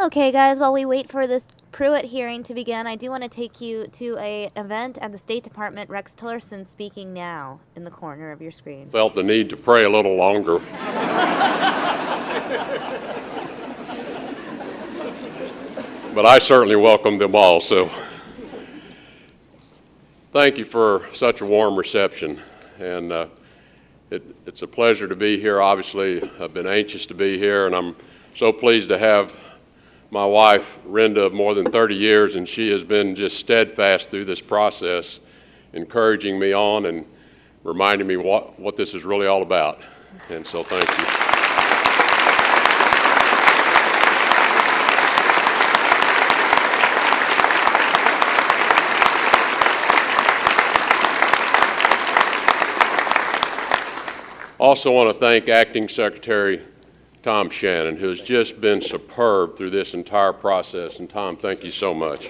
Okay, guys, while we wait for this Pruitt hearing to begin, I do want to take you to an event at the State Department. Rex Tillerson speaking now in the corner of your screen. Felt the need to pray a little longer. But I certainly welcome them all, so thank you for such a warm reception. And it's a pleasure to be here. Obviously, I've been anxious to be here, and I'm so pleased to have my wife, Renda, of more than 30 years, and she has been just steadfast through this process, encouraging me on and reminding me what this is really all about. And so thank you. Also want to thank Acting Secretary Tom Shannon, who has just been superb through this entire process. And Tom, thank you so much.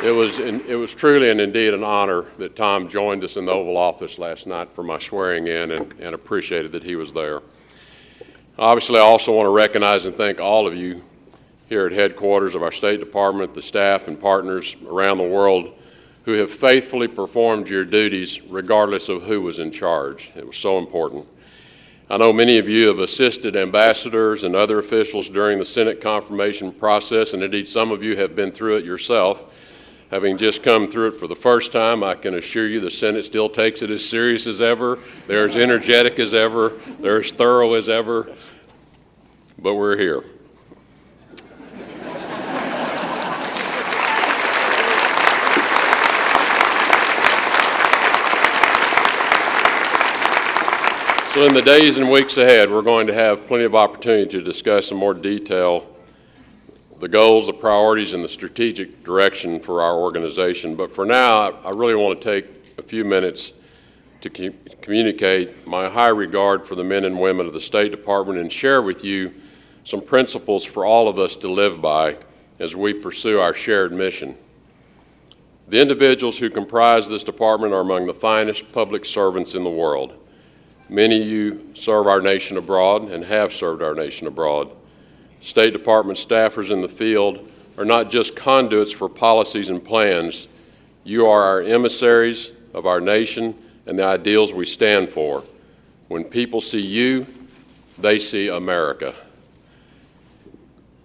It was truly and indeed an honor that Tom joined us in the Oval Office last night for my swearing in, and appreciated that he was there. Obviously, I also want to recognize and thank all of you here at headquarters of our State Department, the staff and partners around the world who have faithfully performed your duties regardless of who was in charge. It was so important. I know many of you have assisted ambassadors and other officials during the Senate confirmation process, and indeed some of you have been through it yourself. Having just come through it for the first time, I can assure you the Senate still takes it as serious as ever. They're as energetic as ever. They're as thorough as ever. But we're here. So in the days and weeks ahead, we're going to have plenty of opportunity to discuss in more detail the goals, the priorities, and the strategic direction for our organization. But for now, I really want to take a few minutes to communicate my high regard for the men and women of the State Department and share with you some principles for all of us to live by as we pursue our shared mission. The individuals who comprise this department are among the finest public servants in the world. Many of you serve our nation abroad and have served our nation abroad. State Department staffers in the field are not just conduits for policies and plans. You are our emissaries of our nation and the ideals we stand for. When people see you, they see America.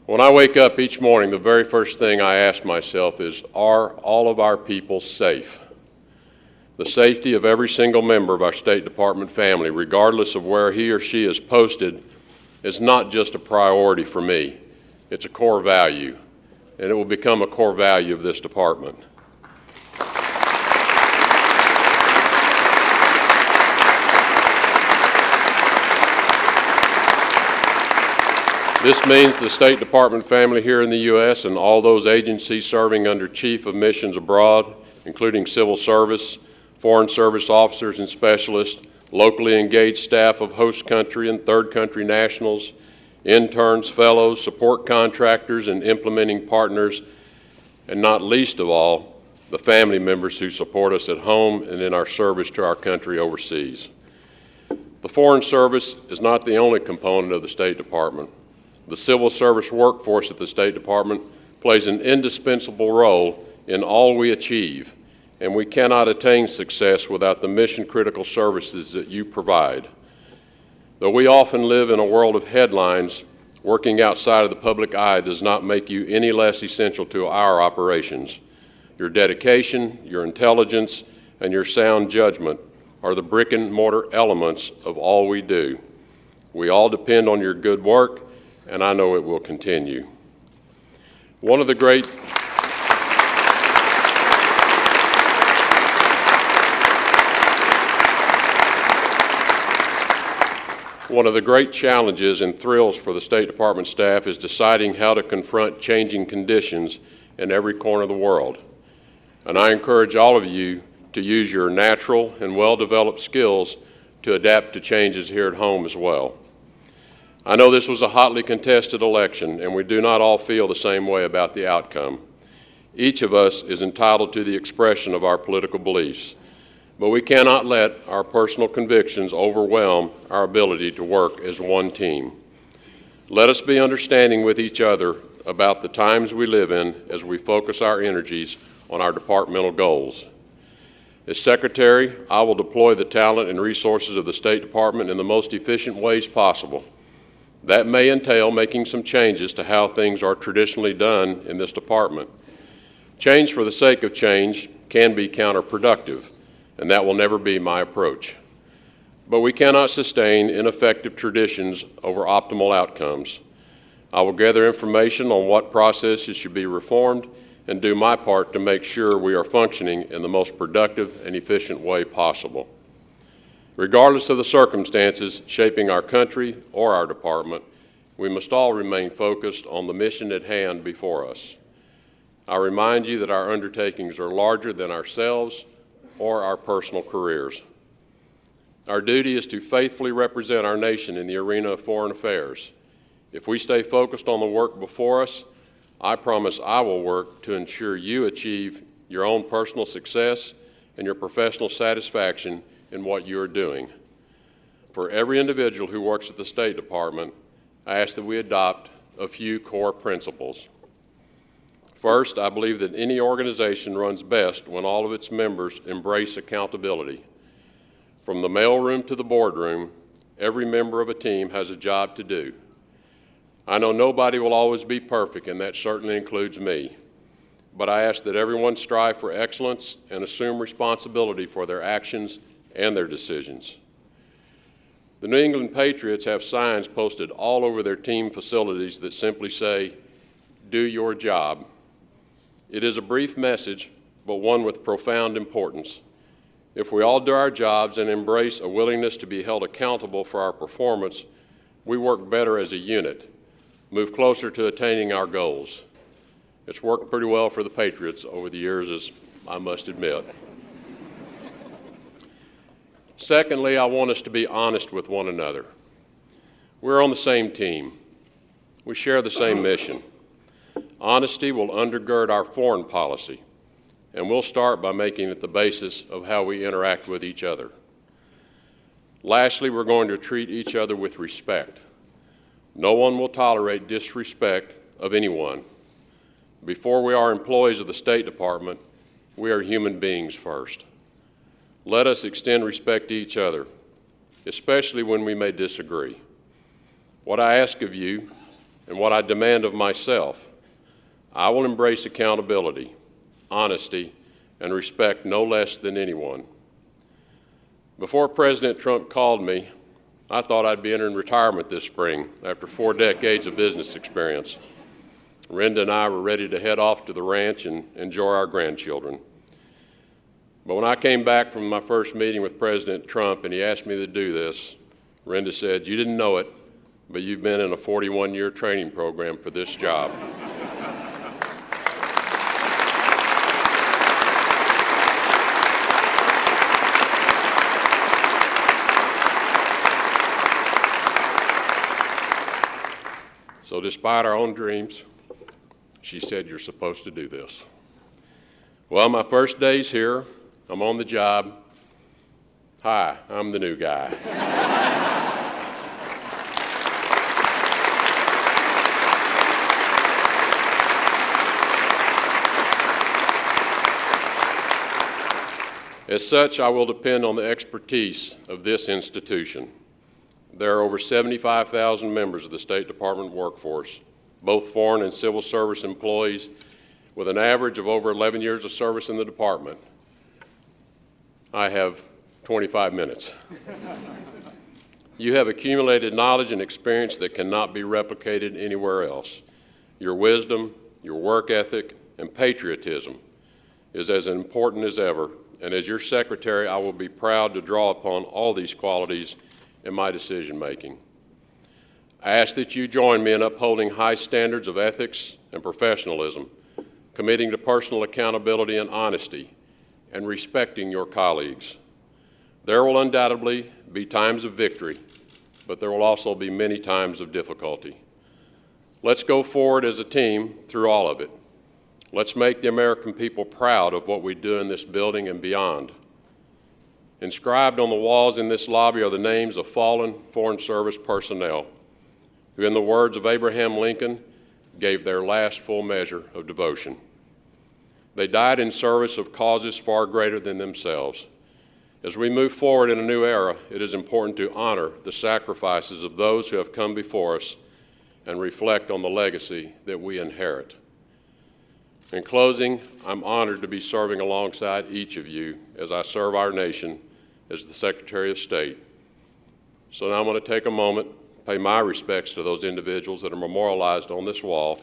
When I wake up each morning, the very first thing I ask myself is, are all of our people safe? The safety of every single member of our State Department family, regardless of where he or she is posted, is not just a priority for me. It's a core value, and it will become a core value of this department. This means the State Department family here in the U.S. and all those agencies serving under Chief of Missions abroad, including civil service, foreign service officers and specialists, locally engaged staff of host country and third country nationals, interns, fellows, support contractors, and implementing partners, and not least of all, the family members who support us at home and in our service to our country overseas. The Foreign Service is not the only component of the State Department. The civil service workforce at the State Department plays an indispensable role in all we achieve, and we cannot attain success without the mission-critical services that you provide. Though we often live in a world of headlines, working outside of the public eye does not make you any less essential to our operations. Your dedication, your intelligence, and your sound judgment are the brick-and-mortar elements of all we do. We all depend on your good work, and I know it will continue. One of the great challenges and thrills for the State Department staff is deciding how to confront changing conditions in every corner of the world. And I encourage all of you to use your natural and well-developed skills to adapt to changes here at home as well. I know this was a hotly contested election, and we do not all feel the same way about the outcome. Each of us is entitled to the expression of our political beliefs, but we cannot let our personal convictions overwhelm our ability to work as one team. Let us be understanding with each other about the times we live in as we focus our energies on our departmental goals. As Secretary, I will deploy the talent and resources of the State Department in the most efficient ways possible. That may entail making some changes to how things are traditionally done in this department. Change for the sake of change can be counterproductive, and that will never be my approach. But we cannot sustain ineffective traditions over optimal outcomes. I will gather information on what processes should be reformed and do my part to make sure we are functioning in the most productive and efficient way possible. Regardless of the circumstances shaping our country or our department, we must all remain focused on the mission at hand before us. I remind you that our undertakings are larger than ourselves or our personal careers. Our duty is to faithfully represent our nation in the arena of foreign affairs. If we stay focused on the work before us, I promise I will work to ensure you achieve your own personal success and your professional satisfaction in what you are doing. For every individual who works at the State Department, I ask that we adopt a few core principles. First, I believe that any organization runs best when all of its members embrace accountability. From the mailroom to the boardroom, every member of a team has a job to do. I know nobody will always be perfect, and that certainly includes me. But I ask that everyone strive for excellence and assume responsibility for their actions and their decisions. The New England Patriots have signs posted all over their team facilities that simply say, "Do your job." It is a brief message, but one with profound importance. If we all do our jobs and embrace a willingness to be held accountable for our performance, we work better as a unit, move closer to attaining our goals. It's worked pretty well for the Patriots over the years, as I must admit. Secondly, I want us to be honest with one another. We're on the same team. We share the same mission. Honesty will undergird our foreign policy, and we'll start by making it the basis of how we interact with each other. Lastly, we're going to treat each other with respect. No one will tolerate disrespect of anyone. Before we are employees of the State Department, we are human beings first. Let us extend respect to each other, especially when we may disagree. What I ask of you and what I demand of myself, I will embrace accountability, honesty, and respect no less than anyone. Before President Trump called me, I thought I'd be entering retirement this spring after 4 decades of business experience. Renda and I were ready to head off to the ranch and enjoy our grandchildren. But when I came back from my first meeting with President Trump and he asked me to do this, Renda said, "You didn't know it, but you've been in a 41-year training program for this job." So despite our own dreams, she said, "You're supposed to do this." Well, my first day's here. I'm on the job. Hi, I'm the new guy. As such, I will depend on the expertise of this institution. There are over 75,000 members of the State Department workforce, both foreign and civil service employees, with an average of over 11 years of service in the department. I have 25 minutes. You have accumulated knowledge and experience that cannot be replicated anywhere else. Your wisdom, your work ethic, and patriotism is as important as ever, and as your secretary, I will be proud to draw upon all these qualities in my decision-making. I ask that you join me in upholding high standards of ethics and professionalism, committing to personal accountability and honesty, and respecting your colleagues. There will undoubtedly be times of victory, but there will also be many times of difficulty. Let's go forward as a team through all of it. Let's make the American people proud of what we do in this building and beyond. Inscribed on the walls in this lobby are the names of fallen Foreign Service personnel who, in the words of Abraham Lincoln, gave their last full measure of devotion. They died in service of causes far greater than themselves. As we move forward in a new era, it is important to honor the sacrifices of those who have come before us and reflect on the legacy that we inherit. In closing, I'm honored to be serving alongside each of you as I serve our nation as the Secretary of State. So now I'm going to take a moment, pay my respects to those individuals that are memorialized on this wall,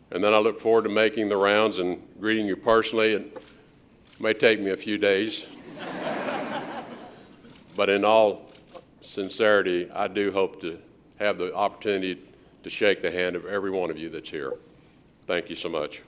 and then I look forward to making the rounds and greeting you personally. It may take me a few days, but in all sincerity, I do hope to have the opportunity to shake the hand of every one of you that's here. Thank you so much.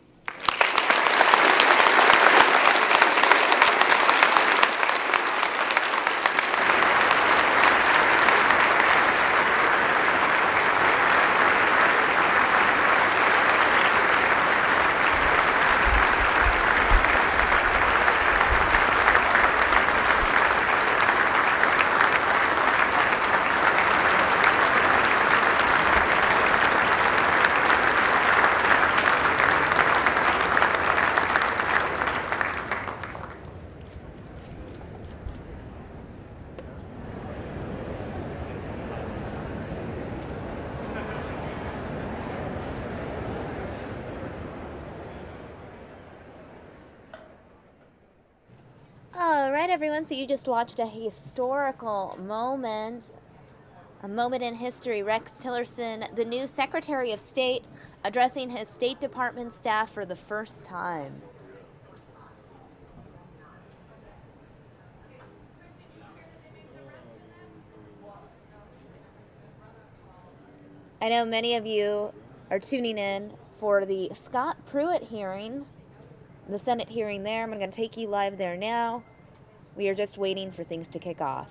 All right, everyone, so you just watched a historical moment, a moment in history. Rex Tillerson, the new Secretary of State, addressing his State Department staff for the first time. I know many of you are tuning in for the Scott Pruitt hearing, the Senate hearing there. I'm going to take you live there now. We are just waiting for things to kick off.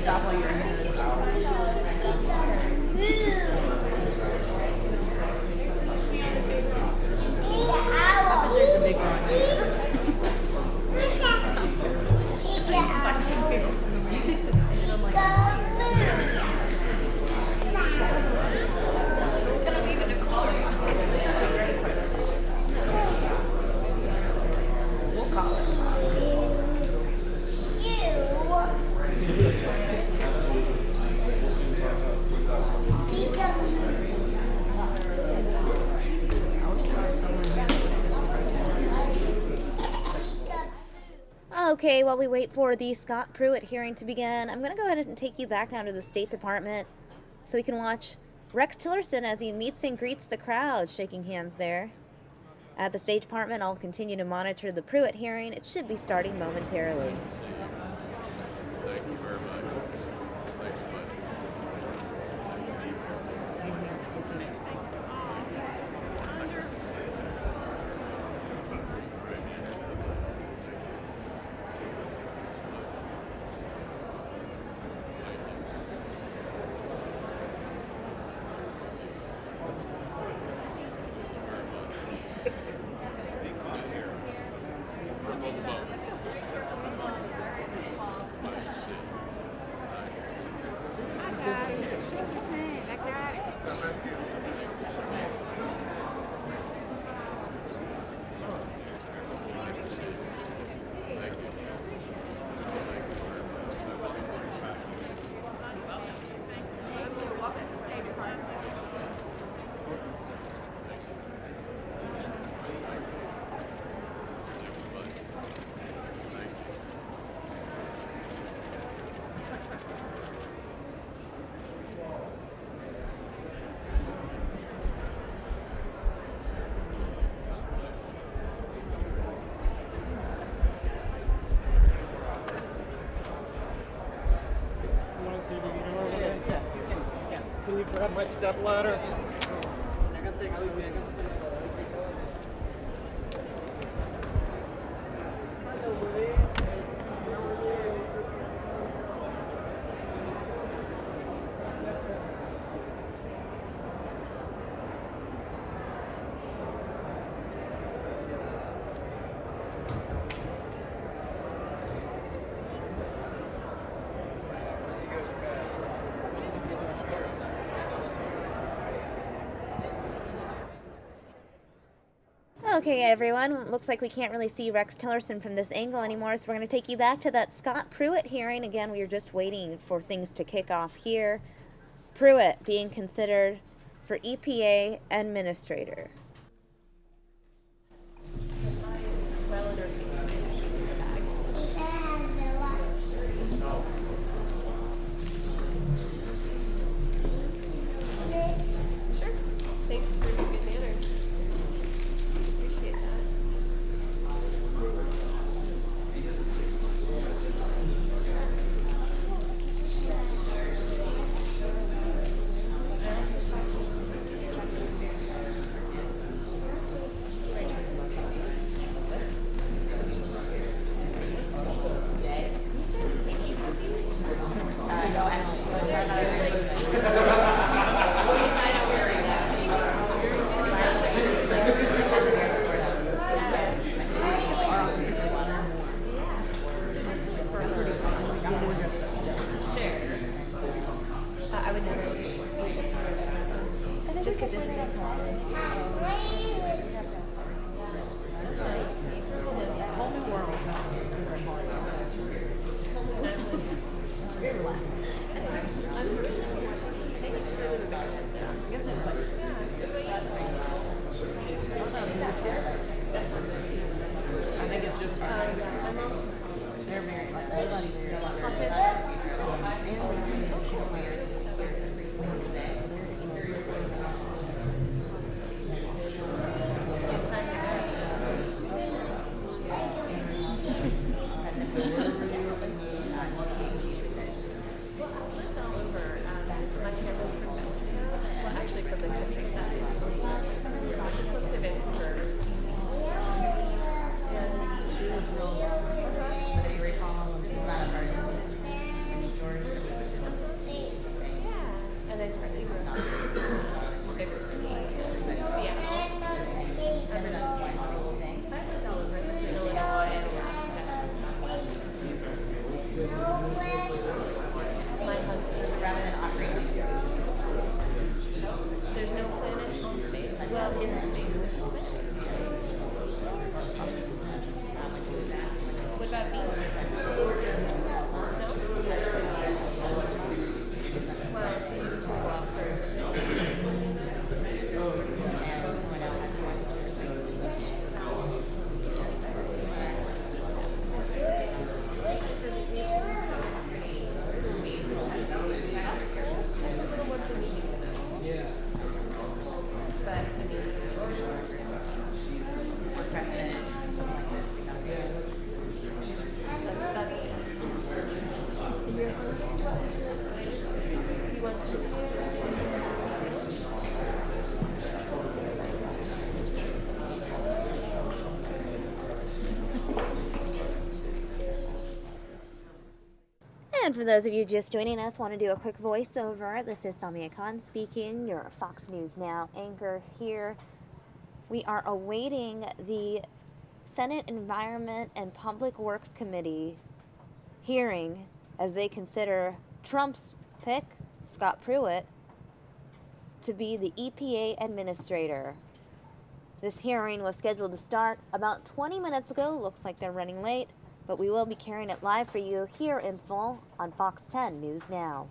Stop while you're ahead. Okay, while we wait for the Scott Pruitt hearing to begin, I'm going to go ahead and take you back down to the State Department so we can watch Rex Tillerson as he meets and greets the crowd, shaking hands there. At the State Department, I'll continue to monitor the Pruitt hearing. It should be starting momentarily. Thank you very much. Thanks so much. Can you grab my step ladder? Okay, everyone. Looks like we can't really see Rex Tillerson from this angle anymore, so we're going to take you back to that Scott Pruitt hearing. Again, we are just waiting for things to kick off here. Pruitt being considered for EPA Administrator. Sure. Thanks for your good manners. Appreciate that. I would never be able to wear that. Just because this is a whole new world. I'm originally from Washington State. I guess it was like, I think it's just they're married. Like nobody there. Los Angeles. There's no planet on space. Well, in space. What about Venus? No? Well, so you just want to go out for And for those of you just joining us, want to do a quick voiceover. This is Samia Khan speaking, your Fox News Now anchor here. We are awaiting the Senate Environment and Public Works Committee hearing as they consider Trump's pick, Scott Pruitt, to be the EPA administrator. This hearing was scheduled to start about 20 minutes ago. Looks like they're running late, but we will be carrying it live for you here in full on Fox 10 News Now.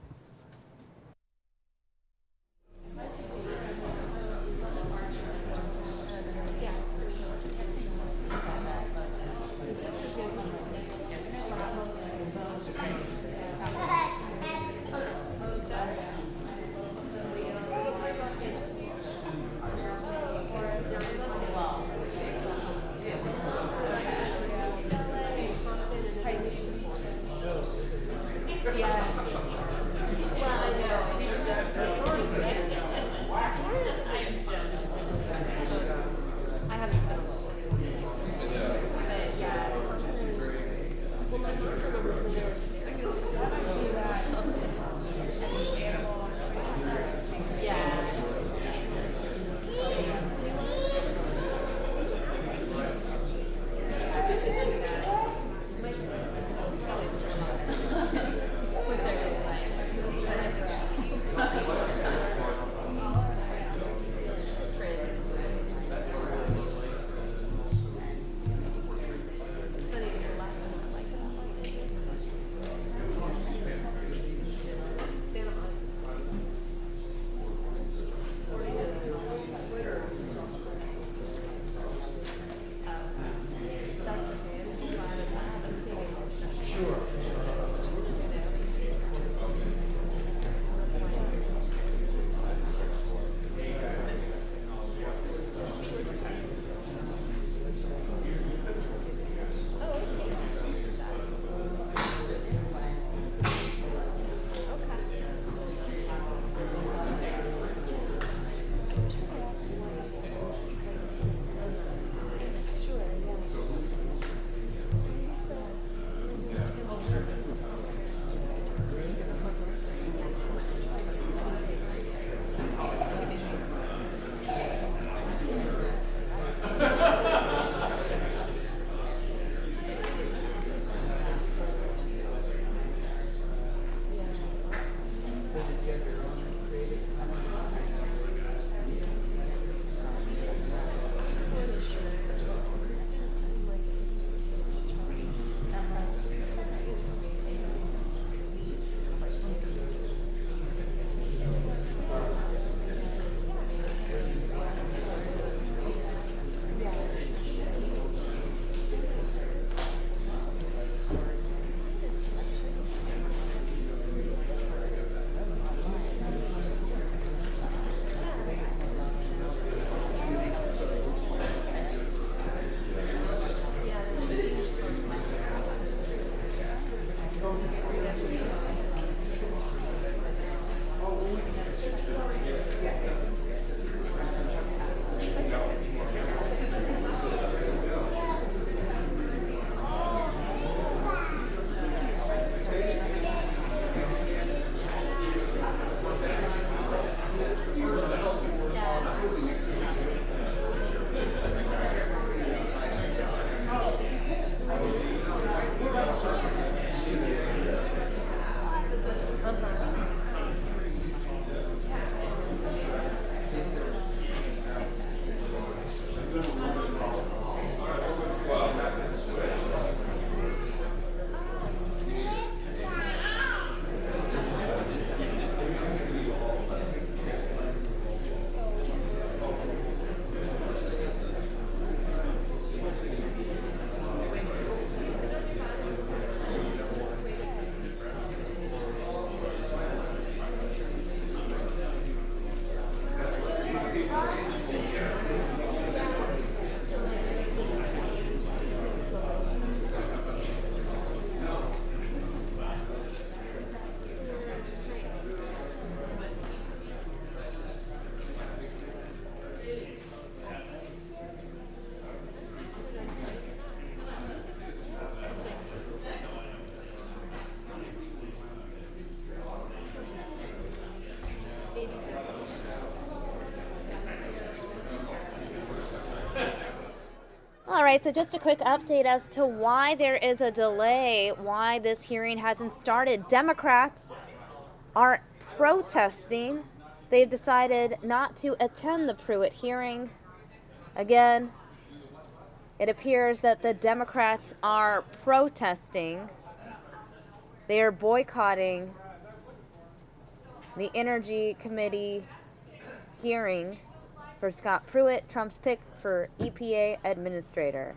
right, so just a quick update as to why there is a delay, why this hearing hasn't started. Democrats are protesting. They've decided not to attend the Pruitt hearing. Again, it appears that the Democrats are protesting. They are boycotting the Energy Committee hearing for Scott Pruitt, Trump's pick for EPA administrator.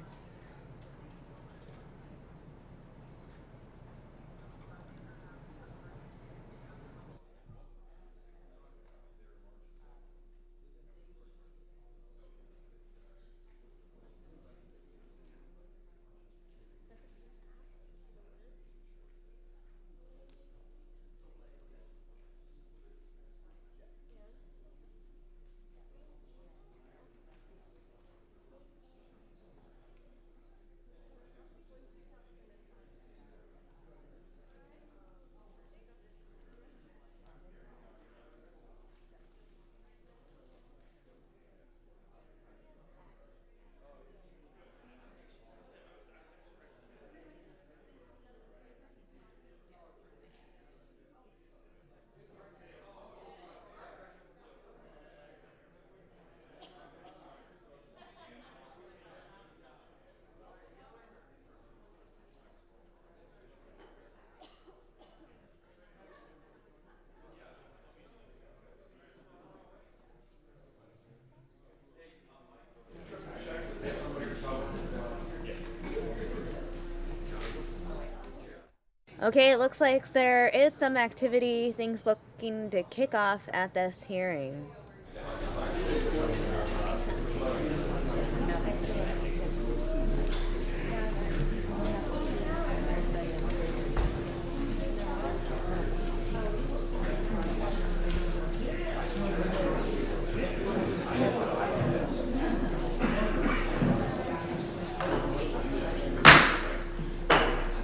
Okay, it looks like there is some activity, things looking to kick off at this hearing.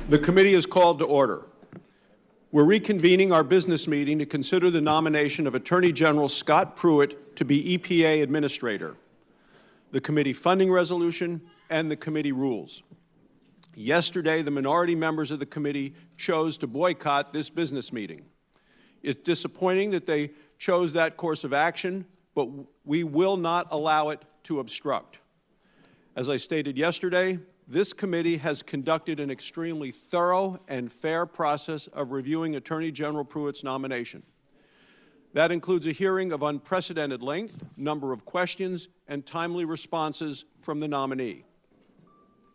The committee is called to order. We're reconvening our business meeting to consider the nomination of Attorney General Scott Pruitt to be EPA Administrator, the committee funding resolution, and the committee rules. Yesterday, the minority members of the committee chose to boycott this business meeting. It's disappointing that they chose that course of action, but we will not allow it to obstruct. As I stated yesterday, this committee has conducted an extremely thorough and fair process of reviewing Attorney General Pruitt's nomination. That includes a hearing of unprecedented length, number of questions, and timely responses from the nominee.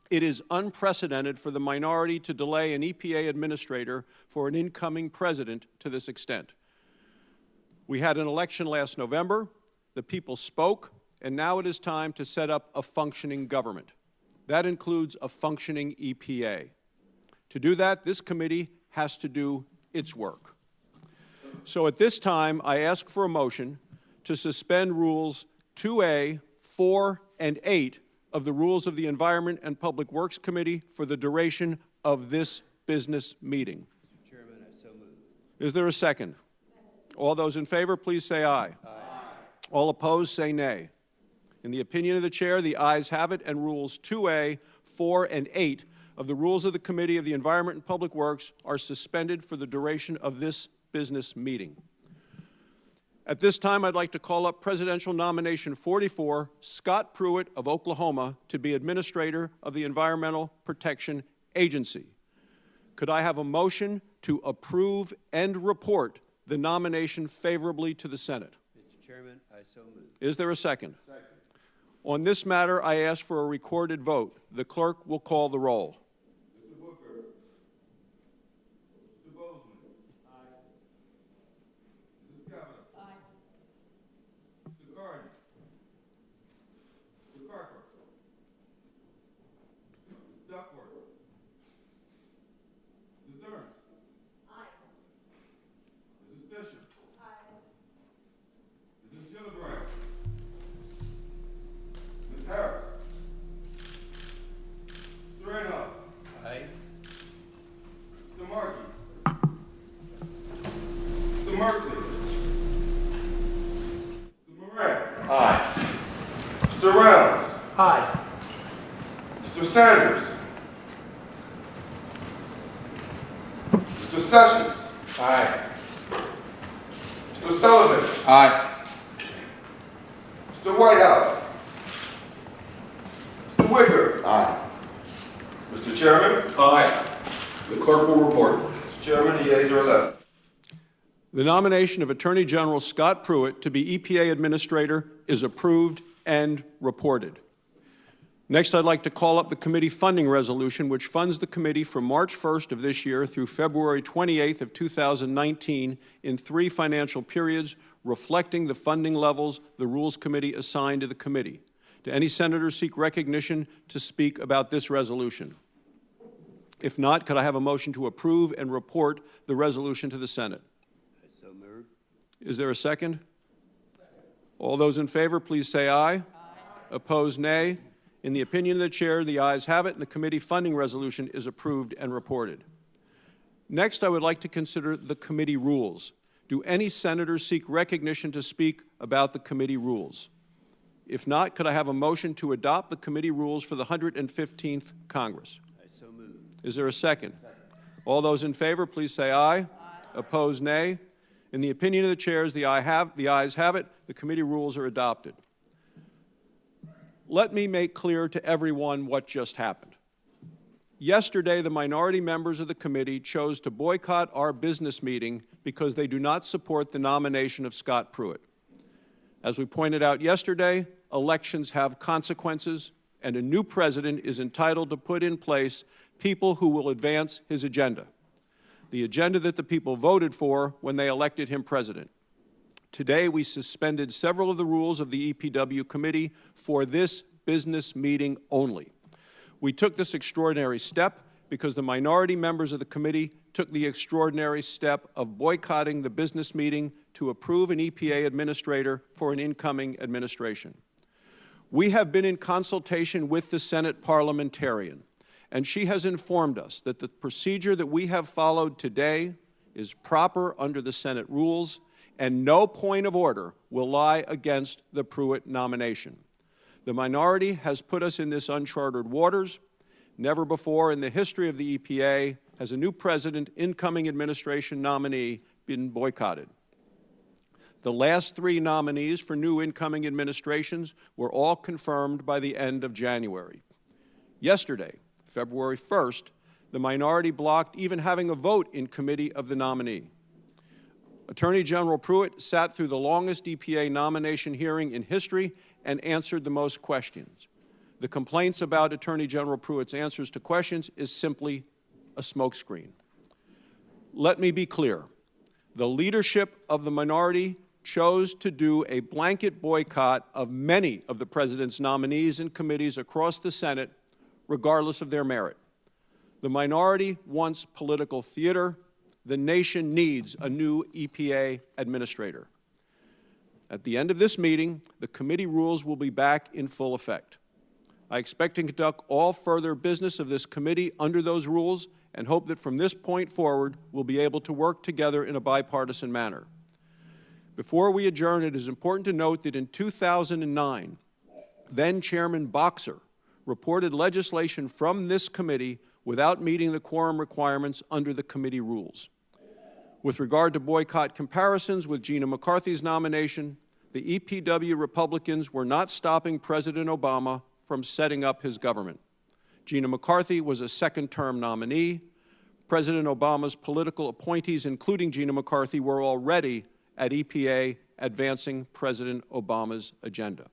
It is unprecedented for the minority to delay an EPA administrator for an incoming president to this extent. We had an election last November, the people spoke, and now it is time to set up a functioning government. That includes a functioning EPA. To do that, this committee has to do its work. So at this time, I ask for a motion to suspend Rules 2A, 4, and 8 of the Rules of the Environment and Public Works Committee for the duration of this business meeting. Mr. Chairman, I so move. Is there a second? All those in favor, please say aye. Aye. All opposed, say nay. In the opinion of the Chair, the ayes have it, and Rules 2A, 4, and 8 of the Rules of the Committee of the Environment and Public Works are suspended for the duration of this business meeting. At this time, I'd like to call up Presidential Nomination 44, Scott Pruitt of Oklahoma, to be Administrator of the Environmental Protection Agency. Could I have a motion to approve and report the nomination favorably to the Senate? Mr. Chairman, I so move. Is there a second? Second. On this matter, I ask for a recorded vote. The clerk will call the roll. Mr. Booker. Mr. Bozeman. Aye. Mrs. Kavanaugh. Aye. Mr. Gardner. Mr. Carper. Mrs. Duckworth. Mrs. Ernst. Aye. Mrs. Bishop. Aye. Mrs. Gillibrand. Ms. Harris. Mr. Randolph. Mr. Sessions. Aye. Mr. Sullivan. Aye. Mr. Whitehouse. Mr. Wicker. Aye. Mr. Chairman. Aye. The clerk will report. Mr. Chairman, the yeas are 11. The nomination of Attorney General Scott Pruitt to be EPA Administrator is approved and reported. Next, I'd like to call up the committee funding resolution, which funds the committee from March 1st of this year through February 28th of 2019 in 3 financial periods, reflecting the funding levels the Rules Committee assigned to the committee. Do any senators seek recognition to speak about this resolution? If not, could I have a motion to approve and report the resolution to the Senate? I so move. Is there a second? All those in favor, please say aye. Aye. Opposed, nay. In the opinion of the chair, the ayes have it, and the committee funding resolution is approved and reported. Next, I would like to consider the committee rules. Do any senators seek recognition to speak about the committee rules? If not, could I have a motion to adopt the committee rules for the 115th Congress? I so move. Is there a second? All those in favor, please say aye. Aye. Opposed, nay. In the opinion of the chairs, the ayes have it. The committee rules are adopted. Let me make clear to everyone what just happened. Yesterday, the minority members of the committee chose to boycott our business meeting because they do not support the nomination of Scott Pruitt. As we pointed out yesterday, elections have consequences, and a new president is entitled to put in place people who will advance his agenda, the agenda that the people voted for when they elected him president. Today, we suspended several of the rules of the EPW committee for this business meeting only. We took this extraordinary step because the minority members of the committee took the extraordinary step of boycotting the business meeting to approve an EPA administrator for an incoming administration. We have been in consultation with the Senate parliamentarian, and she has informed us that the procedure that we have followed today is proper under the Senate rules, and no point of order will lie against the Pruitt nomination. The minority has put us in this uncharted waters. Never before in the history of the EPA has a new president, incoming administration nominee been boycotted. The last 3 nominees for new incoming administrations were all confirmed by the end of January. Yesterday, February 1st, the minority blocked even having a vote in committee of the nominee. Attorney General Pruitt sat through the longest EPA nomination hearing in history and answered the most questions. The complaints about Attorney General Pruitt's answers to questions is simply a smokescreen. Let me be clear. The leadership of the minority chose to do a blanket boycott of many of the President's nominees and committees across the Senate, regardless of their merit. The minority wants political theater. The nation needs a new EPA administrator. At the end of this meeting, the committee rules will be back in full effect. I expect to conduct all further business of this committee under those rules and hope that from this point forward, we'll be able to work together in a bipartisan manner. Before we adjourn, it is important to note that in 2009, then Chairman Boxer reported legislation from this committee without meeting the quorum requirements under the committee rules. With regard to boycott comparisons with Gina McCarthy's nomination, the EPW Republicans were not stopping President Obama from setting up his government. Gina McCarthy was a second-term nominee. President Obama's political appointees, including Gina McCarthy, were already at EPA advancing President Obama's agenda.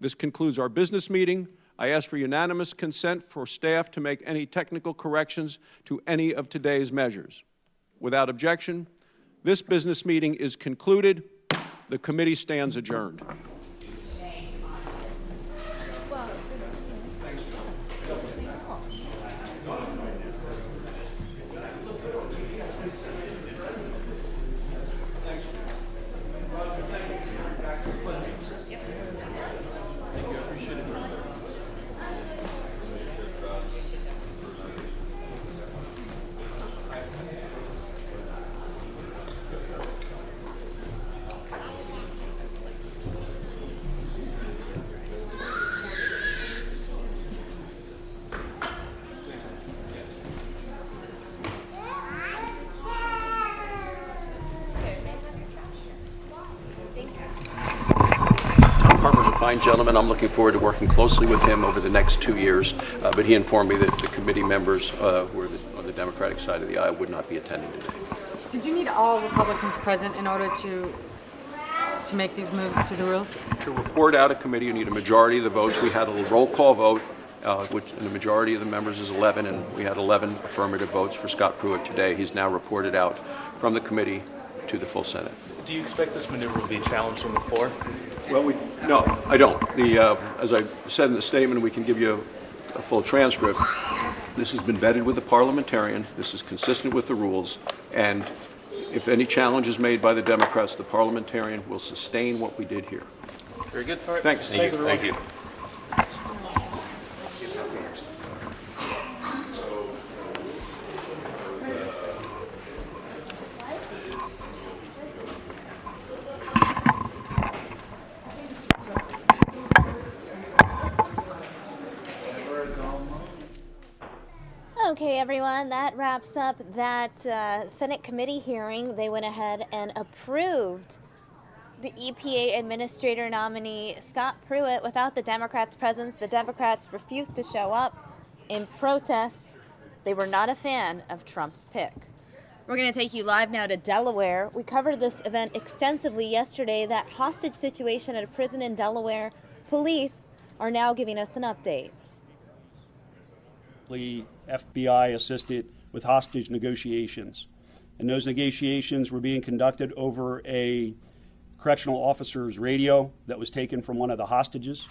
This concludes our business meeting. I ask for unanimous consent for staff to make any technical corrections to any of today's measures. Without objection, this business meeting is concluded. The committee stands adjourned. fine gentleman. I'm looking forward to working closely with him over the next 2 years. But he informed me that the committee members who are on the Democratic side of the aisle would not be attending today. Did you need all Republicans present in order to make these moves to the rules? To report out a committee, you need a majority of the votes. We had a roll call vote, which the majority of the members is 11, and we had 11 affirmative votes for Scott Pruitt today. He's now reported out from the committee to the full Senate. Do you expect this maneuver will be challenged from the floor? Well, no, I don't. As I said in the statement, we can give you a full transcript. This has been vetted with the parliamentarian. This is consistent with the rules. And if any challenge is made by the Democrats, the parliamentarian will sustain what we did here. Very good. All right. Thanks. Thanks, everyone. Thank you. Okay, everyone, that wraps up that Senate committee hearing. They went ahead and approved the EPA administrator nominee, Scott Pruitt, without the Democrats present. The Democrats refused to show up in protest. They were not a fan of Trump's pick. We're going to take you live now to Delaware. We covered this event extensively yesterday, that hostage situation at a prison in Delaware. Police are now giving us an update. The FBI assisted with hostage negotiations. And those negotiations were being conducted over a correctional officer's radio that was taken from one of the hostages.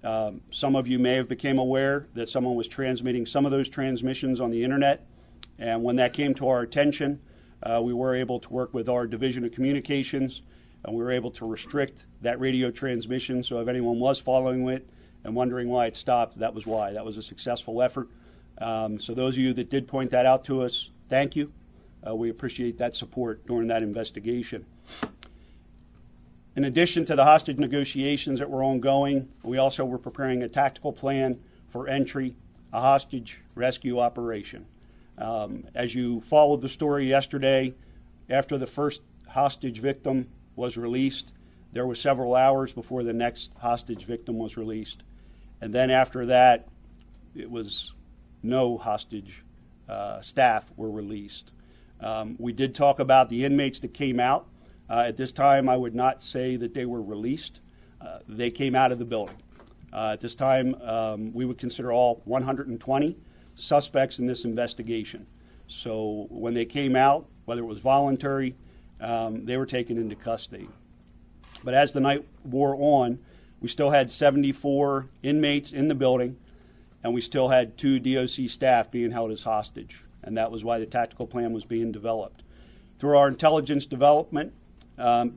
Some of you may have become aware that someone was transmitting some of those transmissions on the internet. And when that came to our attention, we were able to work with our Division of Communications, and we were able to restrict that radio transmission. So if anyone was following it and wondering why it stopped, that was why. That was a successful effort. So those of you that did point that out to us, thank you. We appreciate that support during that investigation. In addition to the hostage negotiations that were ongoing, we also were preparing a tactical plan for entry, a hostage rescue operation. As you followed the story yesterday, after the first hostage victim was released, there were several hours before the next hostage victim was released. And then after that, it was no hostage staff were released. We did talk about the inmates that came out. At this time, I would not say that they were released. They came out of the building. At this time, we would consider all 120 suspects in this investigation. So when they came out, whether it was voluntary, they were taken into custody. But as the night wore on, we still had 74 inmates in the building, and we still had 2 DOC staff being held as hostage. And that was why the tactical plan was being developed. Through our intelligence development,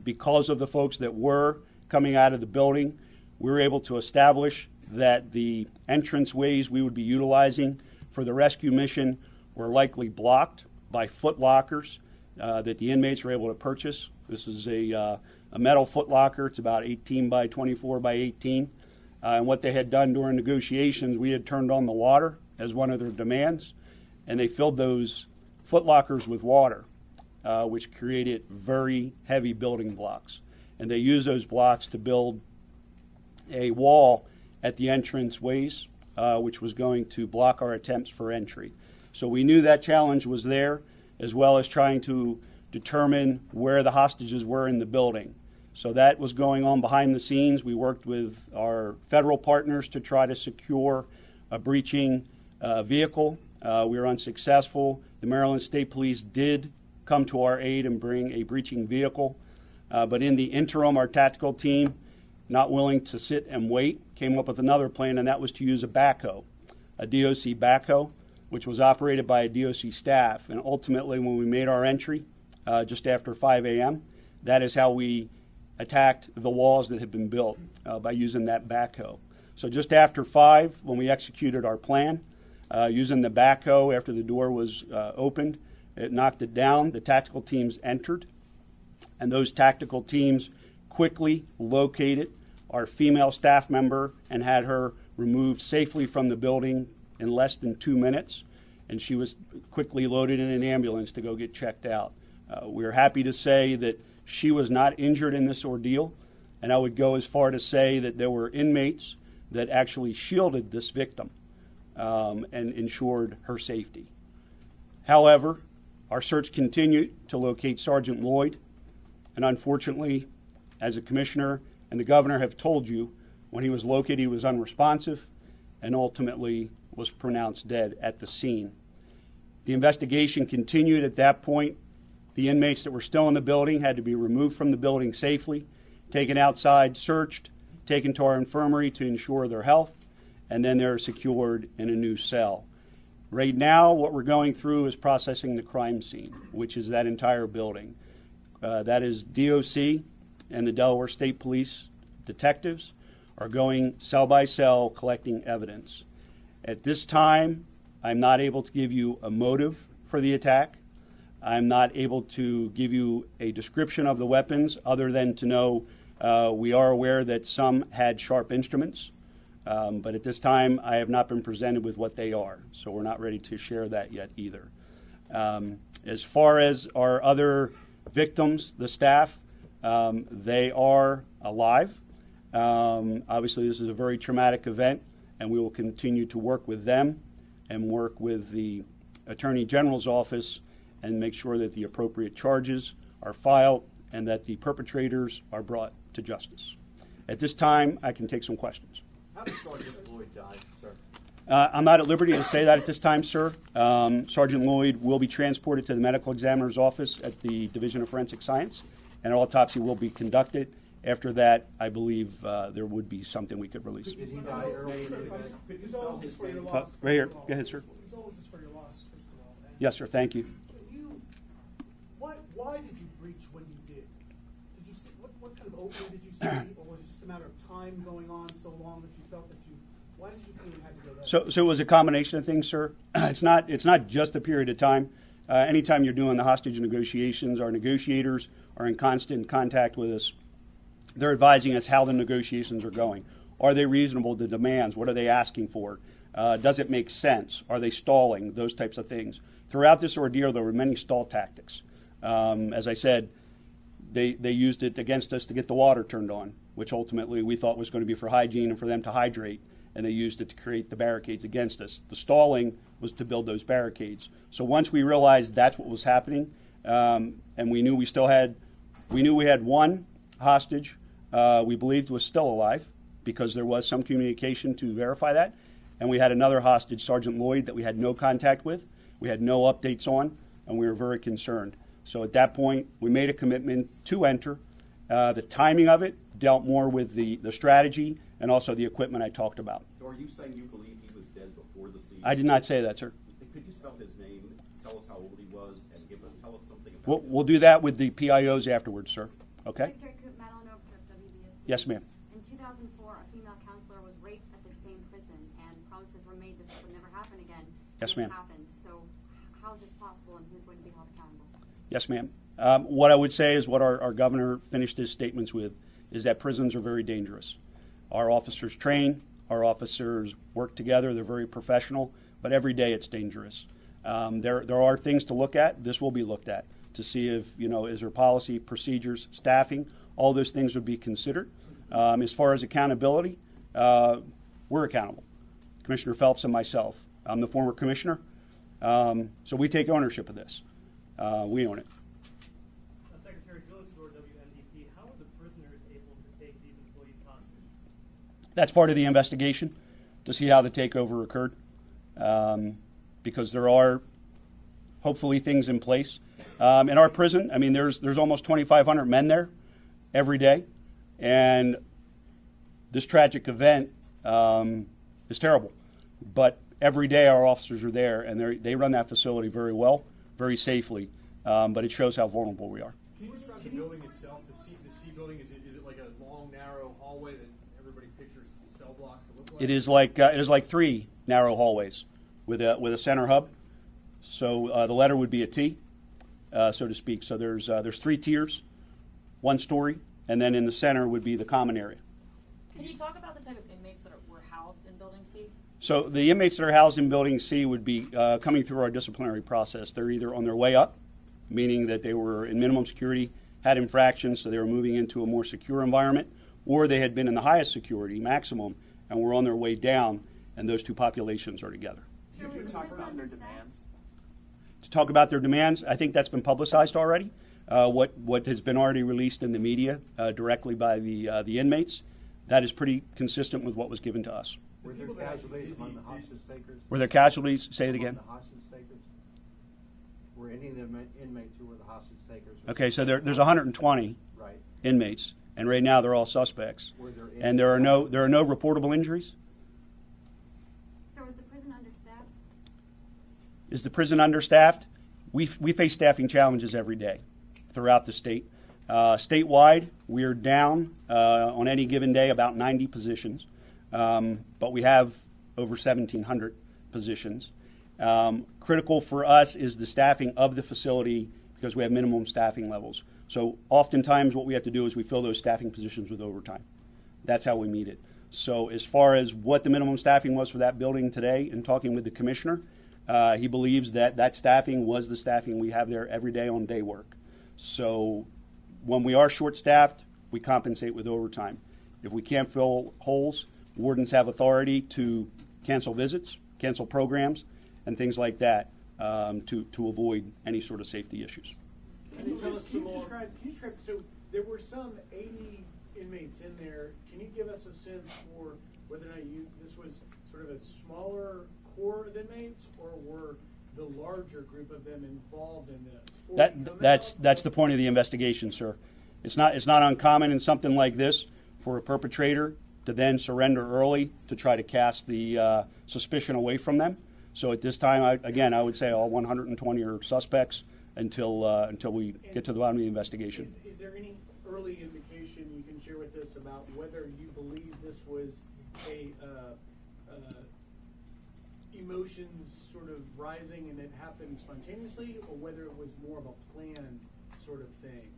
because of the folks that were coming out of the building, we were able to establish that the entrance ways we would be utilizing for the rescue mission were likely blocked by foot lockers that the inmates were able to purchase. This is a metal foot locker. It's about 18 by 24 by 18. And what they had done during negotiations, we had turned on the water as one of their demands, and they filled those foot lockers with water, which created very heavy building blocks. And they used those blocks to build a wall at the entrance ways, which was going to block our attempts for entry. So we knew that challenge was there, as well as trying to determine where the hostages were in the building. So that was going on behind the scenes. We worked with our federal partners to try to secure a breaching vehicle. We were unsuccessful. The Maryland State Police did come to our aid and bring a breaching vehicle. But in the interim, our tactical team, not willing to sit and wait, came up with another plan, and that was to use a backhoe, a DOC backhoe, which was operated by a DOC staff. And ultimately, when we made our entry just after 5 a.m., that is how we attacked the walls that had been built by using that backhoe. So just after 5, when we executed our plan, using the backhoe after the door was opened, it knocked it down. The tactical teams entered, and those tactical teams quickly located our female staff member and had her removed safely from the building in less than 2 minutes, and she was quickly loaded in an ambulance to go get checked out. We're happy to say that she was not injured in this ordeal. And I would go as far to say that there were inmates that actually shielded this victim and ensured her safety. However, our search continued to locate Sergeant Lloyd, and unfortunately, as the commissioner and the governor have told you, when he was located, he was unresponsive and ultimately was pronounced dead at the scene. The investigation continued at that point. The inmates that were still in the building had to be removed from the building safely, taken outside, searched, taken to our infirmary to ensure their health, and then they're secured in a new cell. Right now, what we're going through is processing the crime scene, which is that entire building. That is DOC and the Delaware State Police detectives are going cell by cell collecting evidence. At this time, I'm not able to give you a motive for the attack. I'm not able to give you a description of the weapons other than to know we are aware that some had sharp instruments. But at this time, I have not been presented with what they are, so we're not ready to share that yet either. As far as our other victims, the staff, they are alive. Obviously, this is a very traumatic event, and we will continue to work with them and work with the Attorney General's office and make sure that the appropriate charges are filed and that the perpetrators are brought to justice. At this time, I can take some questions. How did Sergeant Lloyd die, sir? I'm not at liberty to say that at this time, sir. Sergeant Lloyd will be transported to the medical examiner's office at the Division of Forensic Science, and an autopsy will be conducted. After that, I believe there would be something we could release. Did he die early in the event? Right here. Go ahead, sir. Condolences for your loss, first of all. And Yes, sir. Thank you. why did you breach when you did? Did you see what kind of opening did you see, or was it just a matter of time going on so long that you felt that you? Why did you feel you had to go that? So it was a combination of things, sir. It's not just a period of time. Anytime you're doing the hostage negotiations, our negotiators are in constant contact with us. They're advising us how the negotiations are going. Are they reasonable, the demands? What are they asking for? Does it make sense? Are they stalling? Those types of things. Throughout this ordeal, there were many stall tactics. As I said, they used it against us to get the water turned on, which ultimately we thought was going to be for hygiene and for them to hydrate, and they used it to create the barricades against us. The stalling was to build those barricades. So once we realized that's what was happening, and we knew we had one hostage we believed was still alive because there was some communication to verify that, and we had another hostage, Sergeant Lloyd, that we had no contact with, we had no updates on, and we were very concerned. So at that point, we made a commitment to enter. The timing of it dealt more with the strategy and also the equipment I talked about. So are you saying you believe he was dead before the siege? I did not say that, sir. Could you spell his name, tell us how old he was, and tell us something about We'll do that with the PIOs afterwards, sir. Okay? Yes, ma'am. In 2004, a female counselor was raped at the same prison, and promises were made that this would never happen again. Yes, ma'am. It happened. So how is this possible, and who's going to be held accountable? Yes, ma'am. What I would say is what our governor finished his statements with is that prisons are very dangerous. Our officers train, our officers work together, they're very professional, but every day it's dangerous. There are things to look at. This will be looked at to see if, is there policy, procedures, staffing, all those things would be considered. As far as accountability, we're accountable. Commissioner Phelps and myself. I'm the former commissioner, so we take ownership of this. We own it. Secretary Phillips for WNDT, how are the prisoners able to take these employees hostage? That's part of the investigation to see how the takeover occurred, because there are hopefully things in place. In our prison, I mean, there's almost 2,500 men there every day, and this tragic event is terrible. But every day our officers are there, and they run that facility very well, very safely, but it shows how vulnerable we are. Can you describe the building itself, the C building? Is it like a long, narrow hallway that everybody pictures cell blocks to look like? It is like 3 narrow hallways with a center hub. So the letter would be a T, so to speak. So there's 3 tiers, 1 story, and then in the center would be the common area. Can you talk about the type of inmates that were housed in Building C? So the inmates that are housed in Building C would be coming through our disciplinary process. They're either on their way up, meaning that they were in minimum security, had infractions, so they were moving into a more secure environment, or they had been in the highest security, maximum, and were on their way down, and those two populations are together. Could you talk about their demands? To talk about their demands, I think that's been publicized already. What has been already released in the media directly by the inmates, that is pretty consistent with what was given to us. Were there casualties among the hostage takers? Were there casualties? Say it again. The hostage takers? Were any of the inmates who were the hostage takers? Okay, so there's 120 right. inmates, and right now they're all suspects. And there are no reportable injuries. So is the prison understaffed? Is the prison understaffed? We face staffing challenges every day throughout the state. Statewide, we are down on any given day about 90 positions, but we have over 1,700 positions. Critical for us is the staffing of the facility because we have minimum staffing levels. So oftentimes what we have to do is we fill those staffing positions with overtime. That's how we meet it. So as far as what the minimum staffing was for that building today, in talking with the commissioner, he believes that staffing was the staffing we have there every day on day work. So when we are short-staffed, we compensate with overtime. If we can't fill holes, wardens have authority to cancel visits, cancel programs, and things like that to avoid any sort of safety issues. Can you describe, so there were some 80 inmates in there. Can you give us a sense for whether or not this was sort of a smaller core of inmates, or were the larger group of them involved in this? That's the point of the investigation, sir. It's not uncommon in something like this for a perpetrator to then surrender early to try to cast the suspicion away from them. So at this time, I would say all 120 are suspects until we get to the bottom of the investigation. Is there any early indication you can share with us about whether you believe this was a emotions sort of rising and it happened spontaneously, or whether it was more of a planned sort of thing?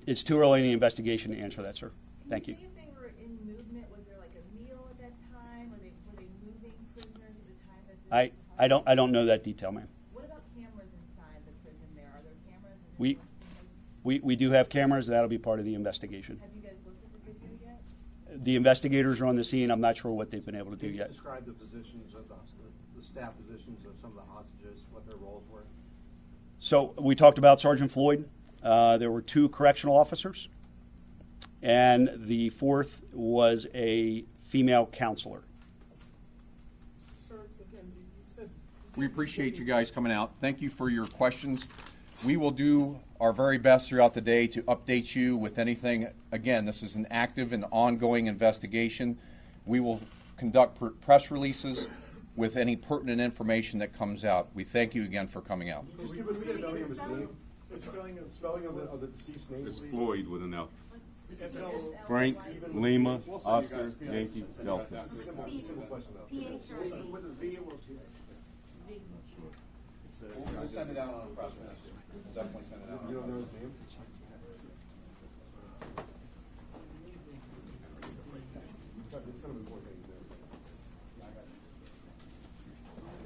It's too early in the investigation to answer that, sir. Thank you. Can you say if they were in movement? Was there like a meal at that time? Were they moving prisoners at the time that I don't know that detail, ma'am. What about cameras inside the prison there? Are there cameras? We do have cameras. That'll be part of the investigation. Have you guys looked at the video yet? The investigators are on the scene. I'm not sure what they've been able to do yet. Describe the positions of the staff positions of some of the hostages, what their roles were. So we talked about Sergeant Floyd. There were 2 correctional officers, and the 4th was a female counselor. We appreciate you guys coming out. Thank you for your questions. We will do our very best throughout the day to update you with anything. Again, this is an active and ongoing investigation. We will conduct press releases with any pertinent information that comes out. We thank you again for coming out. Just give us the spelling of his name. The spelling of the deceased name. It's Floyd with an F. Frank, Lima, Oscar, Yankee, Delta. We'll send it out on a press release. We'll definitely send it out. You don't know his name?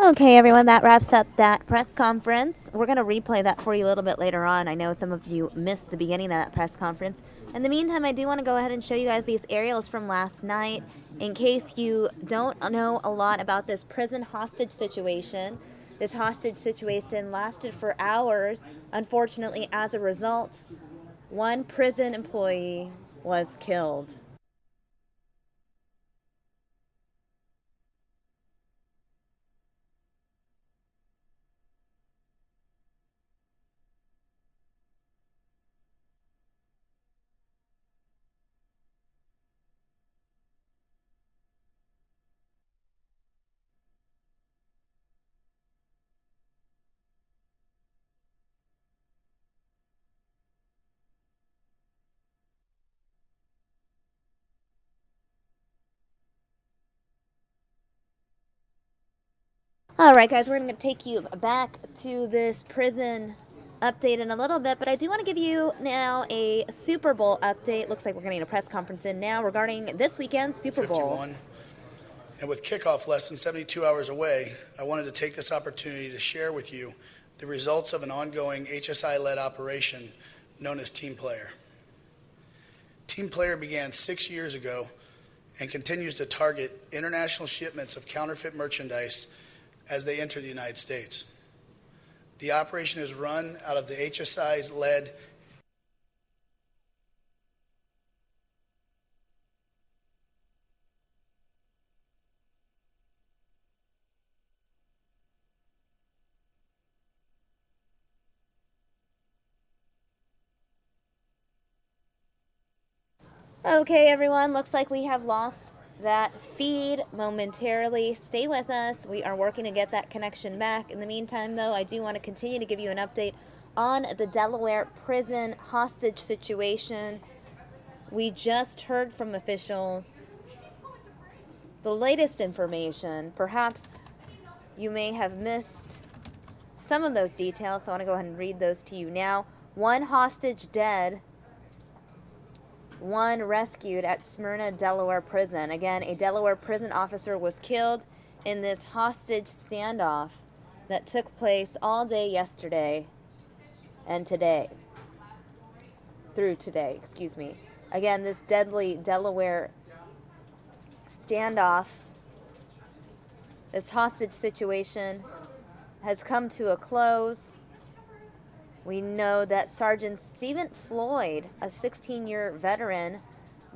Okay, everyone, that wraps up that press conference. We're going to replay that for you a little bit later on. I know some of you missed the beginning of that press conference. In the meantime, I do want to go ahead and show you guys these aerials from last night in case you don't know a lot about this prison hostage situation. This hostage situation lasted for hours. Unfortunately, as a result, 1 prison employee was killed. All right, guys, we're going to take you back to this prison update in a little bit, but I do want to give you now a Super Bowl update. Looks like we're going to get a press conference in now regarding this weekend's Super Bowl. 51. And with kickoff less than 72 hours away, I wanted to take this opportunity to share with you the results of an ongoing HSI-led operation known as Team Player. Team Player began 6 years ago and continues to target international shipments of counterfeit merchandise as they enter the United States. The operation is run out of the HSI-led Okay, everyone, looks like we have lost that feed momentarily. Stay with us. We are working to get that connection back. In the meantime, though, I do want to continue to give you an update on the Delaware prison hostage situation. We just heard from officials the latest information. Perhaps you may have missed some of those details, so I want to go ahead and read those to you now. 1 hostage dead, 1 rescued at Smyrna, Delaware prison. Again, a Delaware prison officer was killed in this hostage standoff that took place all day yesterday and today. Through today, excuse me. Again, this deadly Delaware standoff, this hostage situation has come to a close. We know that Sergeant Stephen Floyd, a 16-year veteran,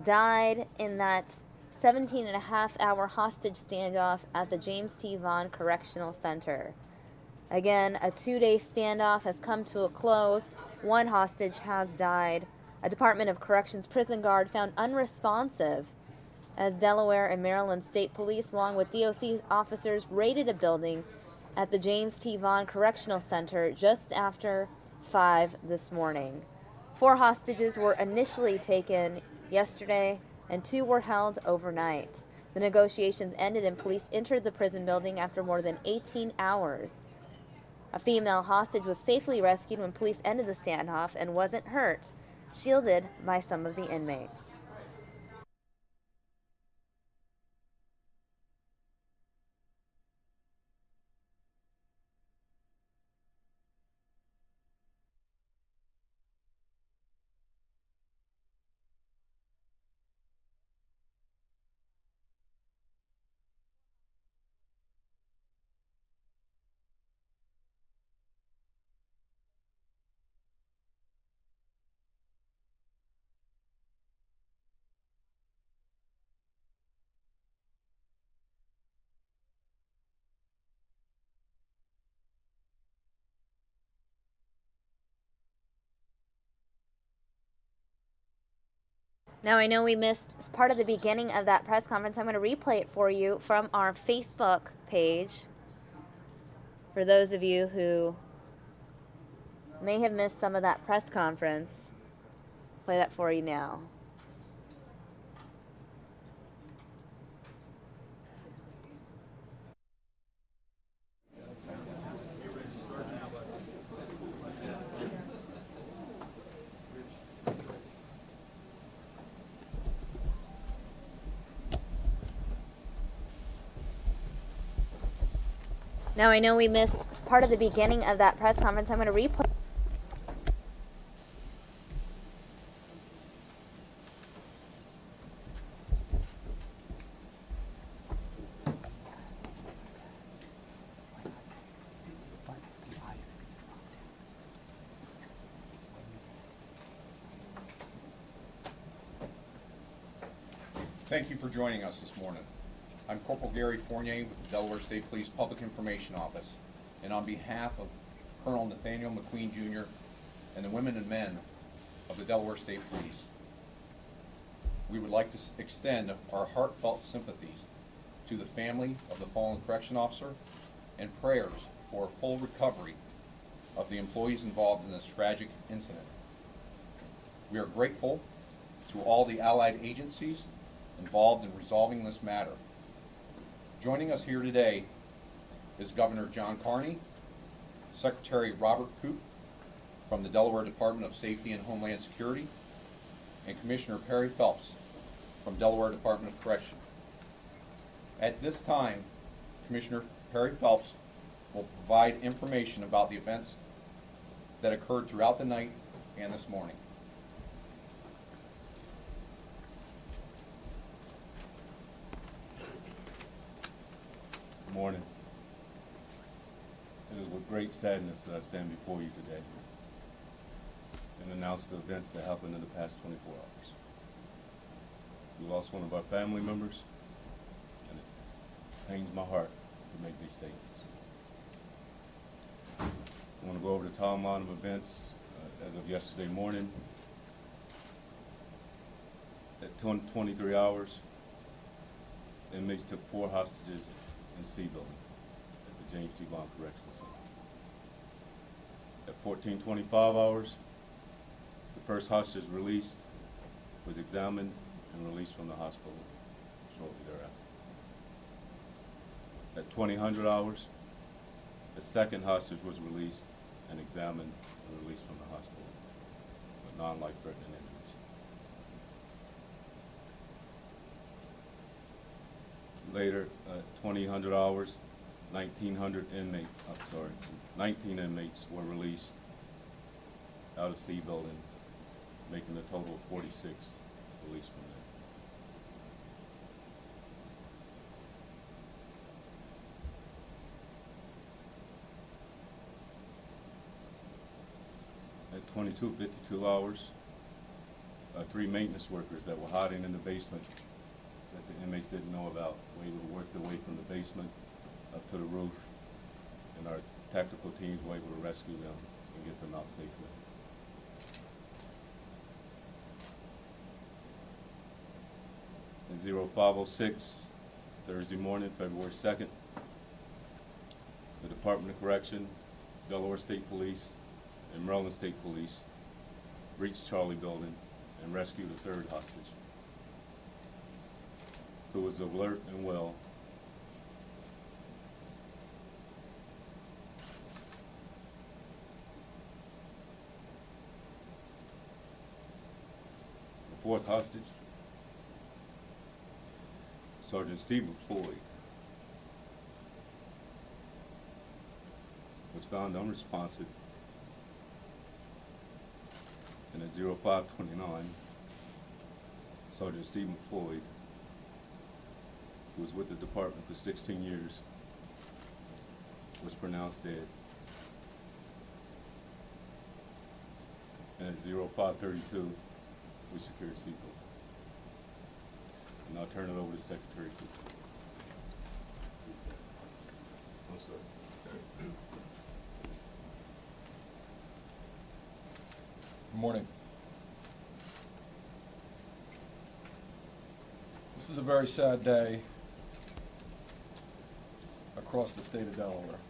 died in that 17-and-a-half-hour hostage standoff at the James T. Vaughn Correctional Center. Again, a 2-day standoff has come to a close. 1 hostage has died. A Department of Corrections prison guard found unresponsive as Delaware and Maryland State Police, along with DOC officers, raided a building at the James T. Vaughn Correctional Center just after 5 this morning. 4 hostages were initially taken yesterday and 2 were held overnight. The negotiations ended and police entered the prison building after more than 18 hours. A female hostage was safely rescued when police ended the standoff and wasn't hurt, shielded by some of the inmates. Now, I know we missed part of the beginning of that press conference. I'm going to replay it for you from our Facebook page. For those of you who may have missed some of that press conference, play that for you now. Now, I know we missed part of the beginning of that press conference. I'm going to replay. Thank you for joining us this morning. I'm Corporal Gary Fournier with the Delaware State Police Public Information Office, and on behalf of Colonel Nathaniel McQueen Jr. and the women and men of the Delaware State Police, we would like to extend our heartfelt sympathies to the family of the fallen correction officer and prayers for a full recovery of the employees involved in this tragic incident. We are grateful to all the allied agencies involved in resolving this matter. Joining us here today is Governor John Carney, Secretary Robert Koop from the Delaware Department of Safety and Homeland Security, and Commissioner Perry Phelps from Delaware Department of Correction. At this time, Commissioner Perry Phelps will provide information about the events that occurred throughout the night and this morning. morning. It is with great sadness that I stand before you today and announce the events that happened in the past 24 hours. We lost one of our family members, and it pains my heart to make these statements. I want to go over the timeline of events as of yesterday morning. At 23 hours, inmates took 4 hostages in C building at the James T. Bond Correctional Center. At 14:25 hours, the first hostage released was examined and released from the hospital shortly thereafter. At 2000 hours, the second hostage was released and examined and released from the hospital with non-life-threatening injuries. Later, at 2000 hours, 19 inmates were released out of C building, making a total of 46 released from there. At 22:52 hours, 3 maintenance workers that were hiding in the basement that the inmates didn't know about were able to work their way from the basement up to the roof, and our tactical teams were able to rescue them and get them out safely. At 05:06, Thursday morning, February 2nd, the Department of Correction, Delaware State Police, and Maryland State Police reached Charlie Building and rescued a 3rd hostage, who was alert and well. The 4th hostage, Sergeant Stephen Floyd, was found unresponsive, and at 05:29, Sergeant Stephen Floyd, who was with the department for 16 years, was pronounced dead. And at 05:32, we secured C building. And I'll turn it over to Secretary Cooper. Good morning. This is a very sad day across the state of Delaware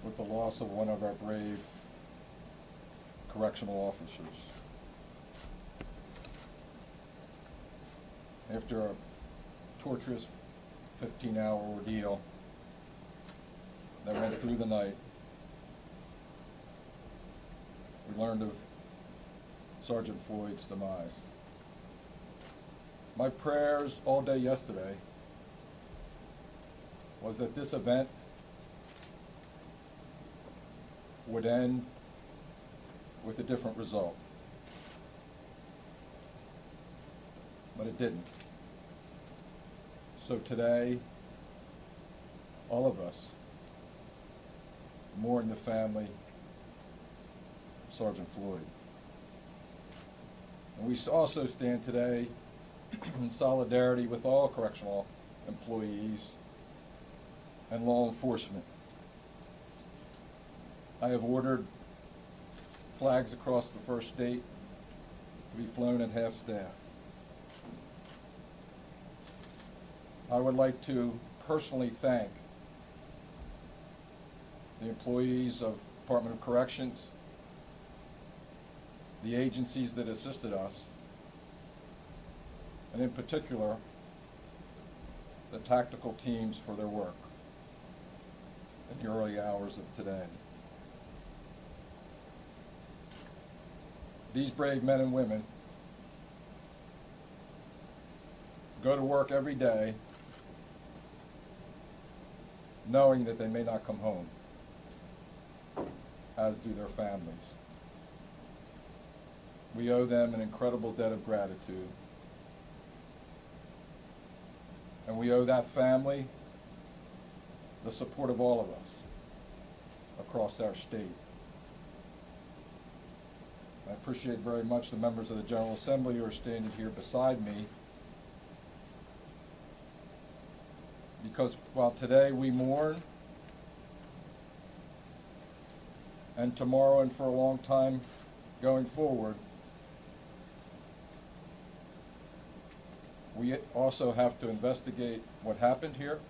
with the loss of one of our brave correctional officers. After a torturous 15-hour ordeal that went through the night, we learned of Sergeant Floyd's demise. My prayers all day yesterday was that this event would end with a different result. But it didn't. So today, all of us mourn the family of Sergeant Floyd. And we also stand today in solidarity with all correctional employees and law enforcement. I have ordered flags across the first state to be flown at half staff. I would like to personally thank the employees of Department of Corrections, the agencies that assisted us, and in particular, the tactical teams for their work in the early hours of today. These brave men and women go to work every day knowing that they may not come home, as do their families. We owe them an incredible debt of gratitude. And we owe that family the support of all of us across our state. I appreciate very much the members of the General Assembly who are standing here beside me, because while today we mourn, and tomorrow and for a long time going forward, we also have to investigate what happened here,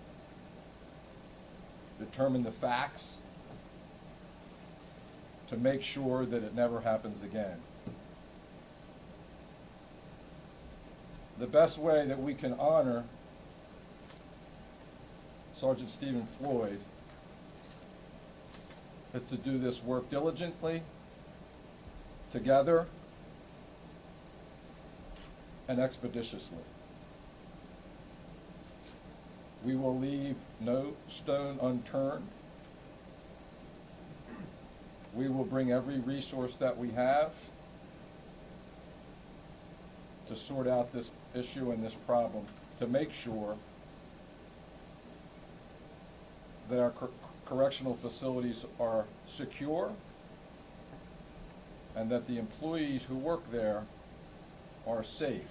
determine the facts, to make sure that it never happens again. The best way that we can honor Sergeant Stephen Floyd is to do this work diligently, together, and expeditiously. We will leave no stone unturned. We will bring every resource that we have to sort out this issue and this problem, to make sure that our correctional facilities are secure and that the employees who work there are safe.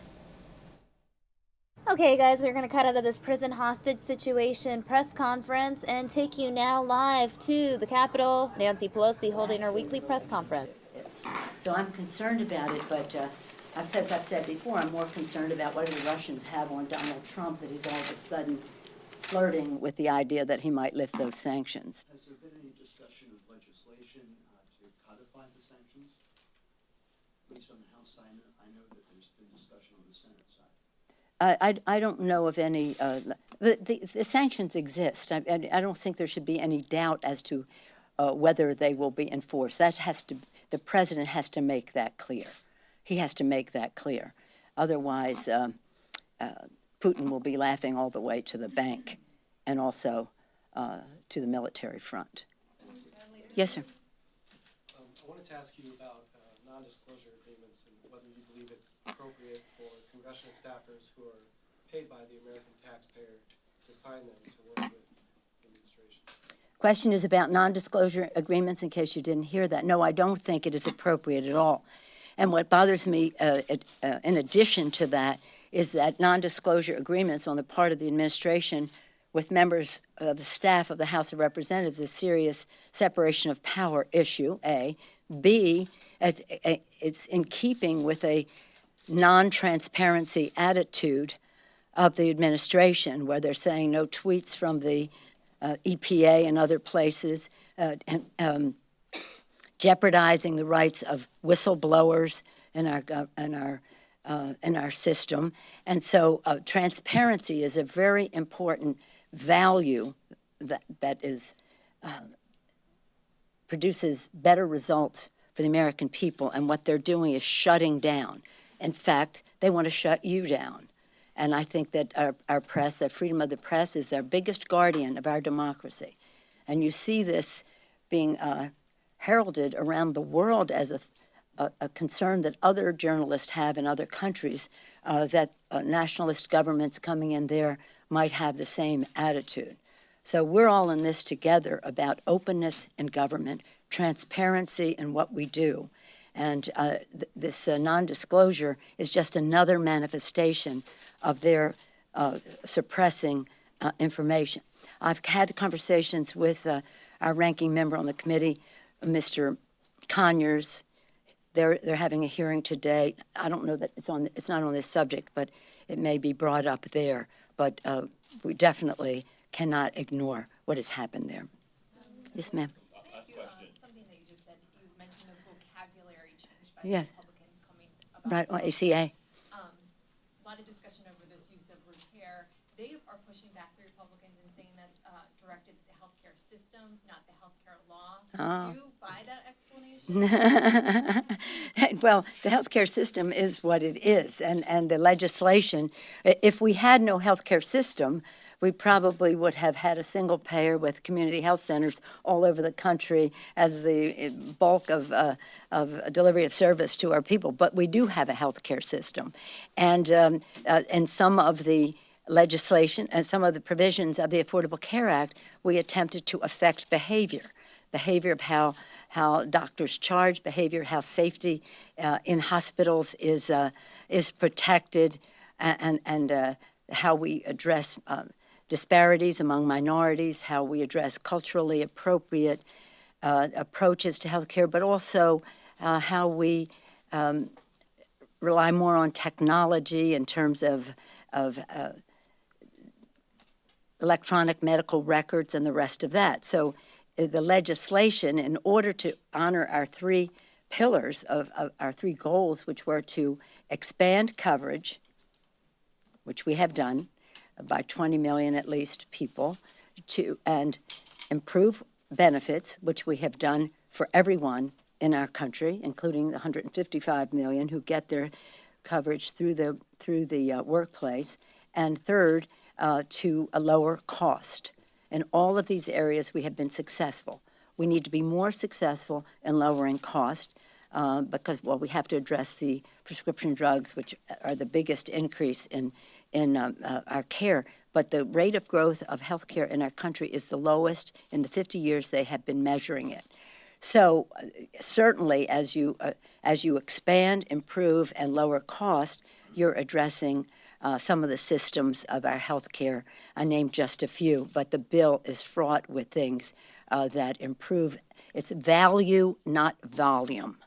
Okay, guys, we're going to cut out of this prison hostage situation press conference and take you now live to the Capitol. Nancy Pelosi holding her weekly press conference. So I'm concerned about it, but as I've said before, I'm more concerned about what the Russians have on Donald Trump, that he's all of a sudden flirting with the idea that he might lift those sanctions. Has there been any discussion of legislation to codify the sanctions? At least on the House side, I know that there's been discussion on the Senate side. I don't know of any, the sanctions exist. I don't think there should be any doubt as to whether they will be enforced. The president has to make that clear. He has to make that clear. Otherwise, Putin will be laughing all the way to the bank and also to the military front. Yes, sir. I wanted to ask you about non-disclosure agreements and whether you believe it's appropriate for congressional staffers who are paid by the American taxpayer to sign them to work with the administration. Question is about non-disclosure agreements, in case you didn't hear that. No, I don't think it is appropriate at all. And what bothers me, in addition to that, is that non-disclosure agreements on the part of the administration with members of the staff of the House of Representatives is a serious separation of power issue, A. B, it's in keeping with a non-transparency attitude of the administration, where they're saying no tweets from the EPA and other places, jeopardizing the rights of whistleblowers in our system. And so transparency is a very important value that is produces better results for the American people, and what they're doing is shutting down. In fact, they want to shut you down. And I think that our press, the freedom of the press, is their biggest guardian of our democracy. And you see this being heralded around the world as a concern that other journalists have in other countries, that nationalist governments coming in there might have the same attitude. So we're all in this together about openness in government, transparency in what we do. And this non-disclosure is just another manifestation of their suppressing information. I've had conversations with our ranking member on the committee, Mr. Conyers. They're having a hearing today. I don't know that it's not on this subject, but it may be brought up there. But we definitely cannot ignore what has happened there. Yes, ma'am. Something that you just said, you mentioned the vocabulary change by Yes. Republicans coming about. Right, on ACA. A lot of discussion over this use of repair. They are pushing back, the Republicans, and saying that's directed at the healthcare system, not the healthcare law. Oh. Do you buy that explanation? Well, the healthcare system is what it is, and the legislation, if we had no healthcare system, we probably would have had a single payer with community health centers all over the country as the bulk of delivery of service to our people. But we do have a healthcare system, and some of the legislation and some of the provisions of the Affordable Care Act, we attempted to affect behavior of how doctors charge, behavior, how safety in hospitals is protected, and how we address disparities among minorities, how we address culturally appropriate approaches to healthcare, but also how we rely more on technology in terms of electronic medical records and the rest of that. So the legislation, in order to honor our three pillars of our three goals, which were to expand coverage, which we have done by 20 million at least people, and improve benefits, which we have done for everyone in our country, including the 155 million who get their coverage through the workplace, and third, to a lower cost. In all of these areas, we have been successful. We need to be more successful in lowering cost because, well, we have to address the prescription drugs, which are the biggest increase in our care. But the rate of growth of healthcare in our country is the lowest in the 50 years they have been measuring it. So certainly, as you expand, improve, and lower cost, you're addressing some of the systems of our healthcare. I named just a few, but the bill is fraught with things that improve. It's value, not volume.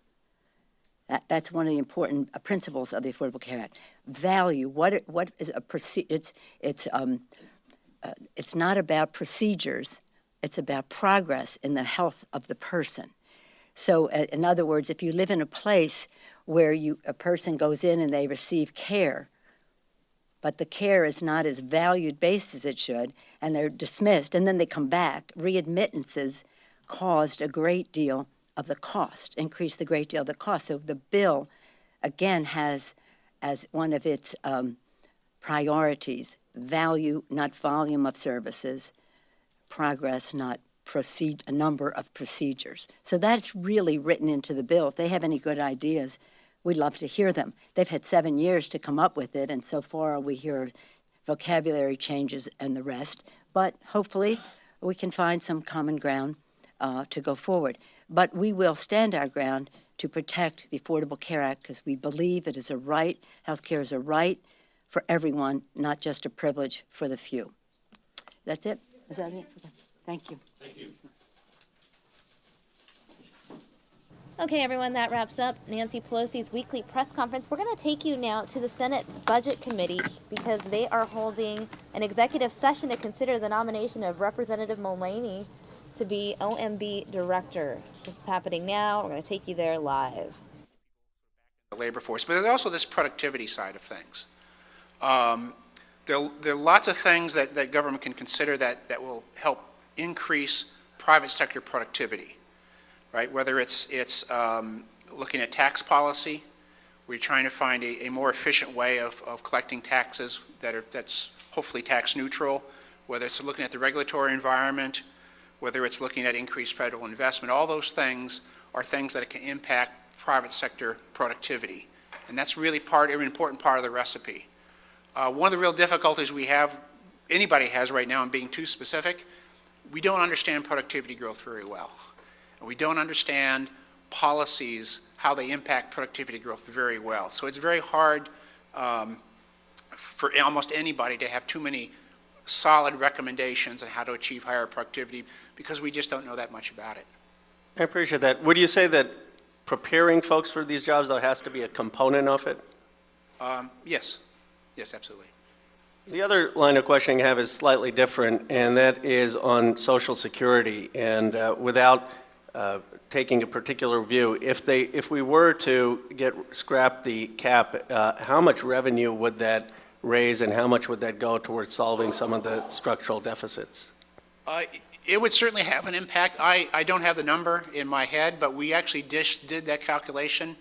That's one of the important principles of the Affordable Care Act. Value. What is a procedure? It's not about procedures. It's about progress in the health of the person. So, in other words, if you live in a place where a person goes in and they receive care, but the care is not as valued-based as it should, and they're dismissed, and then they come back, readmittances caused a great deal of the cost, increased a great deal of the cost. So the bill, again, has as one of its priorities, value, not volume of services, progress, not a number of procedures. So that's really written into the bill. If they have any good ideas, we'd love to hear them. They've had 7 years to come up with it, and so far we hear vocabulary changes and the rest. But hopefully we can find some common ground to go forward. But we will stand our ground to protect the Affordable Care Act because we believe it is a right. Healthcare is a right for everyone, not just a privilege for the few. That's it? Is that it? Thank you. Thank you. Okay, everyone, that wraps up Nancy Pelosi's weekly press conference. We're going to take you now to the Senate Budget Committee because they are holding an executive session to consider the nomination of Representative Mullaney to be OMB director. This is happening now. We're going to take you there live. The labor force, but there's also this productivity side of things. There are lots of things that government can consider that will help increase private sector productivity, right? Whether it's looking at tax policy, we're trying to find a more efficient way of collecting taxes that's hopefully tax neutral, whether it's looking at the regulatory environment, whether it's looking at increased federal investment. All those things are things that can impact private sector productivity. And that's really an important part of the recipe. One of the real difficulties anybody has right now in being too specific, we don't understand productivity growth very well. And we don't understand policies, how they impact productivity growth very well. So it's very hard for almost anybody to have too many solid recommendations on how to achieve higher productivity because we just don't know that much about it. I appreciate that. Would you say that preparing folks for these jobs, though, has to be a component of it? Yes. Yes, absolutely. The other line of questioning I have is slightly different, and that is on Social Security. And without taking a particular view, if we were to scrap the cap, how much revenue would that raise, and how much would that go towards solving some of the structural deficits? It would certainly have an impact. I don't have the number in my head, but we actually did that calculation,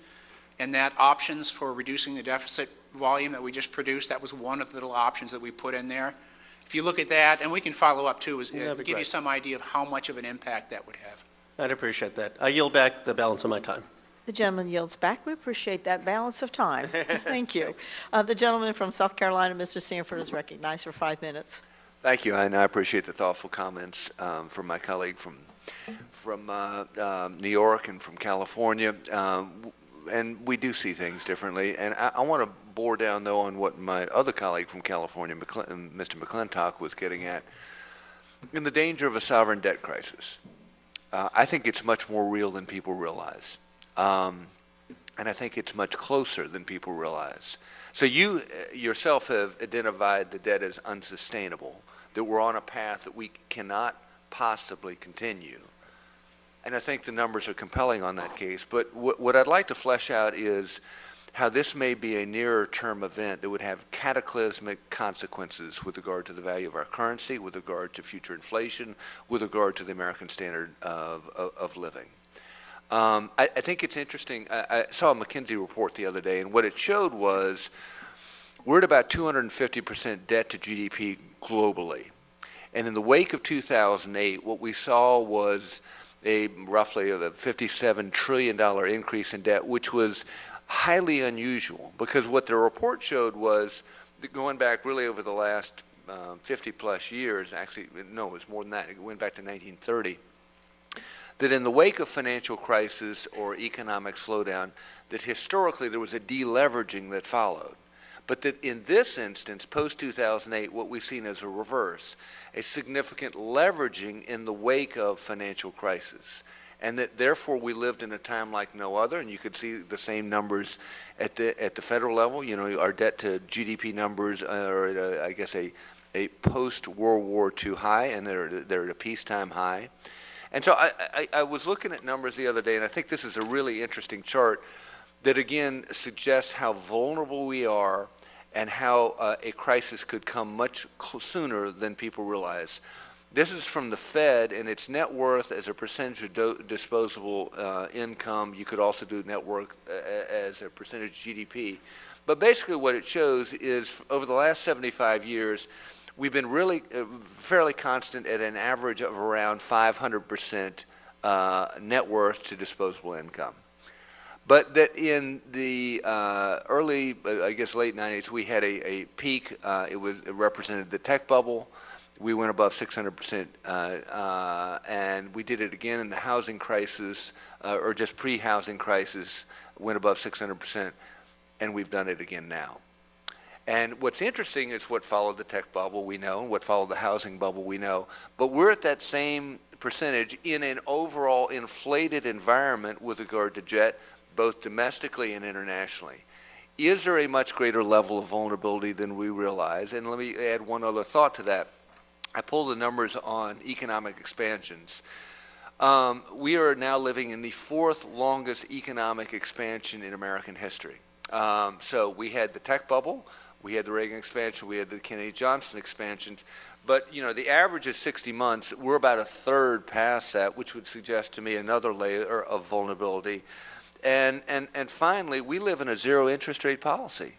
and that options for reducing the deficit volume that we just produced, that was one of the little options that we put in there. If you look at that, and we can follow up too, give you some idea of how much of an impact that would have. I'd appreciate that. I yield back the balance of my time. The gentleman yields back. We appreciate that balance of time. Thank you. The gentleman from South Carolina, Mr. Sanford, is recognized for 5 minutes. Thank you, and I appreciate the thoughtful comments from my colleague from New York and from California. And we do see things differently. And I want to bore down, though, on what my other colleague from California, Mr. McClintock, was getting at, in the danger of a sovereign debt crisis. I think it's much more real than people realize. And I think it's much closer than people realize. So you yourself have identified the debt as unsustainable, that we're on a path that we cannot possibly continue. And I think the numbers are compelling on that case. But what I'd like to flesh out is how this may be a nearer term event that would have cataclysmic consequences with regard to the value of our currency, with regard to future inflation, with regard to the American standard of living. I think it's interesting. I saw a McKinsey report the other day, and what it showed was we're at about 250% debt to GDP globally. And in the wake of 2008, what we saw was roughly a $57 trillion increase in debt, which was highly unusual, because what the report showed was that going back really over the last 50 plus years, actually, no, it was more than that, it went back to 1930, that in the wake of financial crisis or economic slowdown, that historically there was a deleveraging that followed. But that in this instance, post-2008, what we've seen is a reverse, a significant leveraging in the wake of financial crisis. And that therefore we lived in a time like no other, and you could see the same numbers at the federal level. You know, our debt to GDP numbers are at I guess a post-World War II high, and they're at a peacetime high. And so I was looking at numbers the other day, and I think this is a really interesting chart that again suggests how vulnerable we are and how a crisis could come much sooner than people realize. This is from the Fed, and its net worth as a percentage of disposable income. You could also do net worth as a percentage of GDP. But basically what it shows is over the last 75 years, we've been really fairly constant at an average of around 500% net worth to disposable income. But that in the early, I guess late 90s, we had a peak. It represented the tech bubble. We went above 600%, and we did it again in the housing crisis, or just pre-housing crisis, went above 600%, and we've done it again now. And what's interesting is what followed the tech bubble we know, and what followed the housing bubble we know, but we're at that same percentage in an overall inflated environment with regard to debt, both domestically and internationally. Is there a much greater level of vulnerability than we realize? And let me add one other thought to that. I pulled the numbers on economic expansions. We are now living in the fourth longest economic expansion in American history. So we had the tech bubble, we had the Reagan expansion, we had the Kennedy-Johnson expansions, but you know the average is 60 months. We're about a third past that, which would suggest to me another layer of vulnerability. And finally, we live in a zero interest rate policy,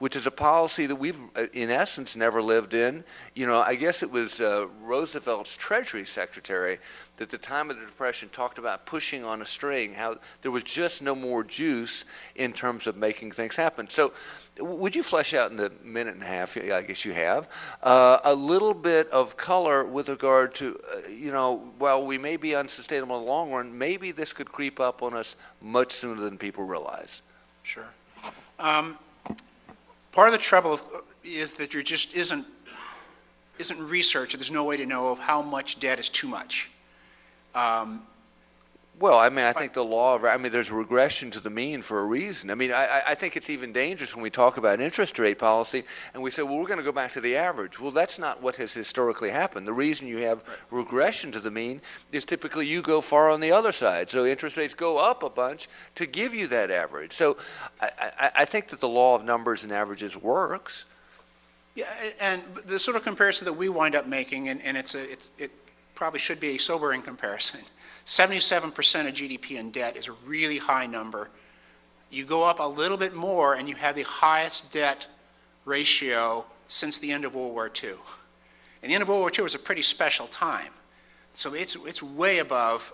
which is a policy that we've, in essence, never lived in. You know, I guess it was Roosevelt's Treasury Secretary that at the time of the Depression talked about pushing on a string, how there was just no more juice in terms of making things happen. So would you flesh out in the minute and a half, I guess you have, a little bit of color with regard to, you know, while we may be unsustainable in the long run, maybe this could creep up on us much sooner than people realize? Sure. Part of the trouble is that there just isn't research. There's no way to know of how much debt is too much. Well, I mean, I think the law of, I mean, there's a regression to the mean for a reason. I mean, I think it's even dangerous when we talk about interest rate policy and we say, well, we're going to go back to the average. Well, that's not what has historically happened. The reason you have regression to the mean is typically you go far on the other side. So interest rates go up a bunch to give you that average. So I think that the law of numbers and averages works. Yeah, and the sort of comparison that we wind up making, and it probably should be a sobering comparison. 77% of GDP in debt is a really high number. You go up a little bit more and you have the highest debt ratio since the end of World War II. And the end of World War II was a pretty special time. So it's way above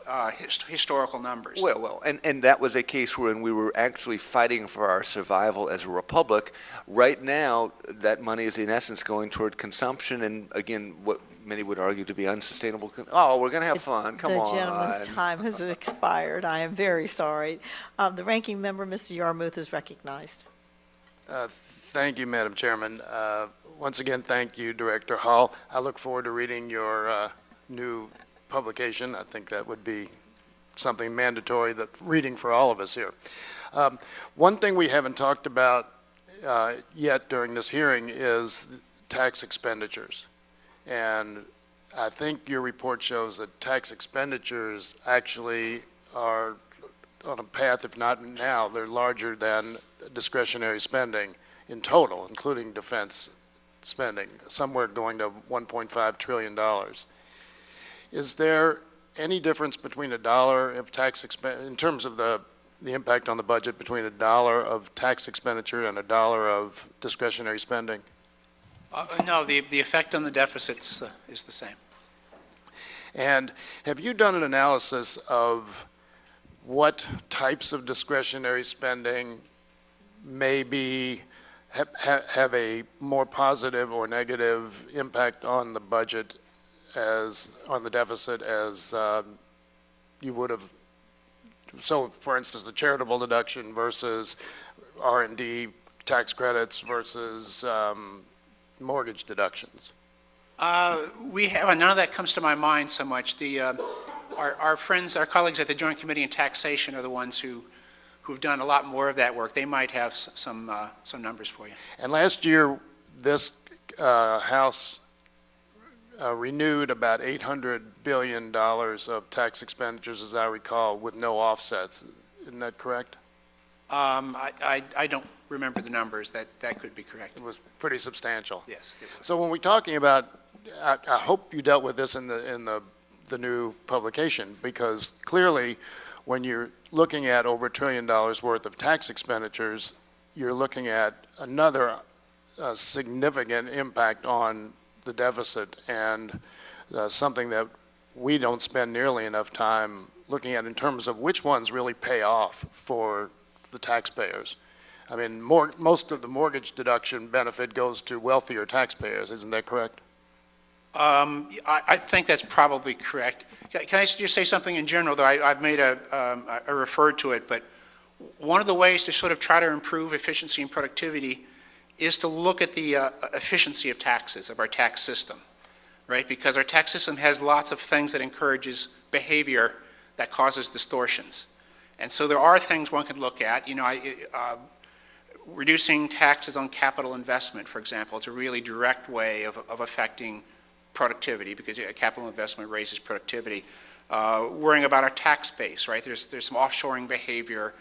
historical numbers. Well, and that was a case when we were actually fighting for our survival as a republic. Right now, that money is in essence going toward consumption, and again, what many would argue to be unsustainable. Oh, we're going to have fun. Come on. The gentleman's time has expired. I am very sorry. The ranking member, Mr. Yarmouth, is recognized. Thank you, Madam Chairman. Once again, thank you, Director Hall. I look forward to reading your new publication. I think that would be something mandatory that reading for all of us here. One thing we haven't talked about yet during this hearing is tax expenditures. And I think your report shows that tax expenditures actually are on a path, if not now, they're larger than discretionary spending in total, including defense spending, somewhere going to $1.5 trillion. Is there any difference between $1 of tax expense, in terms of the impact on the budget, between $1 of tax expenditure and $1 of discretionary spending? No, the effect on the deficits is the same. And have you done an analysis of what types of discretionary spending maybe have a more positive or negative impact on the budget on the deficit as you would have? So, for instance, the charitable deduction versus R&D tax credits versus mortgage deductions. We have, none of that comes to my mind so much. Our friends, our colleagues at the Joint Committee on Taxation are the ones who've done a lot more of that work. They might have some numbers for you. And last year, this House renewed about $800 billion of tax expenditures, as I recall, with no offsets. Isn't that correct? I don't remember the numbers. That could be correct. It was pretty substantial. Yes. It was. So when we're talking about, I hope you dealt with this in the new publication, because clearly, when you're looking at over $1 trillion worth of tax expenditures, you're looking at another significant impact on the deficit, and something that we don't spend nearly enough time looking at in terms of which ones really pay off for the taxpayers. I mean, most of the mortgage deduction benefit goes to wealthier taxpayers, isn't that correct? I think that's probably correct. Can I just say something in general, though? I've made I referred to it, but one of the ways to sort of try to improve efficiency and productivity is to look at the efficiency of taxes, of our tax system, right? Because our tax system has lots of things that encourages behavior that causes distortions. And so there are things one could look at. You know, reducing taxes on capital investment, for example, it's a really direct way of affecting productivity, because capital investment raises productivity. Worrying about our tax base, right? There's some offshoring behavior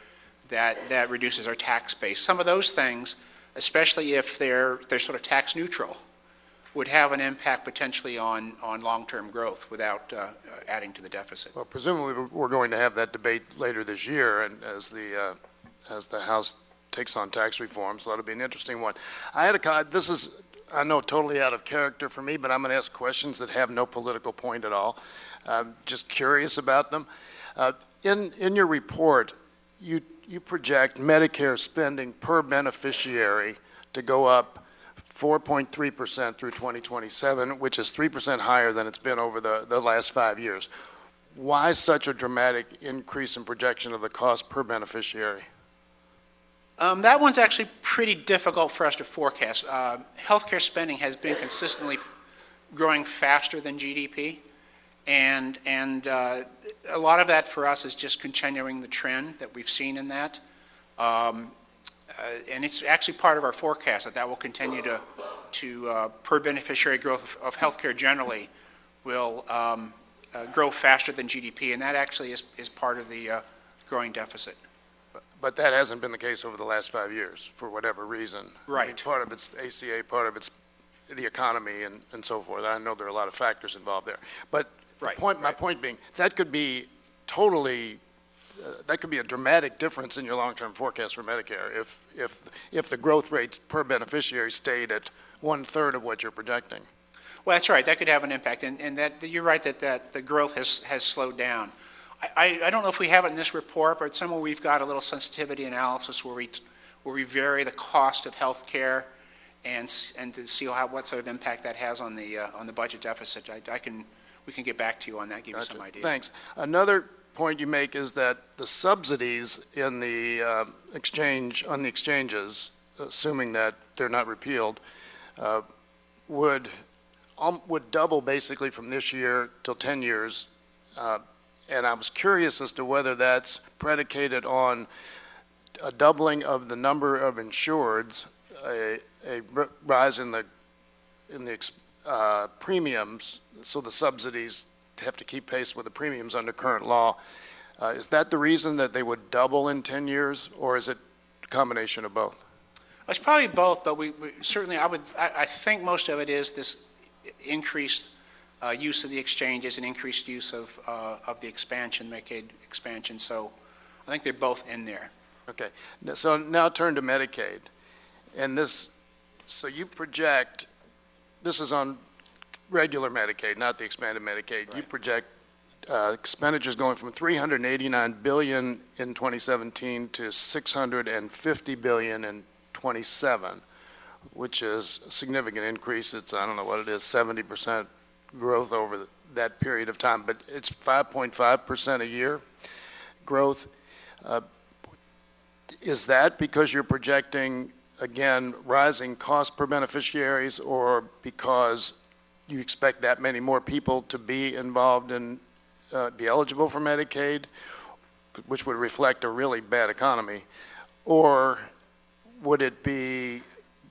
that reduces our tax base. Some of those things, especially if they're sort of tax neutral, would have an impact potentially on long-term growth without adding to the deficit. Well, presumably we're going to have that debate later this year, and as the House takes on tax reform, so that'll be an interesting one. This is, I know, totally out of character for me, but I'm going to ask questions that have no political point at all. Just curious about them. In your report, you project Medicare spending per beneficiary to go up 4.3% through 2027, which is 3% higher than it's been over the last 5 years. Why such a dramatic increase in projection of the cost per beneficiary? That one's actually pretty difficult for us to forecast. Healthcare spending has been consistently growing faster than GDP, and a lot of that for us is just continuing the trend that we've seen in that. And it's actually part of our forecast that will continue to per beneficiary growth of healthcare generally will grow faster than GDP, and that actually is part of the growing deficit. But that hasn't been the case over the last 5 years, for whatever reason. Right. I mean, part of it's ACA, part of it's the economy and so forth. I know there are a lot of factors involved there. But my point being, that could be totally, that could be a dramatic difference in your long-term forecast for Medicare if the growth rates per beneficiary stayed at 1/3 of what you're projecting. Well, that's right. That could have an impact, and that you're right that the growth has slowed down. I don't know if we have it in this report, but somewhere we've got a little sensitivity analysis where we vary the cost of health care and to see what sort of impact that has on the budget deficit. We can get back to you on that, give you some idea. Thanks. Another point you make is that the subsidies in the on the exchanges, assuming that they're not repealed, would double basically from this year till 10 years. And I was curious as to whether that's predicated on a doubling of the number of insureds, a rise in the premiums, so the subsidies have to keep pace with the premiums under current law. Is that the reason that they would double in 10 years, or is it a combination of both? It's probably both, but we certainly, I think most of it is this increased use of the exchanges and increased use of the expansion, Medicaid expansion. So I think they're both in there. Okay. So now turn to Medicaid. And this, so you project, this is on regular Medicaid, not the expanded Medicaid. Right. You project expenditures going from $389 billion in 2017 to $650 billion in 27, which is a significant increase. It's, I don't know what it is, 70% growth over that period of time, but it's 5.5% a year growth. Is that because you're projecting, again, rising cost per beneficiaries, or because you expect that many more people to be involved and be eligible for Medicaid, which would reflect a really bad economy? Or would it be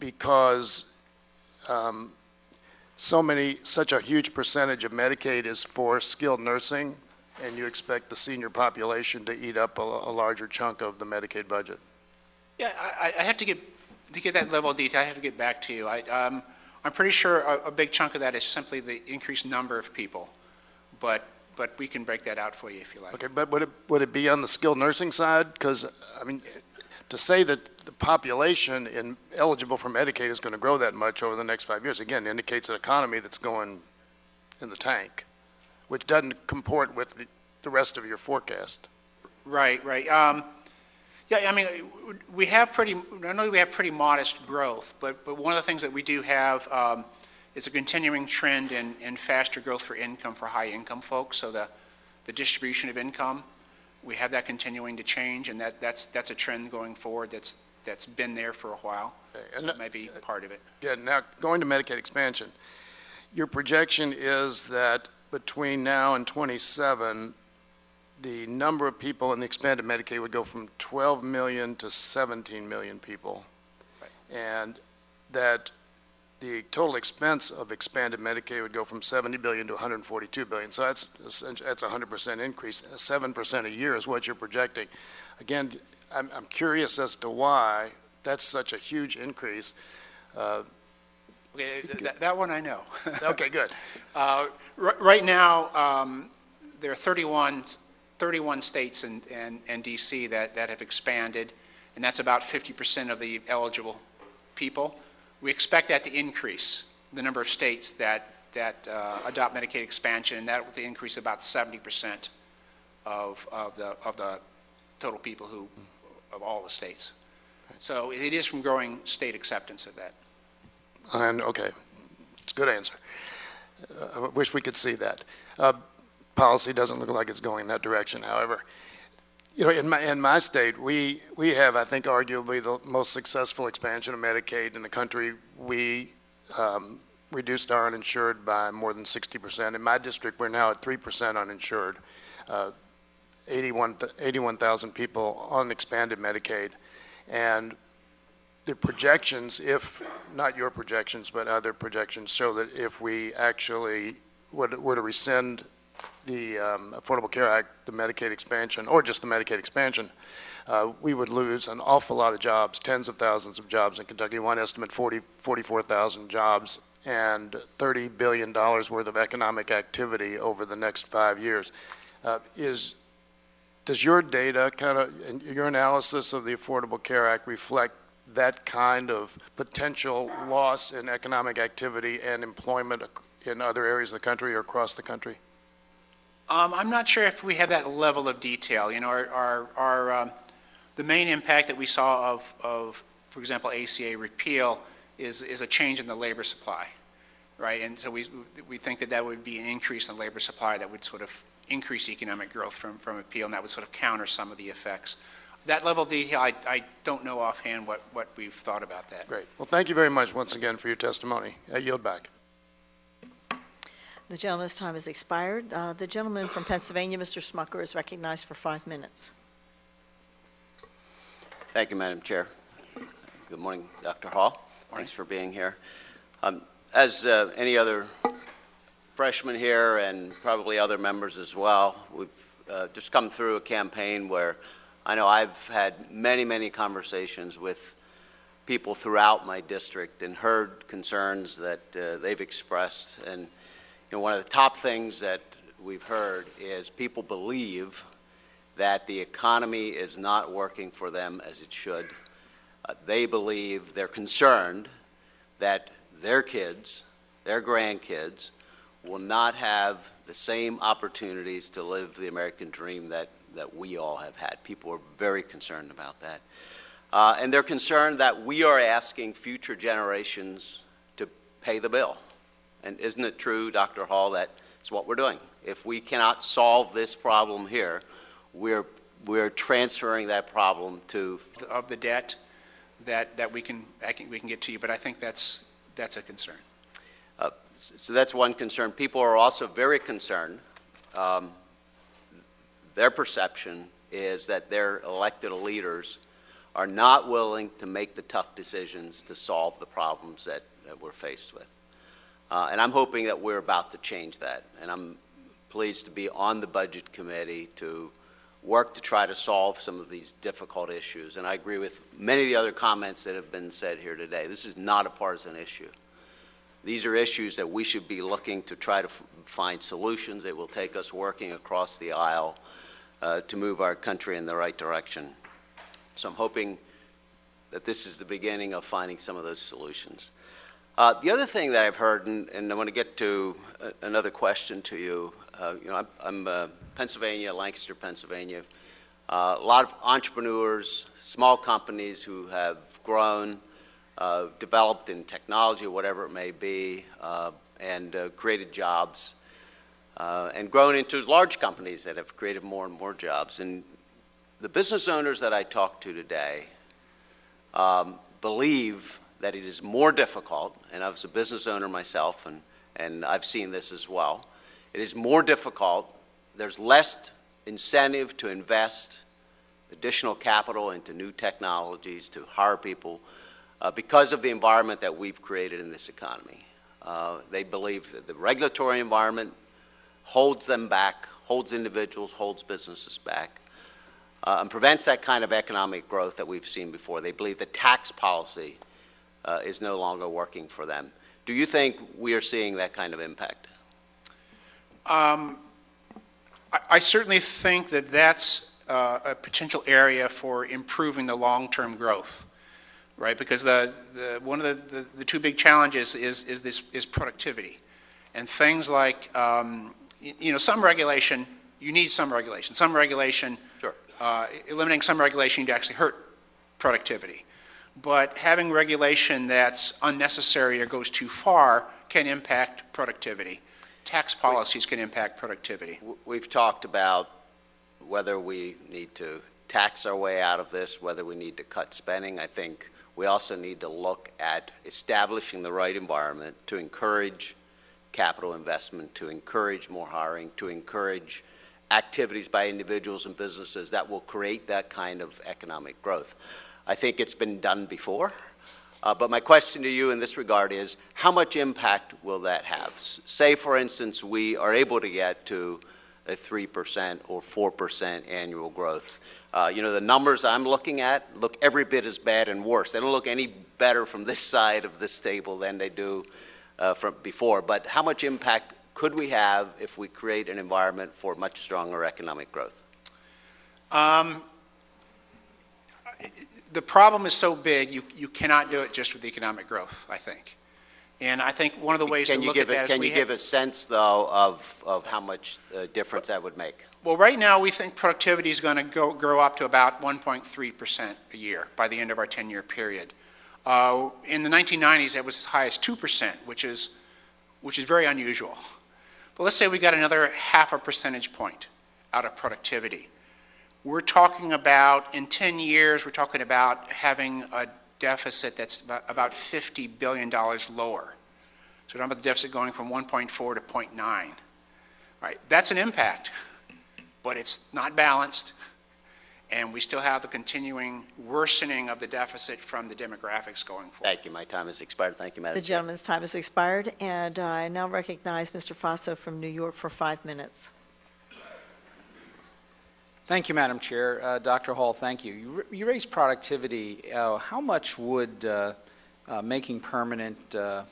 because such a huge percentage of Medicaid is for skilled nursing, and you expect the senior population to eat up a larger chunk of the Medicaid budget? Yeah, I have to get that level of detail. I have to get back to you. I'm pretty sure a big chunk of that is simply the increased number of people, but we can break that out for you if you like. Okay, but would it be on the skilled nursing side? Because I mean, to say that the population eligible for Medicaid is going to grow that much over the next 5 years, again, indicates an economy that's going in the tank, which doesn't comport with the rest of your forecast. Right. Yeah, I mean, we have pretty modest growth, but one of the things that we do have is a continuing trend in faster growth for income for high income folks. So the distribution of income, we have that continuing to change, and that's a trend going forward that's been there for a while. Okay. And that may be part of it. Yeah, now going to Medicaid expansion, your projection is that between now and 27, the number of people in the expanded Medicaid would go from 12 million to 17 million people. Right. And that the total expense of expanded Medicaid would go from 70 billion to 142 billion. So that's a 100% increase. 7% a year is what you're projecting. Again, I'm curious as to why that's such a huge increase. Okay, that one I know. Okay, good. Right now, there are 31 states and D.C. that have expanded, and that's about 50% of the eligible people. We expect that to increase, the number of states that adopt Medicaid expansion, and that will increase about 70% of the total people of all the states. So it is from growing state acceptance of that. And okay, it's a good answer. I wish we could see that. Policy doesn't look like it's going in that direction, however. You know, in my state, we have, I think, arguably the most successful expansion of Medicaid in the country. We reduced our uninsured by more than 60%. In my district, we're now at 3% uninsured, 81,000 people on expanded Medicaid. And the projections, if not your projections, but other projections, show that if we actually were to rescind the Affordable Care Act, the Medicaid expansion, or just the Medicaid expansion, we would lose an awful lot of jobs, tens of thousands of jobs in Kentucky. One estimate, 44,000 jobs, and $30 billion worth of economic activity over the next 5 years. Does your data, and your analysis of the Affordable Care Act, reflect that kind of potential loss in economic activity and employment in other areas of the country or across the country? I'm not sure if we have that level of detail. You know, the main impact that we saw of, for example, ACA repeal is a change in the labor supply, right? And so we think that that would be an increase in labor supply that would sort of increase economic growth from repeal, and that would sort of counter some of the effects. That level of detail, I don't know offhand what we've thought about that. Great. Well, thank you very much once again for your testimony. I yield back. The gentleman's time has expired. The gentleman from Pennsylvania, Mr. Smucker, is recognized for 5 minutes. Thank you, Madam Chair. Good morning, Dr. Hall. Thanks for being here. As any other freshman here and probably other members as well, we've just come through a campaign where I know I've had many, many conversations with people throughout my district and heard concerns that they've expressed. And you know, one of the top things that we've heard is people believe that the economy is not working for them as it should. They believe, they're concerned that their kids, their grandkids, will not have the same opportunities to live the American dream that we all have had. People are very concerned about that. And they're concerned that we are asking future generations to pay the bill. And isn't it true, Dr. Hall, that it's what we're doing? If we cannot solve this problem here, we're transferring that problem to of the debt that we can get to you, but I think that's a concern. So that's one concern. People are also very concerned. Their perception is that their elected leaders are not willing to make the tough decisions to solve the problems that we're faced with. And I'm hoping that we're about to change that. And I'm pleased to be on the Budget Committee to work to try to solve some of these difficult issues. And I agree with many of the other comments that have been said here today. This is not a partisan issue. These are issues that we should be looking to try to find solutions. It will take us working across the aisle to move our country in the right direction. So I'm hoping that this is the beginning of finding some of those solutions. The other thing that I've heard, and I want to get to another question to you, you know, I'm Pennsylvania, Lancaster, Pennsylvania. A lot of entrepreneurs, small companies who have grown, developed in technology, whatever it may be, and created jobs, and grown into large companies that have created more and more jobs. And the business owners that I talked to today believe that it is more difficult, and I was a business owner myself, and I've seen this as well. It is more difficult. There's less incentive to invest additional capital into new technologies, to hire people, because of the environment that we've created in this economy. They believe that the regulatory environment holds them back, holds individuals, holds businesses back, and prevents that kind of economic growth that we've seen before. They believe that tax policy is no longer working for them. Do you think we are seeing that kind of impact? I certainly think that that's a potential area for improving the long-term growth, right? Because one of the two big challenges is productivity, and things like you know, some regulation. You need some regulation. Some regulation. Sure. Eliminating some regulation would actually hurt productivity. But having regulation that's unnecessary or goes too far can impact productivity. Tax policies can impact productivity. We've talked about whether we need to tax our way out of this, whether we need to cut spending. I think we also need to look at establishing the right environment to encourage capital investment, to encourage more hiring, to encourage activities by individuals and businesses that will create that kind of economic growth. I think it's been done before, but my question to you in this regard is, how much impact will that have? Say, for instance, we are able to get to a 3% or 4% annual growth. You know, the numbers I'm looking at look every bit as bad and worse. They don't look any better from this side of this table than they do from before. But how much impact could we have if we create an environment for much stronger economic growth? The problem is so big, you cannot do it just with economic growth, I think. And I think one of the ways to look at that is Can you give a sense, though, of how much difference that would make? Well, right now, we think productivity is going to grow up to about 1.3% a year by the end of our 10-year period. In the 1990s, it was as high as 2%, which is very unusual. But let's say we got another half a percentage point out of productivity. We're talking about, in 10 years, we're talking about having a deficit that's about $50 billion lower. So we're talking about the deficit going from 1.4 to 0.9. Right? That's an impact, but it's not balanced, and we still have the continuing worsening of the deficit from the demographics going forward. Thank you. My time has expired. Thank you, Madam The Chair. gentleman's time has expired, and I now recognize Mr. Faso from New York for 5 minutes. Thank you, Madam Chair. Dr. Hall, thank you. You raised productivity. How much would making permanent the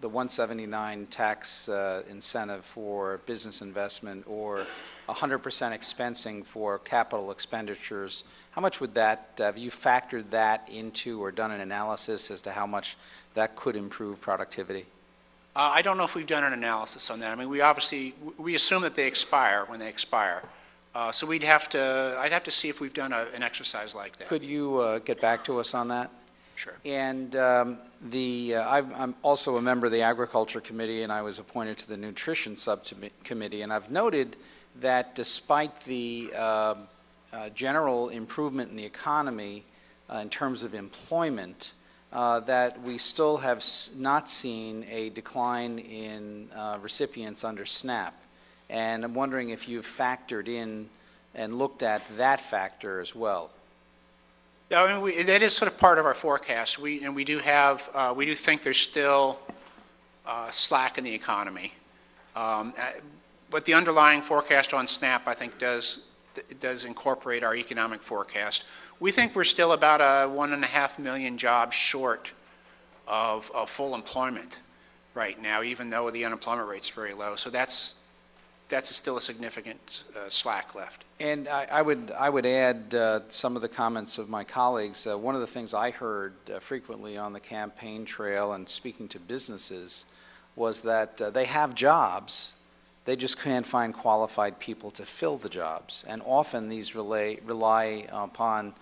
179 tax incentive for business investment or 100% expensing for capital expenditures, how much would that, have you factored that into or done an analysis as to how much that could improve productivity? I don't know if we've done an analysis on that. I mean, we assume that they expire when they expire. So I'd have to see if we've done an exercise like that. Could you get back to us on that? Sure. And I'm also a member of the Agriculture Committee, and I was appointed to the Nutrition Subcommittee, and I've noted that despite the general improvement in the economy in terms of employment, that we still have not seen a decline in recipients under SNAP. And I'm wondering if you've factored in and looked at that factor as well. Yeah, I mean, that is sort of part of our forecast. We do think there's still slack in the economy. But the underlying forecast on SNAP, I think, does incorporate our economic forecast. We think we're still about 1.5 million jobs short of full employment right now, even though the unemployment rate's very low. So that's still a significant slack left. And I would add some of the comments of my colleagues. One of the things I heard frequently on the campaign trail and speaking to businesses was that they have jobs, they just can't find qualified people to fill the jobs. And often these rely upon,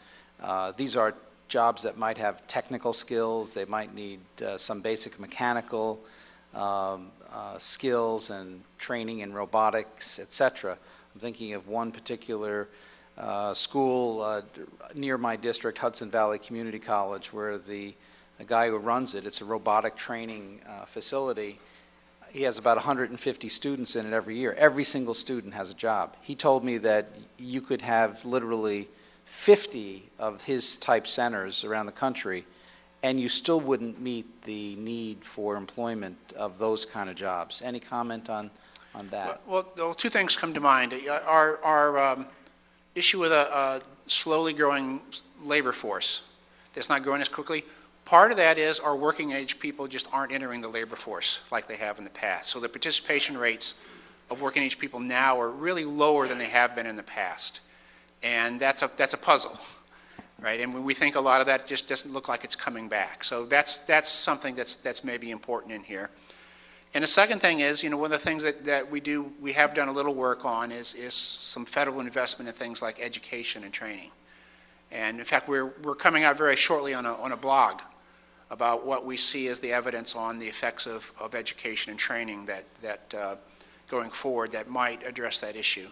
these are jobs that might have technical skills, they might need some basic mechanical skills and training in robotics, etc. I'm thinking of one particular school near my district, Hudson Valley Community College, where the guy who runs it, it's a robotic training facility. He has about 150 students in it every year. Every single student has a job. He told me that you could have literally 50 of his type centers around the country, and you still wouldn't meet the need for employment of those kind of jobs. Any comment on that? Well, two things come to mind. Our issue with a slowly growing labor force that's not growing as quickly, part of that is our working age people just aren't entering the labor force like they have in the past. So the participation rates of working age people now are really lower than they have been in the past. And that's a puzzle. Right, and we think a lot of that just doesn't look like it's coming back. So that's something that's maybe important in here. And the second thing is, one of the things that we have done a little work on is some federal investment in things like education and training. And in fact, we're coming out very shortly on a blog about what we see as the evidence on the effects of education and training that going forward that might address that issue.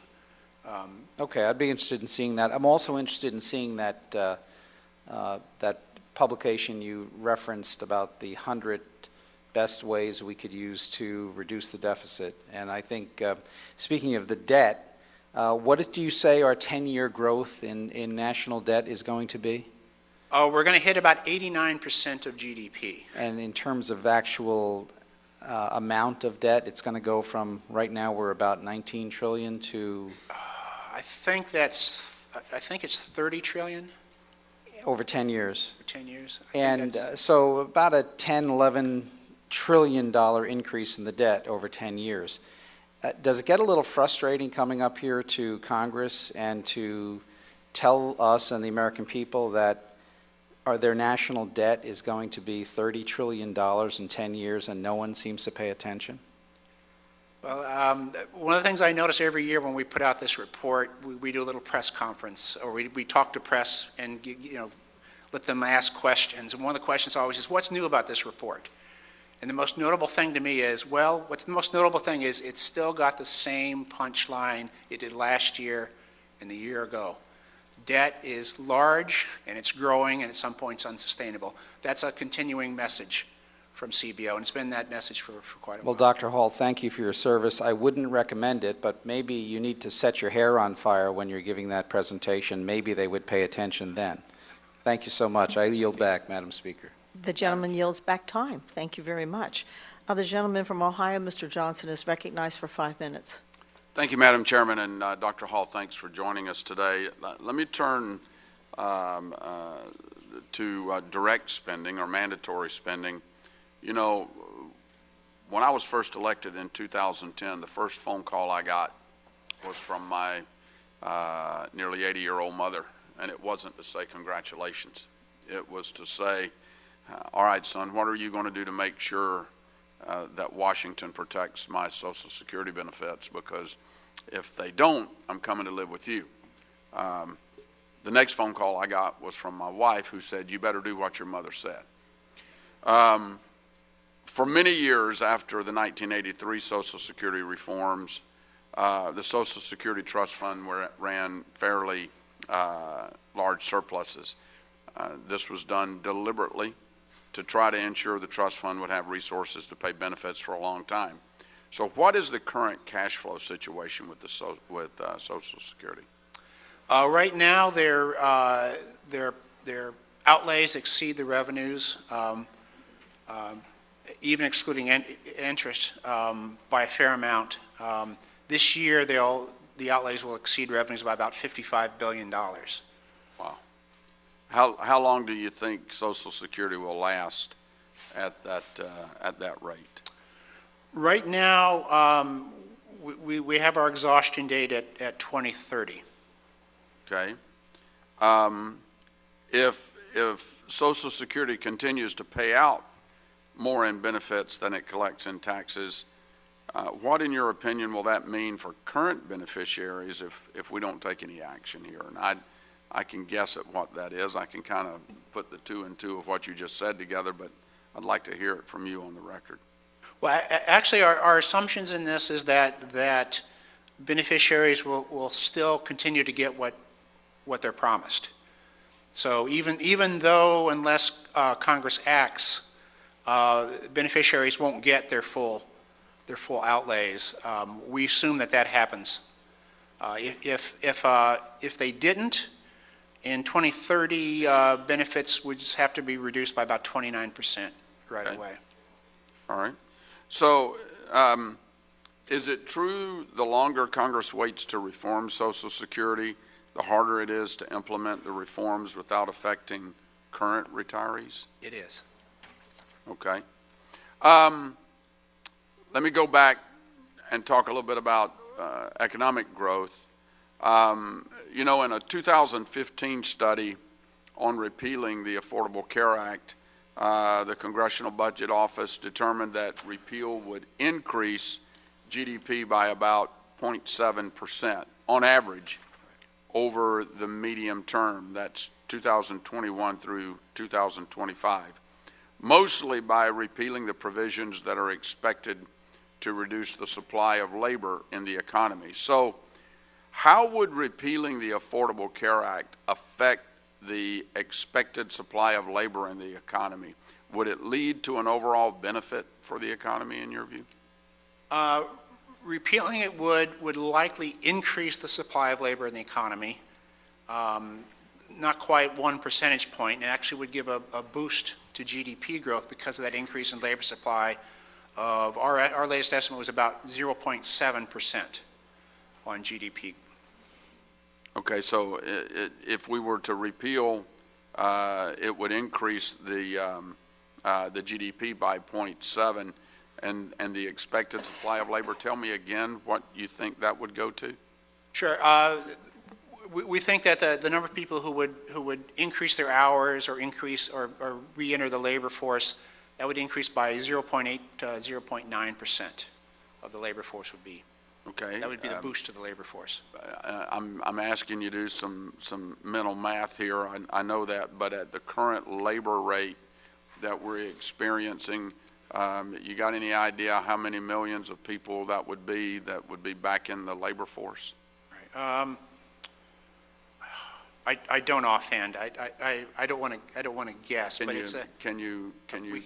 Okay, I'd be interested in seeing that. I'm also interested in seeing that that publication you referenced about the 100 best ways we could use to reduce the deficit. And I think, speaking of the debt, what do you say our 10-year growth in national debt is going to be? We're going to hit about 89% of GDP. And in terms of actual amount of debt, it's going to go from, right now we're about 19 trillion to... I think it's 30 trillion. Over 10 years. For 10 years. And so about a 10, 11 trillion dollar increase in the debt over 10 years. Does it get a little frustrating coming up here to Congress and to tell us and the American people that their national debt is going to be $30 trillion in 10 years and no one seems to pay attention? Well, one of the things I notice every year when we put out this report, we do a little press conference, or we talk to press and let them ask questions. And one of the questions always is, what's new about this report? And the most notable thing to me is, well, what's the most notable thing is it's still got the same punchline it did last year and the year ago. Debt is large, and it's growing, and at some points unsustainable. That's a continuing message from CBO, and it's been that message for quite a while. Well, Dr. Hall, thank you for your service. I wouldn't recommend it, but maybe you need to set your hair on fire when you're giving that presentation. Maybe they would pay attention then. Thank you so much. I yield back, Madam Speaker. The gentleman yields back time. Thank you very much. The gentleman from Ohio, Mr. Johnson, is recognized for 5 minutes. Thank you, Madam Chairman, and Dr. Hall, thanks for joining us today. Let me turn to direct spending or mandatory spending. You know, when I was first elected in 2010, the first phone call I got was from my nearly 80-year-old mother, and it wasn't to say congratulations. It was to say, all right, son, what are you going to do to make sure that Washington protects my Social Security benefits? Because if they don't, I'm coming to live with you. The next phone call I got was from my wife, who said, you better do what your mother said. For many years after the 1983 Social Security reforms, the Social Security Trust Fund ran fairly large surpluses. This was done deliberately to try to ensure the trust fund would have resources to pay benefits for a long time. So what is the current cash flow situation with Social Security? Right now, their outlays exceed the revenues, even excluding interest, by a fair amount. This year, the outlays will exceed revenues by about $55 billion. Wow. How long do you think Social Security will last at that rate? Right now, we have our exhaustion date at 2030. Okay. If Social Security continues to pay out more in benefits than it collects in taxes, what, in your opinion, will that mean for current beneficiaries if we don't take any action here? And I can guess at what that is. I can kind of put the two and two of what you just said together, but I'd like to hear it from you on the record. Well, actually, our assumptions in this is that beneficiaries will still continue to get what they're promised. So even though, unless Congress acts, beneficiaries won't get their full outlays. We assume that happens. If they didn't, in 2030, benefits would just have to be reduced by about 29% right away. All right. So is it true the longer Congress waits to reform Social Security, the harder it is to implement the reforms without affecting current retirees? It is. Okay. Let me go back and talk a little bit about economic growth. You know, in a 2015 study on repealing the Affordable Care Act, the Congressional Budget Office determined that repeal would increase GDP by about 0.7% on average over the medium term. That's 2021 through 2025, mostly by repealing the provisions that are expected to reduce the supply of labor in the economy. So how would repealing the Affordable Care Act affect the expected supply of labor in the economy? Would it lead to an overall benefit for the economy in your view? Repealing it would likely increase the supply of labor in the economy, not quite 1 percentage point, and actually would give a boost to GDP growth because of that increase in labor supply. Of our latest estimate was about 0.7% on GDP. Okay, so if we were to repeal, it would increase the GDP by 0.7, and the expected supply of labor. Tell me again what you think that would go to. Sure. We think that the number of people who would increase their hours or increase or re-enter the labor force, that would increase by 0.8 to 0.9% of the labor force would be. Okay. That would be the boost to the labor force. I'm asking you to do some mental math here. I know that, but at the current labor rate that we're experiencing, you got any idea how many millions of people that would be back in the labor force? Right. I don't offhand. I don't want to guess. But it's a. Can you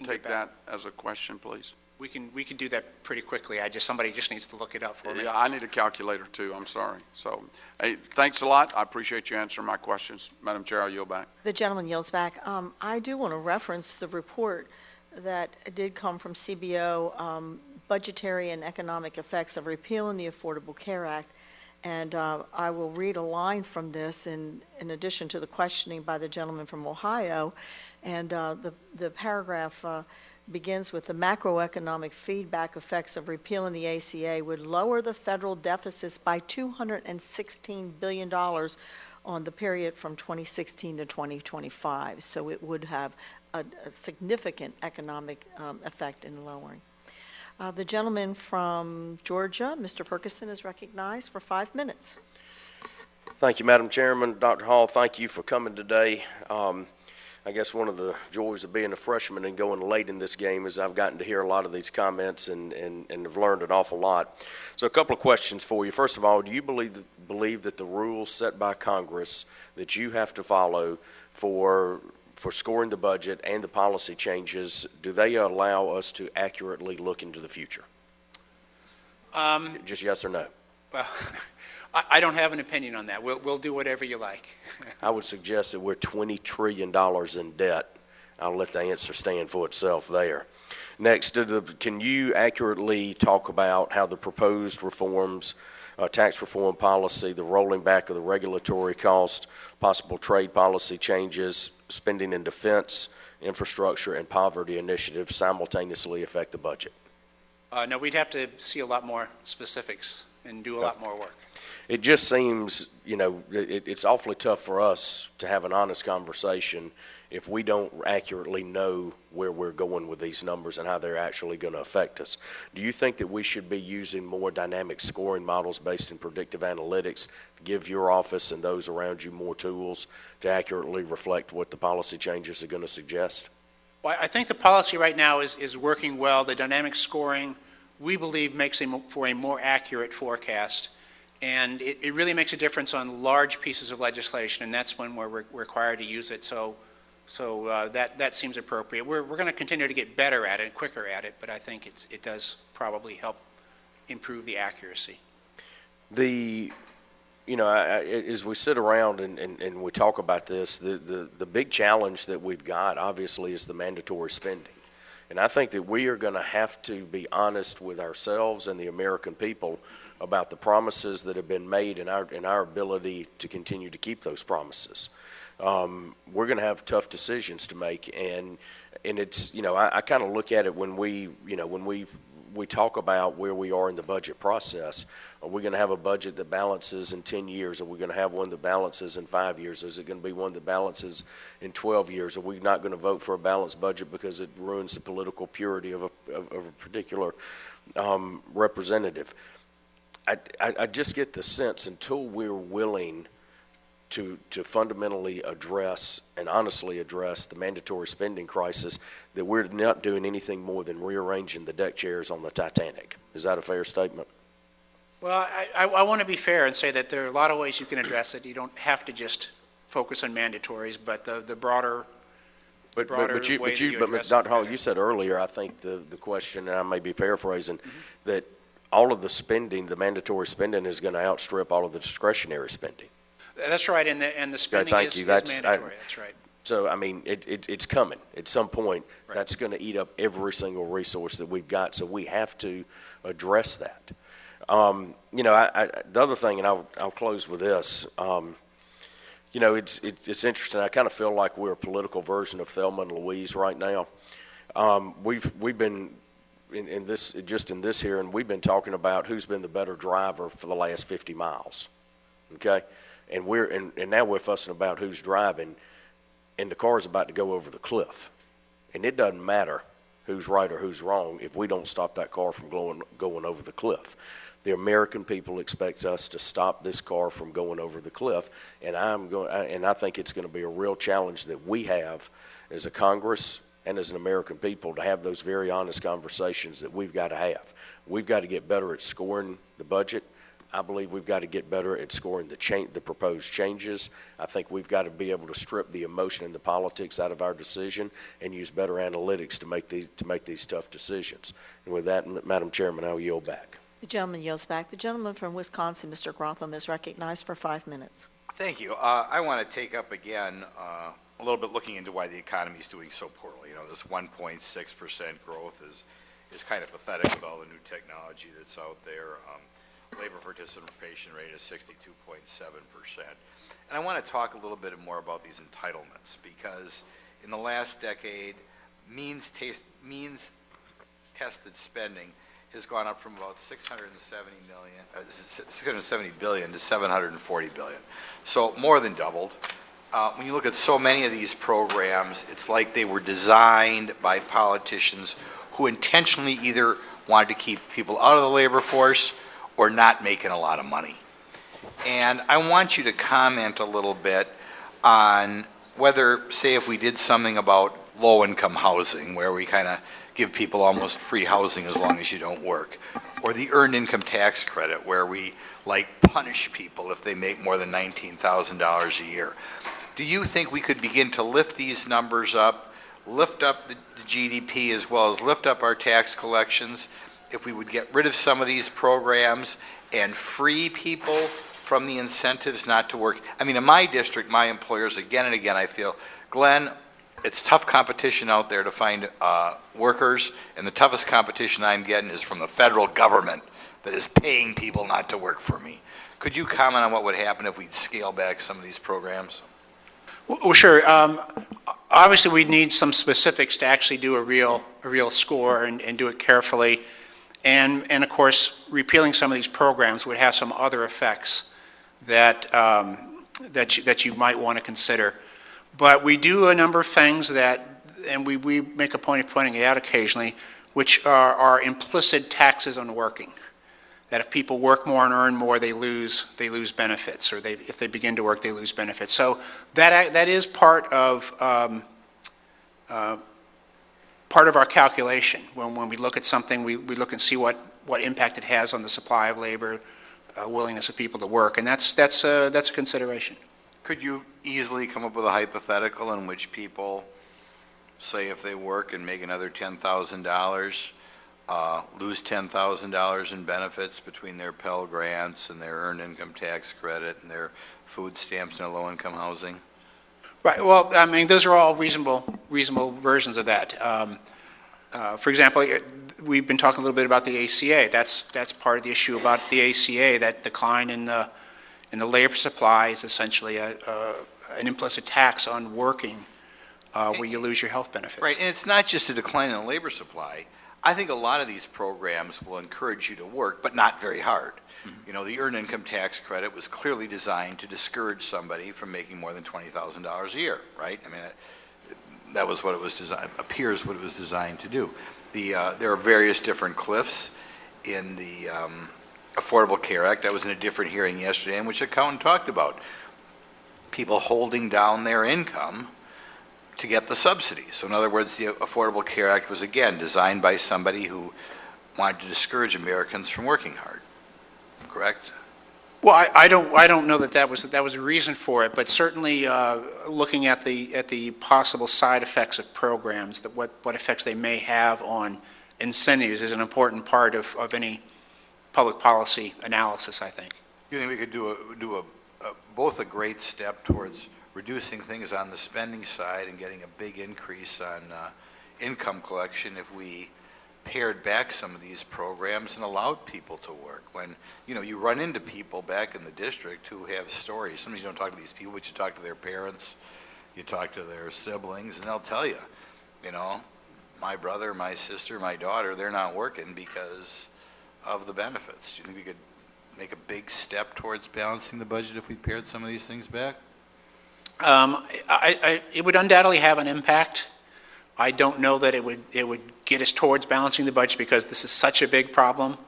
take that as a question, please? We can do that pretty quickly. Somebody just needs to look it up for me. Yeah, I need a calculator too. I'm sorry. So, hey, thanks a lot. I appreciate you answering my questions, Madam Chair. I'll yield back. The gentleman yields back. I do want to reference the report that did come from CBO, budgetary and economic effects of repealing the Affordable Care Act. And I will read a line from this in addition to the questioning by the gentleman from Ohio. And the paragraph begins with the macroeconomic feedback effects of repealing the ACA would lower the federal deficits by $216 billion on the period from 2016 to 2025. So it would have a significant economic effect in lowering. The gentleman from Georgia, Mr. Ferguson, is recognized for 5 minutes. Thank you, Madam Chairman. Dr. Hall, thank you for coming today. I guess one of the joys of being a freshman and going late in this game is I've gotten to hear a lot of these comments and have learned an awful lot. So a couple of questions for you. First of all, do you believe that the rules set by Congress that you have to follow for scoring the budget and the policy changes, do they allow us to accurately look into the future? Just yes or no? Well, I don't have an opinion on that. We'll do whatever you like. I would suggest that we're $20 trillion in debt. I'll let the answer stand for itself there. Next, can you accurately talk about how the proposed reforms, tax reform policy, the rolling back of the regulatory cost, possible trade policy changes, spending in defense, infrastructure, and poverty initiatives simultaneously affect the budget? No, we'd have to see a lot more specifics and do a lot more work. It just seems, it's awfully tough for us to have an honest conversation if we don't accurately know where we're going with these numbers and how they're actually going to affect us. Do you think that we should be using more dynamic scoring models based in predictive analytics to give your office and those around you more tools to accurately reflect what the policy changes are going to suggest? Well, I think the policy right now is working well. The dynamic scoring, we believe, makes for a more accurate forecast. And it really makes a difference on large pieces of legislation, and that's when we're required to use it. So that seems appropriate. We're going to continue to get better at it, quicker at it, but I think it does probably help improve the accuracy. As we sit around and we talk about this, the big challenge that we've got, obviously, is the mandatory spending. And I think that we are going to have to be honest with ourselves and the American people about the promises that have been made and our ability to continue to keep those promises. We're going to have tough decisions to make, and it's, I kind of look at it when we talk about where we are in the budget process. Are we going to have a budget that balances in 10 years? Are we going to have one that balances in 5 years? Is it going to be one that balances in 12 years? Are we not going to vote for a balanced budget because it ruins the political purity of a particular representative? I just get the sense, until we're willing to fundamentally address and honestly address the mandatory spending crisis, that we're not doing anything more than rearranging the deck chairs on the Titanic. Is that a fair statement? Well, I want to be fair and say that there are a lot of ways you can address it. You don't have to just focus on mandatories, but the broader way that you address Dr. Hall, you said earlier, I think the question, and I may be paraphrasing, that all of the spending, the mandatory spending, is going to outstrip all of the discretionary spending. That's right, and the spending is mandatory. That's right. So, I mean, it's coming. At some point, that's going to eat up every single resource that we've got, so we have to address that. The other thing, and I'll close with this, it's interesting. I kind of feel like we're a political version of Thelma and Louise right now. We've been in this here, and we've been talking about who's been the better driver for the last 50 miles. Okay, and now we're fussing about who's driving, and the car's about to go over the cliff. And it doesn't matter who's right or who's wrong if we don't stop that car from going over the cliff. The American people expect us to stop this car from going over the cliff, and I think it's going to be a real challenge that we have as a Congress and as an American people to have those very honest conversations that we've got to have. We've got to get better at scoring the budget. I believe we've got to get better at scoring the proposed changes. I think we've got to be able to strip the emotion and the politics out of our decision and use better analytics to make these tough decisions. And with that, Madam Chairman, I'll yield back. The gentleman yields back. The gentleman from Wisconsin, Mr. Grotham, is recognized for 5 minutes. Thank you. I want to take up again a little bit looking into why the economy is doing so poorly. You know, this 1.6% growth is kind of pathetic with all the new technology that's out there. Labor participation rate is 62.7%. And I want to talk a little bit more about these entitlements, because in the last decade, means tested spending has gone up from about 670 billion to 740 billion. So more than doubled. When you look at so many of these programs, it's like they were designed by politicians who intentionally either wanted to keep people out of the labor force or not making a lot of money. And I want you to comment a little bit on whether, say, if we did something about low-income housing, where we kind of give people almost free housing as long as you don't work, or the earned income tax credit, where we punish people if they make more than $19,000 a year. Do you think we could begin to lift these numbers up, lift up the GDP, as well as lift up our tax collections, if we would get rid of some of these programs and free people from the incentives not to work? I mean, in my district, my employers, again and again, I feel, Glenn, it's tough competition out there to find workers, and the toughest competition I'm getting is from the federal government that is paying people not to work for me. Could you comment on what would happen if we'd scale back some of these programs? Well, sure. Obviously, we need some specifics to actually do a real score and do it carefully. And of course, repealing some of these programs would have some other effects that you might want to consider. But we do a number of things that, and we make a point of pointing it out occasionally, which are implicit taxes on working. That if people work more and earn more, they lose benefits, or if they begin to work, they lose benefits. So that is part of our calculation. When we look at something, we look and see what impact it has on the supply of labor, willingness of people to work, and that's a consideration. Could you easily come up with a hypothetical in which people, say if they work and make another $10,000, lose $10,000 in benefits between their Pell Grants and their Earned Income Tax Credit and their food stamps and their low-income housing? Right. Well, I mean, those are all reasonable versions of that. For example, we've been talking a little bit about the ACA. That's part of the issue about the ACA. That decline in the labor supply is essentially an implicit tax on working, where you lose your health benefits. Right, and it's not just a decline in the labor supply. I think a lot of these programs will encourage you to work, but not very hard. Mm-hmm. You know, the Earned Income Tax Credit was clearly designed to discourage somebody from making more than $20,000 a year, right? I mean, that was what it was designed, appears what it was designed to do. There are various different cliffs in the Affordable Care Act. I was in a different hearing yesterday in which the accountant talked about people holding down their income to get the subsidy. So in other words, the Affordable Care Act was, again, designed by somebody who wanted to discourage Americans from working hard. Correct? Well, I don't know that was a reason for it, but certainly looking at the possible side effects of programs, that what effects they may have on incentives is an important part of any public policy analysis, I think. You think we could do both a great step towards reducing things on the spending side and getting a big increase on income collection if we pared back some of these programs and allowed people to work? When, you know, you run into people back in the district who have stories. Sometimes you don't talk to these people, but you talk to their parents, you talk to their siblings, and they'll tell you, you know, my brother, my sister, my daughter, they're not working because of the benefits. Do you think we could make a big step towards balancing the budget if we pared some of these things back? It would undoubtedly have an impact. I don't know that it would get us towards balancing the budget because this is such a big problem,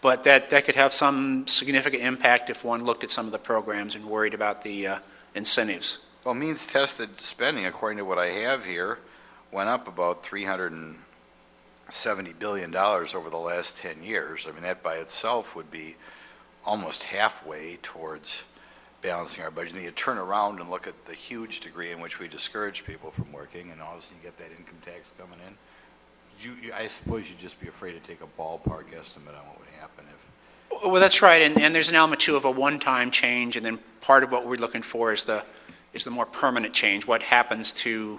but that could have some significant impact if one looked at some of the programs and worried about the incentives. Well, means-tested spending, according to what I have here, went up about $370 billion over the last 10 years. I mean, that by itself would be almost halfway towards balancing our budget. And you turn around and look at the huge degree in which we discourage people from working, and all of a sudden you get that income tax coming in. I suppose you'd just be afraid to take a ballpark estimate on what would happen if... Well, that's right, and there's an element, too, of a one-time change, and then part of what we're looking for is the more permanent change, what happens to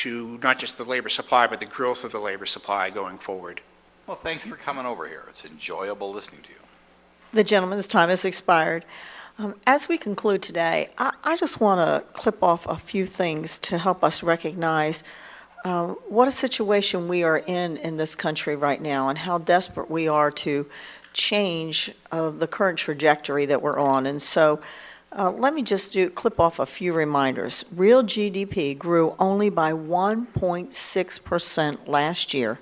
not just the labor supply, but the growth of the labor supply going forward. Well, thanks for coming over here. It's enjoyable listening to you. The gentleman's time has expired. As we conclude today, I just want to clip off a few things to help us recognize what a situation we are in this country right now and how desperate we are to change the current trajectory that we're on. And so let me just clip off a few reminders. Real GDP grew only by 1.6% last year,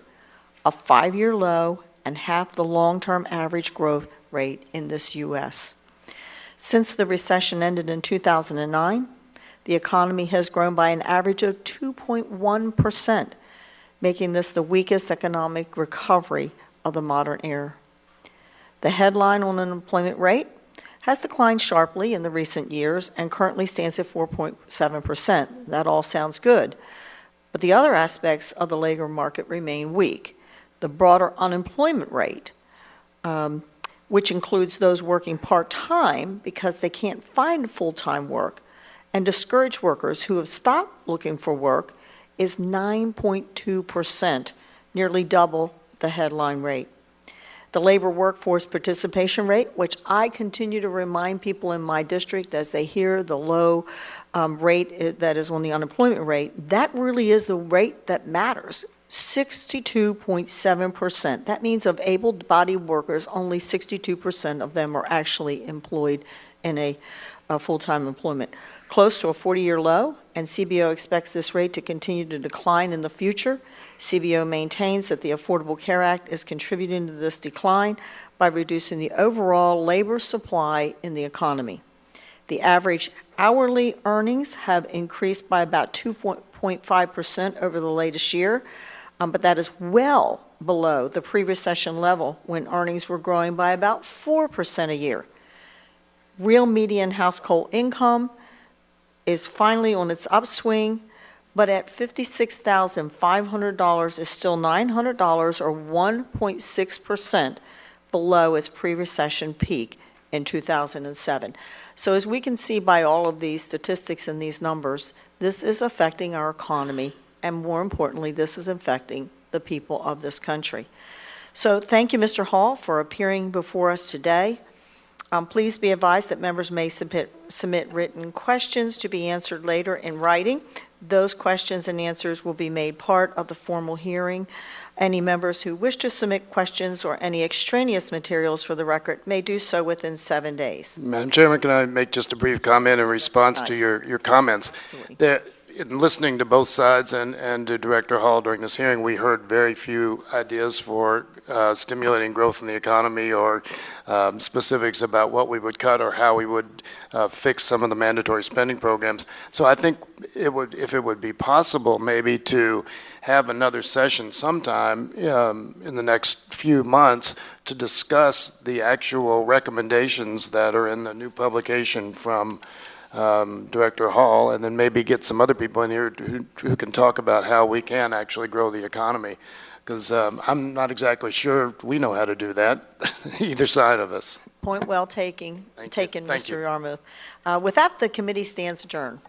a 5-year low and half the long-term average growth rate in this U.S. Since the recession ended in 2009, the economy has grown by an average of 2.1%, making this the weakest economic recovery of the modern era. The headline on unemployment rate has declined sharply in the recent years and currently stands at 4.7%. That all sounds good. But the other aspects of the labor market remain weak. The broader unemployment rate, which includes those working part-time because they can't find full-time work, and discouraged workers who have stopped looking for work, is 9.2%, nearly double the headline rate. The labor workforce participation rate, which I continue to remind people in my district as they hear the low rate that is on the unemployment rate, that really is the rate that matters. 62.7%. That means of able-bodied workers, only 62% of them are actually employed in a full-time employment. Close to a 40-year low, and CBO expects this rate to continue to decline in the future. CBO maintains that the Affordable Care Act is contributing to this decline by reducing the overall labor supply in the economy. The average hourly earnings have increased by about 2.5% over the latest year, but that is well below the pre-recession level when earnings were growing by about 4% a year. Real median household income is finally on its upswing, but at $56,500 is still $900 or 1.6% below its pre-recession peak in 2007. So as we can see by all of these statistics and these numbers, this is affecting our economy, and more importantly, this is affecting the people of this country. So thank you, Mr. Hall, for appearing before us today. Please be advised that members may submit written questions to be answered later in writing. Those questions and answers will be made part of the formal hearing. Any members who wish to submit questions or any extraneous materials for the record may do so within 7 days. Madam Chairman, can I make just a brief comment in response to your comments? Absolutely. In listening to both sides and to Director Hall during this hearing, we heard very few ideas for stimulating growth in the economy or specifics about what we would cut or how we would fix some of the mandatory spending programs. So I think if it would be possible maybe to have another session sometime in the next few months to discuss the actual recommendations that are in the new publication from Director Hall, and then maybe get some other people in here who can talk about how we can actually grow the economy. Because I'm not exactly sure we know how to do that, either side of us. Point well taken, Thank Mr. you. Yarmouth. With that, the committee stands adjourned.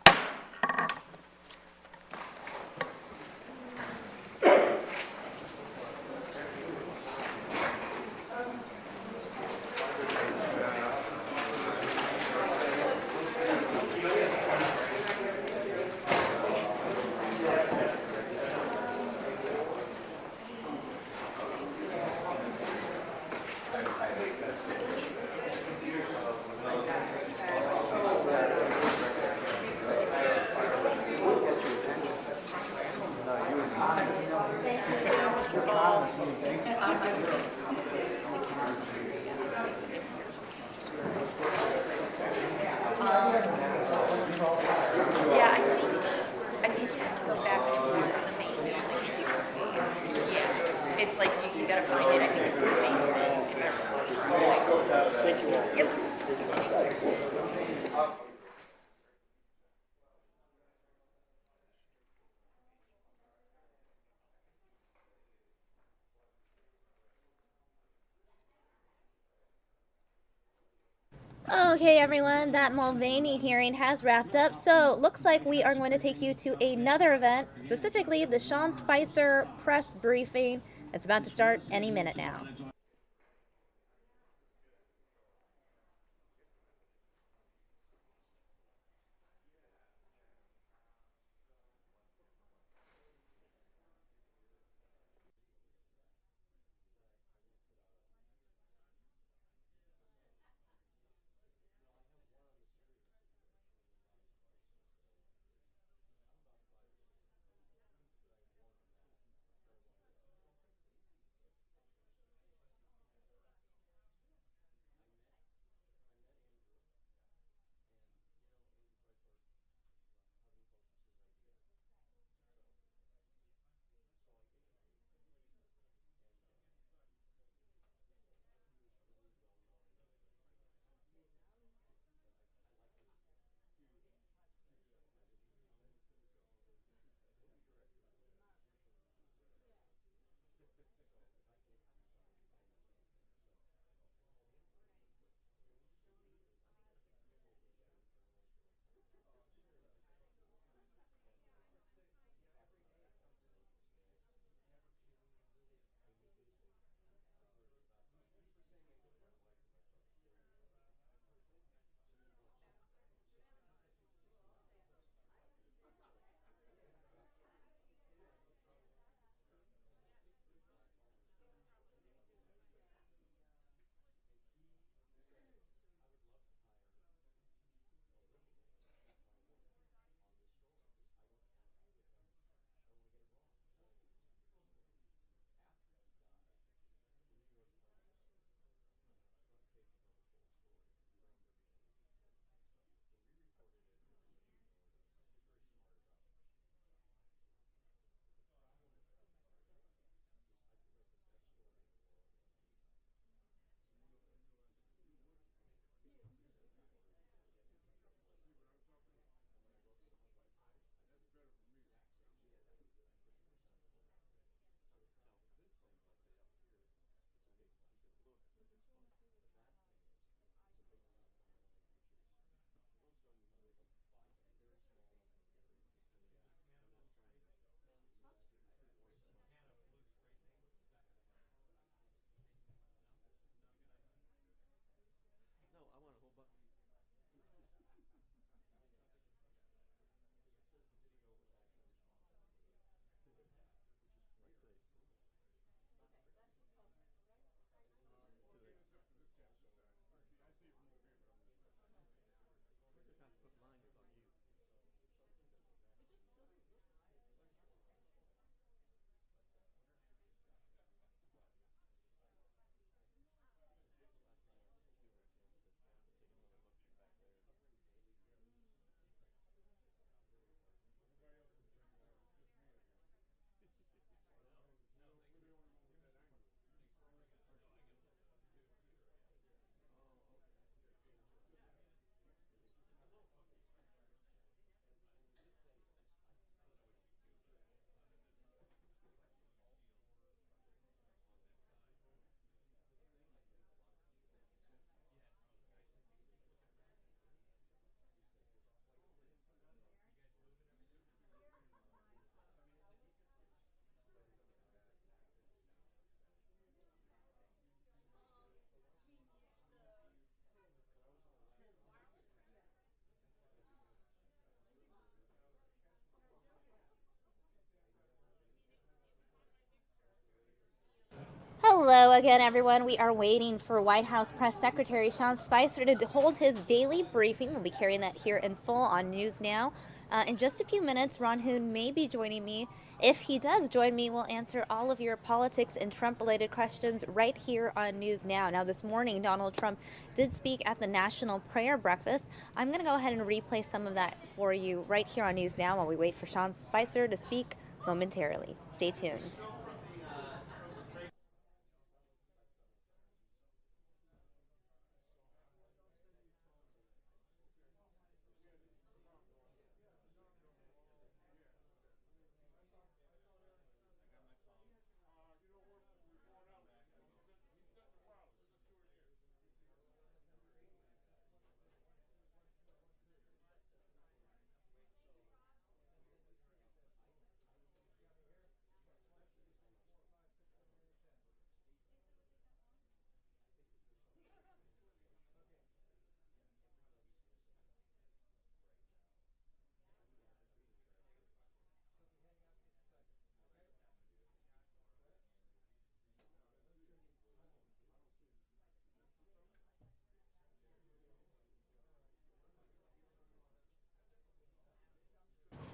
it's like you gotta find it. I think it's in the basement. If I remember. Thank you. Yep. Okay, everyone, that Mulvaney hearing has wrapped up, so looks like we are going to take you to another event, specifically the Sean Spicer press briefing. It's about to start any minute now. Hello again, everyone. We are waiting for White House Press Secretary Sean Spicer to hold his daily briefing. We'll be carrying that here in full on News Now. In just a few minutes, Ron Hoon may be joining me. If he does join me, we'll answer all of your politics and Trump-related questions right here on News Now. Now, this morning, Donald Trump did speak at the National Prayer Breakfast. I'm going to go ahead and replay some of that for you right here on News Now while we wait for Sean Spicer to speak momentarily. Stay tuned.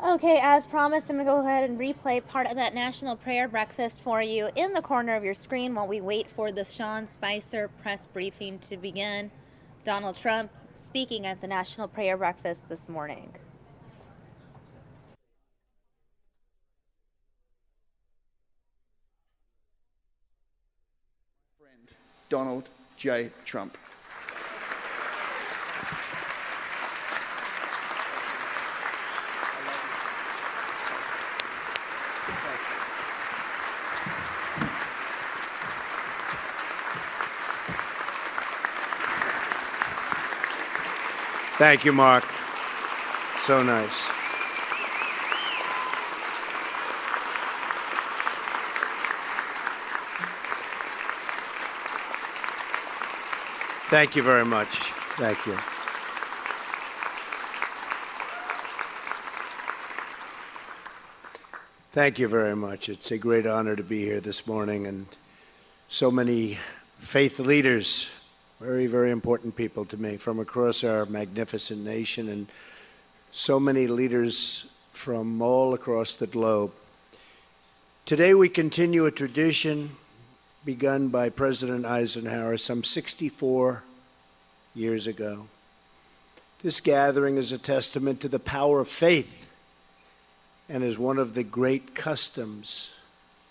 Okay, as promised, I'm going to go ahead and replay part of that National Prayer Breakfast for you in the corner of your screen while we wait for the Sean Spicer press briefing to begin. Donald Trump speaking at the National Prayer Breakfast this morning. Donald J. Trump. Thank you, Mark. So nice. Thank you very much. Thank you. Thank you very much. It's a great honor to be here this morning, and so many faith leaders, very, very important people to me from across our magnificent nation, and so many leaders from all across the globe. Today we continue a tradition begun by President Eisenhower some 64 years ago. This gathering is a testament to the power of faith and is one of the great customs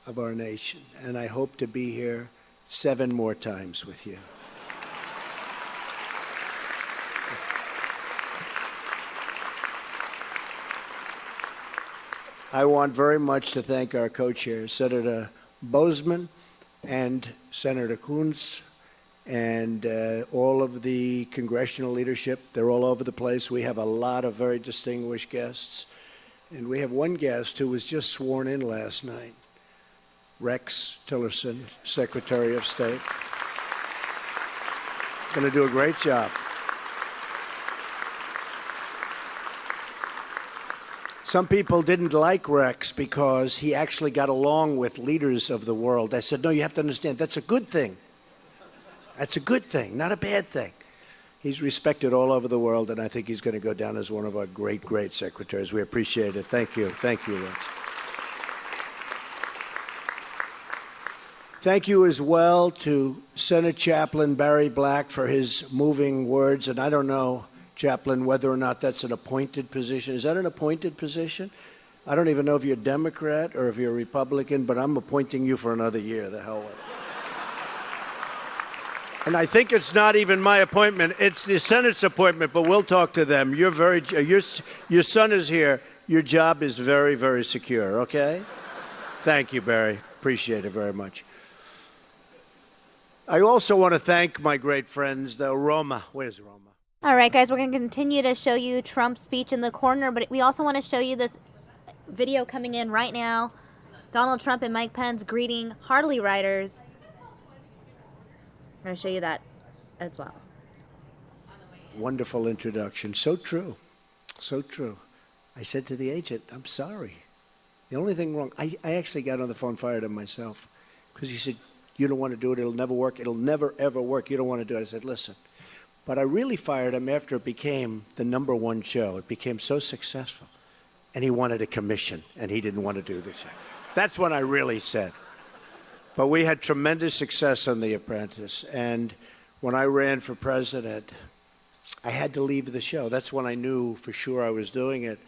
of our nation. And I hope to be here 7 more times with you. I want very much to thank our co-chairs, Senator Bozeman and Senator Coons, and all of the congressional leadership. They're all over the place. We have a lot of very distinguished guests. And we have one guest who was just sworn in last night, Rex Tillerson, Secretary of State. Going to do a great job. Some people didn't like Rex because he actually got along with leaders of the world. I said, no, you have to understand, that's a good thing. That's a good thing, not a bad thing. He's respected all over the world, and I think he's going to go down as one of our great, great secretaries. We appreciate it. Thank you. Thank you, Rex. Thank you as well to Senate Chaplain Barry Black for his moving words, and I don't know, Chaplain, whether or not that's an appointed position. Is that an appointed position? I don't even know if you're a Democrat or if you're a Republican, but I'm appointing you for another year. The hell with it. And I think it's not even my appointment. It's the Senate's appointment, but we'll talk to them. You're very, your son is here. Your job is very, very secure, okay? Thank you, Barry. Appreciate it very much. I also want to thank my great friends, though. Roma. Where's Roma? All right, guys, we're going to continue to show you Trump's speech in the corner, but we also want to show you this video coming in right now. Donald Trump and Mike Pence greeting Harley riders. I'm going to show you that as well. Wonderful introduction. So true. So true. I said to the agent, I'm sorry. The only thing wrong, I actually got on the phone, fired him myself, because he said, you don't want to do it. It'll never work. It'll never, ever work. You don't want to do it. I said, listen. But I really fired him after it became the #1 show. It became so successful. And he wanted a commission, and he didn't want to do the show. That's when I really said. But we had tremendous success on The Apprentice. And when I ran for president, I had to leave the show. That's when I knew for sure I was doing it.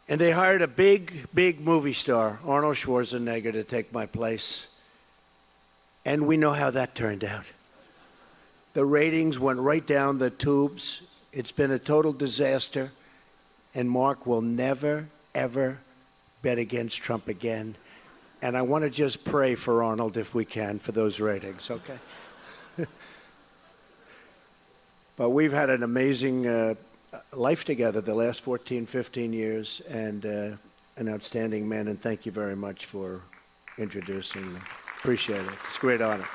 And they hired a big, big movie star, Arnold Schwarzenegger, to take my place. And we know how that turned out. The ratings went right down the tubes. It's been a total disaster. And Mark will never, ever bet against Trump again. And I want to just pray for Arnold, if we can, for those ratings, okay? But we've had an amazing life together the last 14, 15 years, and an outstanding man, and thank you very much for introducing me. Appreciate it. It's a great honor.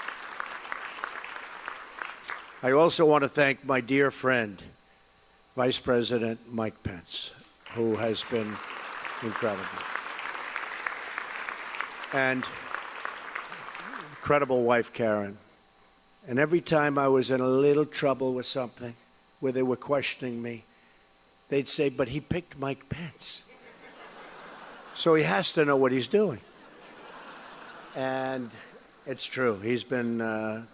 I also want to thank my dear friend, Vice President Mike Pence, who has been incredible. And incredible wife, Karen. And every time I was in a little trouble with something, where they were questioning me, they'd say, but he picked Mike Pence. So he has to know what he's doing. And it's true. He's been, on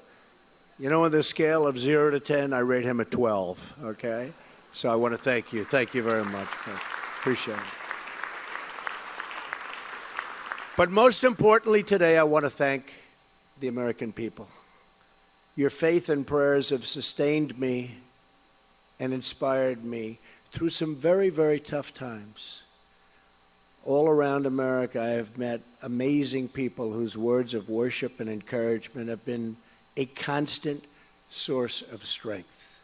the scale of 0 to 10, I rate him a 12, okay? So I want to thank you. Thank you very much. Appreciate it. But most importantly today, I want to thank the American people. Your faith and prayers have sustained me and inspired me through some very, very tough times. All around America, I have met amazing people whose words of worship and encouragement have been a constant source of strength.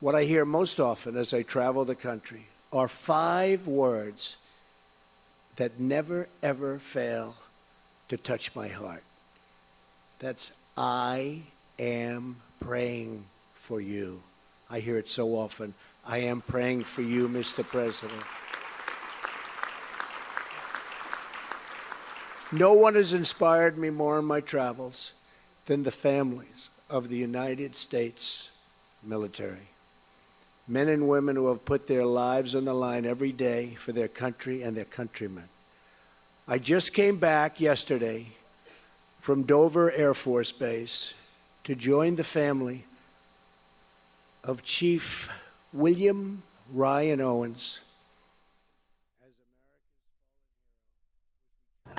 What I hear most often as I travel the country are 5 words that never, ever fail to touch my heart. That's, I am praying for you. I hear it so often. I am praying for you, Mr. President. No one has inspired me more in my travels than the families of the United States military. Men and women who have put their lives on the line every day for their country and their countrymen. I just came back yesterday from Dover Air Force Base to join the family of Chief William Ryan Owens.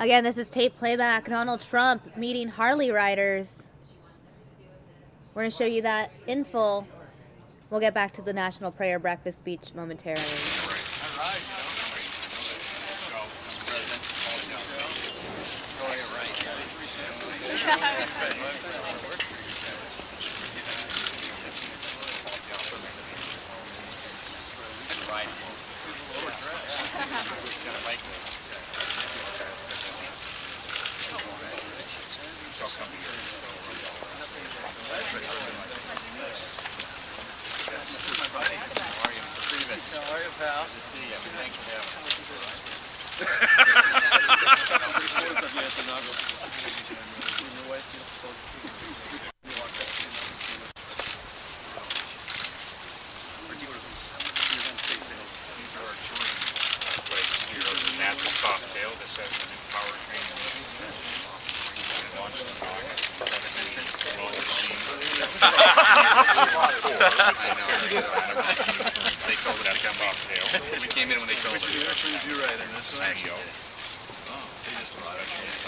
Again, this is tape playback. Donald Trump meeting Harley riders. We're going to show you that in full. We'll get back to the National Prayer Breakfast speech momentarily. How are you, pal? Good to see you. Thanks for having natural soft tail. This has the new powertrain and launched in August. They told us to come soft tail. We came in when they told us. Which versions you ride in this one?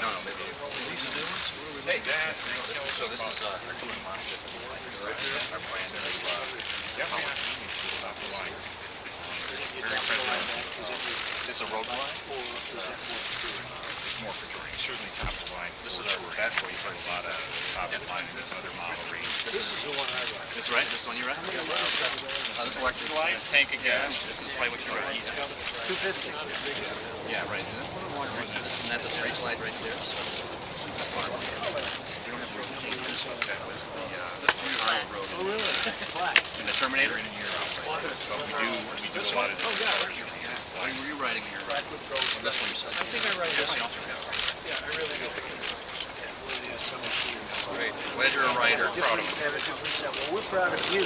No, maybe. These are new ones? Hey, Dad. So this is our doing line. Our plan to off the line. Very impressive. Is this a road line? More for touring. Certainly top of the line. This is our that way you put a lot of top of the line in this other model range. This is the one I ride. This right? This one you ride? This electric line? Tank of gas. This is probably what you ride. 250. Yeah, right. And that's a straight slide right there. We don't have road changes. That was the road. Oh, really? And the Terminator in a year out. But we do a lot of different colors. Were you riding here? This one you said. I think I ride this one. Yeah, I really do. Great. Glad you're a rider. Proud of him. Well, we're proud of you.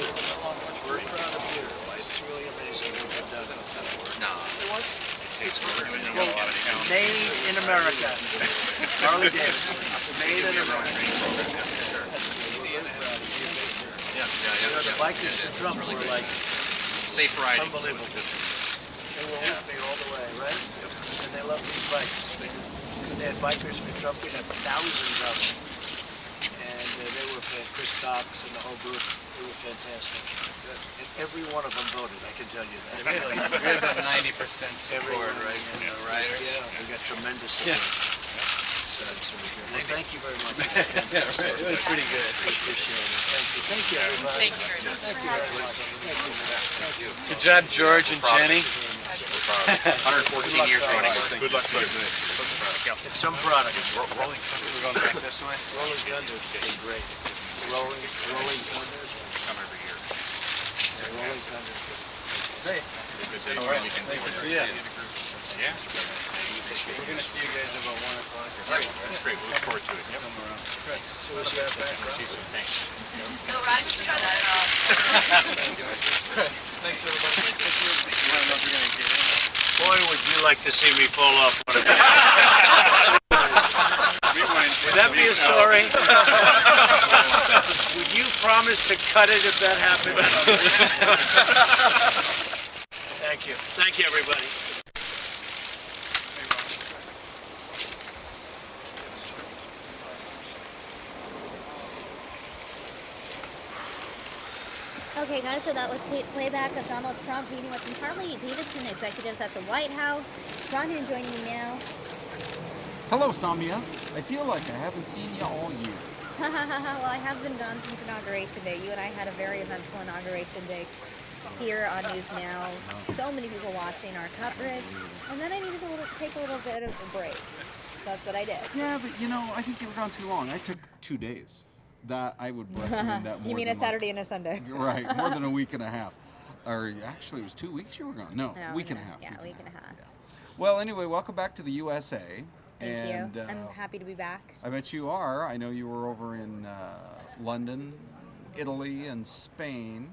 We're proud of you. It's really amazing what you've done. No. It was? It takes work. A lot of talent. Made in America. Harley Davidson. Made in America. Yeah. The bikers in Trump were like safe riding. Unbelievable. They were with me all the way, right? And they love these bikes. They had bikers for Trump. We had thousands of them. And they were Chris Cox and the whole group. They were fantastic. And every one of them voted, I can tell you that. Really? We had about 90% support, right, from the riders? Yeah, we got tremendous support. Well, thank you very much. Yeah, right. It was pretty good. Appreciate it. Thank you. Thank you, everybody. Thank you very much. Thank you very much. Thank you. Good job, George and Jenny. 114 years running. Good luck, President. It's some product. Rolling Thunder. We're going back this way? Rolling Thunder is great. Rolling Thunder. Come every year. Yeah, Rolling Thunder. Hey. All right. Nice to see you. Yeah. We're going to see you guys about 1 o'clock. That's great. We look forward to it. Yep. So we'll see you back. Thanks. No, Ryan, just try that out. Thanks, everybody. I don't know if you're going to get in. Boy, would you like to see me fall off one of these. Would that be a story? Would you promise to cut it if that happened? Thank you. Thank you, everybody. Okay, guys, so that was playback of Donald Trump meeting with some Harley Davidson executives at the White House. Ron here joining me now. Hello, Samia. I feel like I haven't seen you all year. Well, I have been gone since Inauguration Day. You and I had a very eventful Inauguration Day here on News Now. So many people watching our coverage. And then I needed to take a little bit of a break. So that's what I did. Yeah, but you know, I think you were gone too long. I took 2 days. That I would recommend that more. You mean than a Saturday and a Sunday? Right, more than a week and a half. Or actually, it was 2 weeks you were gone. No, week and a half. Yeah, a week and a half. Yeah. Well, anyway, welcome back to the USA. Thank you. I'm happy to be back. I bet you are. I know you were over in London, Italy, and Spain.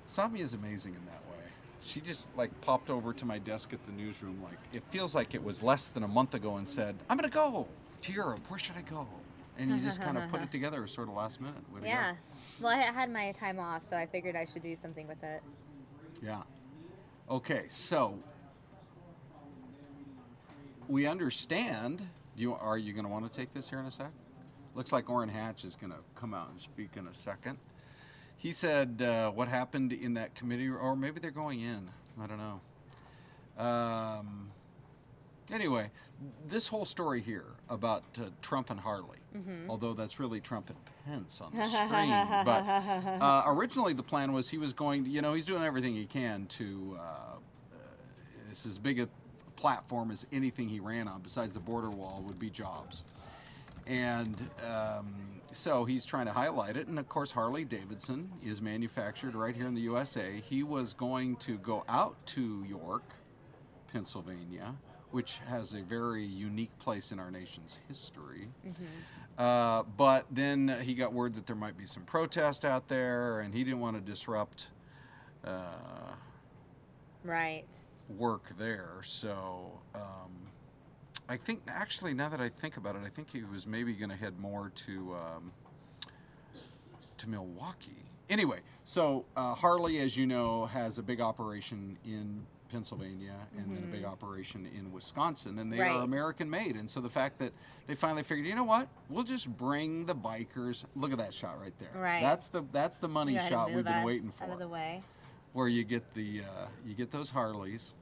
Samia is amazing in that way. She just like popped over to my desk at the newsroom. Like it feels like it was less than a month ago, and said, "I'm gonna go to Europe. Where should I go?" And you just kind of put it together sort of last minute. Way to Yeah. go. Well, I had my time off, so I figured I should do something with it. Yeah. Okay, so we understand. Are you going to want to take this here in a sec? Looks like Orrin Hatch is going to come out and speak in a second. He said what happened in that committee, or maybe they're going in. I don't know. Anyway, this whole story here about Trump and Harley, although that's really Trump and Pence on the screen. But originally the plan was he was going to, he's doing everything he can to, it's as big a platform as anything he ran on besides the border wall would be jobs. And so he's trying to highlight it. And of course, Harley Davidson is manufactured right here in the USA. He was going to go out to York, Pennsylvania, which has a very unique place in our nation's history. But then he got word that there might be some protest out there, and he didn't want to disrupt work there. So I think, actually, now that I think about it, I think he was maybe going to head more to Milwaukee. Anyway, so Harley, as you know, has a big operation in Pennsylvania and then a big operation in Wisconsin, and they are American made. And so the fact that they finally figured, you know what, we'll just bring the bikers. Look at that shot right there. Right. That's the money shot we've been waiting for. Out of the way. Where you get the you get those Harleys.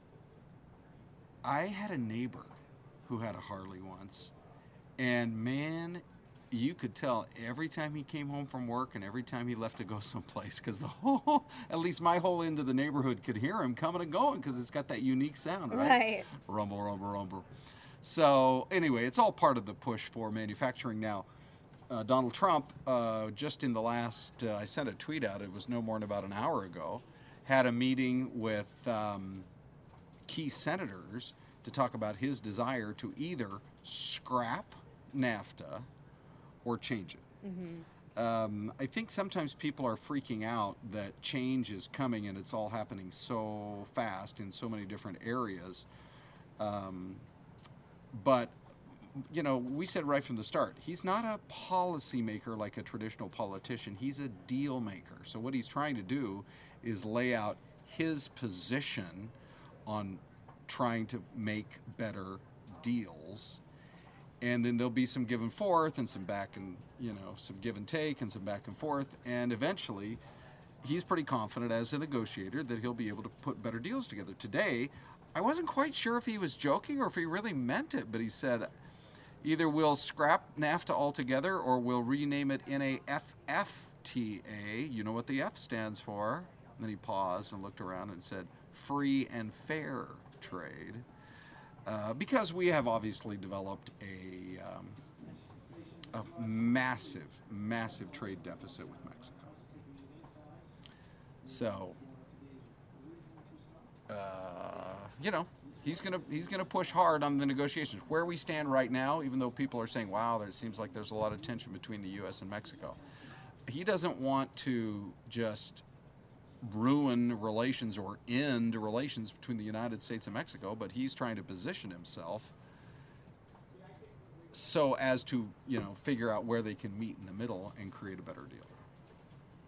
I had a neighbor who had a Harley once, and man, you could tell every time he came home from work and every time he left to go someplace, because the whole, at least my whole end of the neighborhood could hear him coming and going, because it's got that unique sound, right? Right. Rumble, rumble, rumble. So anyway, it's all part of the push for manufacturing now. Donald Trump, just in the last, I sent a tweet out, it was no more than about an hour ago, had a meeting with key senators to talk about his desire to either scrap NAFTA or change it. I think sometimes people are freaking out that change is coming and it's all happening so fast in so many different areas. But, we said right from the start, he's not a policymaker like a traditional politician. He's a deal maker. So what he's trying to do is lay out his position on trying to make better deals. And then there'll be some give and forth and some back and, some give and take and some back and forth. And eventually, he's pretty confident as a negotiator that he'll be able to put better deals together. Today, I wasn't quite sure if he was joking or if he really meant it, but he said, either we'll scrap NAFTA altogether or we'll rename it NAFTA. You know what the F stands for? And then he paused and looked around and said, free and fair trade. Because we have obviously developed a massive, massive trade deficit with Mexico. So, he's gonna push hard on the negotiations. Where we stand right now, even though people are saying, "Wow, it seems like there's a lot of tension between the U.S. and Mexico," he doesn't want to just ruin relations or end relations between the United States and Mexico, but he's trying to position himself so as to, figure out where they can meet in the middle and create a better deal.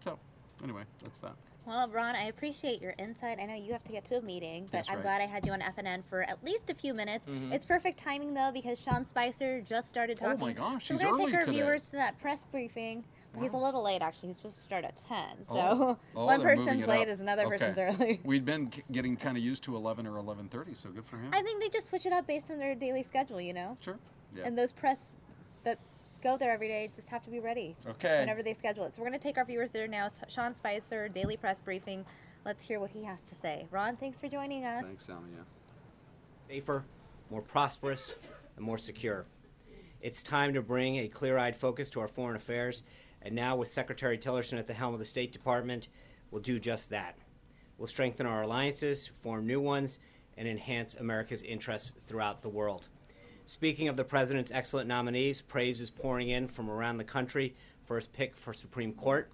So, anyway, that's that. Well, Ron, I appreciate your insight. I know you have to get to a meeting, but That's I'm right. glad I had you on FNN for at least a few minutes. Mhm. It's perfect timing, though, because Sean Spicer just started Oh talking. my gosh, so he's we're going to early take our today. viewers to that press briefing. He's a little late, actually. He's supposed to start at 10. So they're one moving person's it late up. is another Okay. person's early. We'd been getting kind of used to 11 or 11:30, so good for him. I think they just switch it up based on their daily schedule, Sure. Yeah. And those press that go there every day just have to be ready. Okay. Whenever they schedule it. So we're going to take our viewers there now. Sean Spicer, Daily Press Briefing. Let's hear what he has to say. Ron, thanks for joining us. Thanks, Salma. Yeah. Safer, more prosperous, and more secure. It's time to bring a clear-eyed focus to our foreign affairs, and now with Secretary Tillerson at the helm of the State Department, we'll do just that. We'll strengthen our alliances, form new ones, and enhance America's interests throughout the world. Speaking of the President's excellent nominees, praise is pouring in from around the country for his pick for Supreme Court.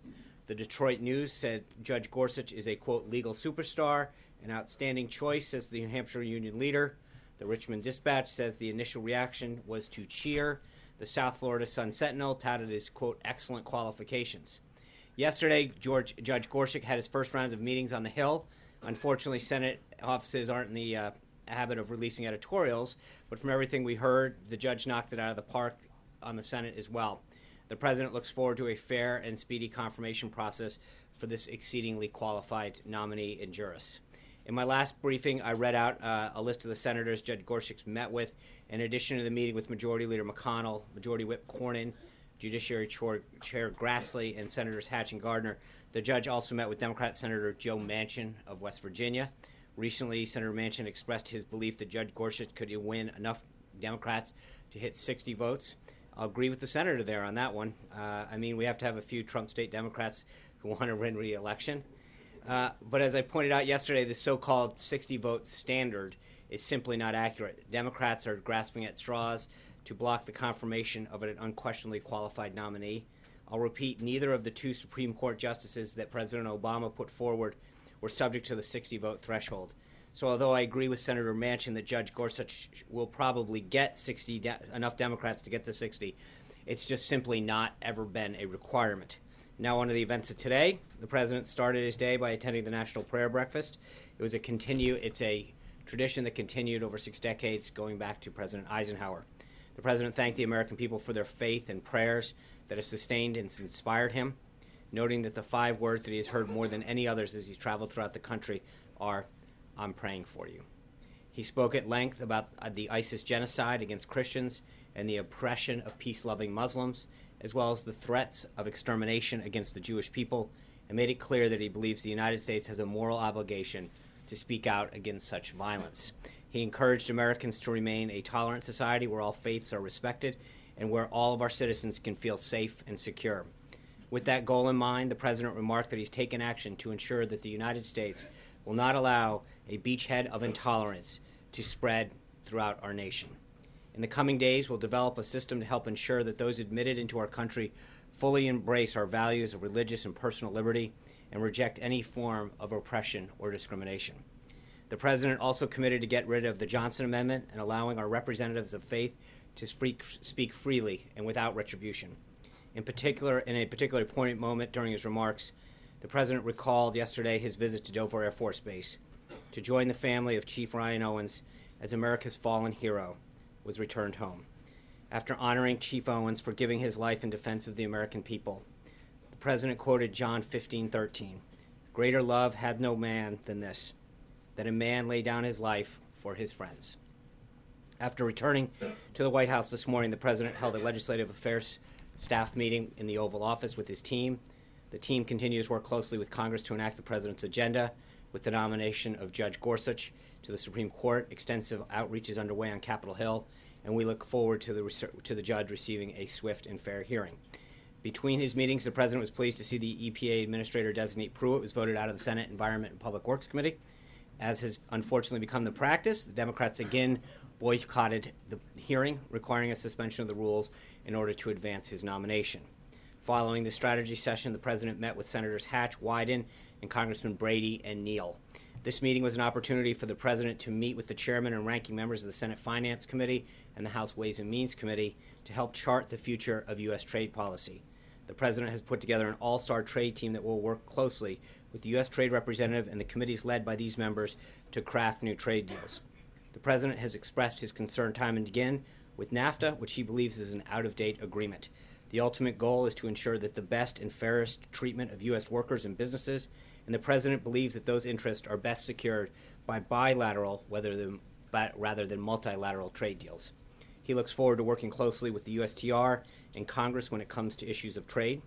The Detroit News said Judge Gorsuch is a, quote, legal superstar, an outstanding choice, says the New Hampshire Union leader. The Richmond Dispatch says the initial reaction was to cheer. The South Florida Sun-Sentinel touted his, quote, excellent qualifications. Yesterday, Judge Gorsuch had his first round of meetings on the Hill. Unfortunately, Senate offices aren't in the habit of releasing editorials, but from everything we heard, the judge knocked it out of the park on the Senate as well. The President looks forward to a fair and speedy confirmation process for this exceedingly qualified nominee and jurist. In my last briefing, I read out a list of the senators Judge Gorsuch met with, in addition to the meeting with Majority Leader McConnell, Majority Whip Cornyn, Judiciary Chair Grassley, and Senators Hatch and Gardner. The judge also met with Democrat Senator Joe Manchin of West Virginia. Recently, Senator Manchin expressed his belief that Judge Gorsuch could win enough Democrats to hit 60 votes. I'll agree with the senator there on that one. We have to have a few Trump state Democrats who want to win re-election. But as I pointed out yesterday, the so-called 60-vote standard is simply not accurate. Democrats are grasping at straws to block the confirmation of an unquestionably qualified nominee. I'll repeat, neither of the two Supreme Court justices that President Obama put forward were subject to the 60-vote threshold. So although I agree with Senator Manchin that Judge Gorsuch will probably get enough Democrats to get to 60, it's just simply not ever been a requirement. Now on to the events of today. The President started his day by attending the National Prayer Breakfast. It's a tradition that continued over 6 decades, going back to President Eisenhower. The President thanked the American people for their faith and prayers that have sustained and inspired him, noting that the 5 words that he has heard more than any others as he's traveled throughout the country are, "I'm praying for you." He spoke at length about the ISIS genocide against Christians and the oppression of peace-loving Muslims, as well as the threats of extermination against the Jewish people, and made it clear that he believes the United States has a moral obligation to speak out against such violence. He encouraged Americans to remain a tolerant society where all faiths are respected and where all of our citizens can feel safe and secure. With that goal in mind, the President remarked that he's taken action to ensure that the United States will not allow a beachhead of intolerance to spread throughout our nation. In the coming days, we'll develop a system to help ensure that those admitted into our country fully embrace our values of religious and personal liberty and reject any form of oppression or discrimination. The President also committed to get rid of the Johnson Amendment and allowing our representatives of faith to speak freely and without retribution. In a particularly poignant moment during his remarks, the President recalled yesterday his visit to Dover Air Force Base to join the family of Chief Ryan Owens as America's fallen hero was returned home. After honoring Chief Owens for giving his life in defense of the American people, the President quoted John 15:13, "Greater love hath no man than this, that a man lay down his life for his friends." After returning to the White House this morning, the President held a legislative affairs staff meeting in the Oval Office with his team. The team continues to work closely with Congress to enact the President's agenda. With the nomination of Judge Gorsuch to the Supreme Court, extensive outreach is underway on Capitol Hill, and we look forward to the judge receiving a swift and fair hearing. Between his meetings, the President was pleased to see the EPA Administrator-designate Pruitt was voted out of the Senate Environment and Public Works Committee. As has unfortunately become the practice, the Democrats again boycotted the hearing, requiring a suspension of the rules in order to advance his nomination. Following the strategy session, the President met with Senators Hatch, Wyden, and Congressman Brady and Neal. This meeting was an opportunity for the President to meet with the chairman and ranking members of the Senate Finance Committee and the House Ways and Means Committee to help chart the future of U.S. trade policy. The President has put together an all-star trade team that will work closely with the U.S. Trade Representative and the committees led by these members to craft new trade deals. The President has expressed his concern time and again with NAFTA, which he believes is an out-of-date agreement. The ultimate goal is to ensure that the best and fairest treatment of U.S. workers and businesses, and the President believes that those interests are best secured by bilateral rather than multilateral trade deals. He looks forward to working closely with the USTR and Congress when it comes to issues of trade.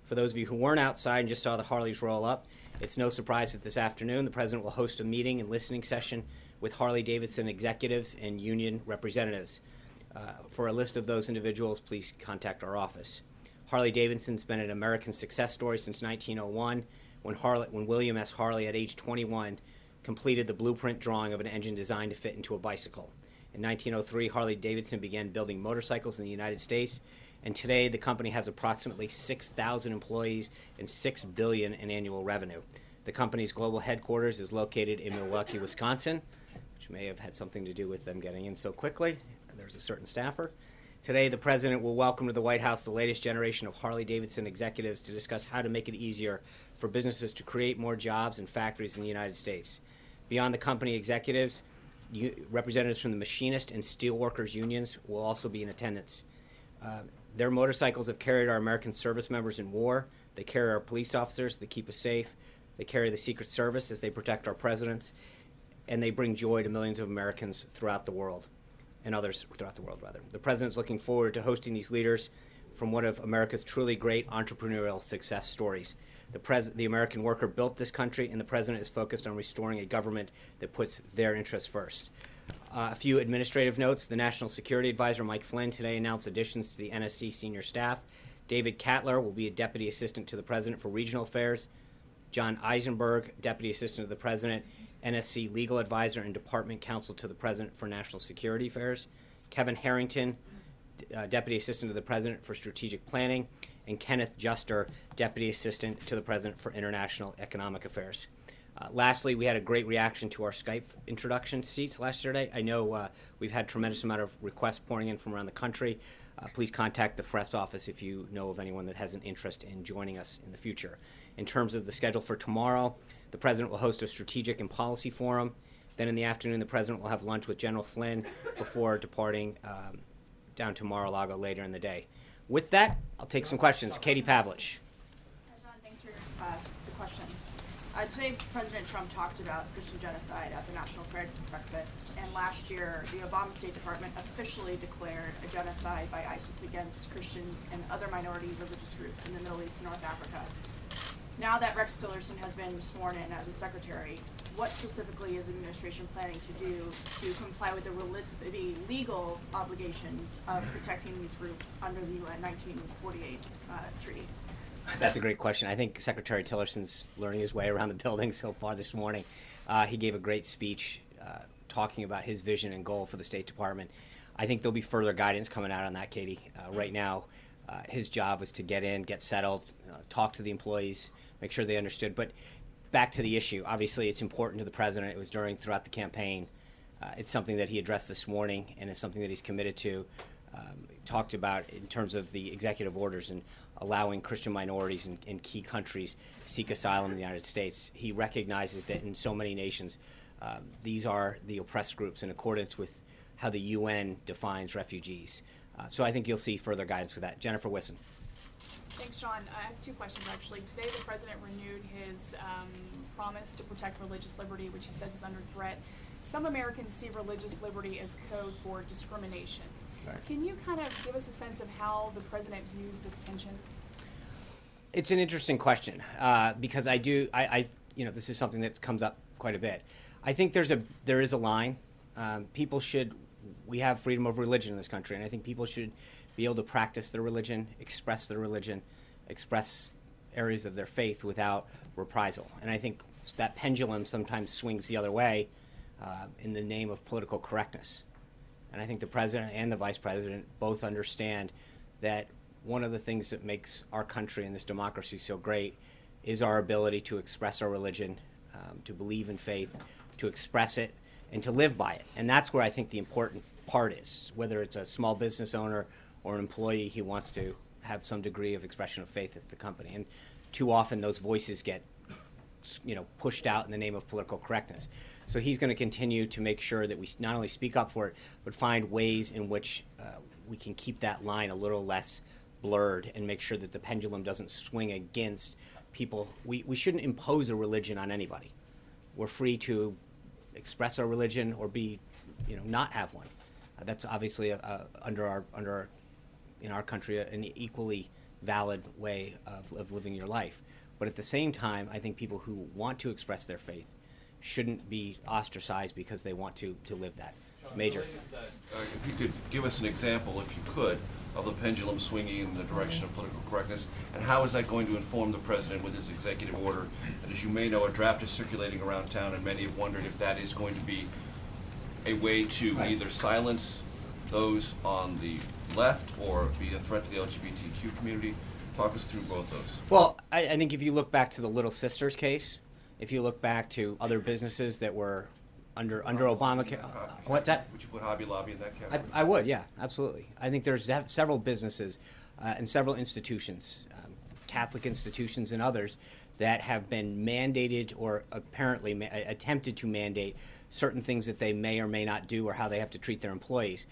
For those of you who weren't outside and just saw the Harleys roll up, it's no surprise that this afternoon the President will host a meeting and listening session with Harley-Davidson executives and union representatives. For a list of those individuals, please contact our office. Harley-Davidson's been an American success story since 1901, when William S. Harley, at age 21, completed the blueprint drawing of an engine designed to fit into a bicycle. In 1903, Harley-Davidson began building motorcycles in the United States, and today the company has approximately 6,000 employees and $6 billion in annual revenue. The company's global headquarters is located in Milwaukee, Wisconsin, which may have had something to do with them getting in so quickly. There's a certain staffer. Today, the President will welcome to the White House the latest generation of Harley-Davidson executives to discuss how to make it easier for businesses to create more jobs and factories in the United States. Beyond the company executives, representatives from the machinist and steelworkers unions will also be in attendance. Their motorcycles have carried our American service members in war. They carry our police officers. They keep us safe. They carry the Secret Service as they protect our presidents. And they bring joy to millions of Americans throughout the world. And others throughout the world, rather. The President's looking forward to hosting these leaders from one of America's truly great entrepreneurial success stories. The American worker built this country, and the President is focused on restoring a government that puts their interests first. A few administrative notes. The National Security Advisor, Mike Flynn, today announced additions to the NSC senior staff. David Cattler will be a Deputy Assistant to the President for Regional Affairs. John Eisenberg, Deputy Assistant to the President, NSC Legal Advisor and Department Counsel to the President for National Security Affairs. Kevin Harrington, Deputy Assistant to the President for Strategic Planning, and Kenneth Juster, Deputy Assistant to the President for International Economic Affairs. Lastly, we had a great reaction to our Skype introduction seats last yesterday. I know we've had a tremendous amount of requests pouring in from around the country. Please contact the press office if you know of anyone that has an interest in joining us in the future. In terms of the schedule for tomorrow, the President will host a strategic and policy forum. Then in the afternoon, the President will have lunch with General Flynn before departing down to Mar-a-Lago later in the day. With that, I'll take some questions. Katie Pavlich. John, thanks for the question. Today, President Trump talked about Christian genocide at the National Prayer Breakfast, and last year, the Obama State Department officially declared a genocide by ISIS against Christians and other minority religious groups in the Middle East and North Africa. Now that Rex Tillerson has been sworn in as a secretary, what specifically is the administration planning to do to comply with the legal obligations of protecting these groups under the UN 1948 treaty? That's a great question. I think Secretary Tillerson's learning his way around the building so far this morning. He gave a great speech talking about his vision and goal for the State Department. I think there'll be further guidance coming out on that, Katie. Right now, his job was to get in, get settled, talk to the employees, make sure they understood. But back to the issue, obviously it's important to the President. It was throughout the campaign. It's something that he addressed this morning, and it's something that he's committed to. Talked about in terms of the executive orders and allowing Christian minorities in key countries seek asylum in the United States. He recognizes that in so many nations, these are the oppressed groups in accordance with how the UN defines refugees. So I think you'll see further guidance with that. Jennifer Wisson. Thanks, John. I have two questions, actually. Today, the President renewed his promise to protect religious liberty, which he says is under threat. Some Americans see religious liberty as code for discrimination. Right. Can you kind of give us a sense of how the President views this tension? It's an interesting question because this is something that comes up quite a bit. I think there is a line. We have freedom of religion in this country, and I think people should be able to practice their religion, express areas of their faith without reprisal. And I think that pendulum sometimes swings the other way in the name of political correctness. And I think the President and the Vice President both understand that one of the things that makes our country and this democracy so great is our ability to express our religion, to believe in faith, to express it, and to live by it. And that's where I think the important part is, whether it's a small business owner or an employee who wants to have some degree of expression of faith at the company. And too often those voices get, pushed out in the name of political correctness. So he's going to continue to make sure that we not only speak up for it, but find ways in which we can keep that line a little less blurred and make sure that the pendulum doesn't swing against people. We shouldn't impose a religion on anybody. We're free to express our religion or be, not have one. That's obviously in our country an equally valid way of living your life. But at the same time, I think people who want to express their faith shouldn't be ostracized because they want to live that. Major. If you could give us an example, if you could, of the pendulum swinging in the direction of political correctness, and how is that going to inform the president with his executive order? And as you may know, a draft is circulating around town, and many have wondered if that is going to be a way to either silence those on the left or be a threat to the LGBTQ community. Talk us through both those. Well, I think if you look back to the Little Sisters case, if you look back to other businesses that were under Obamacare, what's that? Would you put Hobby Lobby in that category? I would, yeah, absolutely. I think there's several businesses and several institutions, Catholic institutions and others, that have been mandated or apparently attempted to mandate certain things that they may or may not do or how they have to treat their employees.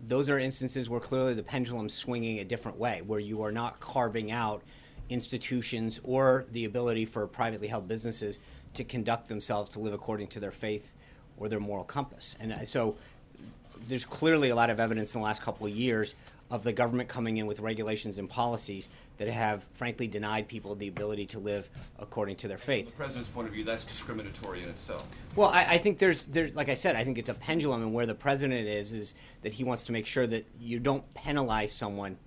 Those are instances where clearly the pendulum's swinging a different way, where you are not carving out institutions or the ability for privately held businesses to conduct themselves to live according to their faith or their moral compass. And so there's clearly a lot of evidence in the last couple of years of the government coming in with regulations and policies that have, frankly, denied people the ability to live according to their faith. From the president's point of view, that's discriminatory in itself. Well, I think there's, like I said, I think it's a pendulum, and where the president is that he wants to make sure that you don't penalize someone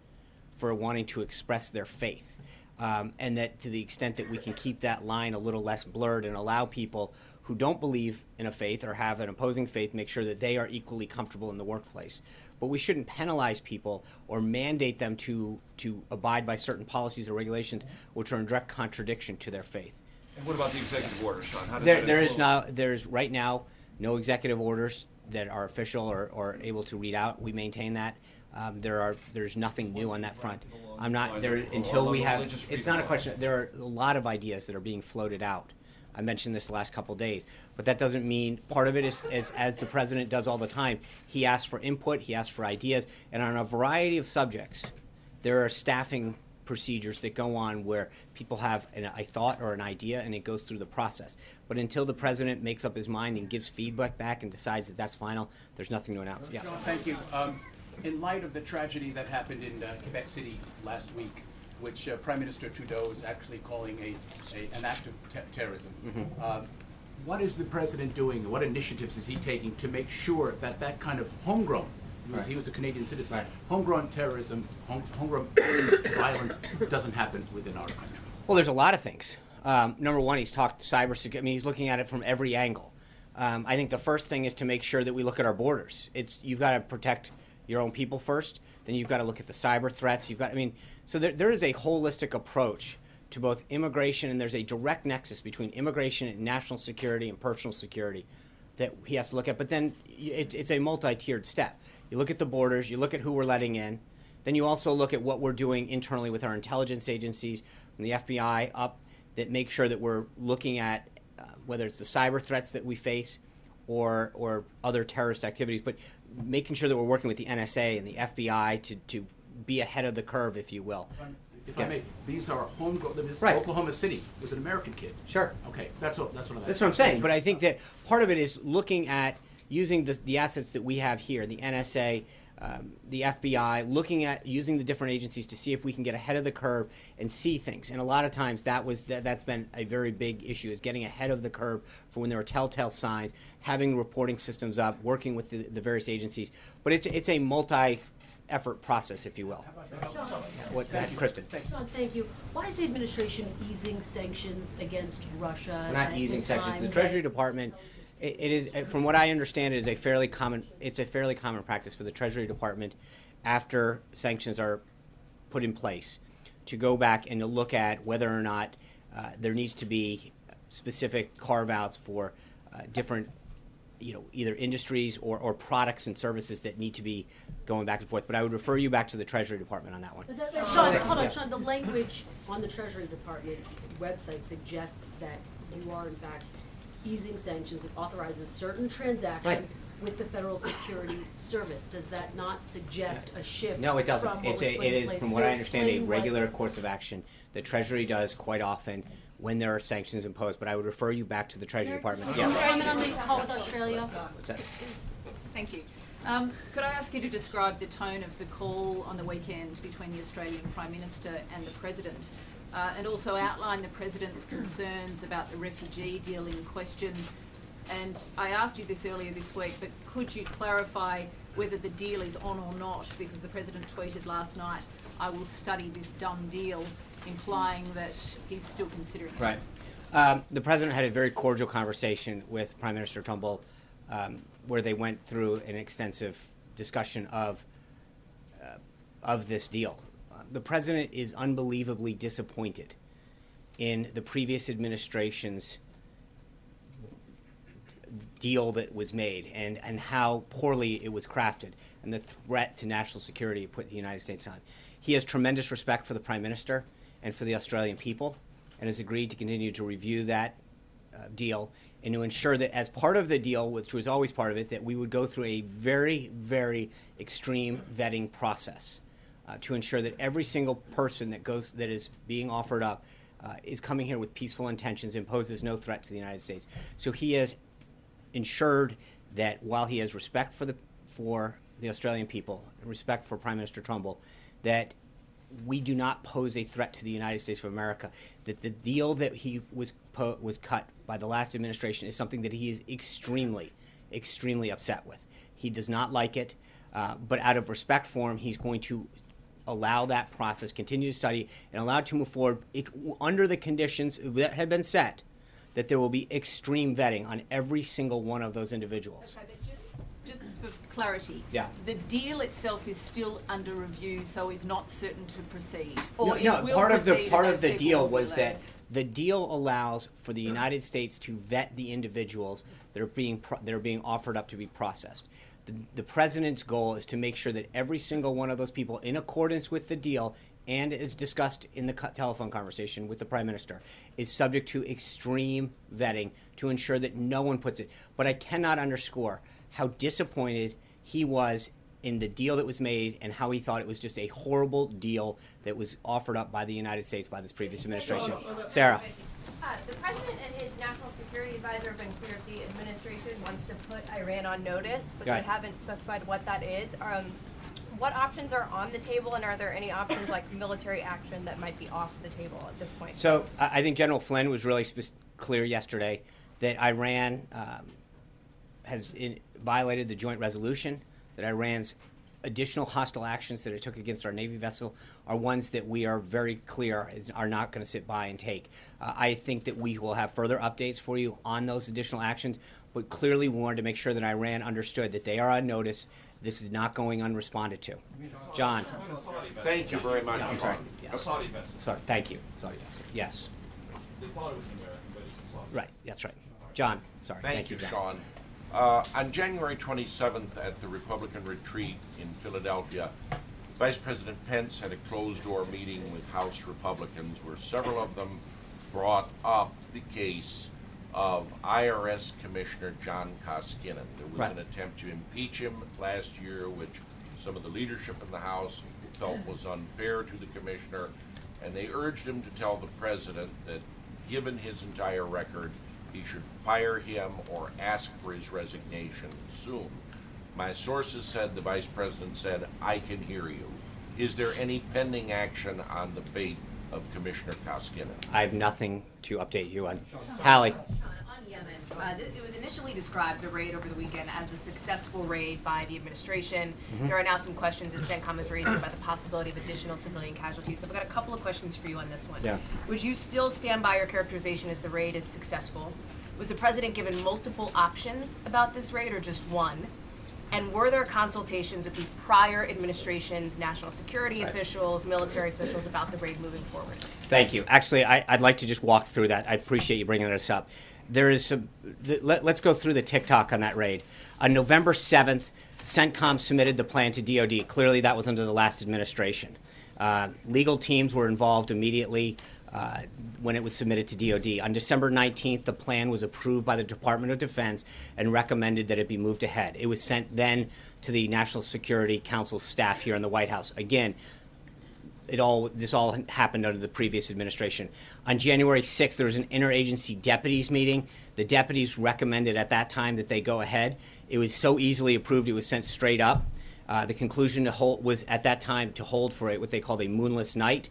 for wanting to express their faith. And that to the extent that we can keep that line a little less blurred and allow people who don't believe in a faith or have an opposing faith, make sure that they are equally comfortable in the workplace. But we shouldn't penalize people or mandate them to abide by certain policies or regulations which are in direct contradiction to their faith. And what about the executive order, Sean? How does there's right now no executive orders that are official or able to read out. We maintain that. There's nothing new on that front. I'm not there until we have. It's not a question. There are a lot of ideas that are being floated out. I mentioned this the last couple of days, but that doesn't mean part of it is as the president does all the time. He asks for input, he asks for ideas, and on a variety of subjects, there are staffing procedures that go on where people have a thought or an idea, and it goes through the process. But until the president makes up his mind and gives feedback back and decides that that's final, there's nothing to announce. Yeah. Thank you. In light of the tragedy that happened in Quebec City last week, which Prime Minister Trudeau is actually calling an act of terrorism. Mm-hmm. What is the president doing? What initiatives is he taking to make sure that that kind of homegrown, he was a Canadian citizen, homegrown terrorism, homegrown violence doesn't happen within our country? Well, there's a lot of things. Number one, he's talked cybersecurity. I mean, he's looking at it from every angle. I think the first thing is to make sure that we look at our borders. You've got to protect your own people first, then you've got to look at the cyber threats. So there is a holistic approach to both immigration, and there's a direct nexus between immigration and national security and personal security that he has to look at. But then it's a multi-tiered step. You look at the borders, you look at who we're letting in, then you also look at what we're doing internally with our intelligence agencies, from the FBI up, that make sure that we're looking at whether it's the cyber threats that we face or other terrorist activities, but making sure that we're working with the NSA and the FBI to be ahead of the curve, if you will. If I may, these are homegrown. Right. Oklahoma City was an American kid. Sure. Okay, that's what I'm That's what I'm saying. But I think that part of it is looking at using the assets that we have here, the NSA, the FBI, looking at using the different agencies to see if we can get ahead of the curve and see things. And a lot of times that's been a very big issue, is getting ahead of the curve for when there are telltale signs, having reporting systems up, working with the various agencies. But it's a multi-effort process, if you will. Kristen. Sean, thank you. Why is the administration easing sanctions against Russia? We're not easing sanctions. The Treasury Department, it is, from what I understand, it is a fairly common practice for the Treasury Department, after sanctions are put in place to go back and to look at whether or not there needs to be specific carve-outs for different, either industries or products and services that need to be going back and forth. But I would refer you back to the Treasury Department on that one. Sean, hold on, Sean. The language on the Treasury Department website suggests that you are, in fact, easing sanctions. It authorizes certain transactions with the Federal Security Service. Does that not suggest a shift? No, it doesn't. From what It is, from what I understand, a regular course of action that Treasury does quite often when there are sanctions imposed. But I would refer you back to the Treasury Department. Yes. Comment on the call with Australia? What's that? Thank you. Could I ask you to describe the tone of the call on the weekend between the Australian Prime Minister and the President, and also outline the President's concerns about the refugee deal in question? And I asked you this earlier this week, but could you clarify whether the deal is on or not? Because the President tweeted last night, "I will study this dumb deal," implying that he's still considering it. Right. The President had a very cordial conversation with Prime Minister Trumbull, where they went through an extensive discussion of this deal. The President is unbelievably disappointed in the previous administration's deal that was made and how poorly it was crafted and the threat to national security it put the United States on. He has tremendous respect for the Prime Minister and for the Australian people and has agreed to continue to review that deal and to ensure that as part of the deal, which was always part of it, that we would go through a very, very extreme vetting process to ensure that every single person that is being offered up is coming here with peaceful intentions and poses no threat to the United States. So he has ensured that while he has respect for the Australian people, respect for Prime Minister Trumbull, that we do not pose a threat to the United States of America, that the deal that he was cut by the last administration is something that he is extremely, extremely upset with. He does not like it, but out of respect for him, he's going to allow that process, continue to study, and allow it to move forward under the conditions that have been set, that there will be extreme vetting on every single one of those individuals. Okay, but just for clarity, Yeah. the deal itself is still under review, so is not certain to proceed. No, Or it will part of proceed and the those deal people will was be that allowed. the deal allows for the United States to vet the individuals that are being offered up to be processed. The President's goal is to make sure that every single one of those people, in accordance with the deal, and as discussed in the telephone conversation with the Prime Minister, is subject to extreme vetting to ensure that no one puts it. But I cannot underscore how disappointed he was in the deal that was made and how he thought it was just a horrible deal that was offered up by the United States by this previous administration. Sarah. The President and his national security advisor have been clear that the administration wants to put Iran on notice, but they haven't specified what that is. What options are on the table, and are there any options like military action that might be off the table at this point? So I think General Flynn was really clear yesterday that Iran has violated the joint resolution, that Iran's additional hostile actions that it took against our Navy vessel are ones that we are very clear are not going to sit by and take. I think that we will have further updates for you on those additional actions, but clearly we wanted to make sure that Iran understood that they are on notice. This is not going unresponded to. John. Thank you very much. I'm sorry. Yes. Sorry. Thank you. Sorry. Yes. They thought it was American, but it's a Saudi. Right. That's right. John. Sorry. Thank you, John. Sean. On January 27th at the Republican retreat in Philadelphia, Vice President Pence had a closed-door meeting with House Republicans where several of them brought up the case of IRS Commissioner John Koskinen. There was an attempt to impeach him last year, which some of the leadership in the House felt was unfair to the commissioner, and they urged him to tell the president that given his entire record, he should fire him or ask for his resignation soon. My sources said the vice president said, "I can hear you." Is there any pending action on the fate of Commissioner Koskinen? I have nothing to update you on. Hallie. It was initially described, the raid over the weekend, as a successful raid by the administration. There are now some questions that CENTCOM is raising about the possibility of additional civilian casualties. So I've got a couple of questions for you on this one. Yeah. Would you still stand by your characterization as the raid is successful? Was the president given multiple options about this raid or just one? And were there consultations with the prior administration's national security officials, military officials about the raid moving forward? Thank you. Actually, I'd like to just walk through that. I appreciate you bringing this up. There is let's go through the tick-tock on that raid. On November 7th, CENTCOM submitted the plan to DOD. Clearly, that was under the last administration. Legal teams were involved immediately when it was submitted to DOD. On December 19th, the plan was approved by the Department of Defense and recommended that it be moved ahead. It was sent then to the National Security Council staff here in the White House. Again, this all happened under the previous administration. On January 6th, there was an interagency deputies meeting. The deputies recommended at that time that they go ahead. It was so easily approved, it was sent straight up. The conclusion was at that time to hold for what they called a moonless night,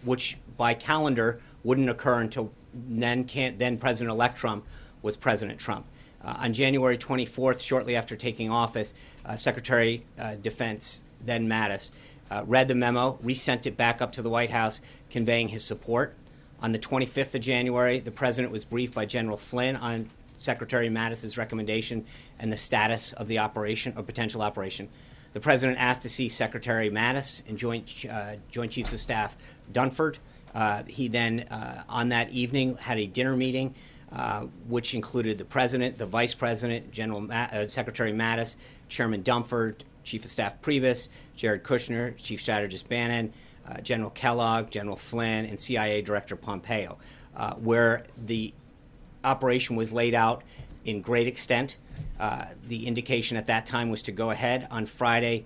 which by calendar wouldn't occur until then President-elect Trump was President Trump. On January 24th, shortly after taking office, Secretary of Defense, then Mattis, read the memo, resent it back up to the White House, conveying his support. On the 25th of January, the President was briefed by General Flynn on Secretary Mattis's recommendation and the status of the operation, or potential operation. The President asked to see Secretary Mattis and Joint Chiefs of Staff Dunford. He then, on that evening, had a dinner meeting, which included the President, the Vice President, Secretary Mattis, Chairman Dunford, Chief of Staff Priebus, Jared Kushner, Chief Strategist Bannon, General Kellogg, General Flynn, and CIA Director Pompeo, where the operation was laid out in great extent. The indication at that time was to go ahead. On Friday,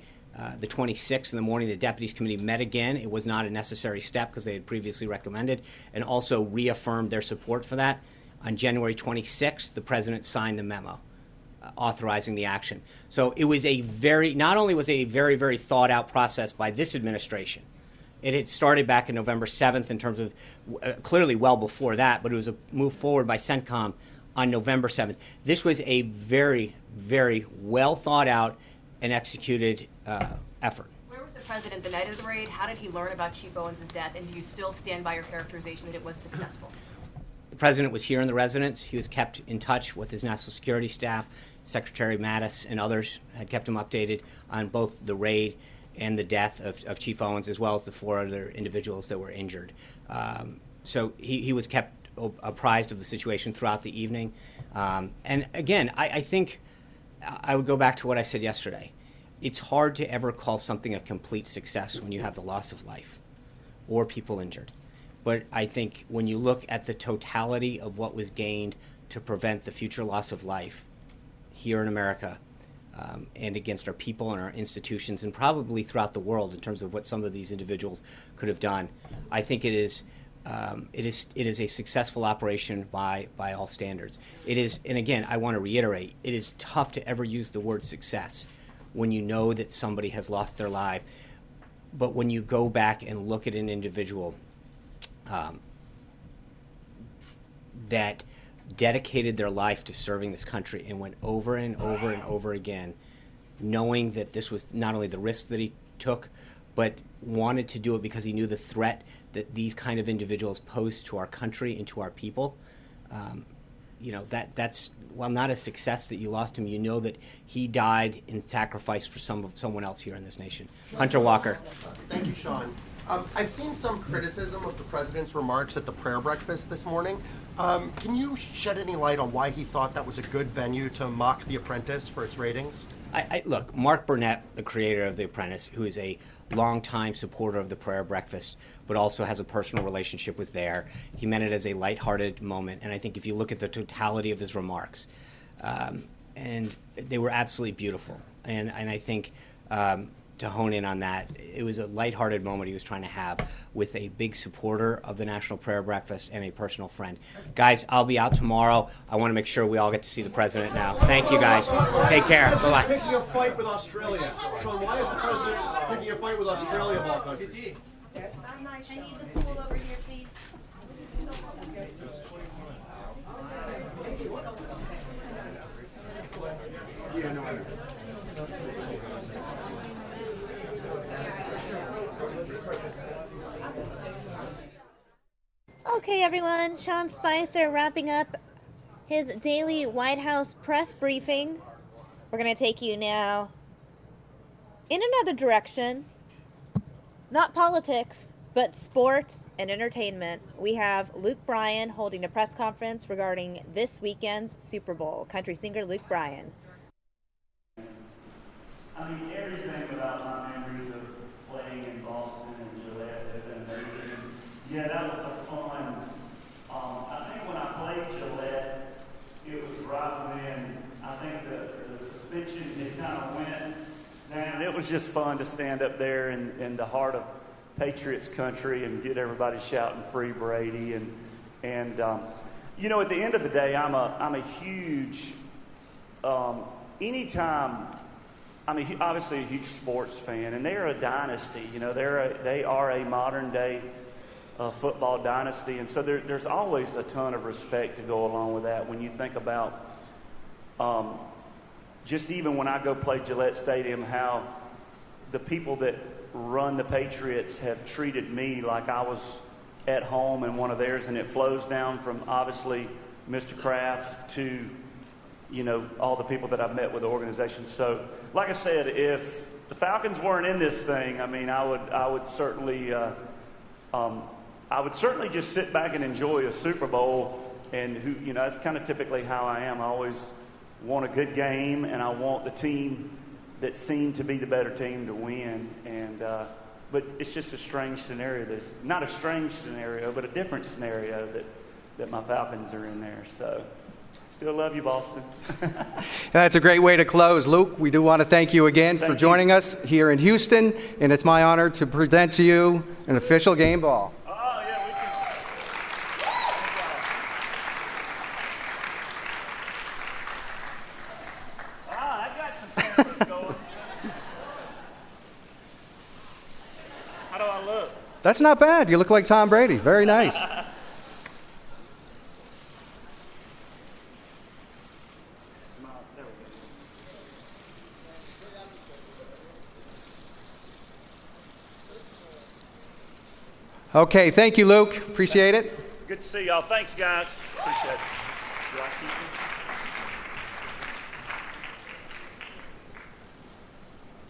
the 26th in the morning, the Deputies Committee met again. It was not a necessary step because they had previously recommended, and also reaffirmed their support for that. On January 26th, the President signed the memo authorizing the action. So it was not only was it a very, very thought out process by this administration, it had started back in November 7th in terms of clearly well before that, but it was a move forward by CENTCOM on November 7th. This was a very, very well thought out and executed effort. Where was the President the night of the raid? How did he learn about Chief Owens' death? And do you still stand by your characterization that it was successful? The President was here in the residence. He was kept in touch with his national security staff. Secretary Mattis and others had kept him updated on both the raid and the death of Chief Owens, as well as the 4 other individuals that were injured. So he was kept apprised of the situation throughout the evening. And again, I think I would go back to what I said yesterday. It's hard to ever call something a complete success when you have the loss of life or people injured. But I think when you look at the totality of what was gained to prevent the future loss of life here in America, and against our people and our institutions, and probably throughout the world in terms of what some of these individuals could have done, I think it is a successful operation by all standards. It is, and again, I want to reiterate, it is tough to ever use the word success when you know that somebody has lost their life. But when you go back and look at an individual that dedicated their life to serving this country and went over and over and over again, knowing that this was not only the risk that he took, but wanted to do it because he knew the threat that these kind of individuals pose to our country and to our people. That's while not a success that you lost him, you know that he died in sacrifice for someone else here in this nation. Hunter Walker. Thank you, Sean. I've seen some criticism of the President's remarks at the prayer breakfast this morning. Can you shed any light on why he thought that was a good venue to mock The Apprentice for its ratings? Look, Mark Burnett, the creator of The Apprentice, who is a longtime supporter of the prayer breakfast, but also has a personal relationship, was there. He meant it as a lighthearted moment, and I think if you look at the totality of his remarks, and they were absolutely beautiful. And I think to hone in on that, it was a lighthearted moment he was trying to have with a big supporter of the National Prayer Breakfast and a personal friend. Guys, I'll be out tomorrow. I want to make sure we all get to see the President now. Thank you, guys. Take care. Bye-bye. Picking a fight with Australia. Sean, why is the President picking a fight with Australia of all countries? Yes, I need the pool over here, please. Okay, everyone. Sean Spicer wrapping up his daily White House press briefing. We're going to take you now in another direction. Not politics, but sports and entertainment. We have Luke Bryan holding a press conference regarding this weekend's Super Bowl. Country singer Luke Bryan. I mean, everything about my memories of playing in Boston and Gillette have been amazing. Yeah, that was a fun. I think when I played Gillette, it was right when I think the suspension had kind of went down. It was just fun to stand up there in the heart of Patriots country and get everybody shouting "Free Brady" and you know, at the end of the day, I'm a huge anytime. I'm obviously a huge sports fan, and they're a dynasty. You know, they are a modern day football dynasty, and so there's always a ton of respect to go along with that. When you think about just even when I go play Gillette Stadium, how the people that run the Patriots have treated me like I was at home in one of theirs, and it flows down from obviously Mr. Kraft to, you know, all the people that I've met with the organization. So, like I said, if the Falcons weren't in this thing, I mean, I would certainly just sit back and enjoy a Super Bowl. And you know, that's kind of typically how I am. I always want a good game, and I want the team that seemed to be the better team to win. And but it's just a strange scenario. There's not a strange scenario, but a different scenario that my Falcons are in there. So. Still love you, Boston. That's a great way to close. Luke, we do want to thank you again for joining us here in Houston, and it's my honor to present to you an official game ball. Oh, yeah, we can. I got some cameras going. How do I look? That's not bad. You look like Tom Brady. Very nice. Okay, thank you, Luke. Appreciate it. Good to see y'all. Thanks, guys. Appreciate it. Do I keep this?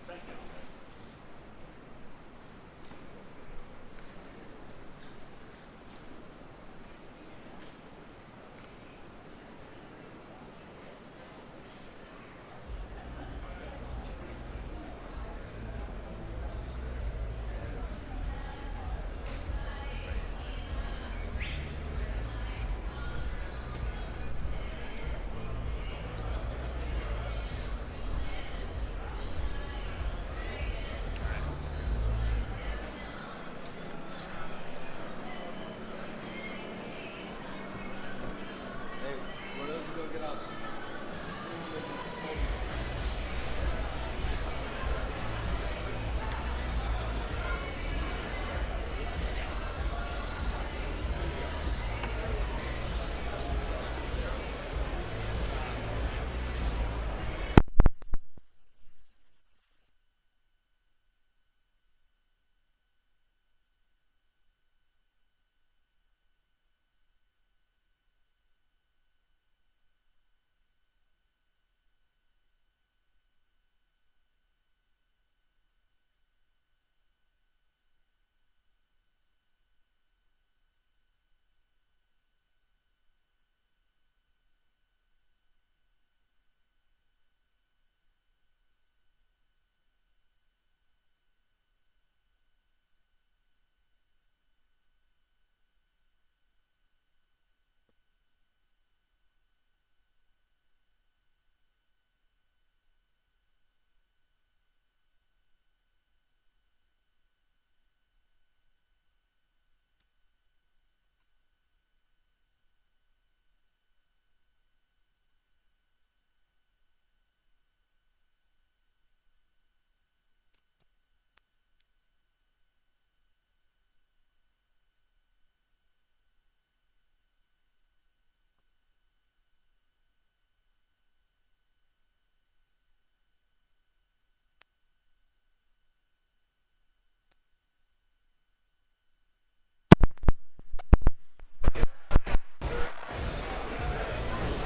Thank you.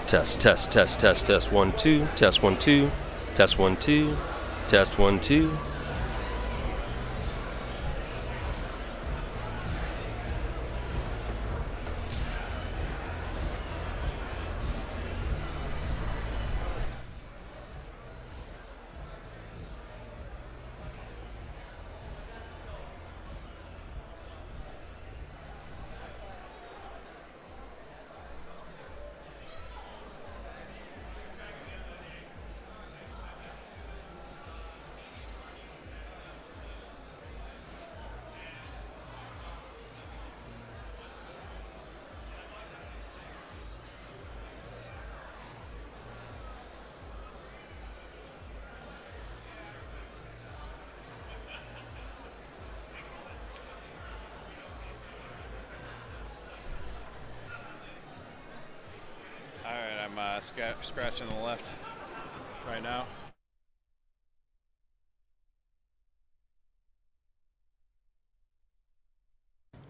Test, test, test, test, test, 1, 2, test, 1, 2. Test 1 2. Test 1 2. Scratching the left right now.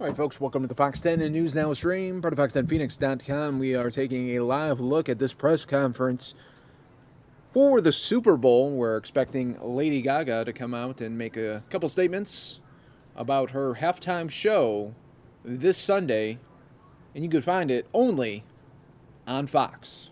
All right, folks, welcome to the Fox 10 and News Now stream, part of Fox10Phoenix.com. We are taking a live look at this press conference for the Super Bowl. We're expecting Lady Gaga to come out and make a couple statements about her halftime show this Sunday, and you can find it only on Fox.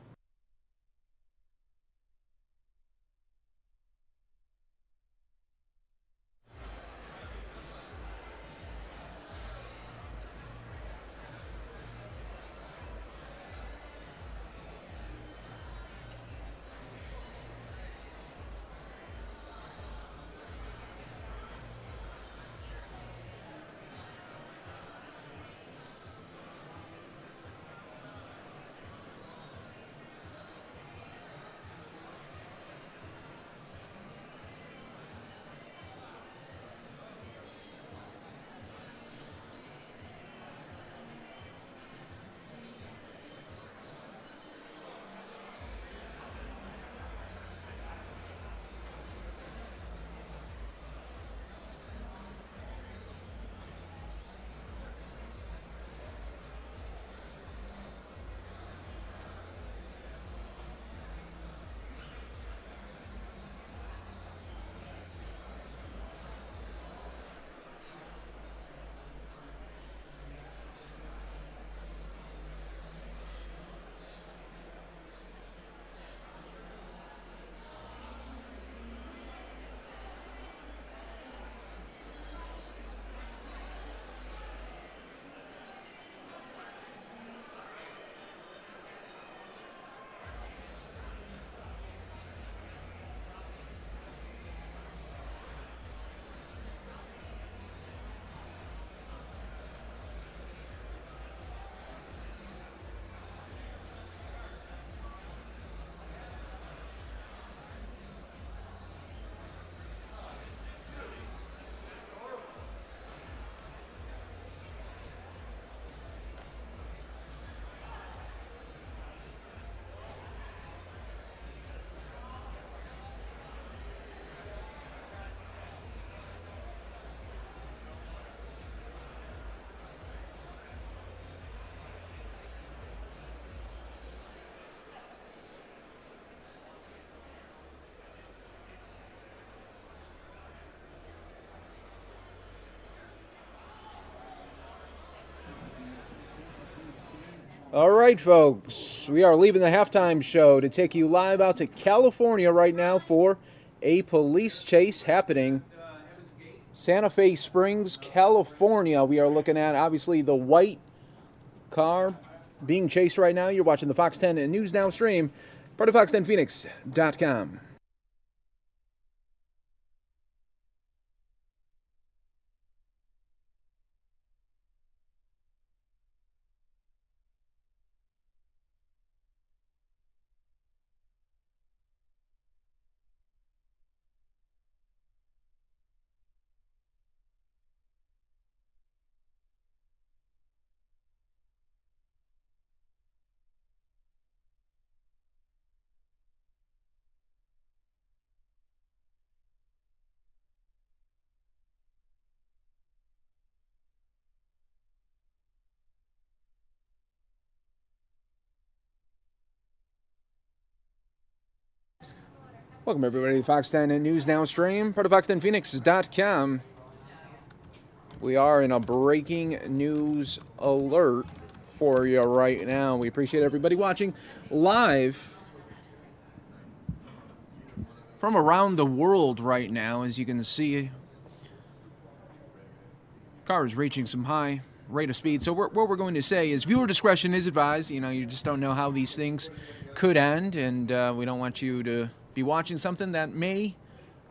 All right, folks, we are leaving the halftime show to take you live out to California right now for a police chase happening. Santa Fe Springs, California. We are looking at, obviously, the white car being chased right now. You're watching the Fox 10 and News Now stream, part of Fox10Phoenix.com. Welcome, everybody, to Fox 10 News Now stream, part of fox10phoenix.com. We are in a breaking news alert for you right now. We appreciate everybody watching live from around the world right now. As you can see, cars reaching some high rate of speed. So what we're going to say is viewer discretion is advised. You know, you just don't know how these things could end, and we don't want you to be watching something that may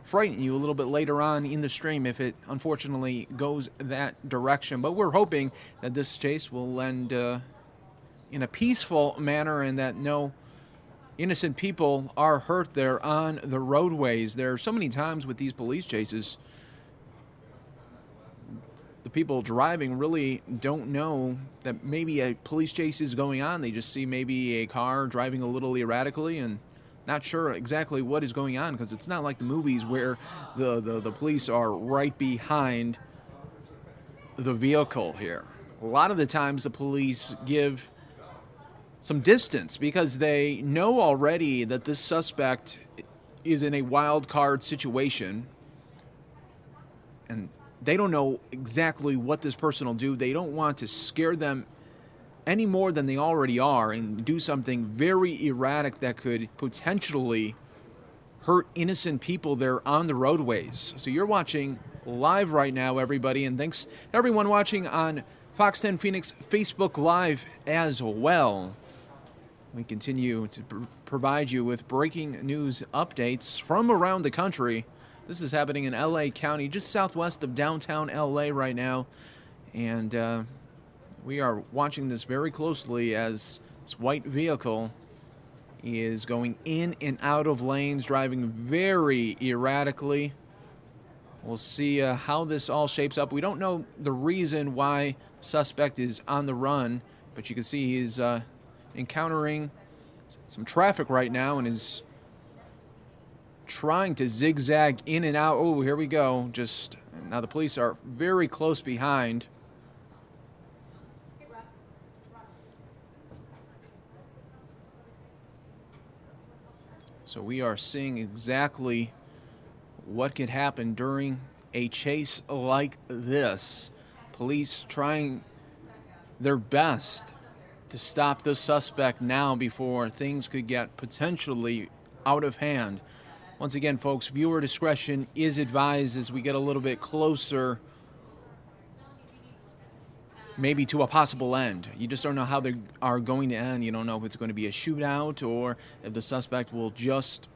frighten you a little bit later on in the stream if it unfortunately goes that direction. But we're hoping that this chase will end in a peaceful manner and that no innocent people are hurt there on the roadways. There are so many times with these police chases, the people driving really don't know that maybe a police chase is going on. They just see maybe a car driving a little erratically and not sure exactly what is going on, because it's not like the movies where the police are right behind the vehicle here. A lot of the times the police give some distance because they know already that this suspect is in a wild card situation and they don't know exactly what this person will do. They don't want to scare them any more than they already are and do something very erratic that could potentially hurt innocent people there on the roadways. So you're watching live right now, everybody, and thanks to everyone watching on Fox 10 Phoenix Facebook Live as well. We continue to provide you with breaking news updates from around the country. This is happening in LA County, just southwest of downtown LA right now, and we are watching this very closely as this white vehicle is going in and out of lanes, driving very erratically. We'll see how this all shapes up. We don't know the reason why the suspect is on the run, but you can see he's encountering some traffic right now and is trying to zigzag in and out. Oh, here we go. Just now the police are very close behind. So we are seeing exactly what could happen during a chase like this. Police trying their best to stop the suspect now before things could get potentially out of hand. Once again, folks, viewer discretion is advised as we get a little bit closer maybe to a possible end. You just don't know how they are going to end. You don't know if it's going to be a shootout or if the suspect will just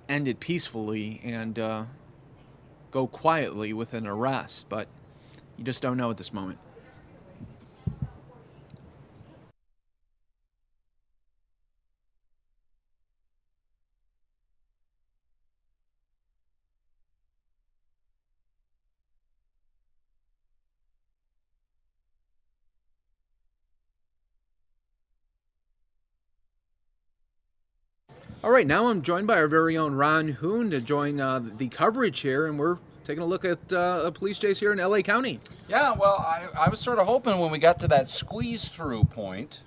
end it peacefully and go quietly with an arrest. But you just don't know at this moment. All right, now I'm joined by our very own Ron Hoon to join the coverage here, and we're taking a look at a police chase here in LA County. Yeah, well, I was sort of hoping when we got to that squeeze-through point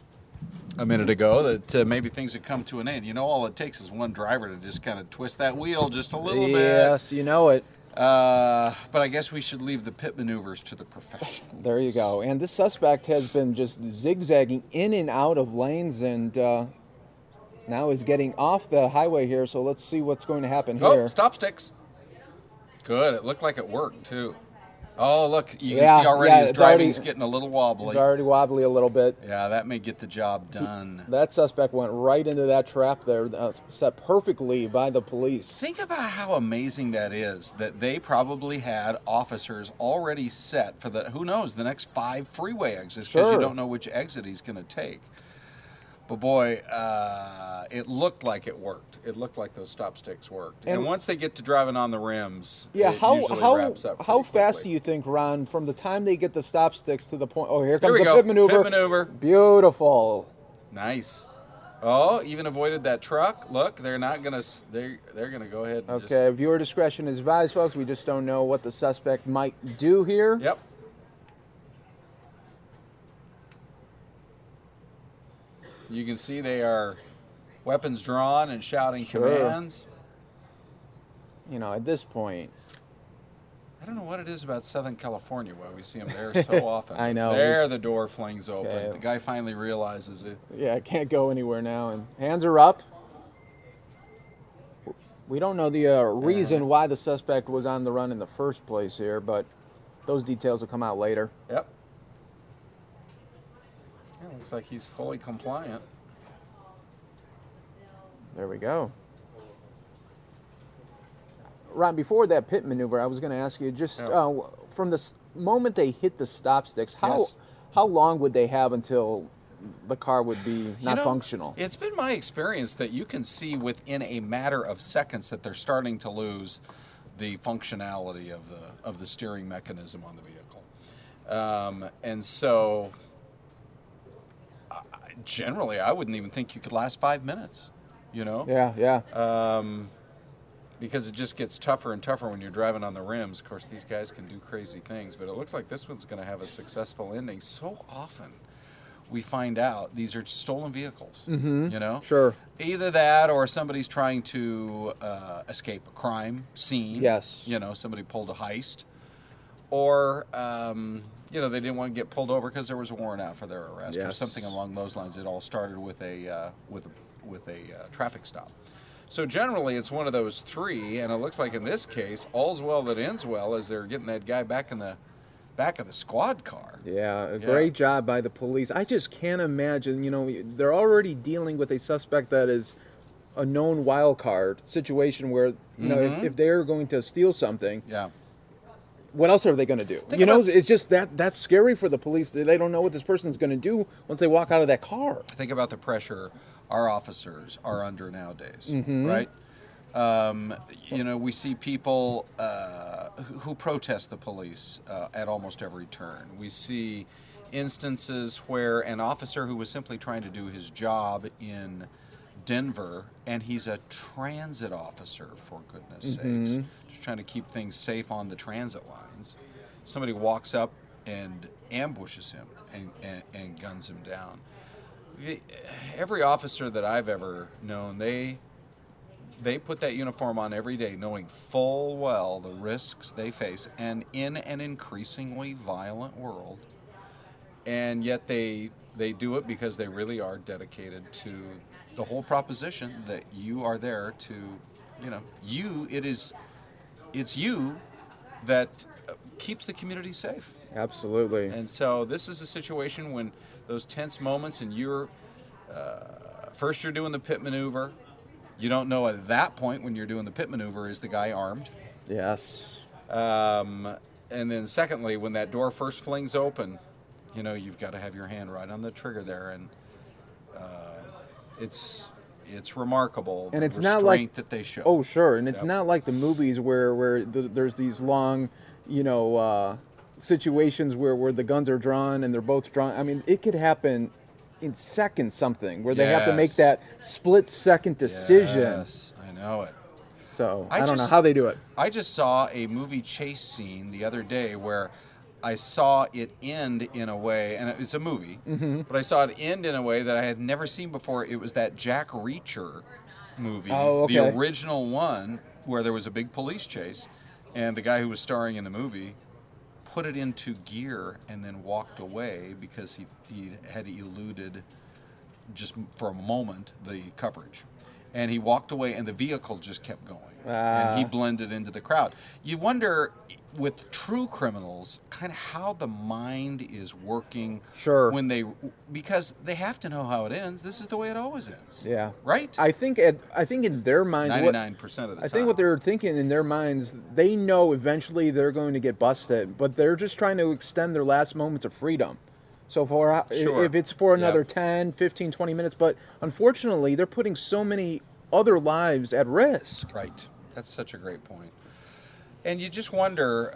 a minute ago that maybe things would come to an end. You know, all it takes is one driver to just kind of twist that wheel just a little bit. Yes, you know it. But I guess we should leave the pit maneuvers to the professionals. There you go. And this suspect has been just zigzagging in and out of lanes and now is getting off the highway here, so let's see what's going to happen here. Oh, stop sticks. Good. It looked like it worked, too. Oh, look, you can see already his driving's getting a little wobbly. It's already wobbly a little bit. Yeah, that may get the job done. That suspect went right into that trap there, set perfectly by the police. Think about how amazing that is, that they probably had officers already set for the, who knows, the next 5 freeway exits, because you don't know which exit he's going to take. But boy, it looked like it worked. It looked like those stop sticks worked. And once they get to driving on the rims, it usually wraps up how fast quickly. do you think, Ron, from the time they get the stop sticks to the point? Oh, here comes the go. pit maneuver. Pit maneuver. Beautiful. Nice. Oh, even avoided that truck. Look, they're not gonna. They're gonna go ahead. And Okay, viewer discretion is advised, folks. We just don't know what the suspect might do here. Yep. You can see they are weapons drawn and shouting commands. at this point. I don't know what it is about Southern California why we see them there so often. I know. There the door flings open. Okay. The guy finally realizes it. Yeah, I can't go anywhere now. And hands are up. We don't know the reason why the suspect was on the run in the first place here, but those details will come out later. Yep. Yeah, looks like he's fully compliant. There we go. Ron, before that pit maneuver, I was going to ask you, just from the moment they hit the stop sticks, how long would they have until the car would be not functional? It's been my experience that you can see within a matter of seconds that they're starting to lose the functionality of the steering mechanism on the vehicle. And so, generally, I wouldn't even think you could last 5 minutes, Yeah. Because it just gets tougher and tougher when you're driving on the rims. Of course, these guys can do crazy things, but it looks like this one's going to have a successful ending. So often we find out these are stolen vehicles, Sure. Either that or somebody's trying to escape a crime scene. Yes. Somebody pulled a heist. Or, they didn't want to get pulled over because there was a warrant out for their arrest or something along those lines. It all started with a traffic stop. So generally, it's one of those three, and it looks like in this case, all's well that ends well as they're getting that guy back in the back of the squad car. Yeah, great job by the police. I just can't imagine, they're already dealing with a suspect that is a known wild card situation where, if they're going to steal something, what else are they going to do? It's just that's scary for the police. They don't know what this person's going to do once they walk out of that car. Think about the pressure our officers are under nowadays, Mm-hmm. right? We see people who protest the police at almost every turn. We see instances where an officer who was simply trying to do his job in Denver, and he's a transit officer, for goodness sakes, just trying to keep things safe on the transit lines. Somebody walks up and ambushes him and guns him down. Every officer that I've ever known, they put that uniform on every day knowing full well the risks they face, and in an increasingly violent world, and yet they do it because they really are dedicated to the whole proposition that you are there to, it's you that keeps the community safe. Absolutely. And so this is a situation when those tense moments, and you're first you're doing the pit maneuver. You don't know at that point when you're doing the pit maneuver, is the guy armed? Yes. And then secondly, when that door first flings open, you've got to have your hand right on the trigger there, and it's remarkable, and the it's not like that they show. Oh, sure, and it's not like the movies where there's these long, situations where the guns are drawn and they're both drawn. I mean, it could happen in seconds, something where they have to make that split-second decision. Yes, I know it. So I don't know how they do it. I just saw a movie chase scene the other day where I saw it end in a way, and it's a movie, but I saw it end in a way that I had never seen before. It was that Jack Reacher movie, the original one, where there was a big police chase, and the guy who was starring in the movie put it into gear and then walked away because he had eluded, just for a moment, the coverage. And he walked away, and the vehicle just kept going. And he blended into the crowd. You wonder, with true criminals, kind of how the mind is working. Sure. Because they have to know how it ends. This is the way it always ends. Yeah. Right? I think in their minds, 99% of the time. I think what they're thinking in their minds, they know eventually they're going to get busted, but they're just trying to extend their last moments of freedom. So if it's for another 10, 15, 20 minutes, but unfortunately, they're putting so many other lives at risk. Right. That's such a great point. And you just wonder...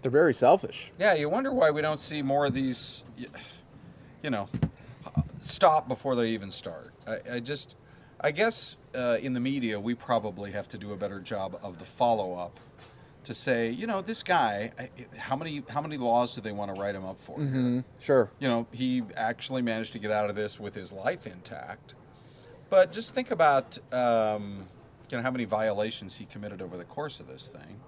they're very selfish. Yeah, you wonder why we don't see more of these, stop before they even start. I guess in the media, we probably have to do a better job of the follow-up to say, this guy, how many laws do they want to write him up for? Sure. He actually managed to get out of this with his life intact. But just think about, how many violations he committed over the course of this thing.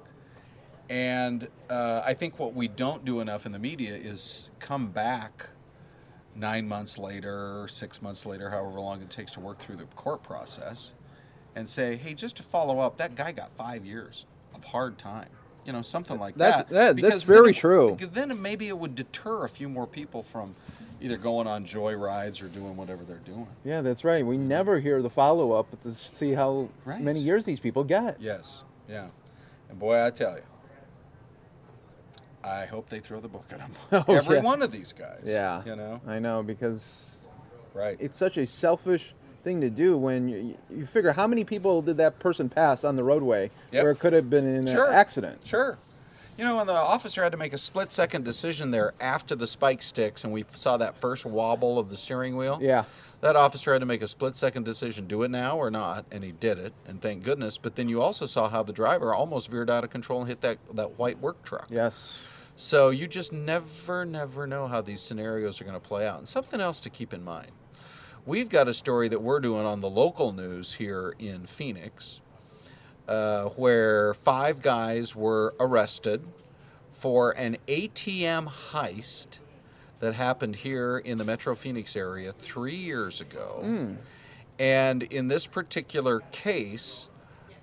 And I think what we don't do enough in the media is come back 9 months later, 6 months later, however long it takes to work through the court process, and say, hey, just to follow up, that guy got 5 years of hard time. Something like that. That's very true. Then maybe it would deter a few more people from either going on joy rides or doing whatever they're doing. Yeah, that's right. We never hear the follow-up to see how many years these people get. Yes, yeah. And boy, I tell you, I hope they throw the book at them. Every one of these guys. Yeah. I know, because it's such a selfish thing to do when you figure how many people did that person pass on the roadway where it could have been in an accident. Sure. When the officer had to make a split-second decision there after the spike sticks and we saw that first wobble of the steering wheel. Yeah. That officer had to make a split-second decision, do it now or not, and he did it, and thank goodness. But then you also saw how the driver almost veered out of control and hit that white work truck. Yes. So you just never know how these scenarios are going to play out. And something else to keep in mind. We've got a story that we're doing on the local news here in Phoenix where 5 guys were arrested for an ATM heist that happened here in the Metro Phoenix area 3 years ago. And in this particular case,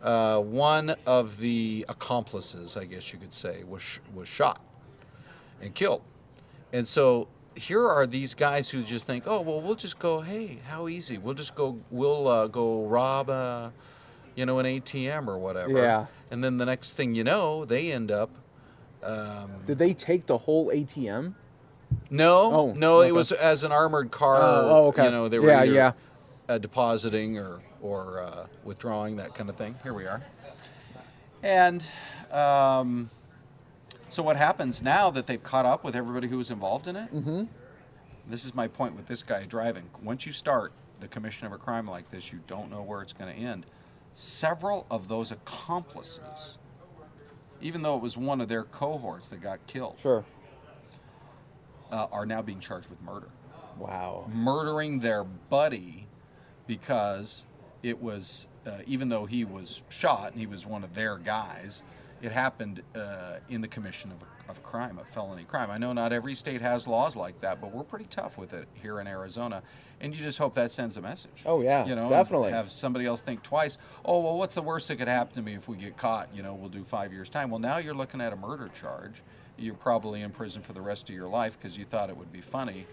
one of the accomplices, I guess you could say, was shot and killed. And so here are these guys who just think, oh, well, we'll just go, hey, how easy. We'll just go, go rob an ATM or whatever. Yeah. And then the next thing you know, they end up... Did they take the whole ATM? No, okay. It was as an armored car. Okay. They were either depositing or withdrawing, that kind of thing. Here we are. And so what happens now that they've caught up with everybody who was involved in it? Mm-hmm. This is my point with this guy driving. Once you start the commission of a crime like this, you don't know where it's going to end. Several of those accomplices, even though it was one of their cohorts that got killed, are now being charged with murder. Wow. Murdering their buddy because it was, even though he was shot and he was one of their guys, it happened in the commission of a crime, a felony crime. I know not every state has laws like that, but we're pretty tough with it here in Arizona. And you just hope that sends a message. Oh, yeah, definitely. Have somebody else think twice, oh, well, what's the worst that could happen to me if we get caught? We'll do 5 years' time. Well, now you're looking at a murder charge. You're probably in prison for the rest of your life because you thought it would be funny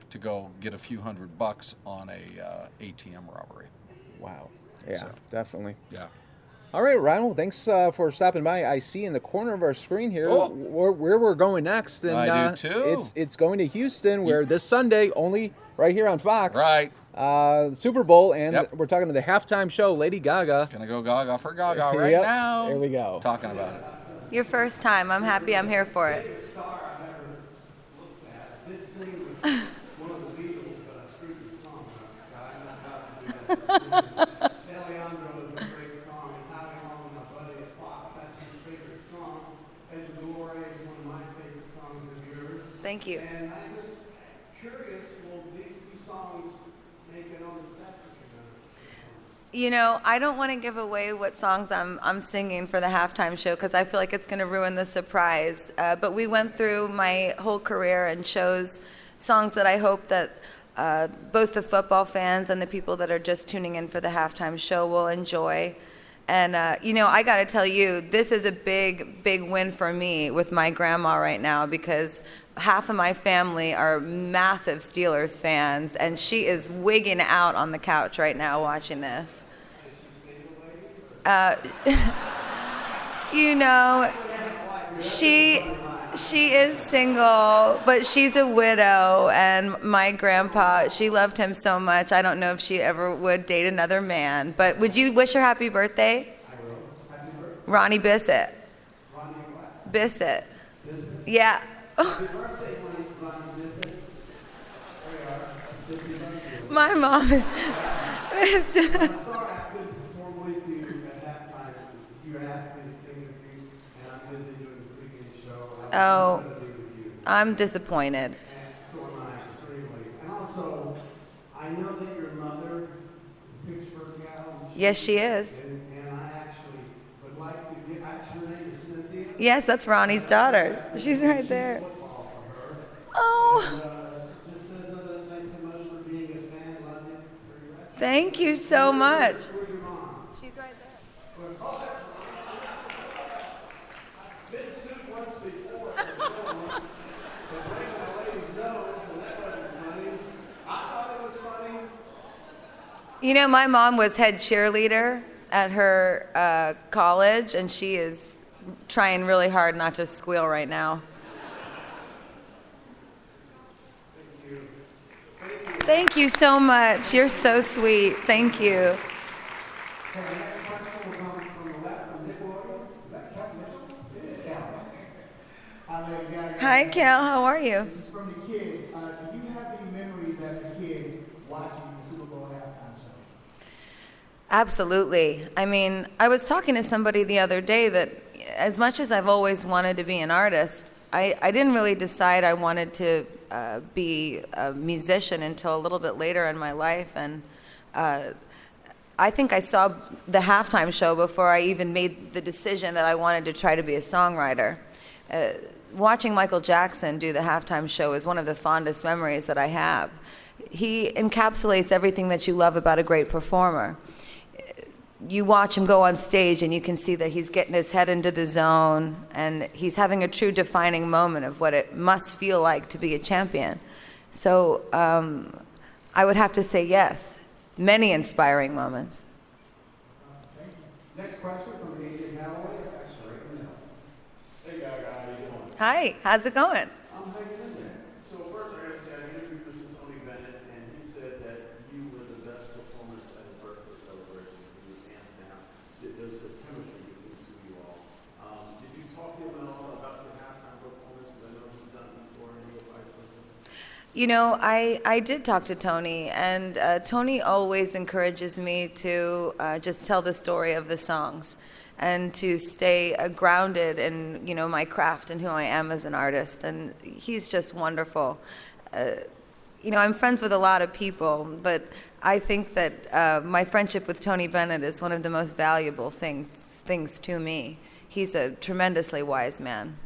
to go get a few $100 on a ATM robbery. Wow. Yeah, definitely. Yeah. All right, Ryan, well, thanks for stopping by. I see in the corner of our screen here where we're going next. And, I do too. It's going to Houston, where this Sunday, only right here on Fox. Right. Super Bowl, and we're talking to the halftime show, Lady Gaga. Gonna go Gaga for Gaga right now. Here we go. Talking about it. Your first time. I'm happy I'm here for it. Thank you. And I'm just curious, will these two songs make it on the set? I don't want to give away what songs I'm singing for the halftime show because I feel like it's going to ruin the surprise. But we went through my whole career and chose songs that I hope that both the football fans and the people that are just tuning in for the halftime show will enjoy. And, I got to tell you, this is a big, big win for me with my grandma right now because half of my family are massive Steelers fans, and she is wigging out on the couch right now watching this. She is single, but she's a widow, and my grandpa, she loved him so much, I don't know if she ever would date another man. But would you wish her happy birthday? Ronnie Bissett. Bissett. Yeah. My mom. It's just... Oh, I'm disappointed. So am I, extremely. And also, I know that your mother, Pittsburgh gal. Yes, she is. And I Yes, that's Ronnie's daughter. She's right there. Oh. Thank you so much. She's right there. You know, my mom was head cheerleader at her college, and she is trying really hard not to squeal right now. Thank you so much. You're so sweet. Thank you. Hi, Cal. How are you? This is from the kids. Do you have any memories as a kid watching the Super Bowl halftime shows? Absolutely. I mean, I was talking to somebody the other day that as much as I've always wanted to be an artist, I didn't really decide I wanted to be a musician until a little bit later in my life. And I think I saw the halftime show before I even made the decision that I wanted to try to be a songwriter. Watching Michael Jackson do the halftime show is one of the fondest memories that I have. He encapsulates everything that you love about a great performer. You watch him go on stage and you can see that he's getting his head into the zone and he's having a true defining moment of what it must feel like to be a champion. So I would have to say yes, many inspiring moments. Next question from Agent Halloway. Actually, right in the middle. Hey, Gaga, how you doing? Hi, how's it going? I'm hanging in there. So first I got to say, I interviewed Mr. Tony Bennett, and he said that you were the best performance at his birthday celebration. He was hands down. There's a chemistry between the two of you all. Did you talk to him at all about the halftime performance? Because I know he's done it before, and you were vice versa. You know, I did talk to Tony, and Tony always encourages me to just tell the story of the songs and to stay grounded in, you know, my craft and who I am as an artist. And he's just wonderful. You know, I'm friends with a lot of people, but I think that my friendship with Tony Bennett is one of the most valuable things to me. He's a tremendously wise man.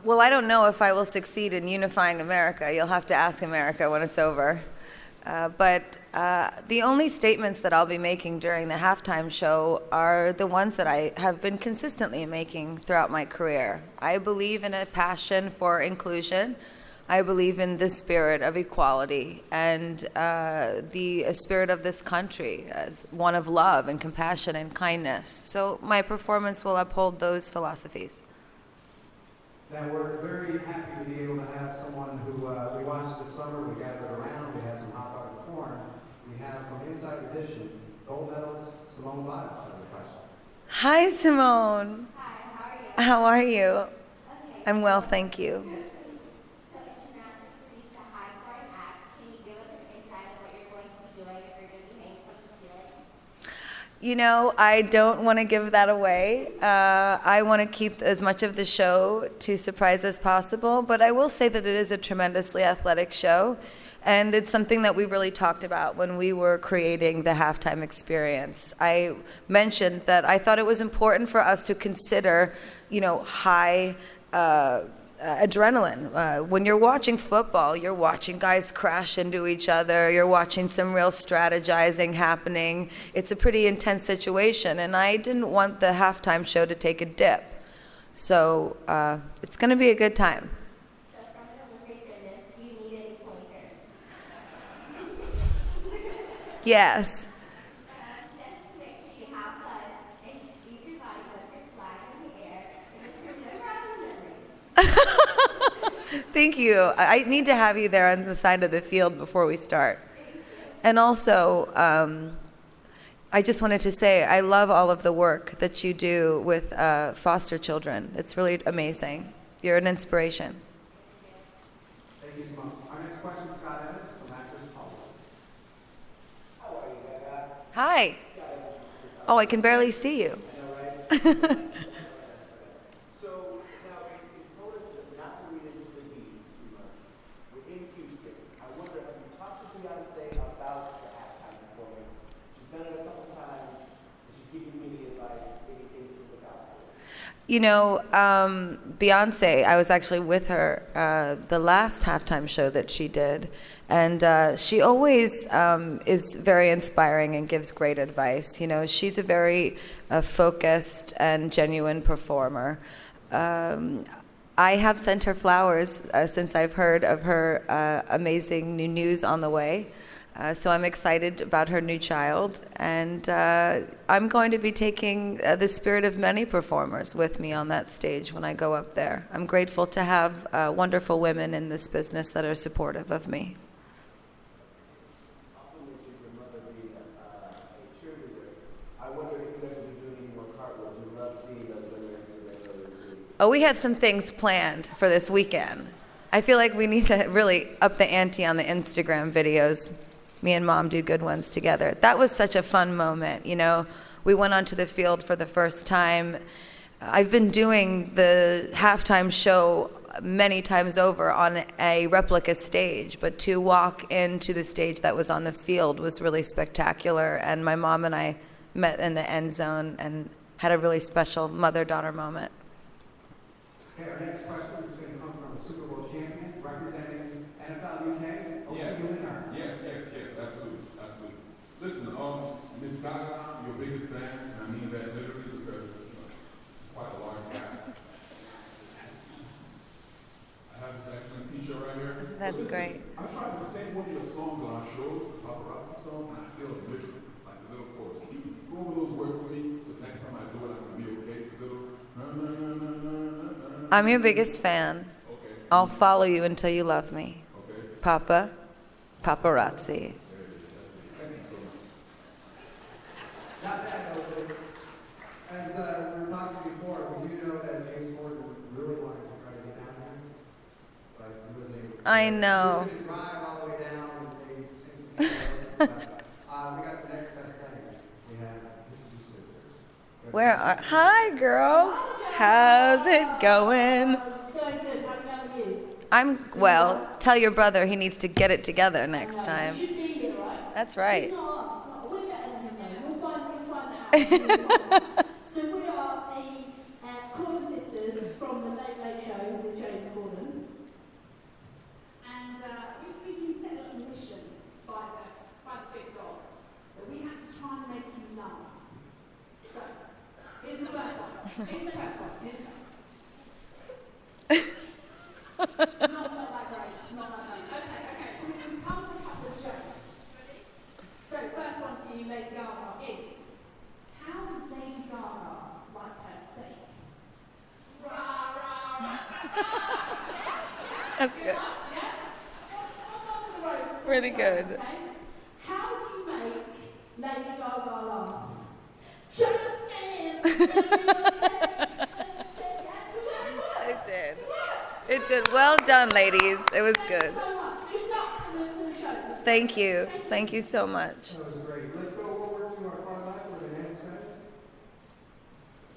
Well, I don't know if I will succeed in unifying America. You'll have to ask America when it's over. But the only statements that I'll be making during the halftime show are the ones that I have been consistently making throughout my career. I believe in a passion for inclusion. I believe in the spirit of equality and the spirit of this country as one of love and compassion and kindness. So my performance will uphold those philosophies. Now, we're very happy to be able to have someone who we watched this summer. We gathered around. We had some hot dog corn. We have from Inside Edition gold medalist Simone Biles has a question. Hi, Simone. Hi, how are you? How are you? Okay. I'm well, thank you. So in gymnastics, we used to high fly acts. Can you give us an insight of what you're going to be doing if you're going to be hanging from the ceiling? You know, I don't want to give that away. I want to keep as much of the show to surprise as possible, but I will say that it is a tremendously athletic show, and it's something that we really talked about when we were creating the halftime experience. I mentioned that I thought it was important for us to consider, you know, high adrenaline. When you're watching football, you're watching guys crash into each other, you're watching some real strategizing happening. It's a pretty intense situation, and I didn't want the halftime show to take a dip. So it's going to be a good time. So from an Olympic gymnast, do you need any pointers? Yes. Just to make sure you have fun and squeeze your body with your flag in the air and just remember all the memories. Thank you. I need to have you there on the side of the field before we start. And also, I just wanted to say I love all of the work that you do with foster children. It's really amazing. You're an inspiration. Thank you, Simone. Our next question is Scott Evans from Actors Hollywood. How are you, Gaga? Hi. Oh, I can barely see you. So now you told us that not to read into the heat too much. We're in Houston. You know, Beyonce, I was actually with her the last halftime show that she did, and she always is very inspiring and gives great advice. You know, she's a very focused and genuine performer. I have sent her flowers since I've heard of her amazing new news on the way. So I'm excited about her new child, and I'm going to be taking the spirit of many performers with me on that stage when I go up there. I'm grateful to have wonderful women in this business that are supportive of me. Oh, we have some things planned for this weekend. I feel like we need to really up the ante on the Instagram videos. Me and Mom do good ones together. That was such a fun moment, you know. We went onto the field for the first time. I've been doing the halftime show many times over on a replica stage, but to walk into the stage that was on the field was really spectacular, and my mom and I met in the end zone and had a really special mother-daughter moment. Okay, our next question is going to come from the Super Bowl champion representing NFL UK. Yes, absolutely. Listen, Miss Gaga, I'm your biggest fan, and I mean that literally because quite a large gap. I have this excellent t-shirt right here. That's listen, great. I tried to sing one of your songs on our shows, the paparazzi song, and I feel it literally, like the little chorus. Can you go over those words for me so next time I do it, I can be okay? The little, I'm your biggest fan. Okay. I'll follow you until you love me. Okay. Papa, paparazzi. Not that, though, as we were talking before, we do know that James Corden really wanted to try to get down there, but he wasn't able to. I know. He was going to drive all the way down and maybe sing some but we got the next best thing. We have Mrs. Sisters. Where are? Hi, girls. How's it going? I'm well. Tell your brother he needs to get it together next time. That's right. So we are the Corner Sisters from the Late Late Show with James Corden. And we've been set on a mission by the big dog that we have to try and make him laugh. So, here's the first one. Here's the first one. Not that great. Not that great. Okay. So we've come to a couple of jokes. So the first one for you, Lady Gaga, is: how does Lady Gaga like her steak? Rah, rah, rah. That's good. Really good. Okay. How do you make Lady Gaga laugh? Just It did. It did. Well done, ladies. It was good. Thank you. Thank you so much. That was great. Let's go over to our far left where the man says.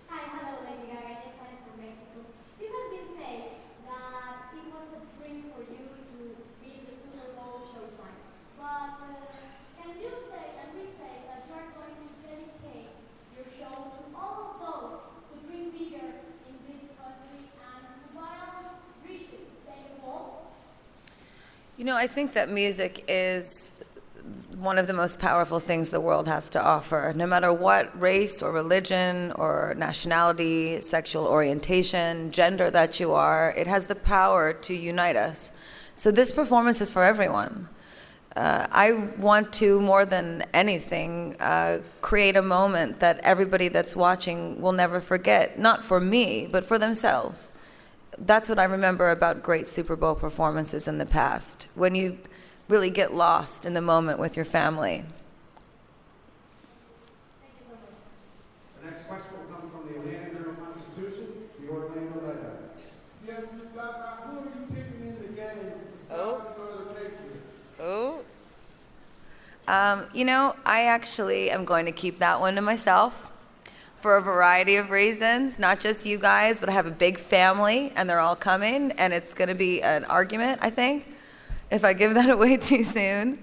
Hi, hello, Lady Gaga. Yes, I'm from Mexico. It has been said that it was a dream for you to be in the Super Bowl showtime. But can you say, and we say, that you are going to dedicate your show to all of those who dream bigger in this country and who while reach the sustainable goals? You know, I think that music is one of the most powerful things the world has to offer. No matter what race or religion or nationality, sexual orientation, gender that you are, it has the power to unite us. So this performance is for everyone. I want to, more than anything, create a moment that everybody that's watching will never forget, not for me, but for themselves. That's what I remember about great Super Bowl performances in the past, when you really get lost in the moment with your family. The next question will come from the Atlanta Journal-Constitution, the Orlando Letter. Yes, Miss Gaga, who are you picking in the game? Oh. You know, I actually am going to keep that one to myself for a variety of reasons, not just you guys, but I have a big family and they're all coming and it's going to be an argument, I think, if I give that away too soon.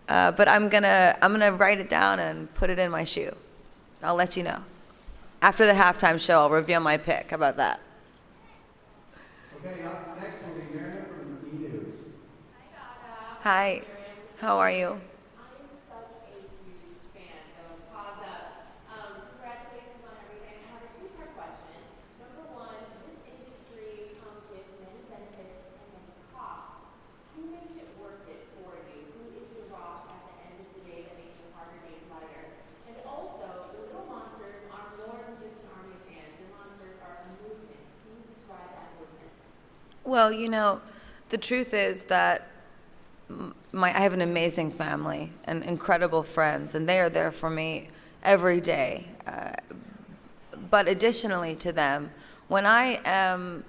But I'm gonna write it down and put it in my shoe. I'll let you know. After the halftime show, I'll reveal my pick. How about that? Okay, up next will be Miriam from E! News. Hi, how are you? Well, you know, the truth is that I have an amazing family and incredible friends, and they are there for me every day. But additionally to them, when I am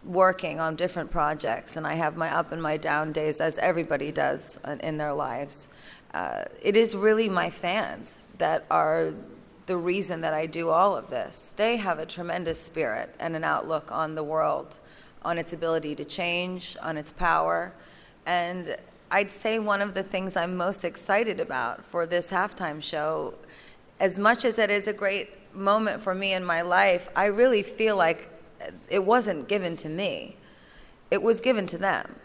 working on different projects, and I have my up and my down days, as everybody does in their lives, it is really my fans that are the reason that I do all of this. They have a tremendous spirit and an outlook on the world, on its ability to change, on its power. And I'd say one of the things I'm most excited about for this halftime show, as much as it is a great moment for me in my life, I really feel like it wasn't given to me. It was given to them.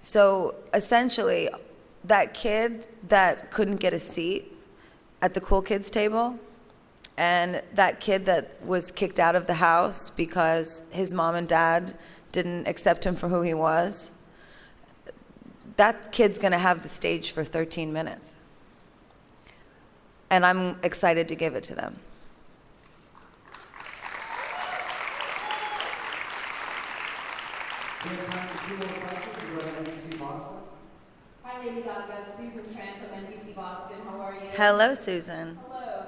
So essentially, that kid that couldn't get a seat at the cool kids table, and that kid that was kicked out of the house because his mom and dad didn't accept him for who he was, that kid's going to have the stage for 13 minutes. And I'm excited to give it to them. Hi, Lady Gaga. Susan Tran from NBC Boston. How are you? Hello, Susan. Hello.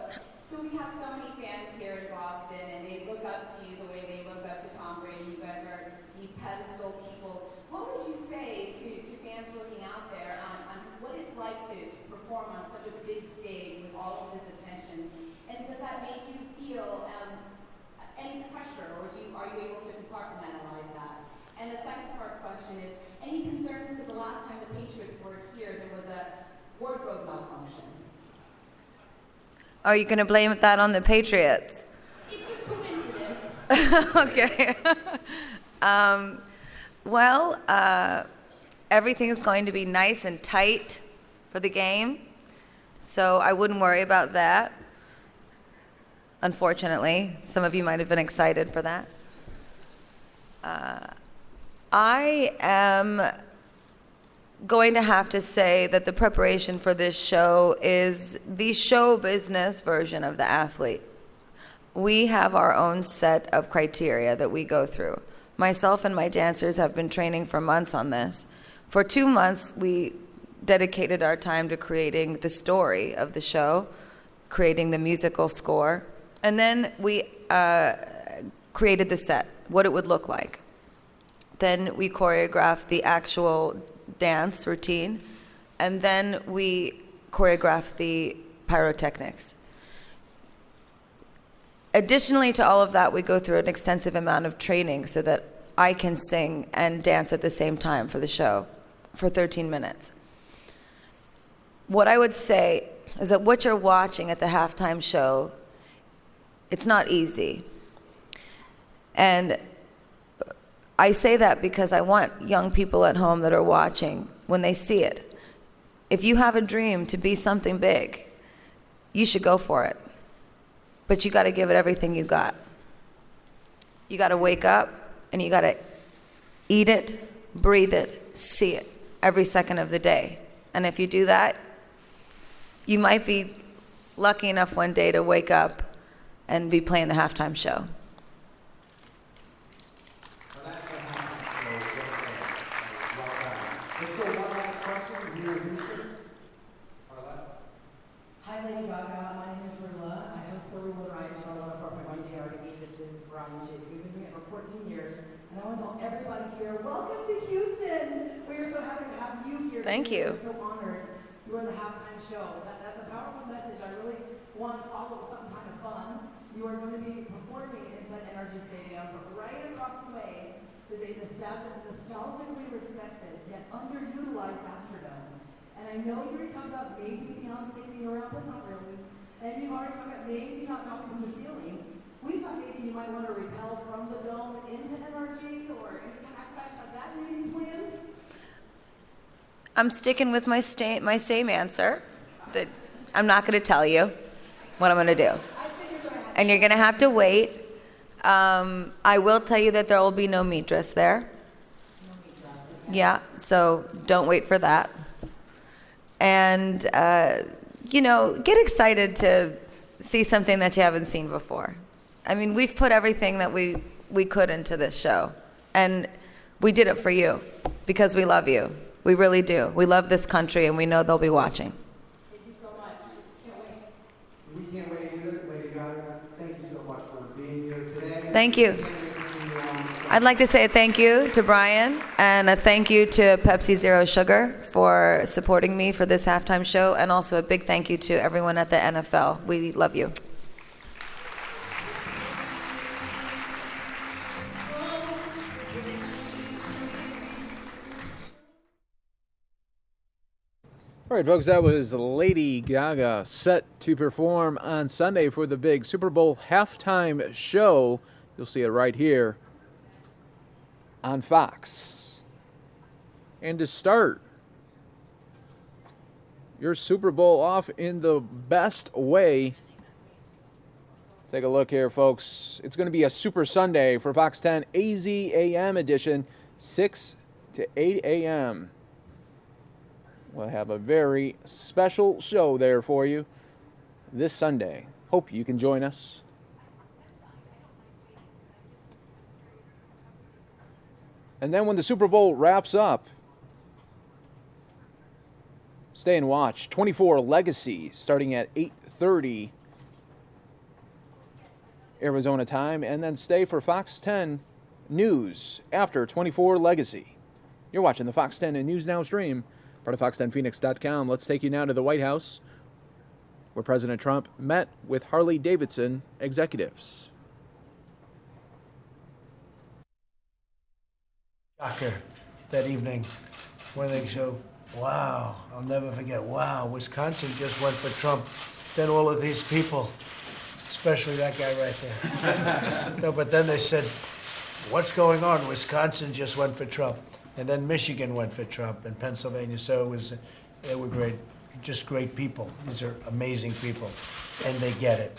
So we have so many fans here in Boston, and they look up to you the way they look up to Tom Brady. You guys are these pedestal people. What would you say to fans looking out there on what it's like to perform on such a big stage with all of this attention? And does that make you feel any pressure, or are you able to compartmentalize that? And the second part question is, any concerns, because the last time the Patriots were here, there was a wardrobe malfunction. Are you going to blame that on the Patriots? It's just coincidence. Okay. Everything is going to be nice and tight for the game, so I wouldn't worry about that. Unfortunately, some of you might have been excited for that. I am going to have to say that the preparation for this show is the show business version of the athlete. We have our own set of criteria that we go through. Myself and my dancers have been training for months on this. For 2 months, we dedicated our time to creating the story of the show, creating the musical score, and then we created the set, what it would look like. Then we choreographed the actual dance routine, and then we choreographed the pyrotechnics. Additionally to all of that, we go through an extensive amount of training so that I can sing and dance at the same time for the show for 13 minutes. What I would say is that what you're watching at the halftime show, it's not easy. And I say that because I want young people at home that are watching, when they see it, if you have a dream to be something big, you should go for it. But you got to give it everything you got. You got to wake up and you got to eat it, breathe it, see it every second of the day. And if you do that, you might be lucky enough one day to wake up and be playing the halftime show. Hi, Lady Gaga. My name is Rula. I host the Rula Ryan Show on 104.1 KRDB. This is Brian Chase. We've been doing it for 14 years. And I want to tell everybody here, welcome to Houston. We are so happy to have you here. Thank you. We're so honored. You are the halftime show. That's a powerful message. I really want to follow with something kind of fun. You are going to be performing inside Energy Stadium, but right across the way is a nostalgically respected yet underutilized Astrodome. And I know you already talked about maybe Beyonce being around, but not really. And you've already talked about maybe not dropping from the ceiling. We thought maybe you might want to repel from the dome into NRG or any contracts like that maybe planned. I'm sticking with my same answer, that I'm not going to tell you what I'm going to do. And you're going to have to wait. I will tell you that there will be no meat dress there. Yeah, so don't wait for that. And, you know, get excited to see something that you haven't seen before. I mean, we've put everything that we could into this show. And we did it for you because we love you. We really do. We love this country, and we know they'll be watching. Thank you so much. Can't wait. We can't wait either. Lady Gaga, thank you so much for being here today. Thank you. I'd like to say a thank you to Brian and a thank you to Pepsi Zero Sugar for supporting me for this halftime show, and also a big thank you to everyone at the NFL. We love you. All right, folks, that was Lady Gaga set to perform on Sunday for the big Super Bowl halftime show. You'll see it right here on Fox. And to start your Super Bowl off in the best way, take a look here, folks. It's going to be a Super Sunday for Fox 10 AZAM edition, 6 to 8 a.m. We'll have a very special show there for you this Sunday. Hope you can join us. And then when the Super Bowl wraps up, stay and watch 24 Legacy starting at 8:30 Arizona time, and then stay for Fox 10 News after 24 Legacy. You're watching the Fox 10 News Now stream, part of Fox10Phoenix.com. Let's take you now to the White House, where President Trump met with Harley-Davidson executives. Shocker that evening when they show, wow, I'll never forget, wow, Wisconsin just went for Trump. Then all of these people, especially that guy right there. No, but then they said, what's going on? Wisconsin just went for Trump. And then Michigan went for Trump and Pennsylvania. So they were great, just great people. These are amazing people, and they get it.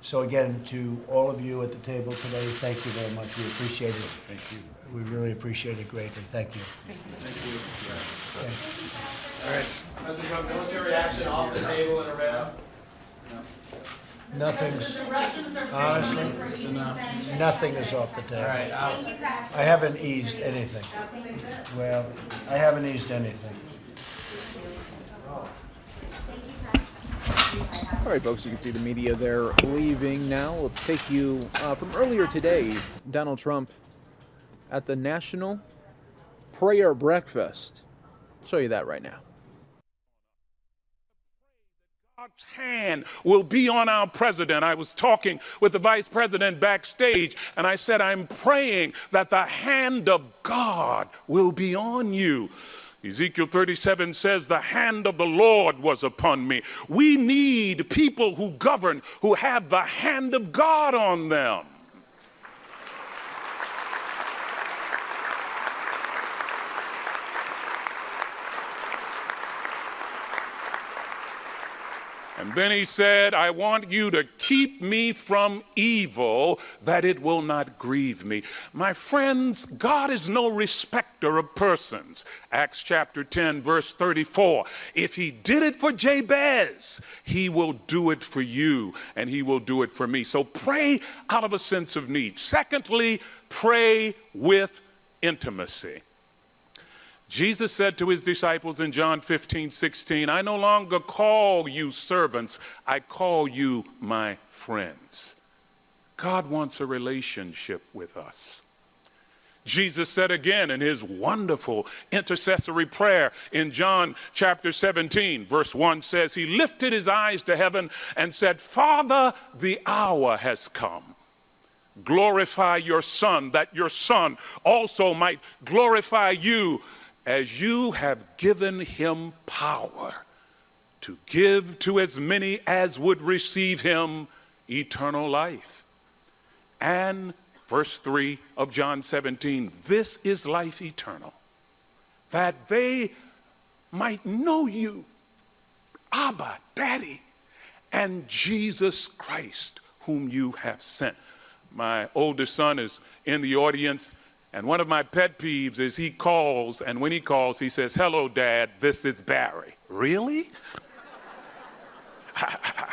So again, to all of you at the table today, thank you very much. We appreciate it. Thank you. We really appreciate it greatly. Thank you. Thank you. All right. President Trump, what's your reaction off the table in Iran? Nothing's, honestly, nothing is off the table. All right, I haven't eased anything. Well, I haven't eased anything. All right, folks, you can see the media there leaving now. Let's take you from earlier today. Donald Trump at the National Prayer Breakfast. I'll show you that right now. God's hand will be on our president. I was talking with the vice president backstage, and I said, I'm praying that the hand of God will be on you. Ezekiel 37 says, the hand of the Lord was upon me. We need people who govern, who have the hand of God on them. And then he said, I want you to keep me from evil, that it will not grieve me. My friends, God is no respecter of persons. Acts chapter 10, verse 34. If he did it for Jabez, he will do it for you, and he will do it for me. So pray out of a sense of need. Secondly, pray with intimacy. Jesus said to his disciples in John 15:16, I no longer call you servants, I call you my friends. God wants a relationship with us. Jesus said again in his wonderful intercessory prayer in John chapter 17, verse 1 says, he lifted his eyes to heaven and said, Father, the hour has come. Glorify your Son, that your Son also might glorify you, as you have given him power to give to as many as would receive him eternal life. And verse 3 of John 17, this is life eternal, that they might know you, Abba, Daddy, and Jesus Christ, whom you have sent. My oldest son is in the audience, and one of my pet peeves is he calls, and when he calls, he says, hello, Dad, this is Barry. Really?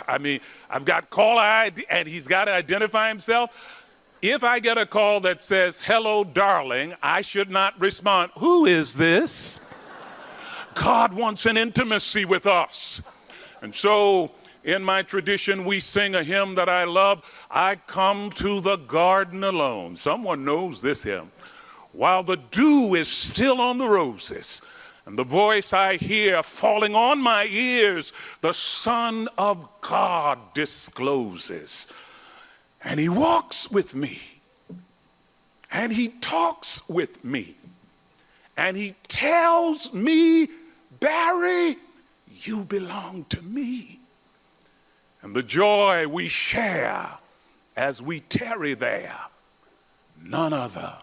I mean, I've got caller ID, and he's got to identify himself. If I get a call that says, hello, darling, I should not respond. Who is this? God wants an intimacy with us. And so, in my tradition, we sing a hymn that I love. I come to the garden alone. Someone knows this hymn. While the dew is still on the roses, and the voice I hear falling on my ears, the Son of God discloses. And he walks with me, and he talks with me, and he tells me, Barry, you belong to me. And the joy we share as we tarry there, none other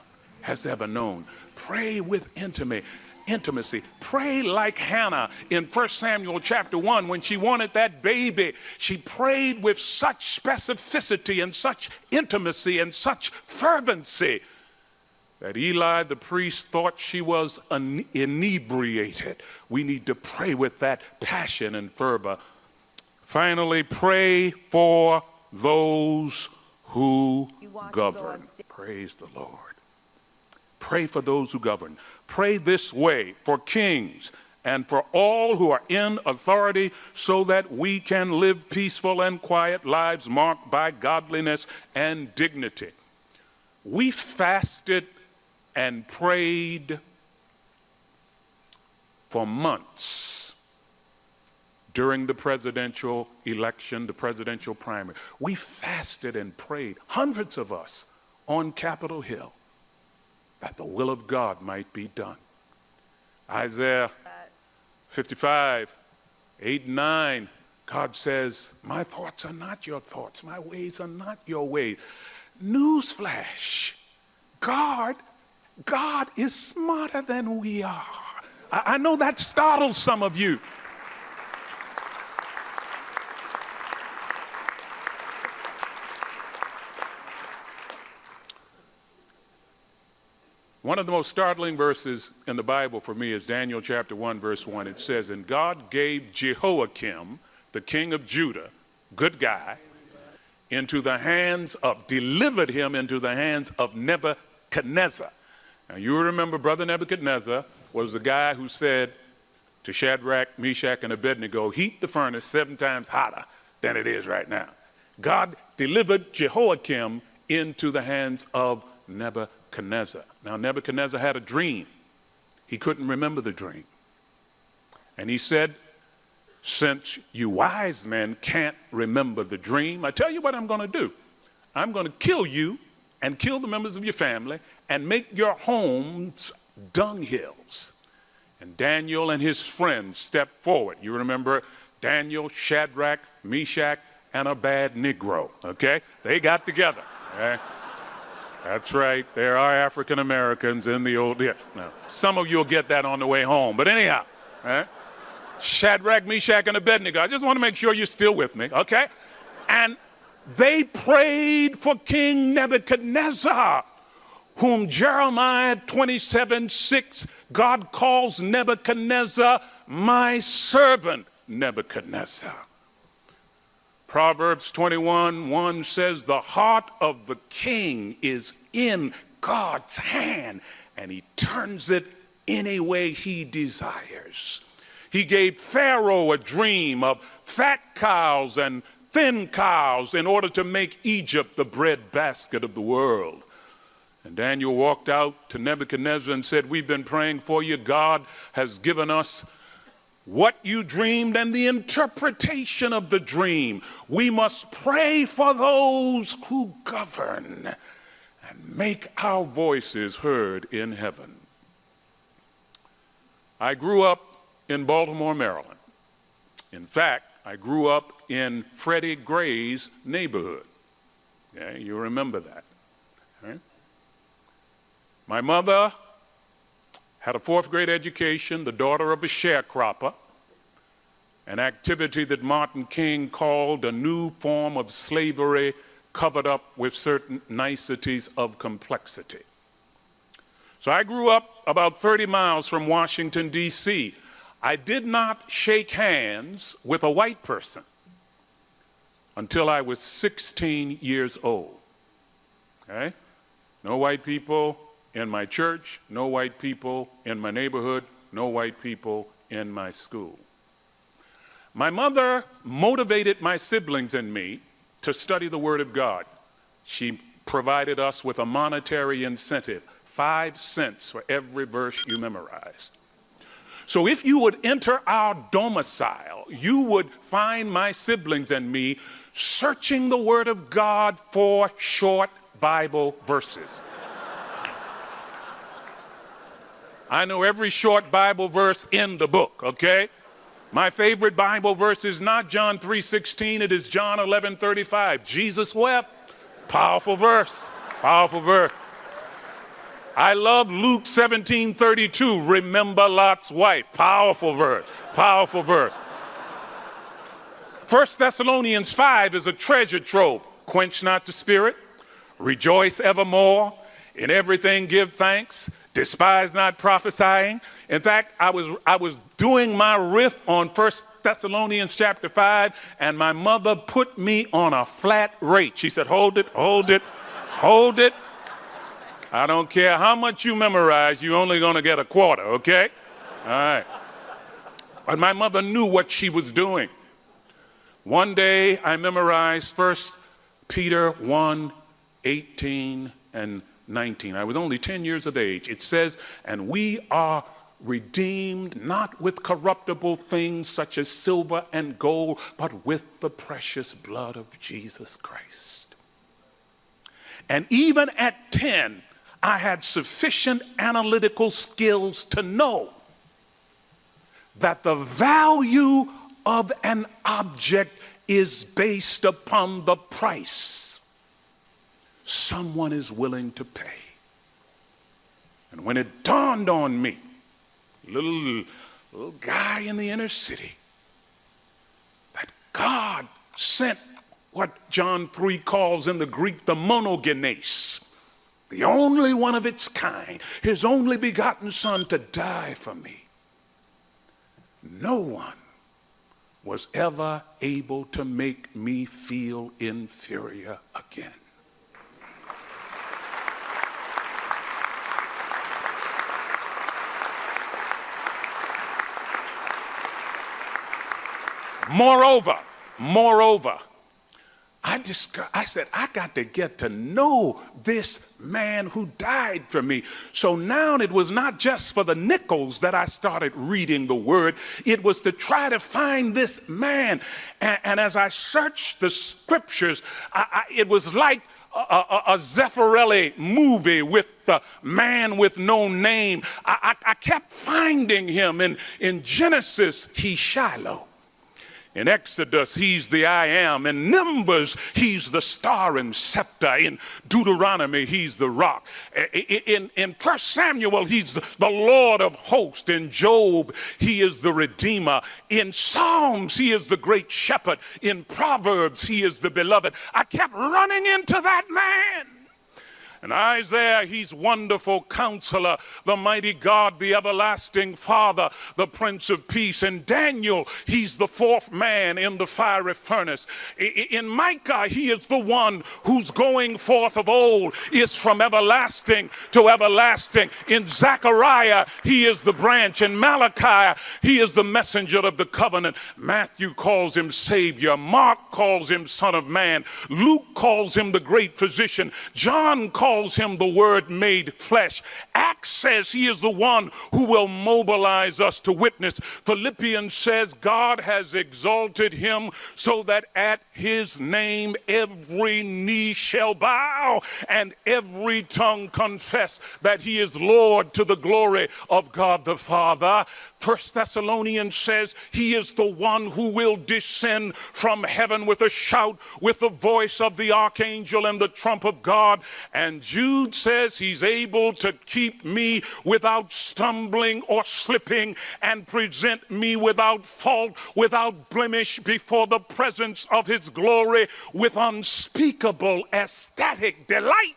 has ever known. Pray with intimacy. Pray like Hannah in 1 Samuel chapter 1 when she wanted that baby. She prayed with such specificity and such intimacy and such fervency that Eli the priest thought she was inebriated. We need to pray with that passion and fervor. Finally, pray for those who govern. Praise the Lord. Pray for those who govern. Pray this way for kings and for all who are in authority, so that we can live peaceful and quiet lives marked by godliness and dignity. We fasted and prayed for months during the presidential election, the presidential primary. We fasted and prayed, hundreds of us, on Capitol Hill, that the will of God might be done. Isaiah 55, 8 and 9, God says, my thoughts are not your thoughts, my ways are not your ways. Newsflash, God is smarter than we are. I know that startles some of you. One of the most startling verses in the Bible for me is Daniel chapter 1, verse 1. It says, and God gave Jehoiakim, the king of Judah, good guy, delivered him into the hands of Nebuchadnezzar. Now you remember Brother Nebuchadnezzar was the guy who said to Shadrach, Meshach, and Abednego, heat the furnace 7 times hotter than it is right now. God delivered Jehoiakim into the hands of Nebuchadnezzar. Now Nebuchadnezzar had a dream. He couldn't remember the dream. And he said, since you wise men can't remember the dream, I tell you what I'm going to do. I'm going to kill you and kill the members of your family and make your homes dunghills. And Daniel and his friends stepped forward. You remember Daniel, Shadrach, Meshach, and a bad Negro, okay? They got together, okay? That's right. There are African Americans in the old. Yeah, no. Some of you will get that on the way home. But anyhow, right? Shadrach, Meshach, and Abednego. I just want to make sure you're still with me, okay? And they prayed for King Nebuchadnezzar, whom Jeremiah 27:6, God calls Nebuchadnezzar my servant Nebuchadnezzar. Proverbs 21:1 says, the heart of the king is in God's hand, and he turns it any way he desires. He gave Pharaoh a dream of fat cows and thin cows in order to make Egypt the breadbasket of the world. And Daniel walked out to Nebuchadnezzar and said, we've been praying for you. God has given us what you dreamed and the interpretation of the dream. We must pray for those who govern and make our voices heard in heaven. I grew up in Baltimore, Maryland. In fact, I grew up in Freddie Gray's neighborhood. Okay, you remember that. Right? My mother had a 4th grade education, the daughter of a sharecropper, an activity that Martin King called a new form of slavery covered up with certain niceties of complexity. So I grew up about 30 miles from Washington, D.C. I did not shake hands with a white person until I was 16 years old. Okay? No white people in my church, no white people in my neighborhood, no white people in my school. My mother motivated my siblings and me to study the Word of God. She provided us with a monetary incentive, 5 cents for every verse you memorized. So if you would enter our domicile, you would find my siblings and me searching the Word of God for short Bible verses. I know every short Bible verse in the book, okay? My favorite Bible verse is not John 3:16, it is John 11:35. Jesus wept. Powerful verse, powerful verse. I love Luke 17:32, remember Lot's wife. Powerful verse, powerful verse. 1 Thessalonians 5 is a treasure trove. Quench not the spirit, rejoice evermore, in everything give thanks, despise not prophesying. In fact, I was doing my riff on 1 Thessalonians chapter 5, and my mother put me on a flat rate. She said, hold it, hold it, hold it. I don't care how much you memorize, you're only going to get a quarter, okay? All right. But my mother knew what she was doing. One day I memorized 1 Peter 1:18 and 19. I was only 10 years of age. It says, and we are redeemed not with corruptible things such as silver and gold, but with the precious blood of Jesus Christ. And even at 10, I had sufficient analytical skills to know that the value of an object is based upon the price someone is willing to pay. And when it dawned on me, little guy in the inner city, that God sent what John 3 calls in the Greek the monogenes, the only one of its kind, his only begotten son to die for me. No one was ever able to make me feel inferior again. Moreover, I said, I got to get to know this man who died for me. So now it was not just for the nickels that I started reading the word. It was to try to find this man. And as I searched the scriptures, it was like a Zeffirelli movie with the man with no name. I kept finding him. In Genesis, he's Shiloh. In Exodus, he's the I am. In Numbers, he's the star and scepter. In Deuteronomy, he's the rock. In 1 Samuel, he's the Lord of hosts. In Job, he is the Redeemer. In Psalms, he is the great shepherd. In Proverbs, he is the beloved. I kept running into that man. In Isaiah, he's wonderful counselor, the mighty God, the everlasting Father, the Prince of Peace. In Daniel, he's the fourth man in the fiery furnace. In Micah, he is the one whose going forth of old is from everlasting to everlasting. In Zechariah, he is the branch. In Malachi, he is the messenger of the covenant. Matthew calls him Savior. Mark calls him Son of Man. Luke calls him the great physician. John calls calls him the Word made flesh. Acts says he is the one who will mobilize us to witness. Philippians says God has exalted him so that at his name every knee shall bow and every tongue confess that he is Lord, to the glory of God the Father. 1 Thessalonians says he is the one who will descend from heaven with a shout, with the voice of the archangel and the trump of God. And Jude says he's able to keep me without stumbling or slipping and present me without fault, without blemish before the presence of his glory with unspeakable ecstatic delight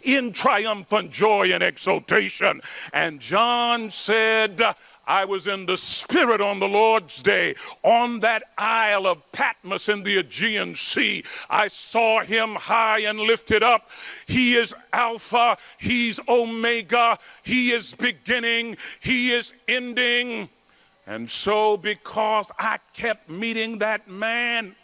in triumphant joy and exultation. And John said, I was in the Spirit on the Lord's day, on that Isle of Patmos in the Aegean Sea. I saw him high and lifted up. He is Alpha, he's Omega, he is beginning, he is ending. And so because I kept meeting that man,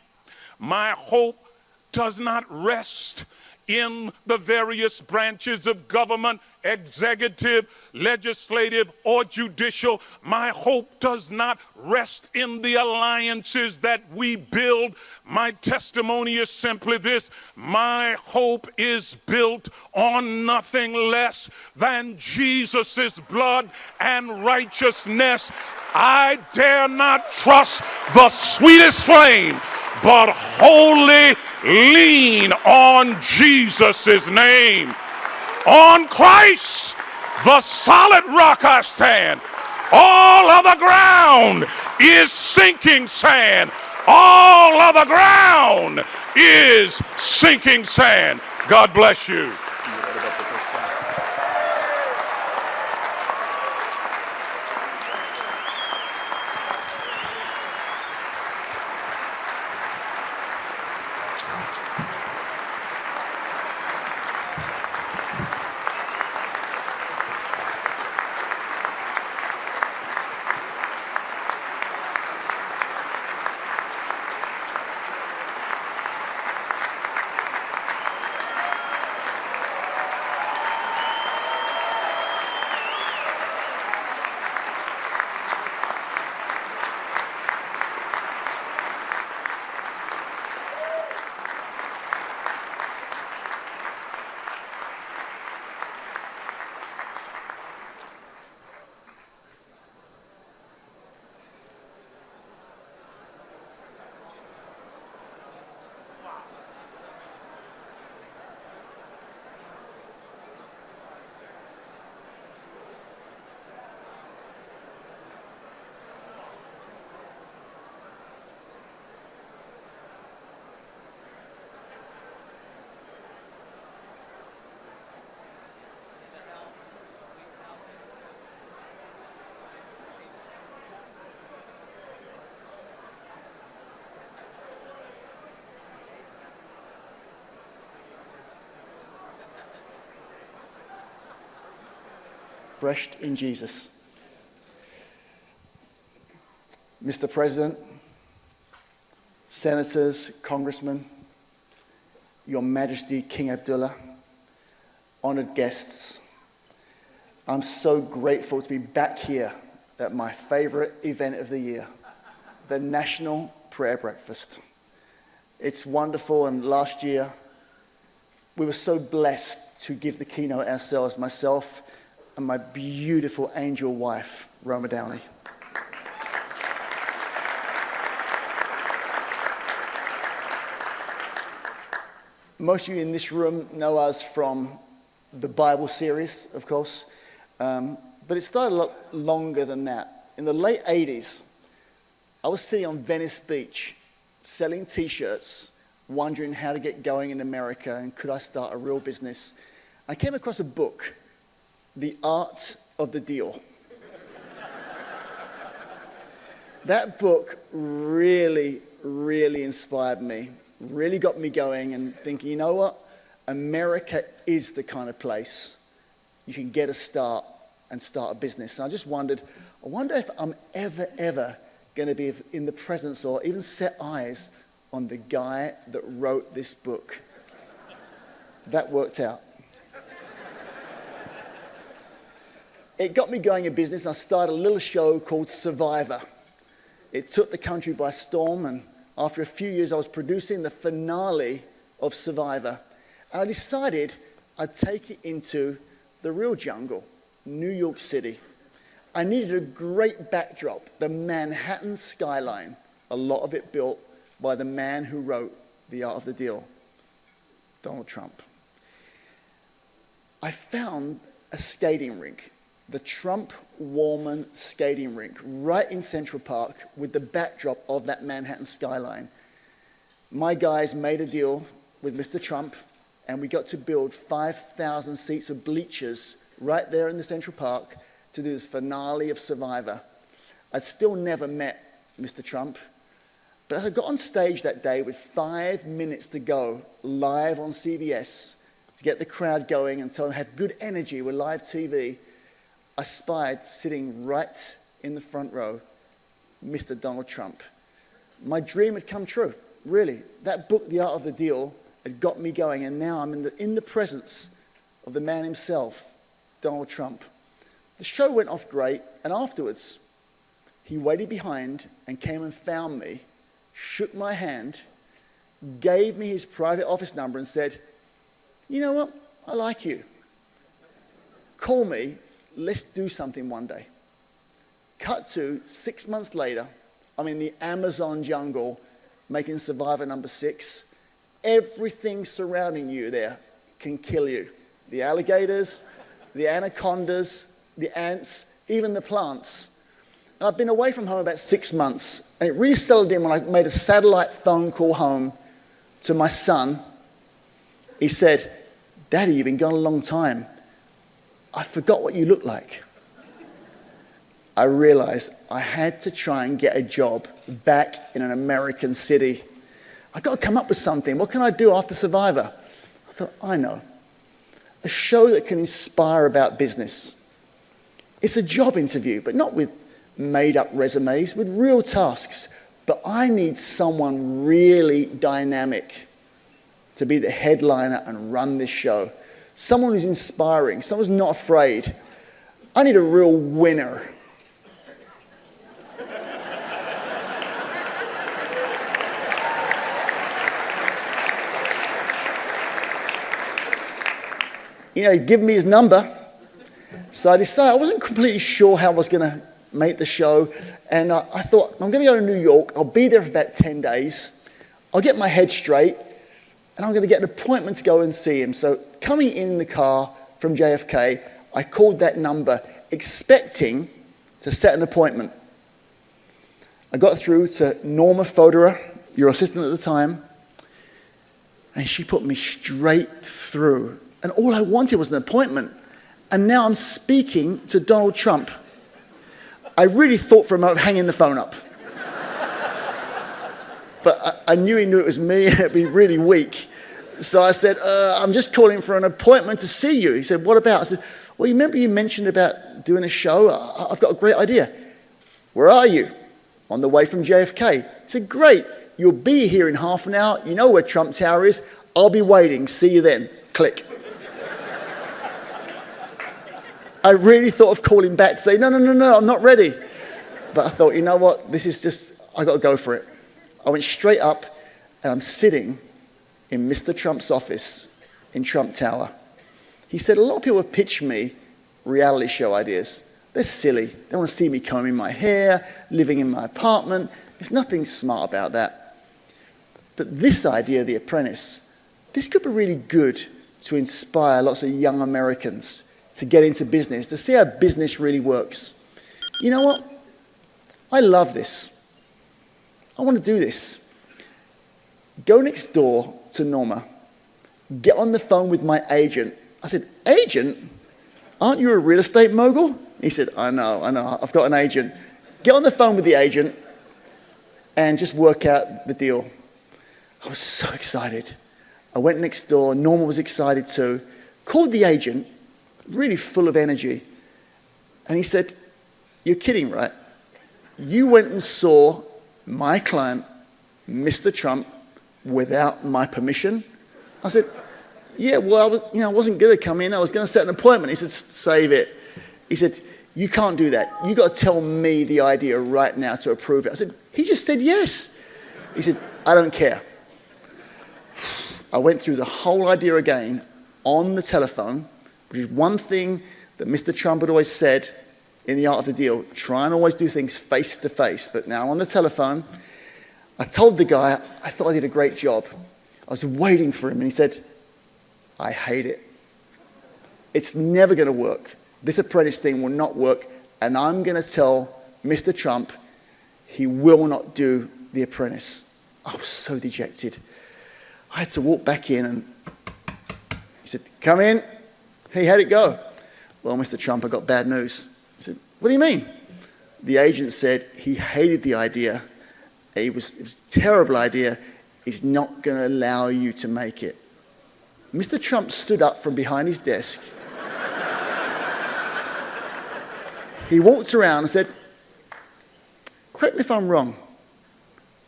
my hope does not rest in the various branches of government, executive, legislative, or judicial. My hope does not rest in the alliances that we build. My testimony is simply this: my hope is built on nothing less than Jesus' blood and righteousness. I dare not trust the sweetest flame, but wholly lean on Jesus' name. On Christ, the solid rock I stand. All other ground is sinking sand. All other ground is sinking sand. God bless you. Refreshed in Jesus. Mr. President, Senators, Congressmen, Your Majesty King Abdullah, honored guests, I'm so grateful to be back here at my favorite event of the year, the National Prayer Breakfast. It's wonderful, and last year we were so blessed to give the keynote ourselves, myself and my beautiful angel wife, Roma Downey. Most of you in this room know us from the Bible series, of course, but it started a lot longer than that. In the late 80s, I was sitting on Venice Beach selling t-shirts, wondering how to get going in America and could I start a real business. I came across a book, The Art of the Deal. That book really, really inspired me, really got me going and thinking, you know what? America is the kind of place you can get a start and start a business. And I just wondered, I wonder if I'm ever going to be in the presence or even set eyes on the guy that wrote this book. That worked out. It got me going in business, and I started a little show called Survivor. It took the country by storm, and after a few years, I was producing the finale of Survivor. And I decided I'd take it into the real jungle, New York City. I needed a great backdrop, the Manhattan skyline, a lot of it built by the man who wrote The Art of the Deal, Donald Trump. I found a skating rink, the Trump-Warman skating rink, right in Central Park with the backdrop of that Manhattan skyline. My guys made a deal with Mr. Trump, and we got to build 5,000 seats of bleachers right there in the Central Park to do the finale of Survivor. I'd still never met Mr. Trump, but as I got on stage that day with 5 minutes to go, live on CBS, to get the crowd going and to have good energy with live TV, I spied, sitting right in the front row, Mr. Donald Trump. My dream had come true, really. That book, The Art of the Deal, had got me going, and now I'm in the presence of the man himself, Donald Trump. The show went off great, and afterwards, he waited behind and came and found me, shook my hand, gave me his private office number and said, "You know what? I like you. Call me. Let's do something one day." Cut to 6 months later, I'm in the Amazon jungle making Survivor number 6. Everything surrounding you there can kill you. The alligators, the anacondas, the ants, even the plants. And I've been away from home about 6 months, and it really settled in when I made a satellite phone call home to my son. He said, "Daddy, you've been gone a long time. I forgot what you look like." I realized I had to try and get a job back in an American city. I've got to come up with something. What can I do after Survivor? I thought, I know. A show that can inspire about business. It's a job interview, but not with made-up resumes, with real tasks. But I need someone really dynamic to be the headliner and run this show. Someone who's inspiring, someone who's not afraid. I need a real winner. You know, he'd given me his number. So I decided, I wasn't completely sure how I was going to make the show. And I thought, I'm going to go to New York. I'll be there for about 10 days. I'll get my head straight. And I'm going to get an appointment to go and see him. So coming in the car from JFK, I called that number, expecting to set an appointment. I got through to Norma Foderer, your assistant at the time, and she put me straight through. And all I wanted was an appointment. And now I'm speaking to Donald Trump. I really thought for a moment of hanging the phone up. But I knew he knew it was me, and it'd be really weak. So I said, "I'm just calling for an appointment to see you." He said, "What about?" I said, "Well, you remember you mentioned about doing a show? I've got a great idea." "Where are you?" "On the way from JFK." He said, "Great. You'll be here in half an hour. You know where Trump Tower is. I'll be waiting. See you then." Click. I really thought of calling back to say, no, I'm not ready. But I thought, you know what? This is just, I got to go for it. I went straight up, and I'm sitting in Mr. Trump's office in Trump Tower. He said, "A lot of people have pitched me reality show ideas. They're silly. They want to see me combing my hair, living in my apartment. There's nothing smart about that. But this idea, The Apprentice, this could be really good to inspire lots of young Americans to get into business, to see how business really works. You know what? I love this. I want to do this. Go next door to Norma. Get on the phone with my agent." I said, "Agent? Aren't you a real estate mogul?" He said, I know, I've got an agent. Get on the phone with the agent and just work out the deal." I was so excited. I went next door. Norma was excited too. Called the agent, really full of energy. And he said, "You're kidding, right? You went and saw my client, Mr. Trump, without my permission?" I said, "Yeah, well, I wasn't going to come in. I was going to set an appointment." He said, "Save it. He said, you can't do that. You got to tell me the idea right now to approve it. I said, he just said yes. He said, I don't care. I went through the whole idea again on the telephone, which is one thing that Mr. Trump had always said in the art of the deal. Try and always do things face to face. But now on the telephone, I told the guy I thought I did a great job. I was waiting for him, and he said, I hate it. It's never going to work. This apprentice thing will not work, and I'm going to tell Mr. Trump he will not do the apprentice. I was so dejected. I had to walk back in, and he said, come in. Hey, how'd it go? Well, Mr. Trump, I got bad news. I said, what do you mean? The agent said he hated the idea. It was a terrible idea. He's not going to allow you to make it. Mr. Trump stood up from behind his desk. He walked around and said, correct me if I'm wrong.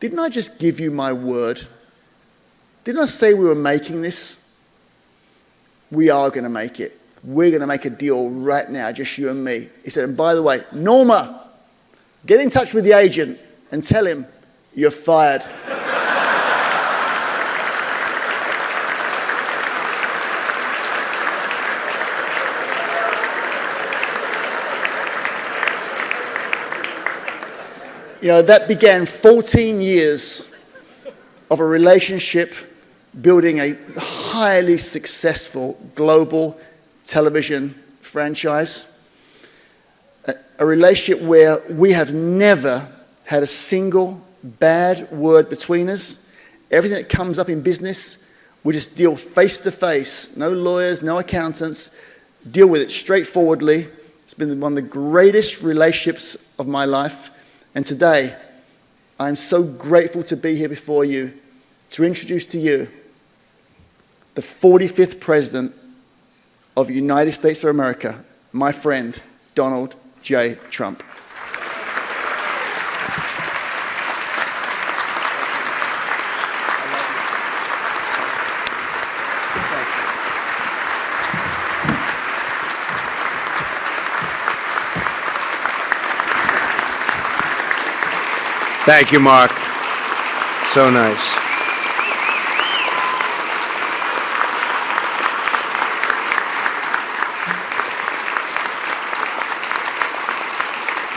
Didn't I just give you my word? Didn't I say we were making this? We are going to make it. We're going to make a deal right now, just you and me. He said, and by the way, Norma, get in touch with the agent and tell him you're fired. You know, that began 14 years of a relationship building a highly successful global television franchise. A relationship where we have never had a single bad word between us. Everything that comes up in business, we just deal face to face. No lawyers, no accountants. Deal with it straightforwardly. It's been one of the greatest relationships of my life. And today, I'm so grateful to be here before you to introduce to you the 45th President of the United States of America, my friend, Donald J. Trump. Thank you, Mark. So nice.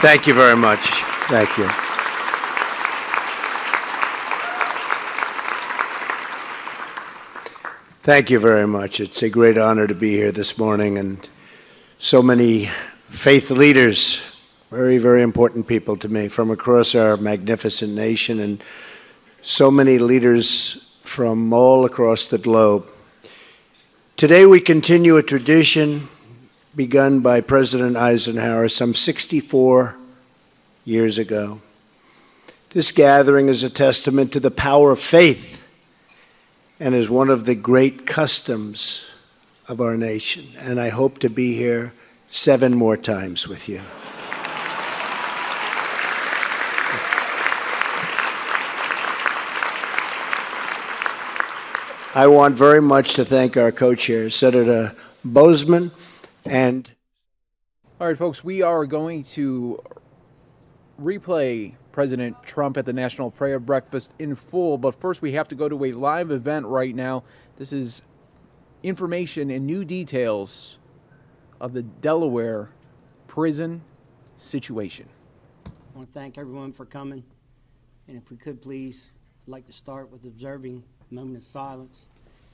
Thank you very much. Thank you. Thank you very much. It's a great honor to be here this morning, and so many faith leaders, very, very important people to me from across our magnificent nation, and so many leaders from all across the globe. Today we continue a tradition begun by President Eisenhower some 64 years ago. This gathering is a testament to the power of faith and is one of the great customs of our nation. And I hope to be here 7 more times with you. I want very much to thank our co-chair, Senator Bozeman, and... All right, folks, we are going to replay President Trump at the National Prayer Breakfast in full, but first we have to go to a live event right now. This is information and new details of the Delaware prison situation. I want to thank everyone for coming, and if we could please, I'd like to start with observing a moment of silence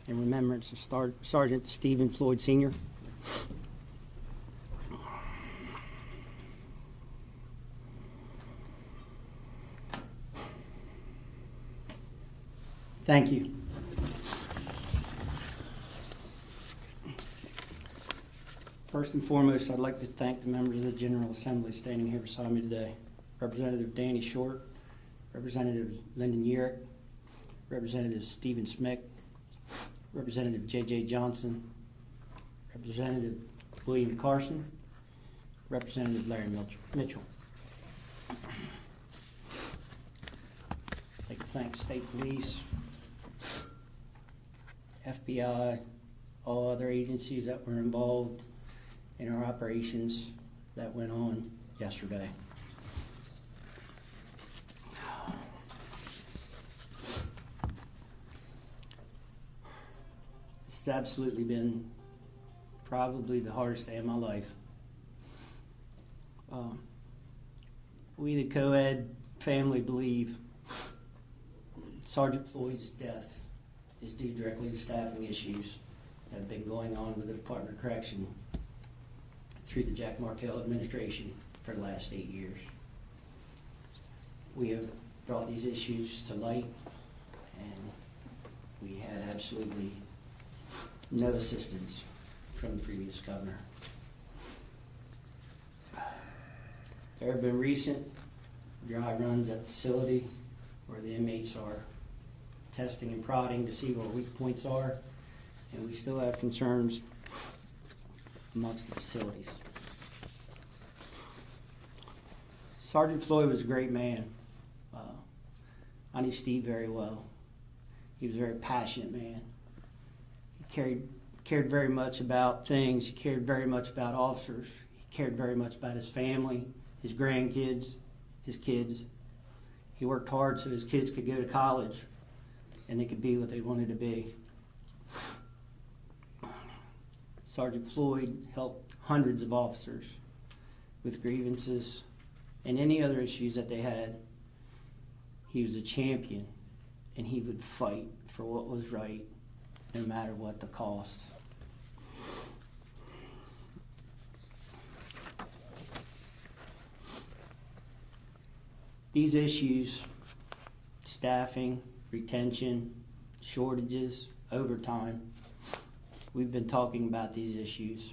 in remembrance of Sergeant Stephen Floyd Sr. Thank you. First and foremost, I'd like to thank the members of the General Assembly standing here beside me today. Representative Danny Short, Representative Lyndon Yerrick, Representative Stephen Smick, Representative J.J. Johnson, Representative William Carson, Representative Larry Mitchell. I'd like to thank State Police, FBI, all other agencies that were involved in our operations, that went on yesterday. It's absolutely been probably the hardest day of my life. We, the co-ed family, believe Sergeant Floyd's death is due directly to staffing issues that have been going on with the Department of Correction through the Jack Markell administration for the last 8 years. We have brought these issues to light, and we had absolutely no assistance from the previous governor. There have been recent dry runs at the facility where the inmates are testing and prodding to see where weak points are, and we still have concerns amongst the facilities. Sergeant Floyd was a great man. I knew Steve very well. He was a very passionate man. He cared very much about things. He cared very much about officers. He cared very much about his family, his grandkids, his kids. He worked hard so his kids could go to college and they could be what they wanted to be. Sergeant Floyd helped hundreds of officers with grievances and any other issues that they had. He was a champion, and he would fight for what was right, no matter what the cost. These issues, staffing, retention, shortages, overtime, we've been talking about these issues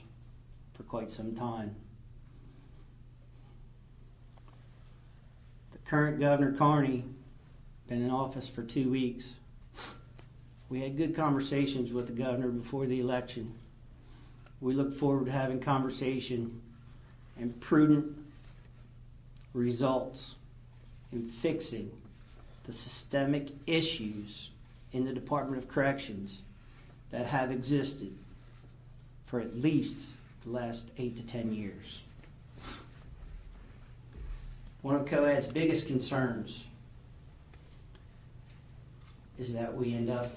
for quite some time. The current Governor Carney been in office for 2 weeks. We had good conversations with the governor before the election. We look forward to having conversation and prudent results in fixing the systemic issues in the Department of Corrections that have existed for at least the last 8 to 10 years. One of co-ed's biggest concerns is that we end up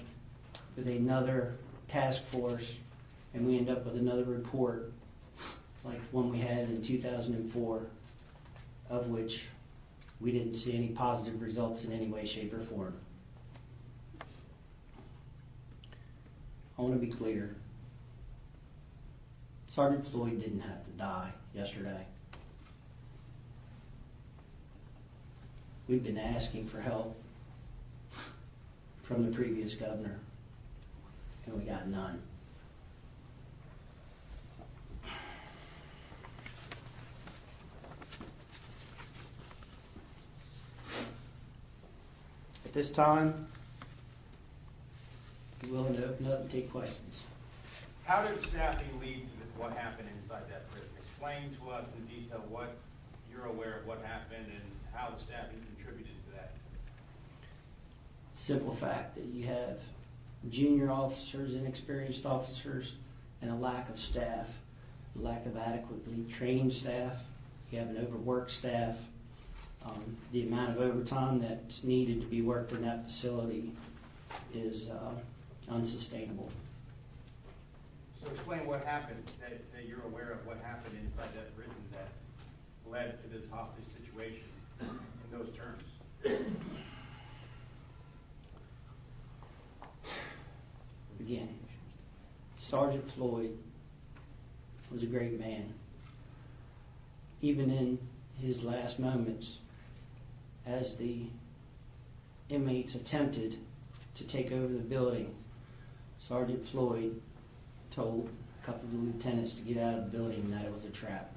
with another task force and we end up with another report like one we had in 2004, of which we didn't see any positive results in any way, shape, or form. I want to be clear. Sergeant Floyd didn't have to die yesterday. We've been asking for help from the previous governor, and we got none. At this time, we're willing to open up and take questions. How did staffing lead to what happened inside that prison? Explain to us in detail what you're aware of what happened and how the staffing contributed to that. Simple fact that you have junior officers, inexperienced officers, and a lack of staff, a lack of adequately trained staff. You have an overworked staff. The amount of overtime that's needed to be worked in that facility is unsustainable. So explain what happened, that you're aware of what happened inside that prison that led to this hostage situation in those terms. Again, Sergeant Floyd was a great man. Even in his last moments, as the inmates attempted to take over the building, Sergeant Floyd told a couple of the lieutenants to get out of the building and that it was a trap.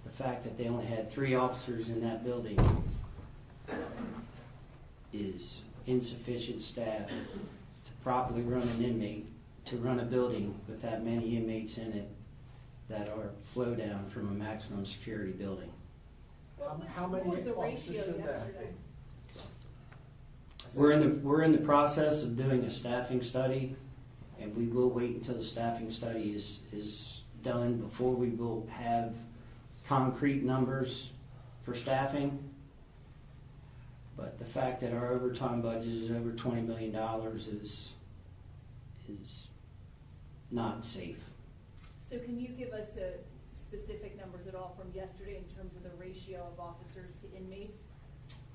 The fact that they only had 3 officers in that building is insufficient staff to properly run an inmate, to run a building with that many inmates in it that are flow down from a maximum security building. How many What was the officers ratio should that yesterday? be? We're in the process of doing a staffing study, and we will wait until the staffing study is done before we will have concrete numbers for staffing. But the fact that our overtime budget is over $20 million is not safe. So can you give us specific numbers at all from yesterday in terms of the ratio of officers to inmates?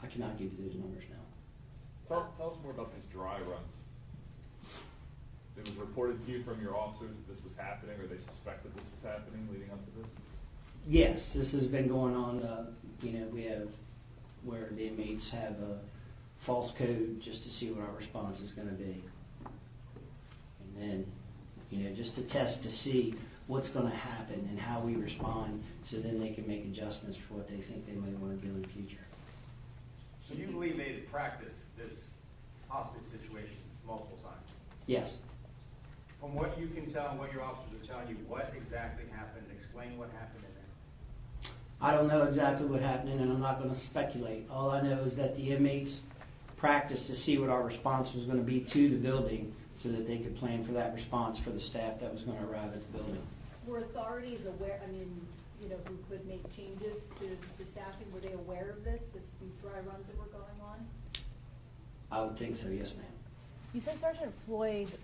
I cannot give you those numbers now. Tell us more about these dry runs. It was reported to you from your officers that this was happening, or they suspected this was happening leading up to this? Yes, this has been going on. We have where the inmates have a false code just to see what our response is going to be. And then, just to test to see what's going to happen and how we respond, so then they can make adjustments for what they think they may want to do in the future. So you believe they had practiced this hostage situation multiple times? Yes. From what you can tell and what your officers are telling you, what exactly happened? Explain what happened in there. I don't know exactly what happened, and I'm not going to speculate. All I know is that the inmates practiced to see what our response was going to be to the building, so that they could plan for that response for the staff that was going to arrive at the building. Were authorities aware, who could make changes to staffing, were they aware of these dry runs that were going on? I would think so, yes, ma'am. You said Sergeant Floyd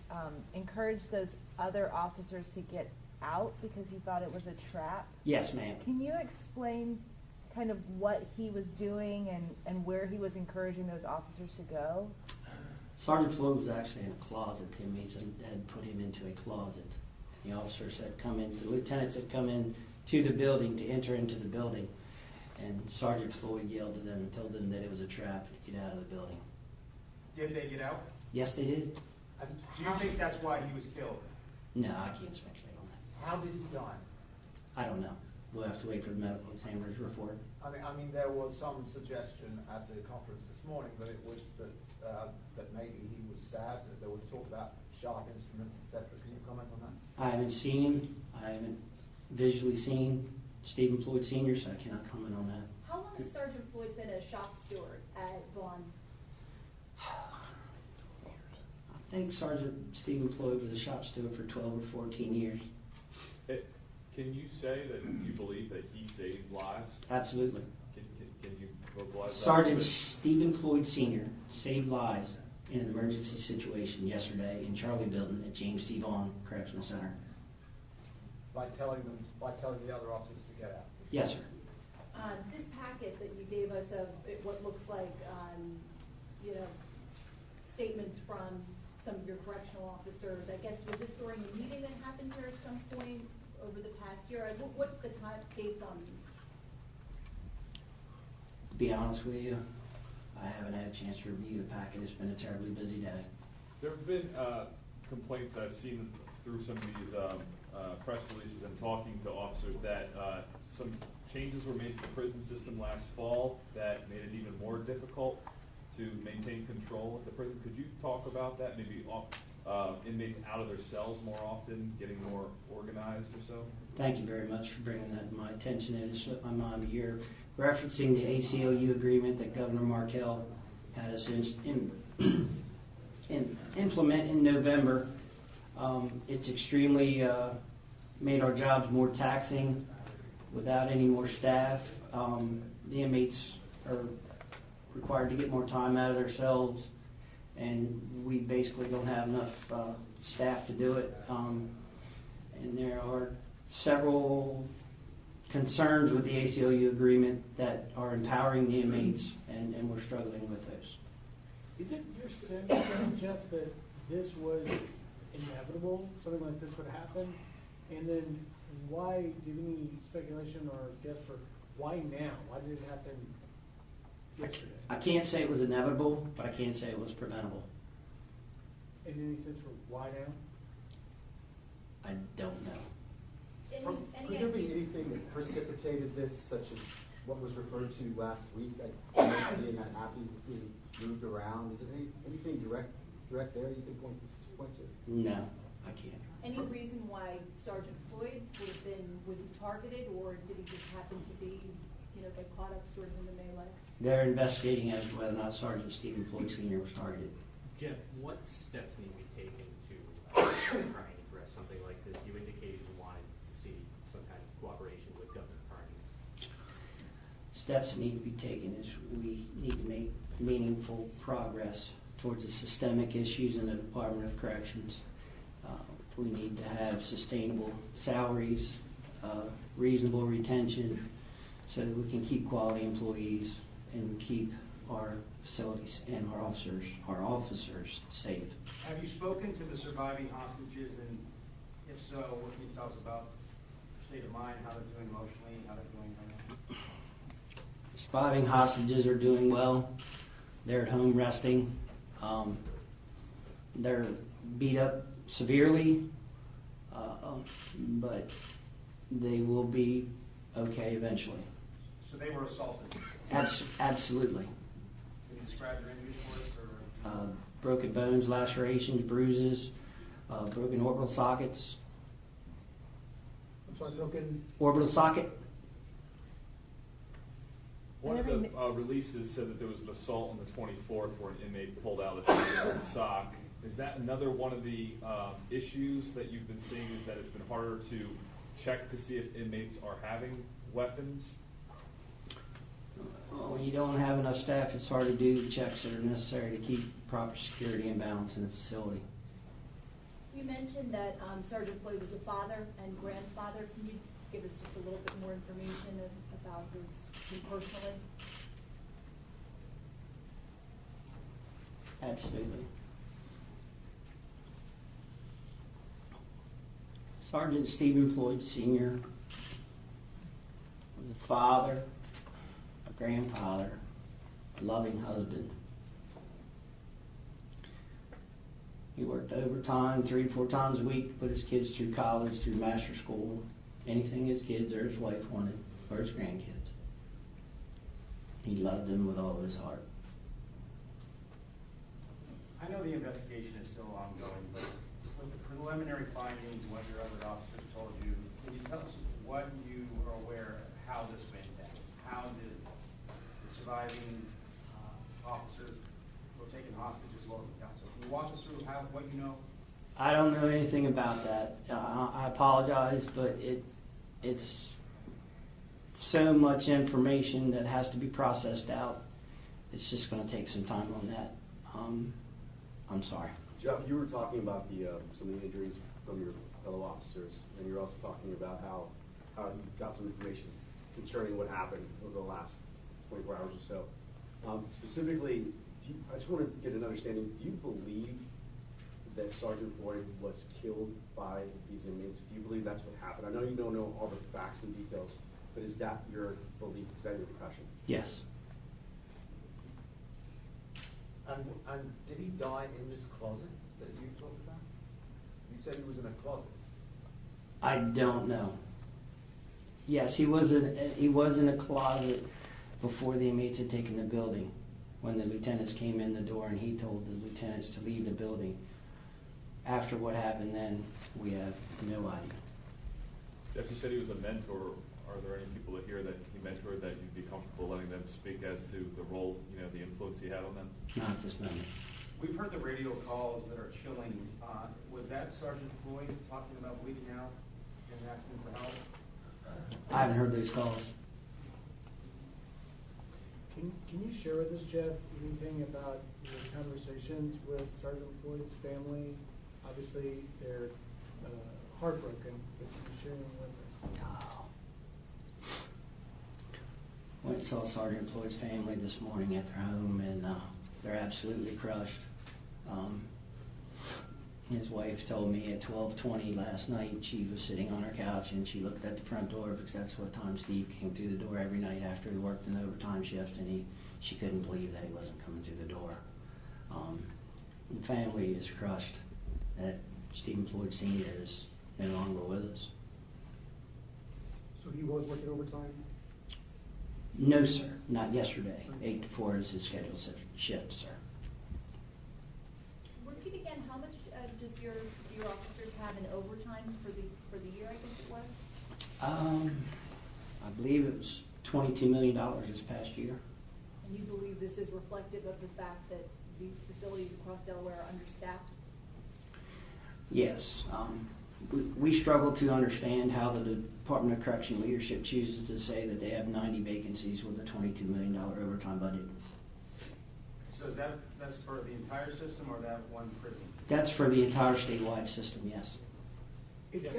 encouraged those other officers to get out because he thought it was a trap. Yes, ma'am. Can you explain kind of what he was doing and where he was encouraging those officers to go? Sergeant Floyd was actually in a closet. The inmates had put him into a closet. The officers had come in, the lieutenants had come in to the building to enter into the building, and Sergeant Floyd yelled to them and told them that it was a trap and to get out of the building. Did they get out? Yes, they did. Do you think that's why he was killed? No, I can't speculate on that. How did he die? I don't know. We'll have to wait for the medical examiner's report. I mean, there was some suggestion at the conference this morning that it was that maybe he was stabbed. That there was talk about sharp instruments, etc. Can you comment on that? I haven't seen him. I haven't visually seen Stephen Floyd Sr., so I cannot comment on that. How long has Sergeant Floyd been a shop steward at Vaughn? I think Sergeant Stephen Floyd was a shop steward for 12 or 14 years. Can you say that you believe that he saved lives? Absolutely. Can you vocalize that? Sergeant Stephen Floyd Sr. saved lives in an emergency situation yesterday in Charlie Building at James T. Vaughn Correctional Center. By telling the other officers to get out? Yes, sir. This packet that you gave us of what looks like, statements from some of your correctional officers, I guess, was this during a meeting that happened here at some point over the past year? What's the dates on these? To be honest with you, I haven't had a chance to review the packet. It's been a terribly busy day. There have been complaints I've seen through some of these press releases and talking to officers that some changes were made to the prison system last fall that made it even more difficult to maintain control at the prison. Could you talk about that? Maybe inmates out of their cells more often, getting more organized or so? Thank you very much for bringing that to my attention. It has slipped my mind. You're referencing the ACLU agreement that Governor Markell had us implement in November. It's extremely made our jobs more taxing without any more staff. The inmates are required to get more time out of their cells, and we basically don't have enough staff to do it. And there are several concerns with the ACLU agreement that are empowering the inmates, and we're struggling with those. Is it your sense, Jeff, that this was inevitable, something like this would happen? And then why, do you have any speculation or guess for why now? Why did it happen yesterday? I can't say it was inevitable, but I can say it was preventable. In any sense for why now? I don't know. Could there be anything that precipitated this, such as what was referred to last week, like being unhappy with being moved around? Is there anything direct there you can point to? No, I can't. Any reason why Sergeant Floyd was he targeted, or did he just happen to be, get caught up sort of in the melee? They're investigating as to whether or not Sergeant Stephen Floyd Sr. was targeted. Jeff, what steps need to be taken to try and address something like this? You indicated you wanted to see steps that need to be taken is we need to make meaningful progress towards the systemic issues in the Department of Corrections. We need to have sustainable salaries, reasonable retention, so that we can keep quality employees and keep our facilities and our officers safe. Have you spoken to the surviving hostages, and if so, what can you tell us about their state of mind, how they're doing emotionally, how they're doing right now? Surviving hostages are doing well. They're at home resting. They're beat up severely, but they will be okay eventually. So they were assaulted? Absolutely. Can you describe their injuries for us? Or? Broken bones, lacerations, bruises, broken orbital sockets. I'm sorry, broken orbital socket. One of the releases said that there was an assault on the 24th where an inmate pulled out a shoulder sock. Is that another one of the issues that you've been seeing, is that it's been harder to check to see if inmates are having weapons? When you don't have enough staff, it's hard to do the checks that are necessary to keep proper security and balance in the facility. You mentioned that Sergeant Floyd was a father and grandfather. Can you give us just a little bit more information about him personally? Absolutely. Sergeant Stephen Floyd Sr. was a father, a grandfather, a loving husband. He worked overtime 3 to 4 times a week to put his kids through college, through master school, anything his kids or his wife wanted, or his grandkids. He loved them with all of his heart. I know the investigation is still ongoing, but with the preliminary findings, what your other officers told you, can you tell us what you are aware of how this went down? How did the surviving officers were taken hostage as well as the counsel? Can you walk us through what you know? I don't know anything about that. I apologize, but it's so much information that has to be processed out. It's just going to take some time on that. I'm sorry. Jeff, you were talking about some of the injuries from your fellow officers, and you're also talking about how you got some information concerning what happened over the last 24 hours or so. Specifically, I just want to get an understanding, do you believe that Sergeant Floyd was killed by these inmates? Do you believe that's what happened? I know you don't know all the facts and details, but is that your belief? Is that your impression? Yes. And did he die in this closet that you talked about? You said he was in a closet. I don't know. Yes, he was in a closet before the inmates had taken the building, when the lieutenants came in the door and he told the lieutenants to leave the building. After what happened then, we have no idea. Jeff, you said he was a mentor. Are there any people here that he mentored that you'd be comfortable letting them speak as to the role, the influence he had on them? Not at this moment. We've heard the radio calls that are chilling. Was that Sergeant Floyd talking about bleeding out and asking for help? I haven't heard those calls. Can you share with us, Jeff, anything about your conversations with Sergeant Floyd's family? Obviously, they're heartbroken, but you can share them with us. Went and saw Sergeant Floyd's family this morning at their home, and they're absolutely crushed. His wife told me at 12:20 last night she was sitting on her couch and she looked at the front door because that's what time Steve came through the door every night after he worked an overtime shift, and she couldn't believe that he wasn't coming through the door. The family is crushed that Stephen Floyd Sr. is no longer with us. So he was working overtime? No, sir. Not yesterday. 8 to 4 is his scheduled shift, sir. Repeat again, how much does your officers have in overtime for the year, I guess it was? I believe it was $22 million this past year. And you believe this is reflective of the fact that these facilities across Delaware are understaffed? Yes. We struggle to understand how the Department of Correction leadership chooses to say that they have 90 vacancies with a $22 million overtime budget. So is that's for the entire system or that one prison? That's for the entire statewide system, yes. It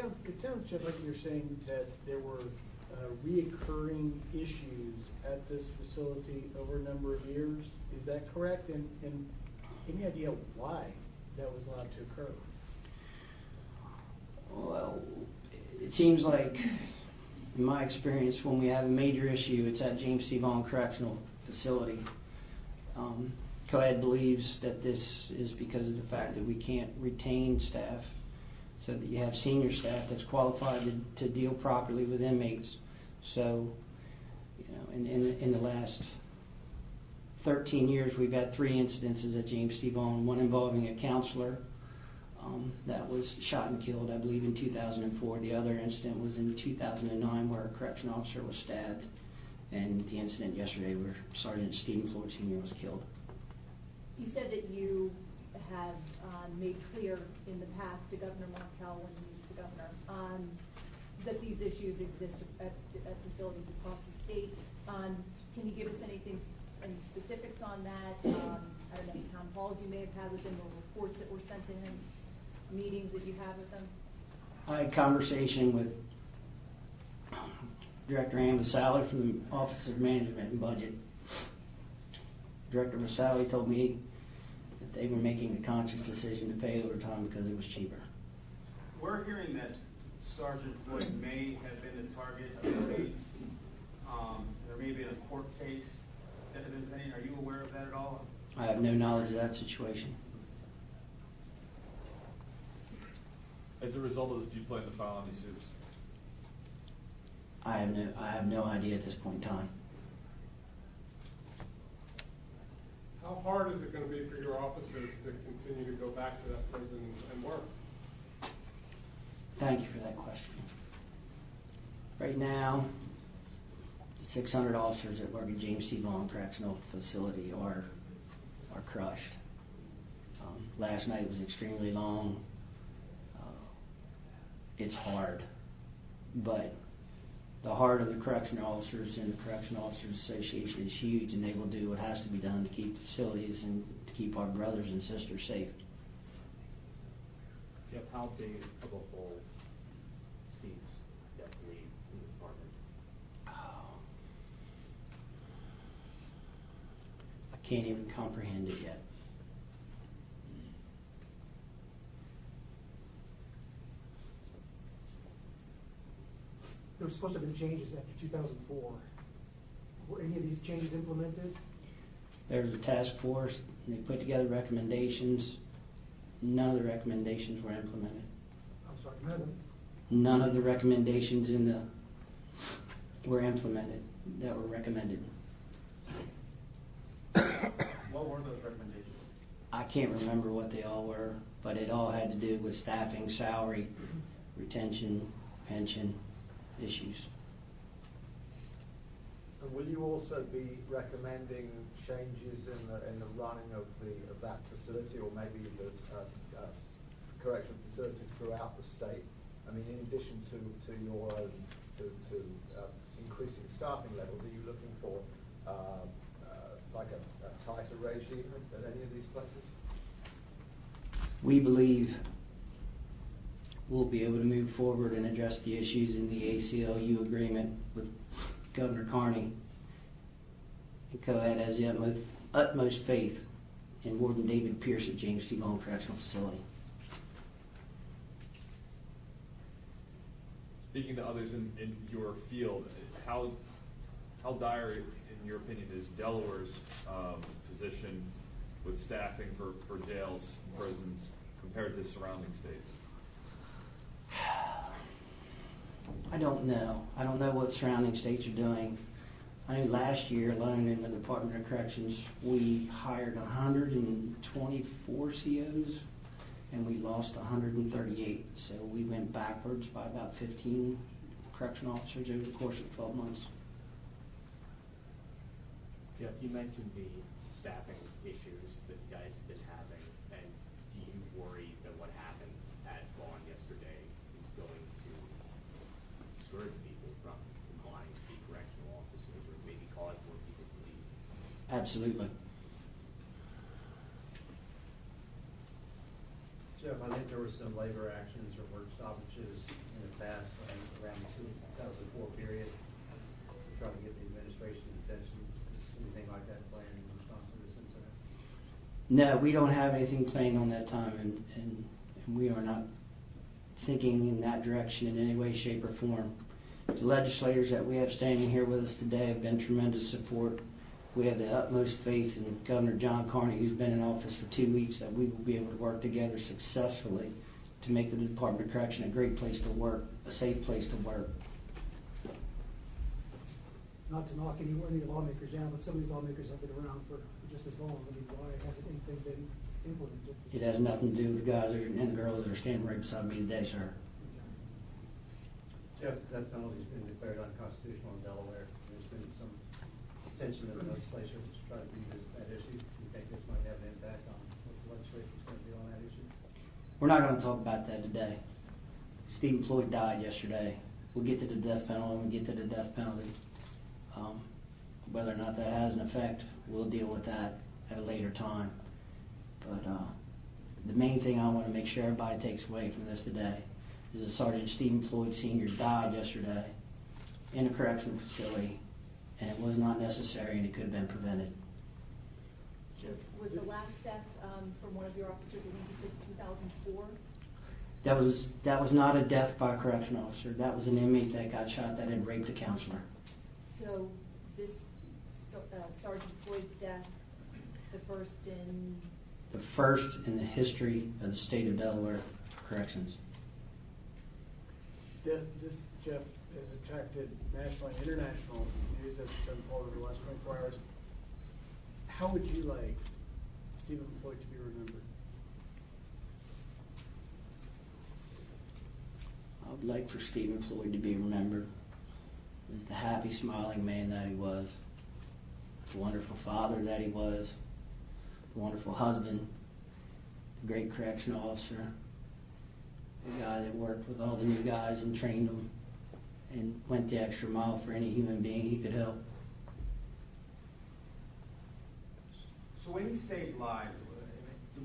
sounds just like you're saying that there were reoccurring issues at this facility over a number of years. Is that correct? And any idea why that was allowed to occur? Well, it seems like, in my experience, when we have a major issue, it's at James C. Vaughn Correctional Facility. Co-ed believes that this is because of the fact that we can't retain staff, so that you have senior staff that's qualified to deal properly with inmates. So, you know, in the last 13 years, we've had 3 incidences at James C. Vaughn, one involving a counselor that was shot and killed, I believe, in 2004. The other incident was in 2009 where a correction officer was stabbed, and the incident yesterday where Sergeant Stephen Floyd Sr. was killed. You said that you have made clear in the past to Governor Markell, when he was the governor, that these issues exist at facilities across the state. Can you give us any specifics on that? I don't know, any town halls you may have had with them, or reports that were sent to him, meetings that you had with them? I had a conversation with Director Ann Vassalli from the Office of Management and Budget. Director Vassalli told me that they were making the conscious decision to pay overtime because it was cheaper. We're hearing that Sergeant Floyd may have been the target of debates. There may have been a court case that had been pending. Are you aware of that at all? I have no knowledge of that situation. As a result of this, do you plan to file any suits? I have no idea at this point in time. How hard is it going to be for your officers to continue to go back to that prison and work? Thank you for that question. Right now, the 600 officers that work at James C. Vaughn Correctional Facility are crushed. Last night was extremely long. It's hard, but the heart of the correctional officers and the Correctional Officers Association is huge, and they will do what has to be done to keep the facilities and to keep our brothers and sisters safe. Jeff, how big of a hole Steve's death leave in the department? I can't even comprehend it yet. There were supposed to have been changes after 2004. Were any of these changes implemented? There was a task force, and they put together recommendations. None of the recommendations were implemented. I'm sorry, none of them? None of the recommendations were implemented that were recommended. What were those recommendations? I can't remember what they all were, but it all had to do with staffing, salary, retention, pension issues. And will you also be recommending changes in the running of that facility, or maybe the correctional facilities throughout the state? I mean, in addition to your own to increasing staffing levels, are you looking for like a tighter regime at any of these places? We believe we'll be able to move forward and address the issues in the ACLU agreement with Governor Carney. And co-ed has the utmost faith in Warden David Pierce at James C. Vaughn Correctional Facility. Speaking to others in your field, how dire, in your opinion, is Delaware's position with staffing for jails and prisons compared to surrounding states? I don't know. I don't know what surrounding states are doing. I know last year alone in the Department of Corrections, we hired 124 COs and we lost 138. So we went backwards by about 15 correctional officers over the course of 12 months. Jeff, you mentioned the staffing issues that you guys have been having, and do you worry that what happened at Vaughn yesterday is going to discourage people from wanting to be correctional officers, or maybe cause more people to leave? Absolutely. Jeff, I think there were some labor actions or work stoppages in the past, around the 2004 period, to try to get the administration's attention. Is anything like that planned in response to this incident? No, we don't have anything planned on that time, and we are not thinking in that direction in any way, shape, or form. The legislators that we have standing here with us today have been tremendous support. We have the utmost faith in Governor John Carney, who's been in office for 2 weeks, that we will be able to work together successfully to make the Department of Correction a great place to work, a safe place to work. Not to knock any of the lawmakers down, but some of these lawmakers have been around for just as long. I mean, why hasn't anything been implemented? It has nothing to do with the guys and the girls that are standing right beside me today, sir. Jeff, that penalty's been declared unconstitutional in Delaware. There's been some tension in the legislature to try to revisit that issue. Do you think this might have an impact on what the legislature is going to do on that issue? We're not going to talk about that today. Stephen Floyd died yesterday. We'll get to the death penalty when we get to the death penalty. Whether or not that has an effect, we'll deal with that at a later time. But the main thing I want to make sure everybody takes away from this today is that Sergeant Stephen Floyd Sr. died yesterday in a correctional facility, and it was not necessary, and it could have been prevented. Was the last death from one of your officers, I think you said 2004? That was not a death by a correctional officer. That was an inmate that got shot that had raped a counselor. So this Sergeant Floyd's death, the first in the history of the state of Delaware corrections. This, Jeff, has attracted national and international news as it's unfolded over the last 24 hours. How would you like Stephen Floyd to be remembered? I would like for Stephen Floyd to be remembered as the happy, smiling man that he was, the wonderful father that he was, the wonderful husband, the great correctional officer, the guy that worked with all the new guys and trained them and went the extra mile for any human being he could help. So when he saved lives,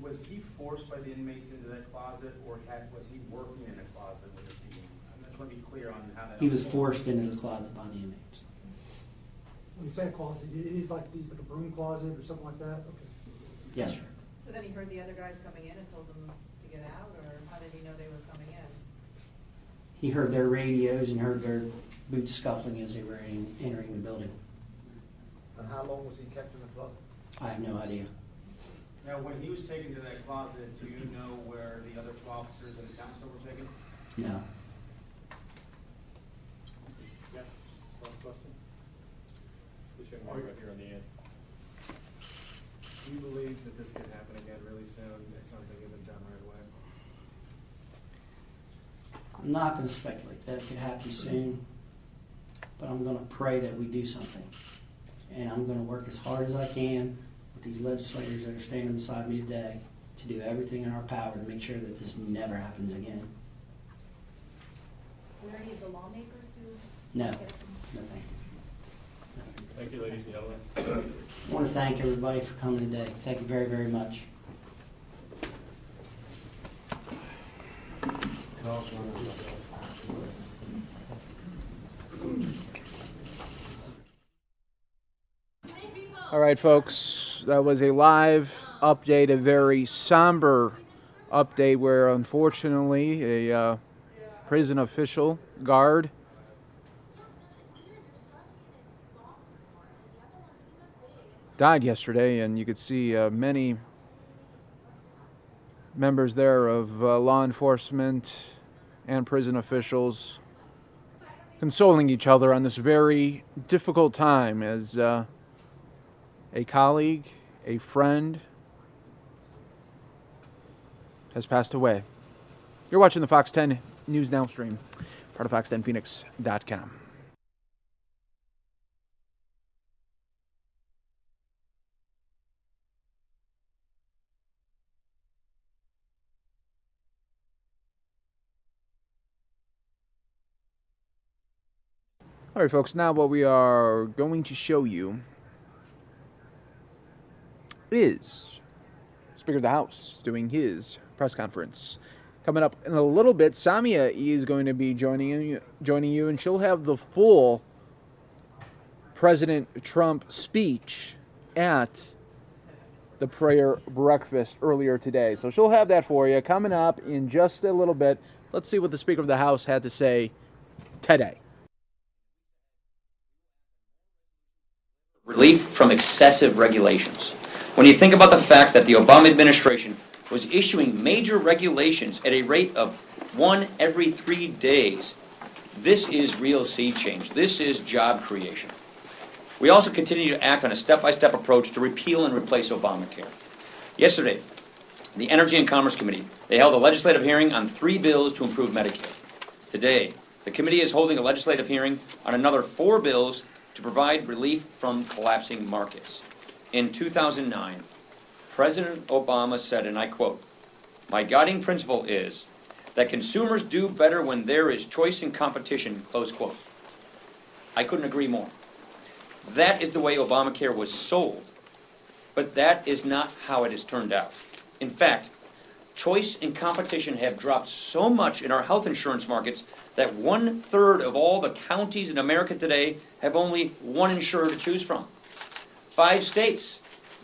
was he forced by the inmates into that closet, or was he working in a closet with a team? I just want to be clear on how that. He was forced into the closet by the inmates. When you say a closet, it is like a broom closet or something like that? Okay. Yes, sir. So then he heard the other guys coming in and told them to get out, or how did he know they were coming in? He heard their radios and heard their boots scuffling as they were entering the building. And how long was he kept in the closet? I have no idea. Now, when he was taken to that closet, do you know where the other officers and the counselor were taken? No. Yes. Last question. This young man right here on the end. Do you believe that this could happen again really soon if something isn't done right away? I'm not going to speculate that it could happen soon, but I'm going to pray that we do something. And I'm going to work as hard as I can with these legislators that are standing beside me today to do everything in our power to make sure that this never happens again. Were any of the lawmakers who? No. No, thank you. Thank you, ladies and gentlemen. I want to thank everybody for coming today. Thank you very, very much. All right, folks, that was a live update, a very somber update where, unfortunately, a prison official, guard, died yesterday, and you could see many members there of law enforcement and prison officials consoling each other on this very difficult time as a colleague, a friend, has passed away. You're watching the Fox 10 News Now stream, part of fox10phoenix.com. All right, folks, now what we are going to show you is Speaker of the House doing his press conference. Coming up in a little bit, Samia is going to be joining you, and she'll have the full President Trump speech at the prayer breakfast earlier today. So she'll have that for you coming up in just a little bit. Let's see what the Speaker of the House had to say today. Relief from excessive regulations. When you think about the fact that the Obama administration was issuing major regulations at a rate of 1 every 3 days, this is real sea change. This is job creation. We also continue to act on a step-by-step approach to repeal and replace Obamacare. Yesterday, the Energy and Commerce Committee, they held a legislative hearing on 3 bills to improve Medicare. Today, the committee is holding a legislative hearing on another 4 bills to provide relief from collapsing markets. In 2009, President Obama said, and I quote, "My guiding principle is that consumers do better when there is choice and competition," close quote. I couldn't agree more. That is the way Obamacare was sold, but that is not how it has turned out. In fact, choice and competition have dropped so much in our health insurance markets that 1/3 of all the counties in America today have only one insurer to choose from. 5 states,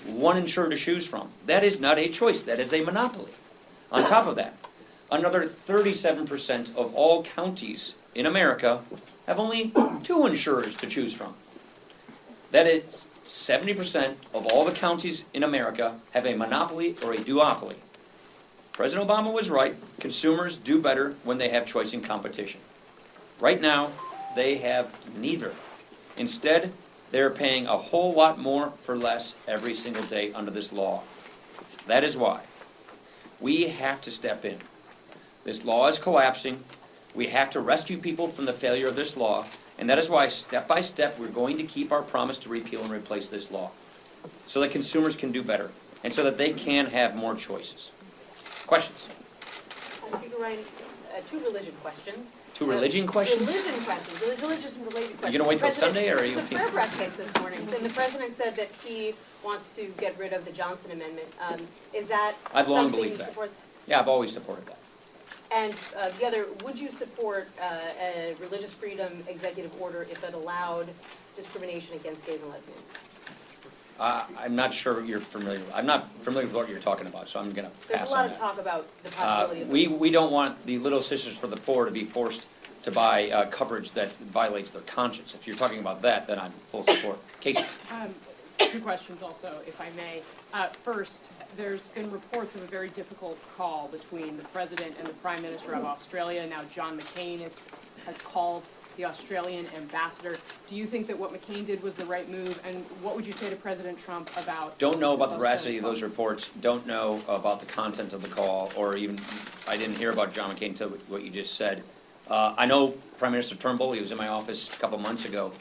one insurer to choose from. That is not a choice, that is a monopoly. On top of that, another 37% of all counties in America have only 2 insurers to choose from. That is 70% of all the counties in America have a monopoly or a duopoly. President Obama was right. Consumers do better when they have choice and competition. Right now, they have neither. Instead, they're paying a whole lot more for less every single day under this law. That is why we have to step in. This law is collapsing. We have to rescue people from the failure of this law. And that is why, step by step, we're going to keep our promise to repeal and replace this law so that consumers can do better and so that they can have more choices. Questions? Speaker Ryan, 2 religion questions. 2 religion questions? Religion questions, religious and related questions. You going to wait till Sunday, or are you? It's a prayer breakfast this morning, and the President said that he wants to get rid of the Johnson Amendment. Is that I've long something believed you that. support? Yeah, I've always supported that. And the other, would you support a religious freedom executive order if it allowed discrimination against gays and lesbians? I'm not sure you're familiar. I'm not familiar with what you're talking about, so I'm going to There's pass a lot on of that. talk about the possibility of... We don't want the Little Sisters for the Poor to be forced to buy coverage that violates their conscience. If you're talking about that, then I'm full support. Casey. 2 questions also, if I may. First, there's been reports of a very difficult call between the President and the Prime Minister of Australia. Now John McCain has called the Australian ambassador. Do you think that what McCain did was the right move? And what would you say to President Trump about... Don't know about the this veracity Australian of those reports. Don't know about the content of the call, or even, I didn't hear about John McCain until what you just said. I know Prime Minister Turnbull. He was in my office a couple months ago.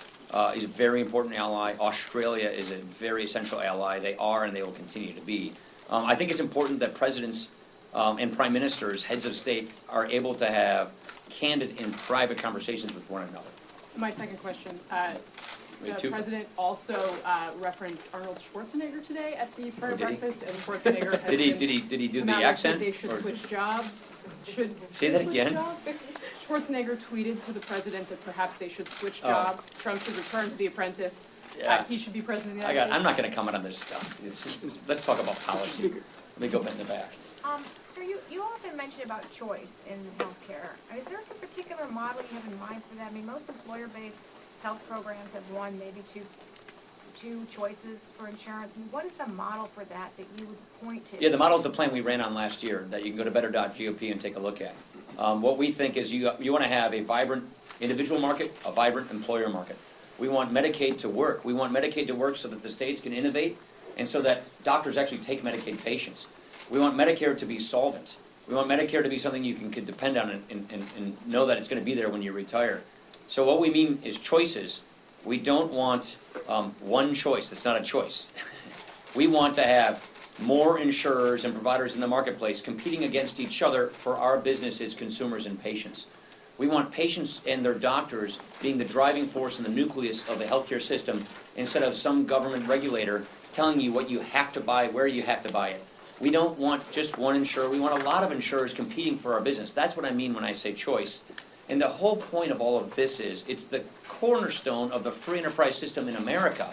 He's a very important ally. Australia is a very essential ally. They are, and they will continue to be. I think it's important that presidents and prime ministers, heads of state, are able to have candid and private conversations with one another. My second question. The 2. President also referenced Arnold Schwarzenegger today at the prayer Did he? breakfast, and Schwarzenegger has Did he do come the out and accent? said they should or- switch jobs. Should Say they that switch again? jobs? Schwarzenegger tweeted to the President that perhaps they should switch Oh. jobs. Trump should return to The Apprentice. Yeah. He should be President of the United States. I'm not going to comment on this stuff. Let's talk about policy. Let me go in the back. Sir, you often mention about choice in healthcare. Is there some particular model you have in mind for that? I mean, most employer-based health programs have one, maybe two choices for insurance. I mean, what is the model for that you would point to? Yeah, the model is the plan we ran on last year that you can go to better.gop and take a look at. What we think is you want to have a vibrant individual market, a vibrant employer market. We want Medicaid to work. We want Medicaid to work so that the states can innovate and so that doctors actually take Medicaid patients. We want Medicare to be solvent. We want Medicare to be something you can depend on and know that it's going to be there when you retire. So what we mean is choices. We don't want one choice. That's not a choice. We want to have more insurers and providers in the marketplace competing against each other for our business as consumers and patients. We want patients and their doctors being the driving force and the nucleus of the healthcare system instead of some government regulator telling you what you have to buy, where you have to buy it. We don't want just one insurer. We want a lot of insurers competing for our business. That's what I mean when I say choice. And the whole point of all of this is it's the cornerstone of the free enterprise system in America.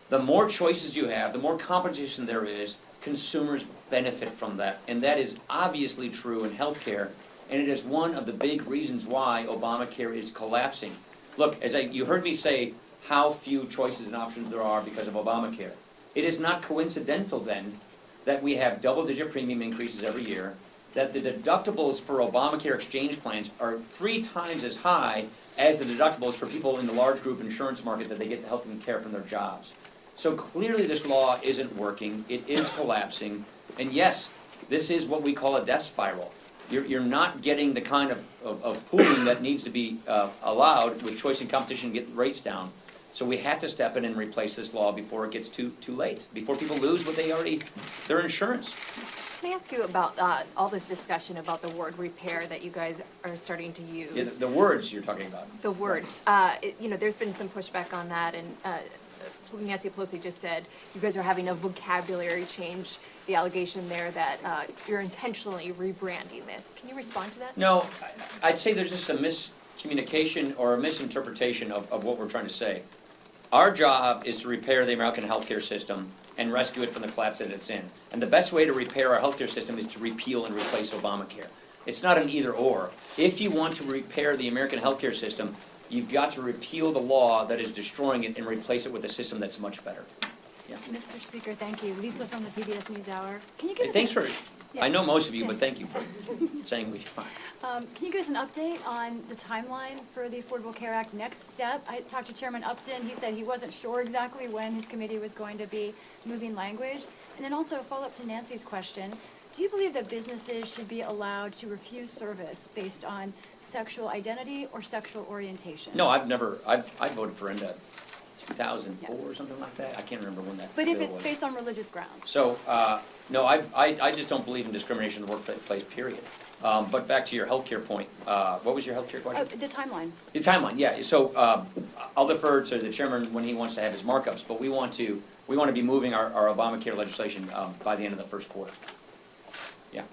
The more choices you have, the more competition there is, consumers benefit from that. And that is obviously true in healthcare. And it is one of the big reasons why Obamacare is collapsing. Look, you heard me say how few choices and options there are because of Obamacare. It is not coincidental then that we have double-digit premium increases every year, that the deductibles for Obamacare exchange plans are 3 times as high as the deductibles for people in the large group insurance market that they get health care from their jobs. So clearly this law isn't working, it is collapsing, and yes, this is what we call a death spiral. You're not getting the kind of pooling that needs to be allowed with choice and competition to get rates down. So we have to step in and replace this law before it gets too late, before people lose what their insurance. Can I ask you about all this discussion about the word repair that you guys are starting to use? Yeah, the words you're talking about. The words. There's been some pushback on that, and Nancy Pelosi just said you guys are having a vocabulary change. The allegation there that you're intentionally rebranding this. Can you respond to that? No, I'd say there's just a miscommunication or a misinterpretation of what we're trying to say. Our job is to repair the American healthcare system and rescue it from the collapse that it's in. And the best way to repair our healthcare system is to repeal and replace Obamacare. It's not an either or. If you want to repair the American healthcare system, you've got to repeal the law that is destroying it and replace it with a system that's much better. Yeah. Mr. Speaker, thank you. Lisa from the PBS NewsHour. Can you give us Thanks for, Yeah. I know most of you, but thank you for saying we fine. Can you give us an update on the timeline for the Affordable Care Act next step? I talked to Chairman Upton. He said he wasn't sure exactly when his committee was going to be moving language. And then also a follow-up to Nancy's question. Do you believe that businesses should be allowed to refuse service based on sexual identity or sexual orientation? No, I voted for ENDA 2004 or something like that. I can't remember when that But if bill it's was. based on religious grounds? So, no, I just don't believe in discrimination in the workplace, period. But back to your healthcare point, what was your healthcare question? The timeline. The timeline, yeah. So I'll defer to the chairman when he wants to have his markups, but we want to be moving our Obamacare legislation by the end of the first quarter. Yeah.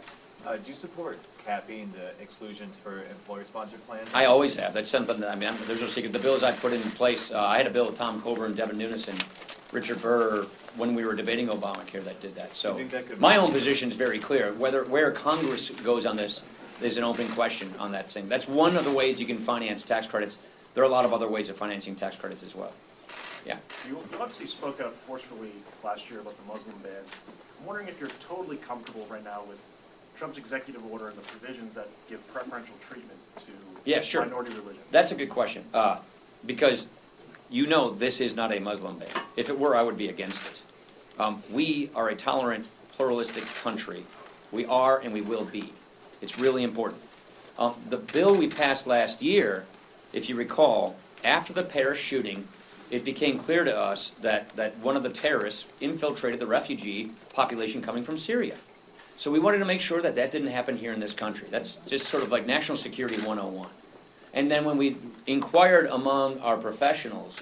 Do you support capping the exclusions for employer-sponsored plans? I always have. That's something that, there's no secret. The bills I put in place, I had a bill with Tom Coburn, Devin Nunes, and Richard Burr when we were debating Obamacare that did that. So my own position is very clear. Where Congress goes on this is an open question on that thing. That's one of the ways you can finance tax credits. There are a lot of other ways of financing tax credits as well. Yeah. You obviously spoke out forcefully last year about the Muslim ban. I'm wondering if you're totally comfortable right now with Trump's executive order and the provisions that give preferential treatment to minority religions. That's a good question, because this is not a Muslim ban. If it were, I would be against it. We are a tolerant, pluralistic country. We are and we will be. It's really important. The bill we passed last year, if you recall, after the Paris shooting, it became clear to us that one of the terrorists infiltrated the refugee population coming from Syria. So we wanted to make sure that didn't happen here in this country. That's just sort of like national security 101. And then when we inquired among our professionals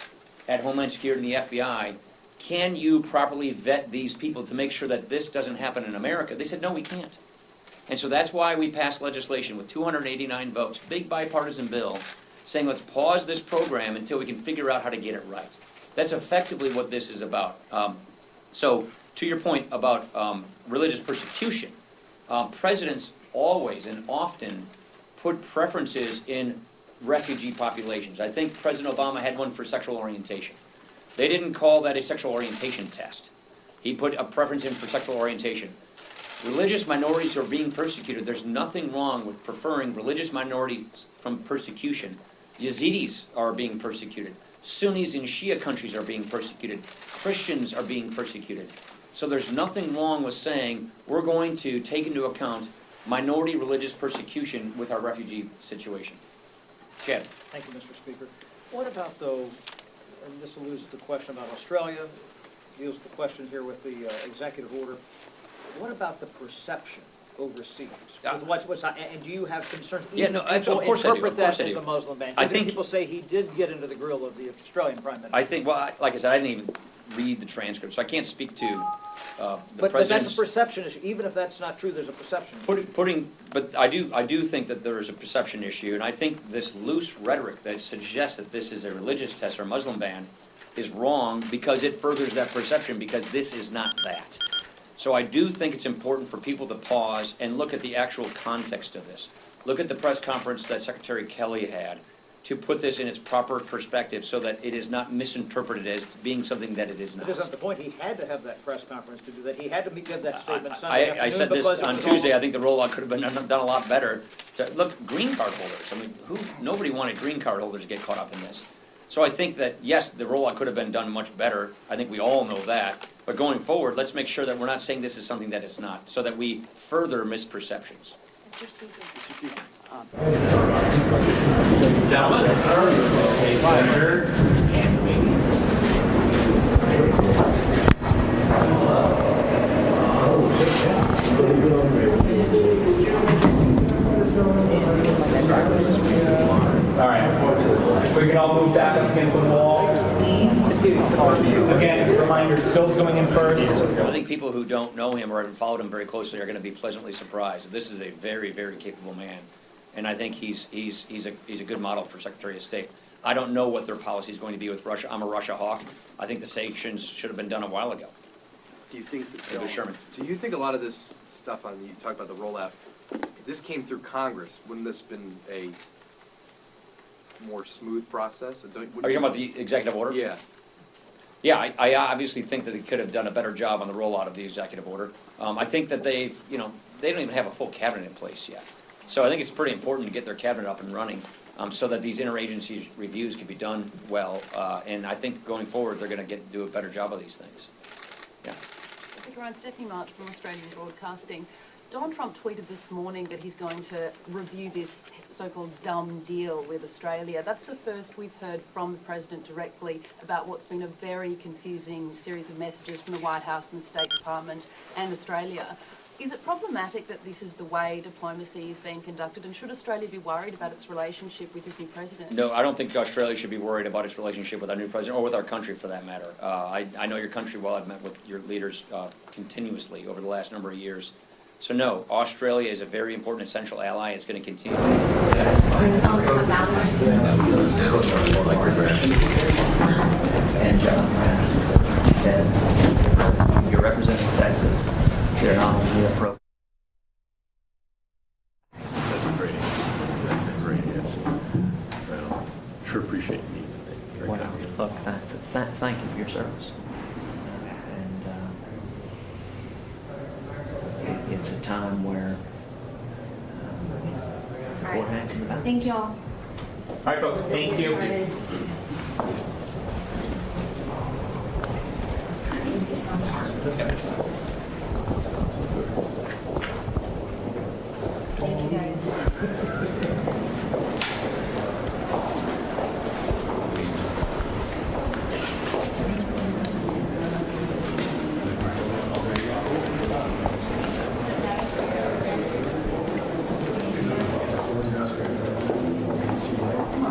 at Homeland Security and the FBI, can you properly vet these people to make sure that this doesn't happen in America? They said, no, we can't. And so that's why we passed legislation with 289 votes, big bipartisan bill, saying let's pause this program until we can figure out how to get it right. That's effectively what this is about. So to your point about religious persecution, presidents always and often put preferences in refugee populations. I think President Obama had one for sexual orientation. They didn't call that a sexual orientation test. He put a preference in for sexual orientation. Religious minorities who are being persecuted, there's nothing wrong with preferring religious minorities from persecution. Yazidis are being persecuted. Sunnis in Shia countries are being persecuted. Christians are being persecuted. So there's nothing wrong with saying we're going to take into account minority religious persecution with our refugee situation. Chad. Thank you, Mr. Speaker. What about, though, and this alludes to the question about Australia, deals with the question here with the executive order, what about the perception overseas? What's not, and do you have concerns? Yeah, Even no, people of course I do, interpret of course that I as do. a Muslim ban. I Even think- people say he did get into the grill of the Australian Prime Minister. I think, well, like I said, I didn't even read the transcript, so I can't speak to the But that's president's. a perception issue. Even if that's not true, there's a perception issue. But I do think that there is a perception issue, and I think this loose rhetoric that suggests that this is a religious test or a Muslim ban is wrong because it furthers that perception, because this is not that. So I do think it's important for people to pause and look at the actual context of this. Look at the press conference that Secretary Kelly had to put this in its proper perspective so that it is not misinterpreted as being something that it is not. But isn't the point, he had to have that press conference to do that? He had to give that statement Sunday afternoon I said this because it on was Tuesday, all- I think the rollout could have been done a lot better. Look, green card holders, I mean, nobody wanted green card holders to get caught up in this. So I think that, yes, the rollout could have been done much better. I think we all know that. But going forward, let's make sure that we're not saying this is something that it's not, so that we further misperceptions. Mr. Speaker. Gentlemen. Senator All right, if we can all move back against the wall. Again, reminder, Bill's going in first. I think people who don't know him or haven't followed him very closely are going to be pleasantly surprised. This is a very, very capable man, and I think he's a good model for Secretary of State. I don't know what their policy is going to be with Russia. I'm a Russia hawk. I think the sanctions should have been done a while ago. Do you think, Senator Sherman. do you think a lot of this stuff on, you talked about the rollout, if this came through Congress, wouldn't this been a more smooth process? Are you talking about the executive order? Yeah. Yeah, I obviously think that they could have done a better job on the rollout of the executive order. I think that they don't even have a full cabinet in place yet. So I think it's pretty important to get their cabinet up and running so that these interagency reviews can be done well. And I think going forward, they're going to do a better job of these things. Yeah. Speaker, I'm Stephanie March from Australian Broadcasting. Donald Trump tweeted this morning that he's going to review this so-called dumb deal with Australia. That's the first we've heard from the President directly about what's been a very confusing series of messages from the White House and the State Department and Australia. Is it problematic that this is the way diplomacy is being conducted, and should Australia be worried about its relationship with this new president? No, I don't think Australia should be worried about its relationship with our new president, or with our country for that matter. I know your country well. I've met with your leaders continuously over the last number of years. So no, Australia is a very important, essential ally. It's going to continue. And you're representing Texas. You're not only a pro. That's a great answer. That's a great answer. Well, sure appreciate you. Well, look, thank you for your service. And it's a time where the court hangs in the balance. Thank you all. All right, folks, thank you. Thank you, guys.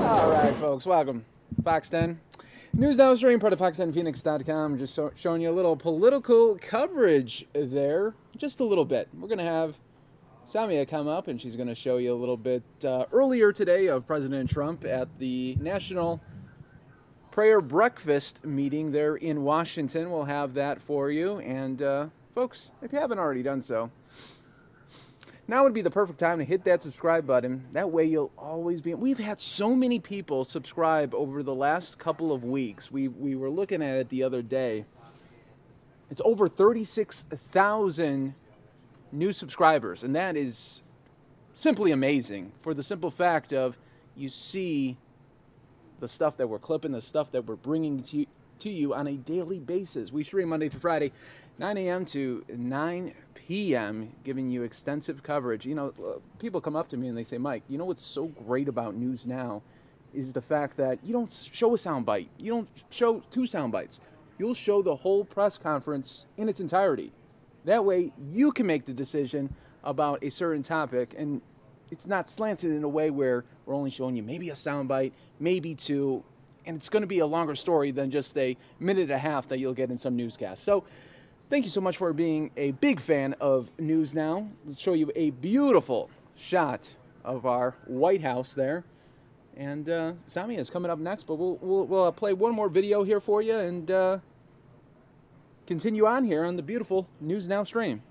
All right, folks, welcome. Fox 10. News now stream, part of Fox10Phoenix.com. Just showing you a little political coverage there, just a little bit. We're going to have Samia come up, and she's going to show you a little bit earlier today of President Trump at the National Prayer Breakfast meeting there in Washington. We'll have that for you. And, folks, if you haven't already done so, now would be the perfect time to hit that subscribe button. That way you'll always be... We've had so many people subscribe over the last couple of weeks. We were looking at it the other day. It's over 36,000 new subscribers, and that is simply amazing for the simple fact of you see the stuff that we're clipping, the stuff that we're bringing to you on a daily basis. We stream Monday through Friday, 9 a.m. to 9 p.m., giving you extensive coverage. You know, people come up to me and they say, Mike, you know what's so great about News Now is the fact that you don't show a soundbite. You don't show two sound bites. You'll show the whole press conference in its entirety. That way, you can make the decision about a certain topic, and it's not slanted in a way where we're only showing you maybe a soundbite, maybe two, and it's going to be a longer story than just a minute and a half that you'll get in some newscasts. So thank you so much for being a big fan of News Now. Let's show you a beautiful shot of our White House there. And Samia is coming up next, but we'll play one more video here for you and continue on here on the beautiful News Now stream.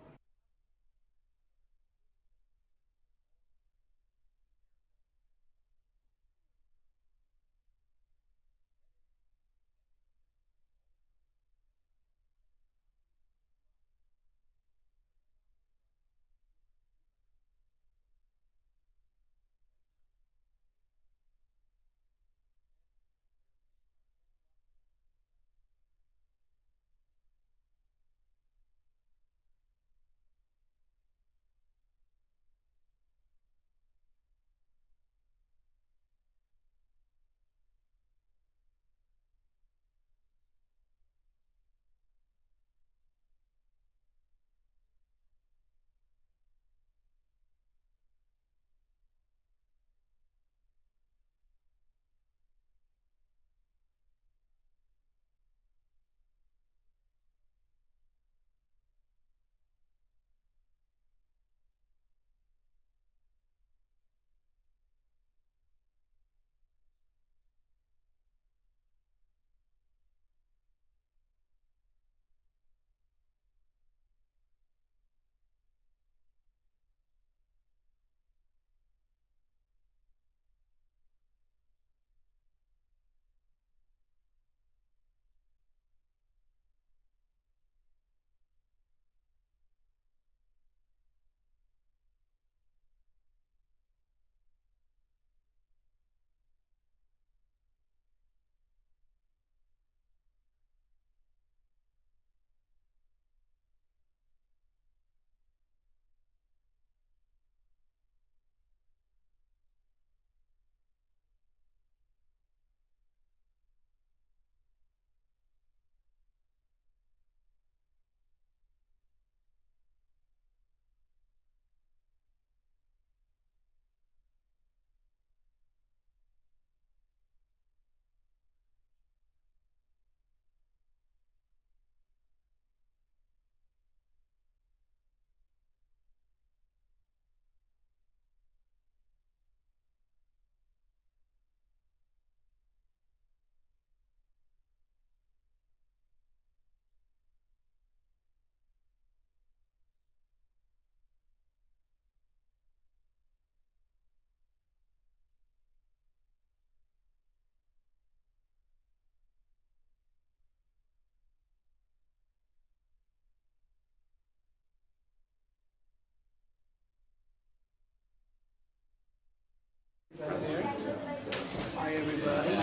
Hi, everybody.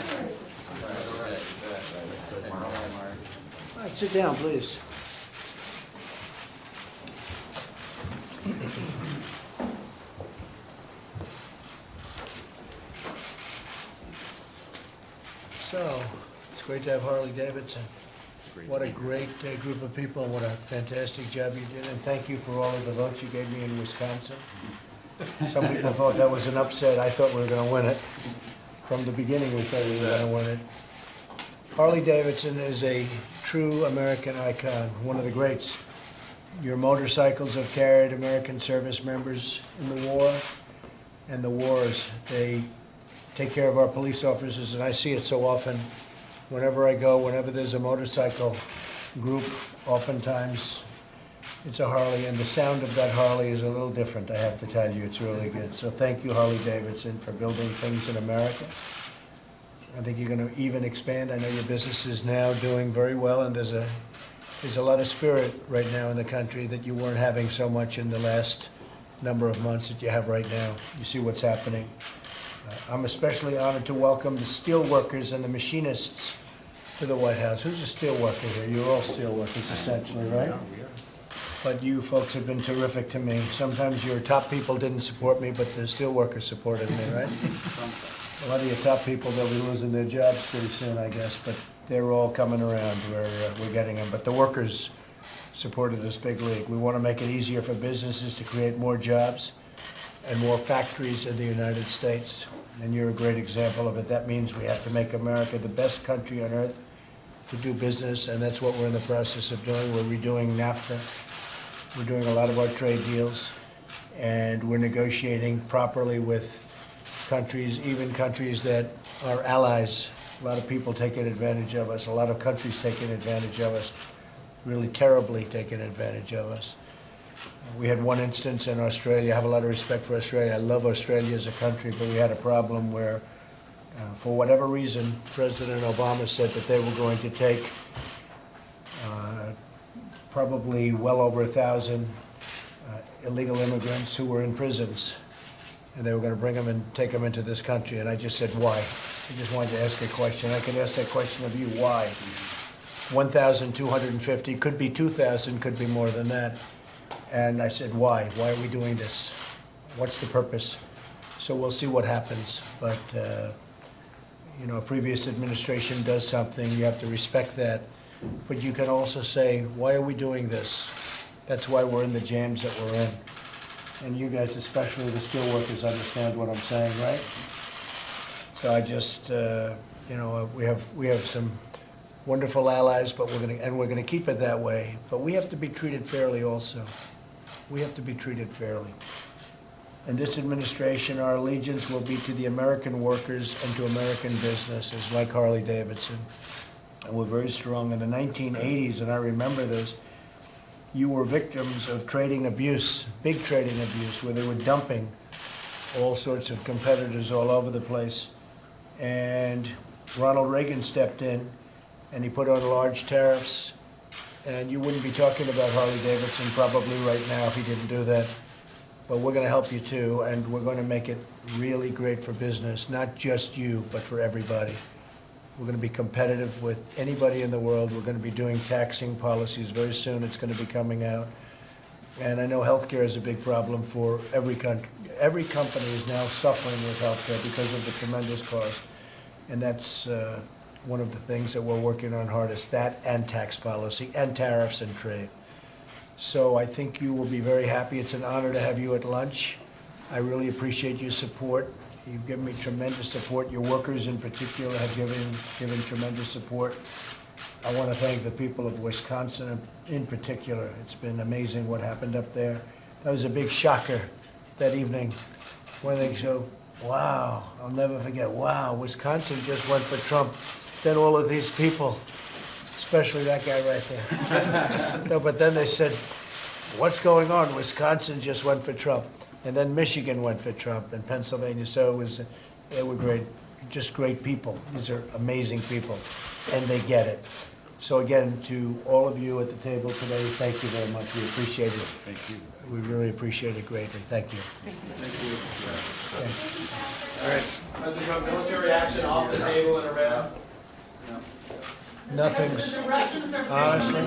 All right, sit down, please. So, it's great to have Harley Davidson. What a great group of people, and what a fantastic job you did, and thank you for all of the votes you gave me in Wisconsin. Some people thought that was an upset. I thought we were going to win it. From the beginning, we thought we were going to win it. Harley Davidson is a true American icon, one of the greats. Your motorcycles have carried American service members in the war and the wars. They take care of our police officers, and I see it so often. Whenever I go, whenever there's a motorcycle group, oftentimes it's a Harley, and the sound of that Harley is a little different, I have to tell you. It's really good. So thank you, Harley Davidson, for building things in America. I think you're going to even expand. I know your business is now doing very well, and there's a lot of spirit right now in the country that you weren't having so much in the last number of months that you have right now. You see what's happening. I'm especially honored to welcome the steel workers and the machinists to the White House. Who's a steel worker here? You're all steel workers, essentially, right? But you folks have been terrific to me. Sometimes your top people didn't support me, but the steel workers supported me, right? A lot of your top people, they'll be losing their jobs pretty soon, I guess, but they're all coming around. We're getting them. But the workers supported this big league. We want to make it easier for businesses to create more jobs and more factories in the United States. And you're a great example of it. That means we have to make America the best country on earth to do business, and that's what we're in the process of doing. We're redoing NAFTA. We're doing a lot of our trade deals, and we're negotiating properly with countries, even countries that are allies. A lot of people taking advantage of us. A lot of countries taking advantage of us, really terribly taking advantage of us. We had one instance in Australia. I have a lot of respect for Australia. I love Australia as a country, but we had a problem where, for whatever reason, President Obama said that they were going to take probably well over 1,000 illegal immigrants who were in prisons, and they were going to bring them and take them into this country. And I just said, why? I just wanted to ask a question. I can ask that question of you, why? 1,250, could be 2,000, could be more than that. And I said, why? Why are we doing this? What's the purpose? So we'll see what happens. But, you know, a previous administration does something, you have to respect that. But you can also say, why are we doing this? That's why we're in the jams that we're in. And you guys, especially the steelworkers, understand what I'm saying, right? So I just, you know, we have some wonderful allies, but we're gonna keep it that way. But we have to be treated fairly also. We have to be treated fairly. In this administration, our allegiance will be to the American workers and to American businesses like Harley-Davidson. And we're very strong. In the 1980s, and I remember this, you were victims of trading abuse, big trading abuse, where they were dumping all sorts of competitors all over the place. And Ronald Reagan stepped in, and he put on large tariffs. And you wouldn't be talking about Harley-Davidson probably right now if he didn't do that. But we're going to help you too, and we're going to make it really great for business, not just you, but for everybody. We're going to be competitive with anybody in the world. We're going to be doing taxing policies very soon. It's going to be coming out. And I know healthcare is a big problem for every country. Every company is now suffering with healthcare because of the tremendous cost. And that's one of the things that we're working on hardest, that and tax policy and tariffs and trade. So I think you will be very happy. It's an honor to have you at lunch. I really appreciate your support. You've given me tremendous support. Your workers in particular have given tremendous support. I want to thank the people of Wisconsin in particular. It's been amazing what happened up there. That was a big shocker that evening when they showed, wow, I'll never forget, wow, Wisconsin just went for Trump. Then all of these people, especially that guy right there. No, but then they said, what's going on? Wisconsin just went for Trump. And then Michigan went for Trump and Pennsylvania. So they were great, just great people. These are amazing people, and they get it. So again, to all of you at the table today, thank you very much. We appreciate it. Thank you. We really appreciate it greatly. Thank you. Thank you. All right. President Trump, military action off the table in Iran? Nothing's, honestly,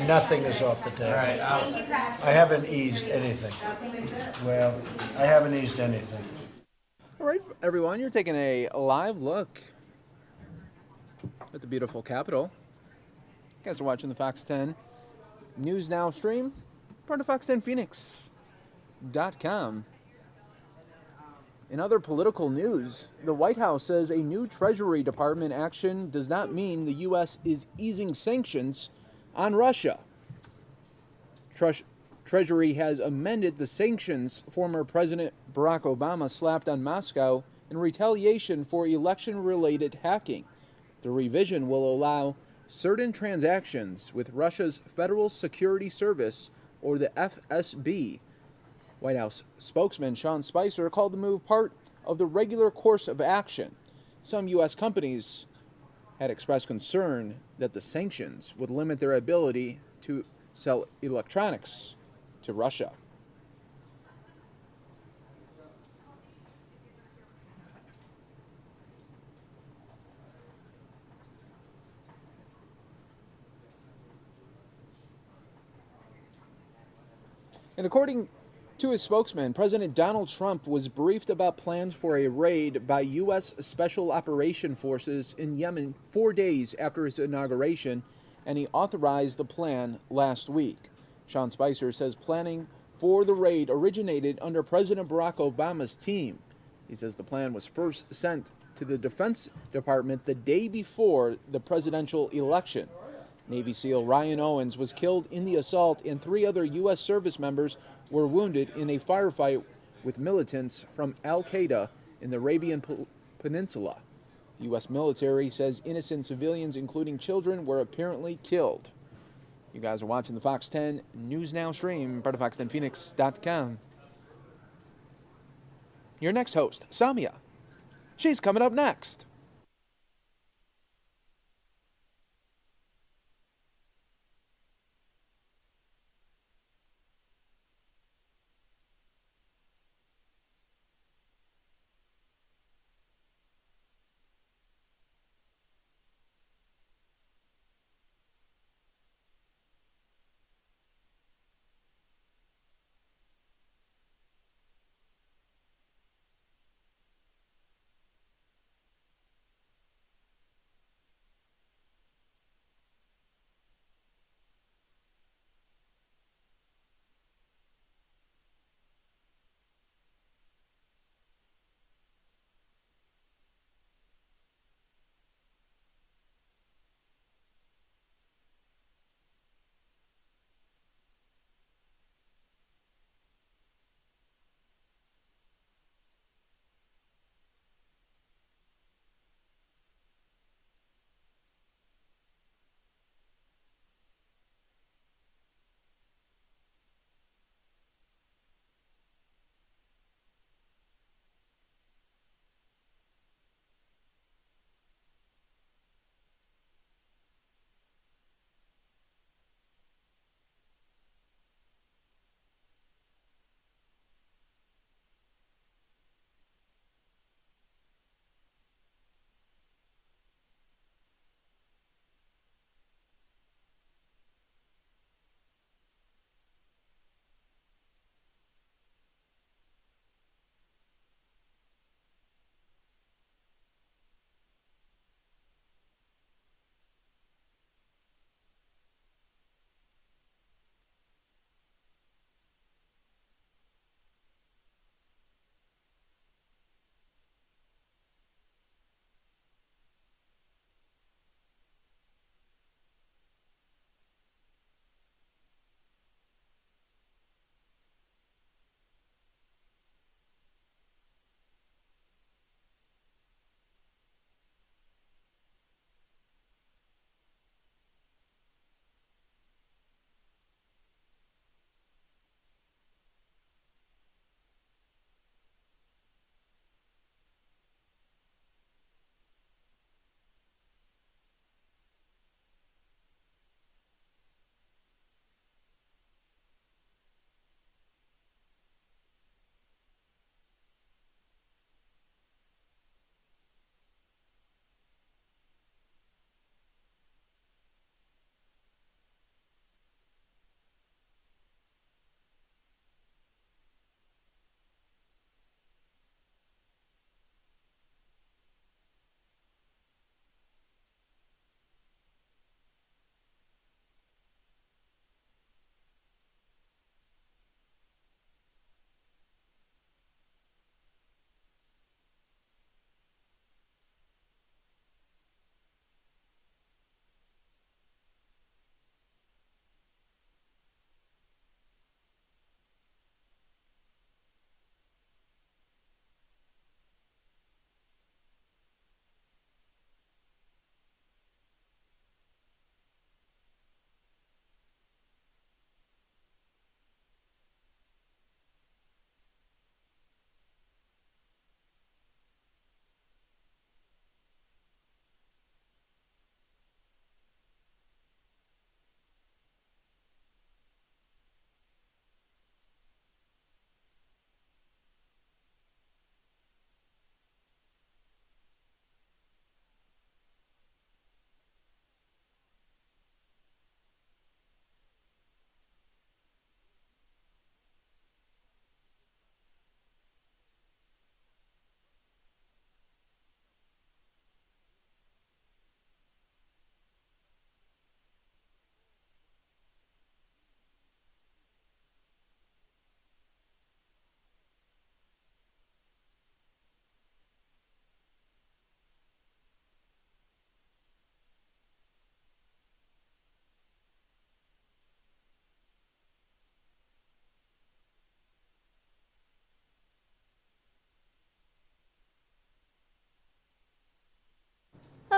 nothing is off the table. I haven't eased anything. Well, I haven't eased anything. All right, everyone, you're taking a live look at the beautiful Capitol. You guys are watching the Fox 10 News Now stream, part of Fox10Phoenix.com. In other political news, the White House says a new Treasury Department action does not mean the U.S. is easing sanctions on Russia. Treasury has amended the sanctions former President Barack Obama slapped on Moscow in retaliation for election-related hacking. The revision will allow certain transactions with Russia's Federal Security Service, or the FSB. White House spokesman Sean Spicer called the move part of the regular course of action. Some U.S. companies had expressed concern that the sanctions would limit their ability to sell electronics to Russia. And according to his spokesman, President Donald Trump was briefed about plans for a raid by U.S. Special Operation Forces in Yemen 4 days after his inauguration. and he authorized the plan last week. Sean Spicer says planning for the raid originated under President Barack Obama's team. He says the plan was first sent to the Defense Department the day before the presidential election. Navy SEAL Ryan Owens was killed in the assault, and 3 other U.S. service members were wounded in a firefight with militants from Al-Qaeda in the Arabian Peninsula. The U.S. military says innocent civilians, including children, were apparently killed. You guys are watching the Fox 10 News Now stream, part of fox10phoenix.com. Your next host, Samia. She's coming up next.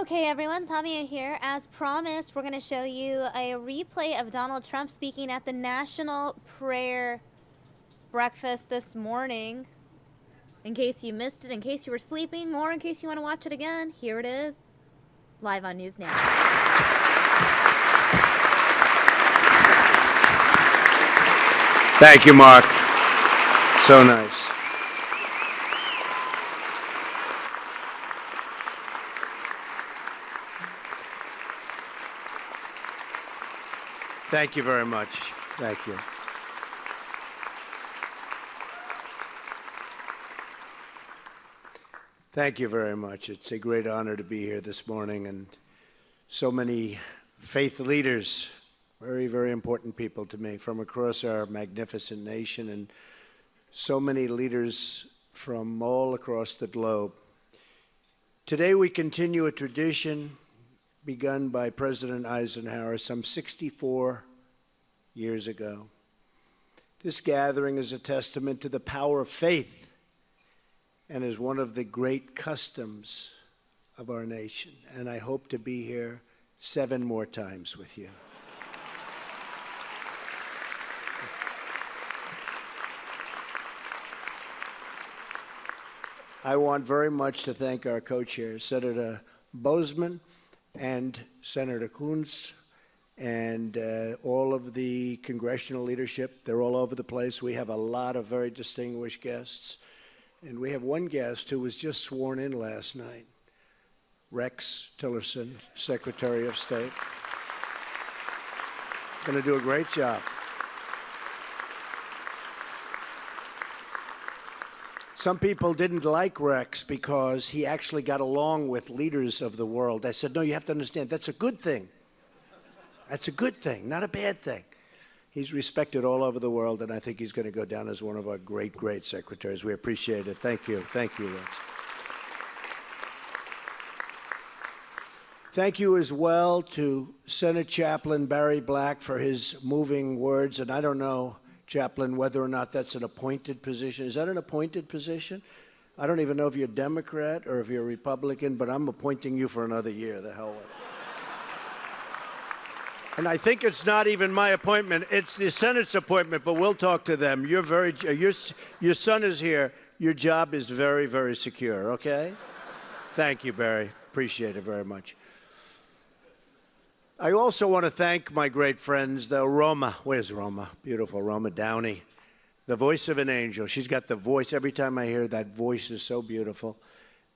Okay, everyone, Tamia here. As promised, we're going to show you a replay of Donald Trump speaking at the National Prayer Breakfast this morning. In case you missed it, in case you were sleeping, or in case you want to watch it again, here it is, live on News Now. Thank you, Mark. So nice. Thank you very much. Thank you. Thank you very much. It's a great honor to be here this morning, and so many faith leaders, very, very important people to me from across our magnificent nation, and so many leaders from all across the globe. Today we continue a tradition begun by President Eisenhower some 64 years ago. This gathering is a testament to the power of faith and is one of the great customs of our nation. And I hope to be here 7 more times with you. I want very much to thank our co-chairs, Senator Bozeman and Senator Coons, and all of the congressional leadership. They're all over the place. We have a lot of very distinguished guests. And we have one guest who was just sworn in last night, Rex Tillerson, Secretary of State. Going to do a great job. Some people didn't like Rex because he actually got along with leaders of the world. I said, no, you have to understand, that's a good thing. That's a good thing, not a bad thing. He's respected all over the world, and I think he's going to go down as one of our great, great secretaries. We appreciate it. Thank you. Thank you, Rex. Thank you as well to Senate Chaplain Barry Black for his moving words. And I don't know, Chaplain, whether or not that's an appointed position. Is that an appointed position? I don't even know if you're a Democrat or if you're a Republican, but I'm appointing you for another year. The hell with it. And I think it's not even my appointment. It's the Senate's appointment, but we'll talk to them. You're very, your son is here. Your job is very, very secure, okay? Thank you, Barry. Appreciate it very much. I also want to thank my great friends, though. Roma, where's Roma? Beautiful Roma Downey, the voice of an angel. She's got the voice. Every time I hear that voice is so beautiful,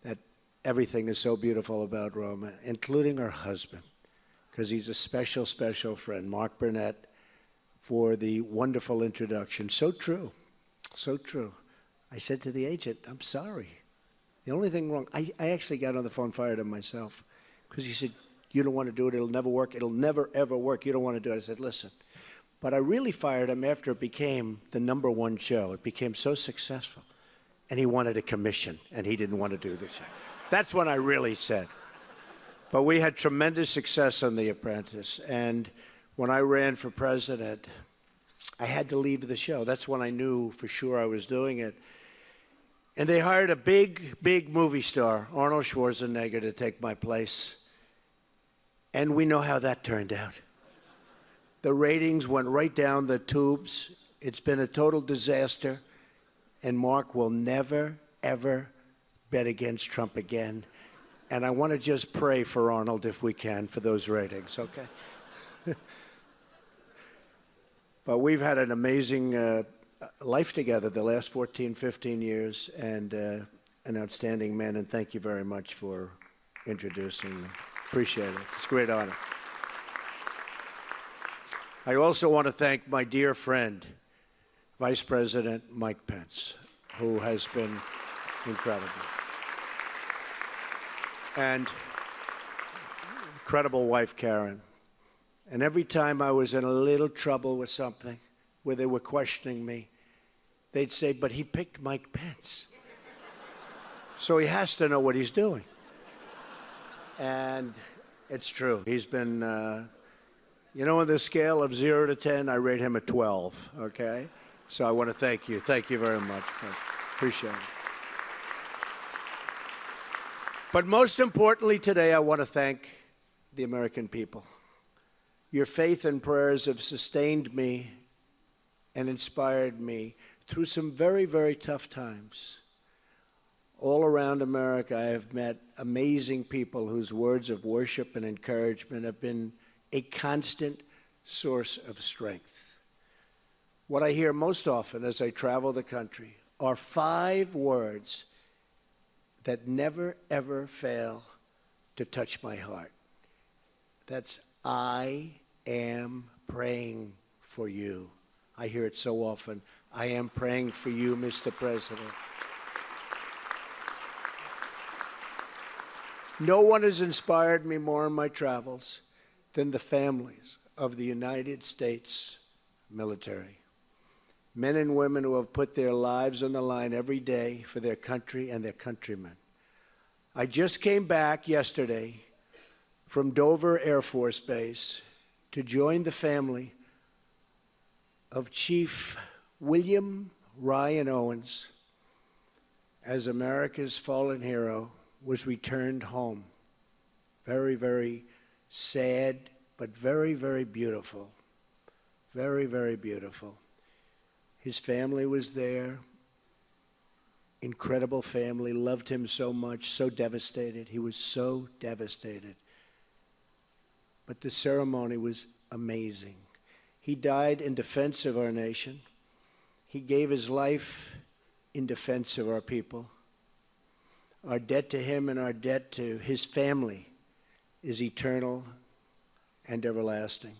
that everything is so beautiful about Roma, including her husband, because he's a special, special friend, Mark Burnett, for the wonderful introduction. So true, so true. I said to the agent, I'm sorry. The only thing wrong, I actually got on the phone, fired him myself, because he said, you don't want to do it, it'll never work, it'll never, ever work, you don't want to do it. I said, listen. But I really fired him after it became the #1 show. It became so successful. And he wanted a commission, and he didn't want to do the show. That's when I really said. But we had tremendous success on The Apprentice. And when I ran for president, I had to leave the show. That's when I knew for sure I was doing it. And they hired a big, big movie star, Arnold Schwarzenegger, to take my place. And we know how that turned out. The ratings went right down the tubes. It's been a total disaster. And Mark will never, ever bet against Trump again. And I want to just pray for Arnold, if we can, for those ratings, okay? But we've had an amazing life together the last 14, 15 years, and an outstanding man. And thank you very much for introducing me. Appreciate it. It's a great honor. I also want to thank my dear friend, Vice President Mike Pence, who has been incredible. And incredible wife, Karen. And every time I was in a little trouble with something, where they were questioning me, they'd say, but he picked Mike Pence. So he has to know what he's doing. And it's true. He's been, you know, on the scale of 0 to 10, I rate him a 12, okay? So I want to thank you. Thank you very much. Appreciate it. But most importantly today, I want to thank the American people. Your faith and prayers have sustained me and inspired me through some very, very tough times. All around America, I have met amazing people whose words of worship and encouragement have been a constant source of strength. What I hear most often as I travel the country are 5 words that never, ever fail to touch my heart. That's, I am praying for you. I hear it so often. I am praying for you, Mr. President. No one has inspired me more in my travels than the families of the United States military. Men and women who have put their lives on the line every day for their country and their countrymen. I just came back yesterday from Dover Air Force Base to join the family of Chief William Ryan Owens as America's fallen hero was returned home. Very, very sad, but very, very beautiful. Very, very beautiful. His family was there. Incredible family, loved him so much, so devastated. He was so devastated. But the ceremony was amazing. He died in defense of our nation. He gave his life in defense of our people. Our debt to him and our debt to his family is eternal and everlasting.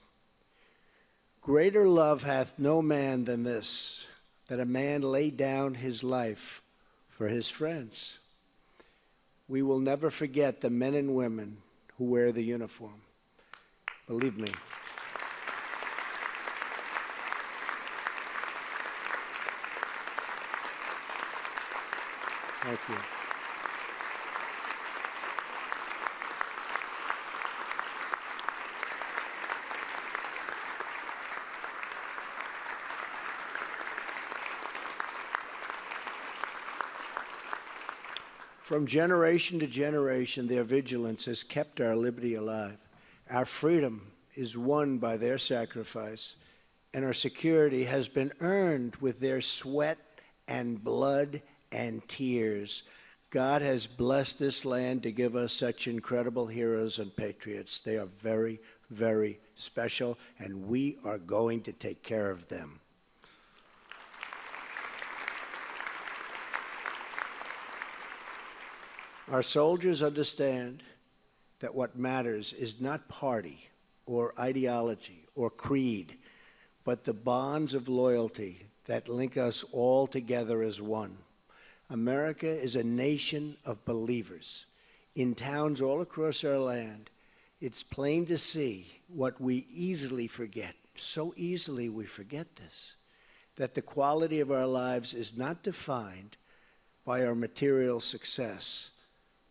Greater love hath no man than this, that a man lay down his life for his friends. We will never forget the men and women who wear the uniform. Believe me. Thank you. From generation to generation, their vigilance has kept our liberty alive. Our freedom is won by their sacrifice, and our security has been earned with their sweat and blood and tears. God has blessed this land to give us such incredible heroes and patriots. They are very, very special, and we are going to take care of them. Our soldiers understand that what matters is not party or ideology or creed, but the bonds of loyalty that link us all together as one. America is a nation of believers. In towns all across our land, it's plain to see what we easily forget. So easily we forget this, that the quality of our lives is not defined by our material success,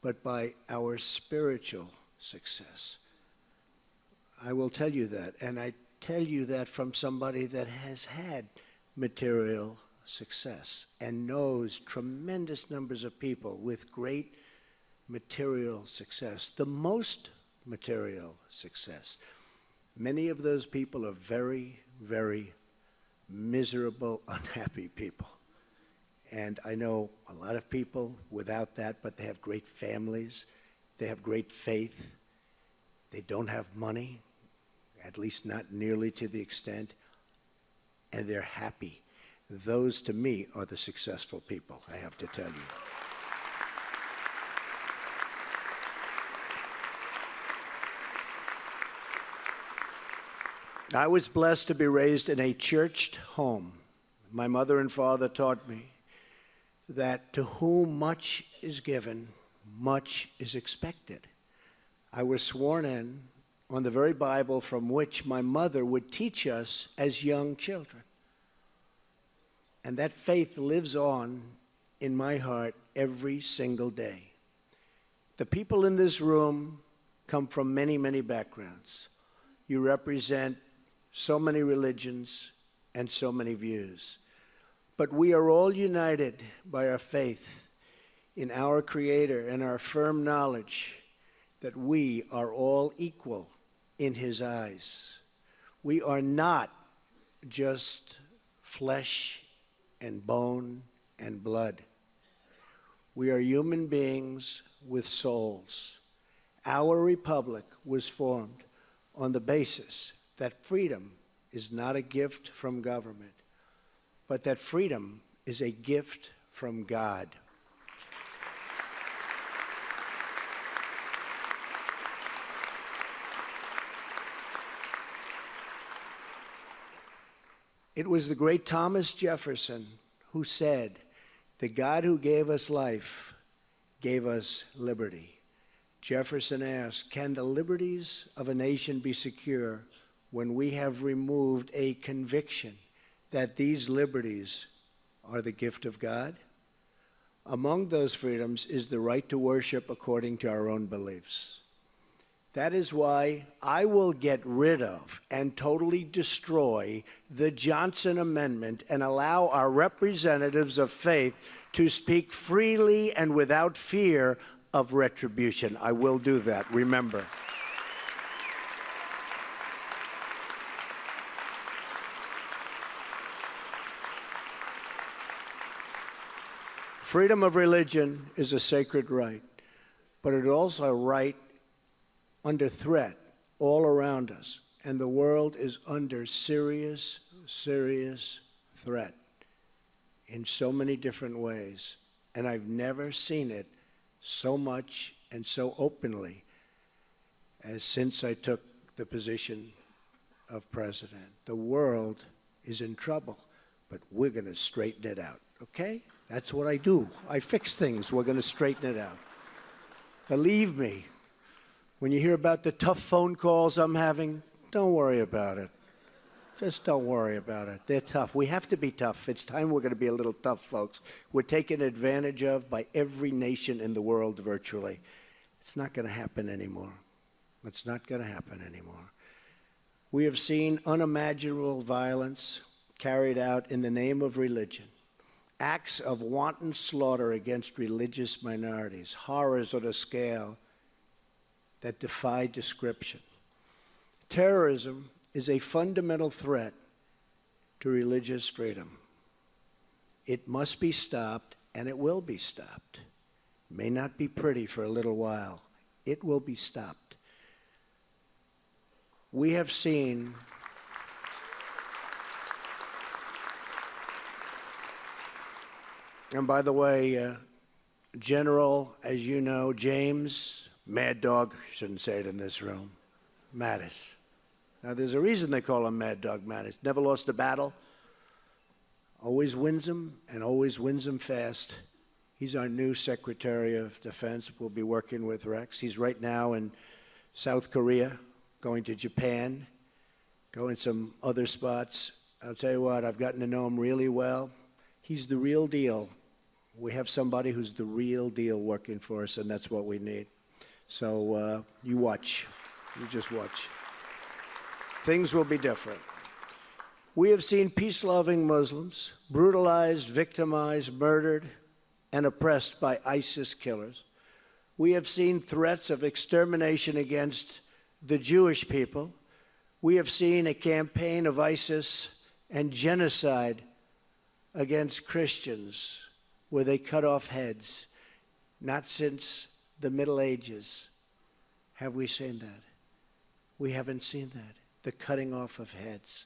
but by our spiritual success. I will tell you that, and I tell you that from somebody that has had material success and knows tremendous numbers of people with great material success, the most material success. Many of those people are very, very miserable, unhappy people. And I know a lot of people without that, but they have great families, they have great faith, they don't have money, at least not nearly to the extent, and they're happy. Those, to me, are the successful people, I have to tell you. I was blessed to be raised in a churched home. My mother and father taught me that to whom much is given, much is expected. I was sworn in on the very Bible from which my mother would teach us as young children. And that faith lives on in my heart every single day. The people in this room come from many, many backgrounds. You represent so many religions and so many views. But we are all united by our faith in our Creator and our firm knowledge that we are all equal in His eyes. We are not just flesh and bone and blood. We are human beings with souls. Our republic was formed on the basis that freedom is not a gift from government, but that freedom is a gift from God. It was the great Thomas Jefferson who said, "The God who gave us life gave us liberty." Jefferson asked, can the liberties of a nation be secure when we have removed a conviction that these liberties are the gift of God? Among those freedoms is the right to worship according to our own beliefs. That is why I will get rid of and totally destroy the Johnson Amendment and allow our representatives of faith to speak freely and without fear of retribution. I will do that, remember. Freedom of religion is a sacred right, but it is also a right under threat all around us, and the world is under serious, serious threat in so many different ways, and I've never seen it so much and so openly as since I took the position of president. The world is in trouble, but we're going to straighten it out, okay? That's what I do. I fix things. We're going to straighten it out. Believe me, when you hear about the tough phone calls I'm having, don't worry about it. Just don't worry about it. They're tough. We have to be tough. It's time we're going to be a little tough, folks. We're taken advantage of by every nation in the world virtually. It's not going to happen anymore. It's not going to happen anymore. We have seen unimaginable violence carried out in the name of religion. Acts of wanton slaughter against religious minorities. Horrors on a scale that defy description. Terrorism is a fundamental threat to religious freedom. It must be stopped, and it will be stopped. It may not be pretty for a little while. It will be stopped. We have seen and by the way, General, as you know, James, Mad Dog, shouldn't say it in this room, Mattis. Now, there's a reason they call him Mad Dog Mattis. Never lost a battle, always wins them, and always wins them fast. He's our new Secretary of Defense. We'll be working with Rex. He's right now in South Korea, going to Japan, going some other spots. I'll tell you what, I've gotten to know him really well. He's the real deal. We have somebody who's the real deal working for us, and that's what we need. So you watch. You just watch. Things will be different. We have seen peace-loving Muslims brutalized, victimized, murdered, and oppressed by ISIS killers. We have seen threats of extermination against the Jewish people. We have seen a campaign of ISIS and genocide against Christians where they cut off heads. Not since the Middle Ages have we seen that. We haven't seen that. The cutting off of heads.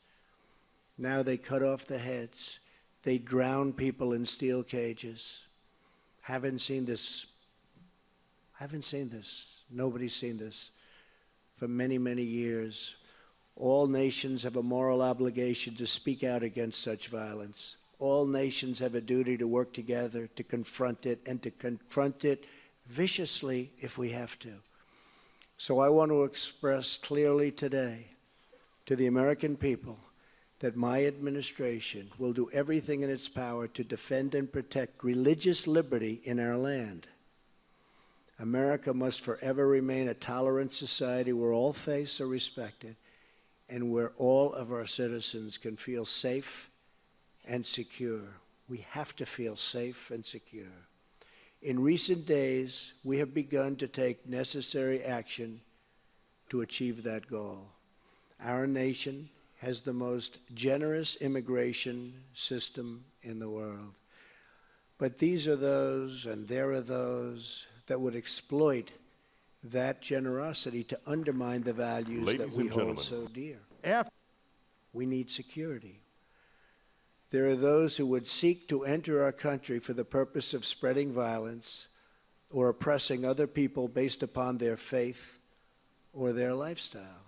Now they cut off the heads. They drown people in steel cages. Haven't seen this. Haven't seen this. Nobody's seen this for many, many years. All nations have a moral obligation to speak out against such violence. All nations have a duty to work together to confront it, and to confront it viciously if we have to. So I want to express clearly today to the American people that my administration will do everything in its power to defend and protect religious liberty in our land. America must forever remain a tolerant society where all faiths are respected and where all of our citizens can feel safe and secure. We have to feel safe and secure. In recent days, we have begun to take necessary action to achieve that goal. Our nation has the most generous immigration system in the world. But these are those, and there are those, that would exploit that generosity to undermine the values that we hold so dear. We need security. There are those who would seek to enter our country for the purpose of spreading violence or oppressing other people based upon their faith or their lifestyle.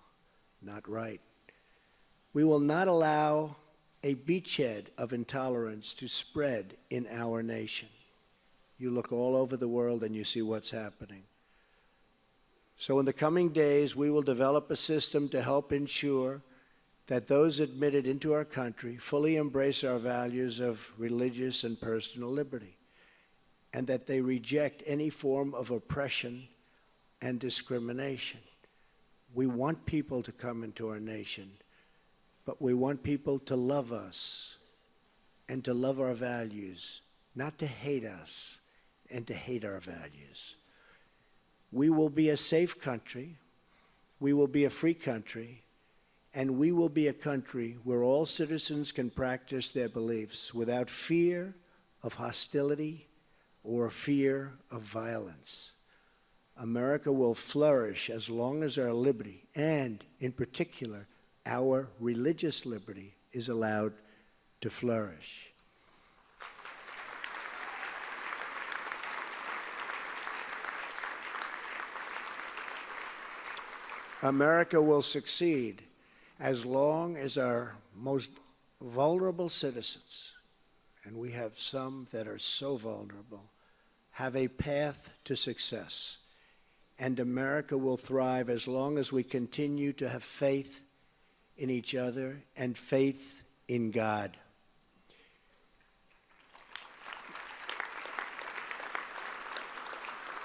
Not right. We will not allow a beachhead of intolerance to spread in our nation. You look all over the world and you see what's happening. So in the coming days, we will develop a system to help ensure that those admitted into our country fully embrace our values of religious and personal liberty, and that they reject any form of oppression and discrimination. We want people to come into our nation, but we want people to love us and to love our values, not to hate us and to hate our values. We will be a safe country, we will be a free country, and we will be a country where all citizens can practice their beliefs without fear of hostility or fear of violence. America will flourish as long as our liberty, and in particular, our religious liberty, is allowed to flourish. America will succeed as long as our most vulnerable citizens, and we have some that are so vulnerable, have a path to success. And America will thrive as long as we continue to have faith in each other and faith in God.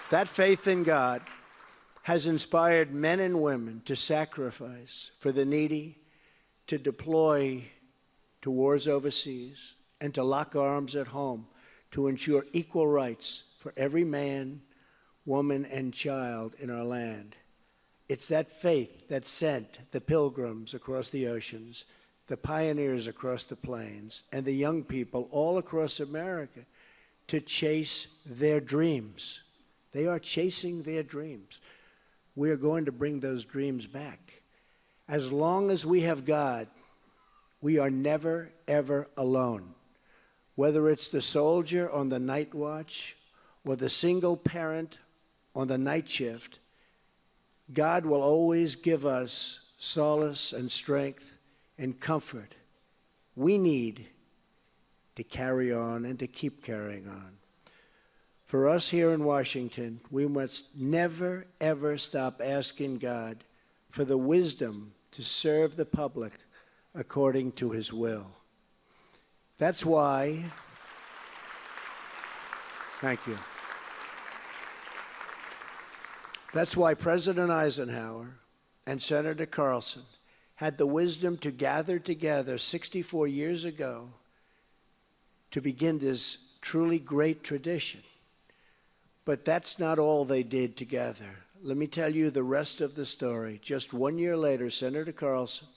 That faith in God has inspired men and women to sacrifice for the needy, to deploy to wars overseas, and to lock arms at home to ensure equal rights for every man, woman, and child in our land. It's that faith that sent the pilgrims across the oceans, the pioneers across the plains, and the young people all across America to chase their dreams. They are chasing their dreams. We are going to bring those dreams back. As long as we have God, we are never, ever alone. Whether it's the soldier on the night watch or the single parent on the night shift, God will always give us solace and strength and comfort we need to carry on and to keep carrying on. For us here in Washington, we must never, ever stop asking God for the wisdom to serve the public according to His will. That's why, thank you. That's why President Eisenhower and Senator Carlson had the wisdom to gather together 64 years ago to begin this truly great tradition. But that's not all they did together. Let me tell you the rest of the story. Just 1 year later, Senator Carlson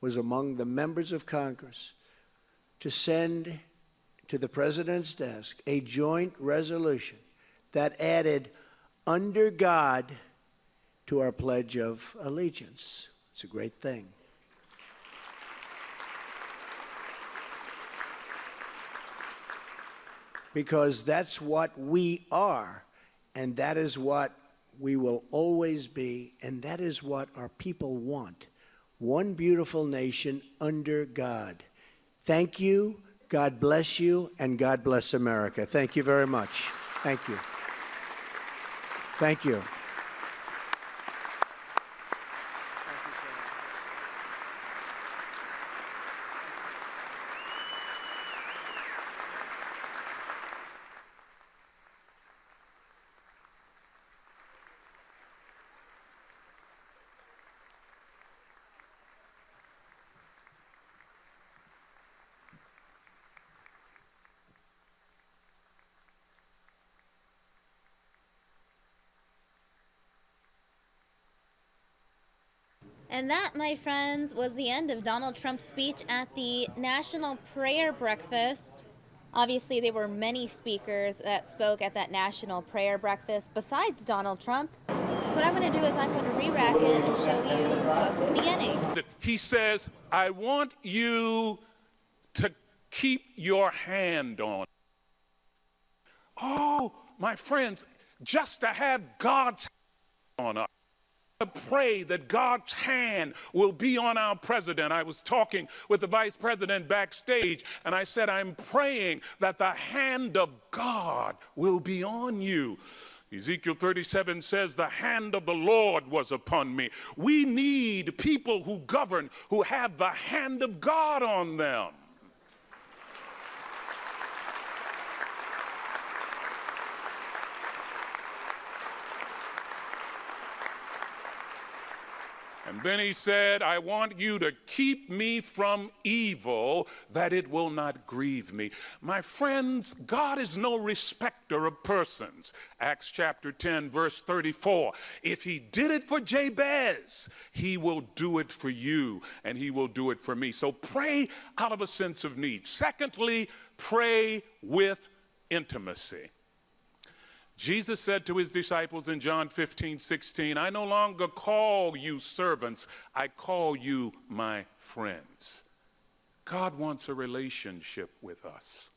was among the members of Congress to send to the President's desk a joint resolution that added "under God" to our Pledge of Allegiance. It's a great thing. Because that's what we are, and that is what we will always be, and that is what our people want. One beautiful nation under God. Thank you, God bless you, and God bless America. Thank you very much. Thank you. Thank you. And that, my friends, was the end of Donald Trump's speech at the National Prayer Breakfast. Obviously, there were many speakers that spoke at that National Prayer Breakfast besides Donald Trump. What I'm going to do is I'm going to re-rack it and show you who spoke at the beginning. He says, I want you to keep your hand on. Oh, my friends, just to have God's hand on us. To pray that God's hand will be on our president. I was talking with the vice president backstage, and I said, I'm praying that the hand of God will be on you. Ezekiel 37 says, the hand of the Lord was upon me. We need people who govern, who have the hand of God on them. And then he said, I want you to keep me from evil, that it will not grieve me. My friends, God is no respecter of persons. Acts chapter 10, verse 34. If he did it for Jabez, he will do it for you, and he will do it for me. So pray out of a sense of need. Secondly, pray with intimacy. Jesus said to his disciples in John 15:16, I no longer call you servants, I call you my friends. God wants a relationship with us.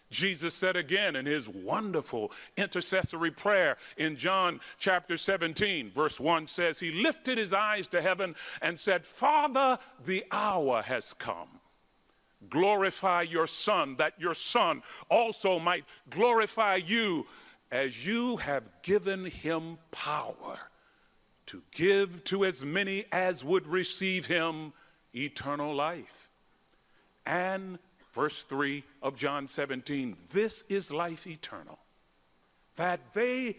Jesus said again in his wonderful intercessory prayer in John chapter 17, verse 1 says, he lifted his eyes to heaven and said, Father, the hour has come. Glorify your Son, that your Son also might glorify you, as you have given him power to give to as many as would receive him eternal life. And verse 3 of John 17, this is life eternal, that they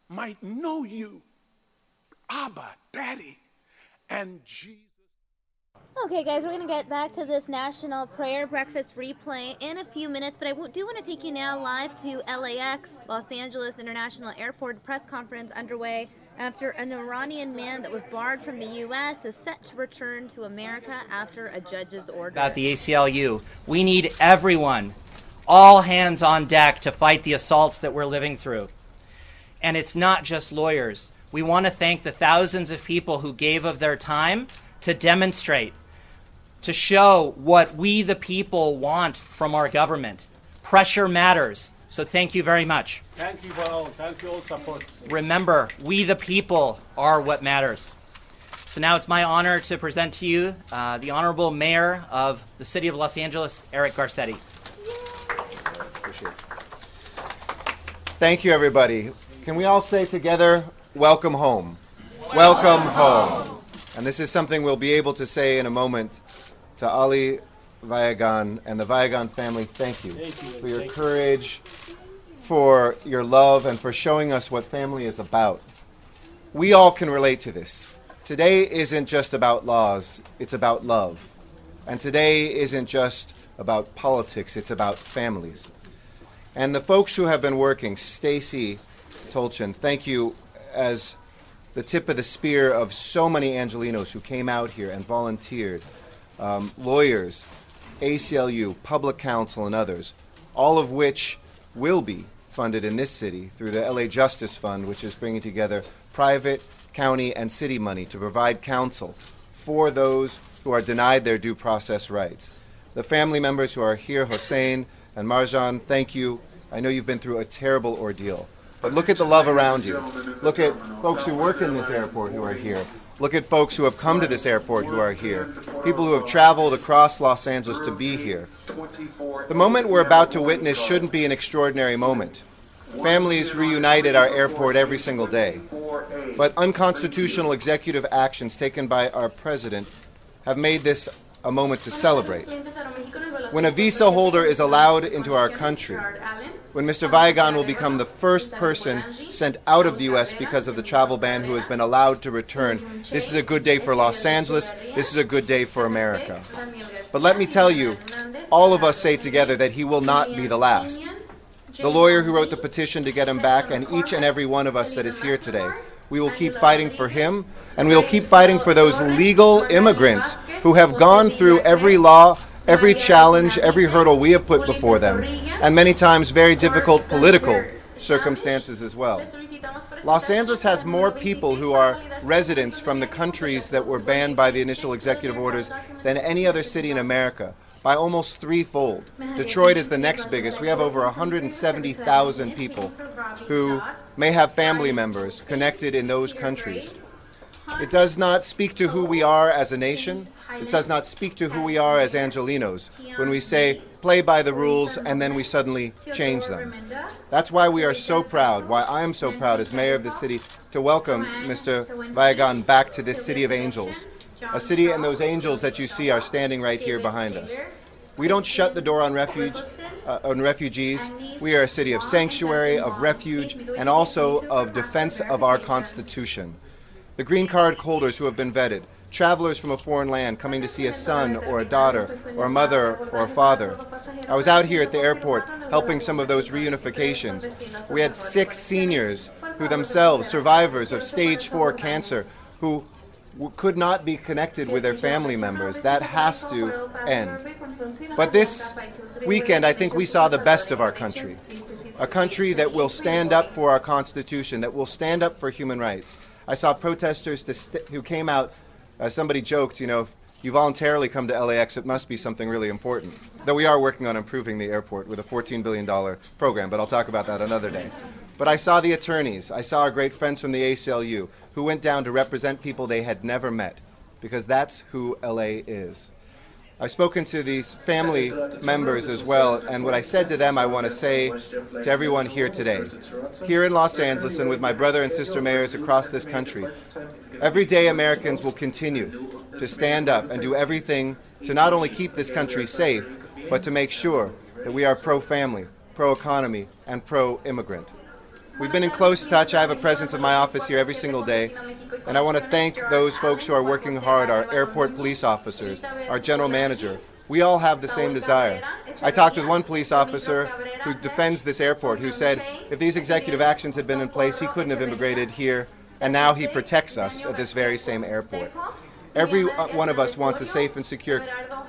might know you, Abba, Daddy, and Jesus. Okay, guys, we're going to get back to this National Prayer Breakfast replay in a few minutes, but I do want to take you now live to LAX, Los Angeles International Airport. Press conference underway after an Iranian man that was barred from the U.S. is set to return to America after a judge's order. About the ACLU, we need everyone, all hands on deck to fight the assaults that we're living through. And it's not just lawyers. We want to thank the thousands of people who gave of their time to demonstrate, to show what we the people want from our government. Pressure matters, so thank you very much. Thank you for all. Thank you all support. Remember, we the people are what matters. So now it's my honor to present to you the Honorable Mayor of the City of Los Angeles, Eric Garcetti. Appreciate it. Thank you, everybody. Can we all say together, welcome home? Welcome home. And this is something we'll be able to say in a moment. To Ali Vayagan and the Vayagan family, thank you for your courage, for your love, and for showing us what family is about. We all can relate to this. Today isn't just about laws, it's about love. And today isn't just about politics, it's about families. And the folks who have been working, Stacy Tolchin, thank you as the tip of the spear of so many Angelinos who came out here and volunteered. Lawyers, ACLU, public counsel, and others, all of which will be funded in this city through the LA Justice Fund, which is bringing together private, county, and city money to provide counsel for those who are denied their due process rights. The family members who are here, Hossein and Marjan, thank you. I know you've been through a terrible ordeal. But look at the love around you. Look at folks who work in this airport who are here. Look at folks who have come to this airport who are here. People who have traveled across Los Angeles to be here. The moment we're about to witness shouldn't be an extraordinary moment. Families reunite at our airport every single day. But unconstitutional executive actions taken by our president have made this a moment to celebrate. When a visa holder is allowed into our country, when Mr. Vayagan will become the first person sent out of the U.S. because of the travel ban who has been allowed to return, this is a good day for Los Angeles, this is a good day for America. But let me tell you, all of us say together that he will not be the last. The lawyer who wrote the petition to get him back, and each and every one of us that is here today, We will keep fighting for him, and we will keep fighting for those legal immigrants who have gone through every law, every challenge, every hurdle we have put before them, and many times very difficult political circumstances as well. Los Angeles has more people who are residents from the countries that were banned by the initial executive orders than any other city in America, by almost threefold. Detroit is the next biggest. We have over 170,000 people who may have family members connected in those countries. It does not speak to who we are as a nation. It does not speak to who we are as Angelenos when we say, play by the rules, and then we suddenly change them. That's why we are so proud, why I am so proud as mayor of the city, to welcome Mr. Vayagan back to this city of angels. A city, and those angels that you see are standing right here behind us. We don't shut the door on refugees. We are a city of sanctuary, of refuge, and also of defense of our Constitution. The green card holders who have been vetted, travelers from a foreign land coming to see a son or a daughter or a mother or a father. I was out here at the airport helping some of those reunifications. We had 6 seniors who themselves, survivors of stage 4 cancer, who could not be connected with their family members. That has to end. But this weekend, I think we saw the best of our country. A country that will stand up for our Constitution, that will stand up for human rights. I saw protesters who came out, somebody joked, you know, if you voluntarily come to LAX, it must be something really important. Though we are working on improving the airport with a $14 billion program, but I'll talk about that another day. But I saw the attorneys, I saw our great friends from the ACLU, who went down to represent people they had never met, because that's who LA is. I've spoken to these family members as well, and what I said to them I want to say to everyone here today. Here in Los Angeles and with my brother and sister mayors across this country, every day Americans will continue to stand up and do everything to not only keep this country safe, but to make sure that we are pro-family, pro-economy, and pro-immigrant. We've been in close touch. I have a presence in my office here every single day. And I want to thank those folks who are working hard, our airport police officers, our general manager. We all have the same desire. I talked with one police officer who defends this airport, who said if these executive actions had been in place, he couldn't have immigrated here, and now he protects us at this very same airport. Every one of us wants a safe and secure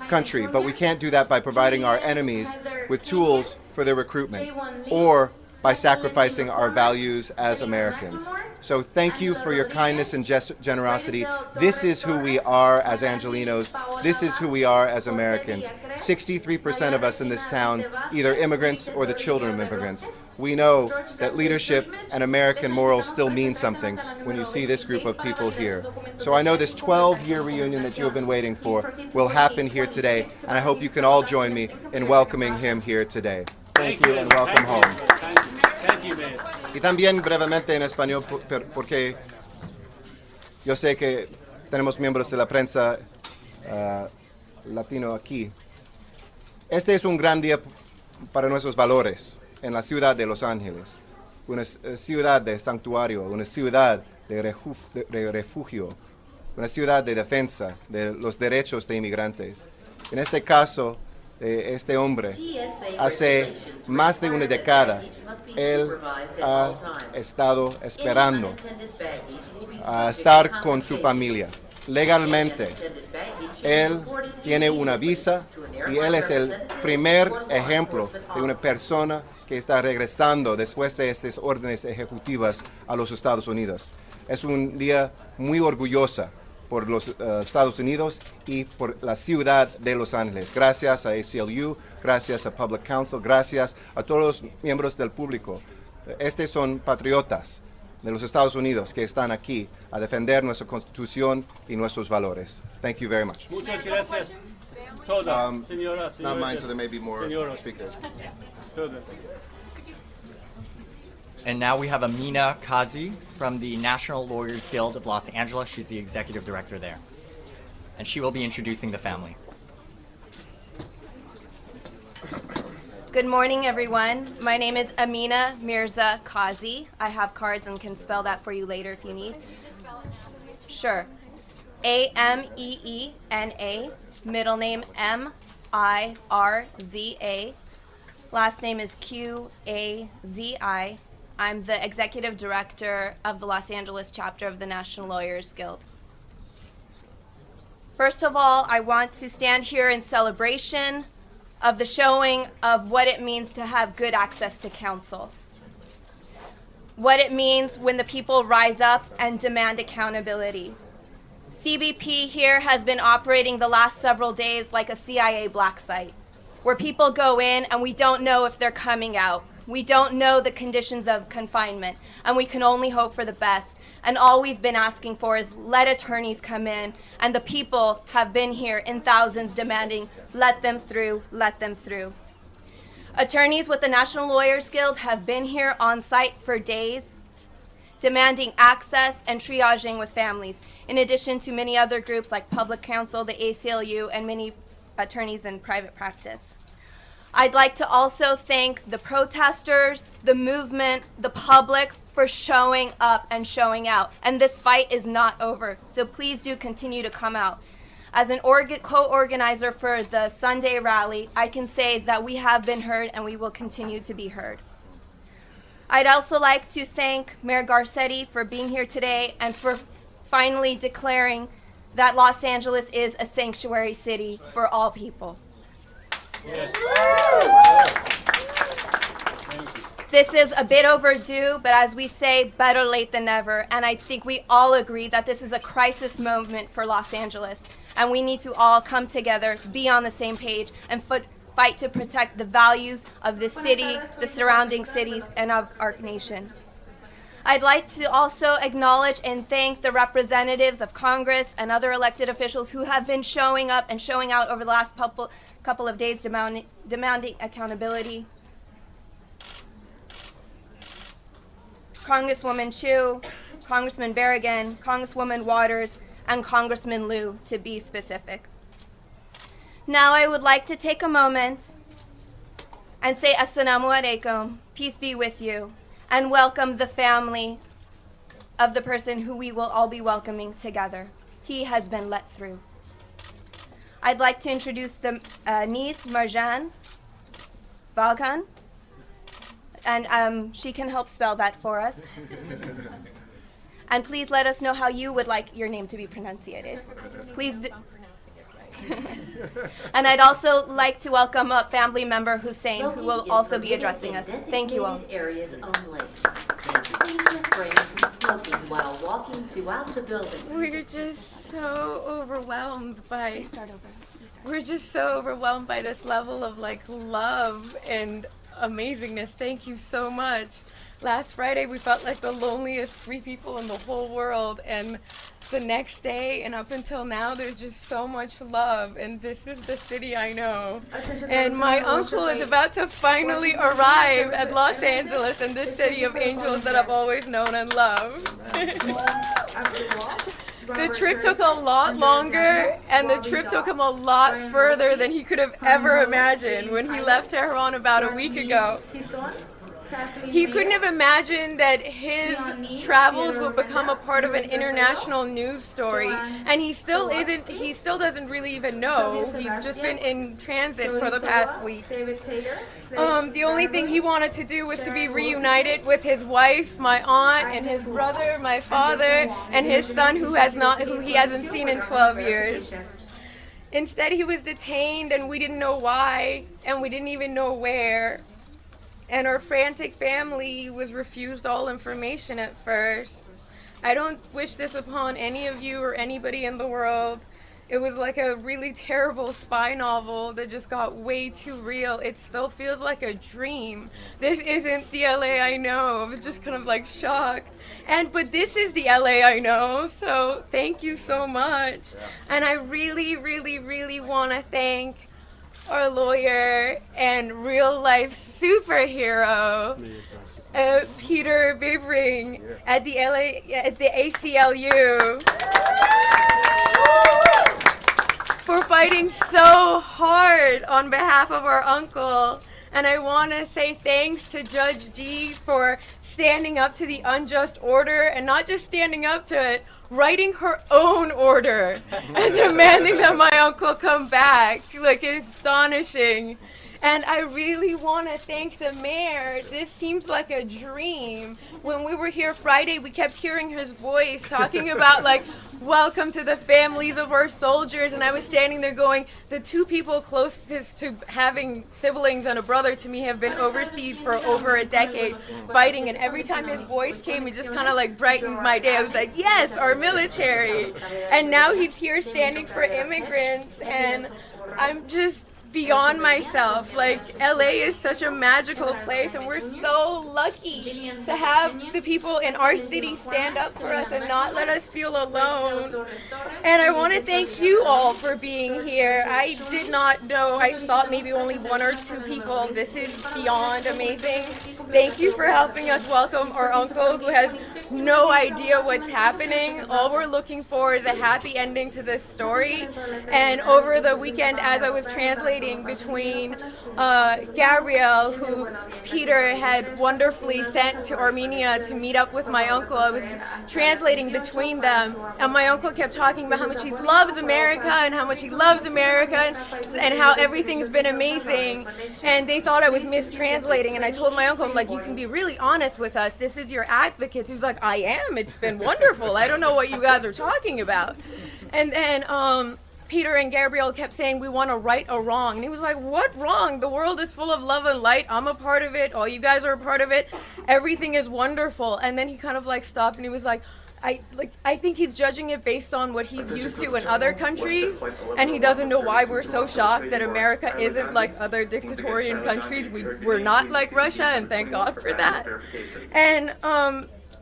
country, but we can't do that by providing our enemies with tools for their recruitment, or by sacrificing our values as Americans. So thank you for your kindness and generosity. This is who we are as Angelenos. This is who we are as Americans. 63% of us in this town, either immigrants or the children of immigrants. We know that leadership and American morals still mean something when you see this group of people here. So I know this 12-year reunion that you have been waiting for will happen here today, and I hope you can all join me in welcoming him here today. Thank you and welcome home. Y también brevemente en español porque yo sé que tenemos miembros de la prensa latino aquí. Este es un gran día para nuestros valores en la ciudad de Los Ángeles, una ciudad de santuario, una ciudad de refugio, una ciudad de defensa de los derechos de inmigrantes. En este caso, este hombre, hace más de una década, él ha estado esperando a estar con su familia. Legalmente, él tiene una visa y él es el primer ejemplo de una persona que está regresando después de estas órdenes ejecutivas a los Estados Unidos. Es un día muy orgulloso por los Estados Unidos y por la ciudad de Los Ángeles. Gracias a ACLU, gracias a Public Council, gracias a todos los miembros del público. Estos son patriotas de los Estados Unidos que están aquí a defender nuestra Constitución y nuestros valores. Thank you very much. Muchas gracias. Todas, señoras, not mine, so there may be more speakers. Todas. And now we have Amina Kazi from the National Lawyers Guild of Los Angeles. She's the executive director there. And she will be introducing the family. Good morning, everyone. My name is Amina Mirza Kazi. I have cards and can spell that for you later if you need. Sure. A-M-E-E-N-A, middle name M-I-R-Z-A, last name is Q-A-Z-I. I'm the executive director of the Los Angeles chapter of the National Lawyers Guild. First of all, I want to stand here in celebration of the showing of what it means to have good access to counsel. What it means when the people rise up and demand accountability. CBP here has been operating the last several days like a CIA black site, where people go in and we don't know if they're coming out. We don't know the conditions of confinement, and we can only hope for the best. And all we've been asking for is let attorneys come in, and the people have been here in thousands demanding, let them through, let them through. Attorneys with the National Lawyers Guild have been here on site for days, demanding access and triaging with families, in addition to many other groups like Public Counsel, the ACLU, and many attorneys in private practice. I'd like to also thank the protesters, the movement, the public for showing up and showing out. And this fight is not over, so please do continue to come out. As an co-organizer for the Sunday rally, I can say that we have been heard and we will continue to be heard. I'd also like to thank Mayor Garcetti for being here today and for finally declaring that Los Angeles is a sanctuary city for all people. Yes. This is a bit overdue, but as we say, better late than never. And I think we all agree that this is a crisis moment for Los Angeles. And we need to all come together, be on the same page, and fight to protect the values of this city, the surrounding cities, and of our nation. I'd like to also acknowledge and thank the representatives of Congress and other elected officials who have been showing up and showing out over the last couple of days demanding accountability. Congresswoman Chu, Congressman Berrigan, Congresswoman Waters, and Congressman Liu, to be specific. Now I would like to take a moment and say Assalamu alaikum, peace be with you, and welcome the family of the person who we will all be welcoming together. He has been let through. I'd like to introduce the niece, Marjan Valkan, and she can help spell that for us. And please let us know how you would like your name to be pronunciated. Please. And I'd also like to welcome a family member, Hussein, who will also be addressing us. Thank you all. Areas only. Please refrain from smoking while walking throughout the building. We're just so overwhelmed by. We're just so overwhelmed by this level of like love and amazingness. Thank you so much. Last Friday we felt like the loneliest 3 people in the whole world, and the next day and up until now there's just so much love, and this is the city I know. And my uncle is about to finally arrive at Los Angeles and this city of angels that I've always known and loved. The trip took a lot longer, and the trip took him a lot further than he could have ever imagined when he left Tehran about a week ago. He couldn't have imagined that his travels would become a part of an international news story, and he still doesn't really even know. He's just been in transit for the past week. The only thing he wanted to do was to be reunited with his wife, my aunt, and his brother, my father, and his son who he hasn't seen in 12 years. Instead, he was detained, and we didn't know why, and we didn't even know where. And our frantic family was refused all information at first. I don't wish this upon any of you or anybody in the world. It was like a really terrible spy novel that just got way too real. It still feels like a dream. This isn't the LA I know. I was just kind of like shocked. But this is the LA I know, so thank you so much. And I really, really, really want to thank our lawyer and real-life superhero, Peter Bibring at the ACLU, for fighting so hard on behalf of our uncle. And I want to say thanks to Judge G for standing up to the unjust order, and not just standing up to it, writing her own order and demanding that my uncle come back. Like, it's astonishing. And I really want to thank the mayor. This seems like a dream. When we were here Friday, we kept hearing his voice talking about like, welcome to the families of our soldiers. And I was standing there going, the two people closest to having siblings and a brother to me have been overseas for over a decade fighting. And every time his voice came, it just kind of like brightened my day. I was like, yes, our military. And now he's here standing for immigrants. And I'm just beyond myself. Like, LA is such a magical place, and we're so lucky to have the people in our city stand up for us and not let us feel alone. And I want to thank you all for being here. I did not know, I thought maybe only 1 or 2 people. This is beyond amazing. Thank you for helping us welcome our uncle who has no idea what's happening. All we're looking for is a happy ending to this story. And over the weekend, as I was translating between Gabrielle, who Peter had wonderfully sent to Armenia to meet up with my uncle, I was translating between them, and my uncle kept talking about how much he loves America and how much he loves America and how everything's been amazing. And they thought I was mistranslating, and I told my uncle, I'm like, you can be really honest with us. This is your advocate. He's like, I am. It's been wonderful. I don't know what you guys are talking about. And then Peter and Gabrielle kept saying, we want to right a wrong. And he was like, what wrong? The world is full of love and light. I'm a part of it. All you guys are a part of it. Everything is wonderful. And then he kind of like stopped and he was like, I think he's judging it based on what he's used to in other countries, and he doesn't know why we're so shocked that America isn't like other dictatorial countries. We're not like Russia, and thank God for that. And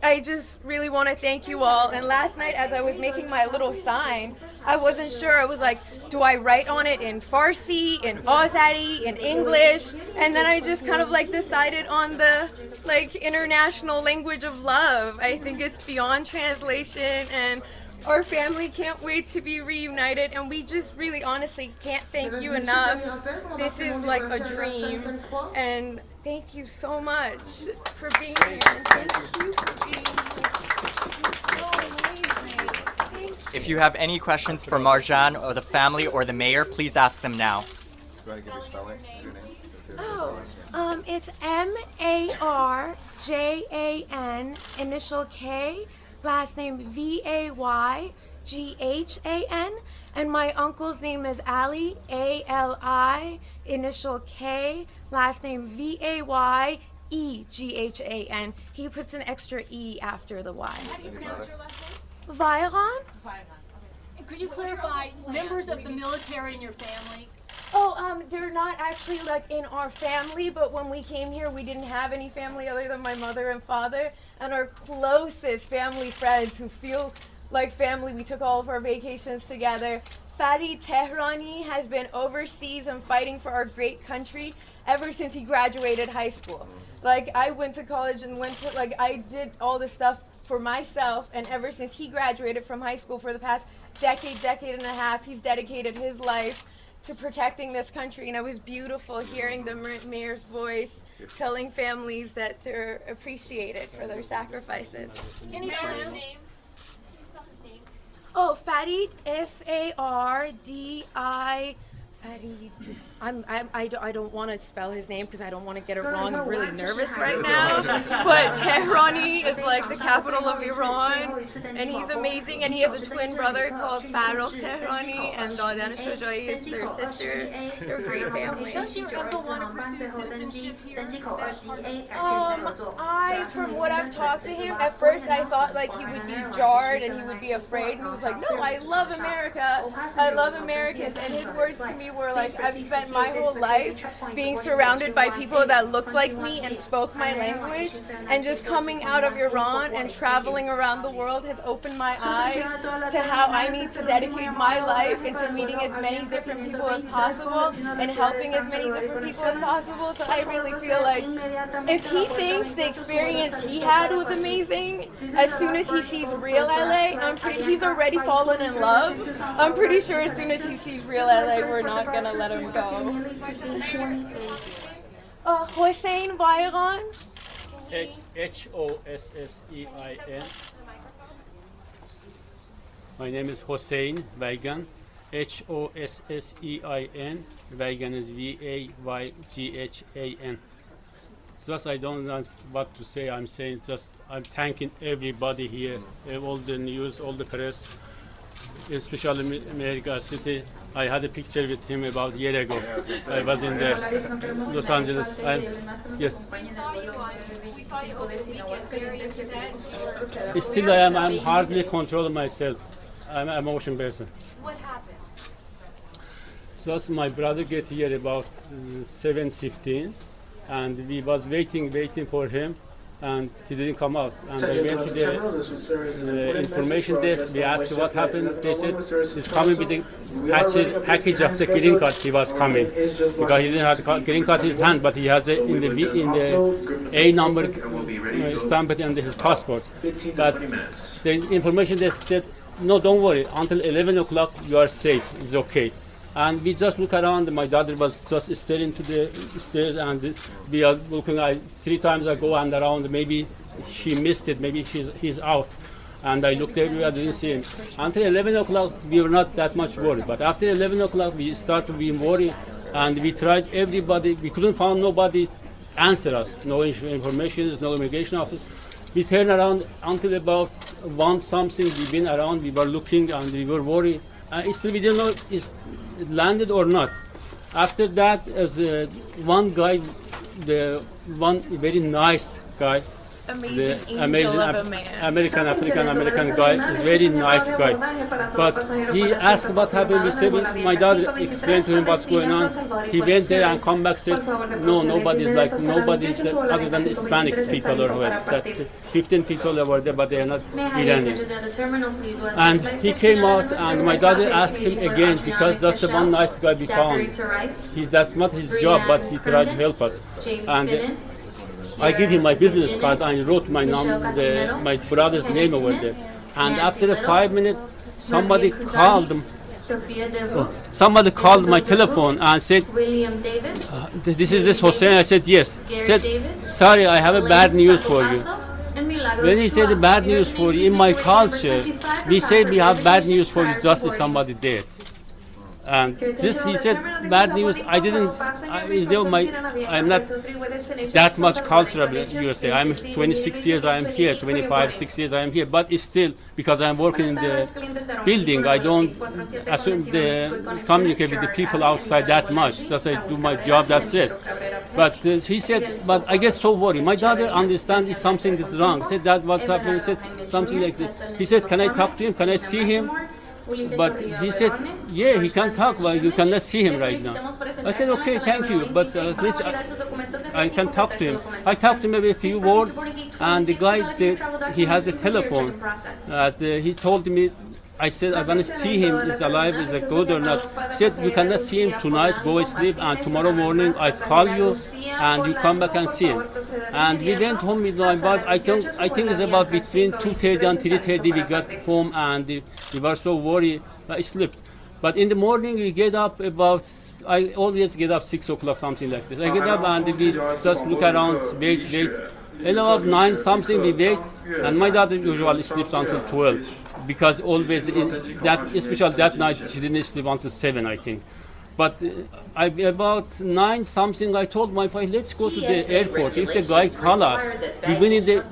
I just really want to thank you all. And last night, as I was making my little sign, I wasn't sure. I was like, do I write on it in Farsi, in Azeri, in English? And then I just kind of like decided on the like international language of love. I think it's beyond translation, and our family can't wait to be reunited, and we just really honestly can't thank you enough. This is like a dream, and thank you so much for being here. Thank you for being here. It's so amazing. Thank you. If you have any questions for Marjan or the family or the mayor, please ask them now. Do you want to give your spelling of your name? It's Marjan, initial K, last name Vayghan, and my uncle's name is Ali, Ali, initial K, last name Vayeghan. He puts an extra E after the Y. How do you pronounce your last name? Vayghan? And could you clarify members of the military in your family? Oh, they're not actually like in our family, but when we came here, we didn't have any family other than my mother and father, and our closest family friends who feel like family. We took all of our vacations together. Farid Tehrani has been overseas and fighting for our great country ever since he graduated high school. Like, I went to college and I did all this stuff for myself, and ever since he graduated from high school for the past decade and a half, he's dedicated his life to protecting this country. And it was beautiful hearing the mayor's voice telling families that they're appreciated for their sacrifices. Any last name? Can you spell his name? Oh, Farid, F-A-R-D-I, Farid. I don't want to spell his name because I don't want to get it wrong. I'm really nervous right now. But Tehrani is like the capital of Iran, and he's amazing. And he has a twin brother called Farokh Tehrani, and Dadan Shojai is their sister. They're a great family. Does your uncle want to pursue citizenship here? From what I've talked to him, at first I thought like he would be jarred and he would be afraid, and he was like, no, I love America. I love Americans. And his words to me were like, I've spent my whole life being surrounded by people that looked like me and spoke my language, and just coming out of Iran and traveling around the world has opened my eyes to how I need to dedicate my life into meeting as many different people as possible and helping as many different people as possible. So I really feel like if he thinks the experience he had was amazing, as soon as he sees real LA, he's already fallen in love. I'm pretty sure as soon as he sees real LA, we're not gonna let him go. Hossein Vayghan. Hossein. My name is Hossein Vayghan. HOSSEIN. Vayghan is VAYGHAN. Just I don't know what to say. I'm saying just I'm thanking everybody here, all the news, all the press, especially Mayor Garcetti. I had a picture with him about a year ago. I was in the Los Angeles. Yes. We saw you over the weekend, very upset. Still, I'm hardly controlling myself. I'm an emotion person. What happened? Just my brother get here about 7:15, and we was waiting for him, and he didn't come out. And I went to the information desk. We asked what happened. They said he's coming with the package of the green card. He was coming because he didn't have the green card in his hand, but he has the in the A number stamped in his passport. But the information desk said, no, don't worry. Until 11 o'clock, you are safe. It's okay. And we just look around. My daughter was just staring to the stairs, and we are looking. 3 times I go and around. Maybe she missed it. Maybe he's out. And I looked everywhere. I didn't see him. Until 11 o'clock, we were not that much worried. But after 11 o'clock, we started being worried, and we tried everybody. We couldn't find nobody answer us. No information. No immigration office. We turned around until about 1 something. We've been around. We were looking, and we were worried. Still, we didn't know it landed or not. After that, as one guy, the one very nice guy, Amazing angel of a man. African guy, is very nice guy. But he asked what happened. He said, my daughter explained to him what's going on. He went there and come back said, no, nobody other than Hispanic people or whatever. That 15 people were there, but they are not Iranian. And he came out, and my daughter asked him again because that's the one nice guy we found. That's not his job, but he tried to help us. And I give him my business card. I wrote my brother's name over there. And after 5 minutes, somebody called him. Somebody called my telephone and said, this is this Hossein. I said, yes. Said, sorry, I have a bad news for you. When he said bad news for you, in my culture, we say we have bad news for you just as somebody dead. And this, he said, bad news. I'm not that much cultural in USA. I'm 26 years I am here, 25, 6 years I am here. But it's still, because I'm working in the building, I don't communicate with the people outside that much. Just I do my job, that's it. But he said, but I get so worried. My daughter understands if something is wrong. I said, Dad, what's happening? He said, something like this. He said, can I talk to him? Can I see him? But he said, yeah, he can talk, but you cannot see him right now. I said, okay, thank you, but I can talk to him. I talked to him maybe a few words, and the guy, he has the telephone. He told me, I said, I'm going to see him, is alive, is it good or not. He said, you cannot see him tonight, go sleep, and tomorrow morning I call you, and you come back and see him. And we went home midnight, but I think it's about between 2:30 and 3:30 we got home, and we were so worried, I slept. But in the morning we get up I always get up 6 o'clock, something like this. I get up and we just look around, wait. And about 9 something we wait, and my daughter usually sleeps until 12. Because always, especially that night, she didn't sleep until 7, I think. But about 9 something, I told my wife, let's go to the airport. If the guy calls us, we need the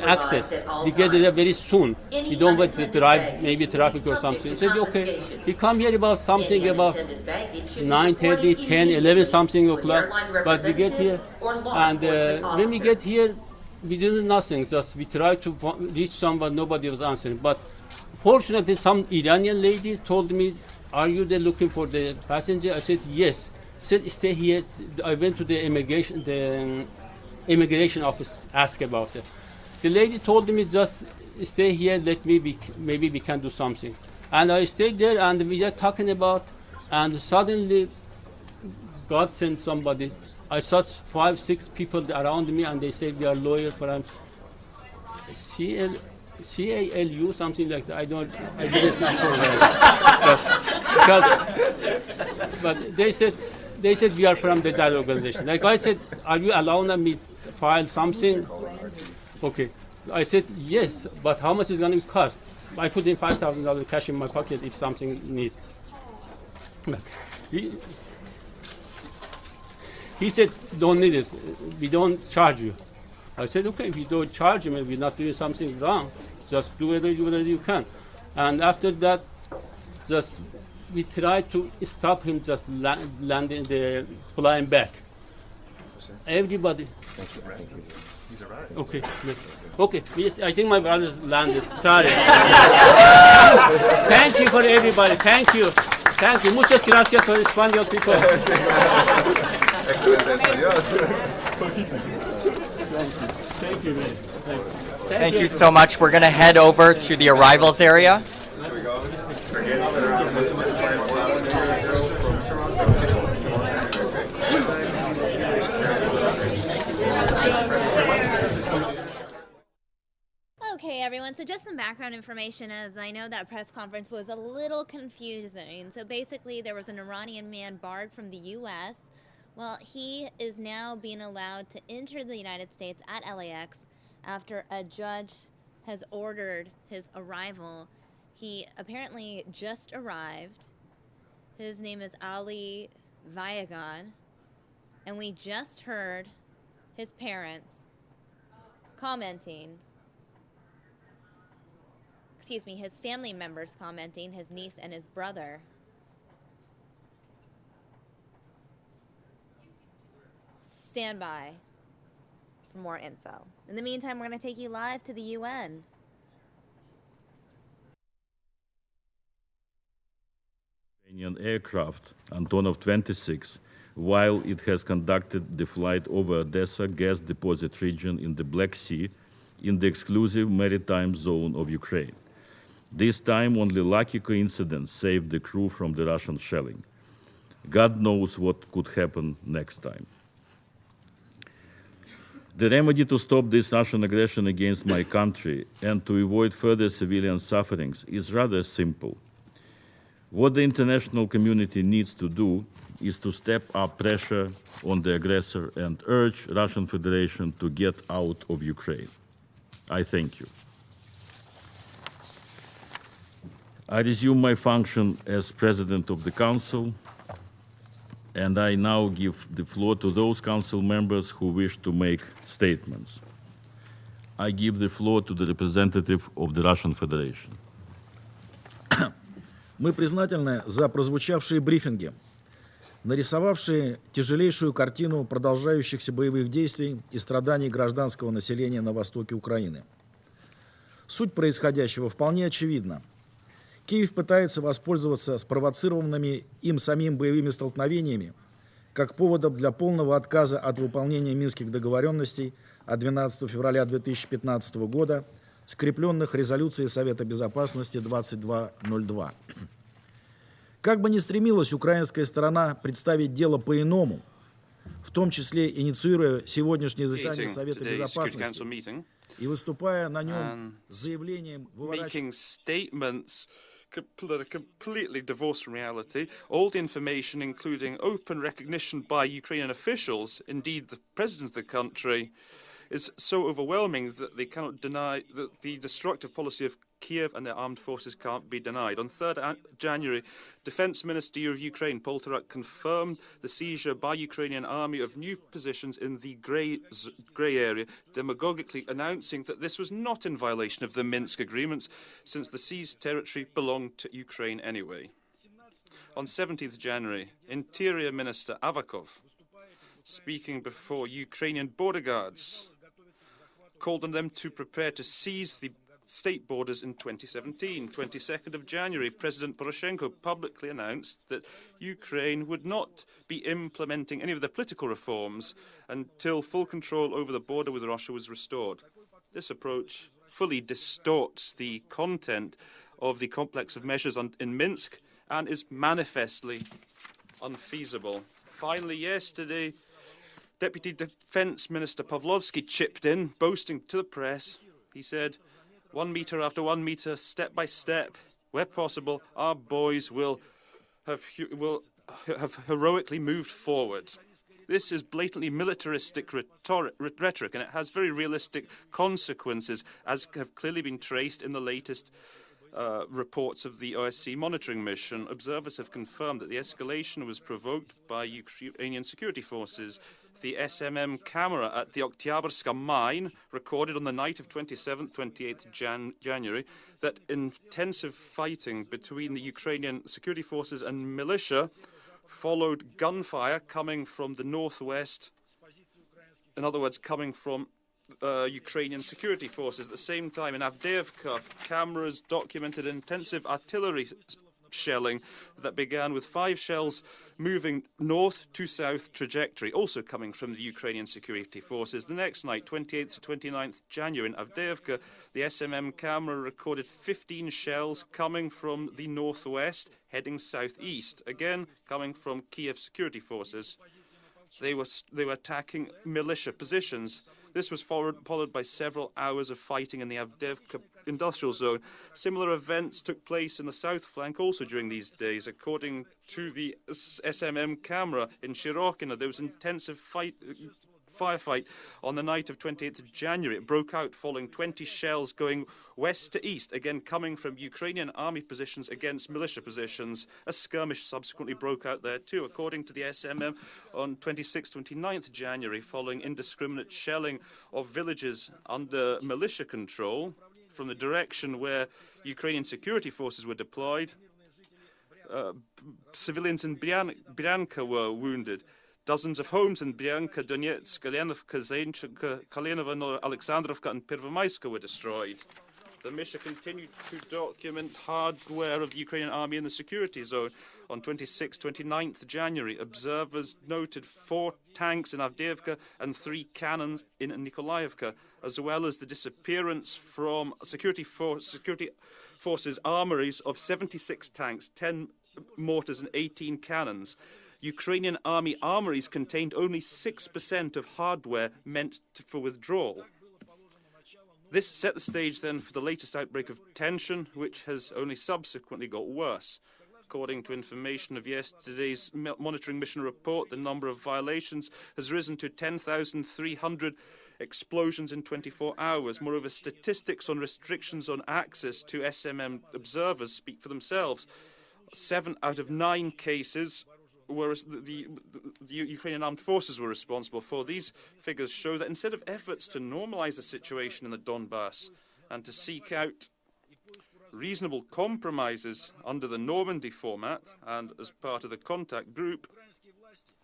access. We get there very soon. We don't want to drive, maybe traffic or something. He said, okay. We come here about 9:30, 10, 11 something o'clock. But we get here, and when we get here, we did nothing. Just we tried to reach someone, nobody was answering. But fortunately, some Iranian lady told me, are you there looking for the passenger? I said, yes. She said, stay here. I went to the immigration office, ask about it. The lady told me, just stay here, maybe we can do something. And I stayed there, and we were talking about, and suddenly, God sent somebody. I saw 5, 6 people around me, and they said, we are lawyers for CALU, something like that. I didn't before that. But they said we are from that organization. Like I said, are you allowing me to file something? Okay. I said yes, but how much is going to cost? I put in $5,000 cash in my pocket if something needs. But he said, don't need it. We don't charge you. I said, okay, if you don't charge me, we're not doing something wrong. Just do whatever you can. And after that, just we tried to stop him just landing, flying back. Everybody. Thank you. He's arrived. Okay. Okay. Yes, I think my brother's landed. Sorry. Thank you for everybody. Thank you. Thank you. Muchas gracias for Espanol people. Excellent Espanol. Thank you, man. Thank you so much. We're going to head over to the arrivals area. Okay, everyone, so just some background information, as I know that press conference was a little confusing. So basically, there was an Iranian man barred from the U.S. Well, he is now being allowed to enter the United States at LAX after a judge has ordered his arrival. He apparently just arrived. His name is Ali Vayagan, and we just heard his parents commenting. Excuse me, his family members commenting, his niece and his brother. Stand by for more info. In the meantime, we're going to take you live to the UN. Ukrainian aircraft Antonov 26, while it has conducted the flight over Odessa gas deposit region in the Black Sea in the exclusive maritime zone of Ukraine. This time, only lucky coincidence saved the crew from the Russian shelling. God knows what could happen next time. The remedy to stop this Russian aggression against my country and to avoid further civilian sufferings is rather simple. What the international community needs to do is to step up pressure on the aggressor and urge Russian Federation to get out of Ukraine. I thank you. I resume my function as President of the Council, and I now give the floor to those Council members who wish to make statements. I give the floor to the representative of the Russian Federation. Мы признательны за прозвучавшие брифинги, нарисовавшие тяжелейшую картину продолжающихся боевых действий и страданий гражданского населения на востоке Украины. Суть происходящего вполне очевидна. Киев пытается воспользоваться спровоцированными им самим боевыми столкновениями как поводом для полного отказа от выполнения Минских договоренностей от 12 февраля 2015 года, скрепленных резолюцией Совета Безопасности 2202. Как бы ни стремилась украинская сторона представить дело по-иному, в том числе инициируя сегодняшнее заседание Совета Безопасности и выступая на нем с заявлением, that are completely divorced from reality. All the information, including open recognition by Ukrainian officials, indeed the president of the country, is so overwhelming that they cannot deny that the destructive policy of Kiev and their armed forces can't be denied. On 3rd January, Defense Minister of Ukraine, Poltorak, confirmed the seizure by Ukrainian army of new positions in the grey area, demagogically announcing that this was not in violation of the Minsk agreements, since the seized territory belonged to Ukraine anyway. On 17th January, Interior Minister Avakov, speaking before Ukrainian border guards, called on them to prepare to seize the state borders in 2017. 22nd of January, President Poroshenko publicly announced that Ukraine would not be implementing any of the political reforms until full control over the border with Russia was restored. This approach fully distorts the content of the complex of measures in Minsk and is manifestly unfeasible. Finally, yesterday, Deputy Defense Minister Pavlovsky chipped in, boasting to the press. He said, 1 meter after 1 meter, step by step, where possible, our boys will have heroically moved forward. This is blatantly militaristic rhetoric, and it has very realistic consequences, as have clearly been traced in the latest reports of the OSCE monitoring mission, observers have confirmed that the escalation was provoked by Ukrainian security forces. The SMM camera at the Oktyabrska mine recorded on the night of 27th, 28th January that intensive fighting between the Ukrainian security forces and militia followed gunfire coming from the northwest, in other words, coming from Ukrainian security forces. At the same time, in Avdiivka, cameras documented intensive artillery shelling that began with 5 shells moving north to south trajectory, also coming from the Ukrainian security forces. The next night, 28th to 29th January, in Avdiivka, the SMM camera recorded 15 shells coming from the northwest, heading southeast, again coming from Kiev security forces. They were attacking militia positions. This was followed by several hours of fighting in the Avdiivka industrial zone. Similar events took place in the south flank also during these days. According to the SMM camera in Shirokino, there was intensive firefight on the night of 28th January. It broke out following 20 shells going west to east, again coming from Ukrainian army positions against militia positions. A skirmish subsequently broke out there too. According to the SMM, on 26th, 29th January, following indiscriminate shelling of villages under militia control from the direction where Ukrainian security forces were deployed, civilians in Bryanka were wounded. Dozens of homes in Bryanka, Donetsk, Kalenovka, Zainchika, Kalinova, Alexandrovka and Pervomaiska were destroyed. The mission continued to document hardware of the Ukrainian army in the security zone. On 26th, 29th January, observers noted 4 tanks in Avdiivka and 3 cannons in Nikolaevka, as well as the disappearance from security forces armories of 76 tanks, 10 mortars and 18 cannons. Ukrainian army armories contained only 6% of hardware meant for withdrawal. This set the stage then for the latest outbreak of tension, which has only subsequently got worse. According to information of yesterday's monitoring mission report, the number of violations has risen to 10,300 explosions in 24 hours. Moreover, statistics on restrictions on access to SMM observers speak for themselves. 7 out of 9 cases whereas the Ukrainian armed forces were responsible for. These figures show that instead of efforts to normalize the situation in the Donbass and to seek out reasonable compromises under the Normandy format and as part of the contact group,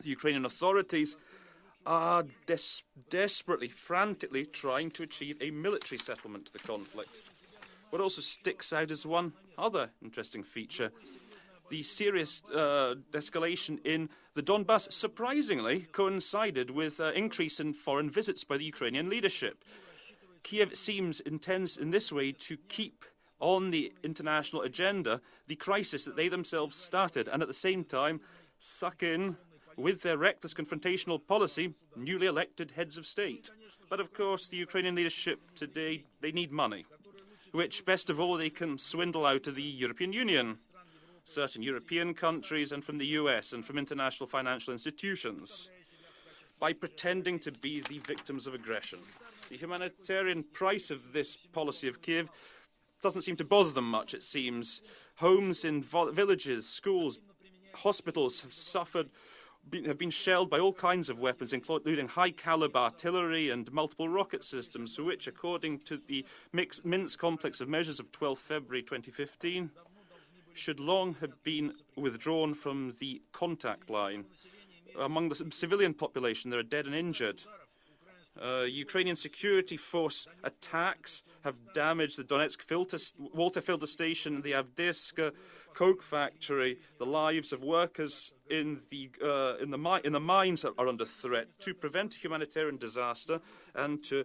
the Ukrainian authorities are desperately, frantically trying to achieve a military settlement to the conflict. What also sticks out as one other interesting feature: the serious escalation in the Donbass surprisingly coincided with an increase in foreign visits by the Ukrainian leadership. Kiev intends in this way to keep on the international agenda the crisis that they themselves started, and at the same time suck in, with their reckless confrontational policy, newly elected heads of state. But of course, the Ukrainian leadership today, they need money, which best of all they can swindle out of the European Union, certain European countries, and from the US and from international financial institutions, by pretending to be the victims of aggression. The humanitarian price of this policy of Kiev doesn't seem to bother them much, it seems. Homes in villages, schools, hospitals have been shelled by all kinds of weapons, including high-caliber artillery and multiple rocket systems, which, according to the Minsk complex of measures of 12 February 2015, should long have been withdrawn from the contact line. Among the civilian population, there are dead and injured. Ukrainian security force attacks have damaged the Donetsk water filter station and the Avdiivka coke factory. The lives of workers in the mines are under threat. To prevent a humanitarian disaster and to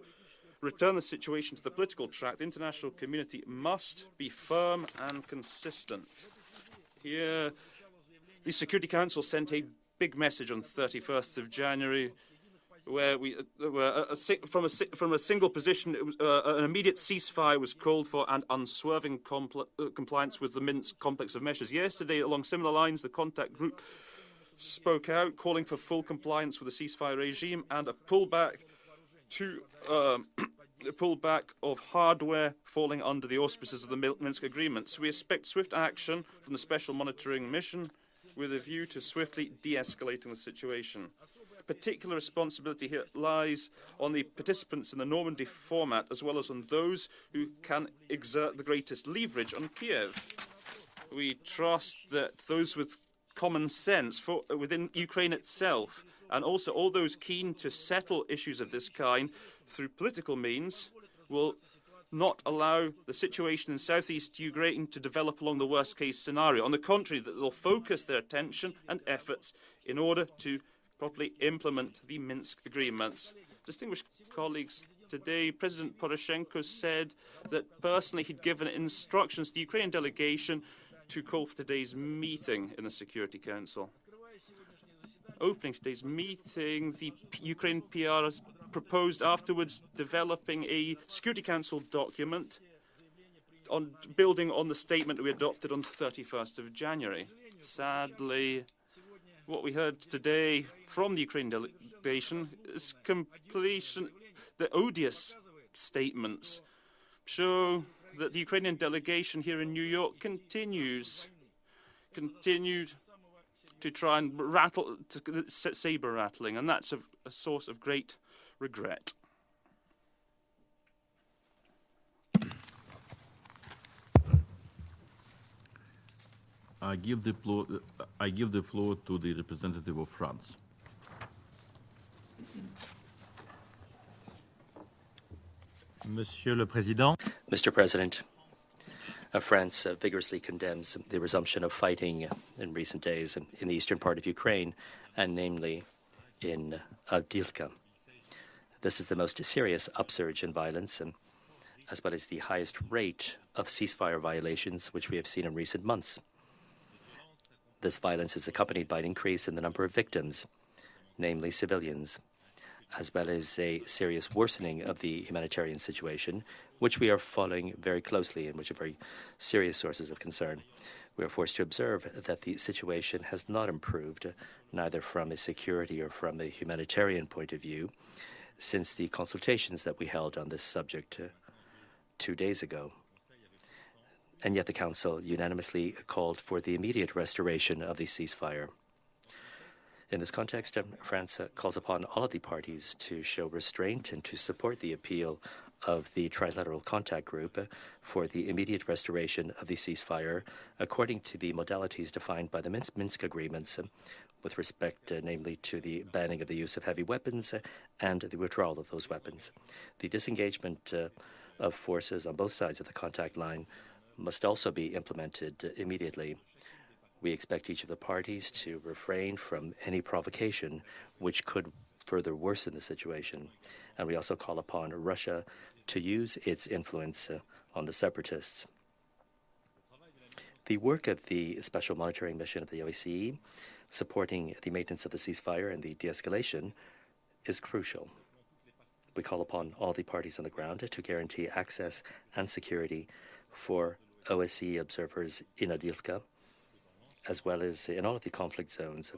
return the situation to the political track, the international community must be firm and consistent. Here, the Security Council sent a big message on 31st of January, where from a single position, it was, an immediate ceasefire was called for and unswerving compliance with the Minsk complex of measures. Yesterday, along similar lines, the contact group spoke out, calling for full compliance with the ceasefire regime and a pullback to the pullback of hardware falling under the auspices of the Minsk agreements. We expect swift action from the Special Monitoring Mission with a view to swiftly de-escalating the situation. Particular responsibility here lies on the participants in the Normandy format, as well as on those who can exert the greatest leverage on Kiev. We trust that those with common sense within Ukraine itself, and also all those keen to settle issues of this kind through political means, will not allow the situation in southeast Ukraine to develop along the worst-case scenario. On the contrary, that they'll focus their attention and efforts in order to properly implement the Minsk agreements. Distinguished colleagues, today President Poroshenko said that personally he'd given instructions to the Ukrainian delegation to call for today's meeting in the Security Council. Opening today's meeting, the Ukraine PR has proposed afterwards developing a Security Council document on building on the statement we adopted on 31st of January. Sadly, what we heard today from the Ukraine delegation is completion. The odious statements show that the Ukrainian delegation here in New York continued to try and saber rattling, and that's a source of great regret. I give the floor to the representative of France. Monsieur le Président. Mr. President, France vigorously condemns the resumption of fighting in recent days in the eastern part of Ukraine, and namely in Avdiivka. This is the most serious upsurge in violence, as well as the highest rate of ceasefire violations which we have seen in recent months. This violence is accompanied by an increase in the number of victims, namely civilians, as well as a serious worsening of the humanitarian situation, which we are following very closely and which are very serious sources of concern. We are forced to observe that the situation has not improved, neither from a security or from a humanitarian point of view, since the consultations that we held on this subject 2 days ago. And yet the Council unanimously called for the immediate restoration of the ceasefire. In this context, France calls upon all of the parties to show restraint and to support the appeal of the Trilateral Contact Group for the immediate restoration of the ceasefire according to the modalities defined by the Minsk agreements with respect, namely, to the banning of the use of heavy weapons and the withdrawal of those weapons. The disengagement of forces on both sides of the contact line must also be implemented immediately. We expect each of the parties to refrain from any provocation which could further worsen the situation. And we also call upon Russia to use its influence on the separatists. The work of the Special Monitoring Mission of the OSCE, supporting the maintenance of the ceasefire and the de-escalation, is crucial. We call upon all the parties on the ground to guarantee access and security for OSCE observers in Avdiivka, as well as in all of the conflict zones,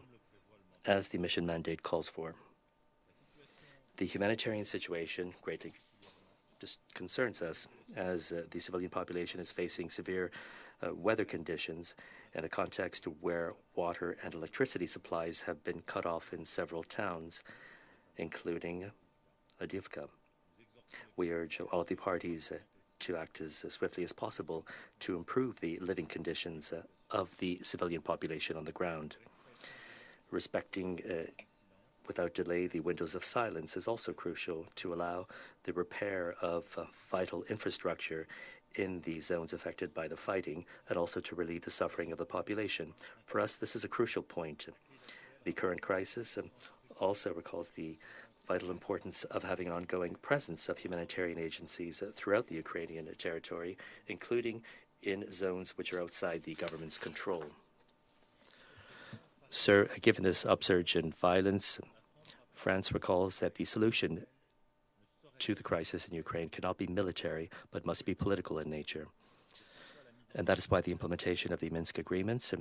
as the mission mandate calls for. The humanitarian situation greatly concerns us, as the civilian population is facing severe weather conditions in a context where water and electricity supplies have been cut off in several towns, including Avdiivka. We urge all of the parties to act as swiftly as possible to improve the living conditions of the civilian population on the ground. Respecting without delay the windows of silence is also crucial to allow the repair of vital infrastructure in the zones affected by the fighting, and also to relieve the suffering of the population. For us, this is a crucial point. The current crisis also recalls the vital importance of having an ongoing presence of humanitarian agencies throughout the Ukrainian territory, including in zones which are outside the government's control. Sir, given this upsurge in violence, France recalls that the solution to the crisis in Ukraine cannot be military, but must be political in nature. And that is why the implementation of the Minsk agreements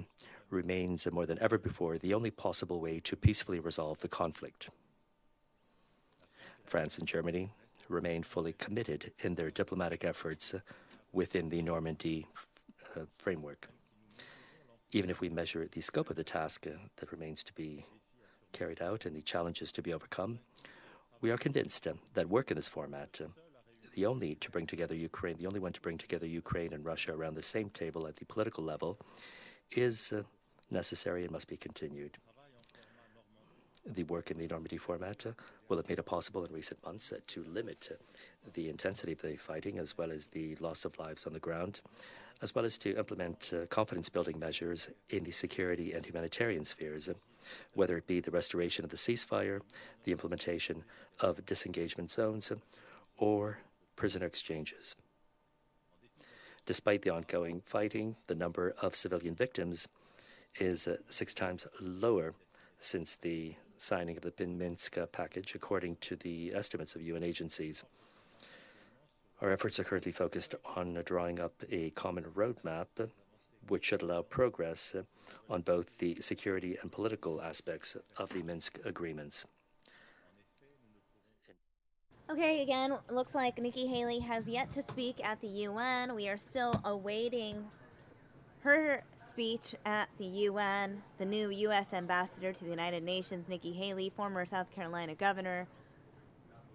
remains more than ever before the only possible way to peacefully resolve the conflict. France and Germany remain fully committed in their diplomatic efforts within the Normandy framework. Even if we measure the scope of the task that remains to be carried out and the challenges to be overcome, we are convinced that work in this format, the only one to bring together Ukraine and Russia around the same table at the political level, is necessary and must be continued. The work in the Normandy format will have made it possible in recent months to limit the intensity of the fighting as well as the loss of lives on the ground, as well as to implement confidence-building measures in the security and humanitarian spheres, whether it be the restoration of the ceasefire, the implementation of disengagement zones, or prisoner exchanges. Despite the ongoing fighting, the number of civilian victims is 6 times lower since the signing of the Minsk package, according to the estimates of UN agencies. Our efforts are currently focused on drawing up a common roadmap which should allow progress on both the security and political aspects of the Minsk agreements. Okay, again, looks like Nikki Haley has yet to speak at the UN. We are still awaiting her speech at the UN. The new U.S. ambassador to the United Nations, Nikki Haley, former South Carolina governor.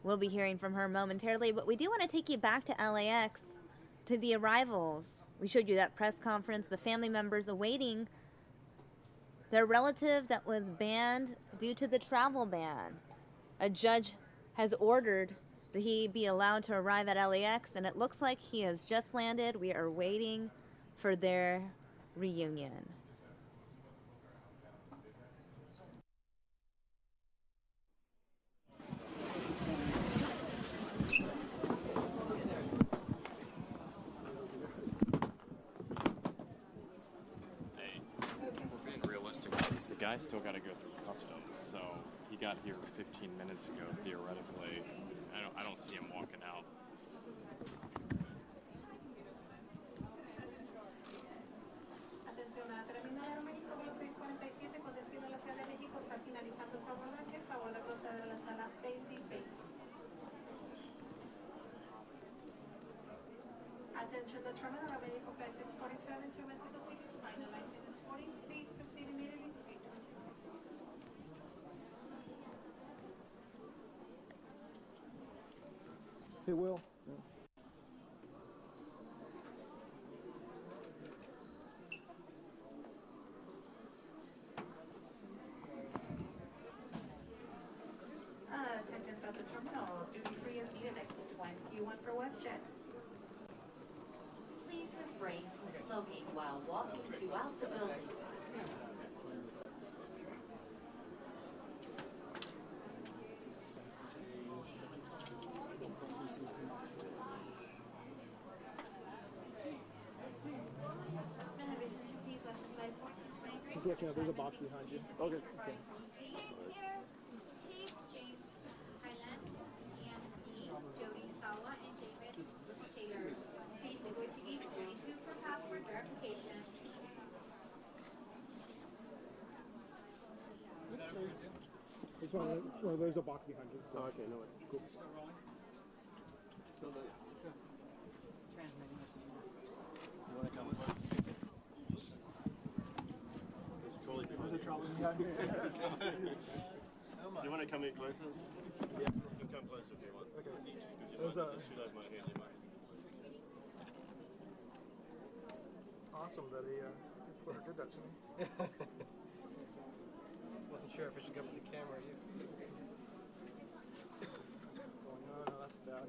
We'll be hearing from her momentarily, but we do want to take you back to LAX, to the arrivals. We showed you that press conference, the family members awaiting their relative that was banned due to the travel ban. A judge has ordered that he be allowed to arrive at LAX, and it looks like he has just landed. We are waiting for their reunion. The guy still got to go through customs, so he got here 15 minutes ago. Theoretically, I don't see him walking out. Atención, a terminar Aeroméxico vuelo 647 con destino a la Ciudad de México está finalizando su abordaje. Favor de proceder a la sala 26. Attention, the terminal Aeroméxico flight 647 to Mexico City is finalizing its boarding. Please proceed immediately to gate 26. Hey, Will. Yeah. Attendants at the terminal, duty free is needed at gate 21 for WestJet. Please refrain from smoking while walking throughout the building. There's a box behind you. Okay. Okay. Jody Sawa and David Taylor. Please be going to gate 22 for passport verification. There's a box behind you. So. Oh, okay, no worries. Cool. You want to come with us? You want to come in closer? Yeah. You come closer if you want. Okay. Because you might shoot over my head. Awesome that he did that to me. Wasn't sure if I should go with the camera. Oh, no, that's bad.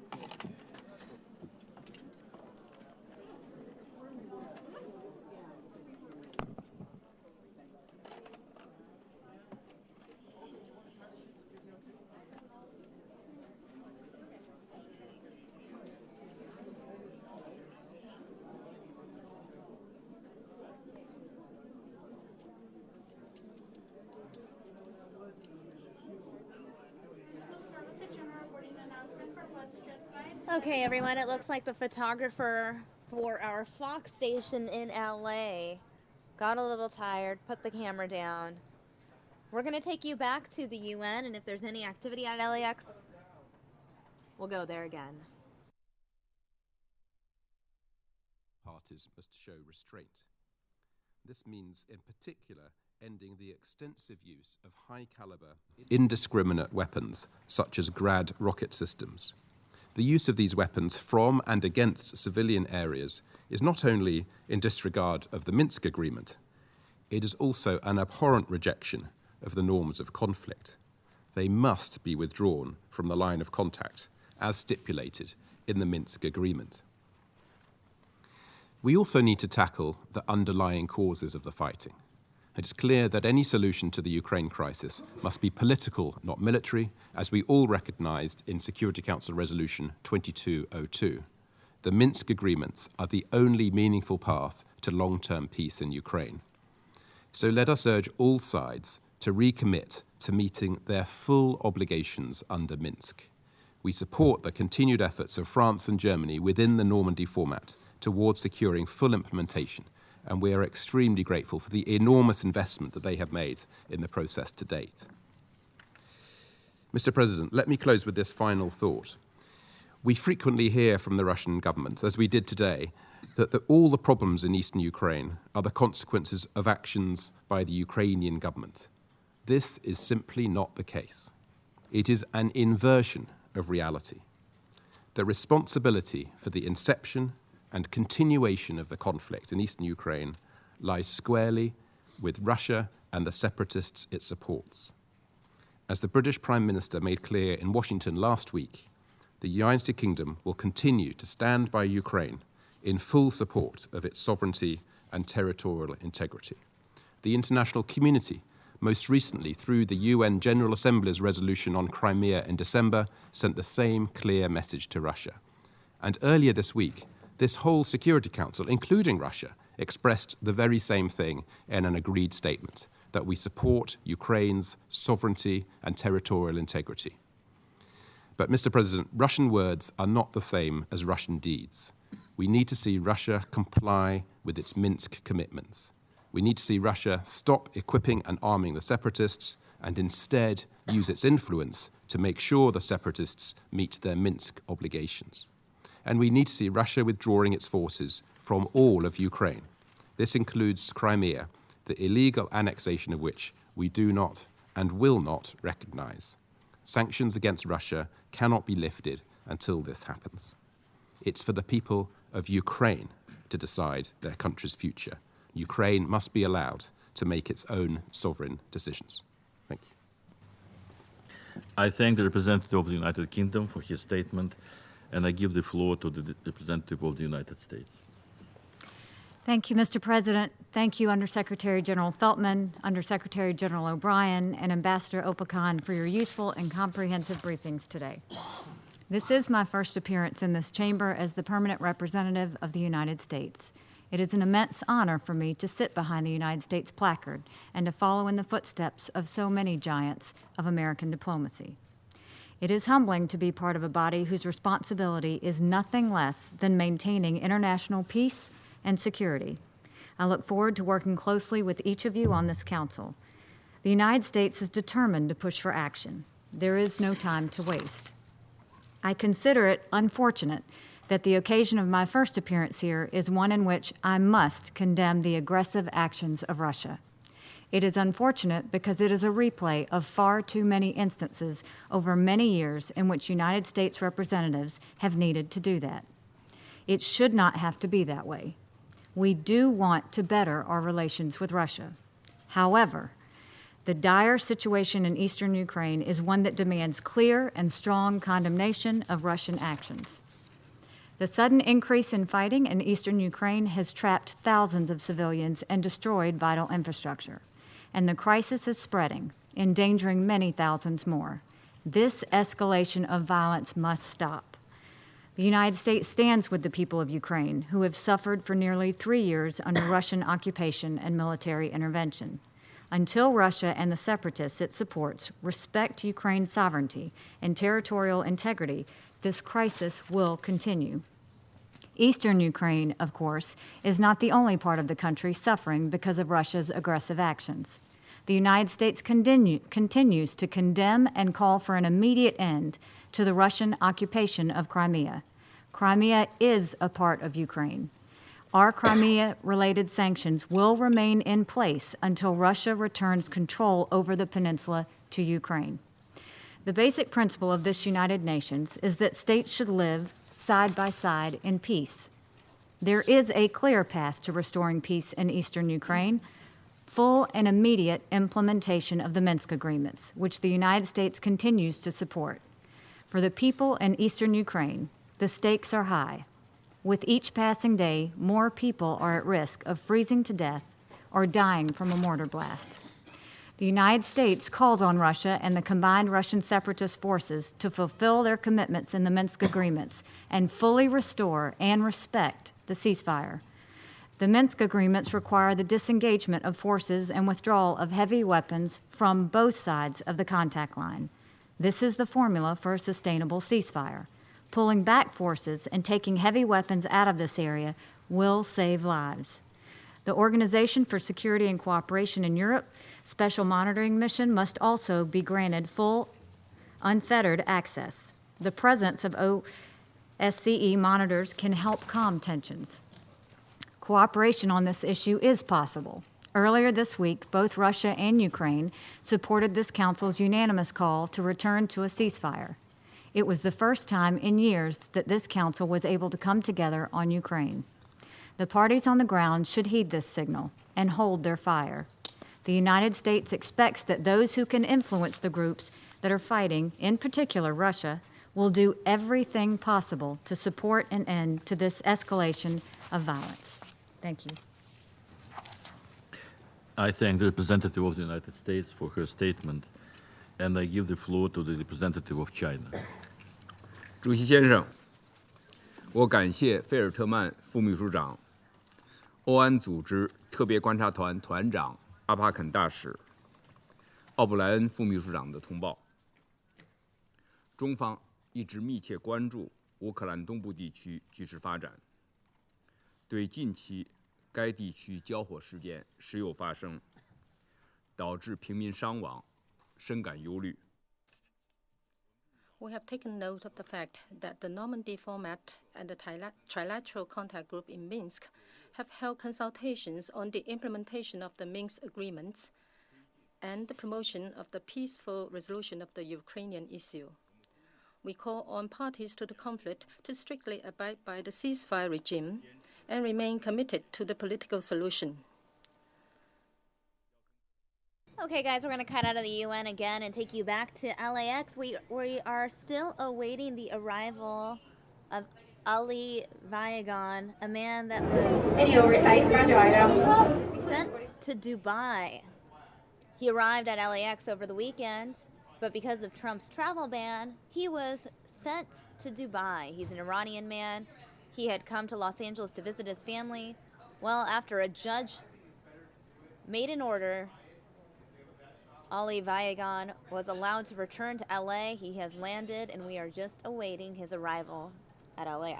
Okay, everyone, it looks like the photographer for our Fox station in LA got a little tired, put the camera down. We're going to take you back to the UN, and if there's any activity at LAX, We'll go there again. Parties must show restraint. This means, in particular, ending the extensive use of high-caliber, indiscriminate weapons, such as Grad rocket systems. The use of these weapons from and against civilian areas is not only in disregard of the Minsk Agreement, it is also an abhorrent rejection of the norms of conflict. They must be withdrawn from the line of contact, as stipulated in the Minsk Agreement. We also need to tackle the underlying causes of the fighting. It is clear that any solution to the Ukraine crisis must be political, not military, as we all recognized in Security Council Resolution 2202. The Minsk agreements are the only meaningful path to long-term peace in Ukraine. So let us urge all sides to recommit to meeting their full obligations under Minsk. We support the continued efforts of France and Germany within the Normandy format towards securing full implementation, and we are extremely grateful for the enormous investment that they have made in the process to date. Mr. President, let me close with this final thought. We frequently hear from the Russian government, as we did today, that all the problems in eastern Ukraine are the consequences of actions by the Ukrainian government. This is simply not the case. It is an inversion of reality. The responsibility for the inception and continuation of the conflict in eastern Ukraine lies squarely with Russia and the separatists it supports. As the British Prime Minister made clear in Washington last week, the United Kingdom will continue to stand by Ukraine in full support of its sovereignty and territorial integrity. The international community, most recently through the UN General Assembly's resolution on Crimea in December, sent the same clear message to Russia. And earlier this week, this whole Security Council, including Russia, expressed the very same thing in an agreed statement, that we support Ukraine's sovereignty and territorial integrity. But, Mr. President, Russian words are not the same as Russian deeds. We need to see Russia comply with its Minsk commitments. We need to see Russia stop equipping and arming the separatists and instead use its influence to make sure the separatists meet their Minsk obligations. And we need to see Russia withdrawing its forces from all of Ukraine. This includes Crimea, the illegal annexation of which we do not and will not recognize. Sanctions against Russia cannot be lifted until this happens. It's for the people of Ukraine to decide their country's future. Ukraine must be allowed to make its own sovereign decisions. Thank you. I thank the representative of the United Kingdom for his statement, and I give the floor to the representative of the United States. Thank you, Mr. President. Thank you, Undersecretary General Feltman, Undersecretary General O'Brien, and Ambassador Opakhan for your useful and comprehensive briefings today. This is my first appearance in this chamber as the permanent representative of the United States. It is an immense honor for me to sit behind the United States placard and to follow in the footsteps of so many giants of American diplomacy. It is humbling to be part of a body whose responsibility is nothing less than maintaining international peace and security. I look forward to working closely with each of you on this council. The United States is determined to push for action. There is no time to waste. I consider it unfortunate that the occasion of my first appearance here is one in which I must condemn the aggressive actions of Russia. It is unfortunate because it is a replay of far too many instances over many years in which United States representatives have needed to do that. It should not have to be that way. We do want to better our relations with Russia. However, the dire situation in eastern Ukraine is one that demands clear and strong condemnation of Russian actions. The sudden increase in fighting in eastern Ukraine has trapped thousands of civilians and destroyed vital infrastructure. And the crisis is spreading, endangering many thousands more. This escalation of violence must stop. The United States stands with the people of Ukraine, who have suffered for nearly 3 years under Russian occupation and military intervention. Until Russia and the separatists it supports respect Ukraine's sovereignty and territorial integrity, this crisis will continue. Eastern Ukraine, of course, is not the only part of the country suffering because of Russia's aggressive actions. The United States continues to condemn and call for an immediate end to the Russian occupation of Crimea. Crimea is a part of Ukraine. Our Crimea-related sanctions will remain in place until Russia returns control over the peninsula to Ukraine. The basic principle of this United Nations is that states should live side by side in peace. There is a clear path to restoring peace in eastern Ukraine, full and immediate implementation of the Minsk agreements, which the United States continues to support. For the people in eastern Ukraine, the stakes are high. With each passing day, more people are at risk of freezing to death or dying from a mortar blast. The United States calls on Russia and the combined Russian separatist forces to fulfill their commitments in the Minsk agreements and fully restore and respect the ceasefire. The Minsk agreements require the disengagement of forces and withdrawal of heavy weapons from both sides of the contact line. This is the formula for a sustainable ceasefire. Pulling back forces and taking heavy weapons out of this area will save lives. The Organization for Security and Cooperation in Europe Special Monitoring Mission must also be granted full, unfettered access. The presence of OSCE monitors can help calm tensions. Cooperation on this issue is possible. Earlier this week, both Russia and Ukraine supported this Council's unanimous call to return to a ceasefire. It was the first time in years that this Council was able to come together on Ukraine. The parties on the ground should heed this signal and hold their fire. The United States expects that those who can influence the groups that are fighting, in particular Russia, will do everything possible to support an end to this escalation of violence. Thank you. I thank the representative of the United States for her statement, and I give the floor to the representative of China. 主席先生，我感谢费尔特曼副秘书长、欧安组织特别观察团团长阿帕肯大使、奥布莱恩副秘书长的通报。中方一直密切关注乌克兰东部地区局势发展，对近期该地区交火事件时有发生，导致平民伤亡，深感忧虑。 We have taken note of the fact that the Normandy format and the trilateral contact group in Minsk have held consultations on the implementation of the Minsk agreements and the promotion of the peaceful resolution of the Ukrainian issue. We call on parties to the conflict to strictly abide by the ceasefire regime and remain committed to the political solution. Okay, guys, we're going to cut out of the UN again and take you back to LAX. We are still awaiting the arrival of Ali Vayagan, a man that was Any oversized fragile items? sent to Dubai. He arrived at LAX over the weekend, but because of Trump's travel ban, he was sent to Dubai. He's an Iranian man. He had come to Los Angeles to visit his family. Well, after a judge made an order, Ali Vayagan was allowed to return to LA. He has landed, and we are just awaiting his arrival at LAX.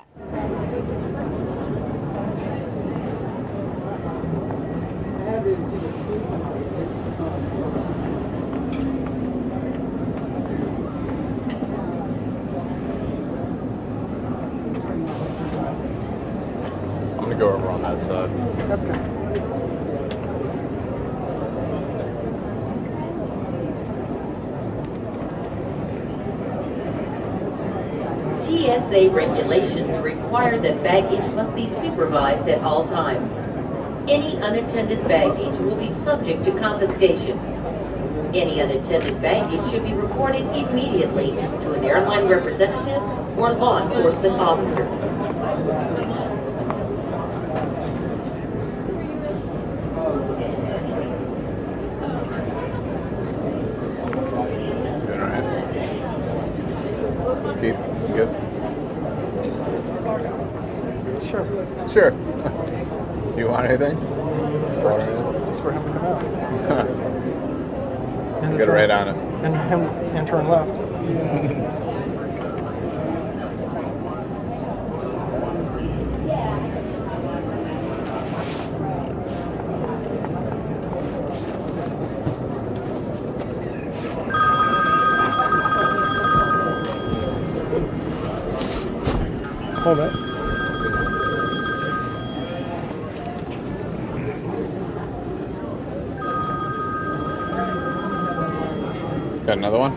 I'm going to go over on that side. Okay. TSA regulations require that baggage must be supervised at all times. Any unattended baggage will be subject to confiscation. Any unattended baggage should be reported immediately to an airline representative or law enforcement officer. Keith, you good? Sure. Do you want anything? Just for him to come out. Get right on it. And turn left. Hold it. Got another one?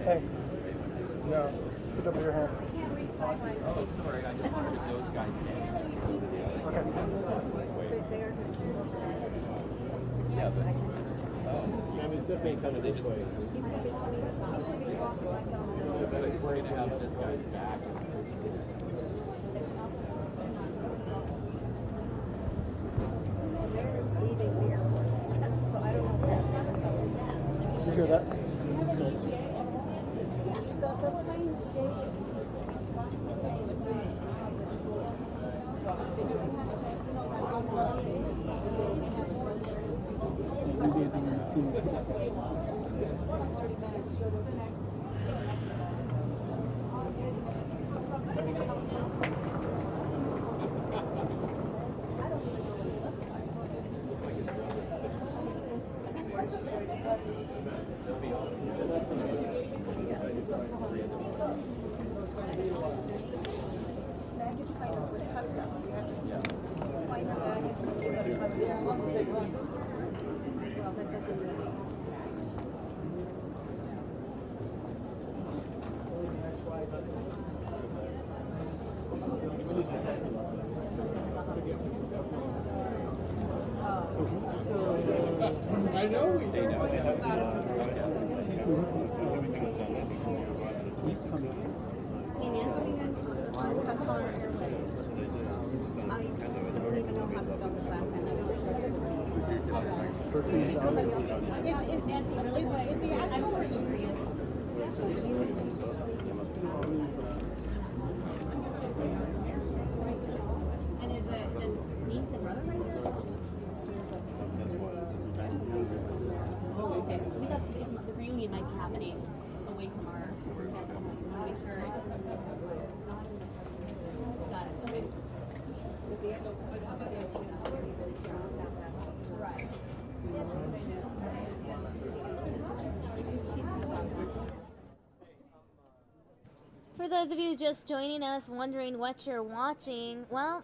Hey. No. Put up your hand. Oh, sorry, I just wanted those guys Okay. Yeah, but I mean, it's definitely kind of this way. We're gonna have this guy's back. You hear that? Let's go. I know we do. He's coming. He's coming in on Qatar Airways. I don't even know how to spell his last name. Somebody else. Is the actual reunion? And is it his niece and brother right now? Okay, we thought the reunion might be happening away from our. Make sure. Got it. Okay. Right. For those of you just joining us, wondering what you're watching, well,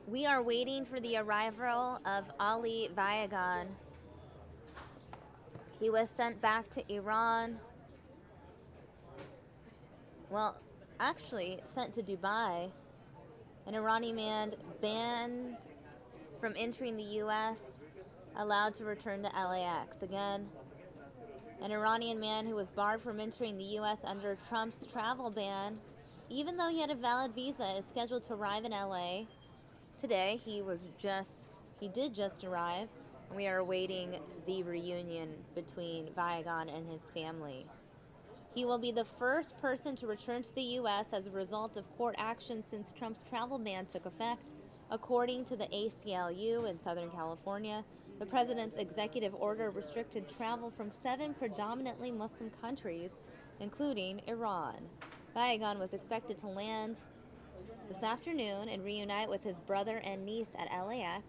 we are waiting for the arrival of Ali Vayagan. He was sent back to Iran. Well, actually sent to Dubai. An Iranian man banned from entering the U.S., allowed to return to LAX. Again, an Iranian man who was barred from entering the U.S. under Trump's travel ban, even though he had a valid visa, is scheduled to arrive in LA today. He did just arrive, and we are awaiting the reunion between Vayagan and his family. He will be the first person to return to the U.S. as a result of court action since Trump's travel ban took effect. According to the ACLU in Southern California, the president's executive order restricted travel from 7 predominantly Muslim countries, including Iran. Vayagan was expected to land this afternoon and reunite with his brother and niece at LAX.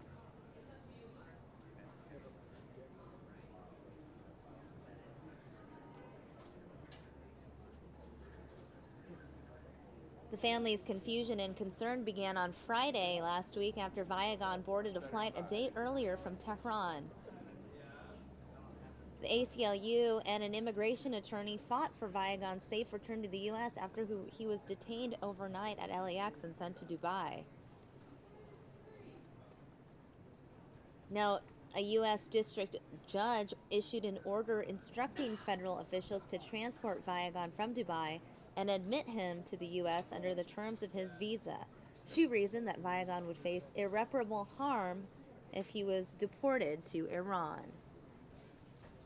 The family's confusion and concern began on Friday last week after Vayagan boarded a flight a day earlier from Tehran. The ACLU and an immigration attorney fought for Vayagan's safe return to the U.S. after he was detained overnight at LAX and sent to Dubai. Now, a U.S. district judge issued an order instructing federal officials to transport Vayagan from Dubai and admit him to the U.S. under the terms of his visa. She reasoned that Vayagan would face irreparable harm if he was deported to Iran.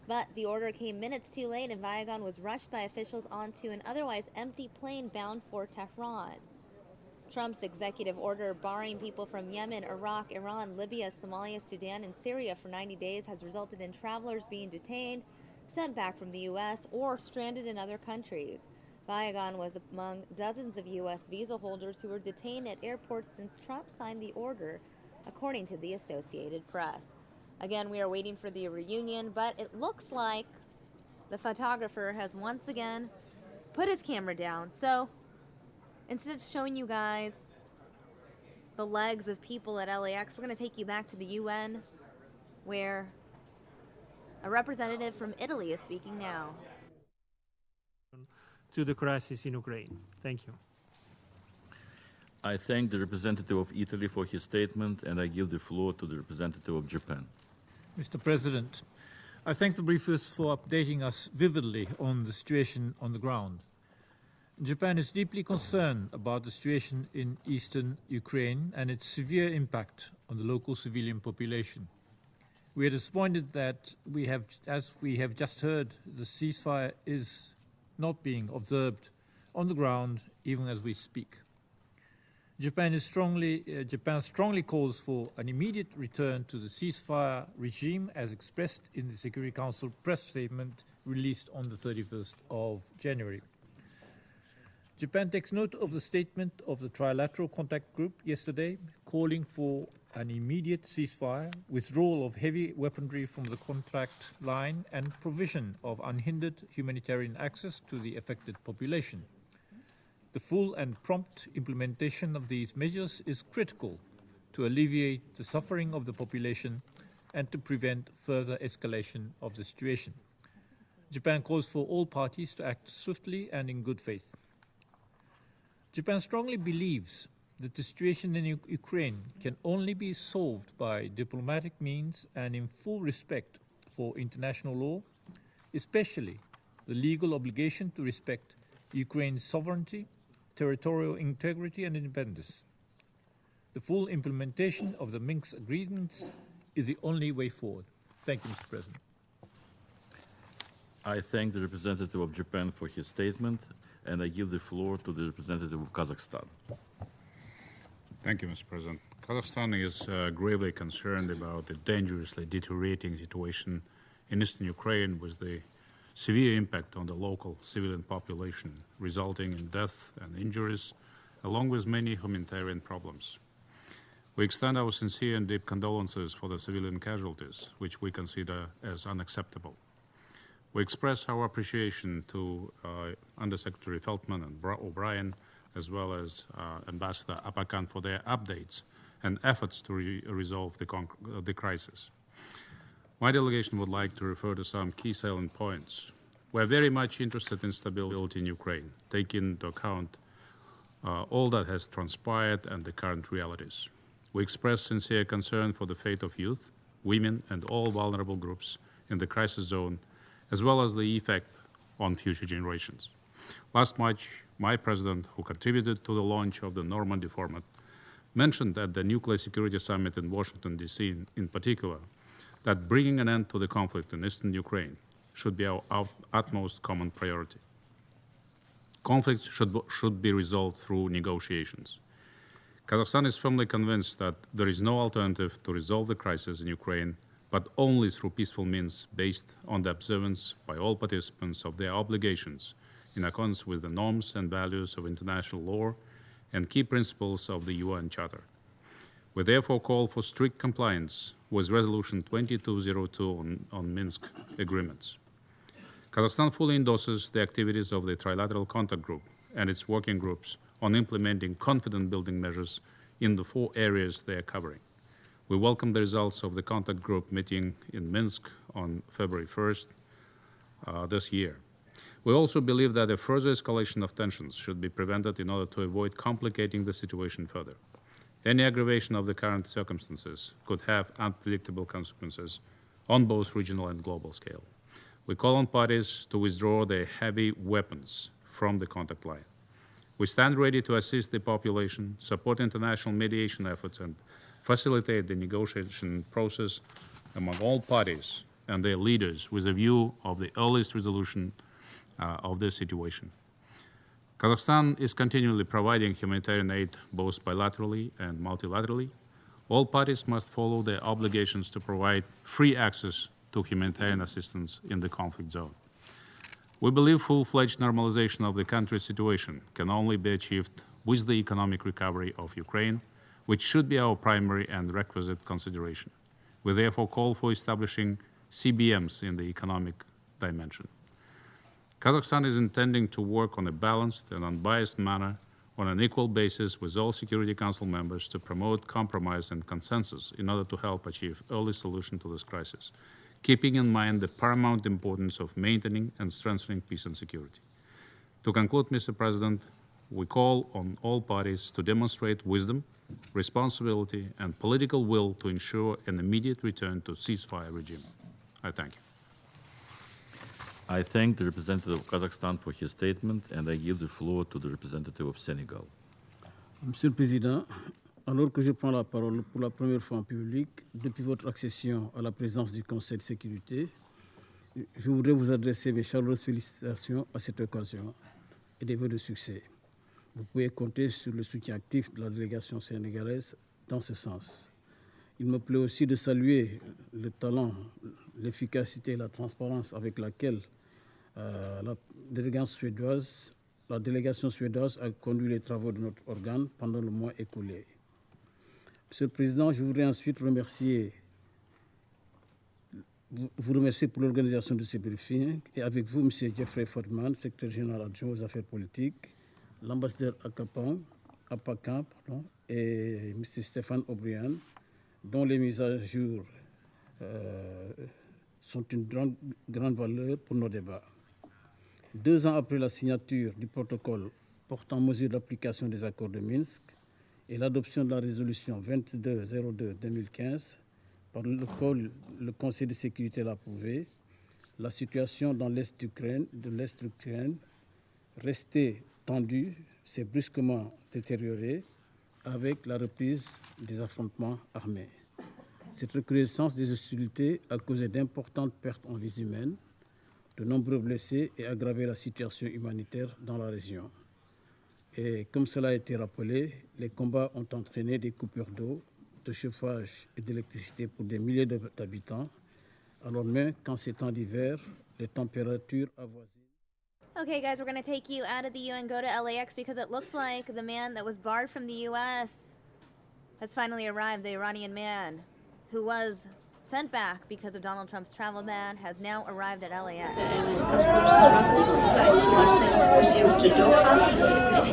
But the order came minutes too late, and Vayagan was rushed by officials onto an otherwise empty plane bound for Tehran. Trump's executive order barring people from Yemen, Iraq, Iran, Libya, Somalia, Sudan, and Syria for 90 days has resulted in travelers being detained, sent back from the U.S., or stranded in other countries. Viagon was among dozens of U.S. visa holders who were detained at airports since Trump signed the order, according to the Associated Press. Again, we are waiting for the reunion, but it looks like the photographer has once again put his camera down. So instead of showing you guys the legs of people at LAX, we're going to take you back to the UN, where a representative from Italy is speaking now. To the crisis in Ukraine. Thank you. I thank the representative of Italy for his statement, and I give the floor to the representative of Japan. Mr. President, I thank the briefers for updating us vividly on the situation on the ground. Japan is deeply concerned about the situation in eastern Ukraine and its severe impact on the local civilian population. We are disappointed that as we have just heard, the ceasefire is not being observed on the ground even as we speak. Japan strongly calls for an immediate return to the ceasefire regime as expressed in the Security Council press statement released on the 31st of January. Japan takes note of the statement of the Trilateral Contact Group yesterday calling for an immediate ceasefire, withdrawal of heavy weaponry from the contact line, and provision of unhindered humanitarian access to the affected population. The full and prompt implementation of these measures is critical to alleviate the suffering of the population and to prevent further escalation of the situation. Japan calls for all parties to act swiftly and in good faith. Japan strongly believes that the situation in Ukraine can only be solved by diplomatic means and in full respect for international law, especially the legal obligation to respect Ukraine's sovereignty, territorial integrity and independence. The full implementation of the Minsk agreements is the only way forward. Thank you, Mr. President. I thank the representative of Japan for his statement, and I give the floor to the representative of Kazakhstan. Thank you, Mr. President. Kazakhstan is gravely concerned about the dangerously deteriorating situation in eastern Ukraine with the severe impact on the local civilian population, resulting in death and injuries, along with many humanitarian problems. We extend our sincere and deep condolences for the civilian casualties, which we consider as unacceptable. We express our appreciation to Undersecretary Feltman and O'Brien, as well as Ambassador Apakan for their updates and efforts to resolve the crisis. My delegation would like to refer to some key salient points. We are very much interested in stability in Ukraine, taking into account all that has transpired and the current realities. We express sincere concern for the fate of youth, women, and all vulnerable groups in the crisis zone, as well as the effect on future generations. Last March, my president, who contributed to the launch of the Normandy format, mentioned at the Nuclear Security Summit in Washington, D.C. in particular, that bringing an end to the conflict in eastern Ukraine should be our utmost common priority. Conflicts should be resolved through negotiations. Kazakhstan is firmly convinced that there is no alternative to resolve the crisis in Ukraine, but only through peaceful means based on the observance by all participants of their obligations in accordance with the norms and values of international law and key principles of the UN Charter. We therefore call for strict compliance with Resolution 2202 on Minsk agreements. Kazakhstan fully endorses the activities of the Trilateral Contact Group and its working groups on implementing confidence-building measures in the 4 areas they are covering. We welcome the results of the contact group meeting in Minsk on February 1st this year. We also believe that a further escalation of tensions should be prevented in order to avoid complicating the situation further. Any aggravation of the current circumstances could have unpredictable consequences on both regional and global scale. We call on parties to withdraw their heavy weapons from the contact line. We stand ready to assist the population, support international mediation efforts, and facilitate the negotiation process among all parties and their leaders with a view of the earliest resolution of this situation. Kazakhstan is continually providing humanitarian aid both bilaterally and multilaterally. All parties must follow their obligations to provide free access to humanitarian assistance in the conflict zone. We believe full-fledged normalization of the country's situation can only be achieved with the economic recovery of Ukraine, which should be our primary and requisite consideration. We therefore call for establishing CBMs in the economic dimension. Kazakhstan is intending to work on a balanced and unbiased manner on an equal basis with all Security Council members to promote compromise and consensus in order to help achieve early solution to this crisis, keeping in mind the paramount importance of maintaining and strengthening peace and security. To conclude, Mr. President, we call on all parties to demonstrate wisdom, responsibility, and political will to ensure an immediate return to ceasefire regime. I thank you. I thank the representative of Kazakhstan for his statement, and I give the floor to the representative of Senegal. Monsieur le Président, alors que je prends la parole pour la première fois en public depuis votre accession à la présidence du Conseil de sécurité, je voudrais vous adresser mes chaleureuses félicitations à cette occasion et des vœux de succès. Vous pouvez compter sur le soutien actif de la délégation sénégalaise dans ce sens. Il me plaît aussi de saluer le talent, l'efficacité et la transparence avec laquelle la délégation suédoise a conduit les travaux de notre organe pendant le mois écoulé. Monsieur le Président, je voudrais ensuite vous remercier pour l'organisation de ce briefing et avec vous, M. Jeffrey Fortman, secrétaire général adjoint aux affaires politiques, l'ambassadeur Apakan et M. Stéphane O'Brien, dont les mises à jour sont une grande valeur pour nos débats. 2 ans après la signature du protocole portant mesure d'application des accords de Minsk et l'adoption de la résolution 2202-2015, par laquelle le Conseil de sécurité l'a approuvé, la situation dans l'est de l'Ukraine restait tendue, s'est brusquement détériorée avec la reprise des affrontements armés. Cette recrudescence des hostilités a causé d'importantes pertes en vies humaines, de nombreux blessés et aggravé la situation humanitaire dans la région. Et comme cela a été rappelé, les combats ont entraîné des coupures d'eau, de chauffage et d'électricité pour des milliers d'habitants, alors même qu'en ces temps d'hiver, les températures avoisinent. Okay, guys, we're going to take you out of the UN, go to LAX, because it looks like the man that was barred from the U.S. has finally arrived. The Iranian man who was sent back because of Donald Trump's travel ban has now arrived at LAX. I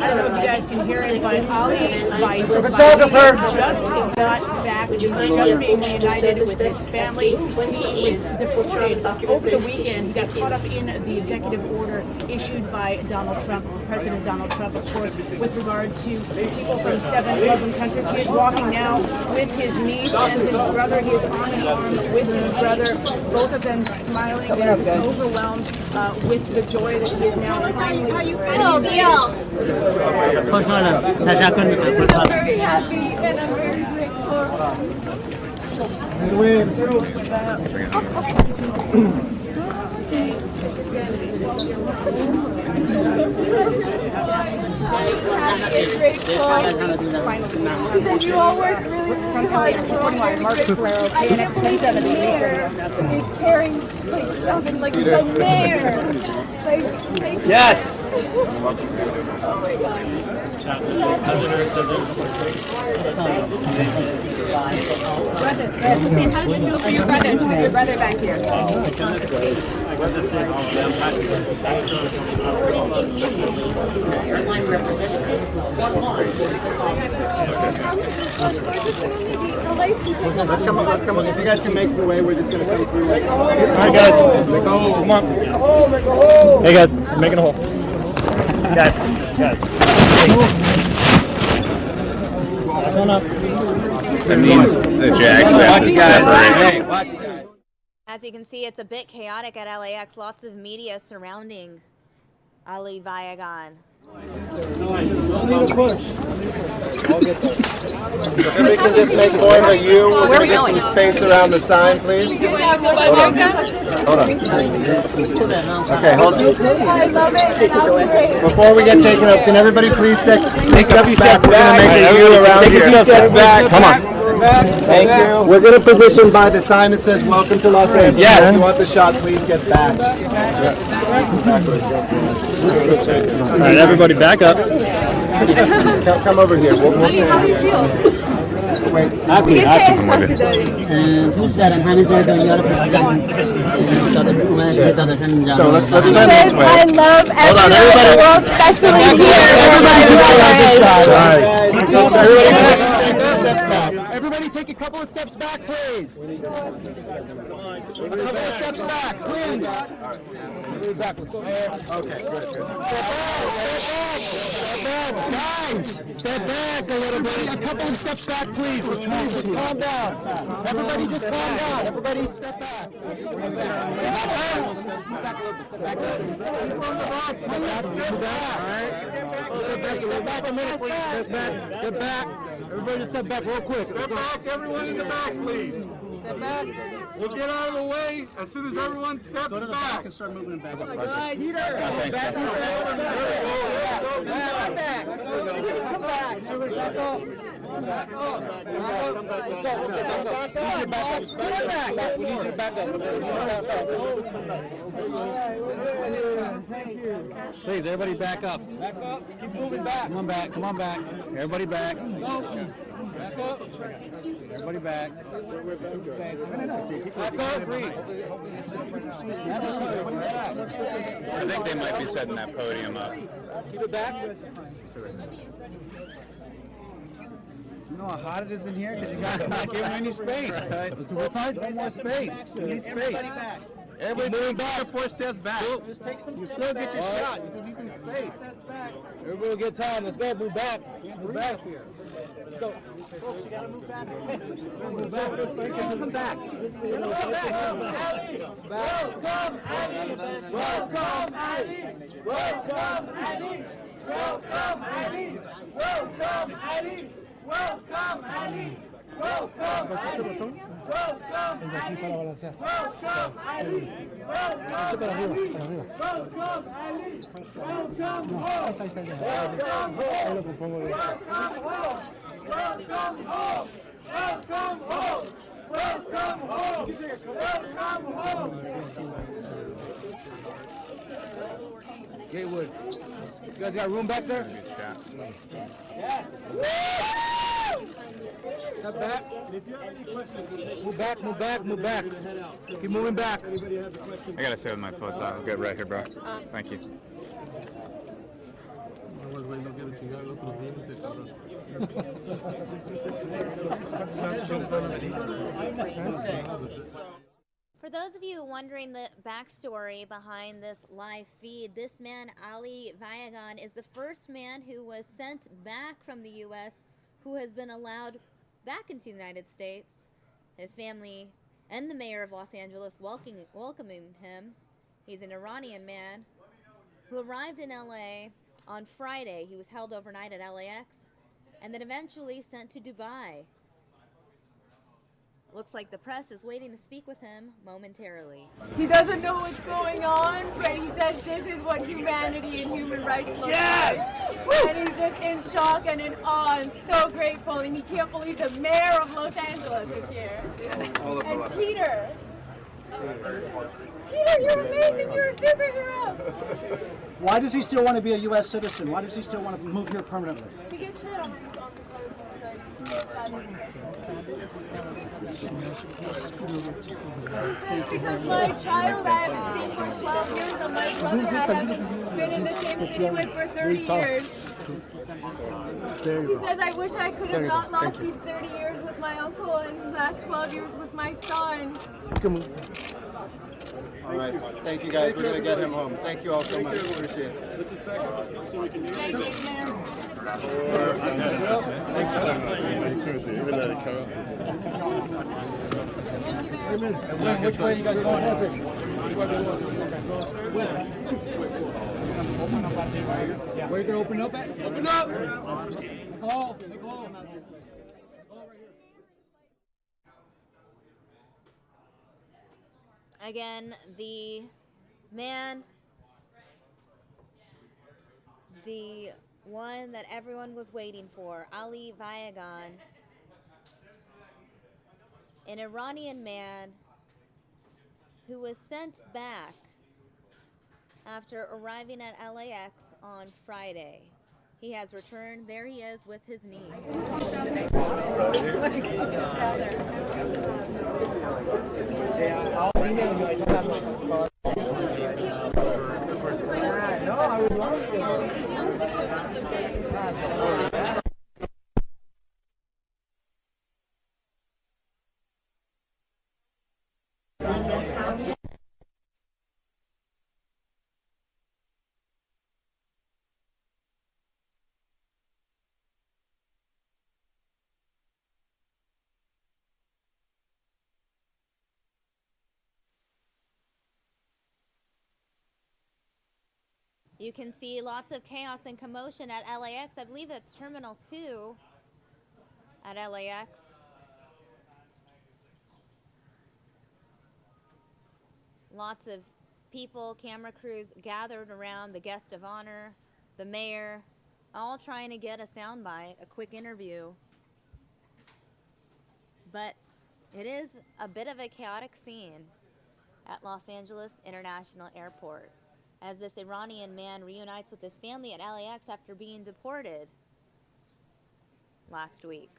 don't know if you guys can hear it, but Ali photographer just got back. He's just being reunited with his family. He is deported over the weekend. He got caught up in the executive order issued by Donald Trump, President Donald Trump, of course, with regard to people from 7 Muslim countries. He is walking now with his niece and his brother. He is arm in arm with his brother, both of them smiling and overwhelmed with the joy that he is now finally ready. I'm very happy and I'm very You all work really hard. He's carrying something like the mayor. Yes. Oh my God. Brother, how do you feel for your brother back here? Airline representative, one more. Let's come on. If you guys can make your way, we're just going to come through. All right, guys. Make a hole. Come on. Hey, guys. We're making a hole. Guys. Come on up. That means the Jack have to separate. As you can see, it's a bit chaotic at LAX. Lots of media surrounding Ali Vayagan. Don't need a push. If we can just make more of a U, we're going to get some space around the sign, please. Hold on. Okay, hold on. I love it. It sounds great. Before we get taken up, can everybody please step back? We're going to make a U around here. Come on. Thank you. We're going to position by the sign that says "Welcome to Los Angeles." Yes. If you want the shot, please get back. All right, everybody, back up. Come over here. We'll stand here. Wait. So let's turn this way. I love everyone in the world, especially here. Everybody take a couple of steps back, please. A couple of steps back, please. Okay, good. Guys, step back a little bit. A couple of steps back, please. Let's move. Just calm down. Everybody just calm down. Everybody step back. Step back a minute, please. Step back. Step back. Everybody just step back real quick. Step back, everyone in the back, please. Step back. We'll get out of the way as soon as everyone steps Go to the back and start moving back. Guys, Peter, come back. Come back. Please, everybody back up. Back up. Keep moving back. Come on back. Come on back. Everybody back. Back up. Everybody back. I think they might be setting that podium up. Keep it back. You know how hot it is in here? Because you guys are not giving any space. We're trying to get more space. We need space. Everybody moving back 4 steps back. Just take some You steps still get your back. shot. You just need some space. Everybody will get time. Let's go. Move back. Move back here. Let's go. Folks, you gotta move back. Move back. Come back. Welcome, Ali. Welcome, Ali. Welcome, Ali. Welcome, Ali. Welcome, Ali. Welcome, Ali. Welcome, Ali. Welcome, Ali. Welcome, Ali. Welcome, Ali. Welcome, Ali. Welcome home. Welcome home. Welcome home. Welcome home. Welcome home. Gatewood. You guys got room back there? Yes. Step back. Move back, move back, move back. Keep moving back. I gotta sit with my foot on. I'll get right here, bro. Thank you. For those of you wondering the backstory behind this live feed, this man, Ali Vayagan, is the first man who was sent back from the U.S. who has been allowed back into the United States. His family and the mayor of Los Angeles welcoming him. He's an Iranian man who arrived in L.A. on Friday. He was held overnight at LAX and then eventually sent to Dubai. Looks like the press is waiting to speak with him momentarily. He doesn't know what's going on, but he says this is what humanity and human rights look like. And he's just in shock and in awe and so grateful, and he can't believe the mayor of Los Angeles is here. And Peter. Peter, you're amazing. You're a superhero. Why does he still want to be a U.S. citizen? Why does he still want to move here permanently? He gets shit on because my child I haven't seen for 12 years and my brother I haven't been in the same city with for 30 years. He says, I wish I could have not lost these 30 years with my uncle and the last 12 years with my son. All right. Thank you, guys. We're going to get him home. Thank you all so much. Appreciate it. Which way are you guys going? Where you gonna open up at? Open up! Nicole, Nicole. Again, the man, the one that everyone was waiting for, Ali Vayagan, an Iranian man who was sent back after arriving at LAX on Friday. He has returned. There he is with his niece. No, I would love to. You can see lots of chaos and commotion at LAX. I believe that's Terminal 2 at LAX. Lots of people, camera crews gathered around the guest of honor, the mayor, all trying to get a soundbite, a quick interview. But it is a bit of a chaotic scene at Los Angeles International Airport as this Iranian man reunites with his family at LAX after being deported last week.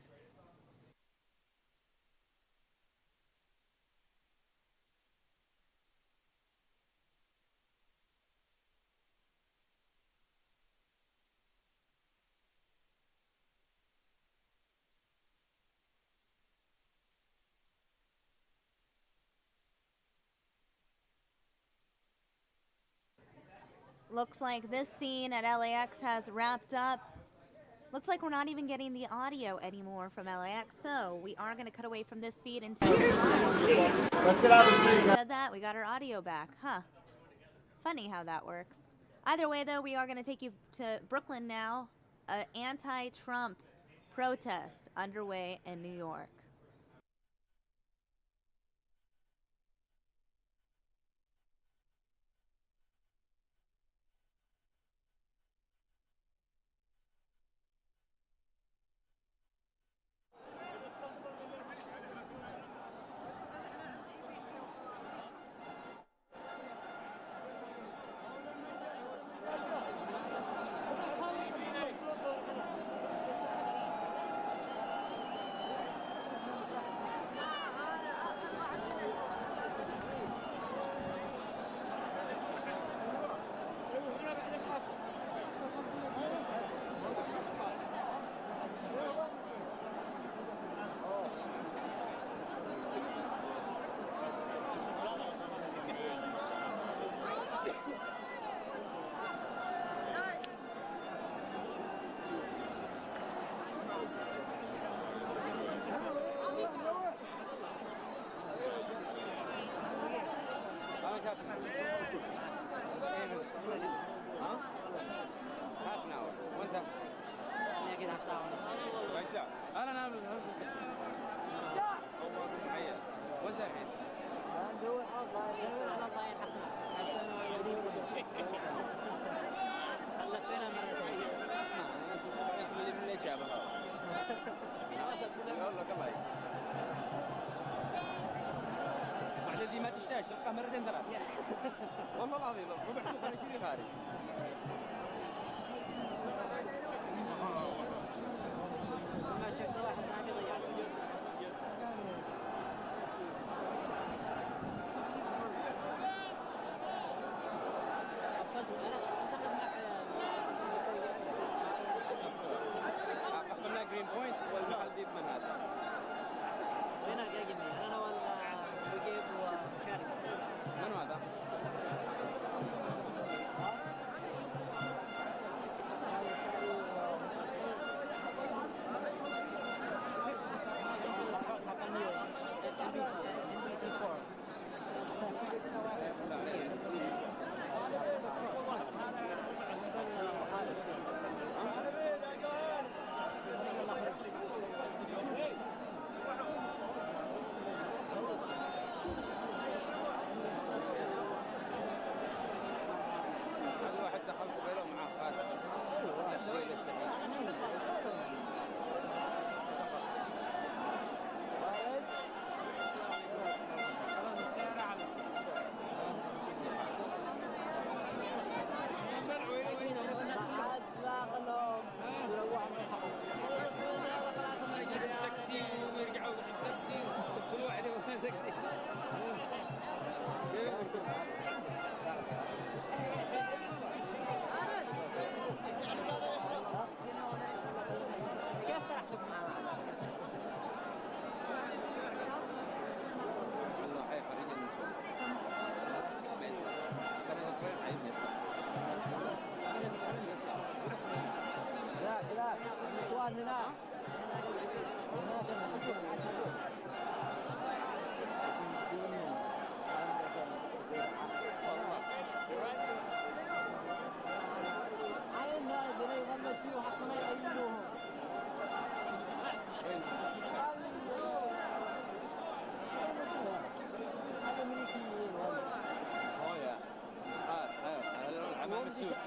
Looks like this scene at LAX has wrapped up. Looks like we're not even getting the audio anymore from LAX, so we are going to cut away from this feed until Let's get out of the street. said that we got our audio back. Huh. Funny how that works. Either way, though, we are going to take you to Brooklyn now. An anti-Trump protest underway in New York. الذي ما تشتاش تلقاه مرتين ثلاث والله العظيم ربع سخن يجري خارج أخذنا جرين بوينت والمالديف من هذا وين الجاجني أنا وجيب وشارك من هذا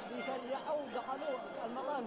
بيشرعوا دخلوا المقام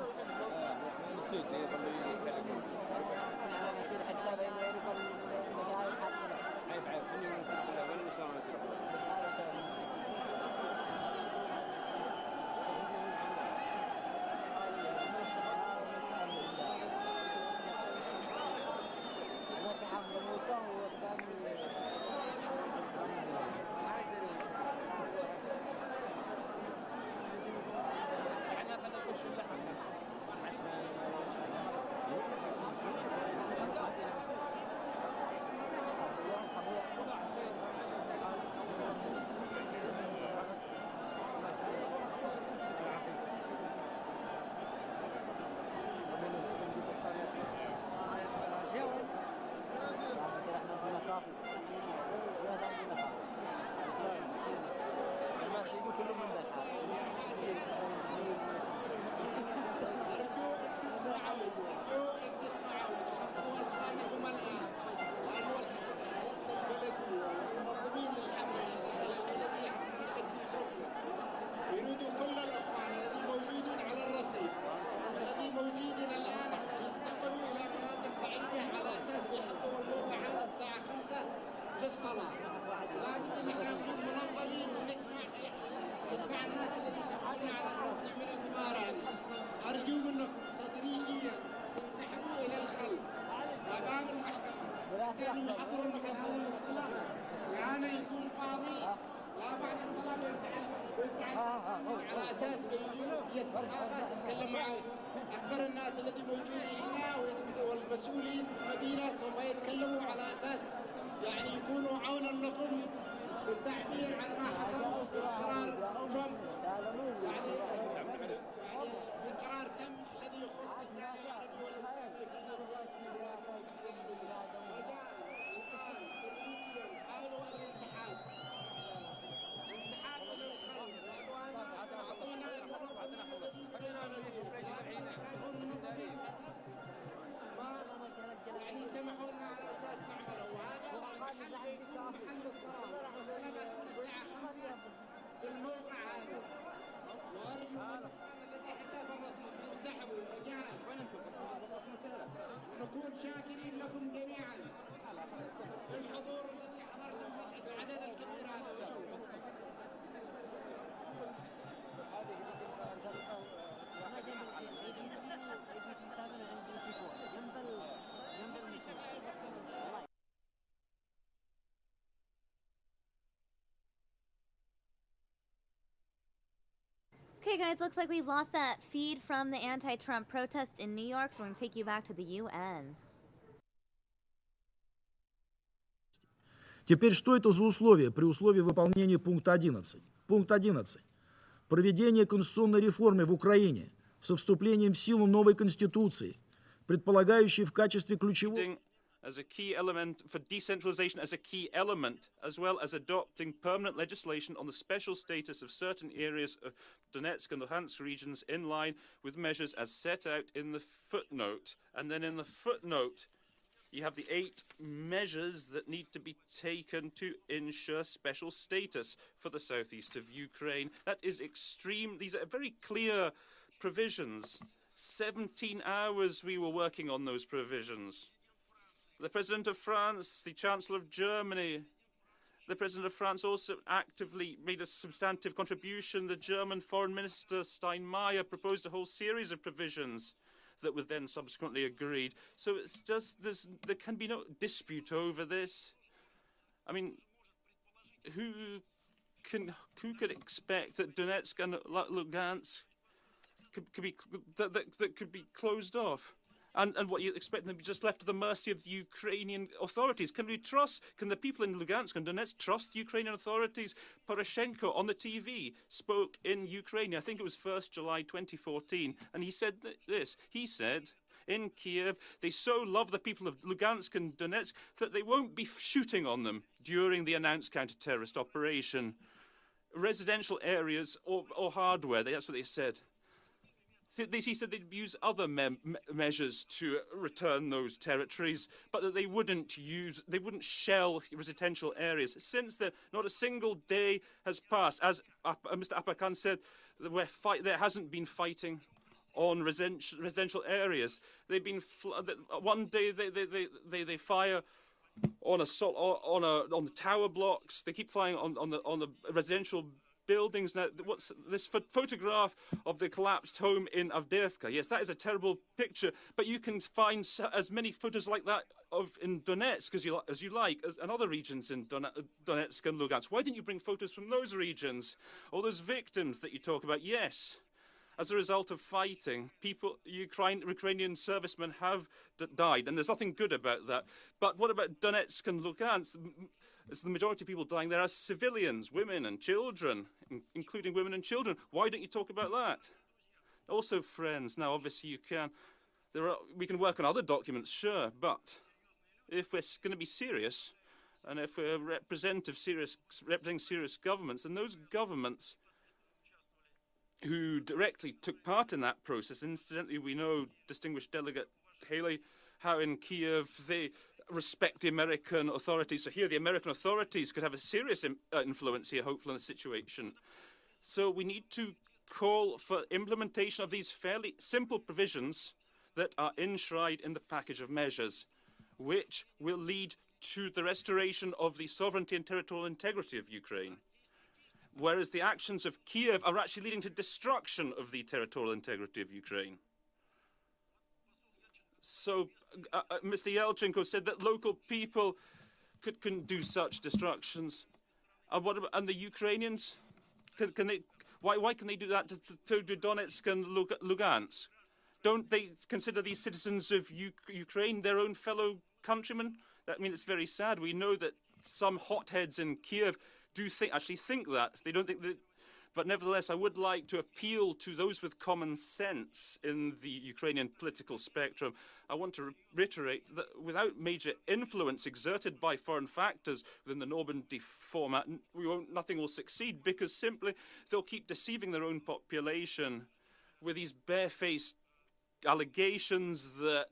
موجودين الآن ينتقلوا إلى مناطق بعيدة على أساس بيحطوا الموقع هذا الساعة 5 للصلاة. لابد إن احنا نكون منظمين ونسمع الناس اللي يسمعونا على أساس نعمل المقارنة. أرجو منكم تدريجيا تنسحبوا إلى الخلف أمام المحكمة. كانوا يحضروا المكان هذا للصلاة وأنا يكون فاضي لا بعد الصلاة على أساس بيجي الصحافة تتكلم معي. أكثر الناس الذي موجودين هنا والمسؤولين في المدينة سوف يتكلموا على أساس يعني يكونوا عونا لكم بالتعبير عن ما حصل في قرار ترامب يعني بقرار تم الذي يخص الدولة العربية والإسلامية حاولوا الانسحاب إلى الخلف أعطونا يعني سمحوا لنا على اساس نعمله وهذا المحل بيكون محل الصلاه والصلاه بتكون الساعه 5 في الموقع هذا وارجو الذي حتى بالرسم تنسحبوا رجال نكون شاكرين لكم جميعا في الحضور الذي حضرتم بالعدد الكبير هذا وشكرا. Okay, guys, looks like we lost that feed from the anti-Trump protest in New York, so we're going to take you back to the UN. Теперь, что это за условия при условии выполнения пункта 11? Пункт 11. Проведение конституционной реформы в Украине со вступлением в силу новой Конституции, предполагающей в качестве ключевого... as a key element for decentralization as a key element, as well as adopting permanent legislation on the special status of certain areas of Donetsk and Luhansk regions in line with measures as set out in the footnote. And then in the footnote, you have the 8 measures that need to be taken to ensure special status for the southeast of Ukraine. That is extreme. These are very clear provisions. 17 hours we were working on those provisions. The President of France, the Chancellor of Germany, the President of France also actively made a substantive contribution. The German Foreign Minister Steinmeier proposed a whole series of provisions that were then subsequently agreed. So it's just there can be no dispute over this. I mean, who could expect that Donetsk and Lugansk could be closed off? And what you expect them to be just left to the mercy of the Ukrainian authorities? Can we trust, can the people in Lugansk and Donetsk trust the Ukrainian authorities? Poroshenko on the TV spoke in Ukrainian, I think it was 1st July 2014, and he said this. He said, in Kiev. They so love the people of Lugansk and Donetsk that they won't be shooting on them during the announced counter-terrorist operation. Residential areas or hardware, that's what they said. He said they'd use other measures to return those territories, but that they wouldn't shell residential areas. Since then, not a single day has passed. As Mr. Apakan said, there hasn't been fighting on residential areas. They've been one day they fire on the tower blocks. They keep firing on the residential buildings. Now, what's this photograph of the collapsed home in Avdiivka? Yes, that is a terrible picture, but you can find as many photos like that in Donetsk as you like, and other regions in Donetsk and Lugansk. Why didn't you bring photos from those regions? All those victims that you talk about, yes. As a result of fighting, Ukrainian servicemen have died, and there's nothing good about that. But what about Donetsk and Lugansk? It's the majority of people dying there as civilians, women and children, including women and children. Why don't you talk about that? Also, friends, now obviously you can. We can work on other documents, sure, but if we're going to be serious, and if we're representing serious governments, and those governments who directly took part in that process, incidentally, we know distinguished delegate Haley, how in Kiev they respect the American authorities. So here the American authorities could have a serious influence here, hopefully, in the situation. So we need to call for implementation of these fairly simple provisions that are enshrined in the package of measures, which will lead to the restoration of the sovereignty and territorial integrity of Ukraine. Whereas the actions of Kiev are actually leading to destruction of the territorial integrity of Ukraine. So Mr. Yelchenko said that local people can do such destructions. And the Ukrainians, why can they do that to Donetsk and Lugansk? Don't they consider these citizens of Ukraine their own fellow countrymen? I mean, it's very sad. We know that some hotheads in Kiev actually think that. They don't think that. But nevertheless, I would like to appeal to those with common sense in the Ukrainian political spectrum. I want to reiterate that without major influence exerted by foreign factors within the Normandy format, nothing will succeed, because simply they'll keep deceiving their own population with these barefaced allegations that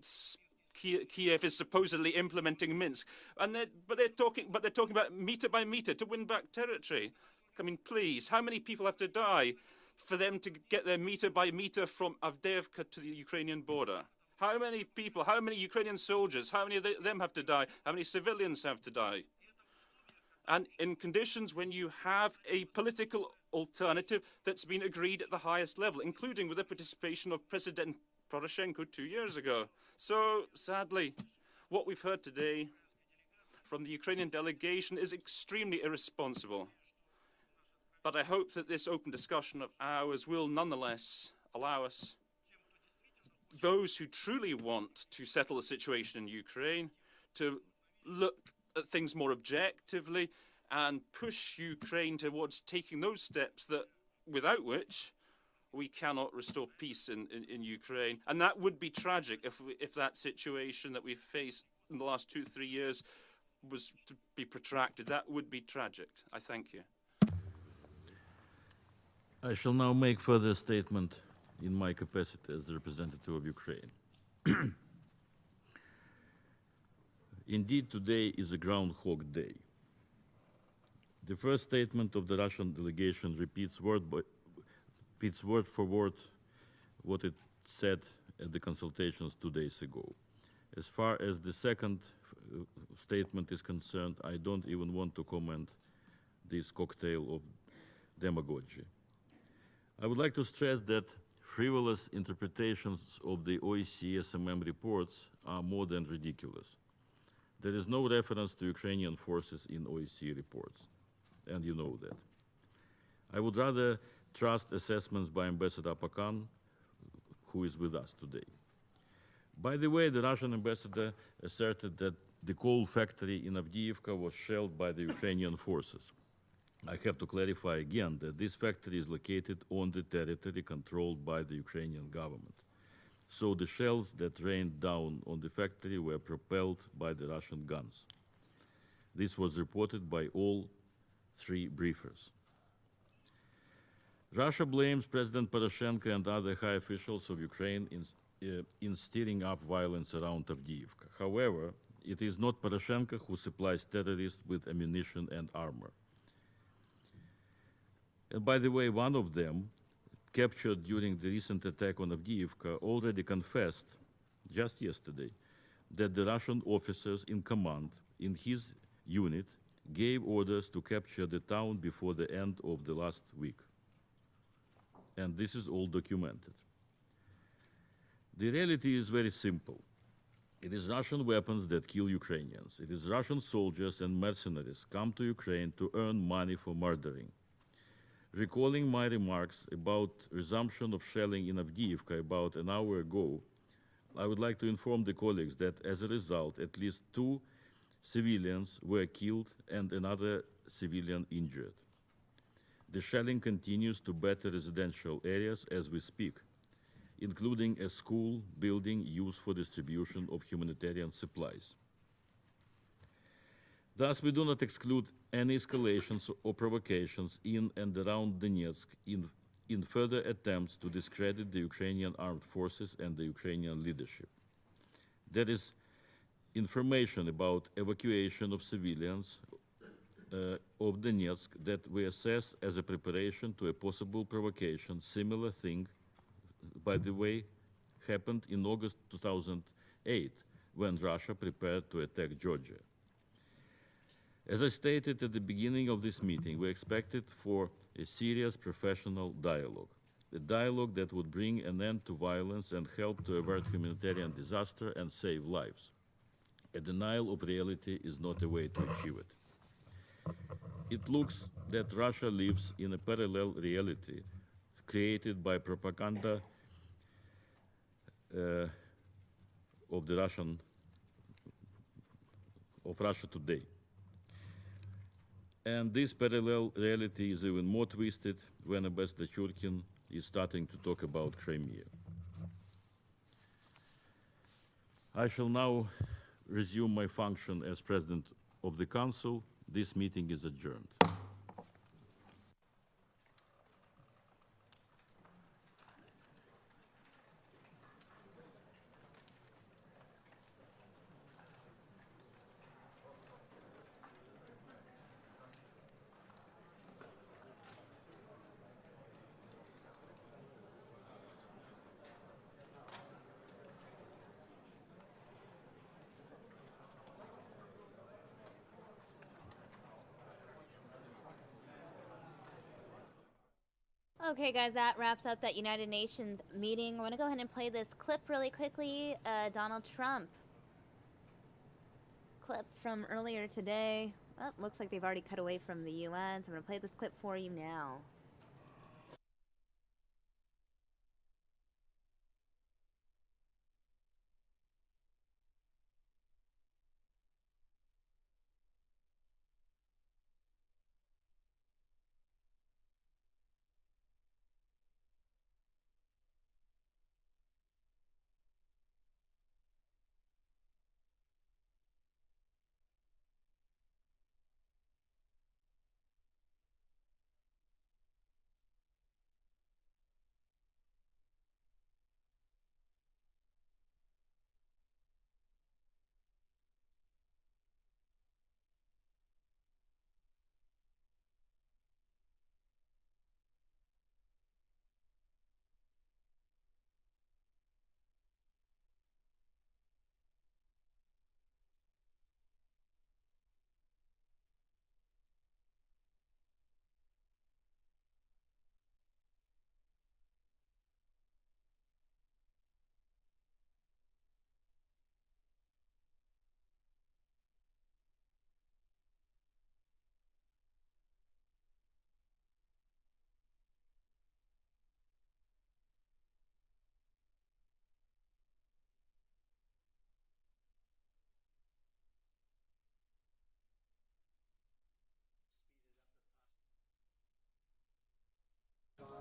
Kiev is supposedly implementing Minsk, but they're talking about meter by meter to win back territory. I mean, please, how many people have to die for them to get their meter by meter from Avdiivka to the Ukrainian border? How many people, how many Ukrainian soldiers, how many of them have to die? How many civilians have to die? And in conditions when you have a political alternative that's been agreed at the highest level, including with the participation of President Poroshenko 2 years ago. So, sadly, what we've heard today from the Ukrainian delegation is extremely irresponsible. But I hope that this open discussion of ours will nonetheless allow us, those who truly want to settle the situation in Ukraine, to look at things more objectively and push Ukraine towards taking those steps that, without which, we cannot restore peace in Ukraine. And that would be tragic if that situation that we've faced in the last 2-3 years was to be protracted. That would be tragic. I thank you. I shall now make further statement in my capacity as the representative of Ukraine. Indeed, today is a Groundhog Day. The first statement of the Russian delegation repeats word for word what it said at the consultations 2 days ago. As far as the second statement is concerned, I don't even want to comment this cocktail of demagogy. I would like to stress that frivolous interpretations of the OSCE SMM reports are more than ridiculous. There is no reference to Ukrainian forces in OSCE reports, and you know that. I would rather trust assessments by Ambassador Apakan, who is with us today. By the way, the Russian ambassador asserted that the coal factory in Avdiivka was shelled by the Ukrainian forces. I have to clarify again that this factory is located on the territory controlled by the Ukrainian government. so the shells that rained down on the factory were propelled by the Russian guns. This was reported by all three briefers. Russia blames President Poroshenko and other high officials of Ukraine in stirring up violence around Avdiivka. However, it is not Poroshenko who supplies terrorists with ammunition and armor. And by the way, one of them, captured during the recent attack on Avdiivka, already confessed, just yesterday, that the Russian officers in command in his unit gave orders to capture the town before the end of the last week. And this is all documented. The reality is very simple. It is Russian weapons that kill Ukrainians. It is Russian soldiers and mercenaries come to Ukraine to earn money for murdering. Recalling my remarks about resumption of shelling in Avdiivka about an hour ago, I would like to inform the colleagues that as a result, at least 2 civilians were killed and another civilian injured. The shelling continues to batter residential areas as we speak, including a school building used for distribution of humanitarian supplies. Thus, we do not exclude any escalations or provocations in and around Donetsk in further attempts to discredit the Ukrainian armed forces and the Ukrainian leadership. There is information about evacuation of civilians of Donetsk that we assess as a preparation to a possible provocation. Similar thing, by the way, happened in August 2008 when Russia prepared to attack Georgia. As I stated at the beginning of this meeting, we expected for a serious professional dialogue, a dialogue that would bring an end to violence and help to avert humanitarian disaster and save lives. A denial of reality is not a way to achieve it. It looks that Russia lives in a parallel reality created by propaganda of Russia today. And this parallel reality is even more twisted when Ambassador Churkin is starting to talk about Crimea. I shall now resume my function as President of the Council. This meeting is adjourned. Okay, guys, that wraps up that United Nations meeting. I want to go ahead and play this clip really quickly. Donald Trump clip from earlier today. Oh, looks like they've already cut away from the UN, so I'm going to play this clip for you now.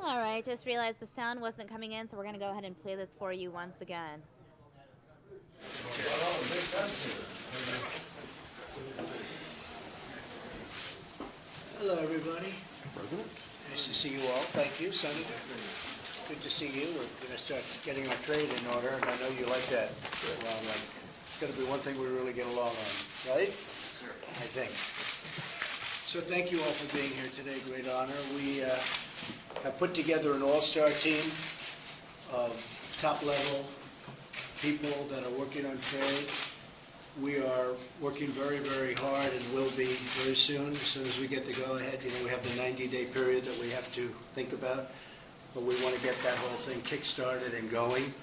All right, just realized the sound wasn't coming in, so we're going to go ahead and play this for you once again. Hello, everybody. Nice to see you all. Thank you, Senator. Good to see you. We're going to start getting our trade in order, and I know you like that. Well, it's going to be one thing we really get along on, right? Sure. I think. So thank you all for being here today. Great honor. We have put together an all-star team of top-level people that are working on trade. We are working very, very hard and will be very soon. As soon as we get the go-ahead, we have the 90-day period that we have to think about, but we want to get that whole thing kick-started and going.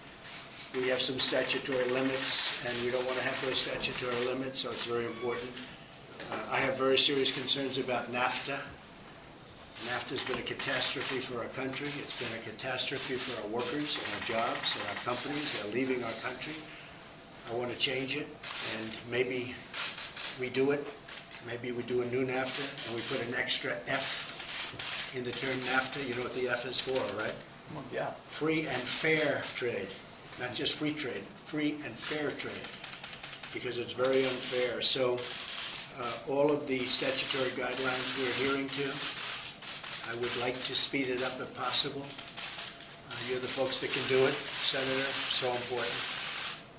We have some statutory limits, and we don't want to have those statutory limits, so it's very important. I have very serious concerns about NAFTA. NAFTA has been a catastrophe for our country. It's been a catastrophe for our workers and our jobs and our companies. They're leaving our country. I want to change it, and maybe we do it. Maybe we do a new NAFTA, and we put an extra F in the term NAFTA. You know what the F is for, right? Yeah. Free and fair trade. Not just free trade, free and fair trade, because it's very unfair. So all of the statutory guidelines we're adhering to, I would like to speed it up if possible. You're the folks that can do it, Senator, so important.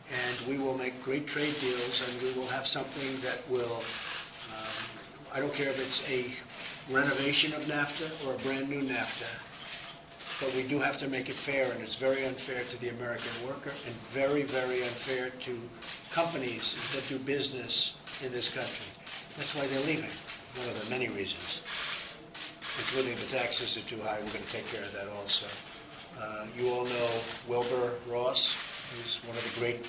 And we will make great trade deals, and we will have something that will, I don't care if it's a renovation of NAFTA or a brand new NAFTA, but we do have to make it fair, and it's very unfair to the American worker and very, very unfair to companies that do business in this country. That's why they're leaving, one of the many reasons, including the taxes are too high. We're going to take care of that also. You all know Wilbur Ross. He's one of the great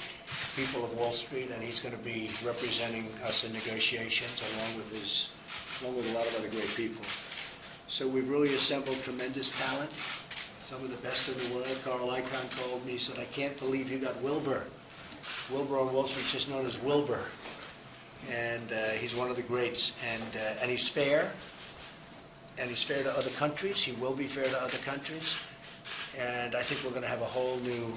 people of Wall Street, and he's going to be representing us in negotiations along with a lot of other great people. So we've really assembled tremendous talent, some of the best in the world. Carl Icahn called me, he said, "I can't believe you got Wilbur." Wilbur on Wall Street is just known as Wilbur, and he's one of the greats, and he's fair, and he's fair to other countries. He will be fair to other countries, and I think we're going to have a whole new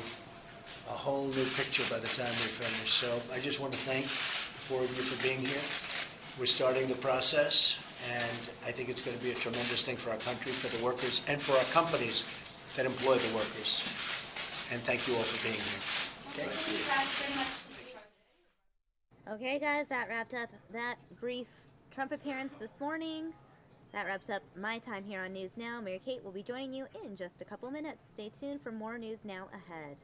picture by the time we finish. So I just want to thank the four of you for being here. We're starting the process, and I think it's going to be a tremendous thing for our country, for the workers, and for our companies that employ the workers. And thank you all for being here. Okay, guys, that wrapped up that brief Trump appearance this morning. That wraps up my time here on News Now. Mary Kate will be joining you in just a couple minutes. Stay tuned for more News Now ahead.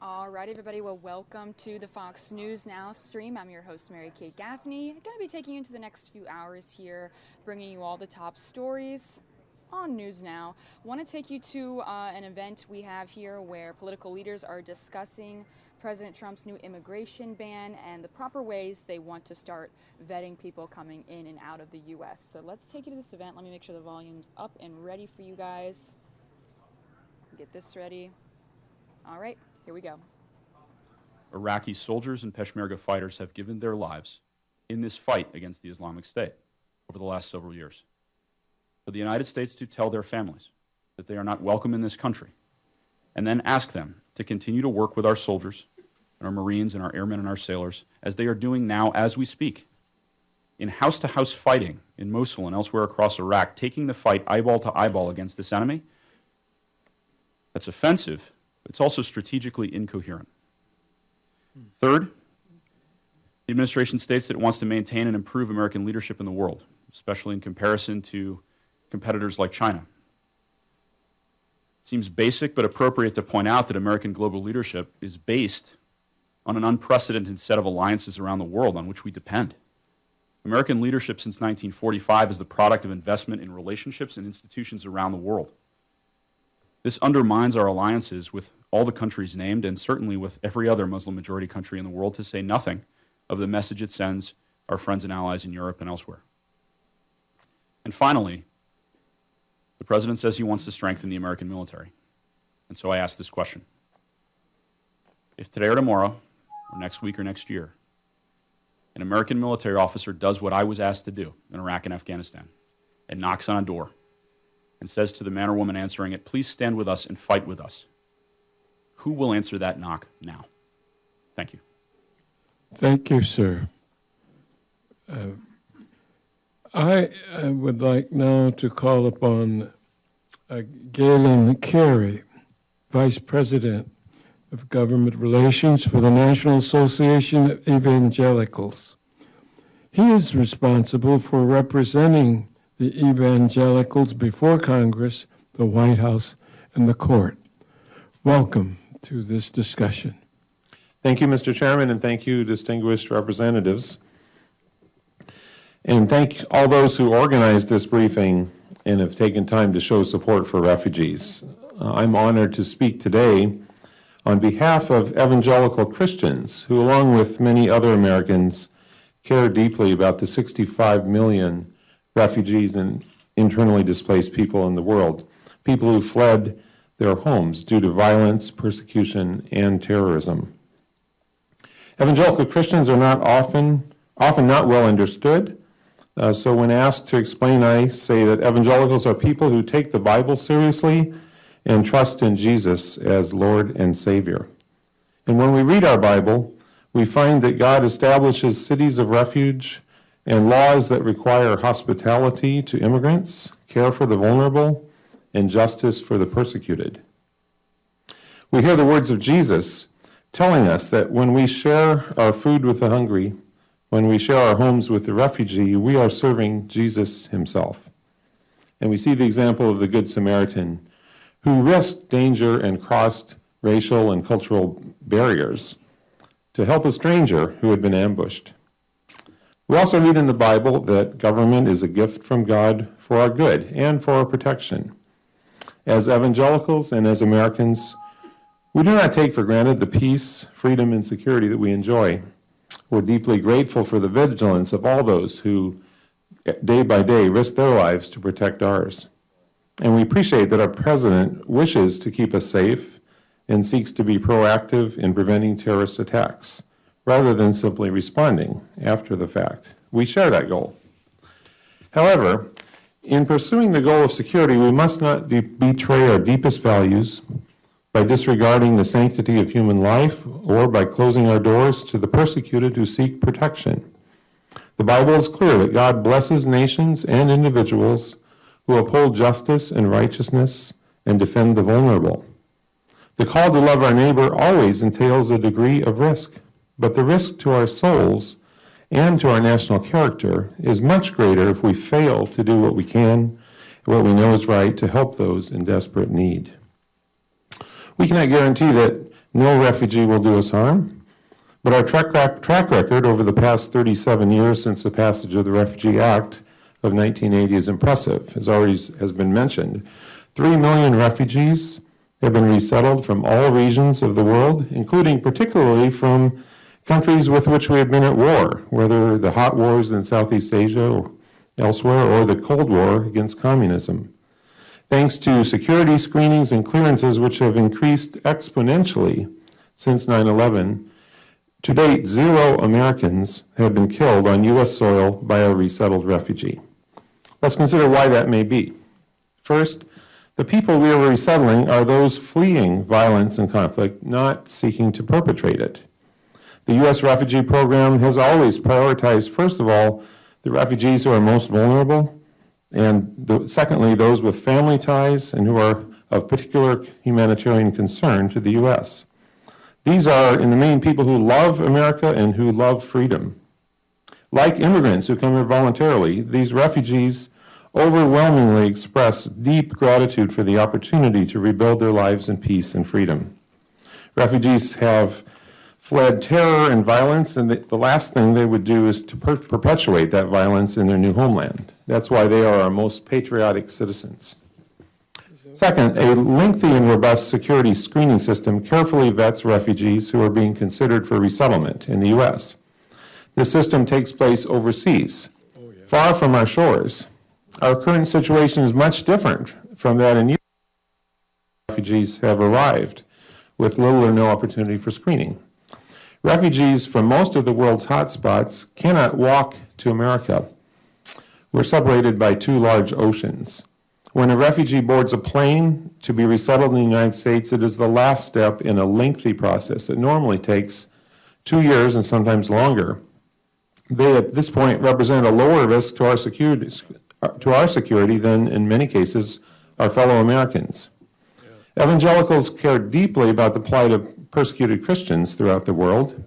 All right, everybody. Well, welcome to the Fox News Now stream. I'm your host, Mary Kate Gaffney. I'm going to be taking you into the next few hours here, bringing you all the top stories on News Now. I want to take you to an event we have here where political leaders are discussing President Trump's new immigration ban and the proper ways they want to start vetting people coming in and out of the U.S. So let's take you to this event. Let me make sure the volume's up and ready for you guys. Get this ready. All right. Here we go. Iraqi soldiers and Peshmerga fighters have given their lives in this fight against the Islamic State over the last several years. For the United States to tell their families that they are not welcome in this country, and then ask them to continue to work with our soldiers and our Marines and our airmen and our sailors, as they are doing now as we speak, in house-to-house fighting in Mosul and elsewhere across Iraq, taking the fight eyeball to eyeball against this enemy, that's offensive. It's also strategically incoherent. Third, the administration states that it wants to maintain and improve American leadership in the world, especially in comparison to competitors like China. It seems basic but appropriate to point out that American global leadership is based on an unprecedented set of alliances around the world on which we depend. American leadership since 1945 is the product of investment in relationships and institutions around the world. This undermines our alliances with all the countries named, and certainly with every other Muslim-majority country in the world, to say nothing of the message it sends our friends and allies in Europe and elsewhere. And finally, the President says he wants to strengthen the American military. And so I ask this question. If today or tomorrow, or next week or next year, an American military officer does what I was asked to do in Iraq and Afghanistan, and knocks on a door, and says to the man or woman answering it, please stand with us and fight with us, who will answer that knock now? Thank you. Thank you, sir. I would like now to call upon Galen Carey, Vice President of Government Relations for the National Association of Evangelicals. He is responsible for representing the evangelicals before Congress, the White House, and the court. Welcome to this discussion. Thank you, Mr. Chairman, and thank you, distinguished representatives. And thank all those who organized this briefing and have taken time to show support for refugees. I'm honored to speak today on behalf of evangelical Christians who, along with many other Americans, care deeply about the 65 million refugees and internally displaced people in the world, people who fled their homes due to violence, persecution, and terrorism. Evangelical Christians are often not well understood. So when asked to explain, I say that evangelicals are people who take the Bible seriously and trust in Jesus as Lord and Savior. And when we read our Bible, we find that God establishes cities of refuge and laws that require hospitality to immigrants, care for the vulnerable, and justice for the persecuted. We hear the words of Jesus telling us that when we share our food with the hungry, when we share our homes with the refugee, we are serving Jesus himself. And we see the example of the Good Samaritan, who risked danger and crossed racial and cultural barriers to help a stranger who had been ambushed. We also read in the Bible that government is a gift from God for our good and for our protection. As evangelicals and as Americans, we do not take for granted the peace, freedom, and security that we enjoy. We're deeply grateful for the vigilance of all those who, day by day, risk their lives to protect ours. And we appreciate that our president wishes to keep us safe and seeks to be proactive in preventing terrorist attacks, rather than simply responding after the fact. We share that goal. However, in pursuing the goal of security, we must not betray our deepest values by disregarding the sanctity of human life or by closing our doors to the persecuted who seek protection. The Bible is clear that God blesses nations and individuals who uphold justice and righteousness and defend the vulnerable. The call to love our neighbor always entails a degree of risk, but the risk to our souls and to our national character is much greater if we fail to do what we can, what we know is right to help those in desperate need. We cannot guarantee that No refugee will do us harm. But our track record over the past 37 years since the passage of the Refugee Act of 1980 is impressive, as already has been mentioned. 3 million refugees have been resettled from all regions of the world, including particularly from countries with which we have been at war, whether the hot wars in Southeast Asia or elsewhere, or the Cold War against communism. Thanks to security screenings and clearances which have increased exponentially since 9/11, to date, 0 Americans have been killed on U.S. soil by a resettled refugee. Let's consider why that may be. First, the people we are resettling are those fleeing violence and conflict, not seeking to perpetrate it. The U.S. refugee program has always prioritized, first of all, the refugees who are most vulnerable, and secondly, those with family ties and who are of particular humanitarian concern to the U.S. These are, in the main, people who love America and who love freedom. Like immigrants who come here voluntarily, these refugees overwhelmingly express deep gratitude for the opportunity to rebuild their lives in peace and freedom. Refugees have fled terror and violence, and the last thing they would do is to perpetuate that violence in their new homeland. That's why they are our most patriotic citizens. Second, a lengthy and robust security screening system carefully vets refugees who are being considered for resettlement in the U.S. This system takes place overseas, far from our shores. Our current situation is much different from that in Europe. Refugees have arrived with little or no opportunity for screening. Refugees from most of the world's hotspots cannot walk to America. We're separated by 2 large oceans. When a refugee boards a plane to be resettled in the United States, it is the last step in a lengthy process. It normally takes 2 years and sometimes longer. They, at this point, represent a lower risk to our security than, in many cases, our fellow Americans. Evangelicals care deeply about the plight of persecuted Christians throughout the world.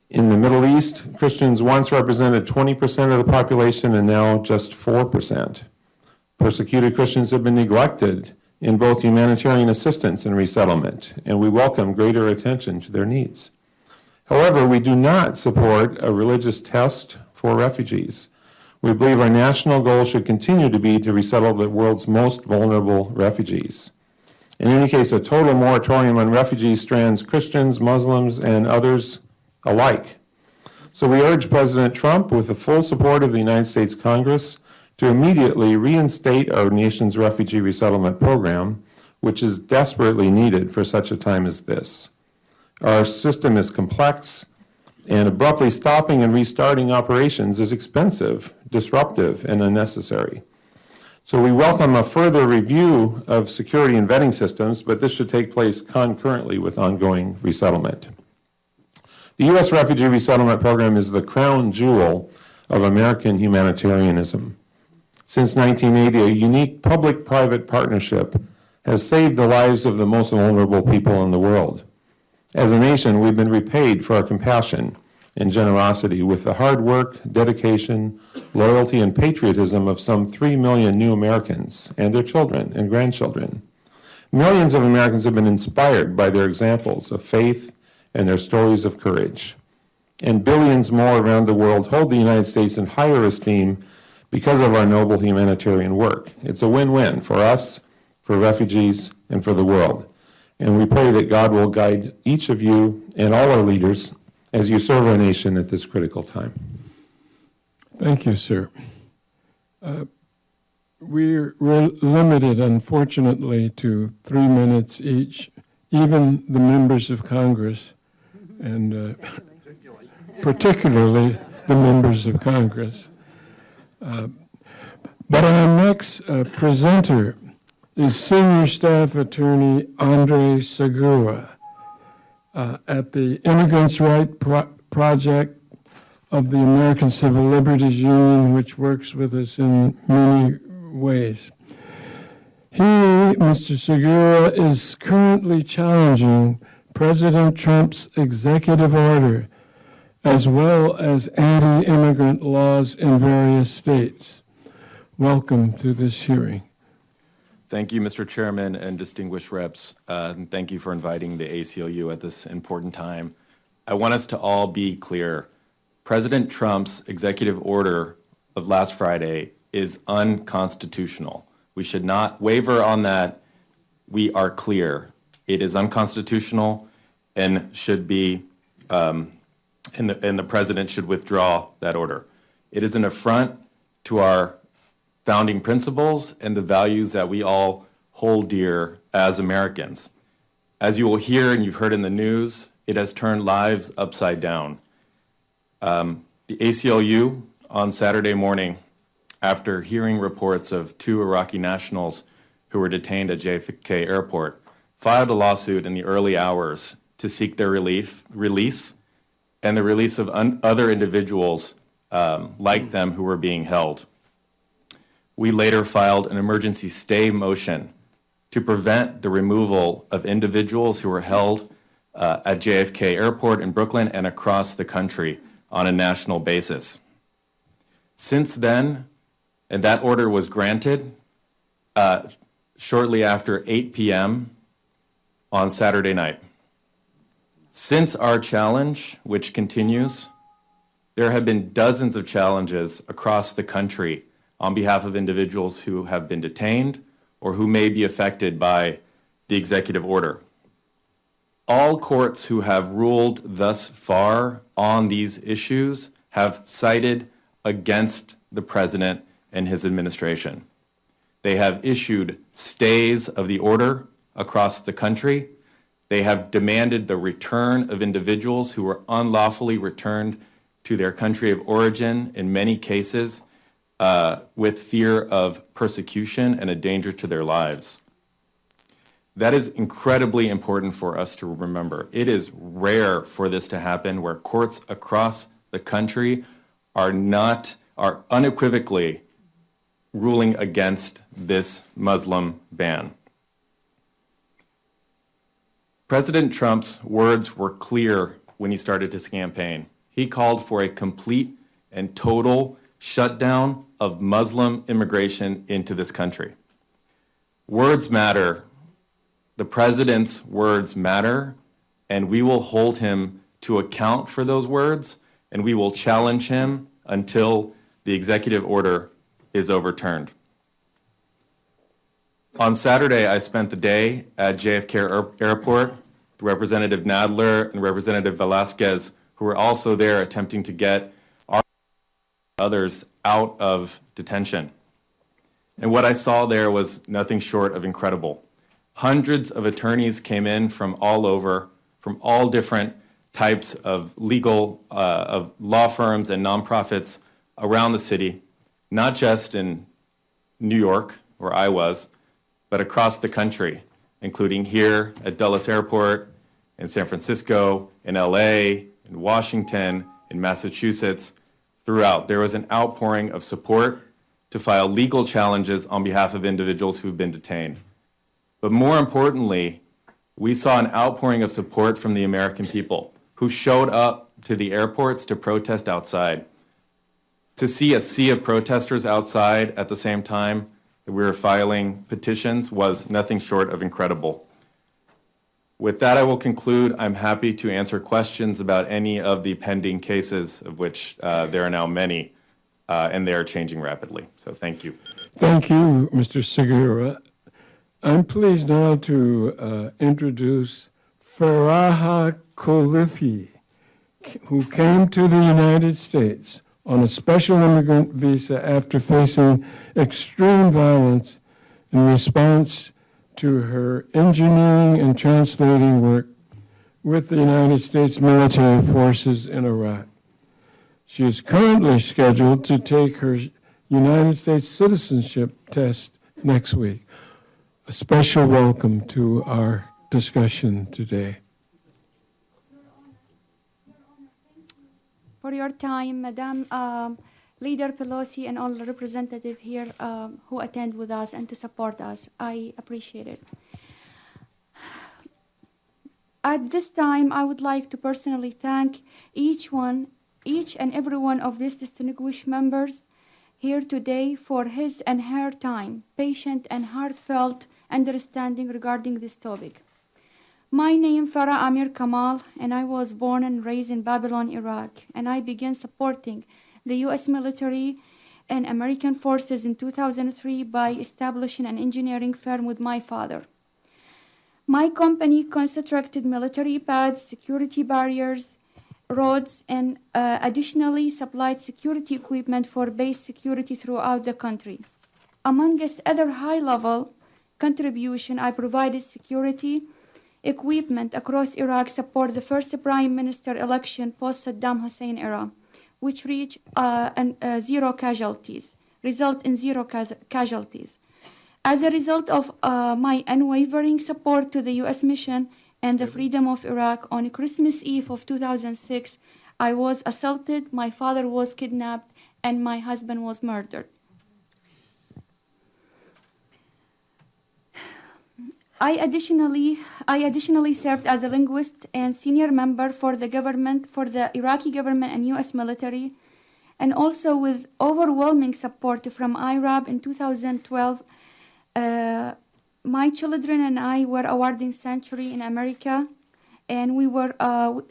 In the Middle East, Christians once represented 20% of the population and now just 4%. Persecuted Christians have been neglected in both humanitarian assistance and resettlement, and we welcome greater attention to their needs. However, we do not support a religious test for refugees. We believe our national goal should continue to be to resettle the world's most vulnerable refugees. In any case, a total moratorium on refugees strands Christians, Muslims, and others alike. So we urge President Trump, with the full support of the United States Congress, to immediately reinstate our nation's refugee resettlement program, which is desperately needed for such a time as this. Our system is complex, and abruptly stopping and restarting operations is expensive, disruptive, and unnecessary. So we welcome a further review of security and vetting systems, but this should take place concurrently with ongoing resettlement. The U.S. Refugee Resettlement Program is the crown jewel of American humanitarianism. Since 1980, a unique public-private partnership has saved the lives of the most vulnerable people in the world. As a nation, we've been repaid for our compassion and generosity with the hard work, dedication, loyalty, and patriotism of some 3 million new Americans and their children and grandchildren. Millions of Americans have been inspired by their examples of faith and their stories of courage. And billions more around the world hold the United States in higher esteem because of our noble humanitarian work. It's a win-win for us, for refugees, and for the world. And we pray that God will guide each of you and all our leaders as you serve our nation at this critical time. Thank you, sir. We're limited, unfortunately, to 3 minutes each, even the members of Congress, and particularly the members of Congress. But our next presenter is Senior Staff Attorney Andre Segura at the Immigrants' Right Project of the American Civil Liberties Union, which works with us in many ways. He, Mr. Segura, is currently challenging President Trump's executive order as well as anti-immigrant laws in various states. Welcome to this hearing. Thank you, Mr. Chairman and distinguished reps. And thank you for inviting the ACLU at this important time. I want us to all be clear. President Trump's executive order of last Friday is unconstitutional. We should not waver on that. We are clear. It is unconstitutional and should be, and the president should withdraw that order. It is an affront to our founding principles and the values that we all hold dear as Americans. As you will hear and you've heard in the news, it has turned lives upside down. The ACLU on Saturday morning, after hearing reports of 2 Iraqi nationals who were detained at JFK Airport, filed a lawsuit in the early hours to seek their release and the release of other individuals like them who were being held. We later filed an emergency stay motion to prevent the removal of individuals who were held at JFK Airport in Brooklyn and across the country on a national basis. Since then, and that order was granted shortly after 8 p.m. on Saturday night. Since our challenge, which continues, there have been dozens of challenges across the country on behalf of individuals who have been detained or who may be affected by the executive order. All courts who have ruled thus far on these issues have sided against the president and his administration. They have issued stays of the order across the country. They have demanded the return of individuals who were unlawfully returned to their country of origin, in many cases, with fear of persecution and a danger to their lives. That is incredibly important for us to remember. It is rare for this to happen, where courts across the country are unequivocally ruling against this Muslim ban. President Trump's words were clear when he started his campaign. He called for a complete and total shutdown of Muslim immigration into this country. Words matter. The president's words matter, and we will hold him to account for those words, and we will challenge him until the executive order is overturned. On Saturday, I spent the day at JFK Airport with Representative Nadler and Representative Velasquez, who were also there attempting to get others out of detention. And what I saw there was nothing short of incredible. Hundreds of attorneys came in from all over, from all different types of of law firms and nonprofits around the city, not just in New York, where I was, but across the country, including here at Dulles Airport, in San Francisco, in LA, in Washington, in Massachusetts, throughout. There was an outpouring of support to file legal challenges on behalf of individuals who've been detained. But more importantly, we saw an outpouring of support from the American people who showed up to the airports to protest outside. To see a sea of protesters outside at the same time that we were filing petitions was nothing short of incredible. With that, I will conclude. I'm happy to answer questions about any of the pending cases, of which there are now many, and they are changing rapidly. So thank you. Thank you, Mr. Segura. I'm pleased now to introduce Faraha Khalifi, who came to the United States on a special immigrant visa after facing extreme violence in response to her engineering and translating work with the United States military forces in Iraq. She is currently scheduled to take her United States citizenship test next week. A special welcome to our discussion today. For your time, Madam Leader Pelosi and all the representatives here who attend with us and to support us. I appreciate it. At this time, I would like to personally thank each and every one of these distinguished members here today for his and her time, patient and heartfelt understanding regarding this topic. My name Farah Amir Kamal, and I was born and raised in Babylon, Iraq, and I began supporting the U.S. military and American forces in 2003 by establishing an engineering firm with my father. My company constructed military pads, security barriers, roads, and additionally supplied security equipment for base security throughout the country. Among its other high-level contribution, I provided security equipment across Iraq support the first prime minister election post-Saddam Hussein era, which reached zero casualties, result in zero casualties. As a result of my unwavering support to the U.S. mission and the freedom of Iraq, on Christmas Eve of 2006, I was assaulted, my father was kidnapped, and my husband was murdered. I additionally served as a linguist and senior member for the government, for the Iraqi government and U.S. military, and also with overwhelming support from IRAB in 2012. My children and I were awarded sanctuary in America, and we were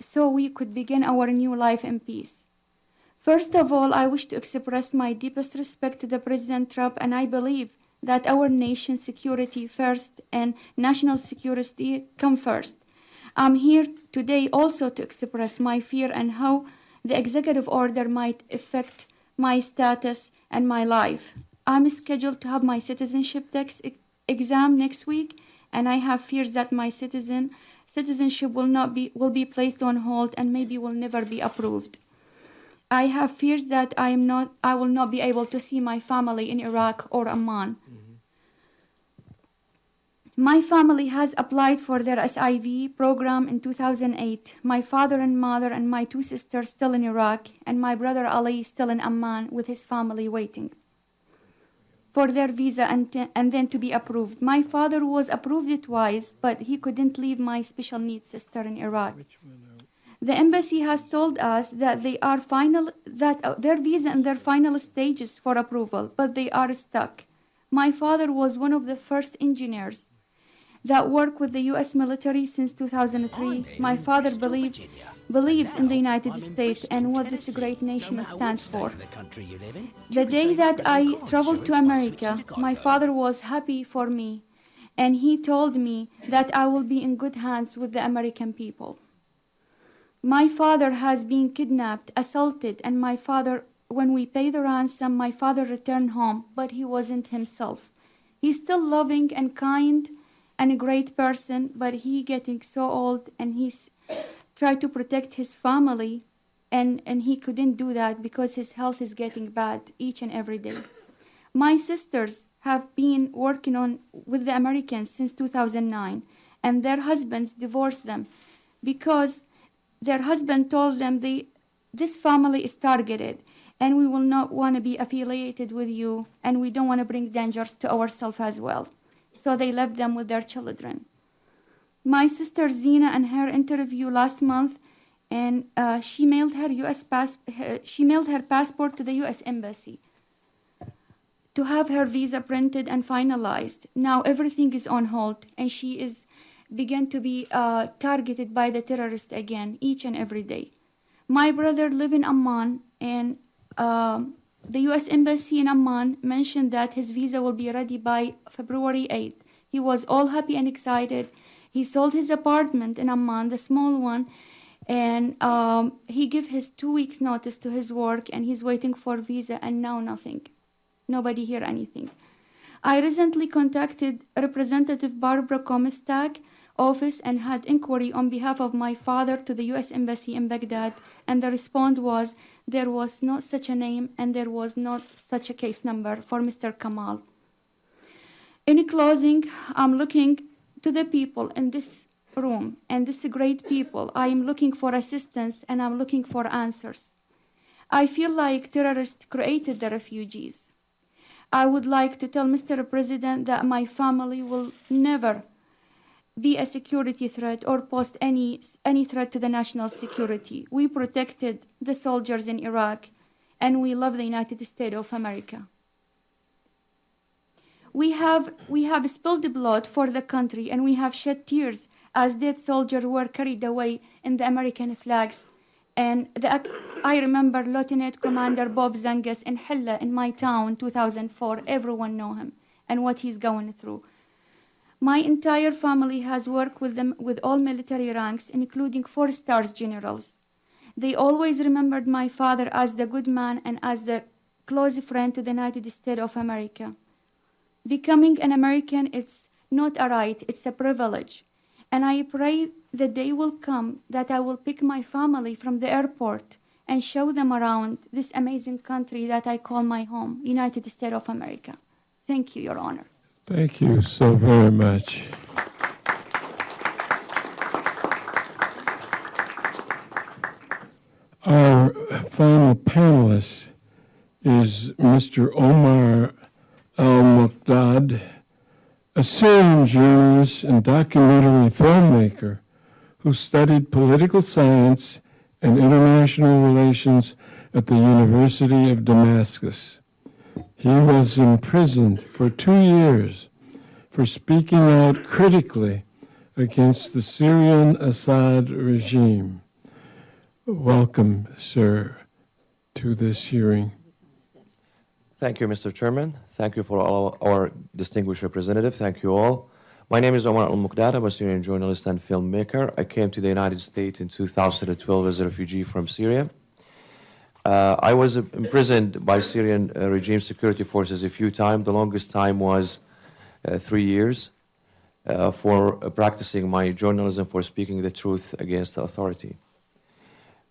so we could begin our new life in peace. First of all, I wish to express my deepest respect to the President Trump, and I believe that our nation's security first and national security come first. I'm here today also to express my fear and how the executive order might affect my status and my life. I'm scheduled to have my citizenship test exam next week, and I have fears that my citizenship will be placed on hold and maybe will never be approved. I have fears that I will not be able to see my family in Iraq or Amman. My family has applied for their SIV program in 2008. My father and mother and my two sisters still in Iraq, and my brother Ali still in Amman with his family waiting for their visa and then to be approved. My father was approved twice, but he couldn't leave my special needs sister in Iraq. The embassy has told us that their visa in their final stages for approval, but they are stuck. My father was one of the first engineers that worked with the U.S. military since 2003. My father believes in the United States and what this great nation stands for. The day that I traveled to America, my father was happy for me, and he told me that I will be in good hands with the American people. My father has been kidnapped, assaulted, and when we paid the ransom, my father returned home, but he wasn't himself. He's still loving and kind and a great person, but he getting so old, and he's tried to protect his family, and he couldn't do that because his health is getting bad each and every day. My sisters have been working with the Americans since 2009, and their husbands divorced them because their husband told them this family is targeted, and we will not want to be affiliated with you, and we don't want to bring dangers to ourselves as well. So they left them with their children. My sister Zina and her interview last month, and she mailed her passport to the U.S. Embassy to have her visa printed and finalized. Now everything is on hold, and she is began to be targeted by the terrorists again each and every day. My brother lives in Amman, and the U.S. Embassy in Amman mentioned that his visa will be ready by February 8th. He was all happy and excited. He sold his apartment in Amman, the small one, and he gave his 2 weeks notice to his work, and he's waiting for visa, and now nothing. Nobody hear anything. I recently contacted Representative Barbara Comstock office and had inquiry on behalf of my father to the U.S. Embassy in Baghdad, and the response was there was not such a name and there was not such a case number for Mr. Kamal. In closing, I'm looking to the people in this room and this great people. I am looking for assistance and I'm looking for answers. I feel like terrorists created the refugees. I would like to tell Mr. President that my family will never be a security threat or pose any threat to the national security. We protected the soldiers in Iraq, and we love the United States of America. We have spilled blood for the country, and we have shed tears as dead soldiers were carried away in the American flags. And I remember Lieutenant Commander Bob Zangas in Hilla in my town, 2004. Everyone know him and what he's going through. My entire family has worked with them with all military ranks, including 4-star generals. They always remembered my father as the good man and as the close friend to the United States of America. Becoming an American, it's not a right, it's a privilege. And I pray the day will come that I will pick my family from the airport and show them around this amazing country that I call my home, United States of America. Thank you, Your Honor. Thank you so very much. Our final panelist is Mr. Omar Al-Muqdad, a Syrian journalist and documentary filmmaker who studied political science and international relations at the University of Damascus. He was imprisoned for 2 years for speaking out critically against the Syrian Assad regime. Welcome, sir, to this hearing. Thank you, Mr. Chairman. Thank you for all our distinguished representatives. Thank you all. My name is Omar Al-Muqdad. I'm a Syrian journalist and filmmaker. I came to the United States in 2012 as a refugee from Syria. I was imprisoned by Syrian regime security forces a few times. The longest time was 3 years for practicing my journalism, for speaking the truth against the authority.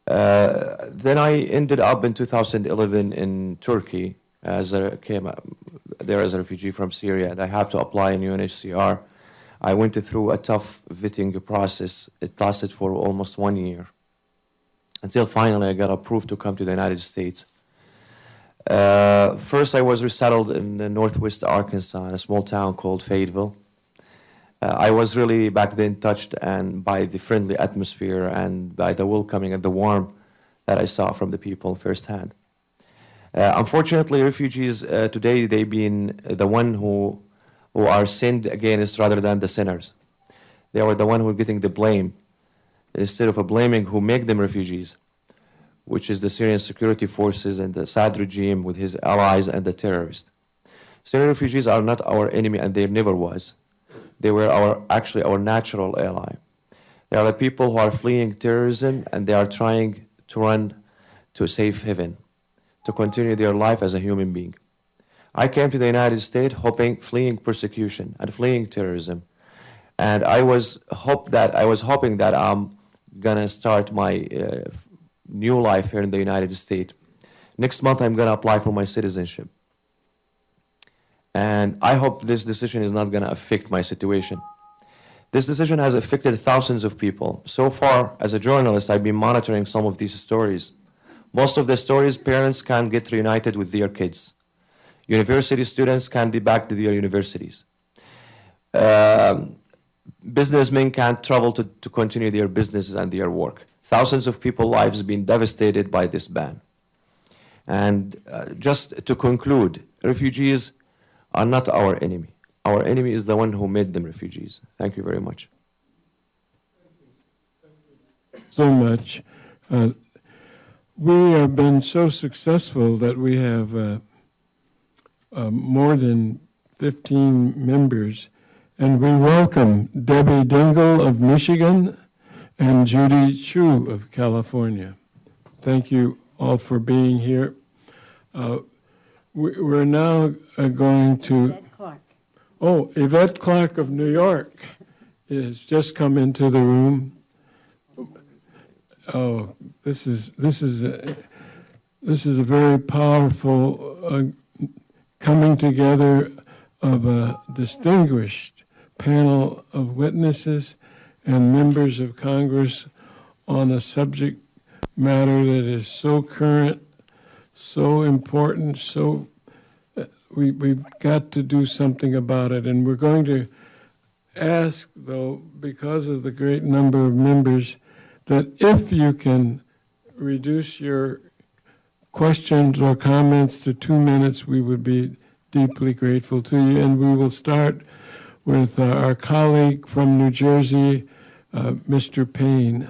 Then I ended up in 2011 in Turkey came there as a refugee from Syria, and I have to apply in UNHCR. I went through a tough vetting process. It lasted for almost 1 year, until finally I got approved to come to the United States. First, I was resettled in northwest Arkansas, in a small town called Fayetteville. I was really back then touched by the friendly atmosphere and by the welcoming and the warmth that I saw from the people firsthand. Unfortunately, refugees today, they've been the one who are sinned against rather than the sinners. They are the one who are getting the blame, instead of blaming who make them refugees, which is the Syrian security forces and the Assad regime with his allies and the terrorists. Syrian refugees are not our enemy, and they never was. They were actually our natural ally. They are the people who are fleeing terrorism, and they are trying to run to a safe haven, to continue their life as a human being. I came to the United States fleeing persecution and fleeing terrorism. And I was hoping that I'm gonna start my new life here in the United States. Next month, I'm gonna apply for my citizenship. And I hope this decision is not gonna affect my situation. This decision has affected thousands of people. So far, as a journalist, I've been monitoring some of these stories. Most of the stories, parents can't get reunited with their kids. University students can't be back to their universities. Businessmen can't travel to continue their businesses and their work. Thousands of people's lives have been devastated by this ban. And just to conclude, refugees are not our enemy. Our enemy is the one who made them refugees. Thank you very much. So much. We have been so successful that we have more than 15 members, and we welcome Debbie Dingle of Michigan and Judy Chu of California. Thank you all for being here. We're now going to... Yvette Clark. Oh, Yvette Clark of New York has just come into the room. Oh, this is a very powerful coming together of a distinguished panel of witnesses and members of Congress on a subject matter that is so current, so important, so we've got to do something about it. And we're going to ask, though, because of the great number of members, that if you can reduce your questions or comments to 2 minutes, we would be deeply grateful to you. And we will start with our colleague from New Jersey, Mr. Payne.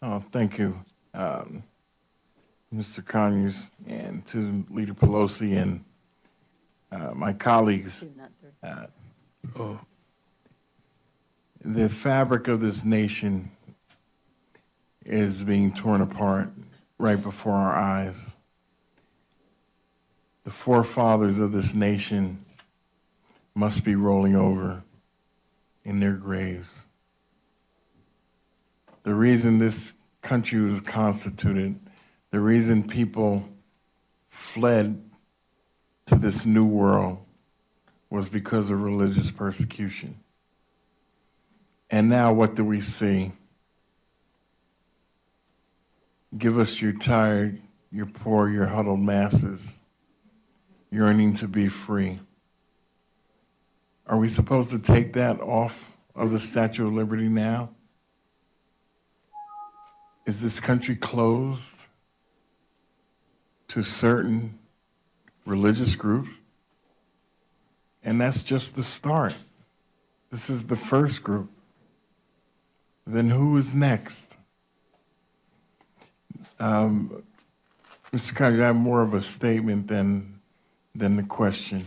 Oh, thank you, Mr. Conyers, and to Leader Pelosi and my colleagues. The fabric of this nation is being torn apart right before our eyes. The forefathers of this nation must be rolling over in their graves. The reason this country was constituted, the reason people fled to this new world was because of religious persecution. And now what do we see? Give us your tired, your poor, your huddled masses, yearning to be free. Are we supposed to take that off of the Statue of Liberty now? Is this country closed to certain religious groups? And that's just the start. This is the first group. Then who is next? Mr. Conyers, I have more of a statement than the question.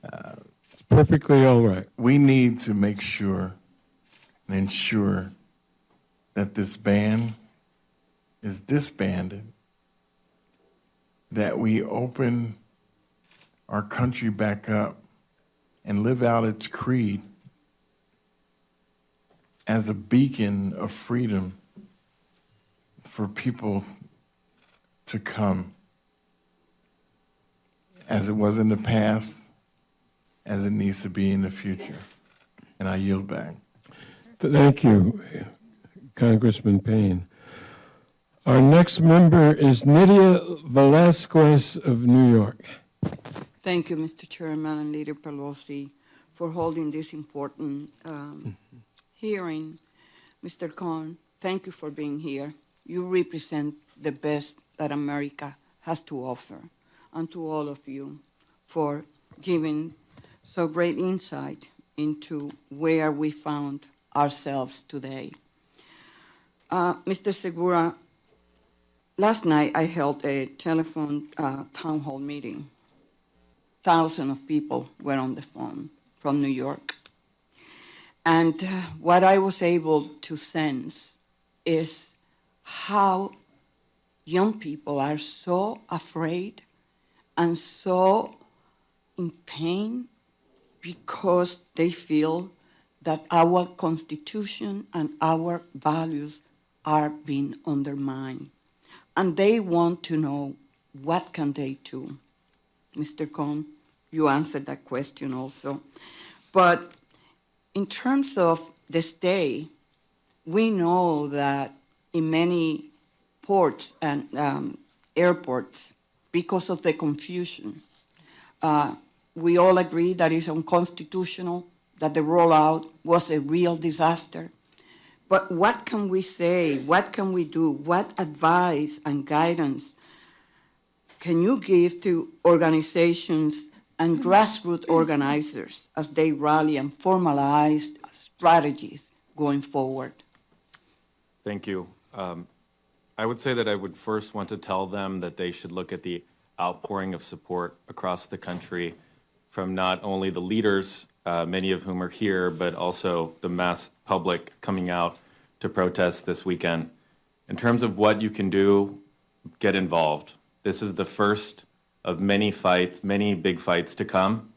It's perfectly all right. We need to make sure and ensure that this band is disbanded, that we open our country back up and live out its creed as a beacon of freedom for people to come, as it was in the past, as it needs to be in the future. And I yield back. Thank you, Congressman Payne. Our next member is Nydia Velasquez of New York. Thank you, Mr. Chairman and Leader Pelosi, for holding this important hearing. Mr. Cohn, thank you for being here. You represent the best that America has to offer, and to all of you for giving so great insight into where we found ourselves today. Mr. Segura, last night I held a telephone town hall meeting. Thousands of people were on the phone from New York. And what I was able to sense is how young people are so afraid and so in pain because they feel that our Constitution and our values are being undermined. And they want to know, what can they do? Mr. Cohn, you answered that question also. But in terms of the stay, we know that in many ports and airports, because of the confusion, we all agree that it's unconstitutional, that the rollout was a real disaster. But what can we say? What can we do? What advice and guidance can you give to organizations and grassroots organizers as they rally and formalize strategies going forward? Thank you. I would say that I would first want to tell them that they should look at the outpouring of support across the country from not only the leaders, many of whom are here, but also the mass public coming out to protest this weekend. In terms of what you can do, get involved. This is the first of many fights, many big fights to come.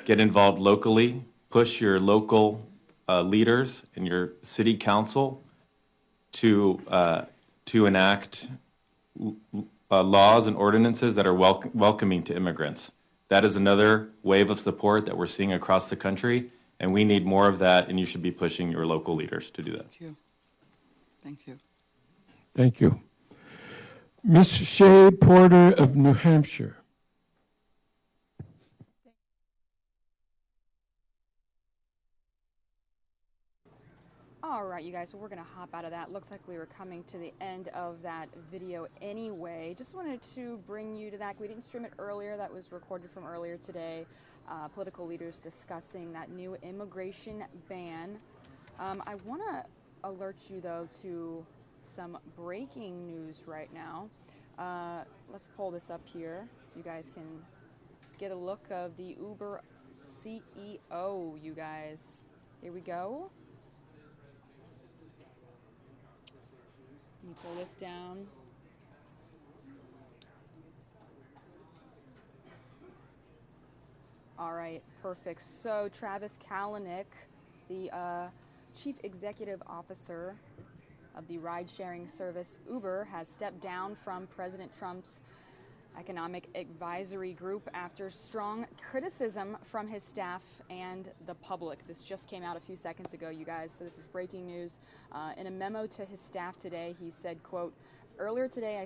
Get involved locally, push your local leaders and your city council to enact laws and ordinances that are welcoming to immigrants. That is another wave of support that we're seeing across the country, and we need more of that, and you should be pushing your local leaders to do that. Thank you. Thank you. Thank you. Ms. Shea Porter of New Hampshire. All right, you guys, well, we're going to hop out of that. Looks like we were coming to the end of that video anyway. Just wanted to bring you to that. We didn't stream it earlier. That was recorded from earlier today. Political leaders discussing that new immigration ban. I want to alert you, though, to some breaking news right now. Let's pull this up here so you guys can get a look of the Uber CEO, you guys. Here we go. Let me pull this down. All right, perfect. So Travis Kalanick, the Chief Executive Officer of the ride-sharing service Uber, has stepped down from President Trump's Economic Advisory Group after strong criticism from his staff and the public. This just came out a few seconds ago, you guys, so this is breaking news. In a memo to his staff today, he said, quote, "Earlier today I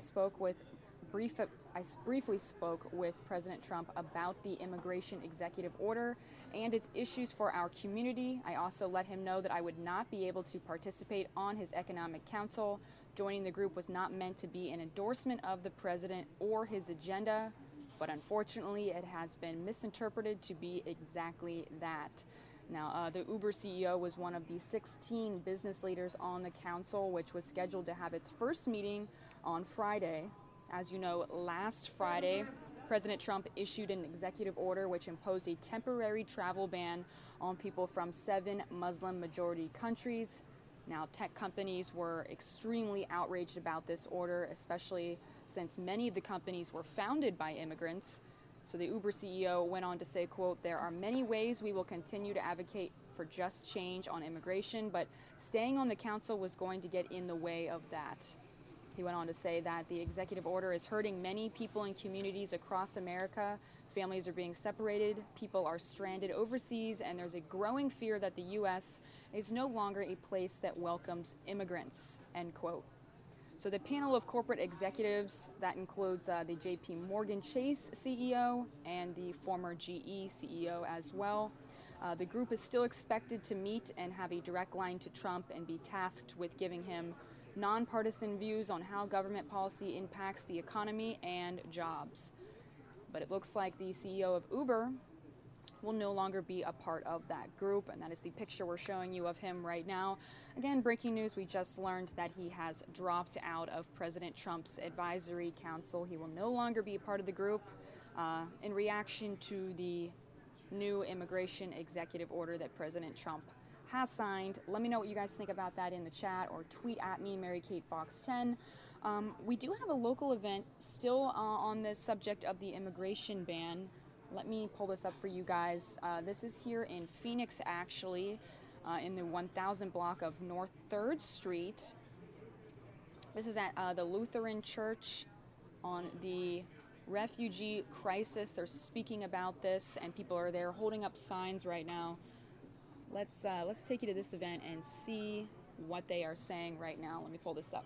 briefly spoke with President Trump about the immigration executive order and its issues for our community. I also let him know that I would not be able to participate on his economic council. Joining the group was not meant to be an endorsement of the president or his agenda, but unfortunately it has been misinterpreted to be exactly that." Now, the Uber CEO was one of the 16 business leaders on the council, which was scheduled to have its first meeting on Friday. As you know, last Friday, President Trump issued an executive order which imposed a temporary travel ban on people from 7 Muslim-majority countries. Now, tech companies were extremely outraged about this order, especially since many of the companies were founded by immigrants. So the Uber CEO went on to say, quote, "There are many ways we will continue to advocate for just change on immigration, but staying on the council was going to get in the way of that." He went on to say that the executive order is hurting many people in communities across America. Families are being separated, people are stranded overseas, and there's a growing fear that the U.S. is no longer a place that welcomes immigrants, end quote. So the panel of corporate executives, that includes the JP Morgan Chase CEO and the former GE CEO as well. The group is still expected to meet and have a direct line to Trump and be tasked with giving him nonpartisan views on how government policy impacts the economy and jobs. But it looks like the CEO of Uber will no longer be a part of that group, and that is the picture we're showing you of him right now. Again, breaking news, we just learned that he has dropped out of President Trump's advisory council. He will no longer be a part of the group in reaction to the new immigration executive order that President Trump has signed. Let me know what you guys think about that in the chat, or tweet at me, Mary Kate Fox 10. We do have a local event still on the subject of the immigration ban. Let me pull this up for you guys. This is here in Phoenix, actually, in the 1000 block of North 3rd Street. This is at the Lutheran Church on the refugee crisis. They're speaking about this, and people are there holding up signs right now. Let's take you to this event and see what they are saying right now. Let me pull this up.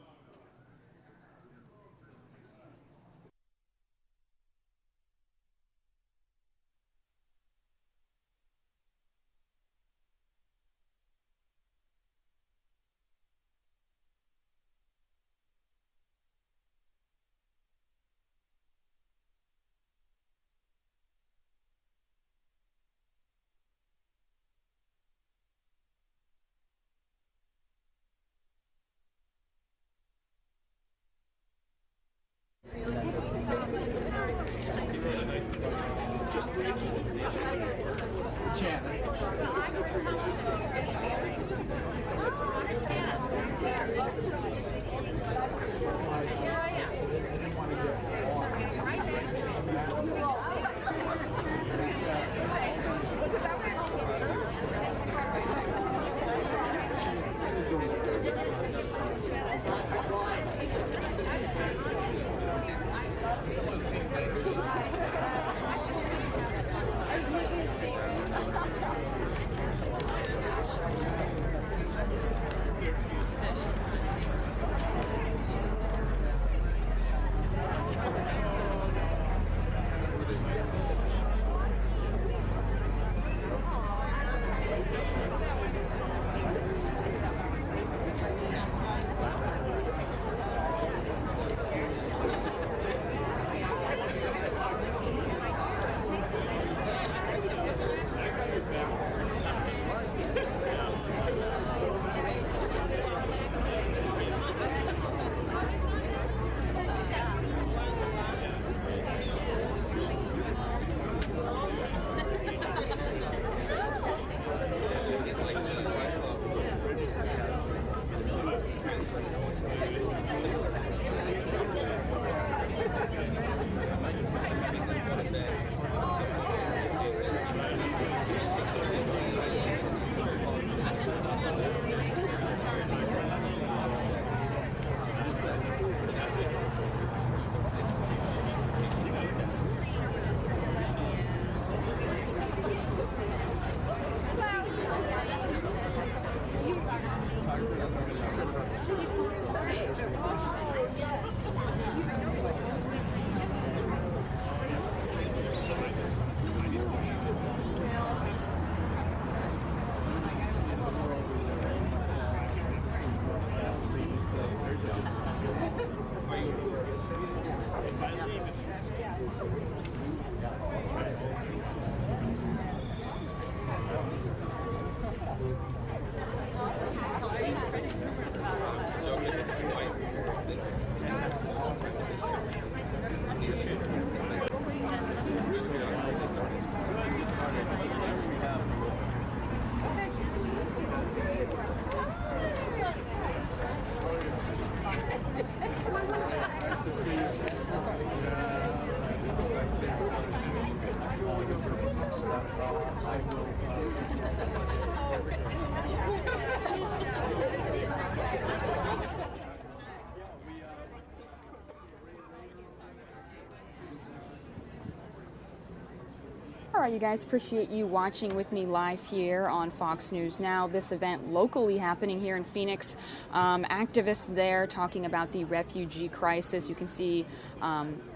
All right, you guys, appreciate you watching with me live here on Fox News Now. This event locally happening here in Phoenix. Activists there talking about the refugee crisis. You can see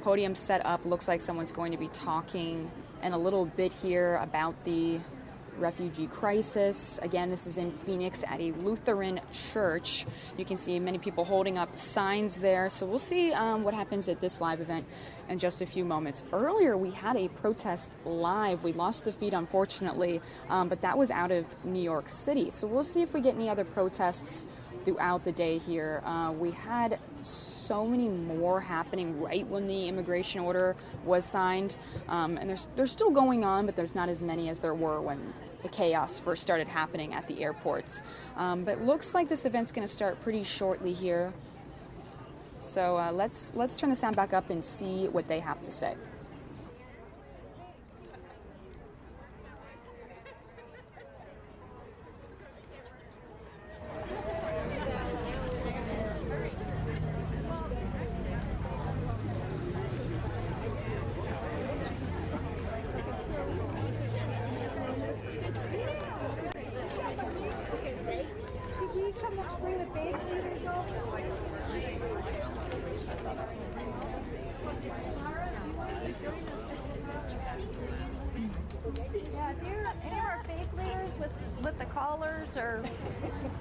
podium set up. Looks like someone's going to be talking in a little bit here about the refugee crisis. Again, this is in Phoenix at a Lutheran church. You can see many people holding up signs there. So we'll see what happens at this live event in just a few moments. Earlier, we had a protest live. We lost the feed, unfortunately, but that was out of New York City. So we'll see if we get any other protests throughout the day here. We had so many more happening right when the immigration order was signed, and they're still going on, but there's not as many as there were when the chaos first started happening at the airports. But it looks like this event's going to start pretty shortly here. So let's turn the sound back up and see what they have to say. Yeah, if you're any of our faith leaders with the collars or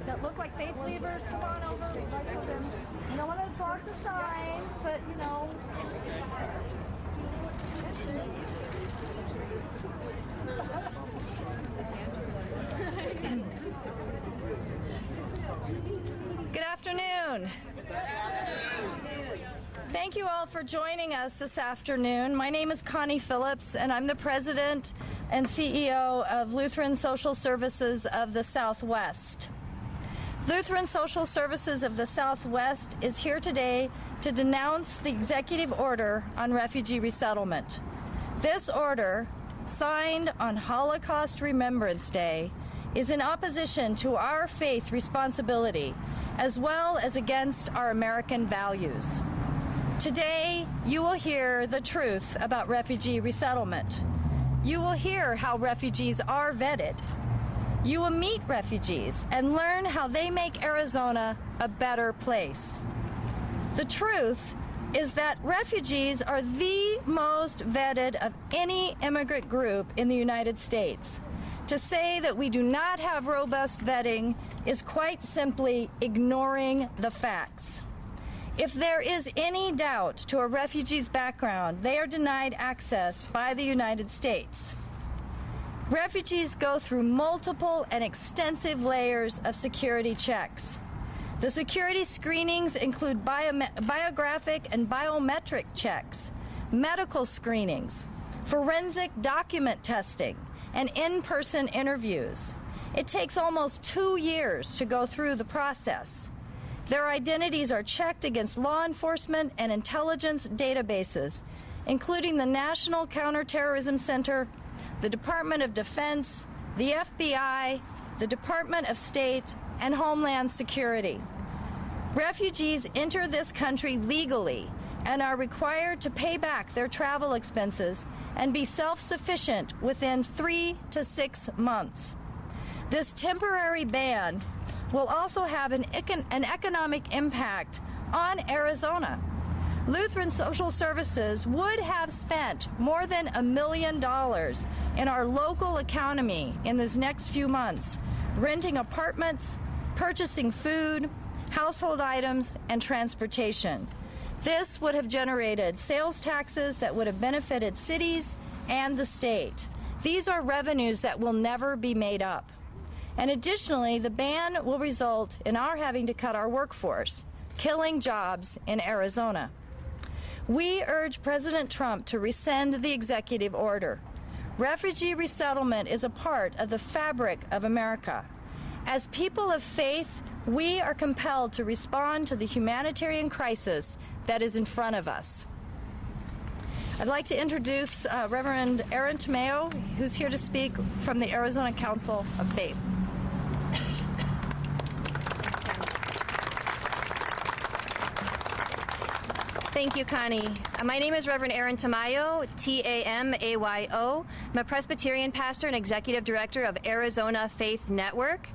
that look like faith leaders, come on over. We'd like for them. You don't want to talk the signs, but you know. Good afternoon. Thank you all for joining us this afternoon. My name is Connie Phillips, and I'm the president and CEO of Lutheran Social Services of the Southwest. Lutheran Social Services of the Southwest is here today to denounce the executive order on refugee resettlement. This order, signed on Holocaust Remembrance Day, is in opposition to our faith responsibility, as well as against our American values. Today, you will hear the truth about refugee resettlement. You will hear how refugees are vetted. You will meet refugees and learn how they make Arizona a better place. The truth is that refugees are the most vetted of any immigrant group in the United States. To say that we do not have robust vetting is quite simply ignoring the facts. If there is any doubt to a refugee's background, they are denied access by the United States. Refugees go through multiple and extensive layers of security checks. The security screenings include biographic and biometric checks, medical screenings, forensic document testing, and in-person interviews. It takes almost 2 years to go through the process. Their identities are checked against law enforcement and intelligence databases, including the National Counterterrorism Center, the Department of Defense, the FBI, the Department of State, and Homeland Security. Refugees enter this country legally and are required to pay back their travel expenses and be self-sufficient within 3 to 6 months. This temporary ban will also have an economic impact on Arizona. Lutheran Social Services would have spent more than $1 million in our local economy in this next few months, renting apartments, purchasing food, household items, and transportation. This would have generated sales taxes that would have benefited cities and the state. These are revenues that will never be made up. And additionally, the ban will result in our having to cut our workforce, killing jobs in Arizona. We urge President Trump to rescind the executive order. Refugee resettlement is a part of the fabric of America. As people of faith, we are compelled to respond to the humanitarian crisis that is in front of us. I'd like to introduce Reverend Aaron Tomeo, who's here to speak from the Arizona Council of Faith. Thank you, Connie. My name is Reverend Aaron Tamayo, Tamayo. I'm a Presbyterian pastor and executive director of Arizona Faith Network.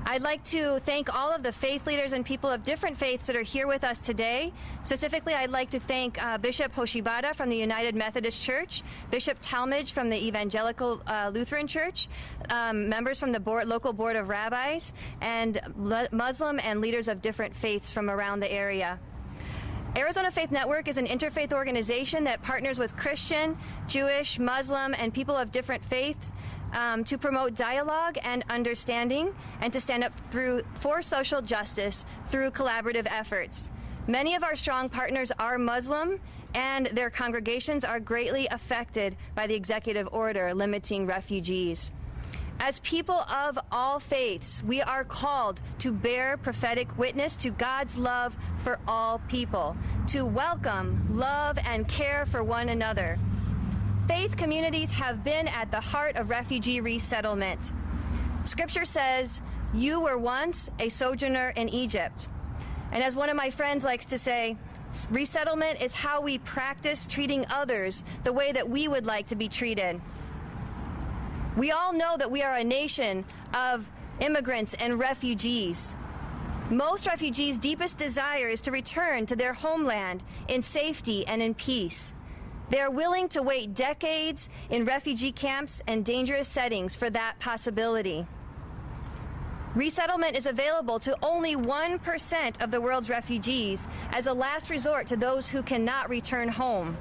I'd like to thank all of the faith leaders and people of different faiths that are here with us today. Specifically, I'd like to thank Bishop Hoshibata from the United Methodist Church, Bishop Talmadge from the Evangelical Lutheran Church, members from the local board of rabbis, and Muslim and leaders of different faiths from around the area. Arizona Faith Network is an interfaith organization that partners with Christian, Jewish, Muslim, and people of different faiths to promote dialogue and understanding and to stand up for social justice through collaborative efforts. Many of our strong partners are Muslim, and their congregations are greatly affected by the executive order limiting refugees. As people of all faiths, we are called to bear prophetic witness to God's love for all people, to welcome, love, and care for one another. Faith communities have been at the heart of refugee resettlement. Scripture says, "You were once a sojourner in Egypt." And as one of my friends likes to say, resettlement is how we practice treating others the way that we would like to be treated. We all know that we are a nation of immigrants and refugees. Most refugees' deepest desire is to return to their homeland in safety and in peace. They are willing to wait decades in refugee camps and dangerous settings for that possibility. Resettlement is available to only 1% of the world's refugees as a last resort to those who cannot return home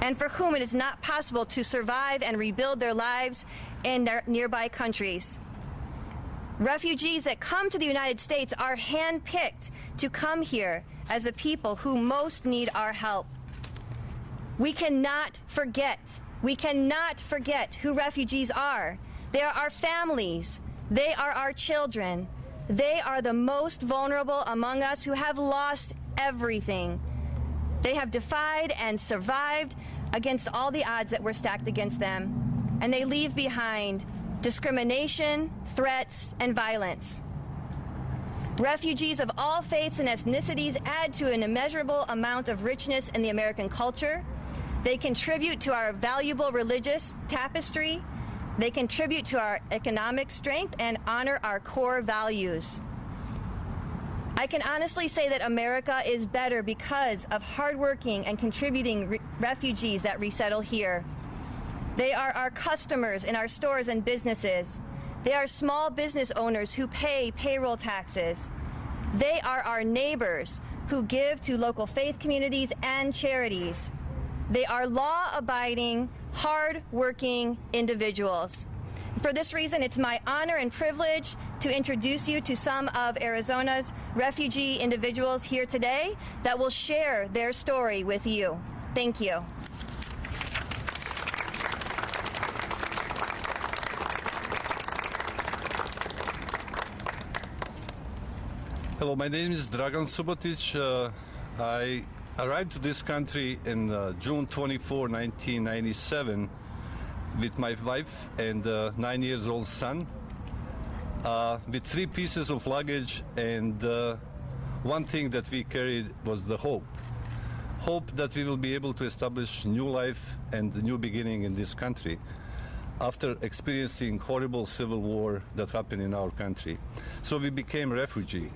and for whom it is not possible to survive and rebuild their lives in their nearby countries. Refugees that come to the United States are handpicked to come here as the people who most need our help. We cannot forget who refugees are. They are our families. They are our children. They are the most vulnerable among us who have lost everything. They have defied and survived against all the odds that were stacked against them, and they leave behind discrimination, threats, and violence. Refugees of all faiths and ethnicities add to an immeasurable amount of richness in the American culture. They contribute to our valuable religious tapestry. They contribute to our economic strength and honor our core values. I can honestly say that America is better because of hardworking and contributing refugees that resettle here. They are our customers in our stores and businesses. They are small business owners who pay payroll taxes. They are our neighbors who give to local faith communities and charities. They are law-abiding, hard-working individuals. For this reason, it's my honor and privilege to introduce you to some of Arizona's refugee individuals here today that will share their story with you. Thank you. Hello, my name is Dragan Subotic. I arrived to this country in June 24, 1997 with my wife and 9-year-old son with 3 pieces of luggage, and one thing that we carried was the hope that we will be able to establish new life and a new beginning in this country after experiencing horrible civil war that happened in our country. So we became refugees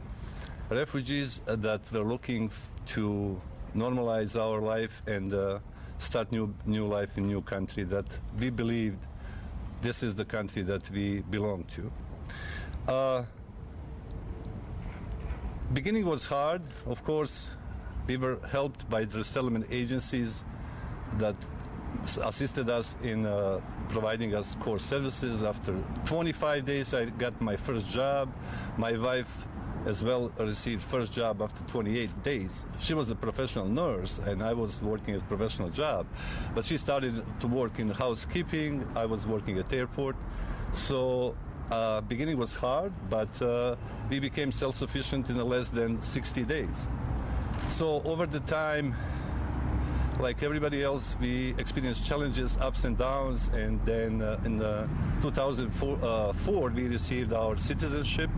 that were looking to normalize our life and start new life in new country that we believed this is the country that we belong to. Beginning was hard. Of course, we were helped by the resettlement agencies that assisted us in providing us core services. After 25 days, I got my first job. My wife as well received first job after 28 days. She was a professional nurse and I was working a professional job. But she started to work in housekeeping. I was working at the airport. So beginning was hard, but we became self-sufficient in less than 60 days. So over the time, like everybody else, we experienced challenges, ups and downs, and then in 2004 we received our citizenship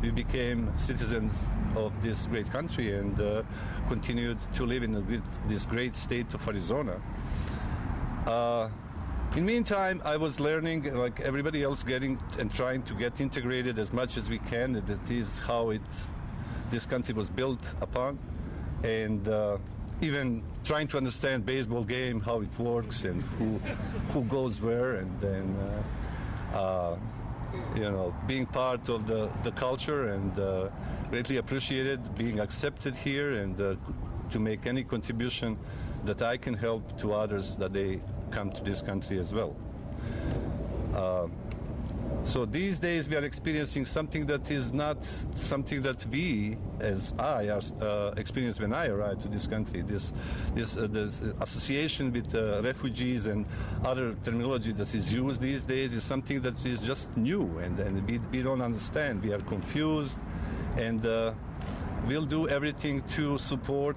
we became citizens of this great country and continued to live in this great state of Arizona. In the meantime, I was learning, like everybody else, getting and trying to get integrated as much as we can. That is how this country was built upon, and even trying to understand baseball game, how it works, and who goes where, and then being part of the culture, and greatly appreciated being accepted here, and to make any contribution that I can help to others that they come to this country as well. So these days we are experiencing something that is not something that we, as I, experienced when I arrived to this country. This association with refugees and other terminology that is used these days is something that is just new, and we don't understand. We are confused, and we'll do everything to support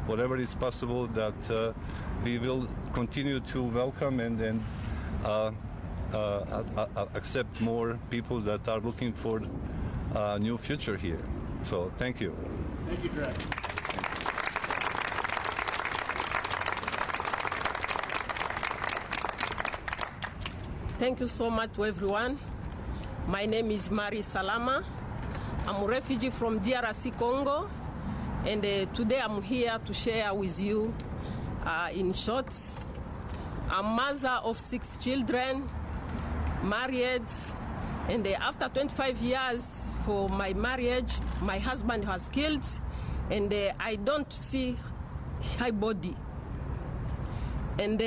whatever is possible that we will continue to welcome and accept more people that are looking for a new future here. So thank you. Thank you, Drag. Thank you so much to everyone. My name is Mari Salama. I'm a refugee from DRC Congo, and today I'm here to share with you in short. I'm mother of 6 children, married, and after 25 years for my marriage, my husband was killed, and I don't see high body. And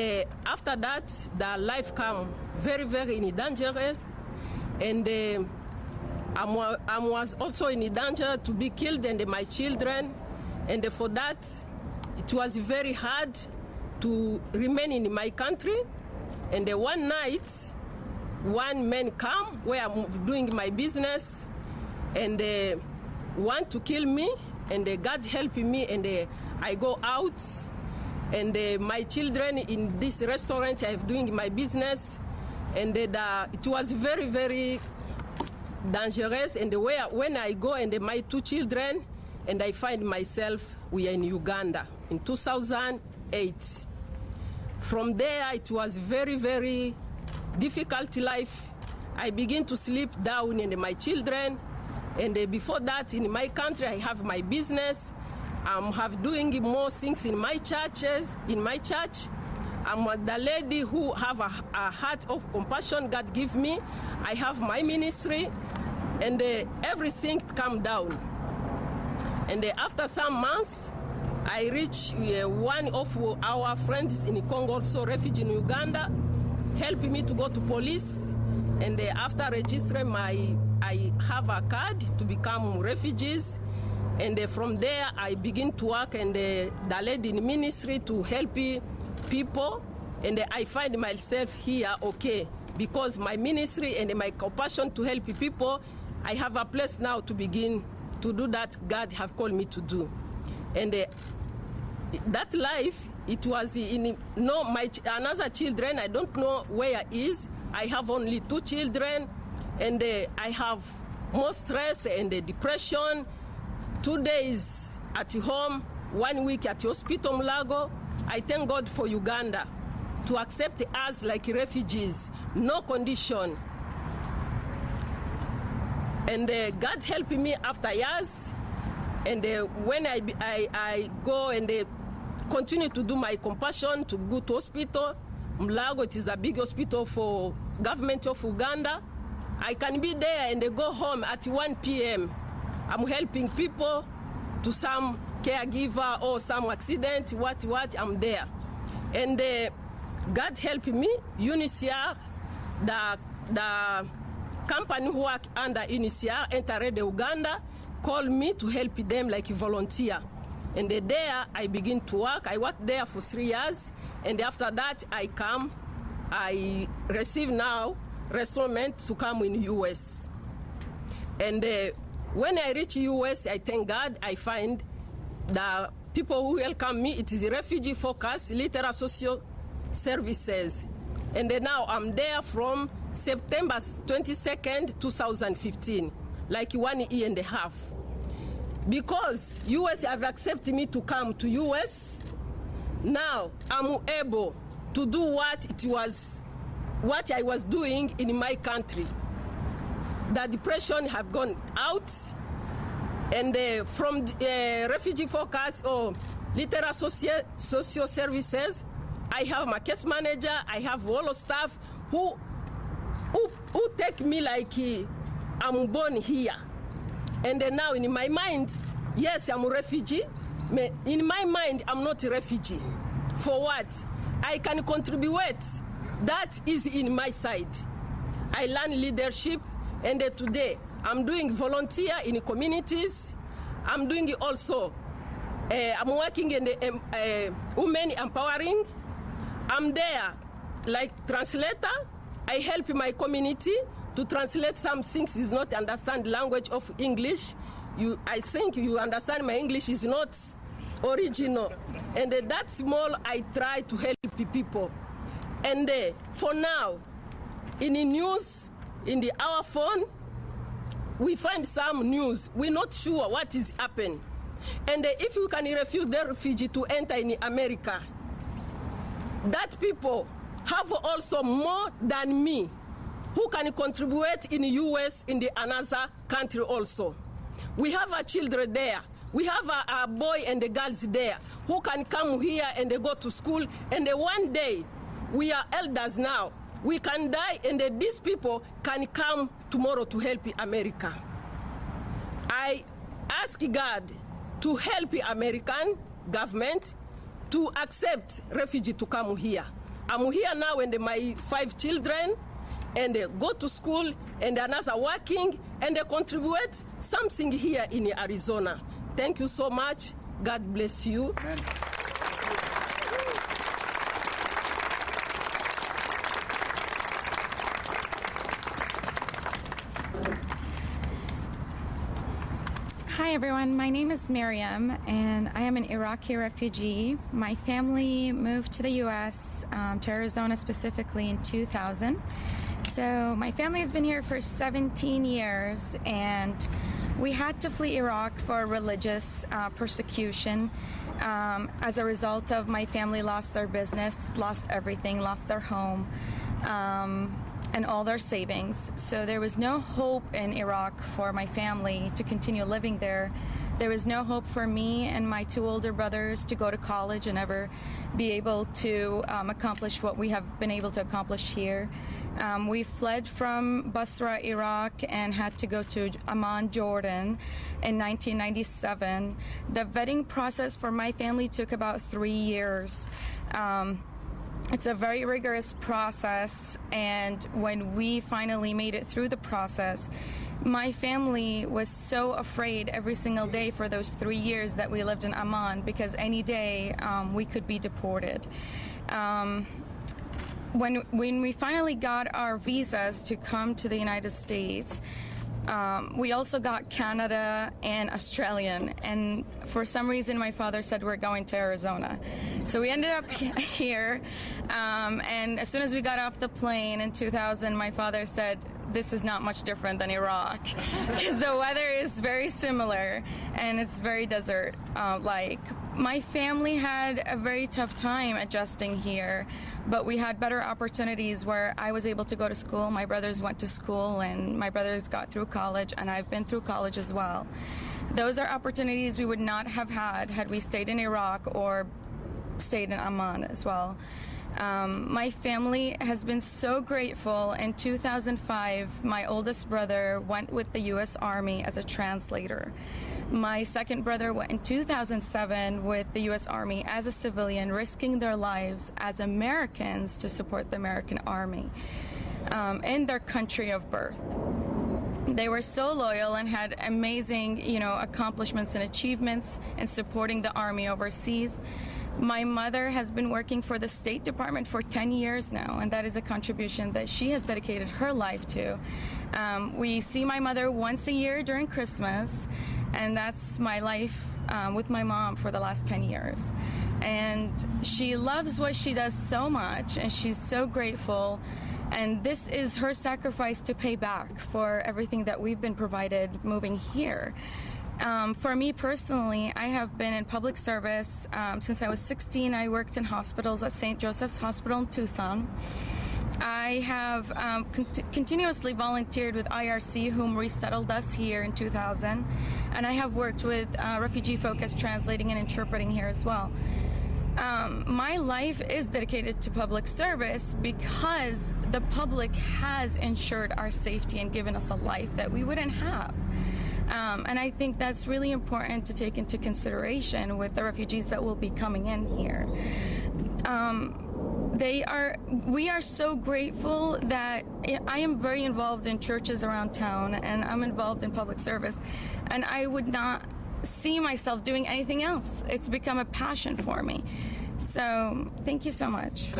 after that, the life come very, very dangerous, and I was also in danger to be killed, and my children, and for that, it was very hard to remain in my country. And one night, one man come where I'm doing my business, and want to kill me, and God helping me, and I go out, and my children in this restaurant I'm doing my business, and it was very, very dangerous. And when I go, and my 2 children, and I find myself, we are in Uganda in 2008. From there, it was very, very difficult life. I begin to sleep down in my children, and before that, in my country, I have my business. I'm doing more things in my churches. In my church, I'm the lady who have a heart of compassion God give me. I have my ministry, and everything come down. And after some months, I reach one of our friends in Congo, also refugee in Uganda, helping me to go to police. And after registering I have a card to become refugees. And from there, I begin to work, and the lady in ministry to help people. And I find myself here okay, because my ministry and my compassion to help people, I have a place now to begin to do that God have called me to do. And that life, it was my another children, I don't know where is. I have only 2 children, and I have more stress and depression. 2 days at home, 1 week at hospital Mulago. I thank God for Uganda to accept us like refugees, no condition. And God helped me after years. And when I go and continue to do my compassion, to go to hospital, Mulago, it is a big hospital for government of Uganda. I can be there and go home at 1 p.m. I'm helping people to some caregiver or some accident, what, I'm there. And God helped me, UNICEF, the company who work under UNICEF, entered Uganda, called me to help them like a volunteer. And there I begin to work. I worked there for 3 years. And after that, I receive now resettlement to come in U.S. And when I reach U.S., I thank God, I find the people who welcome me, it is a refugee focus, literal social services. And now I'm there from September 22nd, 2015. like 1 year and a half. Because US have accepted me to come to US, now I'm able to do what I was doing in my country. The depression have gone out, and from refugee focus or literal social services, I have my case manager, I have all of staff who take me like I'm born here. And then now in my mind, yes, I'm a refugee. In my mind, I'm not a refugee. For what? I can contribute. That is in my side. I learn leadership, and today I'm doing volunteer in communities. I'm doing also, I'm working in the women empowering. I'm there like translator. I help my community to translate some things is not understand language of English. I think you understand my English is not original. And that small, I try to help people. And for now, in the news, in our phone, we find some news. We're not sure what is happening. And if you can refuse the refugee to enter in America, that people have also more than me who can contribute in the US, in the another country also. We have our children there. We have our boy and the girls there who can come here and they go to school. And one day, we are elders now. We can die, and these people can come tomorrow to help America. I ask God to help the American government to accept refugees to come here. I'm here now, and my 5 children, and they go to school, and another working, and they contribute something here in Arizona. Thank you so much. God bless you. Amen. Hi everyone, my name is Miriam and I am an Iraqi refugee. My family moved to the US, to Arizona specifically in 2000. So my family has been here for 17 years and we had to flee Iraq for religious persecution. As a result of my family lost their business, lost everything, lost their home. And all their savings. So there was no hope in Iraq for my family to continue living there. There was no hope for me and my 2 older brothers to go to college and ever be able to accomplish what we have been able to accomplish here. We fled from Basra, Iraq, and had to go to Amman, Jordan in 1997. The vetting process for my family took about 3 years. It's a very rigorous process, and when we finally made it through the process, my family was so afraid every single day for those 3 years that we lived in Amman, because any day we could be deported. When we finally got our visas to come to the United States, we also got Canada and Australian, and for some reason my father said we're going to Arizona. So we ended up here, and as soon as we got off the plane in 2000, my father said, this is not much different than Iraq, because the weather is very similar and it's very desert-like. My family had a very tough time adjusting here, but we had better opportunities where I was able to go to school, my brothers went to school, and my brothers got through college, and I've been through college as well. Those are opportunities we would not have had we stayed in Iraq or stayed in Amman as well. My family has been so grateful. In 2005, my oldest brother went with the U.S. Army as a translator. My second brother went in 2007 with the U.S. Army as a civilian, risking their lives as Americans to support the American Army in their country of birth. They were so loyal and had amazing, accomplishments and achievements in supporting the Army overseas. My mother has been working for the State Department for 10 years now, and that is a contribution that she has dedicated her life to. We see my mother once a year during Christmas, and that's my life with my mom for the last 10 years. And she loves what she does so much, and she's so grateful. And this is her sacrifice to pay back for everything that we've been provided moving here. For me personally, I have been in public service since I was 16. I worked in hospitals at St. Joseph's Hospital in Tucson. I have continuously volunteered with IRC, whom resettled us here in 2000, and I have worked with refugee folk as translating and interpreting here as well. My life is dedicated to public service because the public has ensured our safety and given us a life that we wouldn't have. And I think that's really important to take into consideration with the refugees that will be coming in here. We are so grateful that I am very involved in churches around town, and I'm involved in public service, and I would not see myself doing anything else. It's become a passion for me. So thank you so much.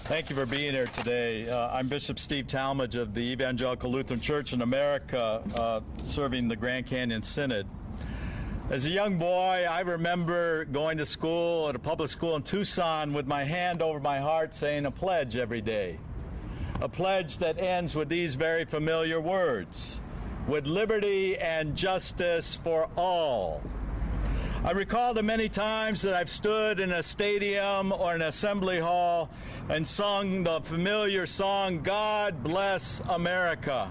Thank you for being here today. I'm Bishop Steve Talmadge of the Evangelical Lutheran Church in America, serving the Grand Canyon Synod. As a young boy, I remember going to school at a public school in Tucson with my hand over my heart saying a pledge every day. A pledge that ends with these very familiar words, with liberty and justice for all. I recall the many times that I've stood in a stadium or an assembly hall and sung the familiar song, God Bless America.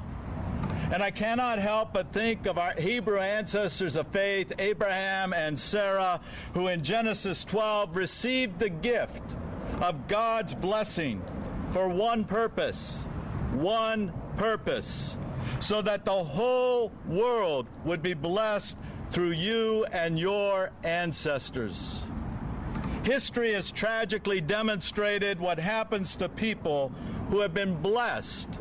And I cannot help but think of our Hebrew ancestors of faith, Abraham and Sarah, who in Genesis 12 received the gift of God's blessing for one purpose, so that the whole world would be blessed through you and your ancestors. History has tragically demonstrated what happens to people who have been blessed,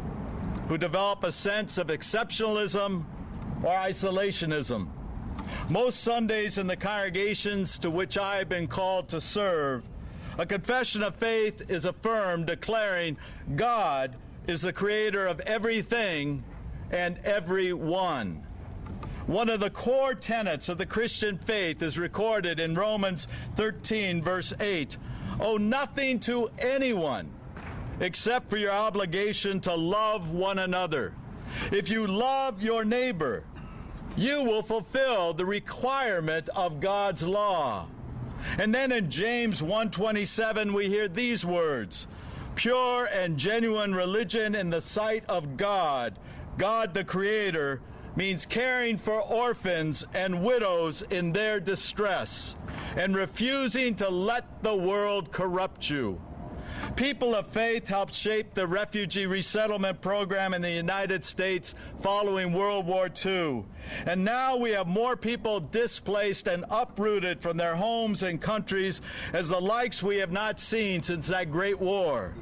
who develop a sense of exceptionalism or isolationism. Most Sundays in the congregations to which I have been called to serve, a confession of faith is affirmed, declaring God is the creator of everything and everyone. One of the core tenets of the Christian faith is recorded in Romans 13, verse 8. Owe nothing to anyone except for your obligation to love one another. If you love your neighbor, you will fulfill the requirement of God's law. And then in James 1:27, we hear these words, pure and genuine religion in the sight of God, God the Creator, means caring for orphans and widows in their distress and refusing to let the world corrupt you. People of faith helped shape the refugee resettlement program in the United States following World War II. And now we have more people displaced and uprooted from their homes and countries as the likes we have not seen since that great war.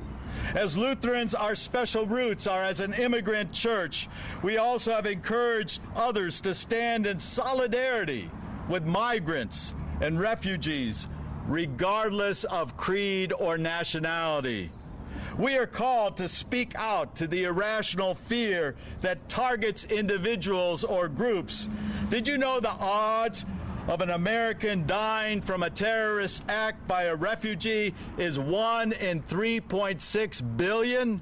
As Lutherans, our special roots are as an immigrant church. We also have encouraged others to stand in solidarity with migrants and refugees, regardless of creed or nationality. We are called to speak out to the irrational fear that targets individuals or groups. Did you know the odds of an American dying from a terrorist act by a refugee is 1 in 3.6 billion?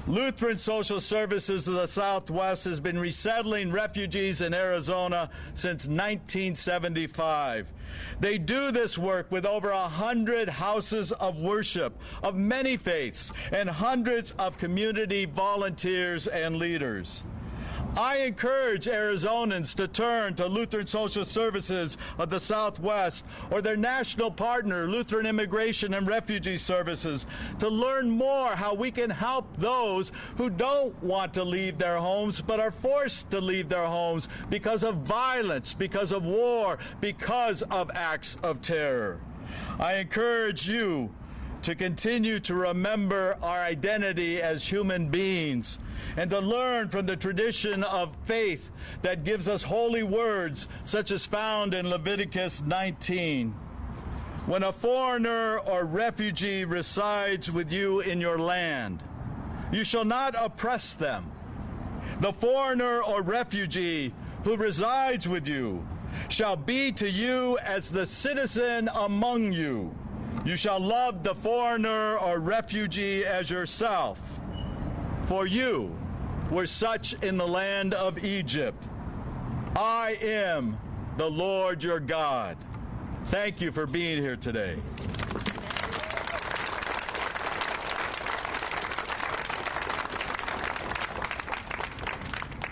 Lutheran Social Services of the Southwest has been resettling refugees in Arizona since 1975. They do this work with over 100 houses of worship of many faiths and hundreds of community volunteers and leaders. I encourage Arizonans to turn to Lutheran Social Services of the Southwest or their national partner, Lutheran Immigration and Refugee Services, to learn more how we can help those who don't want to leave their homes but are forced to leave their homes because of violence, because of war, because of acts of terror. I encourage you to continue to remember our identity as human beings and to learn from the tradition of faith that gives us holy words such as found in Leviticus 19. When a foreigner or refugee resides with you in your land, you shall not oppress them. The foreigner or refugee who resides with you shall be to you as the citizen among you. You shall love the foreigner or refugee as yourself. For you were such in the land of Egypt. I am the Lord your God. Thank you for being here today.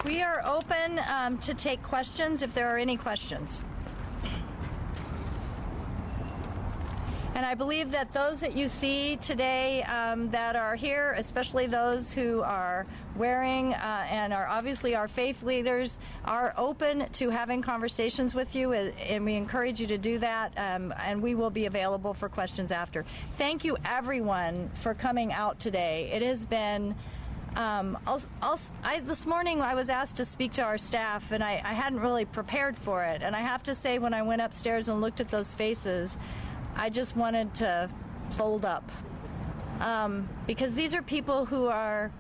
We are open to take questions if there are any questions. And I believe that those that you see today that are here, especially those who are wearing and are obviously our faith leaders, are open to having conversations with you, and we encourage you to do that, and we will be available for questions after. Thank you, everyone, for coming out today. It has been... this morning I was asked to speak to our staff, and I hadn't really prepared for it. And I have to say, when I went upstairs and looked at those faces, I just wanted to fold up. Because these are people who are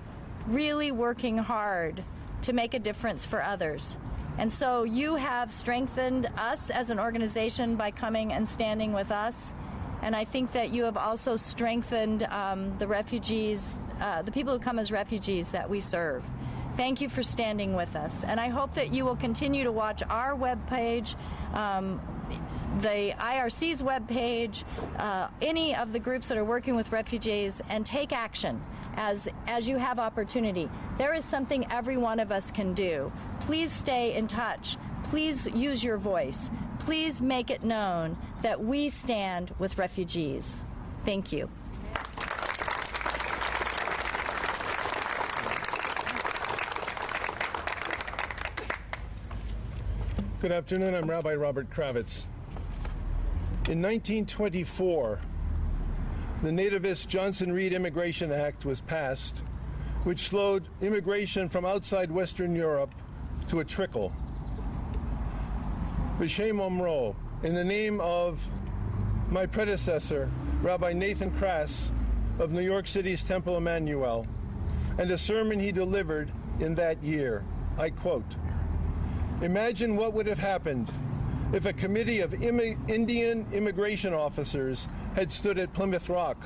really working hard to make a difference for others. And so you have strengthened us as an organization by coming and standing with us. And I think that you have also strengthened the refugees, the people who come as refugees that we serve. Thank you for standing with us. And I hope that you will continue to watch our webpage, the IRC's webpage, any of the groups that are working with refugees, and take action as you have opportunity. There is something every one of us can do. Please stay in touch. Please use your voice. Please make it known that we stand with refugees. Thank you. Good afternoon. I'm Rabbi Robert Kravitz. In 1924, the nativist Johnson-Reed Immigration Act was passed, which slowed immigration from outside Western Europe to a trickle. B'Shem Omro, in the name of my predecessor, Rabbi Nathan Krass of New York City's Temple Emmanuel, and a sermon he delivered in that year, I quote, "Imagine what would have happened if a committee of Indian immigration officers had stood at Plymouth Rock,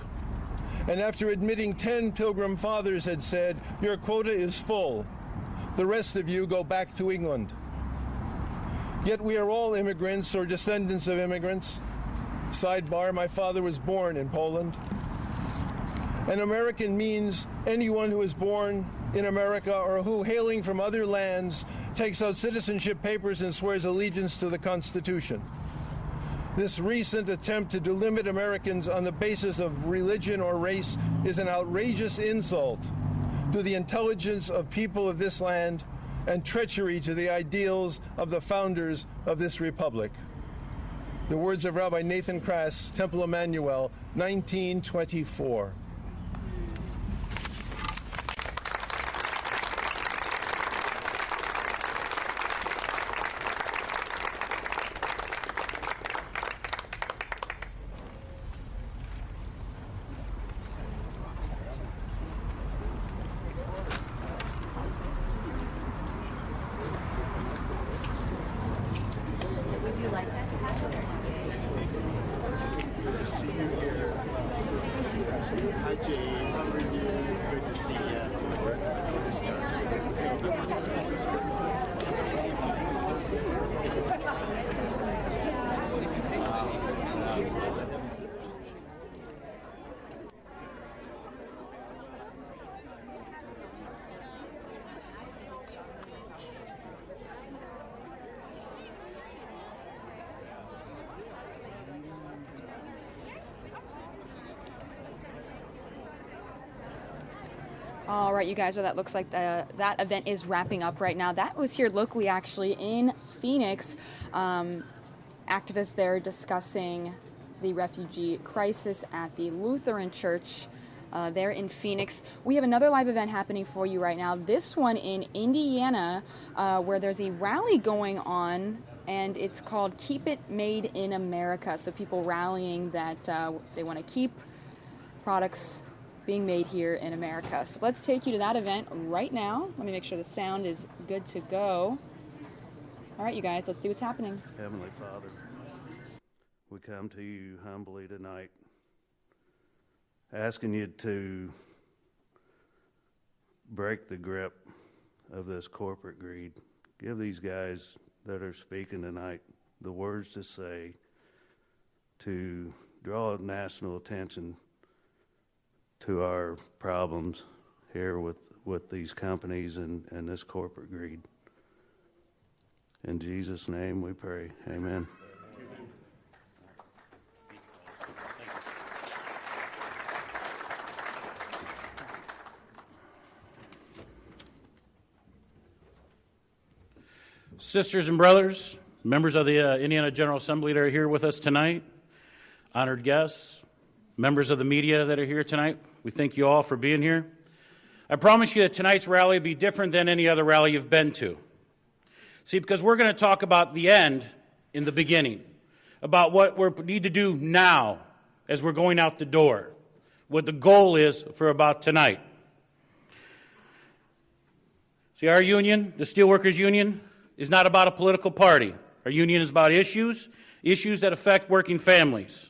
and after admitting 10 Pilgrim Fathers had said, 'Your quota is full. The rest of you go back to England.' Yet we are all immigrants or descendants of immigrants. Sidebar, my father was born in Poland. An American means anyone who is born in America or who, hailing from other lands, takes out citizenship papers and swears allegiance to the Constitution. This recent attempt to delimit Americans on the basis of religion or race is an outrageous insult to the intelligence of people of this land and treachery to the ideals of the founders of this republic." The words of Rabbi Nathan Krass, Temple Emmanuel, 1924. All right, you guys, so that looks like that event is wrapping up right now. That was here locally, actually, in Phoenix. Activists there discussing the refugee crisis at the Lutheran Church there in Phoenix. We have another live event happening for you right now. This one in Indiana, where there's a rally going on, and it's called Keep It Made in America. So people rallying that they want to keep products being made here in America. So let's take you to that event right now. Let me make sure the sound is good to go. All right, you guys, let's see what's happening. Heavenly Father, we come to you humbly tonight, asking you to break the grip of this corporate greed. Give these guys that are speaking tonight the words to say to draw national attention to our problems here with these companies and this corporate greed. In Jesus' name we pray. Amen. Sisters and brothers, members of the Indiana General Assembly that are here with us tonight, honored guests, members of the media that are here tonight, we thank you all for being here. I promise you that tonight's rally will be different than any other rally you've been to. See, because we're going to talk about the end in the beginning, about what we need to do now as we're going out the door, what the goal is for about tonight. See, our union, the Steelworkers Union, is not about a political party. Our union is about issues that affect working families.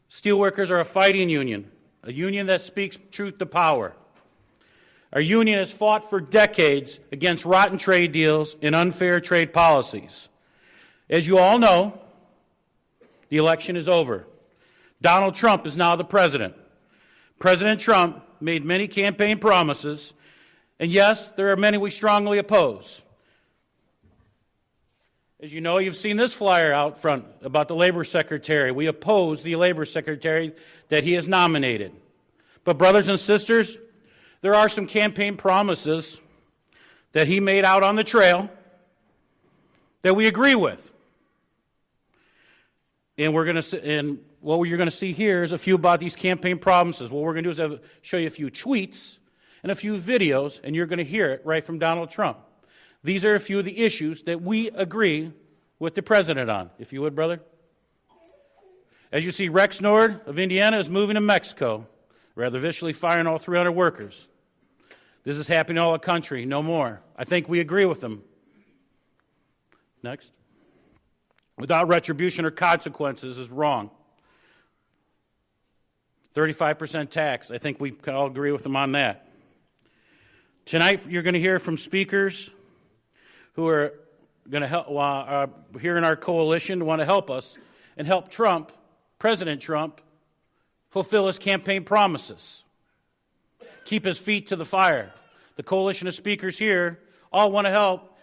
Steelworkers are a fighting union, a union that speaks truth to power. Our union has fought for decades against rotten trade deals and unfair trade policies. As you all know, the election is over. Donald Trump is now the president. President Trump made many campaign promises, and yes, there are many we strongly oppose. As you know, you've seen this flyer out front about the labor secretary. We oppose the labor secretary that he has nominated. But brothers and sisters, there are some campaign promises that he made out on the trail that we agree with. And what you're going to see here is a few about these campaign promises. What we're going to do is show you a few tweets and a few videos, and you're going to hear it right from Donald Trump. These are a few of the issues that we agree with the president on, if you would, brother. As you see, Rex Nord of Indiana is moving to Mexico, rather viciously firing all 300 workers. This is happening all the country, no more. I think we agree with them. Next. Without retribution or consequences is wrong. 35% tax, I think we can all agree with them on that. Tonight, you're going to hear from speakers who are going to help here in our coalition, want to help us and help Trump, President Trump, fulfill his campaign promises. Keep his feet to the fire. The coalition of speakers here all want to help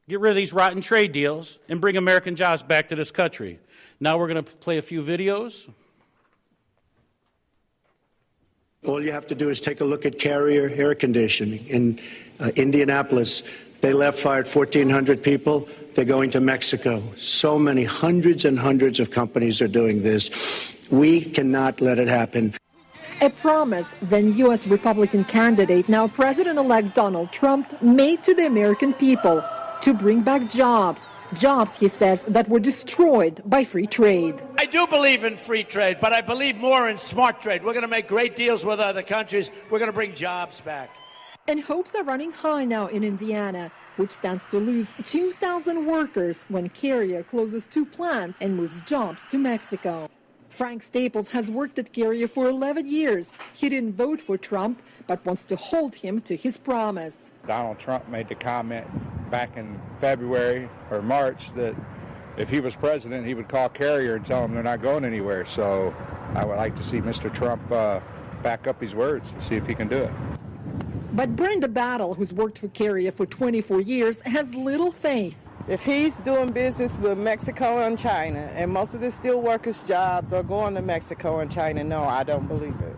get rid of these rotten trade deals and bring American jobs back to this country. Now we're going to play a few videos. All you have to do is take a look at Carrier Air Conditioning in Indianapolis. They fired 1,400 people. They're going to Mexico. So many, hundreds and hundreds of companies are doing this. We cannot let it happen. A promise then U.S. Republican candidate, now President-elect Donald Trump, made to the American people to bring back jobs. Jobs, he says, that were destroyed by free trade. I do believe in free trade, but I believe more in smart trade. We're going to make great deals with other countries. We're going to bring jobs back. And hopes are running high now in Indiana, which stands to lose 2,000 workers when Carrier closes 2 plants and moves jobs to Mexico. Frank Staples has worked at Carrier for 11 years. He didn't vote for Trump, but wants to hold him to his promise. Donald Trump made the comment back in February or March that if he was president, he would call Carrier and tell them they're not going anywhere. So I would like to see Mr. Trump back up his words and see if he can do it. But Brenda Battle, who's worked for Carrier for 24 years, has little faith. If he's doing business with Mexico and China, and most of the steel workers' jobs are going to Mexico and China, no, I don't believe it.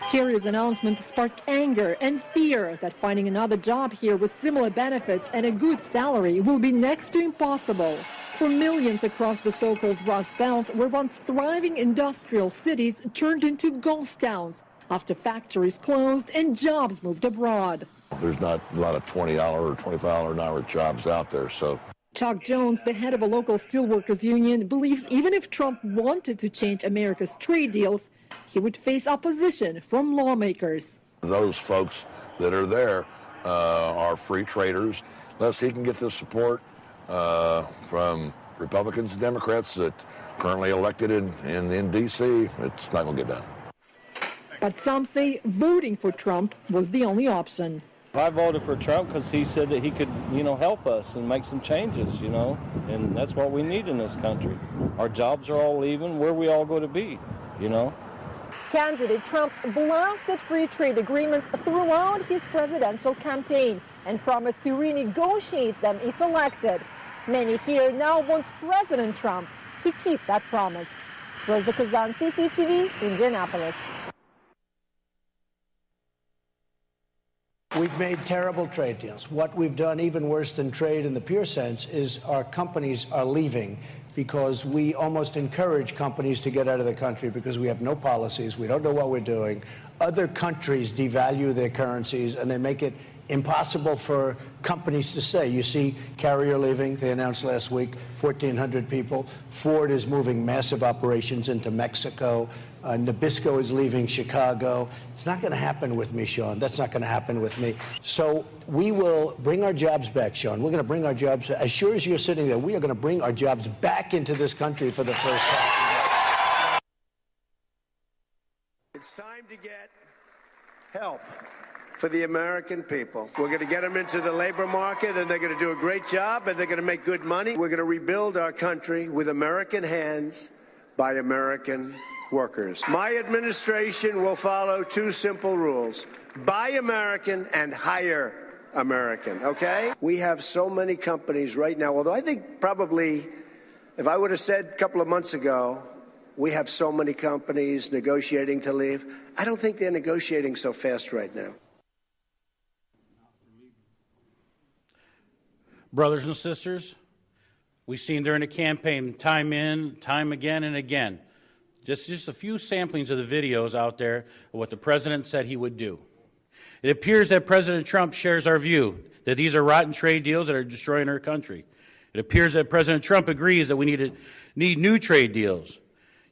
Carrier's announcement sparked anger and fear that finding another job here with similar benefits and a good salary will be next to impossible. For millions across the so-called Rust Belt, where once thriving industrial cities turned into ghost towns after factories closed and jobs moved abroad. There's not a lot of $20 or $25 an hour jobs out there, so Chuck Jones, the head of a local steelworkers union, believes even if Trump wanted to change America's trade deals, he would face opposition from lawmakers. Those folks that are there are free traders. Unless he can get the support from Republicans and Democrats that currently elected in D.C., it's not going to get done. But some say voting for Trump was the only option. I voted for Trump because he said that he could, help us and make some changes, and that's what we need in this country. Our jobs are all leaving. Where are we all going to be, Candidate Trump blasted free trade agreements throughout his presidential campaign and promised to renegotiate them if elected. Many here now want President Trump to keep that promise. Rosa Kazan, CCTV, Indianapolis. We've made terrible trade deals. What we've done, even worse than trade in the pure sense, is our companies are leaving because we almost encourage companies to get out of the country because we have no policies, we don't know what we're doing. Other countries devalue their currencies and they make it impossible for companies to stay. You see Carrier leaving, they announced last week, 1,400 people. Ford is moving massive operations into Mexico. Nabisco is leaving Chicago. It's not going to happen with me, Sean. That's not going to happen with me. So we will bring our jobs back, Sean. We're going to bring our jobs, as sure as you're sitting there, we are going to bring our jobs back into this country for the first time. It's time to get help for the American people. We're going to get them into the labor market, and they're going to do a great job, and they're going to make good money. We're going to rebuild our country with American hands by American workers. My administration will follow two simple rules: buy American and hire American, okay? We have so many companies right now, although I think probably, if I would have said a couple of months ago, we have so many companies negotiating to leave, I don't think they're negotiating so fast right now. Brothers and sisters, we've seen during the campaign time in, time again and again, just a few samplings of the videos out there of what the president said he would do. It appears that President Trump shares our view that these are rotten trade deals that are destroying our country. It appears that President Trump agrees that we need new trade deals.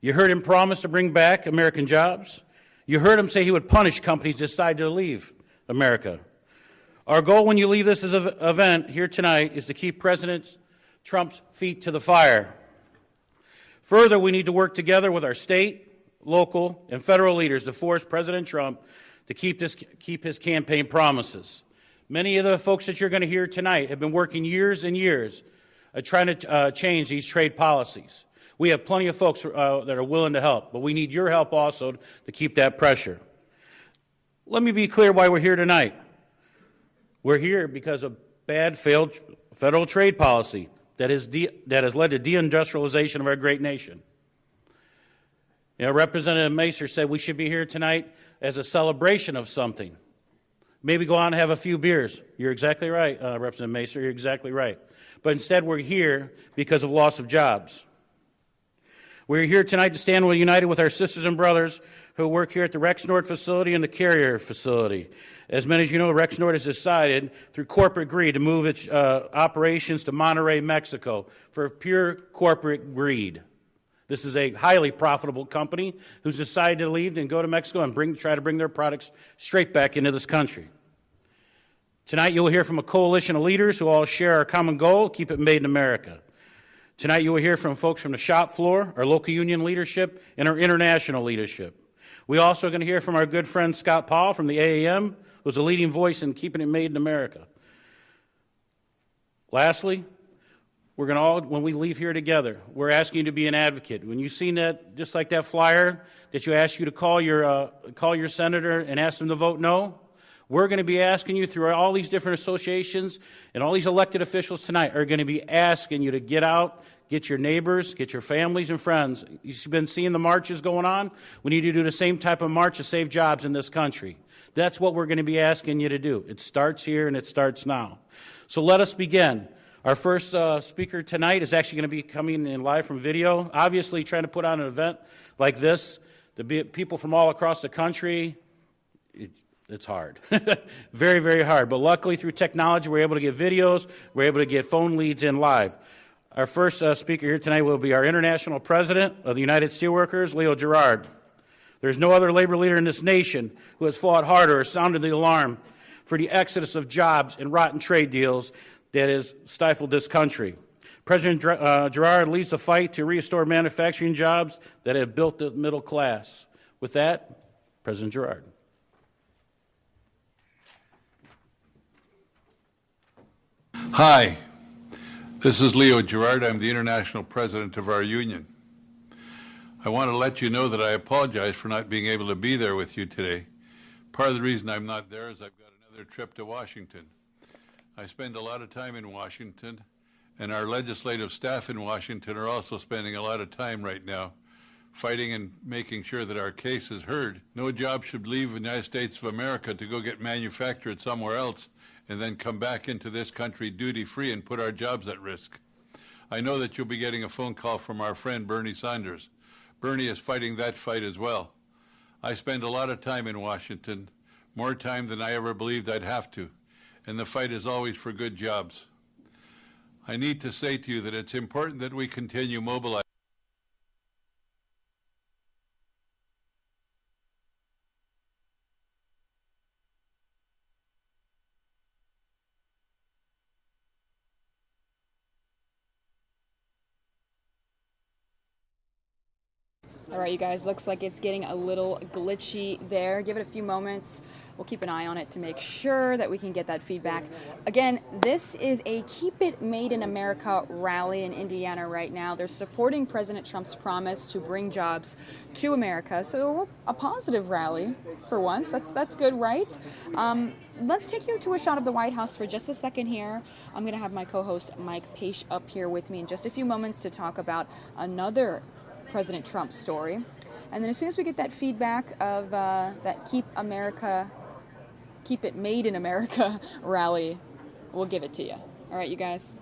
You heard him promise to bring back American jobs. You heard him say he would punish companies that decide to leave America. Our goal when you leave this event here tonight is to keep President Trump's feet to the fire. Further, we need to work together with our state, local, and federal leaders to force President Trump to keep his campaign promises. Many of the folks that you're going to hear tonight have been working years and years trying to change these trade policies. We have plenty of folks that are willing to help, but we need your help also to keep that pressure. Let me be clear why we're here tonight. We're here because of bad, failed federal trade policy that has led to deindustrialization of our great nation. Representative Macer said we should be here tonight as a celebration of something. Maybe go out and have a few beers. You're exactly right, Representative Macer, you're exactly right. But instead we're here because of loss of jobs. We're here tonight to stand united with our sisters and brothers who work here at the Rexnord facility and the Carrier facility. As many as you know, Rexnord has decided, through corporate greed, to move its operations to Monterrey, Mexico, for pure corporate greed. This is a highly profitable company who's decided to leave and go to Mexico and try to bring their products straight back into this country. Tonight you'll hear from a coalition of leaders who all share our common goal: keep it made in America. Tonight you will hear from folks from the shop floor, our local union leadership, and our international leadership. We also are going to hear from our good friend Scott Paul from the AAM, who's a leading voice in keeping it made in America. Lastly, we're going to all, when we leave here together, we're asking you to be an advocate. When you've seen that, just like that flyer that you asked you to call your senator and ask them to vote no, we're going to be asking you through all these different associations and all these elected officials tonight are going to be asking you to get out, get your neighbors, get your families and friends. You've been seeing the marches going on. We need to do the same type of march to save jobs in this country. That's what we're going to be asking you to do. It starts here and it starts now. So let us begin. Our first speaker tonight is actually going to be coming in live from video. Obviously, trying to put on an event like this, to be people from all across the country, It's hard. Very, very hard. But luckily, through technology, we're able to get videos. We're able to get phone leads in live. Our first speaker here tonight will be our International President of the United Steelworkers, Leo Gerard. There's no other labor leader in this nation who has fought harder or sounded the alarm for the exodus of jobs and rotten trade deals that has stifled this country. President Gerard leads the fight to restore manufacturing jobs that have built the middle class. With that, President Gerard. Hi, this is Leo Gerard. I'm the International President of our union. I want to let you know that I apologize for not being able to be there with you today. Part of the reason I'm not there is I've got another trip to Washington. I spend a lot of time in Washington, and our legislative staff in Washington are also spending a lot of time right now fighting and making sure that our case is heard. No job should leave the United States of America to go get manufactured somewhere else and then come back into this country duty-free and put our jobs at risk. I know that you'll be getting a phone call from our friend Bernie Sanders. Bernie is fighting that fight as well. I spend a lot of time in Washington, more time than I ever believed I'd have to, and the fight is always for good jobs. I need to say to you that it's important that we continue mobilizing. All right, you guys, looks like it's getting a little glitchy there. Give it a few moments. We'll keep an eye on it to make sure that we can get that feedback. Again, this is a Keep It Made in America rally in Indiana right now. They're supporting President Trump's promise to bring jobs to America. So a positive rally for once. That's good, right? Let's take you to a shot of the White House for just a second here. I'm going to have my co-host Mike Page up here with me in just a few moments to talk about another President Trump story. And then as soon as we get that feedback of that Keep It Made in America rally, we'll give it to you. All right, you guys.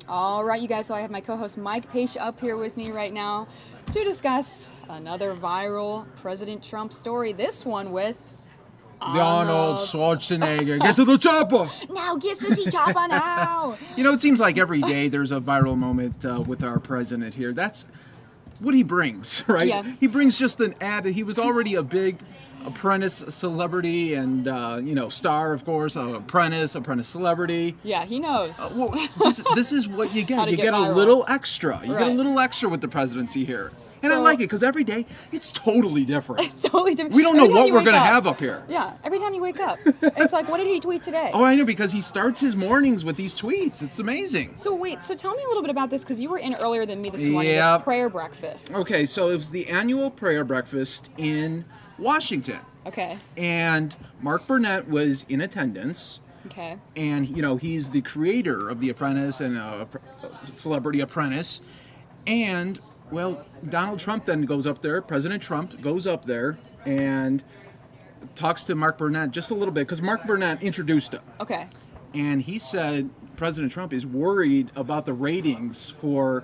All right, you guys, so I have my co-host Mike Page up here with me right now to discuss another viral President Trump story. This one with Arnold Schwarzenegger. Get to the chopper! Now get to the chopper now! You know, it seems like every day there's a viral moment with our president here. That's what he brings, right? Yeah. He brings just an ad. He was already a big Apprentice celebrity and, star, of course, Apprentice celebrity. Yeah, he knows. This is what you How get. to You get get a viral. little extra. You get a Right. little extra with the presidency here. And I So- like it because every day it's totally different. It's totally different. We don't know Every time what you we're wake going to up- have up here. Yeah, every time you wake up, it's like, what did he tweet today? Oh, I know, because he starts his mornings with these tweets. It's amazing. So wait, so tell me a little bit about this, because you were in earlier than me this morning, Yeah. this prayer breakfast. Okay, so it was the annual prayer breakfast in Washington. Okay. And Mark Burnett was in attendance. Okay. And, he's the creator of The Apprentice and Celebrity Apprentice. And, well, Donald Trump then goes up there, President Trump goes up there and talks to Mark Burnett just a little bit, because Mark Burnett introduced him. Okay. And he said President Trump is worried about the ratings for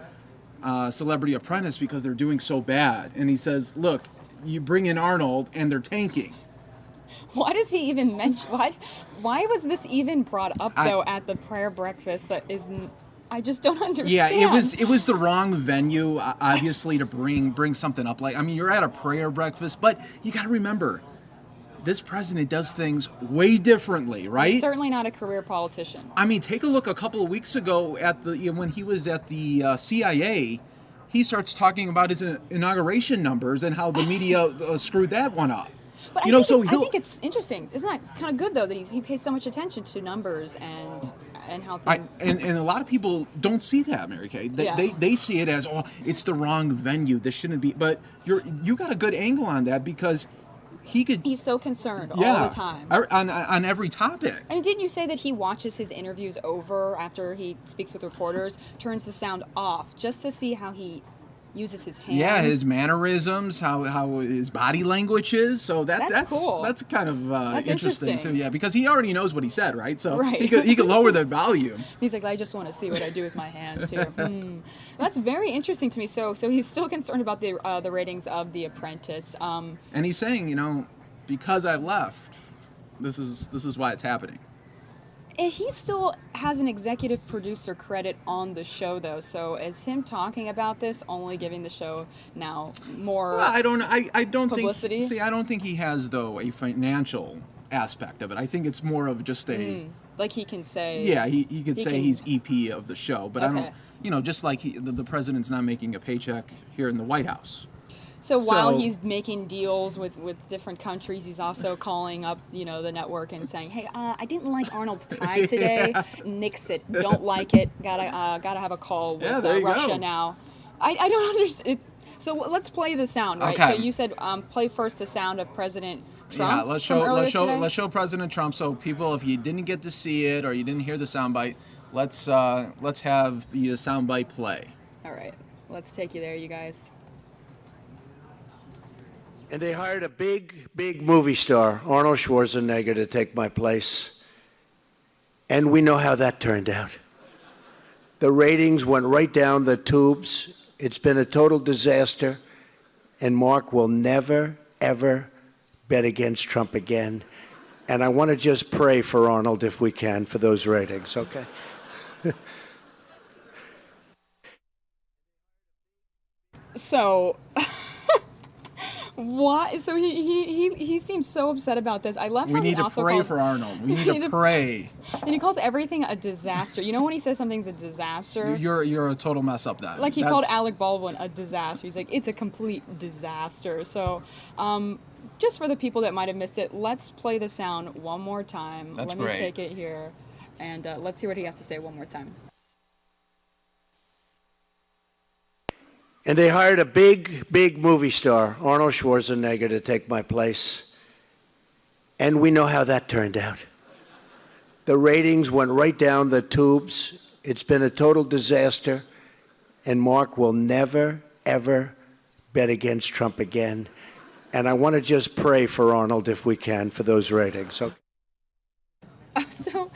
Celebrity Apprentice because they're doing so bad. And he says, look, you bring in Arnold and they're tanking. Why does he even mention? Why was this even brought up though at the prayer breakfast? That isn't. I just don't understand. Yeah, it was the wrong venue, obviously, to bring something up like. I mean, you're at a prayer breakfast, but you got to remember, this president does things way differently, right? He's certainly not a career politician. I mean, take a look a couple of weeks ago at when he was at the CIA. He starts talking about his inauguration numbers and how the media screwed that one up. But I think it's interesting. Isn't that kind of good though that he pays so much attention to numbers and how things. And a lot of people don't see that, Mary Kay. They see it as, oh, it's the wrong venue. This shouldn't be. But you got a good angle on that, because he's so concerned all the time on every topic. And didn't you say that he watches his interviews over after he speaks with reporters, turns the sound off just to see how he uses his hands? Yeah, his mannerisms, how his body language is. So that's cool. That's kind of That's interesting too. interesting. Yeah, because he already knows what he said, right? So Right. he could lower the volume. He's like, I just want to see what I do with my hands here. That's very interesting to me. So he's still concerned about the ratings of The Apprentice. And he's saying, because I left, this is why it's happening. He still has an executive producer credit on the show, though. So is him talking about this only giving the show now more? Well, I don't publicity? think. See, I don't think he has though a financial aspect of it. I think it's more of just a. Like he can say. Yeah, he could say he's EP of the show, but Okay. I don't. Just like the president's not making a paycheck here in the White House. So while he's making deals with different countries, he's also calling up, the network and saying, "Hey, I didn't like Arnold's tie today. Nix it. Don't like it. Gotta have a call with there you Russia go. now." I don't understand. So let's play the sound, right? Okay. So you said play first the sound of President Trump. Yeah, let's show President Trump. So people, if you didn't get to see it or you didn't hear the soundbite, let's have the soundbite play. All right, let's take you there, you guys. And they hired a big movie star, Arnold Schwarzenegger, to take my place. And we know how that turned out. The ratings went right down the tubes. It's been a total disaster. And Mark will never, ever bet against Trump again. And I want to just pray for Arnold, if we can, for those ratings, okay? So, why? So he seems so upset about this. I love We how need he to also pray calls, for Arnold. We need to pray. and he calls everything a disaster. You know when he says something's a disaster? You're a total mess up then. Like he called Alec Baldwin a disaster. He's like, it's a complete disaster. So, just for the people that might have missed it, let's play the sound one more time. That's Let me great. take it here, and let's hear what he has to say one more time. And they hired a big movie star, Arnold Schwarzenegger, to take my place. And we know how that turned out. The ratings went right down the tubes. It's been a total disaster. And Mark will never, ever bet against Trump again. And I want to just pray for Arnold, if we can, for those ratings. Okay. So,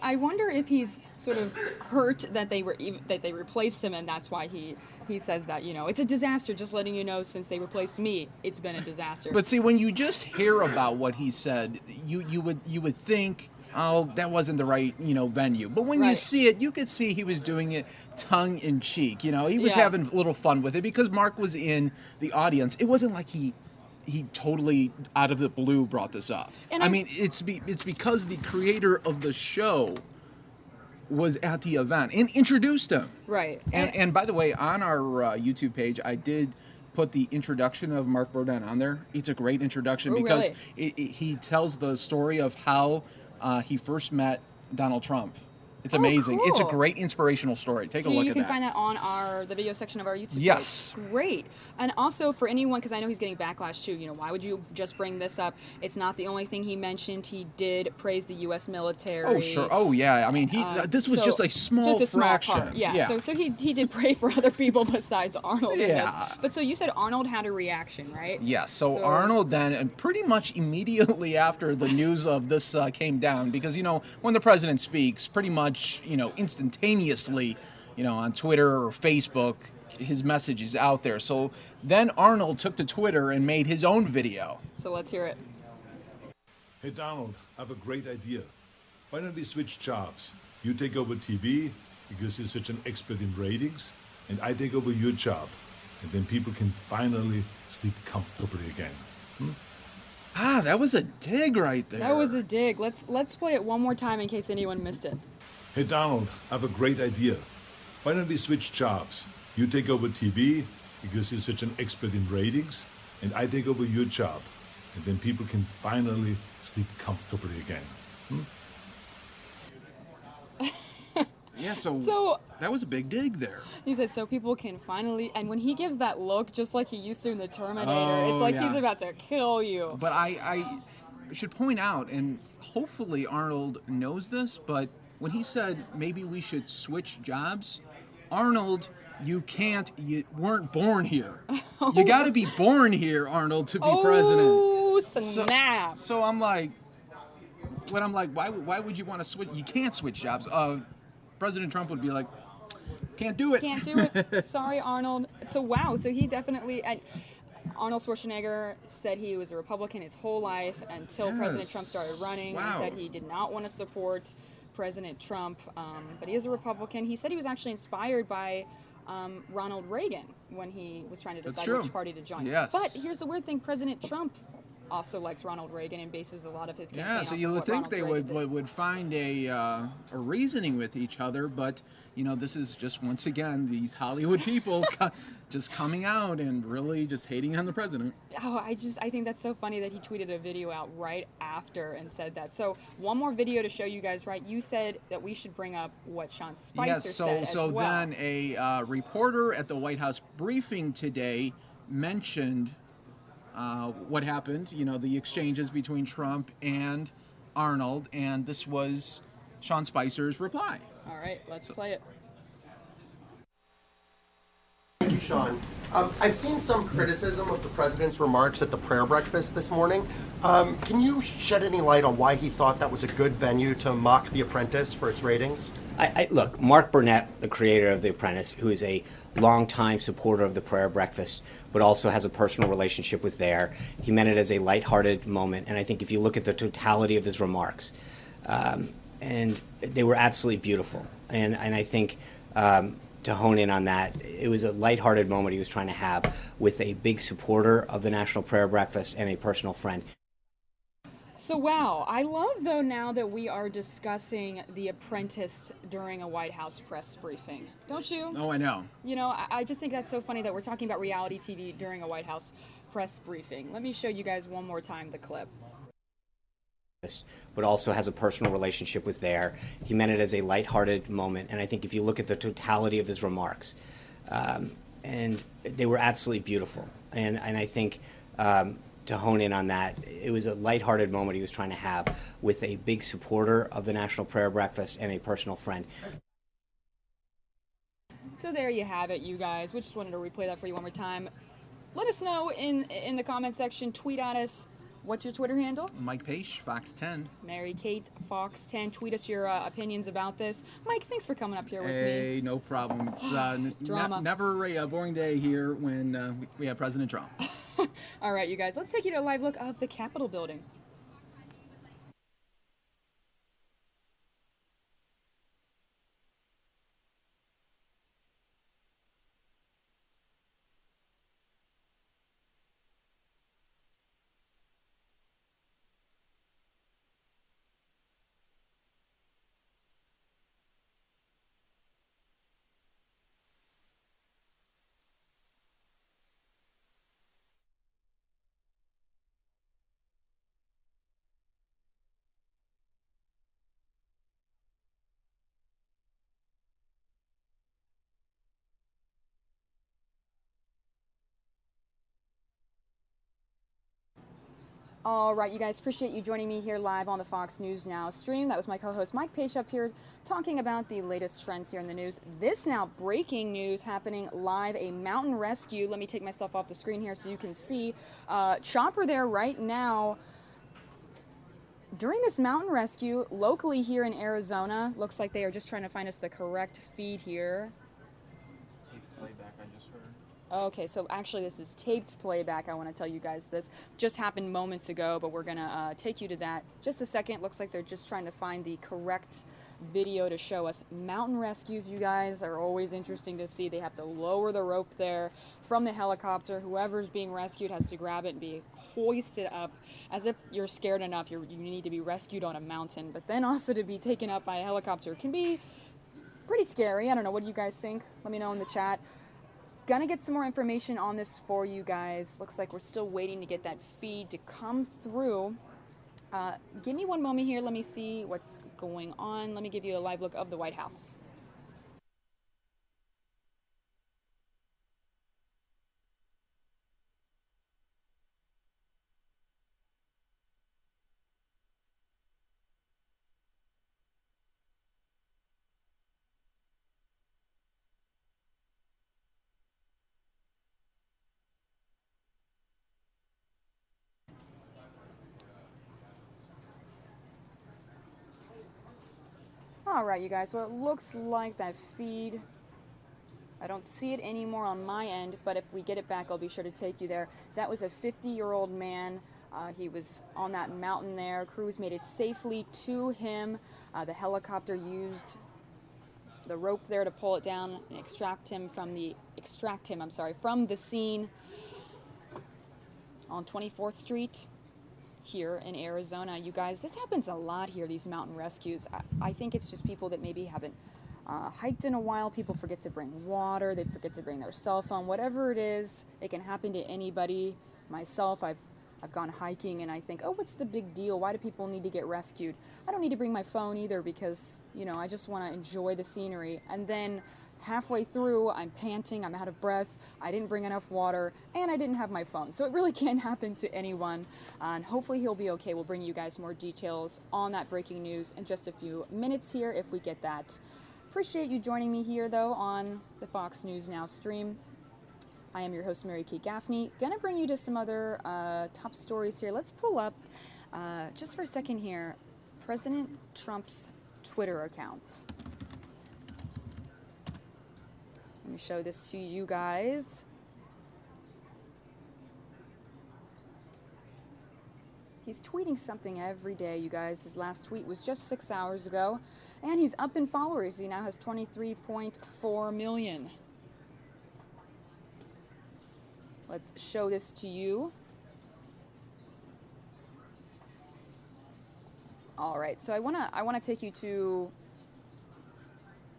I wonder if he's sort of hurt that they replaced him, and that's why he says that, it's a disaster. Just letting you know, since they replaced me, it's been a disaster. But see, when you just hear about what he said, you would think, oh, that wasn't the right, venue. But when you see it, you could see he was doing it tongue in cheek. He was having a little fun with it because Mark was in the audience. It wasn't like he totally out of the blue brought this up. And I mean, it's because the creator of the show was at the event and introduced him. Right. And by the way, on our YouTube page, I did put the introduction of Mark Burdett on there. It's a great introduction because he tells the story of how he first met Donald Trump. It's amazing. Cool. It's a great inspirational story. Take a look at that. You can find that on the video section of our YouTube Yes. page. Great. And also for anyone, because I know he's getting backlash too, why would you just bring this up? It's not the only thing he mentioned. He did praise the U.S. military. Oh, sure. Oh, yeah. I mean, this was just a small fraction. Part. Yeah. So he did pray for other people besides Arnold. Yeah. But so you said Arnold had a reaction, right? Yes. So Arnold then, and pretty much immediately after the news of this came down, because, when the president speaks, pretty much, instantaneously, on Twitter or Facebook, his message is out there. So then Arnold took to Twitter and made his own video. So let's hear it. Hey, Donald, I have a great idea. Why don't we switch jobs? You take over TV because you're such an expert in ratings, and I take over your job. And then people can finally sleep comfortably again. Ah, that was a dig right there. That was a dig. Let's play it one more time in case anyone missed it. Hey, Donald, I have a great idea. Why don't we switch jobs? You take over TV because you're such an expert in ratings, and I take over your job. And then people can finally sleep comfortably again. Yeah, so that was a big dig there. He said, so people can finally, and when he gives that look, just like he used to in the Terminator, it's like he's about to kill you. But I should point out, and hopefully Arnold knows this, but when he said maybe we should switch jobs, Arnold, you weren't born here. You got to be born here, Arnold, to be president. Oh, snap. So I'm like, why would you want to switch? You can't switch jobs. President Trump would be like, can't do it. Can't do it. Sorry, Arnold. So, wow. So he definitely... Arnold Schwarzenegger said he was a Republican his whole life until President Trump started running. Wow. He said he did not want to support President Trump, but he is a Republican. He said he was actually inspired by Ronald Reagan when he was trying to decide which party to join. Yes. But here's the weird thing. President Trump also likes Ronald Reagan and bases a lot of his campaign so you would think they would find a reasoning with each other, but this is just once again these Hollywood people just coming out and really just hating on the president. Oh, I think that's so funny that he tweeted a video out right after and said that. So one more video to show you guys, right? You said that we should bring up what Sean Spicer said as well. Then a reporter at the White House briefing today mentioned what happened, the exchanges between Trump and Arnold, and this was Sean Spicer's reply. All right, let's play it. Thank you, Sean. I've seen some criticism of the president's remarks at the prayer breakfast this morning. Can you shed any light on why he thought that was a good venue to mock The Apprentice for its ratings? Look, Mark Burnett, the creator of The Apprentice, who is a longtime supporter of the prayer breakfast, but also has a personal relationship with there. He meant it as a lighthearted moment, and I think if you look at the totality of his remarks, and they were absolutely beautiful. And I think to hone in on that, it was a lighthearted moment he was trying to have with a big supporter of the National Prayer Breakfast and a personal friend. So, wow, I love, though, now that we are discussing The Apprentice during a White House press briefing. Don't you? Oh, I know. I just think that's so funny that we're talking about reality TV during a White House press briefing. Let me show you guys one more time the clip. But also has a personal relationship with there. He meant it as a lighthearted moment, and I think if you look at the totality of his remarks, and they were absolutely beautiful. And I think to hone in on that, it was a lighthearted moment he was trying to have with a big supporter of the National Prayer Breakfast and a personal friend. So there you have it, you guys. We just wanted to replay that for you one more time. Let us know in the comment section. Tweet at us. What's your Twitter handle? Mike Page, Fox 10. Mary Kate, Fox 10. Tweet us your opinions about this. Mike, thanks for coming up here with me. Hey, no problem. It's never a boring day here when we have President Trump. All right, you guys, let's take you to a live look of the Capitol building. All right, you guys, appreciate you joining me here live on the Fox News Now stream. That was my co-host Mike Page up here talking about the latest trends here in the news. This now breaking news happening live, a mountain rescue. Let me take myself off the screen here so you can see. Chopper there right now. During this mountain rescue, locally here in Arizona, looks like they are just trying to find us the correct feed here. Okay, so actually this is taped playback. I want to tell you guys this just happened moments ago, but we're going to take you to that just a second. Looks like they're just trying to find the correct video to show us. Mountain rescues, you guys, are always interesting to see. They have to lower the rope there from the helicopter. Whoever's being rescued has to grab it and be hoisted up as if you're scared enough. You need to be rescued on a mountain, but then also to be taken up by a helicopter can be pretty scary. I don't know. What do you guys think? Let me know in the chat. Gonna get some more information on this for you guys. Looks like we're still waiting to get that feed to come through. Give me one moment here. Let me see what's going on. Let me give you a live look of the White House. All right, you guys, well, it looks like that feed, I don't see it anymore on my end, but if we get it back, I'll be sure to take you there. That was a 50-year-old man. He was on that mountain there. Crews made it safely to him. The helicopter used the rope there to pull it down and extract him from the scene on 24th Street. Here in Arizona. You guys, this happens a lot here, these mountain rescues. I think it's just people that maybe haven't hiked in a while. People forget to bring water, they forget to bring their cell phone, whatever it is. It can happen to anybody. Myself, I've gone hiking and I think, oh, what's the big deal? Why do people need to get rescued? I don't need to bring my phone either because, you know, I just want to enjoy the scenery. And then halfway through, I'm panting, I'm out of breath, I didn't bring enough water, and I didn't have my phone. So it really can happen to anyone, and hopefully he'll be okay. We'll bring you guys more details on that breaking news in just a few minutes here if we get that. Appreciate you joining me here, though, on the Fox News Now stream. I am your host, Mary Kate Gaffney. Gonna bring you to some other top stories here. Let's pull up, just for a second here, President Trump's Twitter account. Let me show this to you guys. He's tweeting something every day, you guys. His last tweet was just 6 hours ago, and he's up in followers. He now has 23.4 million. Let's show this to you. All right, so I wanna take you to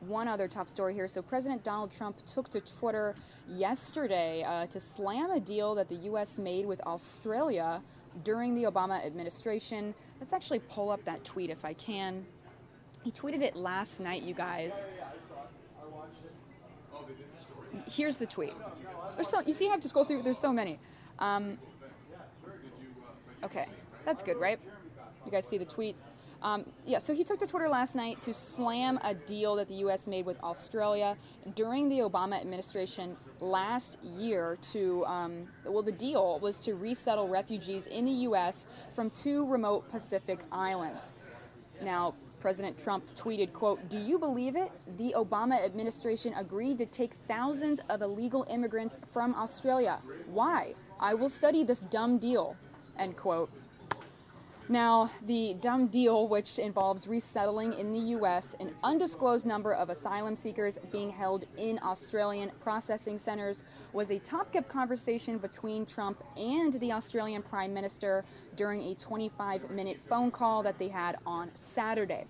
one other top story here. So President Donald Trump took to Twitter yesterday to slam a deal that the U.S. made with Australia during the Obama administration. Let's actually pull up that tweet if I can. He tweeted it last night, you guys. Here's the tweet. You see, I have to scroll through. There's so many. Okay, that's good, right? You guys see the tweet? Yeah, so he took to Twitter last night to slam a deal that the U.S. made with Australia during the Obama administration last year to, well, the deal was to resettle refugees in the U.S. from 2 remote Pacific islands. Now, President Trump tweeted, quote, "Do you believe it? The Obama administration agreed to take thousands of illegal immigrants from Australia. Why? I will study this dumb deal," end quote. Now, the dumb deal, which involves resettling in the U.S. an undisclosed number of asylum seekers being held in Australian processing centers, was a topic of conversation between Trump and the Australian Prime Minister during a 25-minute phone call that they had on Saturday.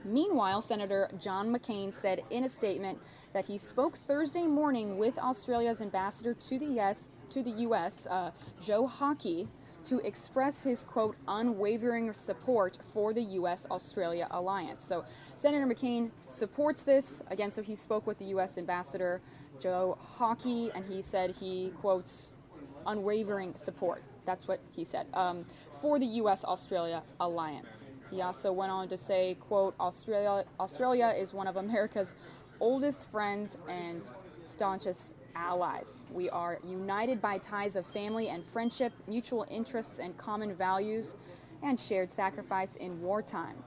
Meanwhile, Senator John McCain said in a statement that he spoke Thursday morning with Australia's ambassador to the U.S., Joe Hockey, to express his, quote, unwavering support for the U.S.-Australia alliance. So Senator McCain supports this. Again, so he spoke with the U.S. Ambassador Joe Hockey, and he said he quotes unwavering support. That's what he said, for the U.S.-Australia alliance. He also went on to say, quote, Australia is one of America's oldest friends and staunchest allies. We are united by ties of family and friendship, mutual interests and common values, and shared sacrifice in wartime.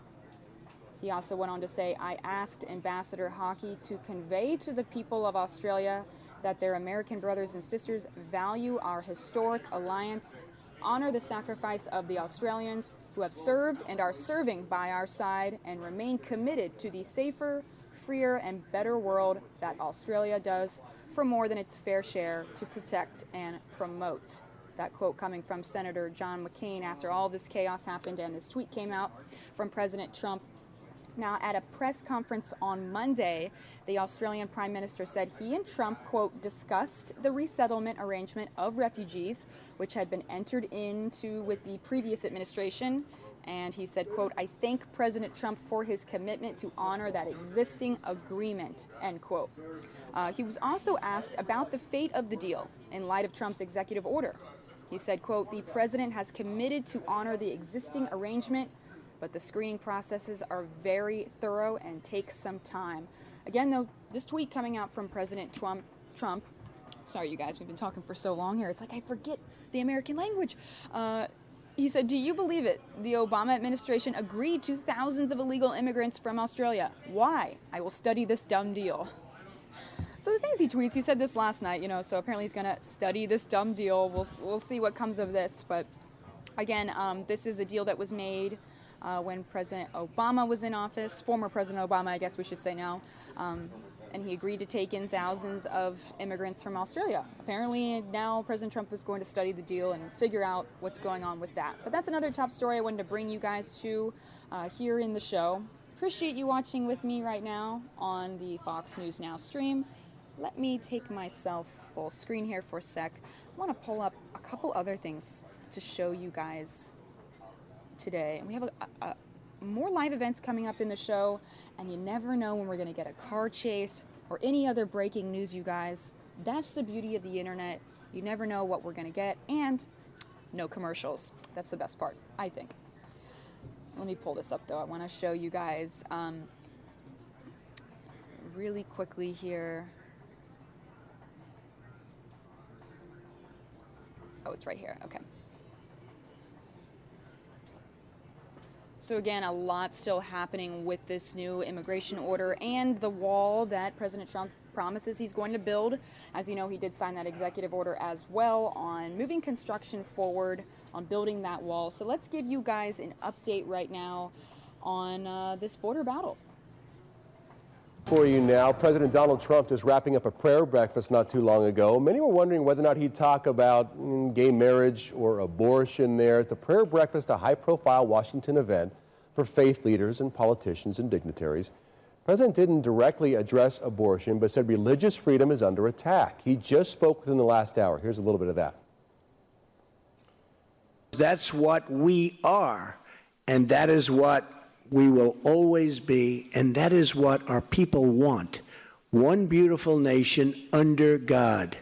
He also went on to say, I asked Ambassador Hockey to convey to the people of Australia that their American brothers and sisters value our historic alliance, honor the sacrifice of the Australians who have served and are serving by our side, and remain committed to the safer, freer, and better world that Australia does for more than its fair share to protect and promote. That quote coming from Senator John McCain after all this chaos happened and this tweet came out from President Trump. Now, at a press conference on Monday, the Australian Prime Minister said he and Trump, quote, discussed the resettlement arrangement of refugees, which had been entered into with the previous administration. And he said, quote, I thank President Trump for his commitment to honor that existing agreement, end quote. He was also asked about the fate of the deal in light of Trump's executive order. He said, quote, the president has committed to honor the existing arrangement, but the screening processes are very thorough and take some time. Again, though, this tweet coming out from President Trump, sorry you guys, we've been talking for so long here, it's like I forget the American language. He said, do you believe it? The Obama administration agreed to thousands of illegal immigrants from Australia. Why? I will study this dumb deal. So the things he tweets, he said this last night, so apparently he's going to study this dumb deal. We'll see what comes of this. But again, this is a deal that was made when President Obama was in office, former President Obama, I guess we should say now, and he agreed to take in thousands of immigrants from Australia. Apparently now President Trump is going to study the deal and figure out what's going on with that. But that's another top story I wanted to bring you guys to here in the show. Appreciate you watching with me right now on the Fox News Now stream. Let me take myself full screen here for a sec. I want to pull up a couple other things to show you guys today. We have more live events coming up in the show, and you never know when we're going to get a car chase or any other breaking news, you guys. That's the beauty of the internet. You never know what we're going to get, and no commercials. That's the best part, I think. Let me pull this up, though. I want to show you guys really quickly here. Oh, it's right here. Okay. So again, a lot still happening with this new immigration order and the wall that President Trump promises he's going to build. As you know, he did sign that executive order as well on moving construction forward on building that wall. So let's give you guys an update right now on this border battle. For you now, President Donald Trump is wrapping up a prayer breakfast not too long ago. Many were wondering whether or not he'd talk about gay marriage or abortion there. At the prayer breakfast, a high-profile Washington event for faith leaders and politicians and dignitaries. The president didn't directly address abortion, but said religious freedom is under attack. He just spoke within the last hour. Here's a little bit of that. That's what we are, and that is what we will always be, and that is what our people want. One beautiful nation under God.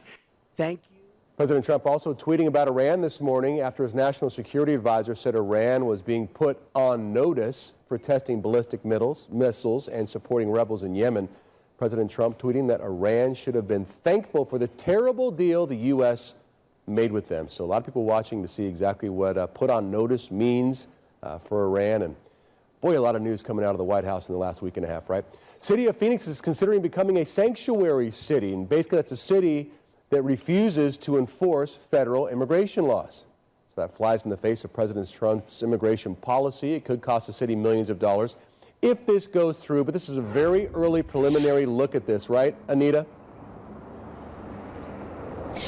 Thank you. President Trump also tweeting about Iran this morning after his national security advisor said Iran was being put on notice for testing ballistic missiles and supporting rebels in Yemen. President Trump tweeting that Iran should have been thankful for the terrible deal the U.S. made with them. So a lot of people watching to see exactly what put on notice means for Iran. And boy, a lot of news coming out of the White House in the last week and a half, right? City of Phoenix is considering becoming a sanctuary city, and basically that's a city that refuses to enforce federal immigration laws. So that flies in the face of President Trump's immigration policy. It could cost the city millions of dollars if this goes through, but this is a very early preliminary look at this, right, Anita?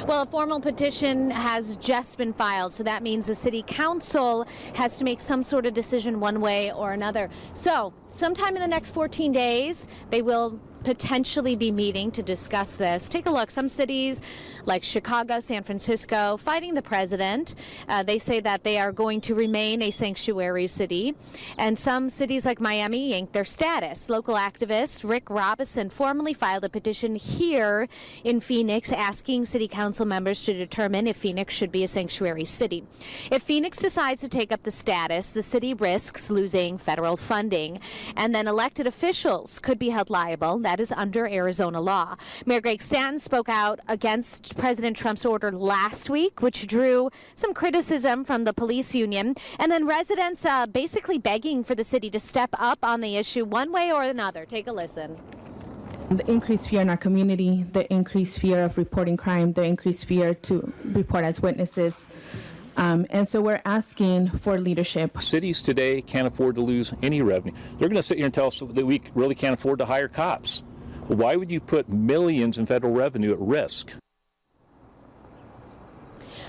Well, a formal petition has just been filed, so that means the city council has to make some sort of decision one way or another. So sometime in the next 14 days, they will potentially be meeting to discuss this. Take a look. Some cities like Chicago, San Francisco, fighting the president. They say that they are going to remain a sanctuary city. And some cities like Miami yanked their status. Local activist Rick Robinson formally filed a petition here in Phoenix asking city council members to determine if Phoenix should be a sanctuary city. If Phoenix decides to take up the status, the city risks losing federal funding, and then elected officials could be held liable. That is under Arizona law. Mayor Greg Stanton spoke out against President Trump's order last week, which drew some criticism from the police union, and then residents basically begging for the city to step up on the issue one way or another. Take a listen. The increased fear in our community, the increased fear of reporting crime, the increased fear to report as witnesses. And so we're asking for leadership. Cities today can't afford to lose any revenue. They're going to sit here and tell us that we really can't afford to hire cops. Well, why would you put millions in federal revenue at risk?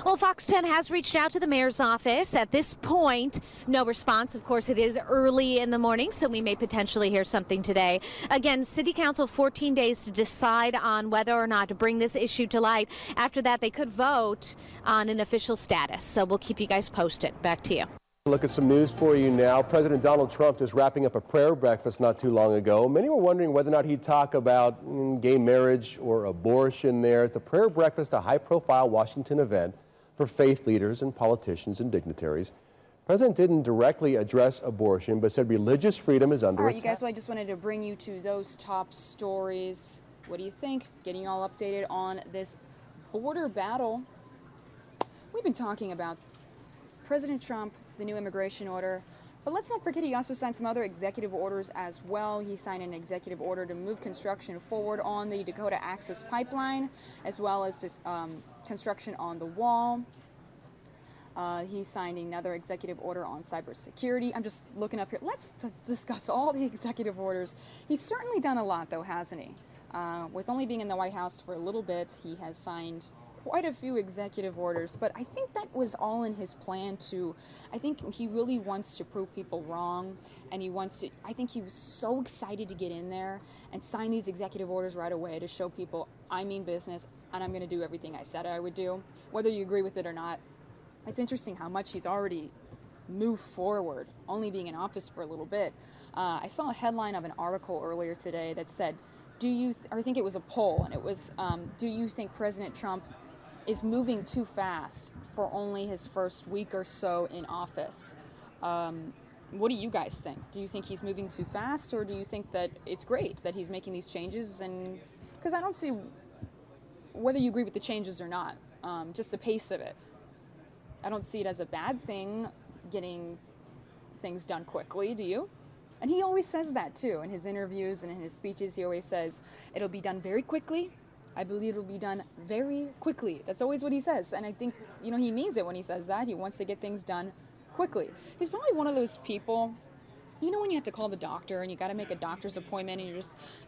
Well, Fox 10 has reached out to the mayor's office. At this point, no response. Of course, it is early in the morning, so we may potentially hear something today. Again, City Council 14 days to decide on whether or not to bring this issue to light. After that, they could vote on an official status. So we'll keep you guys posted. Back to you. Look at some news for you now. President Donald Trump is wrapping up a prayer breakfast not too long ago. Many were wondering whether or not he'd talk about gay marriage or abortion there. At the prayer breakfast, a high-profile Washington event for faith leaders and politicians and dignitaries. The president didn't directly address abortion, but said religious freedom is under All right, attack. you guys, well, I just wanted to bring you to those top stories. What do you think? Getting you all updated on this border battle. We've been talking about President Trump, the new immigration order, but let's not forget he also signed some other executive orders as well. He signed an executive order to move construction forward on the Dakota Access Pipeline, as well as just construction on the wall. He signed another executive order on cybersecurity. I'm just looking up here. Let's discuss all the executive orders. He's certainly done a lot, though, hasn't he? With only being in the White House for a little bit, he has signed quite a few executive orders, but I think that was all in his plan to, I think he really wants to prove people wrong, and he wants to, I think he was so excited to get in there and sign these executive orders right away to show people, I mean business, and I'm going to do everything I said I would do, whether you agree with it or not. It's interesting how much he's already moved forward, only being in office for a little bit. I saw a headline of an article earlier today that said, I think it was a poll, and it was, do you think President Trump is moving too fast for only his first week or so in office? What do you guys think? Do you think he's moving too fast, or do you think that it's great that he's making these changes? And because I don't see whether you agree with the changes or not, just the pace of it. I don't see it as a bad thing, getting things done quickly, do you? And he always says that too in his interviews and in his speeches. He always says it'll be done very quickly. I believe it'll be done very quickly. That's always what he says. And I think, you know, he means it when he says that. He wants to get things done quickly. He's probably one of those people, you know, when you have to call the doctor and you got to make a doctor's appointment and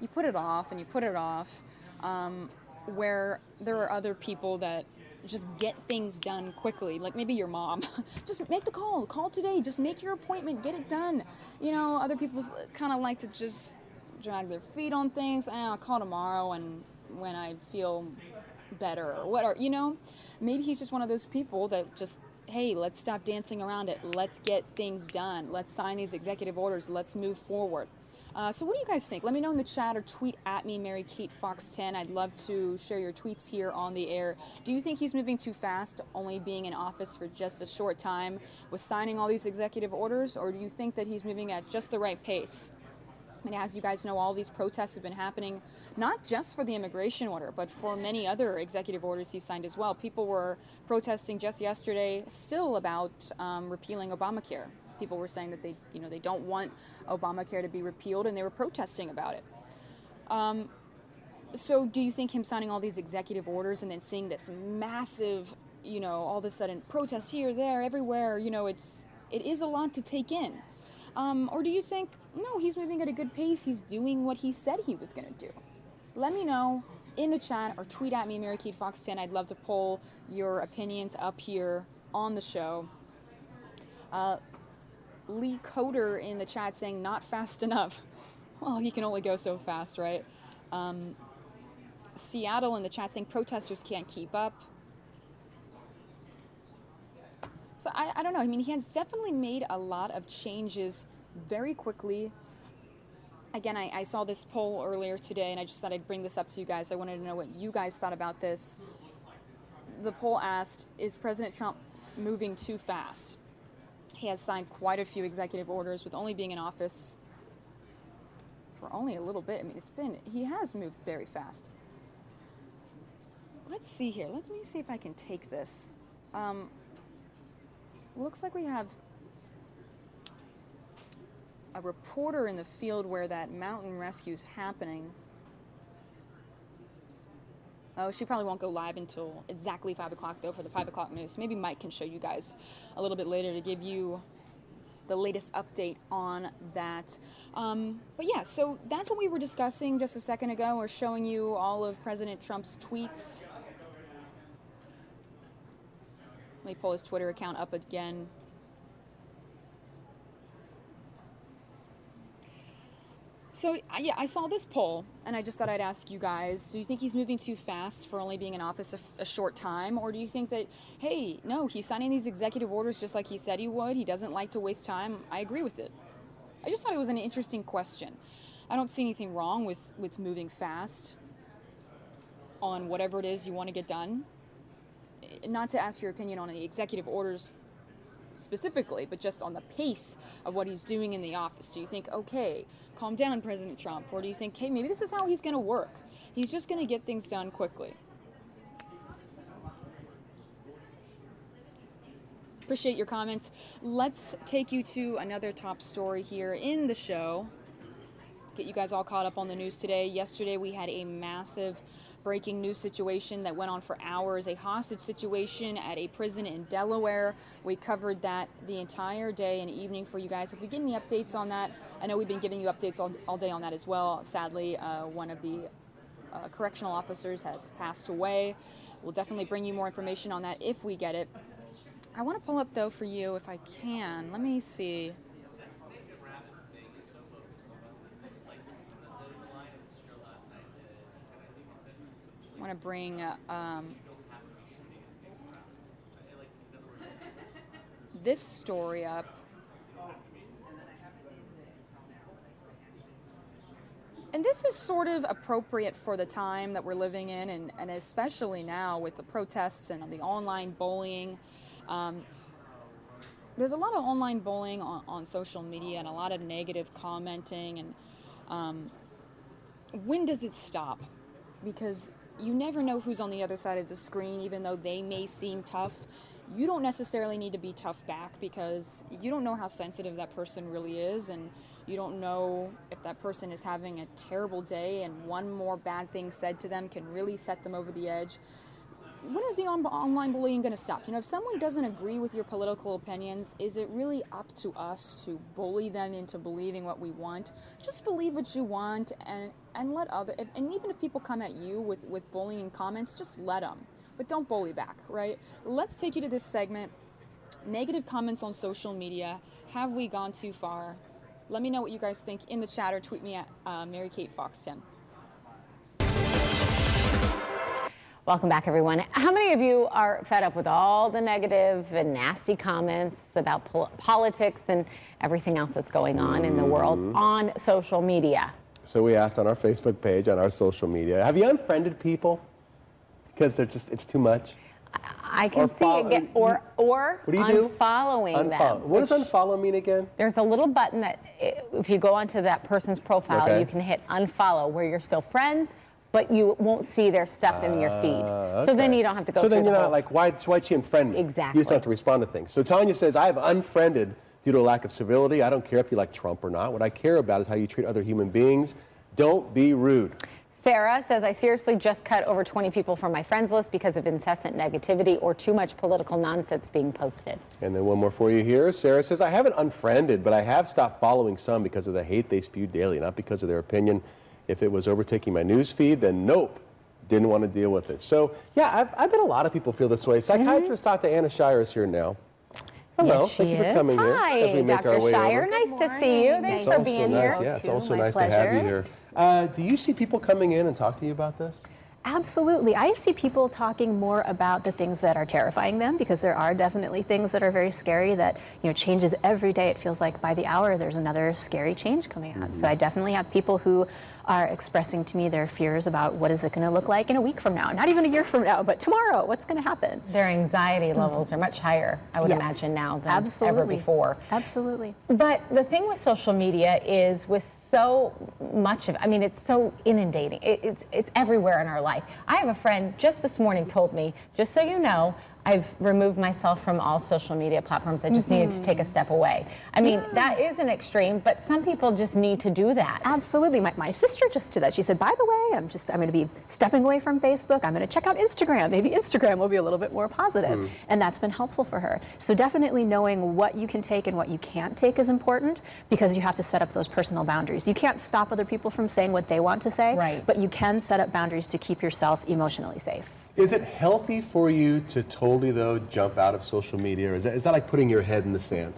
you put it off and you put it off, where there are other people that just get things done quickly, like maybe your mom. Just make the call today, just make your appointment, get it done. You know, other people kind of like to just drag their feet on things. I'll call tomorrow and when I feel better or whatever, you know. Maybe he's just one of those people that just, hey, let's stop dancing around it, let's get things done, let's sign these executive orders, let's move forward. So what do you guys think? Let me know in the chat or tweet at me, Mary Kate Fox 10. I'd love to share your tweets here on the air. Do you think he's moving too fast, only being in office for just a short time with signing all these executive orders, or do you think that he's moving at just the right pace? And as you guys know, all these protests have been happening, not just for the immigration order, but for many other executive orders he signed as well. People were protesting just yesterday still about repealing Obamacare. People were saying that they don't want Obamacare to be repealed, and they were protesting about it. So do you think him signing all these executive orders and then seeing this massive, all of a sudden protests here, there, everywhere, it is a lot to take in? Or do you think, no, he's moving at a good pace, he's doing what he said he was going to do? Let me know in the chat or tweet at me, Mary Kate Fox 10. I'd love to poll your opinions up here on the show. Lee Coder in the chat saying not fast enough. Well, he can only go so fast, right? Seattle in the chat saying protesters can't keep up. So I don't know. I mean, he has definitely made a lot of changes very quickly. Again, I saw this poll earlier today, and I just thought I'd bring this up to you guys. I wanted to know what you guys thought about this. The poll asked, is President Trump moving too fast? He has signed quite a few executive orders with only being in office for only a little bit. I mean, he has moved very fast. Let's see here. Let me see if I can take this. Looks like we have a reporter in the field where that mountain rescue is happening. Oh, she probably won't go live until exactly 5 o'clock, though, for the 5 o'clock news. Maybe Mike can show you guys a little bit later to give you the latest update on that. But yeah, so that's what we were discussing just a second ago. We're showing you all of President Trump's tweets. Let me pull his Twitter account up again. So, yeah, I saw this poll, and I just thought I'd ask you guys, do you think he's moving too fast for only being in office a short time? Or do you think that, hey, no, he's signing these executive orders just like he said he would. He doesn't like to waste time. I agree with it. I just thought it was an interesting question. I don't see anything wrong with moving fast on whatever it is you want to get done. Not to ask your opinion on the executive orders specifically, but just on the pace of what he's doing in the office. Do you think, okay, calm down, President Trump? Or do you think, hey, maybe this is how he's going to work? He's just going to get things done quickly. Appreciate your comments. Let's take you to another top story here in the show. Get you guys all caught up on the news today. Yesterday we had a massive breaking news situation that went on for hours, a hostage situation at a prison in Delaware. We covered that the entire day and evening for you guys. If we get any updates on that, I know we've been giving you updates all day on that as well. Sadly, one of the correctional officers has passed away. We'll definitely bring you more information on that if we get it. I want to pull up, though, for you if I can. Let me see. I want to bring this story up. And this is sort of appropriate for the time that we're living in, and especially now with the protests and the online bullying. There's a lot of online bullying on social media and a lot of negative commenting. And when does it stop? Because you never know who's on the other side of the screen, even though they may seem tough. You don't necessarily need to be tough back because you don't know how sensitive that person really is, and you don't know if that person is having a terrible day and one more bad thing said to them can really set them over the edge. When is the online bullying going to stop? You know, if someone doesn't agree with your political opinions, is it really up to us to bully them into believing what we want? Just believe what you want and let and even if people come at you with bullying comments, just let them. But don't bully back, right? Let's take you to this segment. Negative comments on social media. Have we gone too far? Let me know what you guys think in the chat or tweet me at Mary Kate Fox 10. Welcome back, everyone. How many of you are fed up with all the negative and nasty comments about politics and everything else that's going on in the world on social media? So we asked on our Facebook page, on our social media, have you unfriended people? Because it's too much. I can see it get, or what do you unfollowing them. What does unfollow mean again? There's a little button that if you go onto that person's profile, you can hit unfollow where you're still friends, but you won't see their stuff in your feed. So then you don't have to go through So then you're the not like, why'd she unfriend me? Exactly. You just don't have to respond to things. So Tanya says, I have unfriended due to a lack of civility. I don't care if you like Trump or not. What I care about is how you treat other human beings. Don't be rude. Sarah says, I seriously just cut over 20 people from my friends list because of incessant negativity or too much political nonsense being posted. And then one more for you here. Sarah says, I haven't unfriended, but I have stopped following some because of the hate they spew daily, not because of their opinion. If it was overtaking my news feed, then nope, didn't want to deal with it. So, yeah, I bet a lot of people feel this way. Psychiatrist Dr. Anna Shire is here now. Hello, Yes, thank she you for is. coming here Hi, as we make Dr. our way Shire. over. Nice to see you. Thanks for being nice. here. Yeah, it's also My nice to have you pleasure. here. Do you see people coming in and talk to you about this? Absolutely. I see people talking more about the things that are terrifying them, because there are definitely things that are very scary that, changes every day. It feels like by the hour there's another scary change coming out. So I definitely have people who are expressing to me their fears about what is it going to look like in a week from now, not even a year from now, but tomorrow, what's going to happen. Their anxiety levels are much higher, I would imagine, now than ever before. Absolutely. But the thing with social media is, with so much of it, I mean, it's so inundating. It's everywhere in our life. I have a friend just this morning told me, just so you know, I've removed myself from all social media platforms. I just needed to take a step away. I mean, that is an extreme, but some people just need to do that. Absolutely. My sister just did that. She said, by the way, I'm going to be stepping away from Facebook. I'm going to check out Instagram. Maybe Instagram will be a little bit more positive. And that's been helpful for her. So definitely knowing what you can take and what you can't take is important, because you have to set up those personal boundaries. You can't stop other people from saying what they want to say, but you can set up boundaries to keep yourself emotionally safe. Is it healthy for you to totally, though, jump out of social media? Or is that like putting your head in the sand?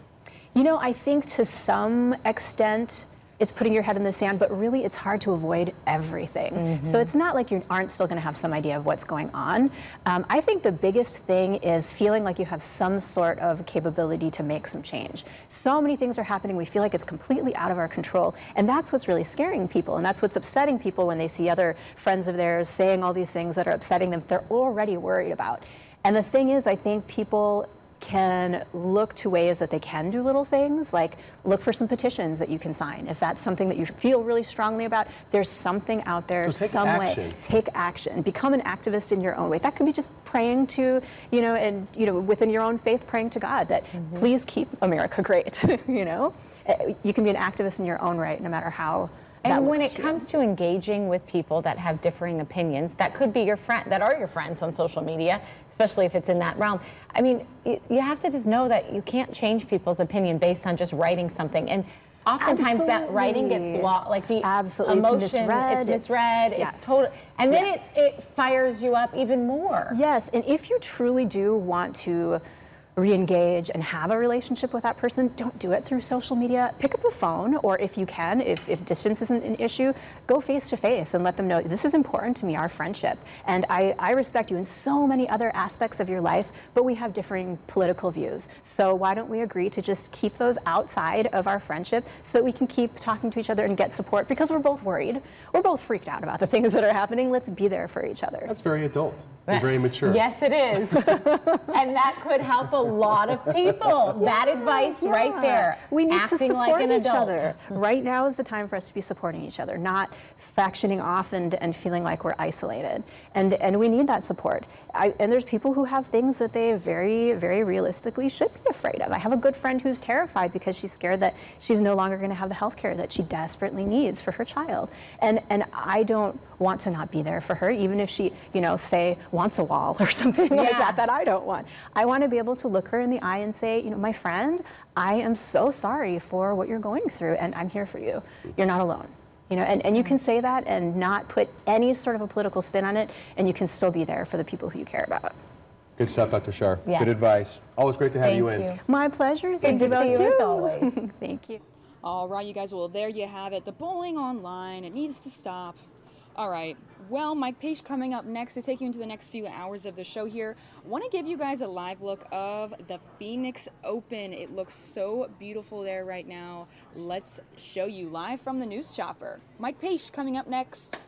I think to some extent it's putting your head in the sand, but really it's hard to avoid everything. So it's not like you aren't still going to have some idea of what's going on. I think the biggest thing is feeling like you have some sort of capability to make some change. So many things are happening, we feel like it's completely out of our control, and that's what's really scaring people, and that's what's upsetting people when they see other friends of theirs saying all these things that are upsetting them, they're already worried about. And the thing is, I think people can look to ways that they can do little things, like look for some petitions that you can sign. If that's something that you feel really strongly about, there's something out there, some way. Take action. Become an activist in your own way. That could be just praying to, within your own faith, praying to God that please keep America great. You can be an activist in your own right, no matter how. And when it comes to engaging with people that have differing opinions, that could be your friend, that are your friends on social media, especially if it's in that realm. I mean, you have to just know that you can't change people's opinion based on just writing something. And oftentimes that writing gets lost, like the emotion, it's misread, it's total, and then it fires you up even more. Yes, and if you truly do want to re-engage and have a relationship with that person, don't do it through social media. Pick up the phone, or if you can, if distance isn't an issue, go face to face and let them know, this is important to me, our friendship. And I respect you in so many other aspects of your life, but we have differing political views. So why don't we agree to just keep those outside of our friendship so that we can keep talking to each other and get support, because we're both worried. We're both freaked out about the things that are happening. Let's be there for each other. That's very adult and very mature. Yes, it is. And that could help a lot of people. That advice right there. We need acting to support like an each adult. other. Right now is the time for us to be supporting each other, not factioning off and feeling like we're isolated. And we need that support. And there's people who have things that they very, very realistically should be afraid of. I have a good friend who's terrified because she's scared that she's no longer going to have the health care that she desperately needs for her child. And I don't want to not be there for her, even if she, say, wants a wall or something like that I don't want. I want to be able to look her in the eye and say, my friend, I am so sorry for what you're going through, and I'm here for you. You're not alone. And you can say that and not put any sort of a political spin on it, and you can still be there for the people who you care about. Good stuff, Dr. Shar. Yes. Good advice. Always great to have you in. My pleasure. Good to see you as always. Thank you. All right, you guys, well, there you have it. The bullying online, it needs to stop. All right, well, Mike Page coming up next to take you into the next few hours of the show here. Want to give you guys a live look of the Phoenix Open. It looks so beautiful there right now. Let's show you live from the News Chopper. Mike Page coming up next.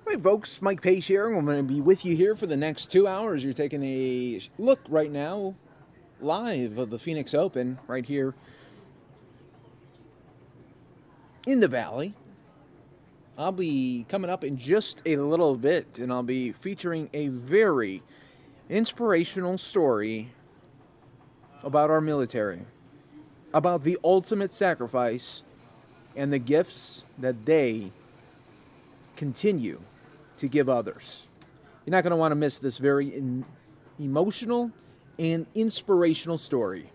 All right, folks, Mike Pace here. I'm going to be with you here for the next 2 hours. You're taking a look right now live of the Phoenix Open right here in the Valley. I'll be coming up in just a little bit, and I'll be featuring a very inspirational story about our military, about the ultimate sacrifice and the gifts that they continue to give others. You're not going to want to miss this very emotional and inspirational story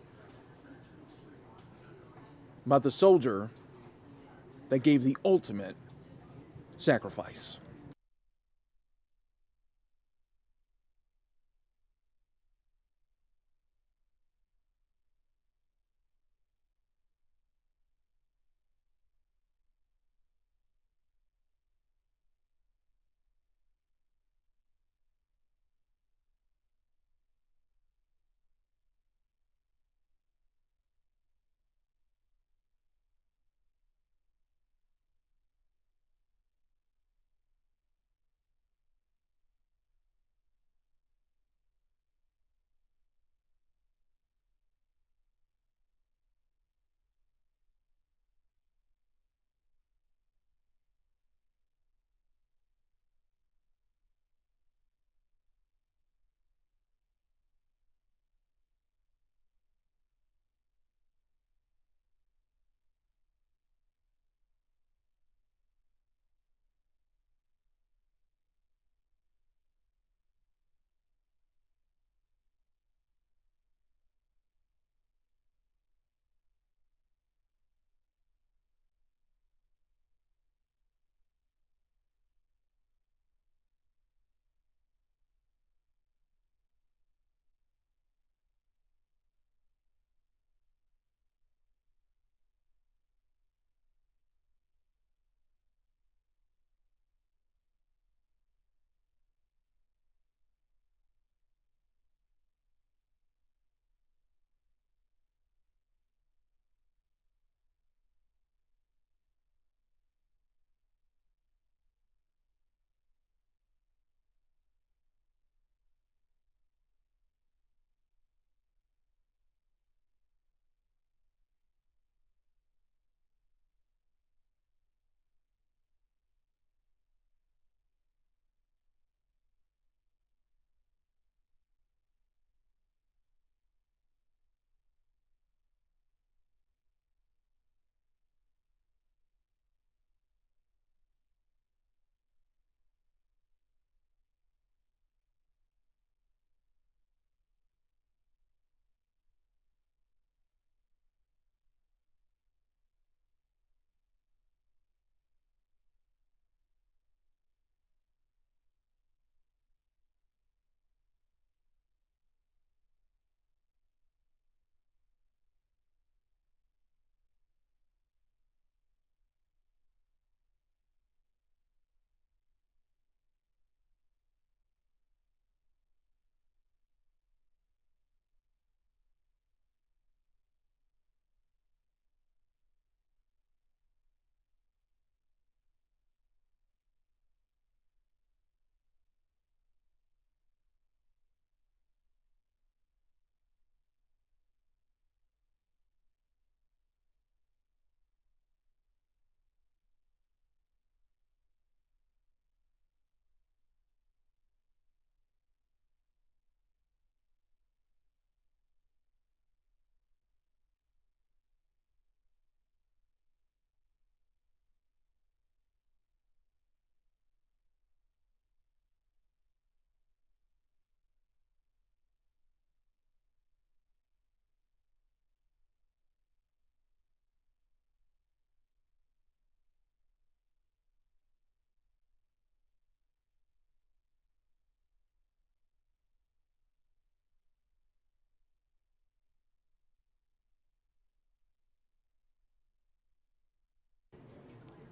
about the soldier that gave the ultimate sacrifice.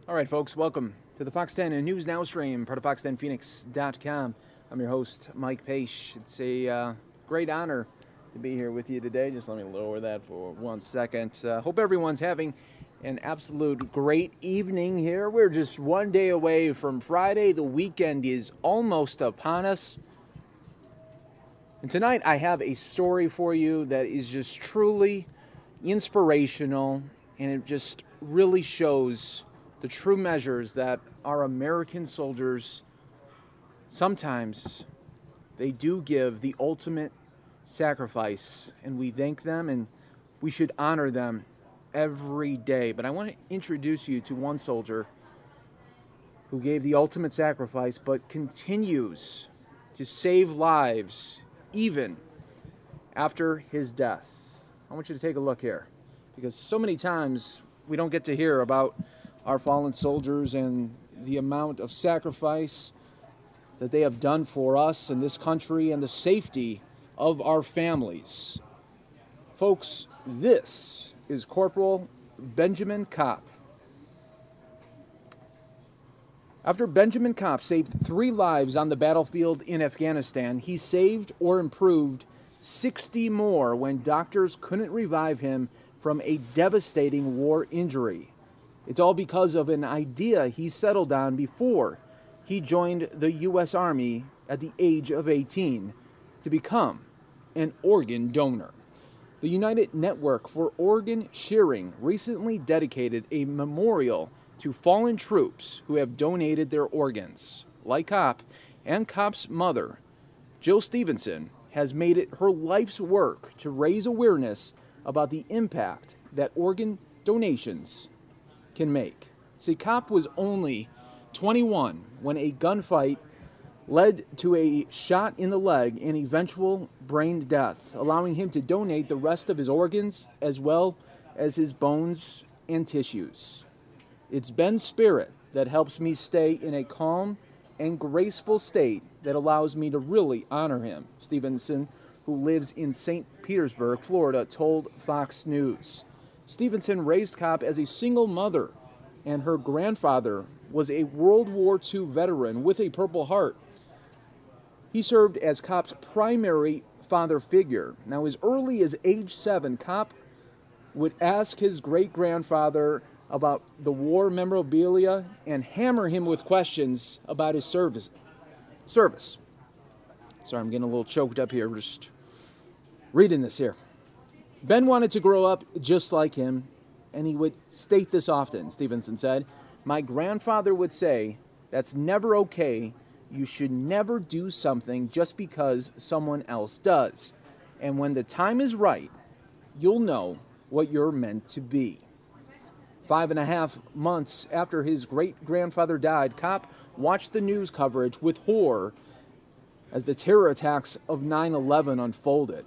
All right, folks, welcome to the Fox 10 News Now stream, part of fox10phoenix.com. I'm your host, Mike Pace. It's a great honor to be here with you today. Just let me lower that for 1 second. Hope everyone's having An absolute great evening here. We're just one day away from Friday. The weekend is almost upon us. And tonight I have a story for you that is just truly inspirational, and it just really shows the true measures that our American soldiers sometimes they do give the ultimate sacrifice, and we thank them and we should honor them every day. But I want to introduce you to one soldier who gave the ultimate sacrifice but continues to save lives even after his death. I want you to take a look here, because so many times we don't get to hear about our fallen soldiers and the amount of sacrifice that they have done for us and this country and the safety of our families. Folks, this is Corporal Benjamin Kopp. After Benjamin Kopp saved 3 lives on the battlefield in Afghanistan, he saved or improved 60 more when doctors couldn't revive him from a devastating war injury. It's all because of an idea he settled on before he joined the U.S. Army at the age of 18 to become an organ donor. The United Network for Organ Sharing recently dedicated a memorial to fallen troops who have donated their organs. Like Kopp and Kopp's mother, Jill Stevenson, has made it her life's work to raise awareness about the impact that organ donations can make. See, Kopp was only 21 when a gunfight led to a shot in the leg and eventual brain death, allowing him to donate the rest of his organs as well as his bones and tissues. It's Ben's spirit that helps me stay in a calm and graceful state that allows me to really honor him, Stevenson, who lives in St. Petersburg, Florida, told Fox News. Stevenson raised Kopp as a single mother, and her grandfather was a World War II veteran with a Purple Heart. He served as Kopp's primary father figure. Now, as early as age 7, Kopp would ask his great-grandfather about the war memorabilia and hammer him with questions about his service. Sorry, I'm getting a little choked up here just reading this here. Ben wanted to grow up just like him, and he would state this often, Stevenson said. My grandfather would say, that's never okay. You should never do something just because someone else does. And when the time is right, you'll know what you're meant to be. 5.5 months after his great-grandfather died, Kopp watched the news coverage with horror as the terror attacks of 9/11 unfolded.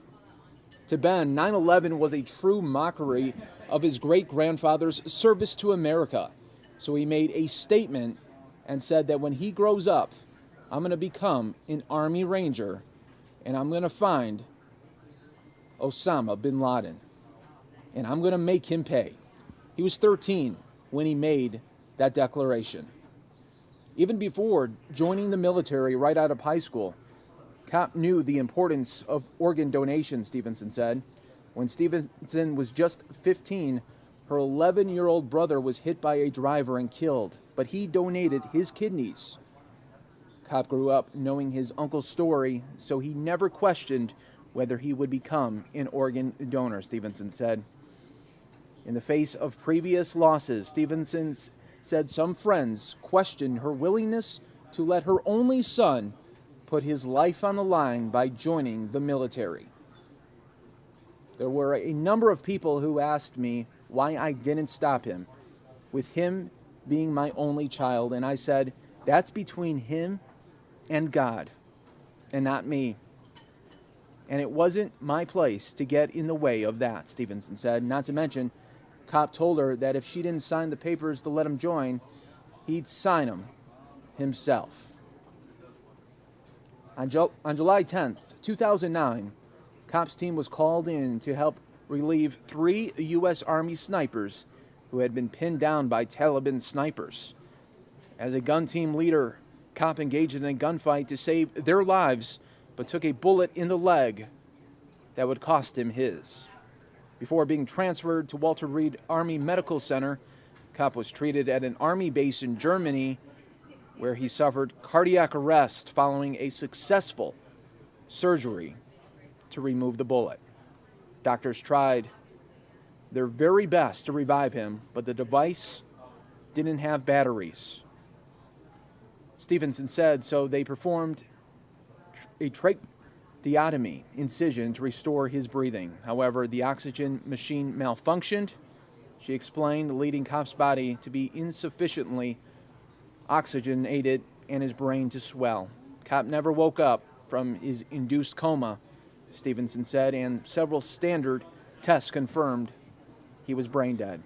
To Ben, 9/11 was a true mockery of his great-grandfather's service to America. So he made a statement and said that when he grows up, I'm going to become an Army Ranger, and I'm going to find Osama bin Laden, and I'm going to make him pay. He was 13 when he made that declaration. Even before joining the military right out of high school, Kopp knew the importance of organ donation, Stevenson said. When Stevenson was just 15, her 11-year-old brother was hit by a driver and killed, but he donated his kidneys. Kopp grew up knowing his uncle's story, so he never questioned whether he would become an organ donor, Stevenson said. In the face of previous losses, Stevenson said some friends questioned her willingness to let her only son put his life on the line by joining the military. There were a number of people who asked me why I didn't stop him, with him being my only child, and I said, that's between him and God, and not me. And it wasn't my place to get in the way of that, Stevenson said. Not to mention, Kopp told her that if she didn't sign the papers to let him join, he'd sign them himself. On July 10th, 2009, Kopp's team was called in to help relieve 3 U.S. Army snipers who had been pinned down by Taliban snipers. As a gun team leader, Kopp engaged in a gunfight to save their lives, but took a bullet in the leg that would cost him his. Before being transferred to Walter Reed Army Medical Center, Kopp was treated at an Army base in Germany where he suffered cardiac arrest following a successful surgery to remove the bullet. Doctors tried their very best to revive him, but the device didn't have batteries. Stevenson said so they performed a tracheotomy incision to restore his breathing. However, the oxygen machine malfunctioned. She explained, leading Kopp's body to be insufficiently oxygenated and his brain to swell. Kopp never woke up from his induced coma, Stevenson said, and several standard tests confirmed he was brain dead.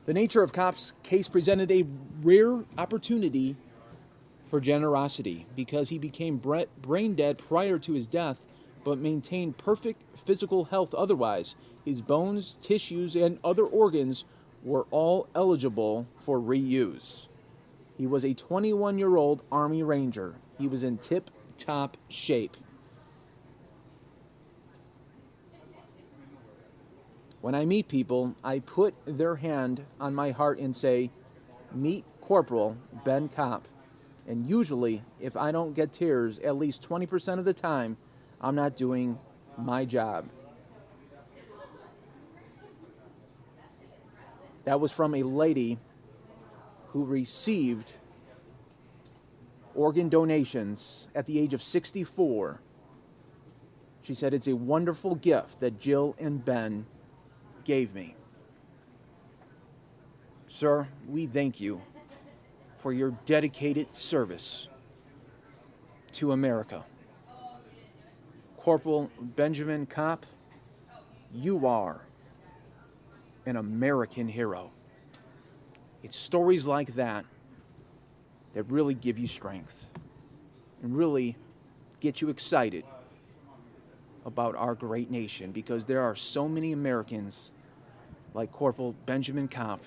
The nature of Kopp's case presented a rare opportunity for generosity because he became brain dead prior to his death but maintained perfect physical health otherwise. His bones, tissues, and other organs were all eligible for reuse. He was a 21-year-old Army Ranger. He was in tip-top shape. When I meet people, I put their hand on my heart and say, "Meet Corporal Ben Kopp." And usually, if I don't get tears at least 20% of the time, I'm not doing my job. That was from a lady who received organ donations at the age of 64. She said, "It's a wonderful gift that Jill and Ben gave me." Sir, we thank you for your dedicated service to America. Corporal Benjamin Kopp, you are an American hero. It's stories like that that really give you strength and really get you excited about our great nation, because there are so many Americans like Corporal Benjamin Kopp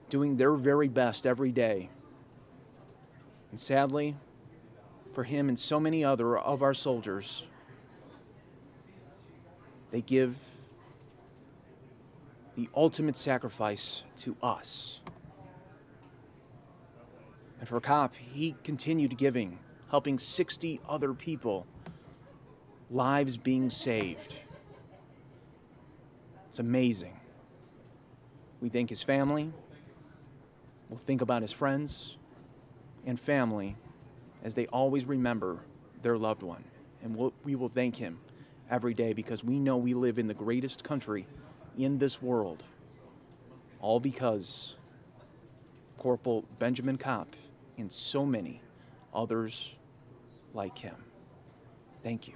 doing their very best every day. And sadly, for him and so many other of our soldiers, they give the ultimate sacrifice to us. And for Kopp, he continued giving, helping 60 other people, lives being saved. It's amazing. We thank his family. We'll think about his friends and family as they always remember their loved one. And we will thank him every day, because we know we live in the greatest country in this world, all because Corporal Benjamin Kopp and so many others like him. Thank you.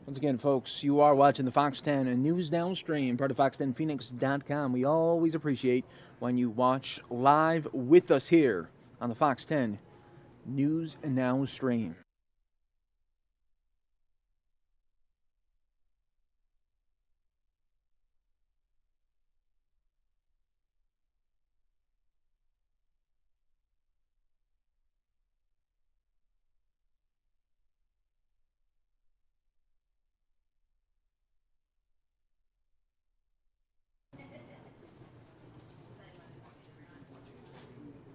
Once again, folks, you are watching the Fox 10 News Now stream, part of fox10phoenix.com. We always appreciate when you watch live with us here on the Fox 10 News Now stream.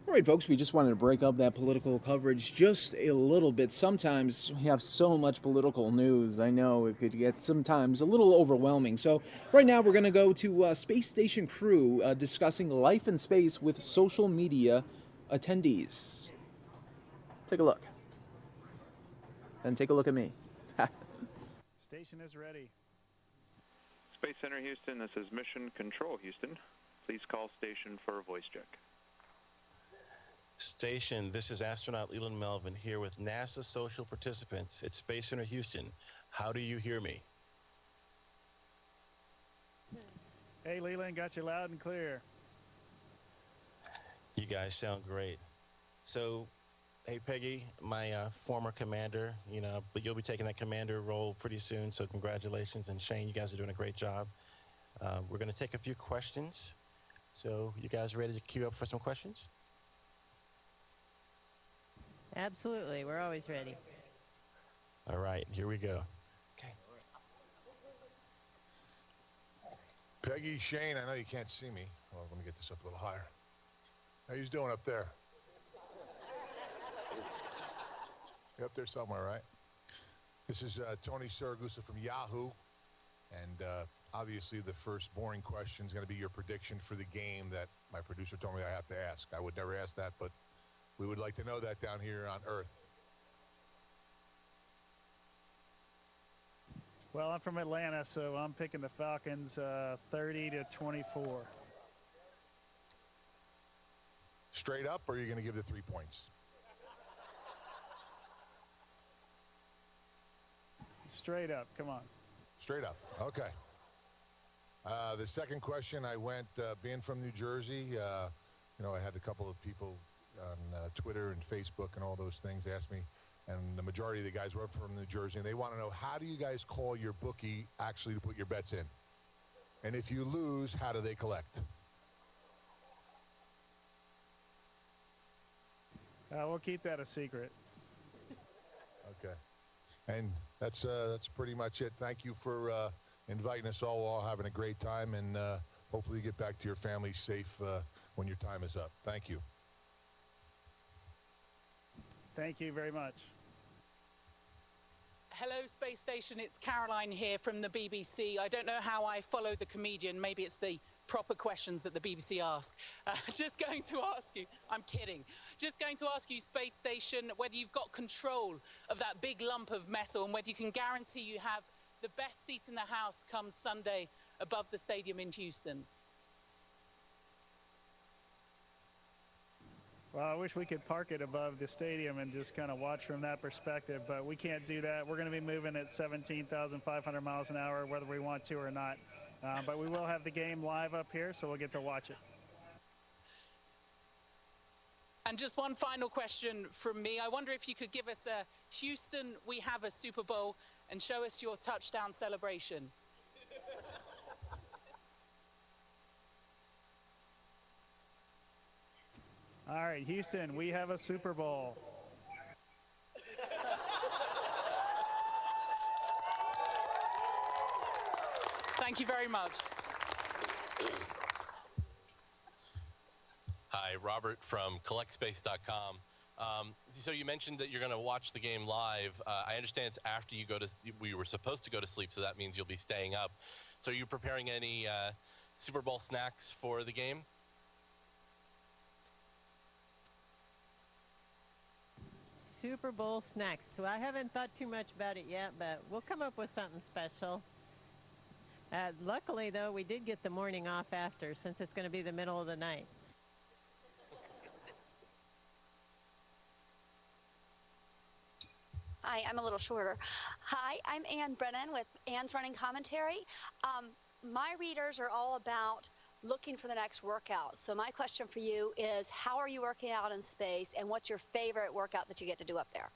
All right, folks, we just wanted to break up that political coverage just a little bit. Sometimes we have so much political news. I know it could get sometimes a little overwhelming. So right now we're going to go to Space Station Crew discussing life in space with social media attendees. Take a look. Then take a look at me. Station is ready. Space Center Houston, this is Mission Control Houston. Please call station for a voice check. Station, this is astronaut Leland Melvin here with NASA social participants at Space Center Houston. How do you hear me? Hey, Leland, got you loud and clear. You guys sound great. So, hey, Peggy, my former commander, but you'll be taking that commander role pretty soon, so congratulations. And Shane, you guys are doing a great job. We're going to take a few questions. So, you guys ready to queue up for some questions? Absolutely. We're always ready. All right, here we go. Okay. Peggy, Shane, I know you can't see me. Well, let me get this up a little higher. How you doing up there? You're up there somewhere, right? This is Tony Saragusa from Yahoo. And obviously the first boring question is going to be your prediction for the game that my producer told me I have to ask. I would never ask that, but we would like to know that down here on Earth. Well, I'm from Atlanta, so I'm picking the Falcons 30-24. Straight up, or are you going to give the 3 points? Straight up, come on. Straight up, okay. The second question, I went, being from New Jersey, I had a couple of people on Twitter and Facebook and all those things ask me, and the majority of the guys were from New Jersey, and they want to know, how do you guys call your bookie actually to put your bets in? And if you lose, how do they collect? We'll keep that a secret. Okay. And that's pretty much it. Thank you for inviting us all. We're all having a great time, and hopefully you get back to your family safe when your time is up. Thank you. Thank you very much. Hello, Space Station. It's Caroline here from the BBC. I don't know how I follow the comedian. Maybe it's the proper questions that the BBC ask. Just going to ask you, I'm kidding. Just going to ask you, Space Station, whether you've got control of that big lump of metal and whether you can guarantee you have the best seat in the house come Sunday above the stadium in Houston. Well, I wish we could park it above the stadium and just kind of watch from that perspective, but we can't do that. We're going to be moving at 17,500 miles an hour, whether we want to or not. But we will have the game live up here, so we'll get to watch it. And just one final question from me. I wonder if you could give us a Houston, we have a Super Bowl, and show us your touchdown celebration. All right, Houston, we have a Super Bowl. Thank you very much. Hi, Robert from collectspace.com. So you mentioned that you're going to watch the game live. I understand it's after you go to, we were supposed to go to sleep, so that means you'll be staying up. So are you preparing any Super Bowl snacks for the game? Super Bowl snacks. So I haven't thought too much about it yet, but we'll come up with something special. Luckily, though, we did get the morning off after, since it's going to be the middle of the night. Hi, I'm a little shorter. Hi, I'm Ann Brennan with Ann's Running Commentary. My readers are all about looking for the next workout. So my question for you is, how are you working out in space, and what's your favorite workout that you get to do up there?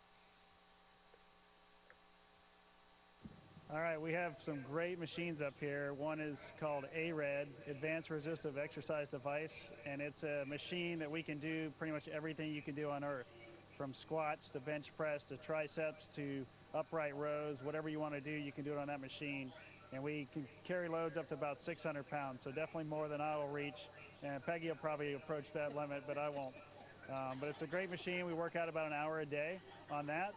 All right, we have some great machines up here. One is called ARED, Advanced Resistive Exercise Device, and it's a machine that we can do pretty much everything you can do on Earth, from squats to bench press to triceps to upright rows. Whatever you want to do, you can do it on that machine. And we can carry loads up to about 600 pounds, so definitely more than I will reach. And Peggy will probably approach that limit, but I won't. But it's a great machine. We work out about an hour a day on that.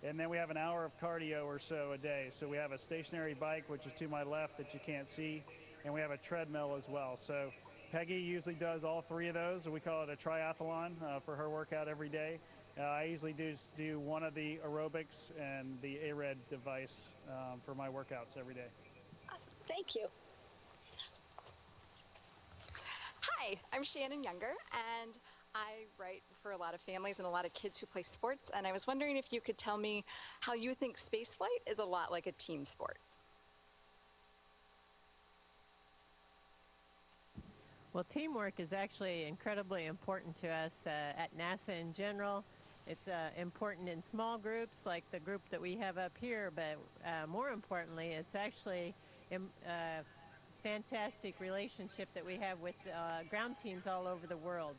And then we have an hour of cardio or so a day. So we have a stationary bike, which is to my left that you can't see, and we have a treadmill as well. So Peggy usually does all three of those. We call it a triathlon for her workout every day. I usually do one of the aerobics and the ARED device for my workouts every day. Awesome. Thank you. Hi, I'm Shannon Younger, and I write for a lot of families and a lot of kids who play sports, and I was wondering if you could tell me how you think spaceflight is a lot like a team sport. Well, teamwork is actually incredibly important to us at NASA in general. It's important in small groups like the group that we have up here, but more importantly, it's actually a fantastic relationship that we have with ground teams all over the world.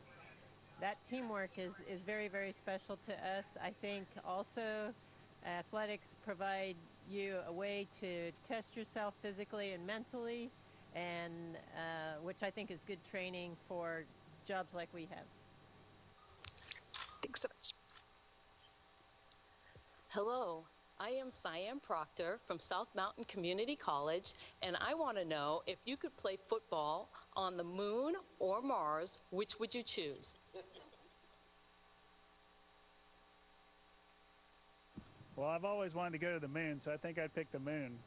That teamwork is very, very special to us. I think also athletics provide you a way to test yourself physically and mentally, and which I think is good training for jobs like we have. Thanks so much. Hello, I am Cyan Proctor from South Mountain Community College, and I want to know if you could play football on the moon or Mars, which would you choose? Well, I've always wanted to go to the moon, so I think I'd pick the moon.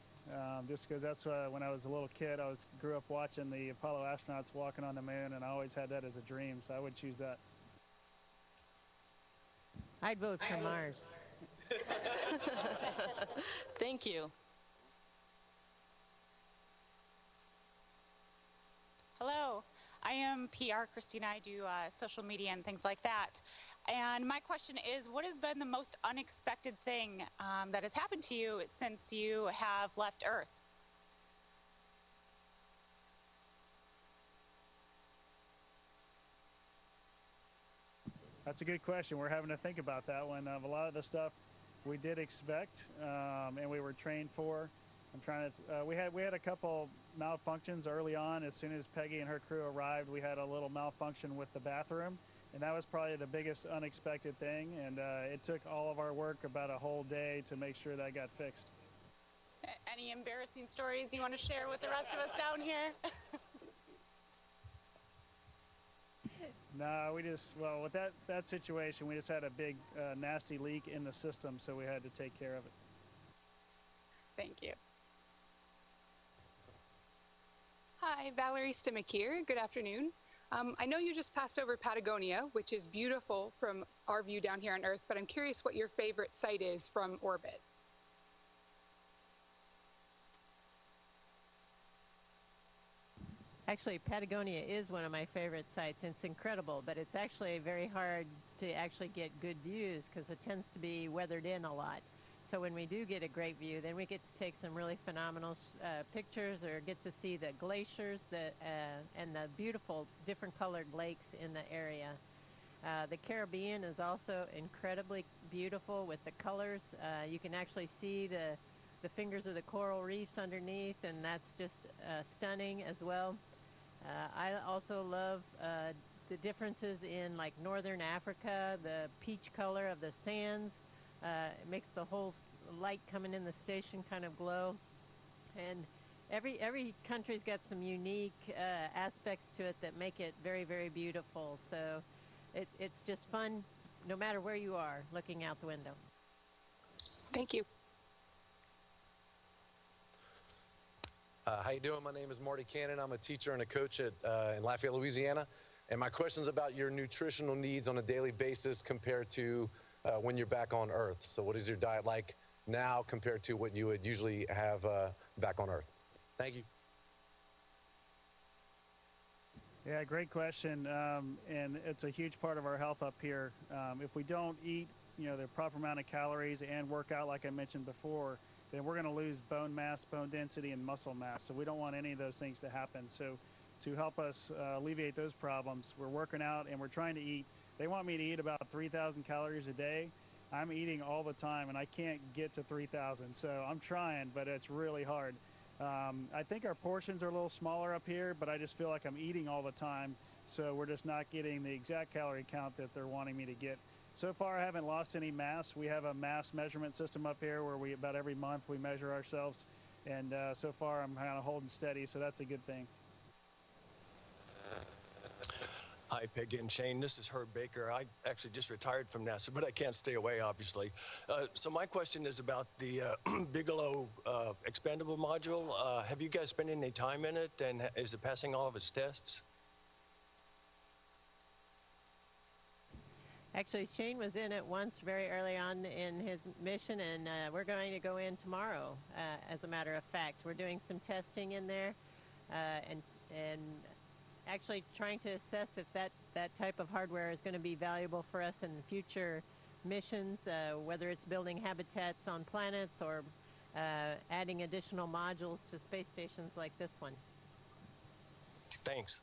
Just because that's when I was a little kid, I grew up watching the Apollo astronauts walking on the moon, and I always had that as a dream, so I would choose that. I'd vote for Mars. Thank you. Hello, I am PR Christina. I do social media and things like that. And my question is, what has been the most unexpected thing that has happened to you since you have left Earth? That's a good question. We're having to think about that one. A lot of the stuff we did expect and we were trained for. I'm trying to. We had a couple malfunctions early on. As soon as Peggy and her crew arrived, we had a little malfunction with the bathroom, and that was probably the biggest unexpected thing. And it took all of our work about a whole day to make sure that got fixed. Any embarrassing stories you want to share with the rest of us down here? No, well, with that situation, we just had a big nasty leak in the system, so we had to take care of it. Thank you. Hi, Valerie Simic here. Good afternoon. I know you just passed over Patagonia, which is beautiful from our view down here on Earth, but I'm curious what your favorite site is from orbit. Actually, Patagonia is one of my favorite sites. It's incredible, but it's actually very hard to actually get good views because it tends to be weathered in a lot. So when we do get a great view, then we get to take some really phenomenal pictures or get to see the glaciers and the beautiful different colored lakes in the area. The Caribbean is also incredibly beautiful with the colors. You can actually see the fingers of the coral reefs underneath, and that's just stunning as well. I also love the differences in like northern Africa, the peach color of the sands. It makes the whole light coming in the station kind of glow. And every country's got some unique aspects to it that make it very, very beautiful. So it's just fun no matter where you are looking out the window. Thank you. How you doing? My name is Marty Cannon. I'm a teacher and a coach in Lafayette, Louisiana. And my question's about your nutritional needs on a daily basis compared to when you're back on Earth. So what is your diet like now compared to what you would usually have back on Earth? Thank you. Yeah, great question. And it's a huge part of our health up here. If we don't eat, the proper amount of calories and work out like I mentioned before, then we're going to lose bone mass, bone density, and muscle mass. So we don't want any of those things to happen. So to help us alleviate those problems, we're working out and we're trying to eat. They want me to eat about 3,000 calories a day. I'm eating all the time, and I can't get to 3,000. So I'm trying, but it's really hard. I think our portions are a little smaller up here, but I just feel like I'm eating all the time. so we're just not getting the exact calorie count that they're wanting me to get. So far, I haven't lost any mass. We have a mass measurement system up here where we, about every month, we measure ourselves. And so far, I'm kind of holding steady, so that's a good thing. Hi, Peggy and Shane. This is Herb Baker. I actually just retired from NASA, but I can't stay away, obviously. So my question is about the Bigelow expandable module. Have you guys spent any time in it, and is it passing all of its tests? Actually, Shane was in it once very early on in his mission, and we're going to go in tomorrow, as a matter of fact. We're doing some testing in there, and actually trying to assess if that type of hardware is going to be valuable for us in future missions, whether it's building habitats on planets or adding additional modules to space stations like this one. Thanks.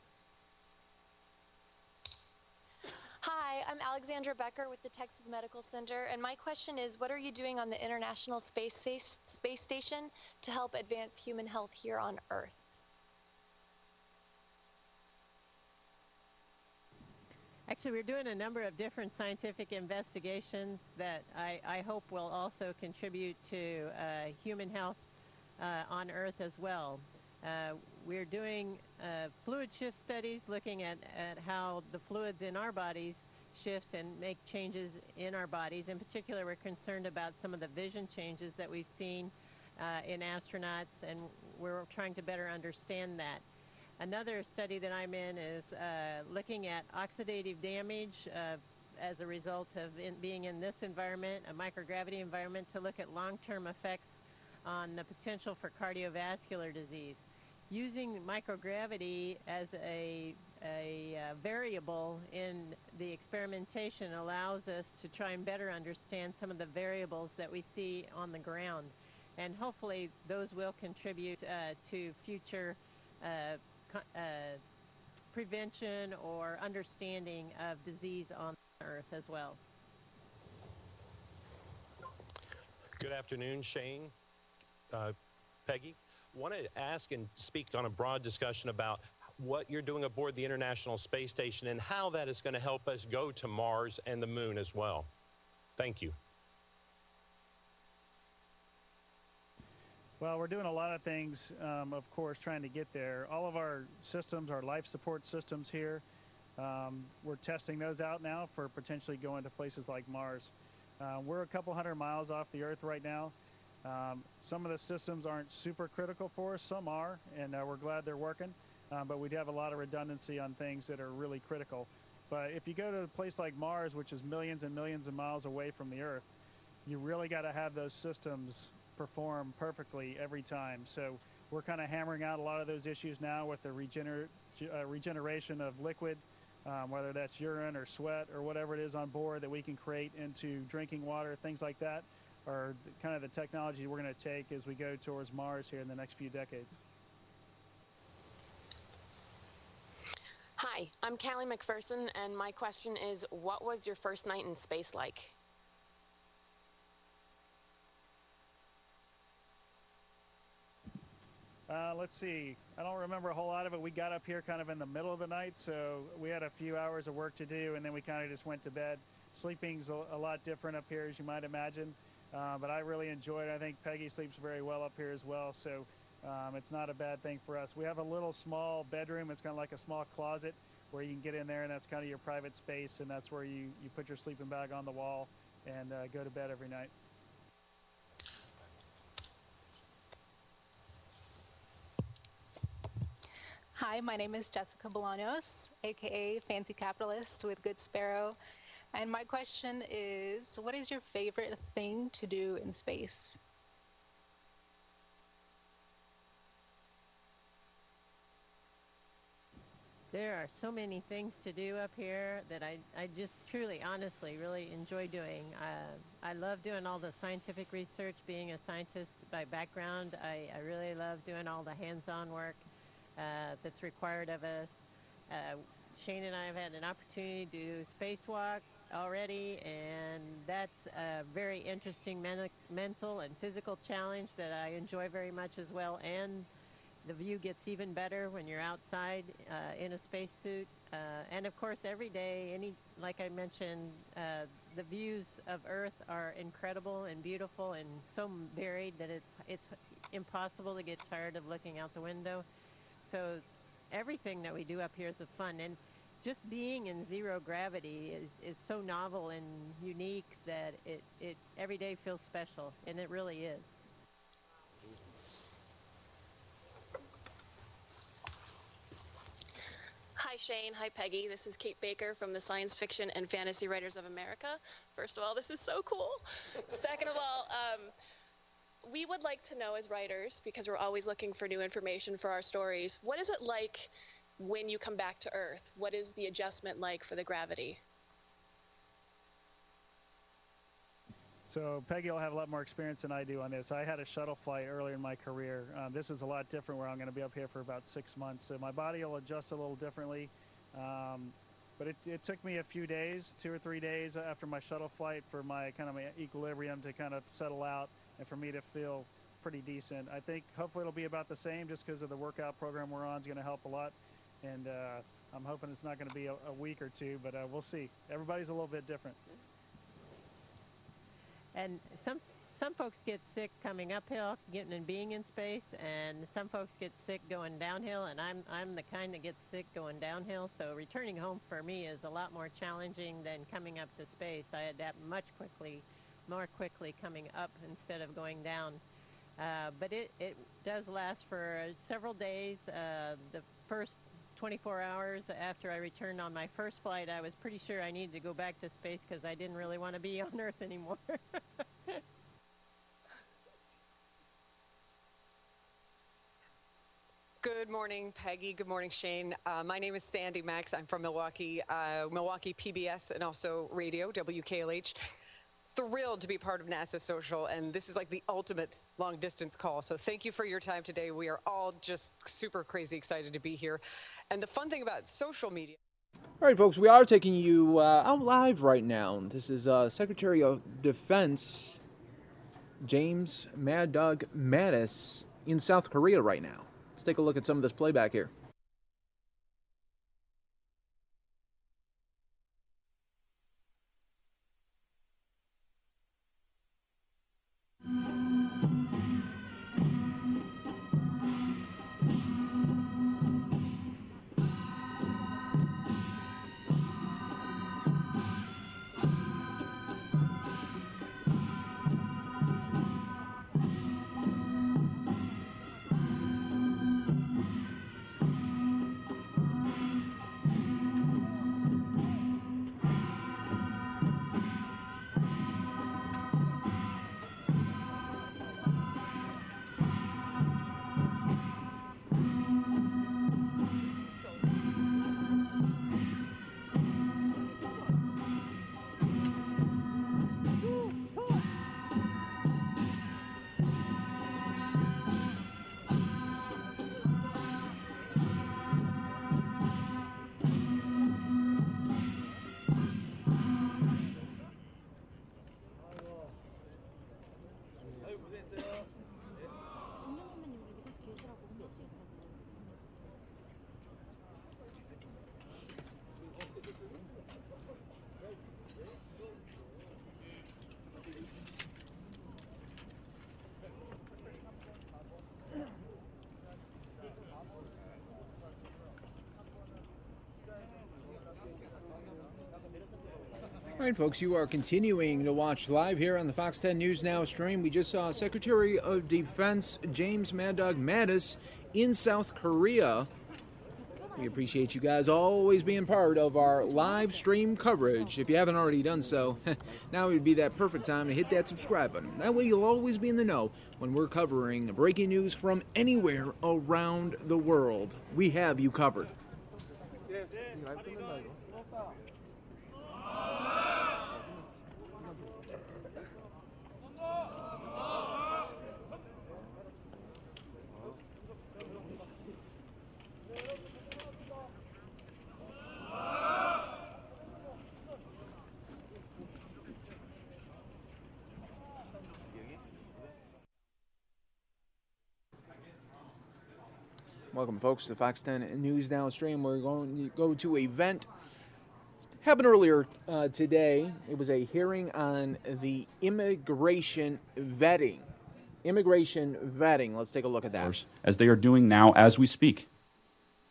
Hi, I'm Alexandra Becker with the Texas Medical Center, and my question is, what are you doing on the International Space Station to help advance human health here on Earth? Actually, we're doing a number of different scientific investigations that I hope will also contribute to human health on Earth as well. We're doing fluid shift studies, looking at how the fluids in our bodies shift and make changes in our bodies. In particular, we're concerned about some of the vision changes that we've seen in astronauts, and we're trying to better understand that. Another study that I'm in is looking at oxidative damage as a result of being in this environment, a microgravity environment, to look at long-term effects on the potential for cardiovascular disease. Using microgravity as a variable in the experimentation allows us to try and better understand some of the variables that we see on the ground. And hopefully those will contribute to future prevention or understanding of disease on Earth as well. Good afternoon, Shane, Peggy. Wanted to ask and speak on a broad discussion about what you're doing aboard the International Space Station and how that is going to help us go to Mars and the Moon as well. Thank you. Well, we're doing a lot of things, of course, trying to get there. All of our systems, our life support systems here, we're testing those out now for potentially going to places like Mars. We're a couple hundred miles off the Earth right now. Some of the systems aren't super critical for us, some are, and we're glad they're working, but we do have a lot of redundancy on things that are really critical. But if you go to a place like Mars, which is millions and millions of miles away from the Earth, you really got to have those systems perform perfectly every time. So we're kind of hammering out a lot of those issues now with the regeneration of liquid, whether that's urine or sweat or whatever it is on board that we can create into drinking water, things like that, are kind of the technology we're going to take as we go towards Mars here in the next few decades. Hi, I'm Callie McPherson, and my question is, what was your first night in space like? Let's see. I don't remember a whole lot of it. We got up here kind of in the middle of the night, so we had a few hours of work to do, and then we kind of just went to bed. Sleeping's a lot different up here, as you might imagine, but I really enjoyed it. I think Peggy sleeps very well up here as well, so it's not a bad thing for us. We have a little small bedroom. It's kind of like a small closet where you can get in there, and that's kind of your private space, and that's where you put your sleeping bag on the wall and go to bed every night. Hi, my name is Jessica Bolaños, aka Fancy Capitalist with Good Sparrow. And my question is, what is your favorite thing to do in space? There are so many things to do up here that I just truly, honestly, really enjoy doing. I love doing all the scientific research. Being a scientist by background, I really love doing all the hands-on work that's required of us. Shane and I have had an opportunity to do spacewalk already, and that's a very interesting mental and physical challenge that I enjoy very much as well. And the view gets even better when you're outside in a spacesuit. And of course, every day, like I mentioned, the views of Earth are incredible and beautiful and so varied that it's impossible to get tired of looking out the window. So everything that we do up here is a fun. And just being in zero gravity is so novel and unique that it every day feels special, and it really is. Hi, Shane. Hi, Peggy. This is Kate Baker from the Science Fiction and Fantasy Writers of America. First of all, this is so cool. Second of all, we would like to know as writers, because we're always looking for new information for our stories, what is it like when you come back to Earth? What is the adjustment like for the gravity? So Peggy will have a lot more experience than I do on this. I had a shuttle flight earlier in my career. This is a lot different where I'm going to be up here for about 6 months. So my body will adjust a little differently. But it took me a few days, 2 or 3 days after my shuttle flight for my kind of my equilibrium to kind of settle out and for me to feel pretty decent. I think hopefully it'll be about the same just because of the workout program we're on is going to help a lot. And I'm hoping it's not going to be a week or two, but we'll see. Everybody's a little bit different. And some folks get sick coming uphill, getting and being in space, and some folks get sick going downhill, and I'm the kind that gets sick going downhill, so returning home for me is a lot more challenging than coming up to space. I adapt more quickly coming up instead of going down. But it does last for several days. The first 24 hours after I returned on my first flight, I was pretty sure I needed to go back to space because I didn't really want to be on Earth anymore. Good morning, Peggy. Good morning, Shane. My name is Sandy Max. I'm from Milwaukee, Milwaukee PBS and also radio, WKLH. Thrilled to be part of NASA Social, and this is like the ultimate long-distance call. So thank you for your time today. We are all just super crazy excited to be here. And the fun thing about social media... All right, folks, we are taking you out live right now. This is Secretary of Defense James Mad Dog Mattis in South Korea right now. Let's take a look at some of this playback here. All right, folks, you are continuing to watch live here on the Fox 10 News Now stream. We just saw Secretary of Defense James Mad Dog Mattis in South Korea. We appreciate you guys always being part of our live stream coverage. If you haven't already done so, now would be that perfect time to hit that subscribe button. That way you'll always be in the know when we're covering breaking news from anywhere around the world. We have you covered. Welcome, folks, to the Fox 10 News Now stream. We're going to go to an event happened earlier today. It was a hearing on the immigration vetting. Immigration vetting. Let's take a look at that. As they are doing now as we speak.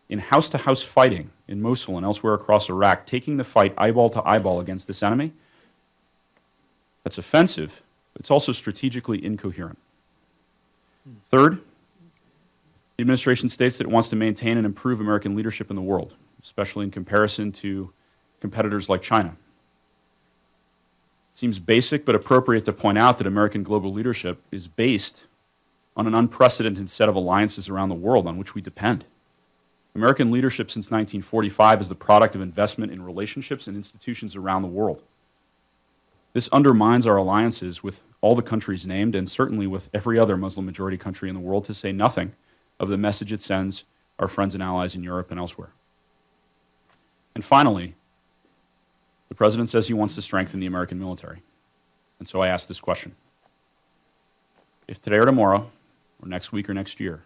In house-to-house fighting in Mosul and elsewhere across Iraq, taking the fight eyeball to eyeball against this enemy, that's offensive, but it's also strategically incoherent. Third, the administration states that it wants to maintain and improve American leadership in the world, especially in comparison to competitors like China. It seems basic but appropriate to point out that American global leadership is based on an unprecedented set of alliances around the world on which we depend. American leadership since 1945 is the product of investment in relationships and institutions around the world. This undermines our alliances with all the countries named and certainly with every other Muslim-majority country in the world, to say nothing of the message it sends our friends and allies in Europe and elsewhere. And finally, the President says he wants to strengthen the American military. And so I ask this question. If today or tomorrow, or next week or next year,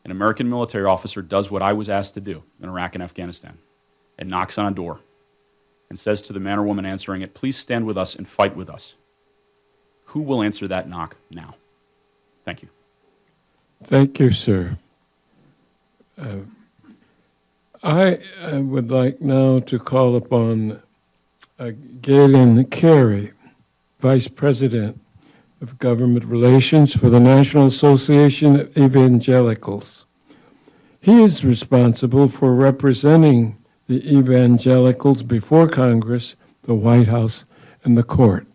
an American military officer does what I was asked to do in Iraq and Afghanistan and knocks on a door and says to the man or woman answering it, please stand with us and fight with us, who will answer that knock now? Thank you. Thank you, sir. I would like now to call upon Galen Carey, Vice President of Government Relations for the National Association of Evangelicals. He is responsible for representing the evangelicals before Congress, the White House, and the court.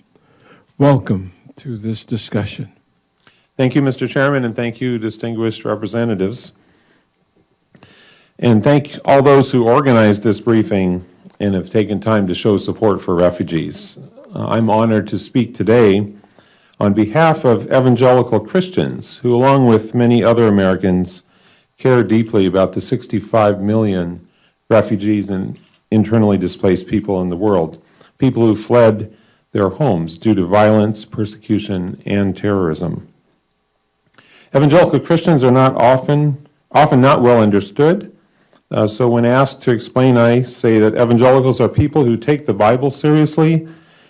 Welcome to this discussion. Thank you, Mr. Chairman, and thank you, distinguished representatives. And thank all those who organized this briefing and have taken time to show support for refugees. I'm honored to speak today on behalf of evangelical Christians who, along with many other Americans, care deeply about the 65 million refugees and internally displaced people in the world, people who fled their homes due to violence, persecution, and terrorism. Evangelical Christians are often not well understood. So when asked to explain, I say that evangelicals are people who take the Bible seriously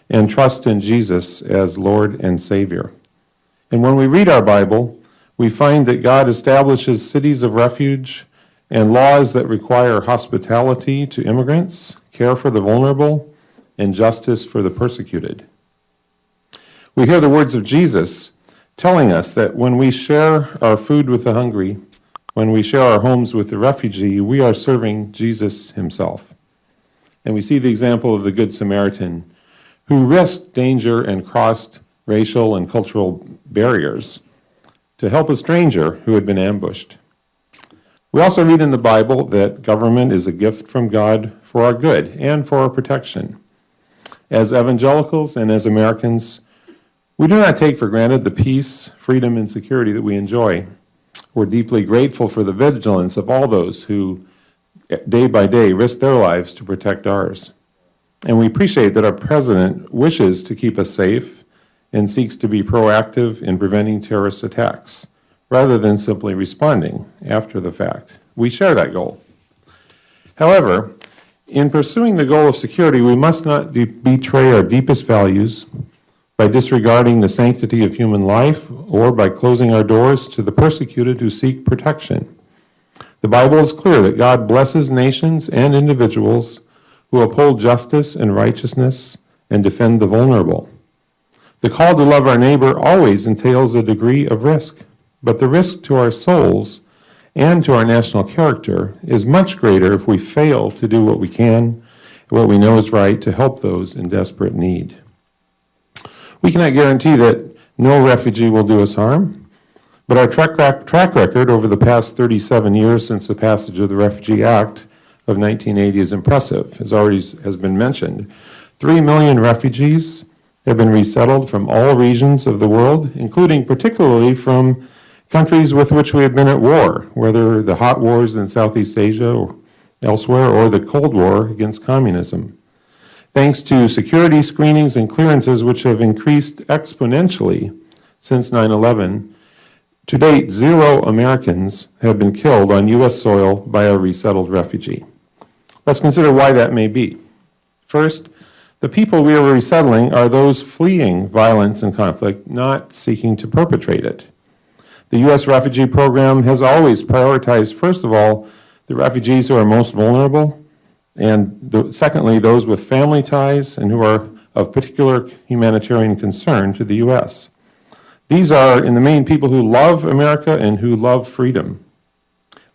and trust in Jesus as Lord and Savior. And when we read our Bible, we find that God establishes cities of refuge and laws that require hospitality to immigrants, care for the vulnerable, and justice for the persecuted. We hear the words of Jesus telling us that when we share our food with the hungry, when we share our homes with the refugee, we are serving Jesus himself. And we see the example of the Good Samaritan, who risked danger and crossed racial and cultural barriers to help a stranger who had been ambushed. We also read in the Bible that government is a gift from God for our good and for our protection. As evangelicals and as Americans, we do not take for granted the peace, freedom, and security that we enjoy. We're deeply grateful for the vigilance of all those who, day by day, risk their lives to protect ours. And we appreciate that our president wishes to keep us safe and seeks to be proactive in preventing terrorist attacks, rather than simply responding after the fact. We share that goal. However, in pursuing the goal of security, we must not betray our deepest values by disregarding the sanctity of human life or by closing our doors to the persecuted who seek protection. The Bible is clear that God blesses nations and individuals who uphold justice and righteousness and defend the vulnerable. The call to love our neighbor always entails a degree of risk, but the risk to our souls and to our national character is much greater if we fail to do what we can, what we know is right to help those in desperate need. We cannot guarantee that no refugee will do us harm, but our track record over the past 37 years since the passage of the Refugee Act of 1980 is impressive, as already has been mentioned. 3 million refugees have been resettled from all regions of the world, including particularly from countries with which we have been at war, whether the hot wars in Southeast Asia or elsewhere, or the Cold War against communism. Thanks to security screenings and clearances which have increased exponentially since 9/11, To date, 0 Americans have been killed on U.S. soil by a resettled refugee. Let's consider why that may be. First, the people we are resettling are those fleeing violence and conflict, not seeking to perpetrate it. The U.S. refugee program has always prioritized, first of all, the refugees who are most vulnerable, and secondly, those with family ties and who are of particular humanitarian concern to the U.S. These are, in the main, people who love America and who love freedom.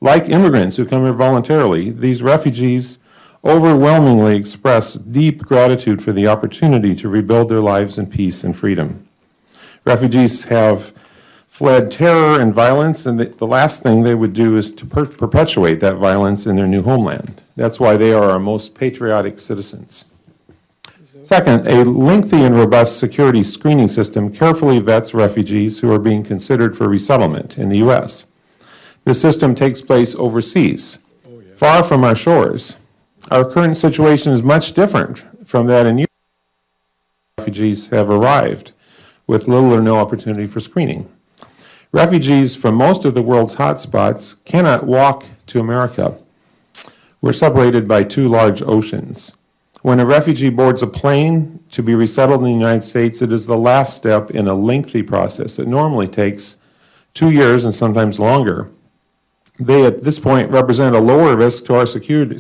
Like immigrants who come here voluntarily, these refugees overwhelmingly express deep gratitude for the opportunity to rebuild their lives in peace and freedom. Refugees have fled terror and violence, and the last thing they would do is to perpetuate that violence in their new homeland. That's why they are our most patriotic citizens. Second, a lengthy and robust security screening system carefully vets refugees who are being considered for resettlement in the U.S. This system takes place overseas, far from our shores. Our current situation is much different from that in Europe. Refugees have arrived with little or no opportunity for screening. Refugees from most of the world's hotspots cannot walk to America. We're separated by 2 large oceans. When a refugee boards a plane to be resettled in the United States, it is the last step in a lengthy process. It normally takes 2 years and sometimes longer. They, at this point, represent a lower risk to our security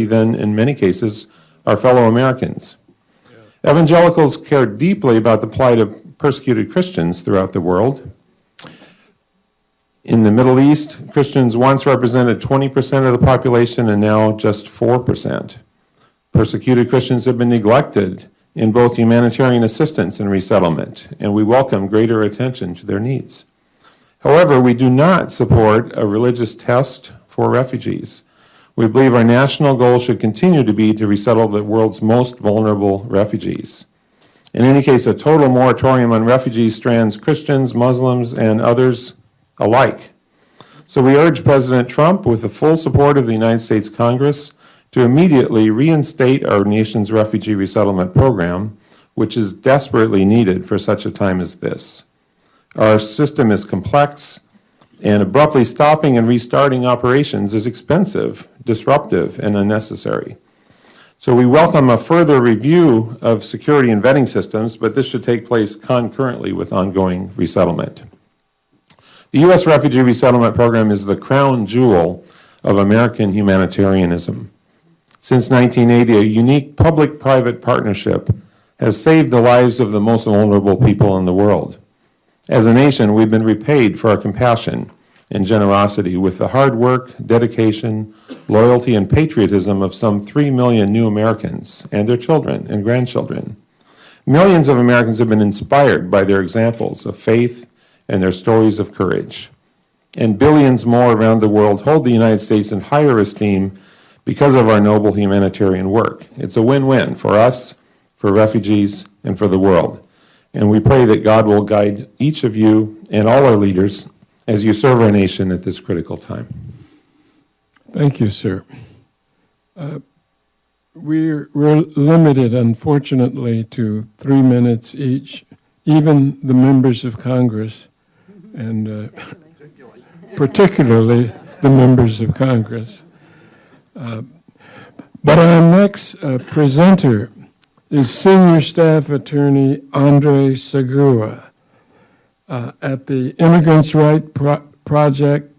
than, in many cases, our fellow Americans. Evangelicals care deeply about the plight of persecuted Christians throughout the world. In the Middle East, Christians once represented 20% of the population and now just 4%. Persecuted Christians have been neglected in both humanitarian assistance and resettlement, and we welcome greater attention to their needs. However, we do not support a religious test for refugees. We believe our national goal should continue to be to resettle the world's most vulnerable refugees. In any case, a total moratorium on refugees strands Christians, Muslims, and others alike. So we urge President Trump, with the full support of the United States Congress, to immediately reinstate our nation's refugee resettlement program, which is desperately needed for such a time as this. Our system is complex, and abruptly stopping and restarting operations is expensive, disruptive, and unnecessary. So we welcome a further review of security and vetting systems, but this should take place concurrently with ongoing resettlement. The U.S. Refugee Resettlement Program is the crown jewel of American humanitarianism. Since 1980, a unique public-private partnership has saved the lives of the most vulnerable people in the world. As a nation, we've been repaid for our compassion and generosity with the hard work, dedication, loyalty, and patriotism of some 3 million new Americans and their children and grandchildren. Millions of Americans have been inspired by their examples of faith and their stories of courage. And billions more around the world hold the United States in higher esteem because of our noble humanitarian work. It's a win-win for us, for refugees, and for the world. And we pray that God will guide each of you and all our leaders as you serve our nation at this critical time. Thank you, sir. We're limited, unfortunately, to 3 minutes each, even the members of Congress, and particularly the members of Congress. But our next presenter is Senior Staff Attorney Andre Segura at the Immigrants' Right Project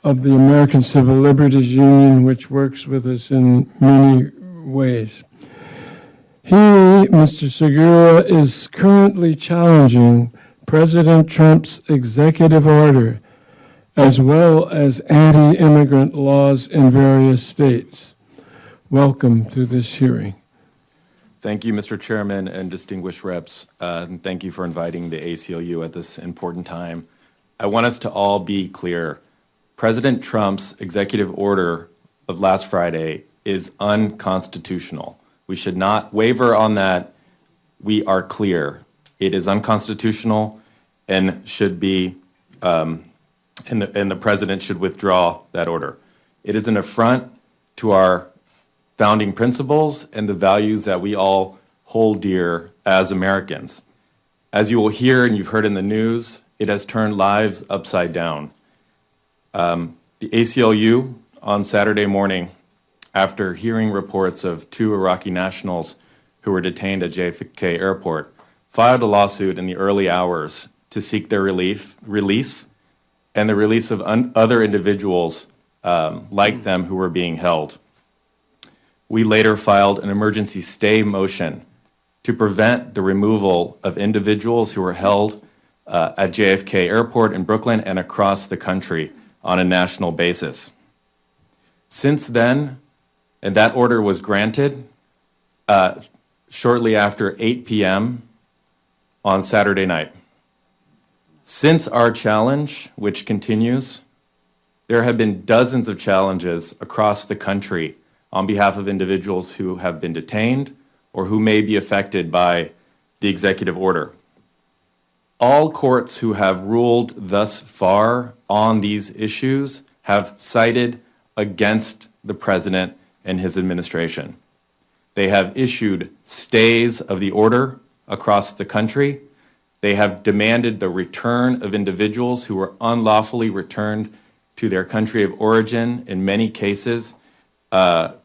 of the American Civil Liberties Union, which works with us in many ways. He, Mr. Segura, is currently challenging President Trump's executive order as well as anti-immigrant laws in various states. Welcome to this hearing. Thank you, Mr. Chairman and distinguished reps. And thank you for inviting the ACLU at this important time. I want us to all be clear. President Trump's executive order of last Friday is unconstitutional. We should not waver on that. We are clear. It is unconstitutional and should be, and the president should withdraw that order. It is an affront to our founding principles and the values that we all hold dear as Americans. As you will hear and you've heard in the news, it has turned lives upside down. The ACLU on Saturday morning, after hearing reports of 2 Iraqi nationals who were detained at JFK Airport, filed a lawsuit in the early hours to seek their release and the release of other individuals like them who were being held. We later filed an emergency stay motion to prevent the removal of individuals who were held at JFK Airport in Brooklyn and across the country on a national basis. Since then, and that order was granted shortly after 8 p.m. on Saturday night. Since our challenge, which continues, there have been dozens of challenges across the country on behalf of individuals who have been detained or who may be affected by the executive order. All courts who have ruled thus far on these issues have sided against the president and his administration. They have issued stays of the order across the country. They have demanded the return of individuals who were unlawfully returned to their country of origin, in many cases,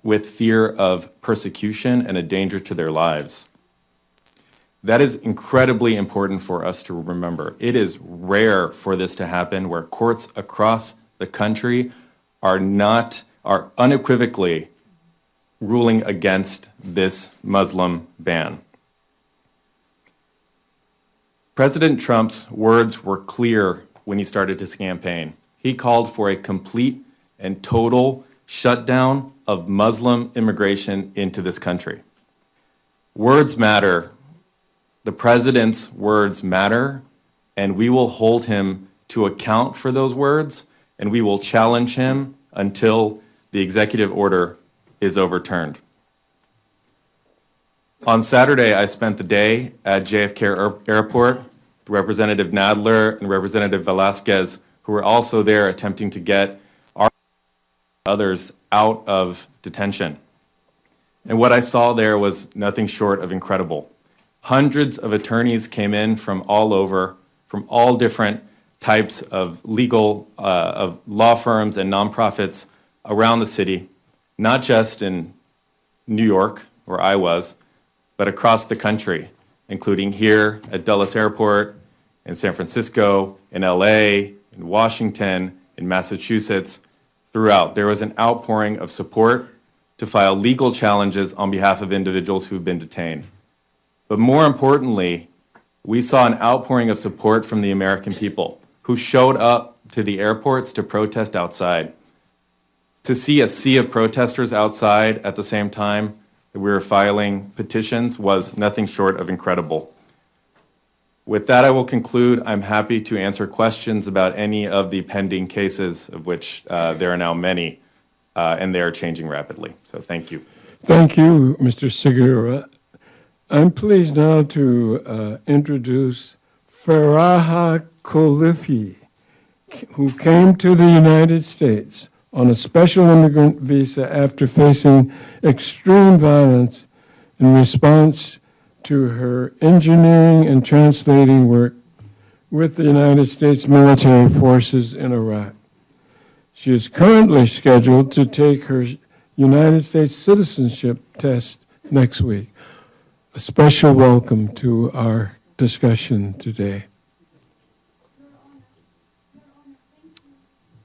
with fear of persecution and a danger to their lives. That is incredibly important for us to remember. It is rare for this to happen, where courts across the country are unequivocally ruling against this Muslim ban. President Trump's words were clear when he started his campaign. He called for a complete and total shutdown of Muslim immigration into this country. Words matter. The president's words matter, and we will hold him to account for those words, and we will challenge him until the executive order is overturned. On Saturday, I spent the day at JFK Airport with Representative Nadler and Representative Velasquez, who were also there attempting to get our others out of detention. And what I saw there was nothing short of incredible. Hundreds of attorneys came in from all over, from all different types of of law firms and nonprofits around the city, not just in New York, where I was, but across the country, including here at Dulles Airport, in San Francisco, in LA, in Washington, in Massachusetts, throughout. There was an outpouring of support to file legal challenges on behalf of individuals who've been detained. But more importantly, we saw an outpouring of support from the American people who showed up to the airports to protest outside. To see a sea of protesters outside at the same time that we were filing petitions was nothing short of incredible. With that, I will conclude. I'm happy to answer questions about any of the pending cases, of which there are now many, and they are changing rapidly. So thank you. Thank you, Mr. Segura. I'm pleased now to introduce Faraha Kholifi, who came to the United States on a special immigrant visa after facing extreme violence in response to her engineering and translating work with the United States military forces in Iraq. She is currently scheduled to take her United States citizenship test next week. A special welcome to our discussion today.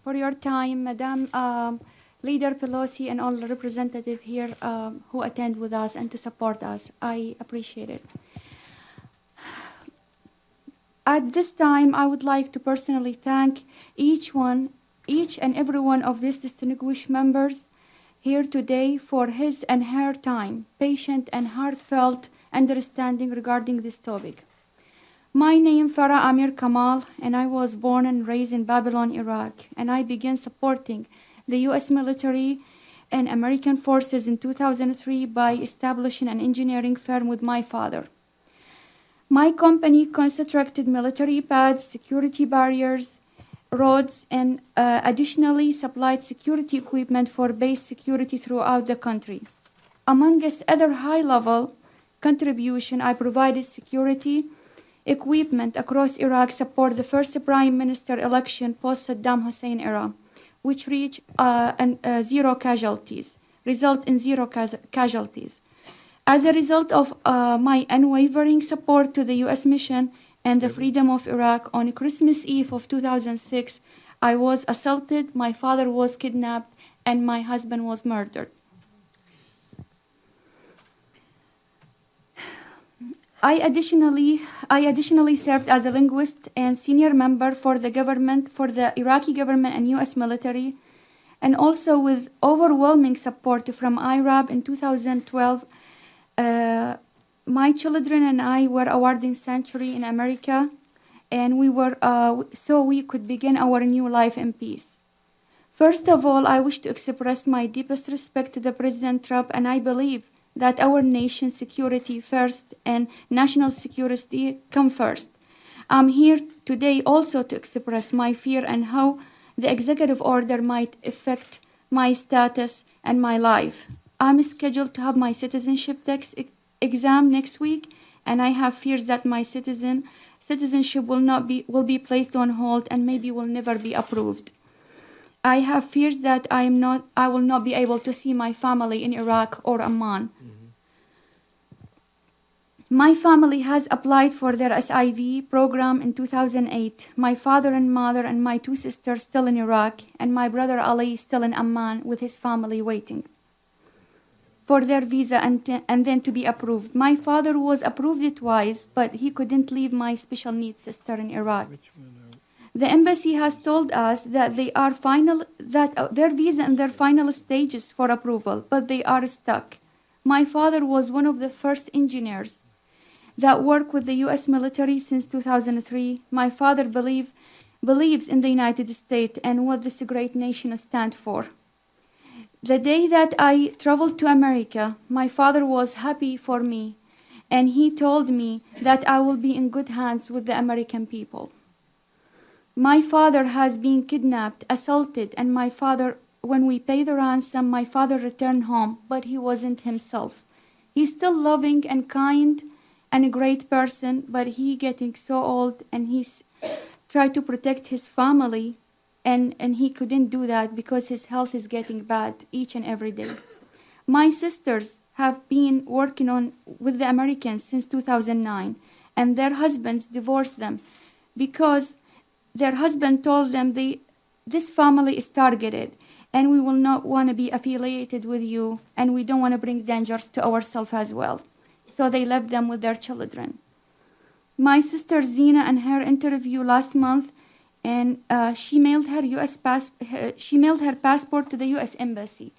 For your time, Madam Leader Pelosi and all the representatives here who attend with us and to support us. I appreciate it. At this time, I would like to personally thank each and every one of these distinguished members here today for his and her time, patient and heartfelt understanding regarding this topic. My name is Farah Amir Kamal, and I was born and raised in Babylon, Iraq, and I began supporting the U.S. military and American forces in 2003 by establishing an engineering firm with my father. My company constructed military pads, security barriers, roads, and additionally supplied security equipment for base security throughout the country. Among its other high-level contribution, I provided security equipment across Iraq support the first prime minister election post-Saddam Hussein era, which reached zero casualties, result in zero casualties. As a result of my unwavering support to the U.S. mission and the freedom of Iraq, on Christmas Eve of 2006, I was assaulted, my father was kidnapped, and my husband was murdered. I additionally served as a linguist and senior member for the Iraqi government and U.S. military, and also with overwhelming support from IRAB in 2012. My children and I were awarded sanctuary in America, and so we could begin our new life in peace. First of all, I wish to express my deepest respect to the President Trump, and I believe that our nation's security first and national security come first. I'm here today also to express my fear and how the executive order might affect my status and my life. I'm scheduled to have my citizenship test exam next week, and I have fears that my citizenship will be placed on hold and maybe will never be approved. I have fears that I will not be able to see my family in Iraq or Amman. My family has applied for their SIV program in 2008. My father and mother and my two sisters still in Iraq, and my brother Ali still in Amman with his family waiting for their visa and then to be approved. My father was approved twice, but he couldn't leave my special needs sister in Iraq. The embassy has told us that their visa in their final stages for approval, but they are stuck. My father was one of the first engineers that worked with the U.S. military since 2003. My father believes in the United States and what this great nation stands for. The day that I traveled to America, my father was happy for me, and he told me that I will be in good hands with the American people. My father has been kidnapped, assaulted, and when we paid the ransom, my father returned home, but he wasn't himself. He's still loving and kind and a great person, but he getting so old, and he's tried to protect his family, and he couldn't do that because his health is getting bad each and every day. My sisters have been working with the Americans since 2009, and their husbands divorced them because their husband told them this family is targeted, and we will not want to be affiliated with you, and we don't want to bring dangers to ourselves as well. So they left them with their children. My sister Zina and her interview last month, and she mailed her passport to the U.S. Embassy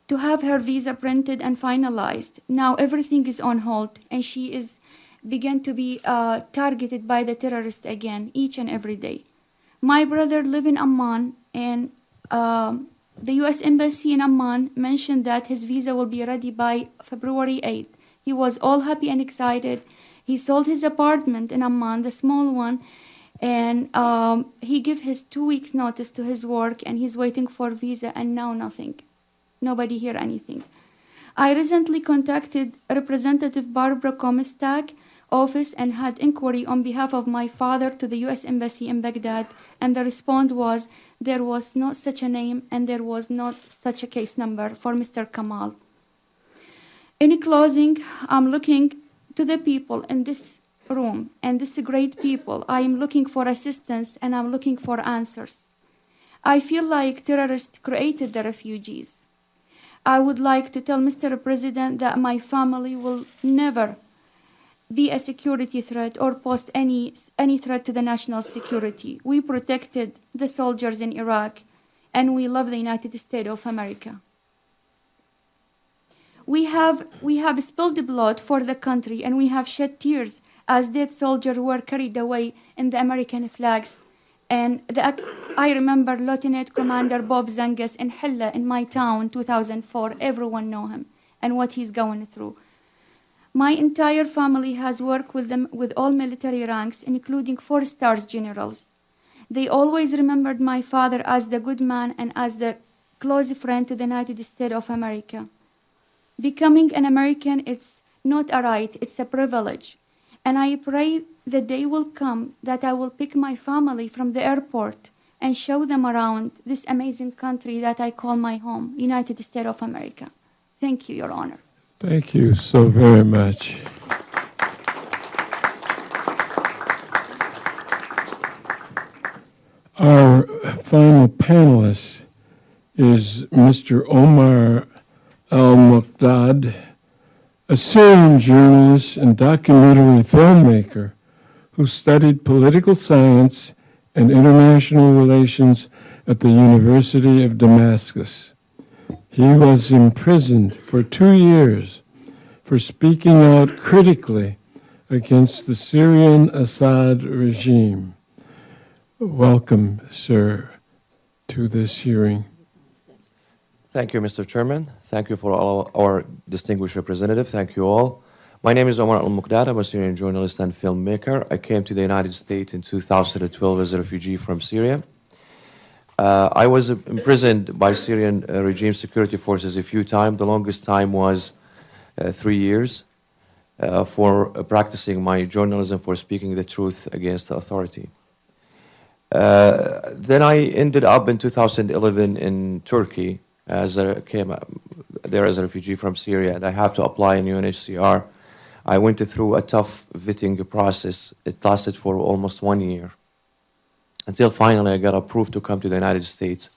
to have her visa printed and finalized. Now everything is on hold, and she is began to be targeted by the terrorists again each and every day. My brother lives in Amman, and the U.S. Embassy in Amman mentioned that his visa will be ready by February 8th. He was all happy and excited. He sold his apartment in Amman, the small one, and he gave his 2 weeks notice to his work, and he's waiting for visa, and now nothing. Nobody hear anything. I recently contacted Representative Barbara Comstock office and had inquiry on behalf of my father to the U.S. Embassy in Baghdad, and the response was there was not such a name and there was not such a case number for Mr. Kamal. In closing, I'm looking to the people in this room and this great people. I am looking for assistance and I'm looking for answers. I feel like terrorists created the refugees. I would like to tell Mr. President that my family will never be a security threat or pose any threat to the national security. We protected the soldiers in Iraq, and we love the United States of America. We have spilled blood for the country, and we have shed tears as dead soldiers were carried away in the American flags. And I remember Lieutenant Commander Bob Zangas in Hilla in my town, 2004. Everyone know him and what he's going through. My entire family has worked with them with all military ranks, including 4-star generals. They always remembered my father as the good man and as the close friend to the United States of America. Becoming an American, it's not a right, it's a privilege. And I pray the day will come that I will pick my family from the airport and show them around this amazing country that I call my home, United States of America. Thank you, Your Honor. Thank you so very much. Our final panelist is Mr. Omar Al-Muqdad, a Syrian journalist and documentary filmmaker who studied political science and international relations at the University of Damascus. He was imprisoned for 2 years for speaking out critically against the Syrian Assad regime. Welcome, sir, to this hearing. Thank you, Mr. Chairman. Thank you for all our distinguished representatives. Thank you all. My name is Omar Al-Muqdad. I'm a Syrian journalist and filmmaker. I came to the United States in 2012 as a refugee from Syria. I was imprisoned by Syrian regime security forces a few times. The longest time was 3 years for practicing my journalism, for speaking the truth against the authority. Then I ended up in 2011 in Turkey came there as a refugee from Syria, and I have to apply in UNHCR. I went through a tough vetting process. It lasted for almost 1 year, until finally I got approved to come to the United States.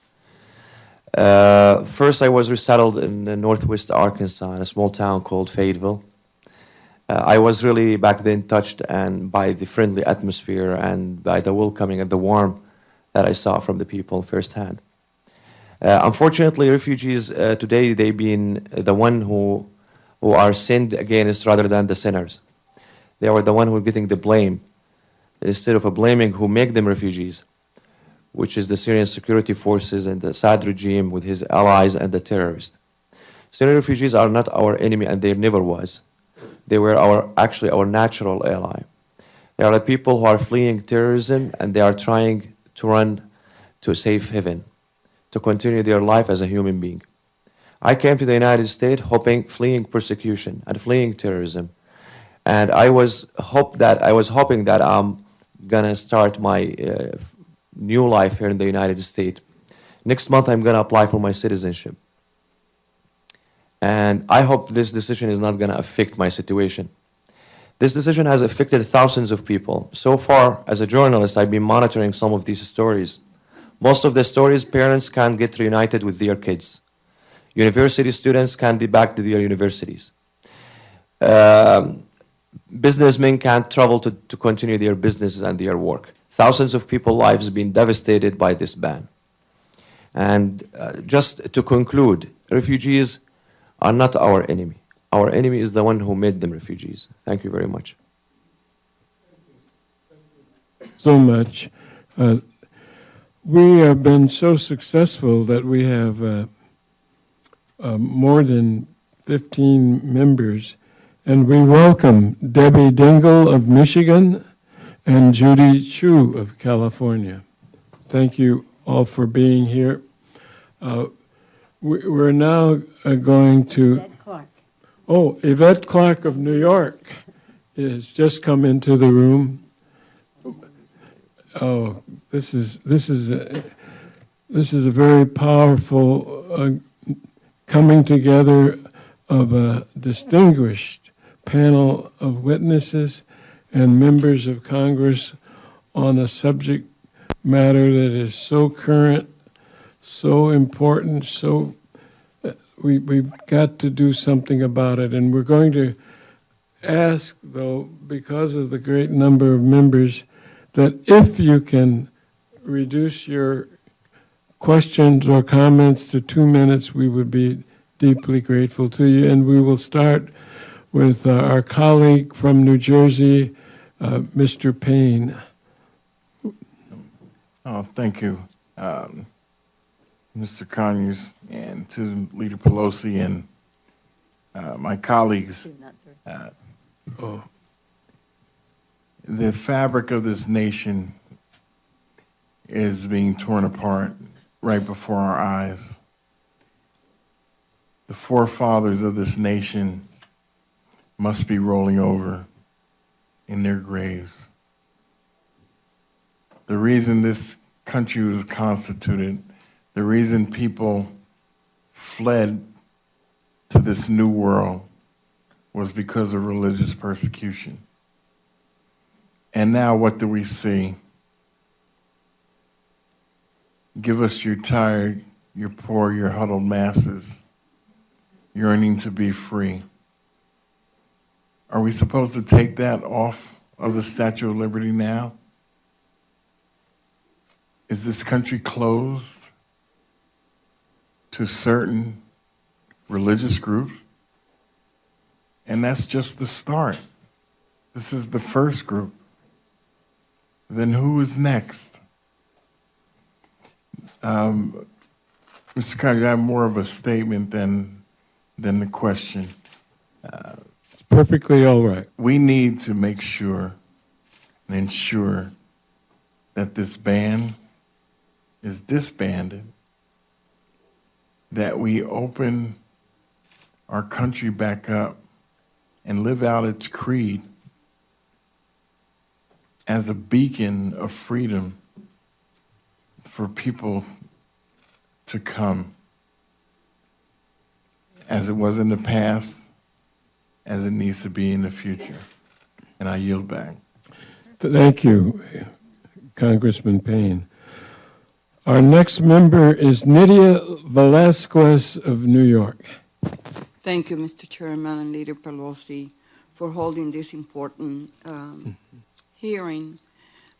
First, I was resettled in northwest Arkansas, in a small town called Fayetteville. I was really back then touched and by the friendly atmosphere and by the welcoming and the warmth that I saw from the people firsthand. Unfortunately, refugees today, they've been the one who are sinned against rather than the sinners. They are the one who are getting the blame instead of blaming who make them refugees, which is the Syrian security forces and the Assad regime with his allies and the terrorists. Syrian refugees are not our enemy, and they never was. They were actually our natural ally. They are the people who are fleeing terrorism, and they are trying to run to a safe haven, to continue their life as a human being. I came to the United States fleeing persecution and fleeing terrorism. And I was hoping that I'm gonna start my new life here in the United States. Next month, I'm gonna apply for my citizenship. And I hope this decision is not gonna affect my situation. This decision has affected thousands of people. So far, as a journalist, I've been monitoring some of these stories. Most of the stories, parents can't get reunited with their kids. University students can't be back to their universities. Businessmen can't travel to continue their businesses and their work. Thousands of people's lives have been devastated by this ban. And just to conclude, refugees are not our enemy. Our enemy is the one who made them refugees. Thank you very much. So much. We have been so successful that we have more than 15 members, and we welcome Debbie Dingle of Michigan and Judy Chu of California. Thank you all for being here. We're now going to... Yvette Clark. Oh, Yvette Clark of New York has just come into the room. Oh, this is a very powerful coming together of a distinguished panel of witnesses and members of Congress on a subject matter that is so current, so important, so we've got to do something about it. And we're going to ask, though, because of the great number of members, that if you can reduce your questions or comments to 2 minutes, we would be deeply grateful to you. And we will start with our colleague from New Jersey, Mr. Payne. Oh, thank you, Mr. Conyers, and to Leader Pelosi and my colleagues. The fabric of this nation is being torn apart right before our eyes. The forefathers of this nation must be rolling over. in their graves. The reason this country was constituted, the reason people fled to this new world was because of religious persecution. And now what do we see? Give us your tired, your poor, your huddled masses, yearning to be free. Are we supposed to take that off of the Statue of Liberty now? Is this country closed to certain religious groups? And that's just the start. This is the first group. Then who is next? Mr. Congress, I have more of a statement than the question. It's perfectly all right. We need to make sure and ensure that this band is disbanded, that we open our country back up and live out its creed as a beacon of freedom for people to come, as it was in the past, as it needs to be in the future. And I yield back. Thank you, Congressman Payne. Our next member is Nydia Velasquez of New York. Thank you, Mr. Chairman and Leader Pelosi, for holding this important hearing.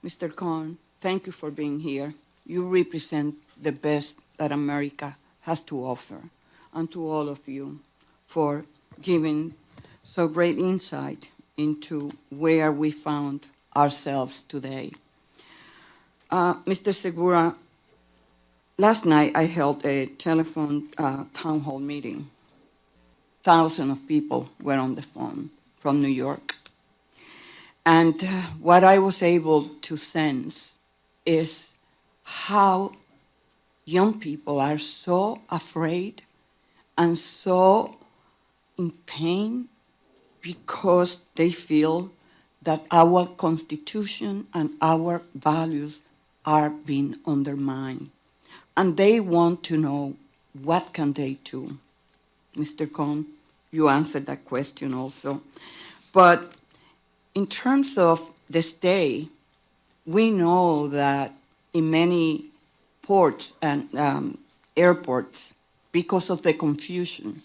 Mr. Cohn, thank you for being here. You represent the best that America has to offer, and to all of you for giving so great insight into where we found ourselves today. Mr. Segura, last night I held a telephone town hall meeting. Thousands of people were on the phone from New York. And what I was able to sense is how young people are so afraid and so in pain because they feel that our Constitution and our values are being undermined. And they want to know, what can they do? Mr. Cohn, you answered that question also. But in terms of the stay, we know that in many ports and airports, because of the confusion,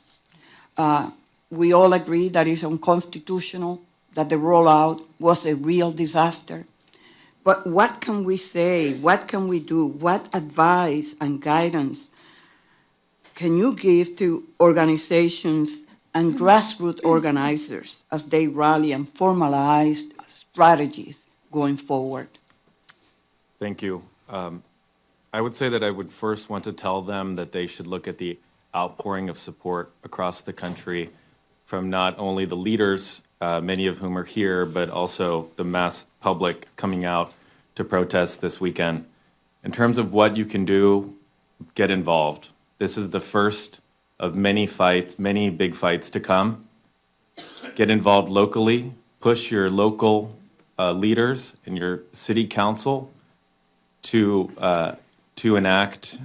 we all agree that it's unconstitutional, that the rollout was a real disaster. But what can we say? What can we do? What advice and guidance can you give to organizations and grassroots organizers as they rally and formalize strategies going forward? Thank you. I would say that I would first want to tell them that they should look at the outpouring of support across the country from not only the leaders, many of whom are here, but also the mass public coming out to protest this weekend. In terms of what you can do, get involved. This is the first of many fights, many big fights to come. Get involved locally, push your local leaders and your city council to enact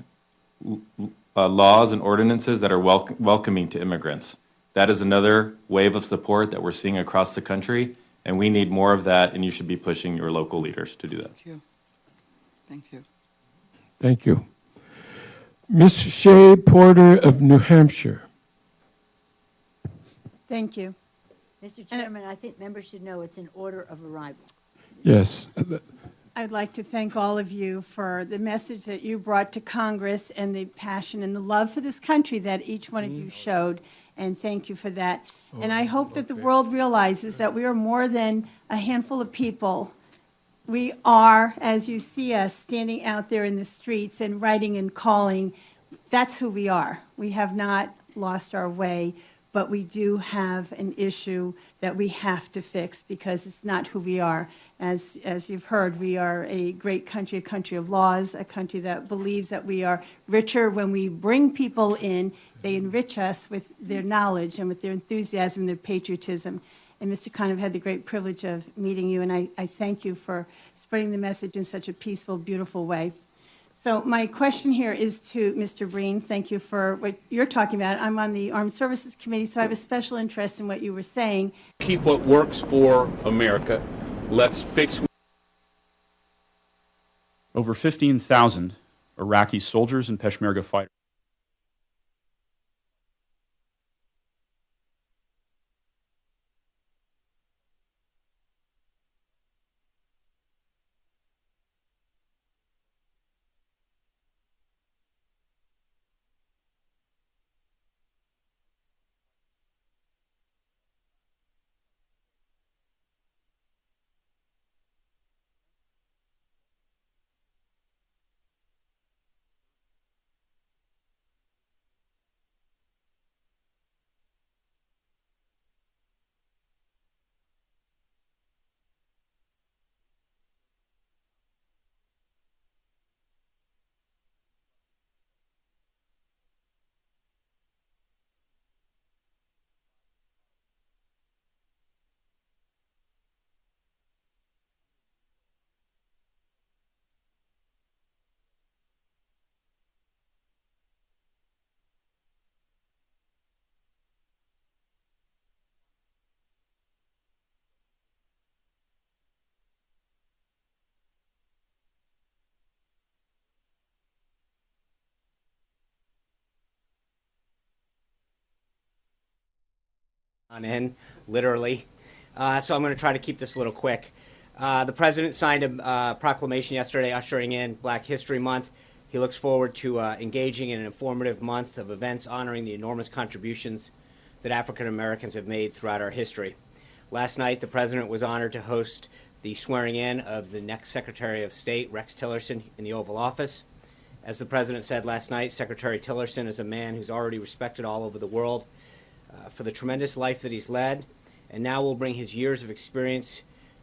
laws and ordinances that are welcoming to immigrants. That is another wave of support that we're seeing across the country, and we need more of that, and you should be pushing your local leaders to do that. Thank you. Thank you. Thank you. Ms. Shea Porter of New Hampshire. Thank you. Mr. Chairman, I think members should know it's in order of arrival. Yes. I'd like to thank all of you for the message that you brought to Congress and the passion and the love for this country that each one of you showed, and thank you for that. And I hope that the world realizes that we are more than a handful of people. We are, as you see us, standing out there in the streets and writing and calling. That's who we are. We have not lost our way, but we do have an issue that we have to fix because it's not who we are. As you've heard, we are a great country, a country of laws, a country that believes that we are richer when we bring people in. They enrich us with their knowledge and with their enthusiasm, their patriotism. And Mr. Khan, I've had the great privilege of meeting you, and I thank you for spreading the message in such a peaceful, beautiful way. So my question here is to Mr. Breen. Thank you for what you're talking about. I'm on the Armed Services Committee, so I have a special interest in what you were saying. Keep what works for America. Let's fix. Over 15,000 Iraqi soldiers and Peshmerga fighters. In, literally. So I'm going to try to keep this a little quick. The president signed a proclamation yesterday ushering in Black History Month. He looks forward to engaging in an informative month of events honoring the enormous contributions that African Americans have made throughout our history. Last night, the president was honored to host the swearing in of the next Secretary of State, Rex Tillerson, in the Oval Office. As the president said last night, Secretary Tillerson is a man who's already respected all over the world for the tremendous life that he's led, and now will bring his years of experience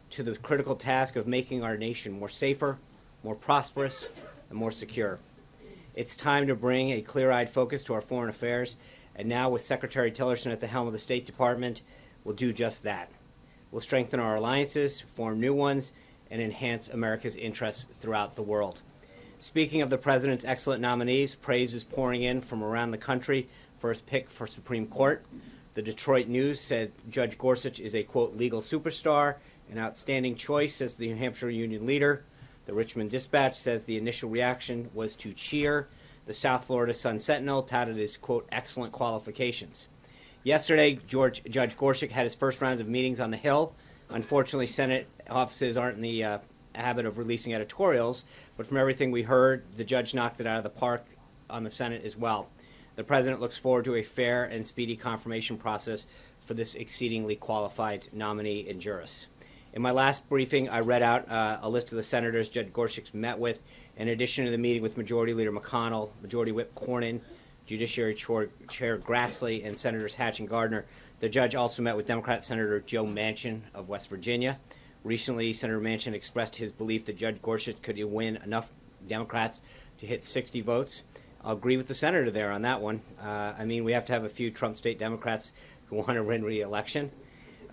to the critical task of making our nation more safer, more prosperous, and more secure. It's time to bring a clear-eyed focus to our foreign affairs, and now with Secretary Tillerson at the helm of the State Department, we'll do just that. We'll strengthen our alliances, form new ones, and enhance America's interests throughout the world. Speaking of the president's excellent nominees, praise is pouring in from around the country for his pick for Supreme Court. The Detroit News said Judge Gorsuch is a, quote, legal superstar, an outstanding choice, says the New Hampshire Union leader. The Richmond Dispatch says the initial reaction was to cheer. The South Florida Sun-Sentinel touted his, quote, excellent qualifications. Yesterday, Judge Gorsuch had his first round of meetings on the Hill. Unfortunately, Senate offices aren't in the habit of releasing editorials, but from everything we heard, the judge knocked it out of the park on the Senate as well. The president looks forward to a fair and speedy confirmation process for this exceedingly qualified nominee and jurist. In my last briefing, I read out a list of the senators Judge Gorsuch met with. In addition to the meeting with Majority Leader McConnell, Majority Whip Cornyn, Judiciary Chair Grassley, and Senators Hatch and Gardner, the judge also met with Democrat Senator Joe Manchin of West Virginia. Recently, Senator Manchin expressed his belief that Judge Gorsuch could win enough Democrats to hit 60 votes. I'll agree with the senator there on that one. I mean, we have to have a few Trump state Democrats who want to win re-election.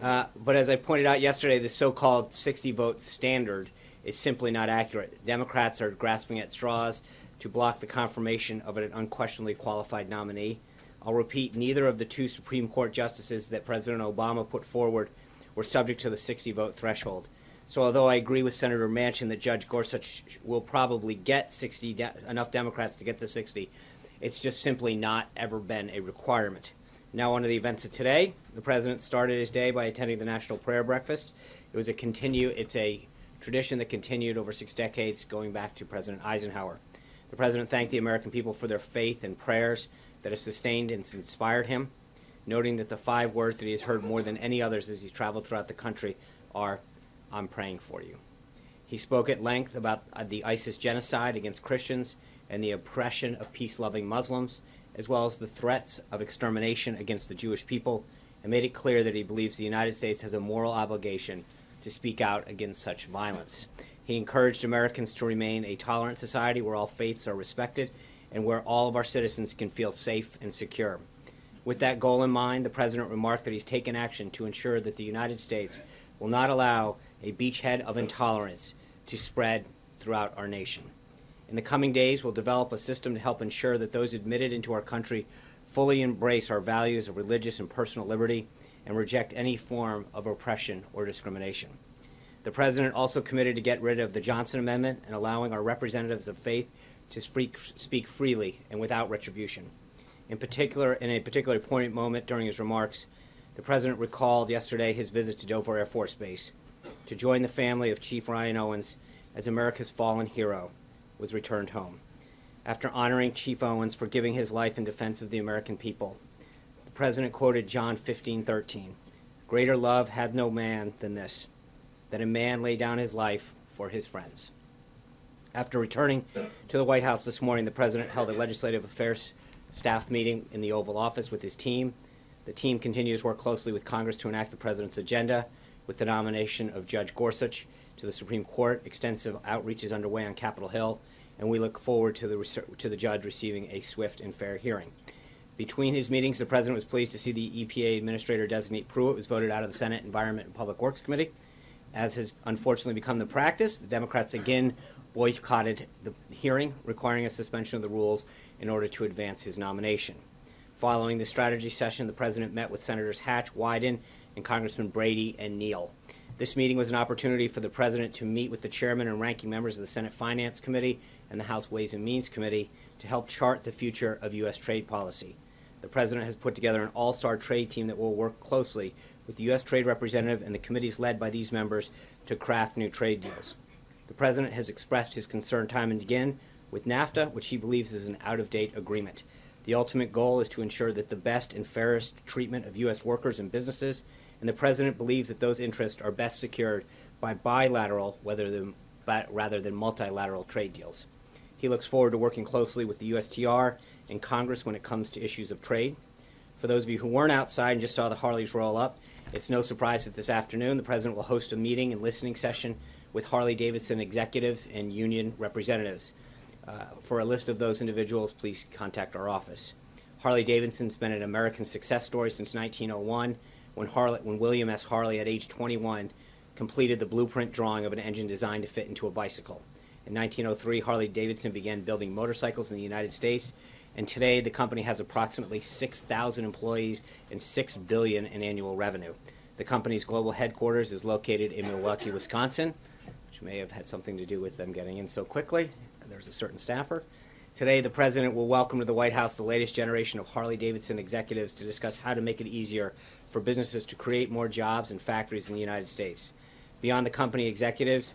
But as I pointed out yesterday, the so-called 60-vote standard is simply not accurate. Democrats are grasping at straws to block the confirmation of an unquestionably qualified nominee. I'll repeat, neither of the two Supreme Court justices that President Obama put forward were subject to the 60-vote threshold. So although I agree with Senator Manchin that Judge Gorsuch will probably get enough Democrats to get to 60, it's just simply not ever been a requirement. Now on to the events of today. The president started his day by attending the National Prayer Breakfast. It's a tradition that continued over 6 decades, going back to President Eisenhower. The president thanked the American people for their faith and prayers that have sustained and inspired him, noting that the 5 words that he has heard more than any others as he's traveled throughout the country are, "I'm praying for you." He spoke at length about the ISIS genocide against Christians and the oppression of peace-loving Muslims, as well as the threats of extermination against the Jewish people, and made it clear that he believes the United States has a moral obligation to speak out against such violence. He encouraged Americans to remain a tolerant society where all faiths are respected and where all of our citizens can feel safe and secure. With that goal in mind, the President remarked that he's taken action to ensure that the United States will not allow a beachhead of intolerance to spread throughout our nation. In the coming days, we'll develop a system to help ensure that those admitted into our country fully embrace our values of religious and personal liberty and reject any form of oppression or discrimination. The President also committed to get rid of the Johnson Amendment and allowing our representatives of faith to speak freely and without retribution. In a particularly poignant moment during his remarks, the President recalled yesterday his visit to Dover Air Force Base to join the family of Chief Ryan Owens as America's fallen hero was returned home. After honoring Chief Owens for giving his life in defense of the American people, the President quoted John 15:13, "Greater love hath no man than this, that a man lay down his life for his friends." After returning to the White House this morning, the President held a legislative affairs staff meeting in the Oval Office with his team. The team continues to work closely with Congress to enact the President's agenda. With the nomination of Judge Gorsuch to the Supreme Court, extensive outreach is underway on Capitol Hill, and we look forward to the judge receiving a swift and fair hearing. Between his meetings, the President was pleased to see the EPA Administrator-designate Pruitt was voted out of the Senate Environment and Public Works Committee. As has unfortunately become the practice, the Democrats again boycotted the hearing, requiring a suspension of the rules in order to advance his nomination. Following the strategy session, the President met with Senators Hatch, Wyden, and Congressman Brady and Neal. This meeting was an opportunity for the President to meet with the chairman and ranking members of the Senate Finance Committee and the House Ways and Means Committee to help chart the future of U.S. trade policy. The President has put together an all-star trade team that will work closely with the U.S. Trade Representative and the committees led by these members to craft new trade deals. The President has expressed his concern time and again with NAFTA, which he believes is an out-of-date agreement. The ultimate goal is to ensure that the best and fairest treatment of U.S. workers and businesses, and the President believes that those interests are best secured by bilateral rather than multilateral trade deals. He looks forward to working closely with the USTR and Congress when it comes to issues of trade. For those of you who weren't outside and just saw the Harleys roll up, it's no surprise that this afternoon the President will host a meeting and listening session with Harley-Davidson executives and union representatives. For a list of those individuals, please contact our office. Harley-Davidson's been an American success story since 1901, when William S. Harley, at age 21, completed the blueprint drawing of an engine designed to fit into a bicycle. In 1903, Harley-Davidson began building motorcycles in the United States, and today the company has approximately 6,000 employees and $6 billion in annual revenue. The company's global headquarters is located in Milwaukee, Wisconsin, which may have had something to do with them getting in so quickly. There's a certain staffer. Today, the President will welcome to the White House the latest generation of Harley-Davidson executives to discuss how to make it easier for businesses to create more jobs and factories in the United States. Beyond the company executives,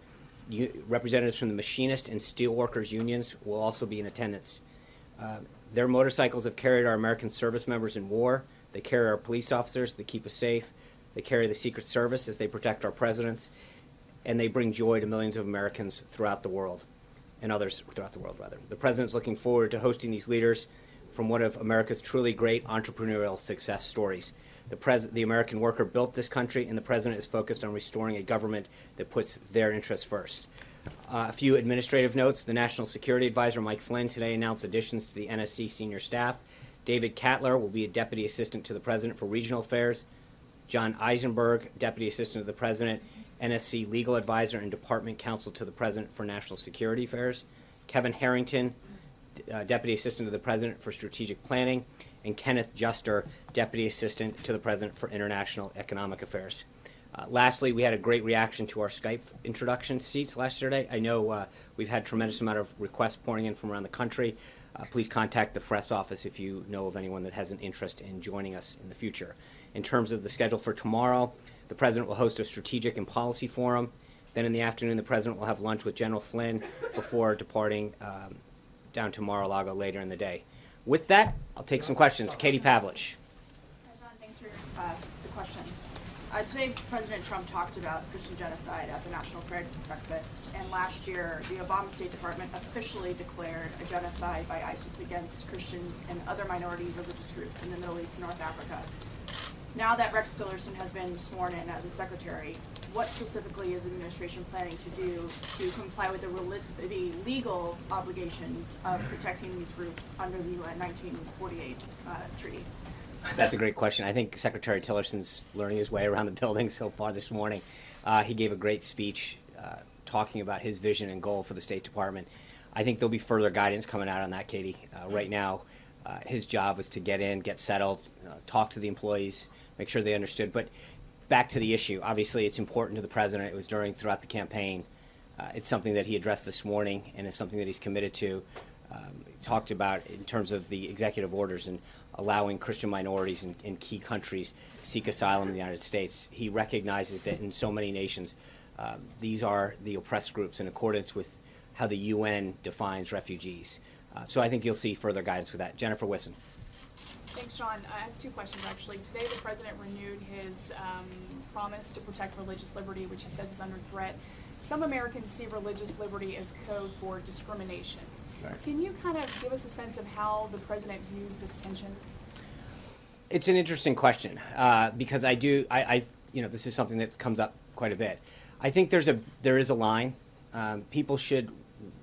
representatives from the machinist and steelworkers unions will also be in attendance. Their motorcycles have carried our American service members in war. They carry our police officers. They keep us safe. They carry the Secret Service as they protect our presidents. And they bring joy to millions of Americans throughout the world, and others throughout the world, rather. The President's looking forward to hosting these leaders from one of America's truly great entrepreneurial success stories. The American worker built this country, and the President is focused on restoring a government that puts their interests first. A few administrative notes. The National Security Advisor, Mike Flynn, today announced additions to the NSC senior staff. David Cattler will be a Deputy Assistant to the President for Regional Affairs. John Eisenberg, Deputy Assistant to the President, NSC Legal Advisor and Department Counsel to the President for National Security Affairs. Kevin Harrington, Deputy Assistant to the President for Strategic Planning, and Kenneth Juster, Deputy Assistant to the President for International Economic Affairs. Lastly, we had a great reaction to our Skype introduction seats yesterday. I know we've had a tremendous amount of requests pouring in from around the country. Please contact the press office if you know of anyone that has an interest in joining us in the future. In terms of the schedule for tomorrow, the President will host a strategic and policy forum. Then in the afternoon, the President will have lunch with General Flynn before departing down to Mar-a-Lago later in the day. With that, I'll take some questions. Katie Pavlich. Hi, John. Thanks for the question. Today, President Trump talked about Christian genocide at the National Prayer Breakfast, and last year, the Obama State Department officially declared a genocide by ISIS against Christians and other minority religious groups in the Middle East and North Africa. Now that Rex Tillerson has been sworn in as a secretary, what specifically is the administration planning to do to comply with the legal obligations of protecting these groups under the UN 1948 treaty? That's a great question. I think Secretary Tillerson's learning his way around the building so far this morning. He gave a great speech talking about his vision and goal for the State Department. I think there'll be further guidance coming out on that, Katie. Right now, his job was to get in, get settled, talk to the employees, make sure they understood. But back to the issue, obviously it's important to the president. It was throughout the campaign. It's something that he addressed this morning, and it's something that he's committed to. Talked about in terms of the executive orders and allowing Christian minorities in key countries seek asylum in the United States. He recognizes that in so many nations, these are the oppressed groups in accordance with how the UN defines refugees. So I think you'll see further guidance with that. Jennifer Wisson. Thanks, Sean. I have two questions, actually. Today, the president renewed his promise to protect religious liberty, which he says is under threat. Some Americans see religious liberty as code for discrimination. Right. Can you kind of give us a sense of how the president views this tension? It's an interesting question because this is something that comes up quite a bit. I think there is a line.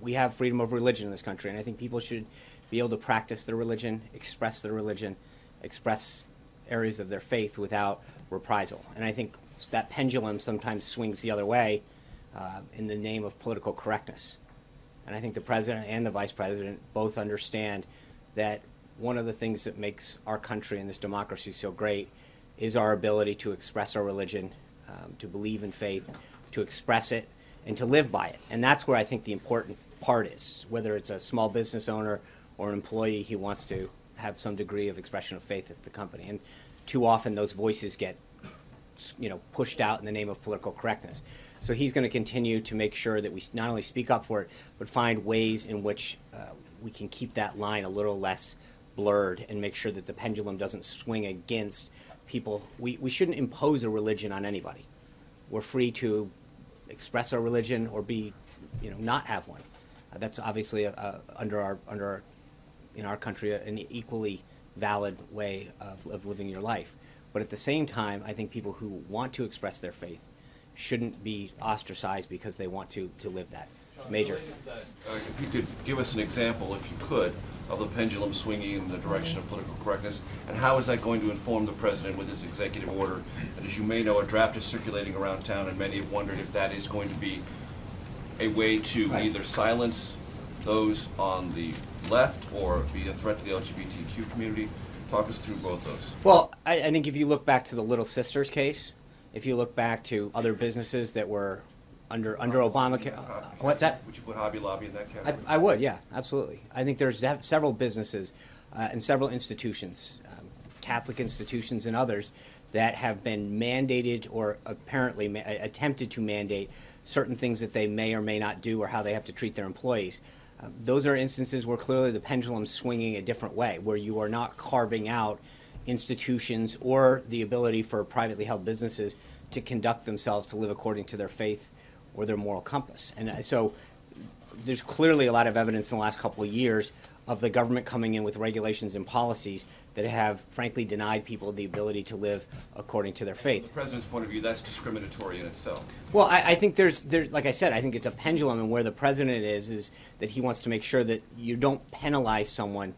We have freedom of religion in this country, and I think people should be able to practice their religion, express areas of their faith without reprisal. And I think that pendulum sometimes swings the other way in the name of political correctness. And I think the president and the vice president both understand that one of the things that makes our country and this democracy so great is our ability to express our religion, to believe in faith, to express it, and to live by it. And that's where I think the important part is, whether it's a small business owner or an employee who wants to have some degree of expression of faith at the company. And too often those voices get pushed out in the name of political correctness. So he's going to continue to make sure that we not only speak up for it, but find ways in which we can keep that line a little less blurred and make sure that the pendulum doesn't swing against people. We shouldn't impose a religion on anybody. We're free to express our religion or not have one. That's obviously in our country an equally valid way of living your life. But at the same time, I think people who want to express their faith shouldn't be ostracized because they want to live that. Major. If you could give us an example, if you could, of the pendulum swinging in the direction of political correctness, and how is that going to inform the president with his executive order? And as you may know, a draft is circulating around town, and many have wondered if that is going to be a way to either silence those on the left or be a threat to the LGBTQ community. Talk us through both those. Well, I think if you look back to the Little Sisters case, if you look back to other businesses that were under Obamacare, what's that? Would you put Hobby Lobby in that category? I would, yeah, absolutely. I think there's several businesses and several institutions, Catholic institutions and others, that have been mandated or apparently attempted to mandate certain things that they may or may not do or how they have to treat their employees. Those are instances where clearly the pendulum's swinging a different way, where you are not carving out institutions or the ability for privately held businesses to conduct themselves to live according to their faith or their moral compass. And so there's clearly a lot of evidence in the last couple of years of the government coming in with regulations and policies that have, frankly, denied people the ability to live according to their faith. From the president's point of view, that's discriminatory in itself. Well, I think there's, like I said, I think it's a pendulum, and where the president is that he wants to make sure that you don't penalize someone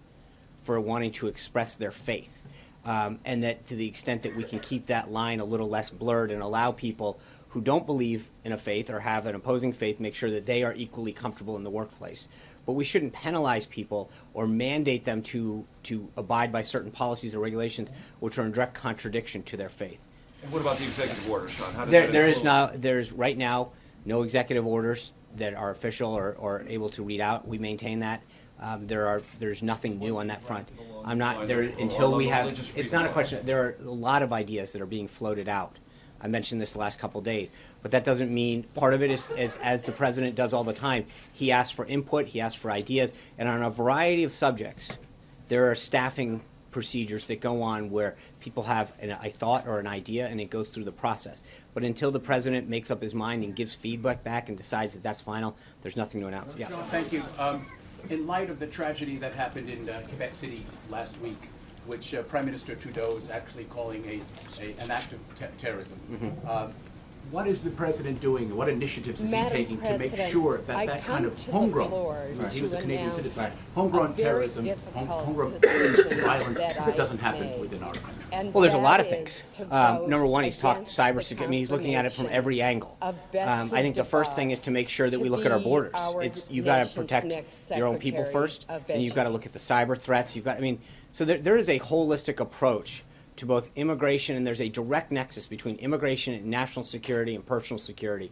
for wanting to express their faith. And that to the extent that we can keep that line a little less blurred and allow people who don't believe in a faith or have an opposing faith, make sure that they are equally comfortable in the workplace. But we shouldn't penalize people or mandate them to abide by certain policies or regulations which are in direct contradiction to their faith. And what about the executive order, Sean? How does there's right now no executive orders that are official or able to read out. We maintain that. There's nothing new on that front. I'm not there until we have. It's not a question. There are a lot of ideas that are being floated out. I mentioned this the last couple of days, but that doesn't mean part of it is as the president does all the time. He asks for input, he asks for ideas, and on a variety of subjects, there are staffing procedures that go on where people have a thought or an idea, and it goes through the process. But until the president makes up his mind and gives feedback back and decides that that's final, there's nothing to announce. Yeah. John, thank you. In light of the tragedy that happened in Quebec City last week, which Prime Minister Trudeau is actually calling an act of terrorism, What is the president doing? What initiatives is he Madam taking to make President, sure that I that kind come of to the homegrown, floor he was a to Canadian announce citizen, a homegrown very terrorism, difficult homegrown decision violence that I doesn't happen made. within our country? And Well, there's a lot of that things. is to vote Number one, he's talked against cybersecurity. I mean, he's looking at it from every angle. I think the first thing is to make sure that we look at our borders. You've got to protect your own people first, and you've got to look at the cyber threats. So there is a holistic approach to both immigration, and there's a direct nexus between immigration and national security and personal security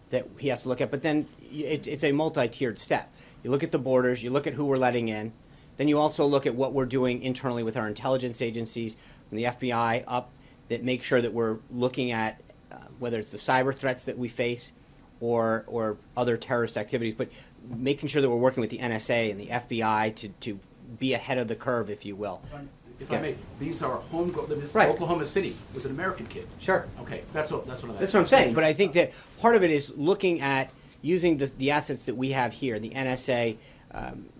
that he has to look at. But then it's a multi-tiered step. You look at the borders, you look at who we're letting in, then you also look at what we're doing internally with our intelligence agencies, from the FBI up, that make sure that we're looking at whether it's the cyber threats that we face or other terrorist activities, but making sure that we're working with the NSA and the FBI to be ahead of the curve, if you will. If I may, these are homegrown. Right. Oklahoma City was an American kid. Sure. Okay, that's what I'm asking. That's what I'm saying. But I think that part of it is looking at using the assets that we have here, the NSA,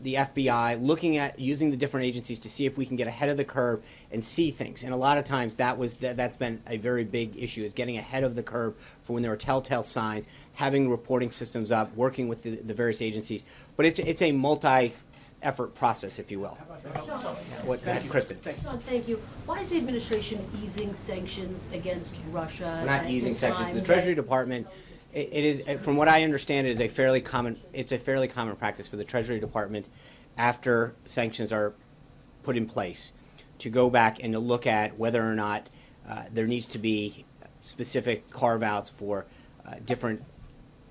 the FBI, looking at using the different agencies to see if we can get ahead of the curve and see things. And a lot of times that's been a very big issue, is getting ahead of the curve for when there are telltale signs, having reporting systems up, working with the various agencies. But it's a multi-effort process, if you will. Kristen. John, thank you. Why is the administration easing sanctions against Russia? We're not easing sanctions. The Treasury Department, it is, from what I understand, it is a fairly common practice for the Treasury Department, after sanctions are put in place, to go back and to look at whether or not there needs to be specific carve-outs for different,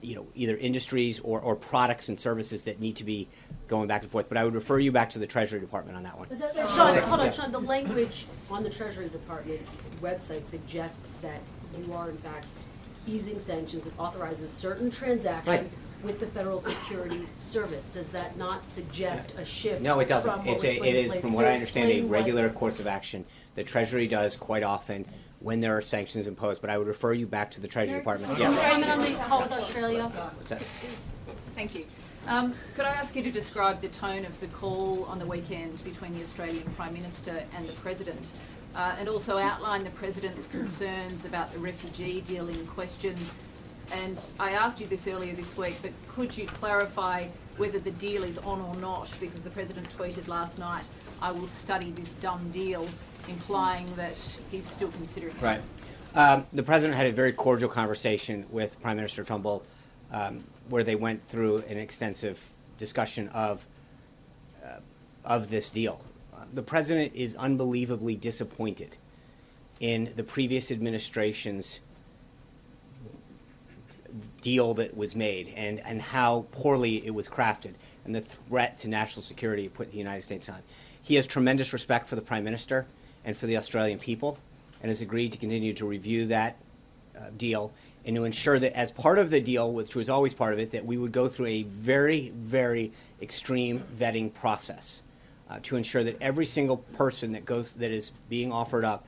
either industries or products and services that need to be going back and forth. But I would refer you back to the Treasury Department on that one. Sean, hold on, Sean. The language on the Treasury Department website suggests that you are, in fact, easing sanctions. It authorizes certain transactions with the Federal Security Service. Does that not suggest a shift? No, it doesn't. From what It was is, put in from place? what So I understand, a explain what- regular course of action the Treasury does quite often when there are sanctions imposed. But I would refer you back to the Treasury Department. Comment on the call with Australia. Thank you. Could I ask you to describe the tone of the call on the weekend between the Australian Prime Minister and the President, and also outline the President's concerns about the refugee deal in question? And I asked you this earlier this week, but could you clarify whether the deal is on or not? Because the President tweeted last night, "I will study this dumb deal," implying that he's still considering it. Right. The President had a very cordial conversation with Prime Minister Trumbull, where they went through an extensive discussion of this deal. The President is unbelievably disappointed in the previous administration's deal that was made and how poorly it was crafted and the threat to national security it put the United States on. He has tremendous respect for the Prime Minister and for the Australian people, and has agreed to continue to review that deal and to ensure that as part of the deal, which was always part of it, that we would go through a very, very extreme vetting process to ensure that every single person that is being offered up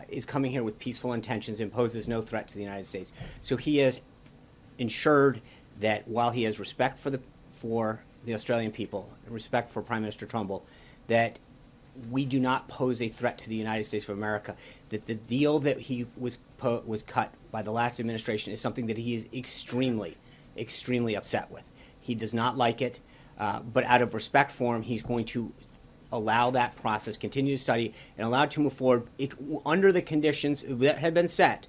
is coming here with peaceful intentions and poses no threat to the United States. So he has ensured that while he has respect for the Australian people, respect for Prime Minister Trumbull, that we do not pose a threat to the United States of America, that the deal that he was cut by the last administration is something that he is extremely, extremely upset with. He does not like it, but out of respect for him, he's going to allow that process, continue to study, and allow it to move forward under the conditions that have been set,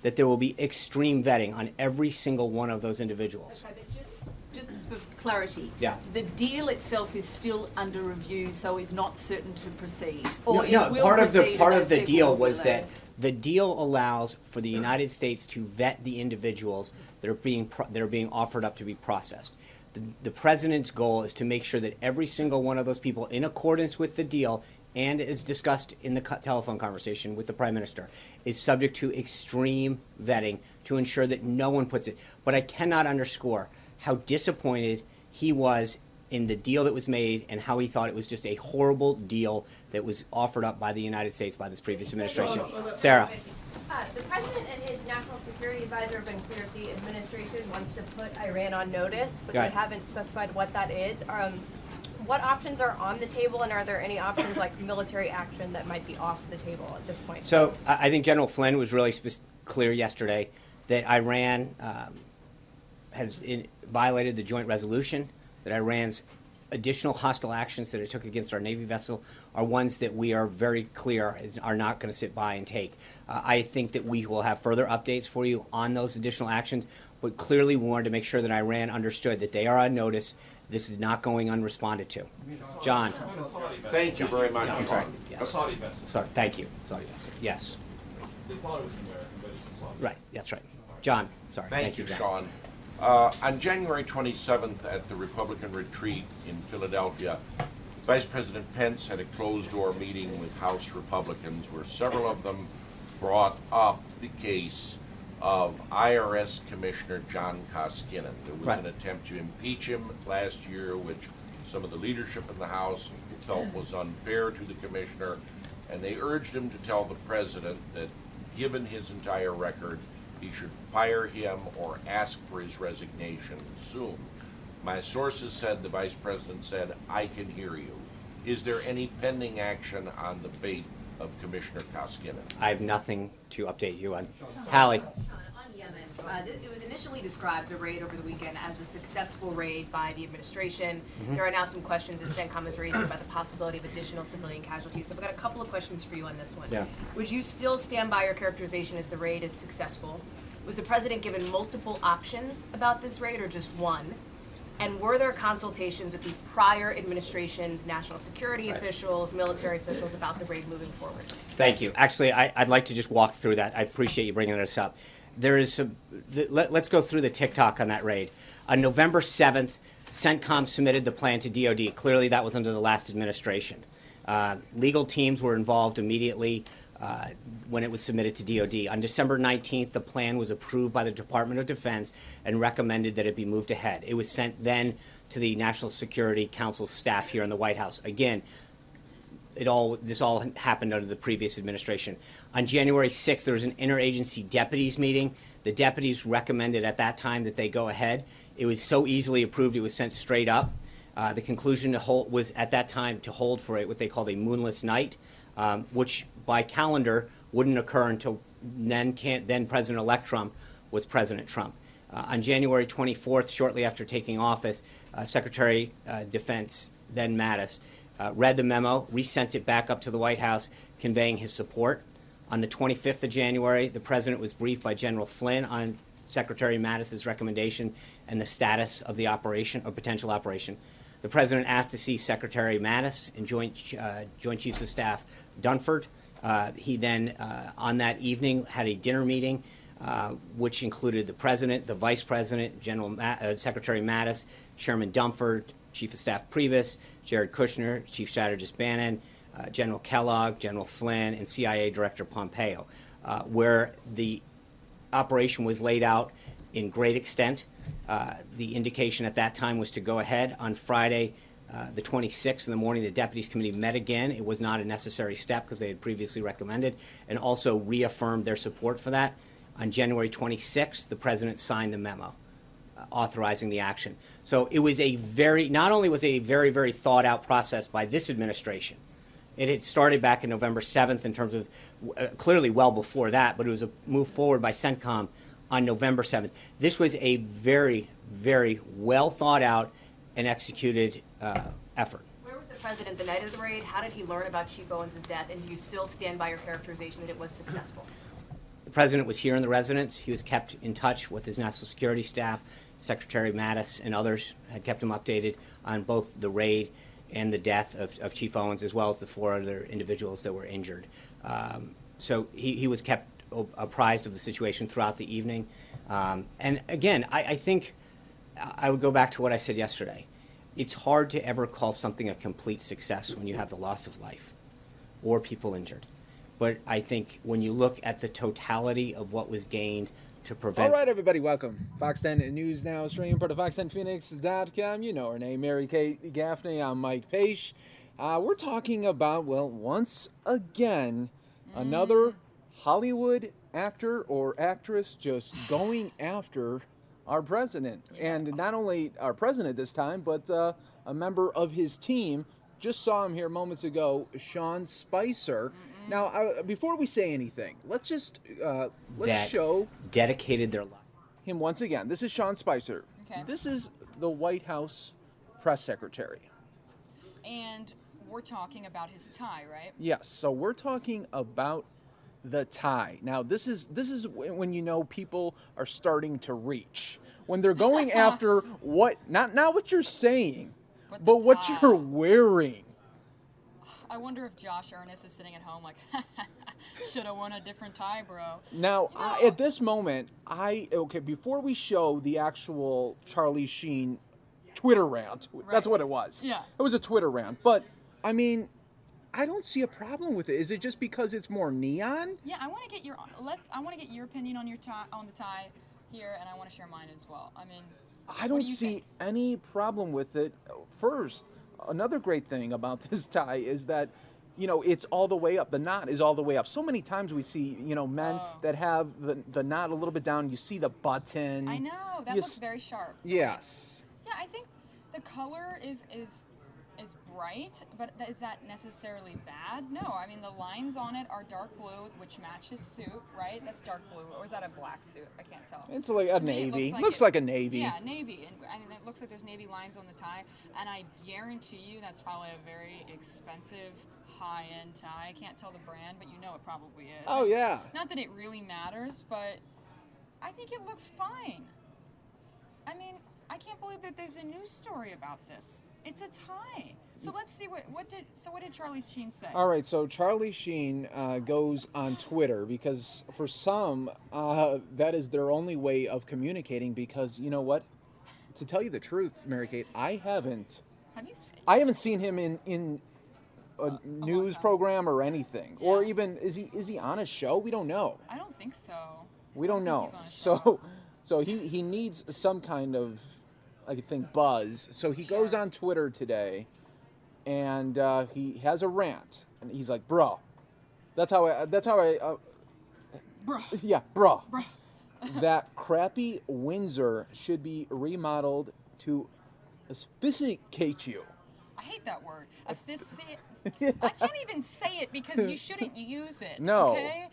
that there will be extreme vetting on every single one of those individuals. Okay, but just for clarity, Yeah. the deal itself is still under review, so is not certain to proceed. No, Or it will part of proceed and those the people deal will be was allowed. that the deal allows for the United States to vet the individuals that are being offered up to be processed. The President's goal is to make sure that every single one of those people, in accordance with the deal, and as discussed in the telephone conversation with the Prime Minister, is subject to extreme vetting to ensure that no one puts it. But I cannot underscore how disappointed he was in the deal that was made and how he thought it was just a horrible deal that was offered up by the United States by this previous administration. Sarah. The President and his national security advisor have been clear that the administration wants to put Iran on notice, but Right. they haven't specified what that is. What options are on the table, and are there any options like military action that might be off the table at this point? So I think General Flynn was really clear yesterday that Iran has violated the joint resolution, that Iran's additional hostile actions that it took against our Navy vessel are ones that we are very clear are not going to sit by and take. I think that we will have further updates for you on those additional actions, but clearly we wanted to make sure that Iran understood that they are on notice. This is not going unresponded to. John. Thank you very much. I'm sorry. Yes. Sorry. Thank you. Sorry. Yes. They thought it was American, but it's a Saudi. Right. That's right. John. Sorry. Thank you, John. Sean. On January 27th at the Republican retreat in Philadelphia, Vice President Pence had a closed-door meeting with House Republicans where several of them brought up the case of IRS Commissioner John Koskinen. There was an attempt to impeach him last year, which some of the leadership in the House felt was unfair to the commissioner, and they urged him to tell the president that given his entire record, he should fire him or ask for his resignation soon. My sources said the vice president said, "I can hear you." Is there any pending action on the fate of Commissioner Koskinen? I have nothing to update you on. Hallie. It was initially described, the raid over the weekend, as a successful raid by the administration. There are now some questions that CENTCOM is raising about the possibility of additional civilian casualties. So I've got a couple of questions for you on this one. Yeah. Would you still stand by your characterization as the raid is successful? Was the president given multiple options about this raid or just one? And were there consultations with the prior administration's national security officials, military officials about the raid moving forward? Thank you. Actually, I'd like to just walk through that. I appreciate you bringing this up. There is some, let's go through the tick-tock on that raid. On November 7th, CENTCOM submitted the plan to DOD. Clearly, that was under the last administration. Legal teams were involved immediately when it was submitted to DOD. On December 19th, the plan was approved by the Department of Defense and recommended that it be moved ahead. It was sent then to the National Security Council staff here in the White House. Again, this all happened under the previous administration. On January 6th, there was an interagency deputies meeting. The deputies recommended at that time that they go ahead. It was so easily approved, it was sent straight up. The conclusion to hold was at that time to hold for what they called a moonless night, which by calendar wouldn't occur until then President-elect Trump was President Trump. On January 24th, shortly after taking office, Secretary Defense, then Mattis, read the memo, resent it back up to the White House, conveying his support. On the 25th of January, the president was briefed by General Flynn on Secretary Mattis's recommendation and the status of the operation or potential operation. The president asked to see Secretary Mattis and Joint Chiefs of Staff Dunford. He then, on that evening, had a dinner meeting, which included the president, the vice president, Secretary Mattis, Chairman Dunford, Chief of Staff Priebus, Jared Kushner, Chief Strategist Bannon, General Kellogg, General Flynn, and CIA Director Pompeo, where the operation was laid out in great extent. The indication at that time was to go ahead. On Friday, the 26th in the morning, the Deputies Committee met again. It was not a necessary step because they had previously recommended and also reaffirmed their support for that. On January 26th, the President signed the memo authorizing the action. So it was not only was it a very, very thought out process by this administration, it had started back in November 7th in terms of clearly well before that, but it was a move forward by CENTCOM on November 7th. This was a very, very well thought out and executed effort. Where was the president the night of the raid? How did he learn about Chief Owens' death? And do you still stand by your characterization that it was successful? The president was here in the residence. He was kept in touch with his national security staff. Secretary Mattis and others had kept him updated on both the raid and the death of Chief Owens, as well as the 4 other individuals that were injured. So he was kept apprised of the situation throughout the evening. And again, I think I would go back to what I said yesterday. It's hard to ever call something a complete success when you have the loss of life or people injured. But I think when you look at the totality of what was gained to prevent... All right, everybody, welcome. Fox 10 News Now, streaming for the fox10phoenix.com. You know her name, Mary Kate Gaffney. I'm Mike Page. We're talking about, well, once again, another Hollywood actor or actress just going after our president. And not only our president this time, but a member of his team. Just saw him here moments ago, Sean Spicer. Now, before we say anything, let's just let's That show dedicated their life. him once again. This is Sean Spicer. Okay. This is the White House press secretary. And we're talking about his tie, right? Yes. So we're talking about the tie. Now, this is when you know people are starting to reach. When they're going after what not what you're saying, but what you're wearing. I wonder if Josh Earnest is sitting at home like, should have worn a different tie, bro. Now, at this moment, before we show the actual Charlie Sheen Twitter rant, that's what it was. Yeah. It was a Twitter rant. But, I mean, I don't see a problem with it. Is it just because it's more neon? Yeah, I want to get your opinion on your tie, on the tie here, and I want to share mine as well. I mean, I don't see any problem with it. First, another great thing about this tie is that, you know, it's all the way up. The knot is all the way up. So many times we see, you know, men that have the knot a little bit down. You see the button. I know that looks very sharp. Yes. Yeah, I think the color is bright, but is that necessarily bad? No, I mean the lines on it are dark blue, which match his suit, right? That's dark blue, or is that a black suit? I can't tell. It's like a navy. Looks like a navy. Yeah, navy, and it looks like there's navy lines on the tie, and I guarantee you that's probably a very expensive, high-end tie. I can't tell the brand, but you know it probably is. Oh yeah. Not that it really matters, but I think it looks fine. I mean, I can't believe that there's a news story about this. It's a tie. So let's see what did Charlie Sheen say? All right, so Charlie Sheen goes on Twitter because for some that is their only way of communicating. Because you know what? To tell you the truth, Mary Kate, I haven't seen him in a news program or anything, or even is he on a show? We don't know. I don't think so. We don't know. So he needs some kind of, I think, buzz. So he goes on Twitter today, and he has a rant, and he's like, "Bro, that's how I, bro, yeah, bro, that crappy Windsor should be remodeled to sophisticate you." I hate that word. I can't even say it because you shouldn't use it. No. Okay?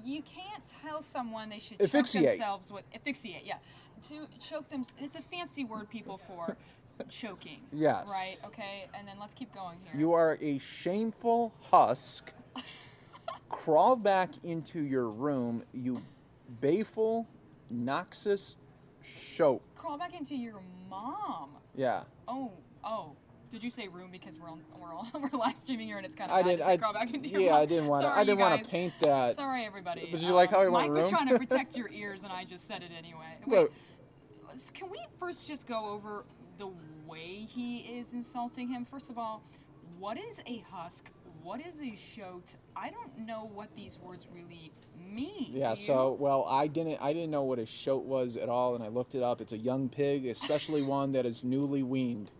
You can't tell someone they should choke Asphyxiate. themselves with asphyxiate. Yeah, to choke them. It's a fancy word, people, for choking. Yes. Right. Okay. And then let's keep going here. You are a shameful husk. Crawl back into your room, you baleful, noxious show. Crawl back into your mom. Yeah. Oh. Did you say room because we're live streaming here and it's kind of bad to say crawl back into your yeah, mom? I didn't want to. Sorry, I didn't want guys. to paint that. Sorry, everybody. But you like how I Mike went room? was trying to protect your ears, and I just said it anyway. Wait, can we first just go over the way he is insulting him? First of all, what is a husk? What is a shoat? I don't know what these words really mean. Yeah. So, well, I didn't know what a shoat was at all, and I looked it up. It's a young pig, especially one that is newly weaned.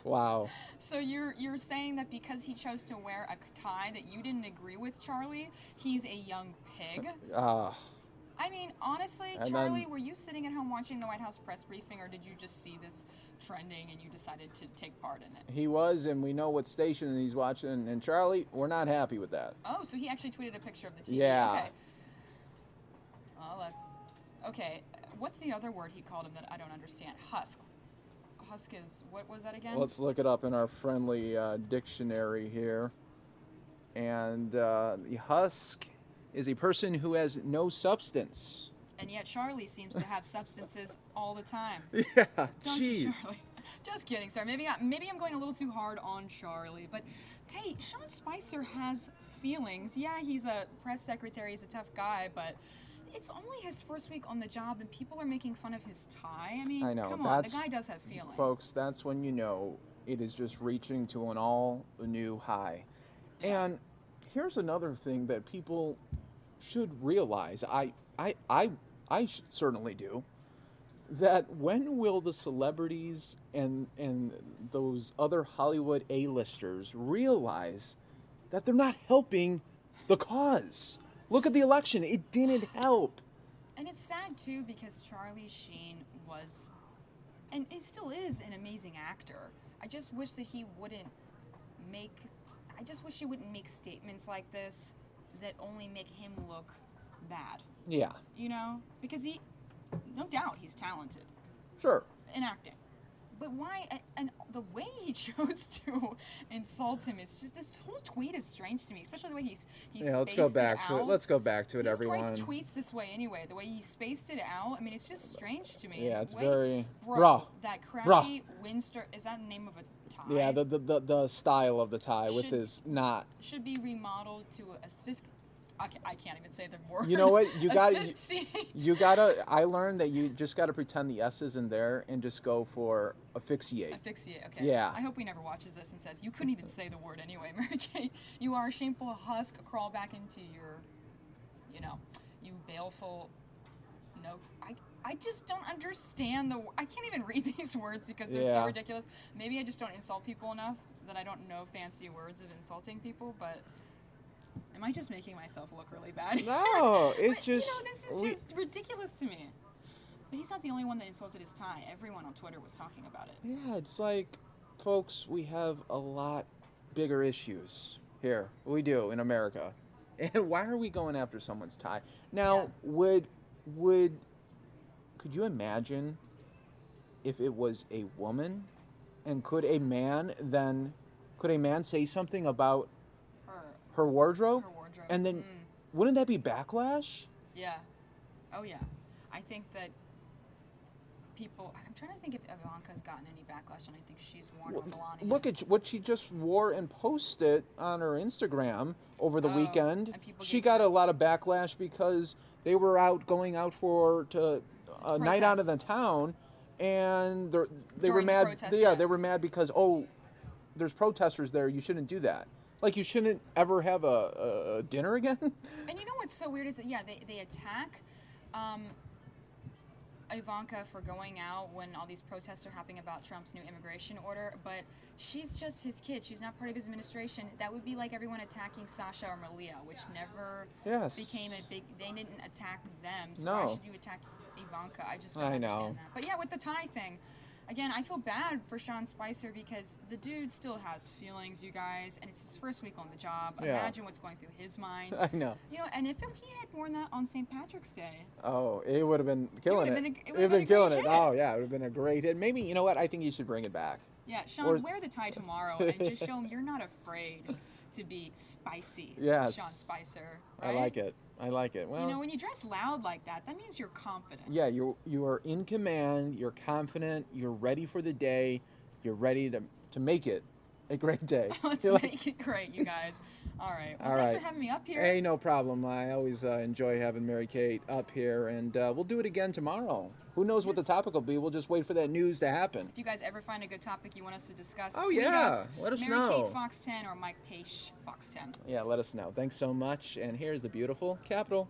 Wow. So you're saying that because he chose to wear a tie that you didn't agree with, Charlie, he's a young pig? I mean, honestly, Charlie, were you sitting at home watching the White House press briefing, or did you just see this trending and you decided to take part in it? He was, and we know what station he's watching. And Charlie, we're not happy with that. Oh, so he actually tweeted a picture of the TV. Yeah. Okay. Okay. What's the other word he called him that I don't understand? Husk. Husk is, what was that again? Let's look it up in our friendly dictionary here. And the husk is a person who has no substance. And yet Charlie seems to have substances all the time. Yeah, Don't you, Charlie? Just kidding. Sorry, maybe I'm going a little too hard on Charlie. But hey, Sean Spicer has feelings. Yeah, he's a press secretary. He's a tough guy, but it's only his first week on the job, and people are making fun of his tie. I mean, I know, come on, the guy does have feelings. Folks, that's when you know it is just reaching to an all-new high. Yeah. And here's another thing that people should realize. I certainly do. That when will the celebrities and those other Hollywood A-listers realize that they're not helping the cause? Look at the election. It didn't help. And it's sad, too, because Charlie Sheen was, and he still is, an amazing actor. I just wish that he wouldn't make, I just wish he wouldn't make statements like this that only make him look bad. Yeah. You know? Because no doubt he's talented Sure. in acting. But why, and the way he chose to insult him is just, this whole tweet is strange to me, especially the way he's Yeah, let's go back to it. Let's go back to it, he everyone. writes tweets this way anyway. The way he spaced it out, I mean, it's just strange to me. Yeah, it's Way, very... Bro, that crappy Bruh. Windsor, is that the name of a tie? Yeah, the style of the tie with Should- his knot. Should be remodeled to a I can't even say the word. You know what? You got asphyxiate. you gotta. I learned that you just gotta pretend the S is in there and just go for asphyxiate. Asphyxiate. Okay. Yeah. I hope he never watches this and says, "You couldn't even say the word anyway, Mary Kate. You are a shameful husk. Crawl back into your, you baleful." No, I just don't understand I can't even read these words because they're so ridiculous. Maybe I just don't insult people enough that I don't know fancy words of insulting people, but. Am I just making myself look really bad? No, it's just... this is just ridiculous to me. But he's not the only one that insulted his tie. Everyone on Twitter was talking about it. Yeah, it's like, folks, we have a lot bigger issues here. We do in America. And why are we going after someone's tie? Now, could you imagine if it was a woman? And could a man say something about her wardrobe? And then, wouldn't that be backlash? Yeah. Oh, yeah. I think that people... I'm trying to think if Ivanka's gotten any backlash on anything she's worn or Melania. Look at what she just wore and posted on her Instagram over the weekend. She got a lot of backlash because they were going out for a night out of the town, and they were mad. They were mad because there's protesters there. You shouldn't do that. Like, you shouldn't ever have a dinner again? And you know what's so weird is that, they attack Ivanka for going out when all these protests are happening about Trump's new immigration order, but she's just his kid. She's not part of his administration. That would be like everyone attacking Sasha or Malia, which never became a big... They didn't attack them, so why should you attack Ivanka? I just don't understand that. But yeah, with the tie thing... Again, I feel bad for Sean Spicer because the dude still has feelings, you guys, and it's his first week on the job. Yeah. Imagine what's going through his mind. I know. And if he had worn that on St. Patrick's Day. Oh, it would have been killing it. It would have been killing it. Oh, yeah, it would have been a great hit. Maybe, you know what? I think you should bring it back. Yeah, Sean, wear the tie tomorrow and just show him you're not afraid to be spicy. Yes. Sean Spicer. Right? I like it. Well, when you dress loud like that means you're confident. Yeah, you are in command, you're confident, you're ready for the day, you're ready to make it a great day. Let's make it great, you guys. All right. Well, thanks for having me up here. Hey, no problem. I always enjoy having Mary Kate up here, and we'll do it again tomorrow. Who knows what the topic will be? We'll just wait for that news to happen. If you guys ever find a good topic you want us to discuss, tweet us. Let us know. Mary Kate Fox 10 or Mike Page Fox 10. Yeah, let us know. Thanks so much. And here's the beautiful Capitol.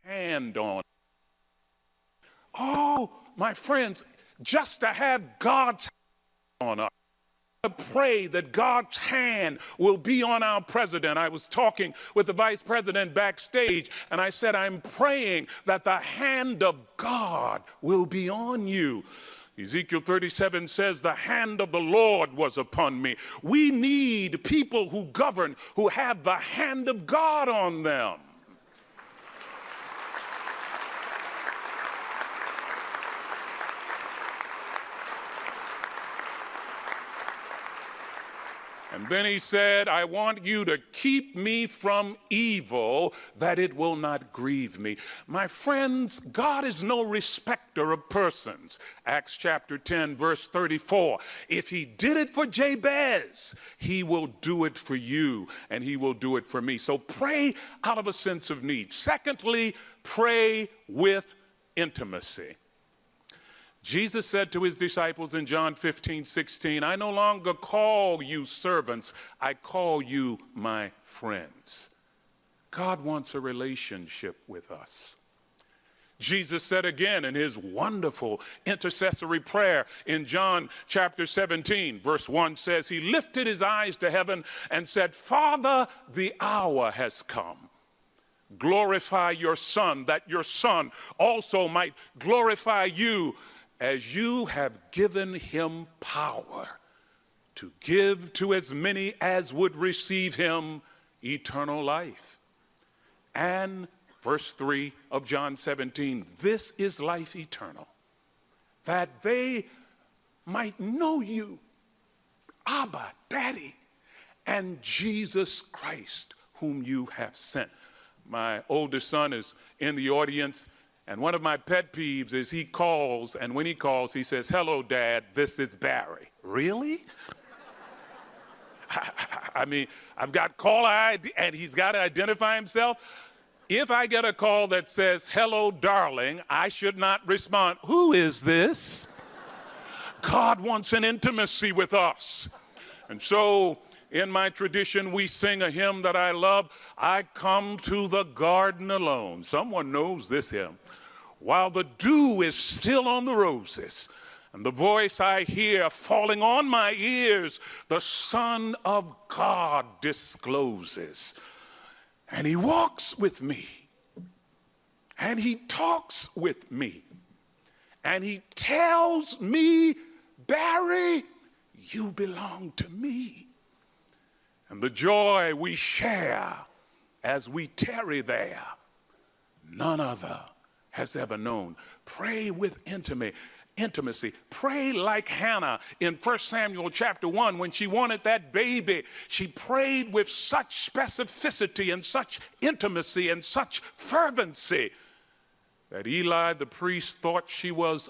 hand on. Oh, my friends, just to have God's hand on us. I pray that God's hand will be on our president. I was talking with the vice president backstage, and I said, I'm praying that the hand of God will be on you. Ezekiel 37 says, the hand of the Lord was upon me. We need people who govern, who have the hand of God on them. And then he said, I want you to keep me from evil, that it will not grieve me. My friends, God is no respecter of persons. Acts chapter 10, verse 34. If he did it for Jabez, he will do it for you, and he will do it for me. So pray out of a sense of need. Secondly, pray with intimacy. Jesus said to his disciples in John 15:16, I no longer call you servants, I call you my friends. God wants a relationship with us. Jesus said again in his wonderful intercessory prayer in John chapter 17, verse 1 says, he lifted his eyes to heaven and said, Father, the hour has come. Glorify your Son, that your Son also might glorify you, as you have given him power to give to as many as would receive him eternal life. And verse 3 of John 17, this is life eternal, that they might know you, Abba, Daddy, and Jesus Christ, whom you have sent. My oldest son is in the audience. And one of my pet peeves is he calls, and when he calls, he says, hello, Dad, this is Barry. Really? I mean, I've got caller ID, and he's got to identify himself. If I get a call that says, hello, darling, I should not respond. Who is this? God wants an intimacy with us. And so, in my tradition, we sing a hymn that I love. I come to the garden alone. Someone knows this hymn. While the dew is still on the roses, and the voice I hear falling on my ears, the Son of God discloses. And he walks with me, and he talks with me, and he tells me, Barry, you belong to me. And the joy we share as we tarry there, none other has ever known. Pray with intimacy. Pray like Hannah in 1 Samuel chapter 1 when she wanted that baby. She prayed with such specificity and such intimacy and such fervency that Eli the priest thought she was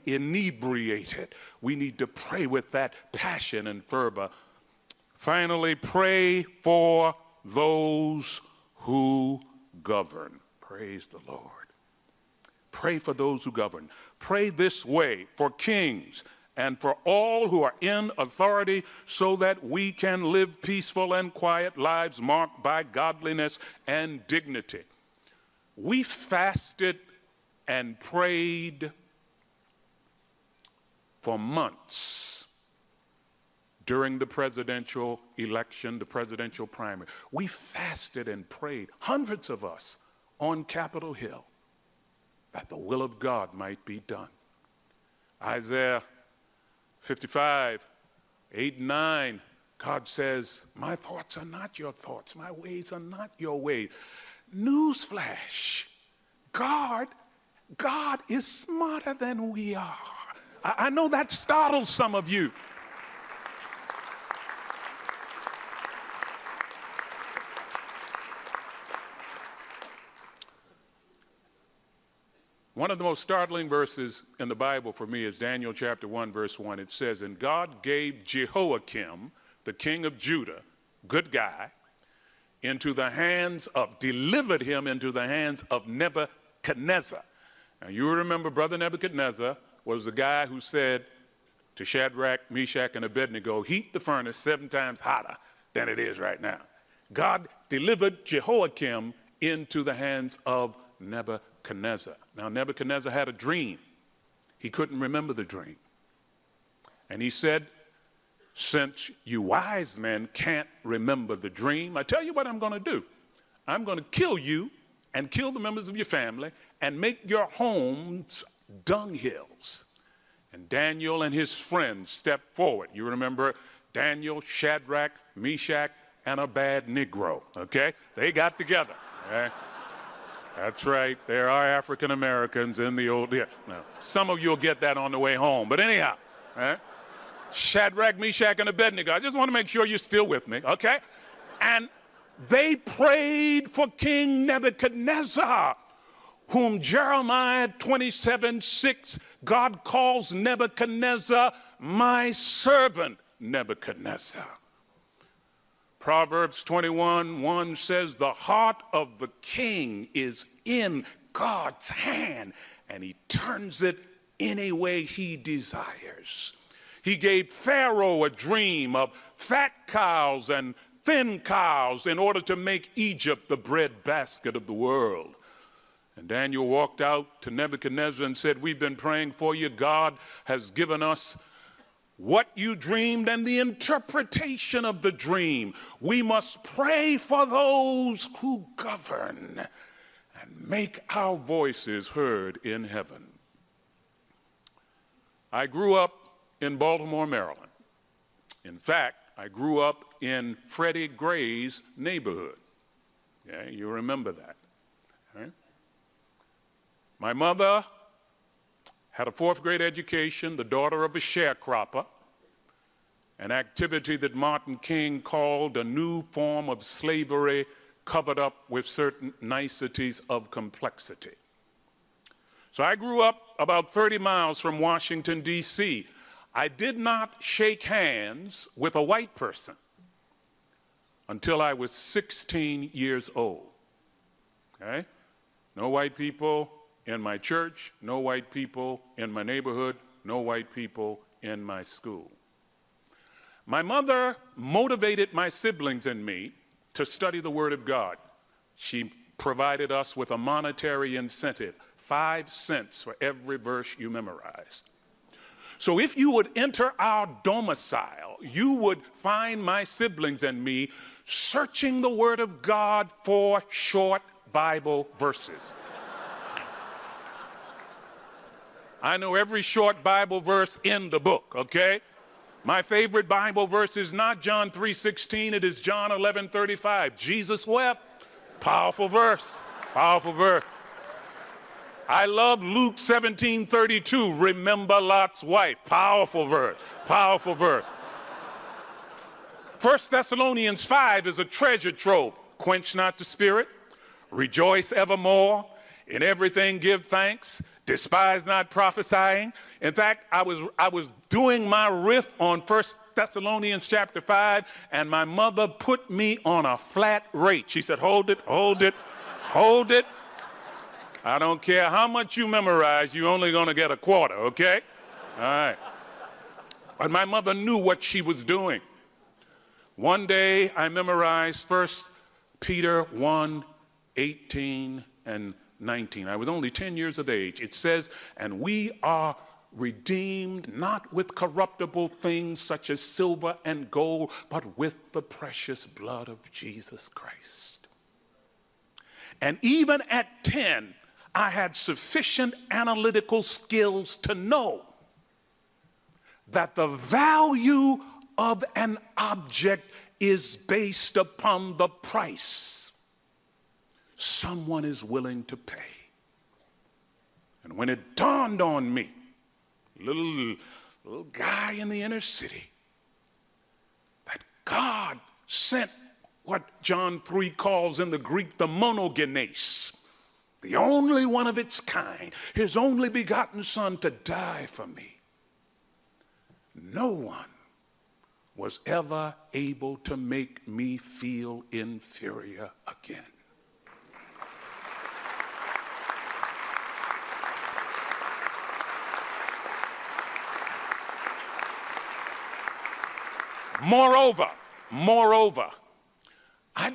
inebriated. We need to pray with that passion and fervor. Finally, pray for those who govern. Praise the Lord. Pray for those who govern. Pray this way for kings and for all who are in authority, so that we can live peaceful and quiet lives marked by godliness and dignity. We fasted and prayed for months during the presidential election, the presidential primary. We fasted and prayed, hundreds of us, on Capitol Hill, that the will of God might be done. Isaiah 55, 8 and 9, God says, my thoughts are not your thoughts, my ways are not your ways. Newsflash, God is smarter than we are. I know that startles some of you. One of the most startling verses in the Bible for me is Daniel chapter 1, verse 1. It says, and God gave Jehoiakim, the king of Judah, good guy, delivered him into the hands of Nebuchadnezzar. Now you remember Brother Nebuchadnezzar was the guy who said to Shadrach, Meshach, and Abednego, heat the furnace 7 times hotter than it is right now. God delivered Jehoiakim into the hands of Nebuchadnezzar. Now, Nebuchadnezzar had a dream. He couldn't remember the dream. And he said, since you wise men can't remember the dream, I tell you what I'm going to do. I'm going to kill you and kill the members of your family and make your homes dunghills. And Daniel and his friends stepped forward. You remember Daniel, Shadrach, Meshach, and a bad Negro, okay? They got together. Okay? That's right. There are African Americans in the old. Yeah, no. Some of you will get that on the way home. But anyhow, right? Shadrach, Meshach, and Abednego. I just want to make sure you're still with me, okay? And they prayed for King Nebuchadnezzar, whom Jeremiah 27:6, God calls Nebuchadnezzar my servant Nebuchadnezzar. Proverbs 21:1 says, the heart of the king is in God's hand, and he turns it any way he desires. He gave Pharaoh a dream of fat cows and thin cows in order to make Egypt the breadbasket of the world. And Daniel walked out to Nebuchadnezzar and said, we've been praying for you. God has given us what you dreamed and the interpretation of the dream. We must pray for those who govern and make our voices heard in heaven. I grew up in Baltimore, Maryland. In fact, I grew up in Freddie Gray's neighborhood. Yeah, you remember that. Right? My mother had a fourth grade education, the daughter of a sharecropper, an activity that Martin King called a new form of slavery covered up with certain niceties of complexity. So I grew up about 30 miles from Washington, D.C. I did not shake hands with a white person until I was 16 years old. Okay? No white people in my church, no white people in my neighborhood, no white people in my school. My mother motivated my siblings and me to study the Word of God. She provided us with a monetary incentive, 5 cents for every verse you memorized. So if you would enter our domicile, you would find my siblings and me searching the Word of God for short Bible verses. I know every short Bible verse in the book, okay? My favorite Bible verse is not John 3:16, it is John 11:35. Jesus wept. Powerful verse, powerful verse. I love Luke 17:32, remember Lot's wife. Powerful verse, powerful verse. 1 Thessalonians 5 is a treasure trove. Quench not the spirit, rejoice evermore, in everything give thanks, despise not prophesying. In fact, I was doing my riff on 1 Thessalonians chapter 5, and my mother put me on a flat rate. She said, hold it, hold it, hold it. I don't care how much you memorize, you're only going to get a quarter, okay? All right. But my mother knew what she was doing. One day I memorized 1 Peter 1:18 and 19. I was only 10 years of age. It says, and we are redeemed not with corruptible things such as silver and gold, but with the precious blood of Jesus Christ. And even at 10, I had sufficient analytical skills to know that the value of an object is based upon the price someone is willing to pay. And when it dawned on me, little guy in the inner city, that God sent what John 3 calls in the Greek the monogenes, the only one of its kind, his only begotten son to die for me. No one was ever able to make me feel inferior again. Moreover, I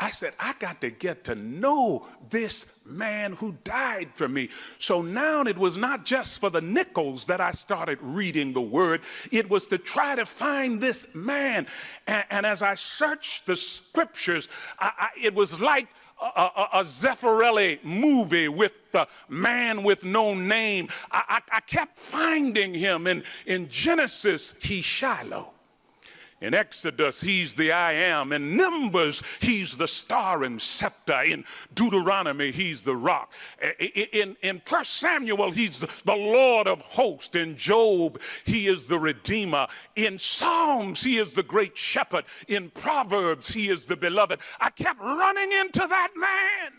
I said, I got to get to know this man who died for me. So now it was not just for the nickels that I started reading the word. It was to try to find this man. And as I searched the scriptures, it was like a Zeffirelli movie with the man with no name. I kept finding him. In Genesis, he's Shiloh. In Exodus, he's the I am. In Numbers, he's the star and scepter. In Deuteronomy, he's the rock. In 1 Samuel, he's the Lord of hosts. In Job, he is the Redeemer. In Psalms, he is the great shepherd. In Proverbs, he is the beloved. I kept running into that man.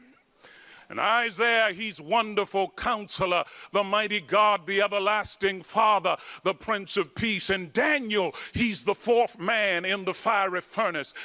In Isaiah, he's wonderful counselor, the mighty God, the everlasting Father, the Prince of Peace. In Daniel, he's the fourth man in the fiery furnace.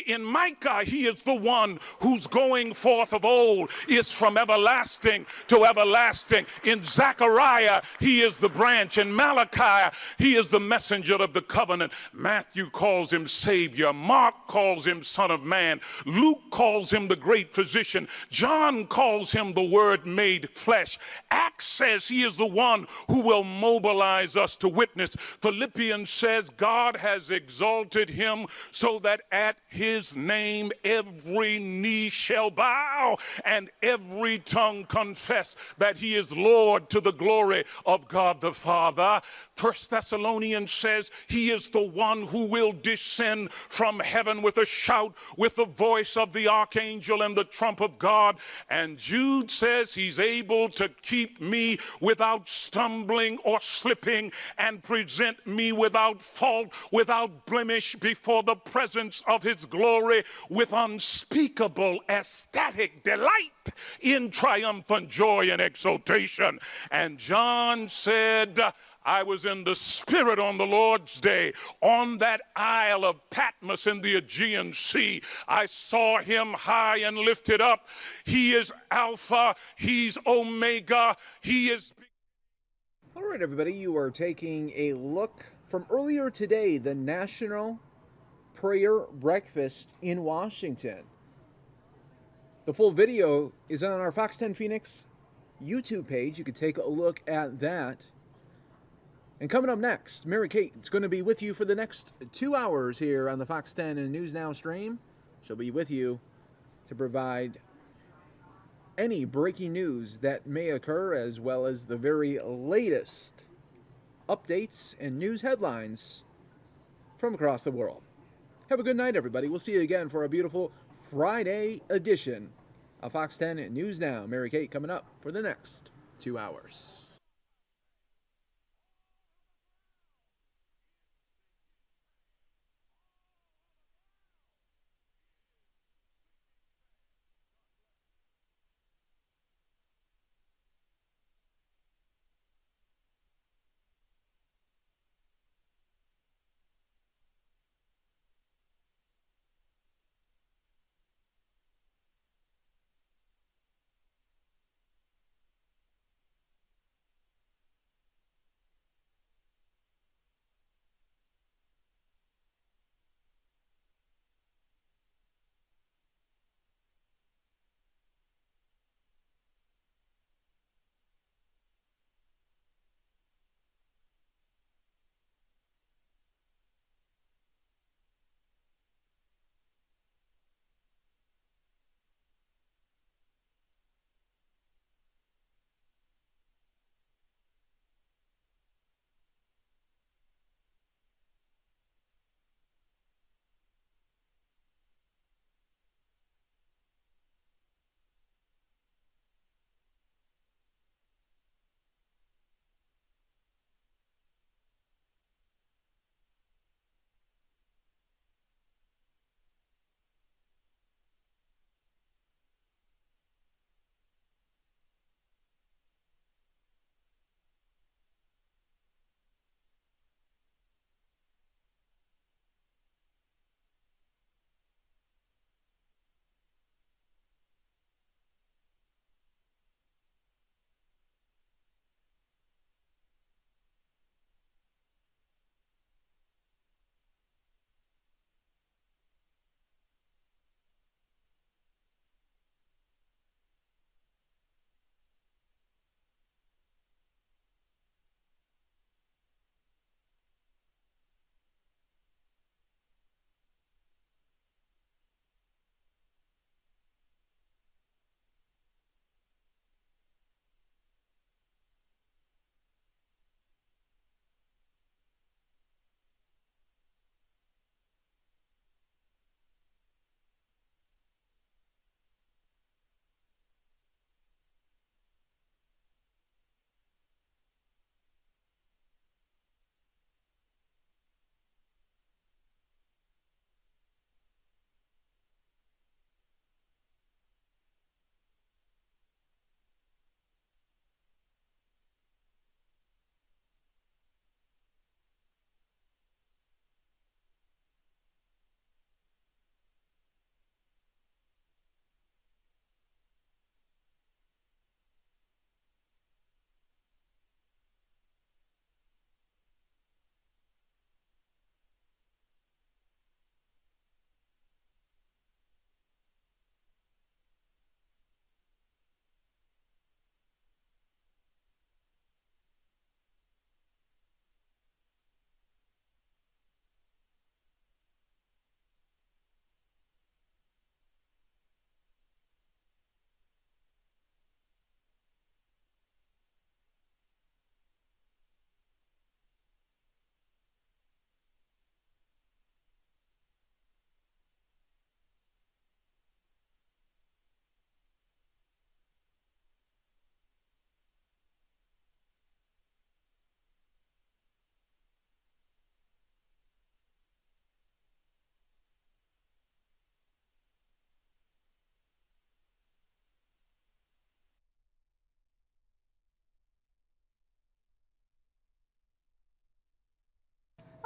In Micah, he is the one whose going forth of old is from everlasting to everlasting. In Zechariah, he is the branch. In Malachi, he is the messenger of the covenant. Matthew calls him Savior. Mark calls him Son of Man. Luke calls him the great physician. John calls him the Word made flesh. Acts says he is the one who will mobilize us to witness. Philippians says God has exalted him so that at his name every knee shall bow and every tongue confess that he is Lord, to the glory of God the Father. 1 Thessalonians says he is the one who will descend from heaven with a shout, with the voice of the archangel and the trump of God. And Jude says he's able to keep me without stumbling or slipping and present me without fault, without blemish before the presence of his glory with unspeakable ecstatic delight in triumphant joy and exultation. And John said, I was in the Spirit on the Lord's day, on that Isle of Patmos in the Aegean Sea. I saw him high and lifted up. He is Alpha, he's Omega, he is... All right, everybody, you are taking a look from earlier today, the National Prayer Breakfast in Washington. The full video is on our Fox 10 Phoenix YouTube page. You can take a look at that. And coming up next, Mary Kate is going to be with you for the next 2 hours here on the Fox 10 and News Now stream. She'll be with you to provide any breaking news that may occur, as well as the very latest updates and news headlines from across the world. Have a good night, everybody. We'll see you again for a beautiful Friday edition of Fox 10 News Now. Mary Kate coming up for the next 2 hours.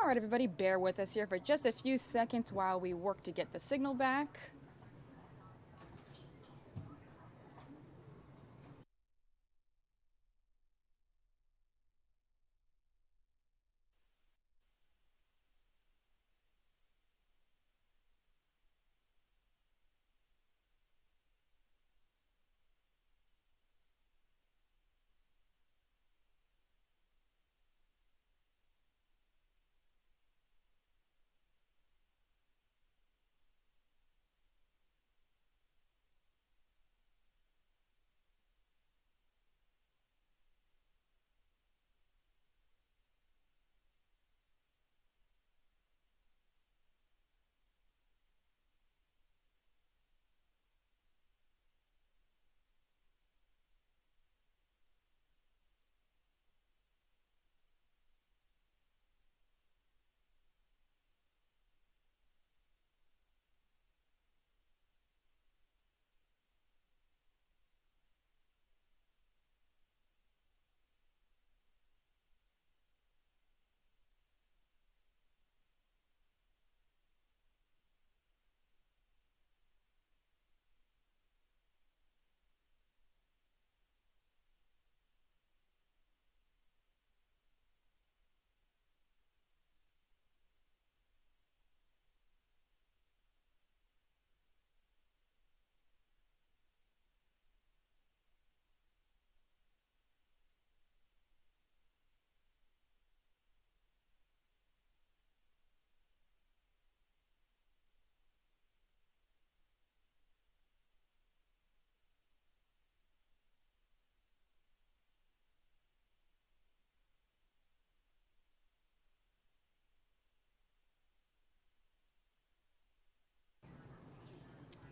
All right, everybody, bear with us here for just a few seconds while we work to get the signal back.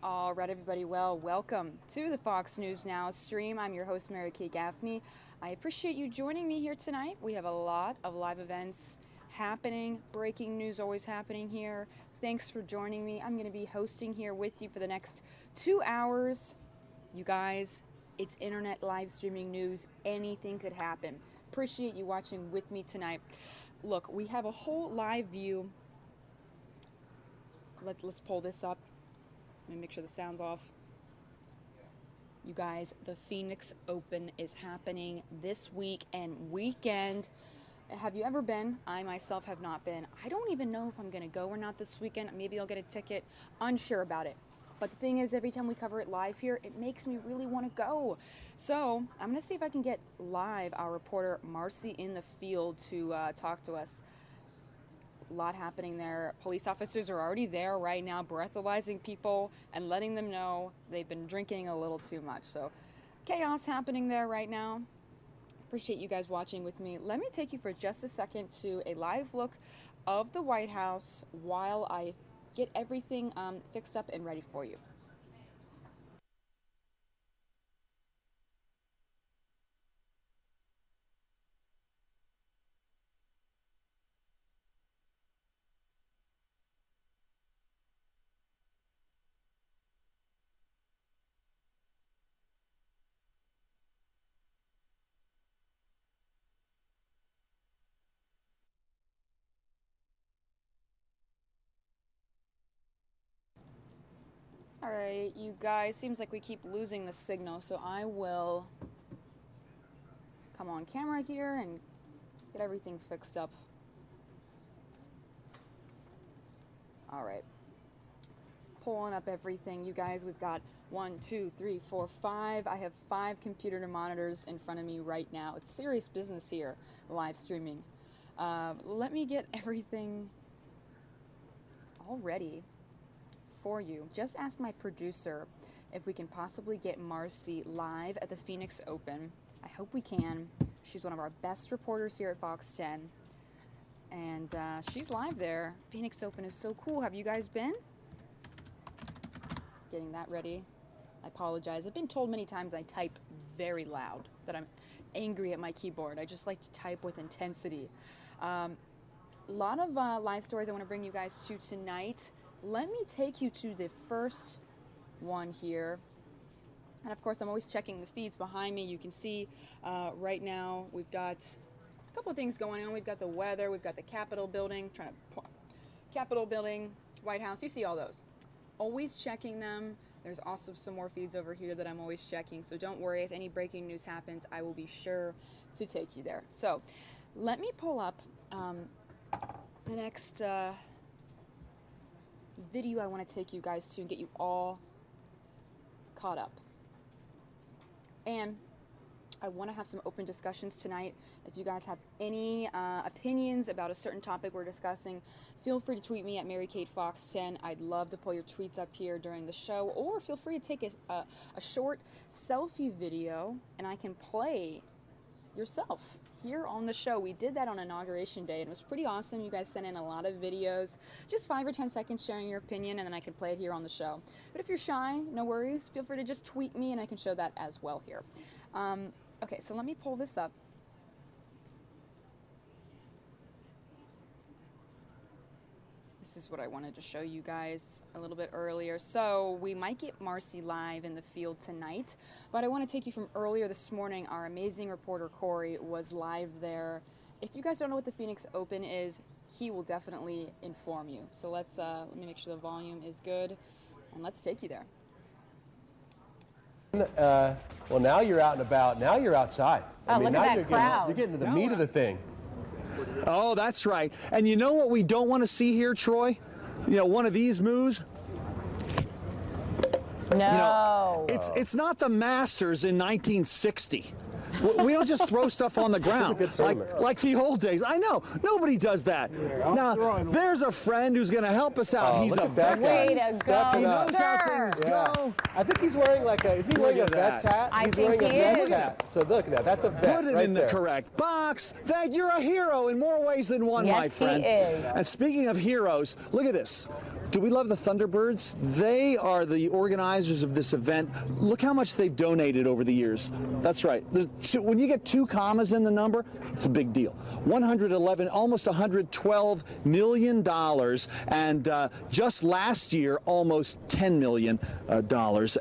All right, everybody. Well, welcome to the Fox News Now stream. I'm your host, Mary Kay Gaffney. I appreciate you joining me here tonight. We have a lot of live events happening, breaking news always happening here. Thanks for joining me. I'm going to be hosting here with you for the next 2 hours. You guys, it's internet live streaming news. Anything could happen. Appreciate you watching with me tonight. Look, we have a whole live view. Let's pull this up. Let me make sure the sound's off. You guys, the Phoenix Open is happening this week and weekend. Have you ever been? I myself have not been. I don't even know if I'm going to go or not this weekend. Maybe I'll get a ticket. Unsure about it. But the thing is, every time we cover it live here, it makes me really want to go. So I'm going to see if I can get live our reporter Marcy in the field to talk to us. A lot happening there. Police officers are already there right now breathalyzing people and letting them know they've been drinking a little too much. So chaos happening there right now. Appreciate you guys watching with me. Let me take you for just a second to a live look of the White House while I get everything fixed up and ready for you. All right, you guys, seems like we keep losing the signal, so I will come on camera here and get everything fixed up. All right. Pulling up everything. You guys, we've got 1, 2, 3, 4, 5. I have 5 computer monitors in front of me right now. It's serious business here, live streaming. Let me get everything all ready for you. Just asked my producer if we can possibly get Marcy live at the Phoenix Open. I hope we can. She's one of our best reporters here at Fox 10. And she's live there. Phoenix Open is so cool. Have you guys been? Getting that ready. I apologize. I've been told many times I type very loud, that I'm angry at my keyboard. I just like to type with intensity. A lot of live stories I want to bring you guys to tonight. Let me take you to the first one here. And of course, I'm always checking the feeds behind me. You can see right now we've got couple of things going on. We've got the weather, we've got the Capitol building, Capitol building, White House. You see all those. Always checking them. There's also some more feeds over here that I'm always checking. So don't worry, if any breaking news happens, I will be sure to take you there. So let me pull up the next video I want to take you guys to and get you all caught up. And I want to have some open discussions tonight. If you guys have any opinions about a certain topic we're discussing, feel free to tweet me at MaryKateFox10. I'd love to pull your tweets up here during the show, or feel free to take a short selfie video and I can play yourself here on the show. We did that on Inauguration Day and it was pretty awesome. You guys sent in a lot of videos, just 5 or 10 seconds sharing your opinion, and then I can play it here on the show. But if you're shy, no worries. Feel free to just tweet me and I can show that as well here. Okay, so let me pull this up. This is what I wanted to show you guys a little bit earlier. So we might get Marcy live in the field tonight, but I want to take you from earlier this morning. Our amazing reporter Corey was live there. If you guys don't know what the Phoenix Open is, he will definitely inform you. So let's let me make sure the volume is good, and let's take you there. Well, now you're out and about. Now you're outside. Oh, look at that crowd. You're getting to the meat of the thing. Oh, that's right. And you know what we don't want to see here, Troy? You know, one of these moves. No. You know, it's not the Masters in 1960. We don't just throw stuff on the ground like the old days. I know. Nobody does that. Now, there's a friend who's going to help us out. He's a veteran. Way to go, He knows how sir. things go. I think he's wearing isn't he wearing a vet's hat? He's wearing a vet's hat. So look at that. That's a vet. Put it in the correct box. You're a hero in more ways than one, my friend. Yes, he is. And speaking of heroes, look at this. Do we love the Thunderbirds? They are the organizers of this event. Look how much they've donated over the years. That's right. When you get 2 commas in the number, it's a big deal. 111, almost $112 million, and just last year, almost $10 million.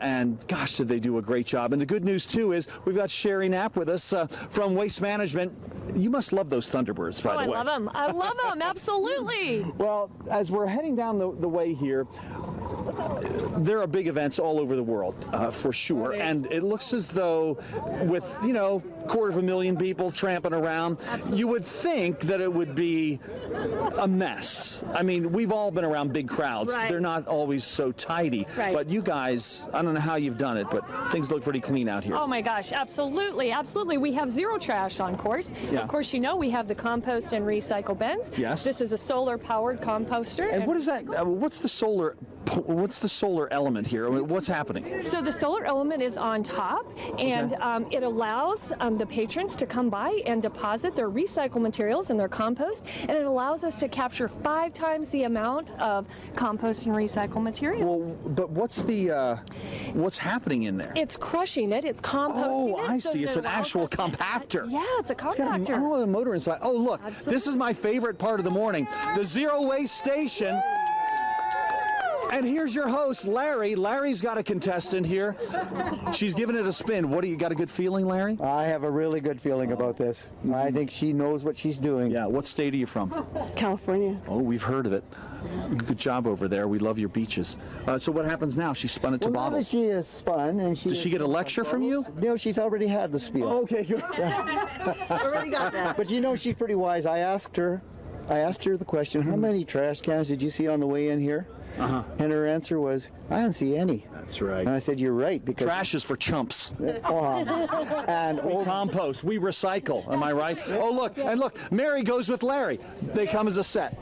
And gosh, did they do a great job. And the good news, too, is we've got Sherry Knapp with us from Waste Management. You must love those Thunderbirds, by the way. I love them. I love them, absolutely. Well, as we're heading down the way here, there are big events all over the world, for sure. And it looks as though with, 250,000 people tramping around, you would think that it would be a mess. I mean, we've all been around big crowds. Right. They're not always so tidy. Right. But you guys, I don't know how you've done it, but things look pretty clean out here. Oh my gosh, absolutely, absolutely. We have zero trash on course. Yeah. Of course, we have the compost and recycle bins. Yes. This is a solar-powered composter. And what is that? What's the solar element here? I mean, what's happening? So the solar element is on top, and it allows the patrons to come by and deposit their recycled materials and their compost, and it allows us to capture 5 times the amount of compost and recycled materials. Well, but what's happening in there? It's crushing it. It's composting it. Oh, I so see. that It's an it allows actual us to- compactor. Yeah, it's a It's got compactor. a motor inside. Oh, look. This is my favorite part of the morning. The zero waste station. And here's your host, Larry. Larry's got a contestant here. She's giving it a spin. What do you got a good feeling, Larry? I have a really good feeling about this. I think she knows what she's doing. Yeah, what state are you from? California. Oh, we've heard of it. Good job over there. We love your beaches. So what happens now? She spun it to Well, now that bottles. she is spun and she Does she get a lecture from you? No, she's already had the spiel. Okay, good. Already got that. But she's pretty wise. I asked her the question, how many trash cans did you see on the way in here? And her answer was, I didn't see any. That's right. And I said, you're right, because Trash is for chumps. and we compost, we recycle. Am I right? Oh, look, Mary goes with Larry. They come as a set.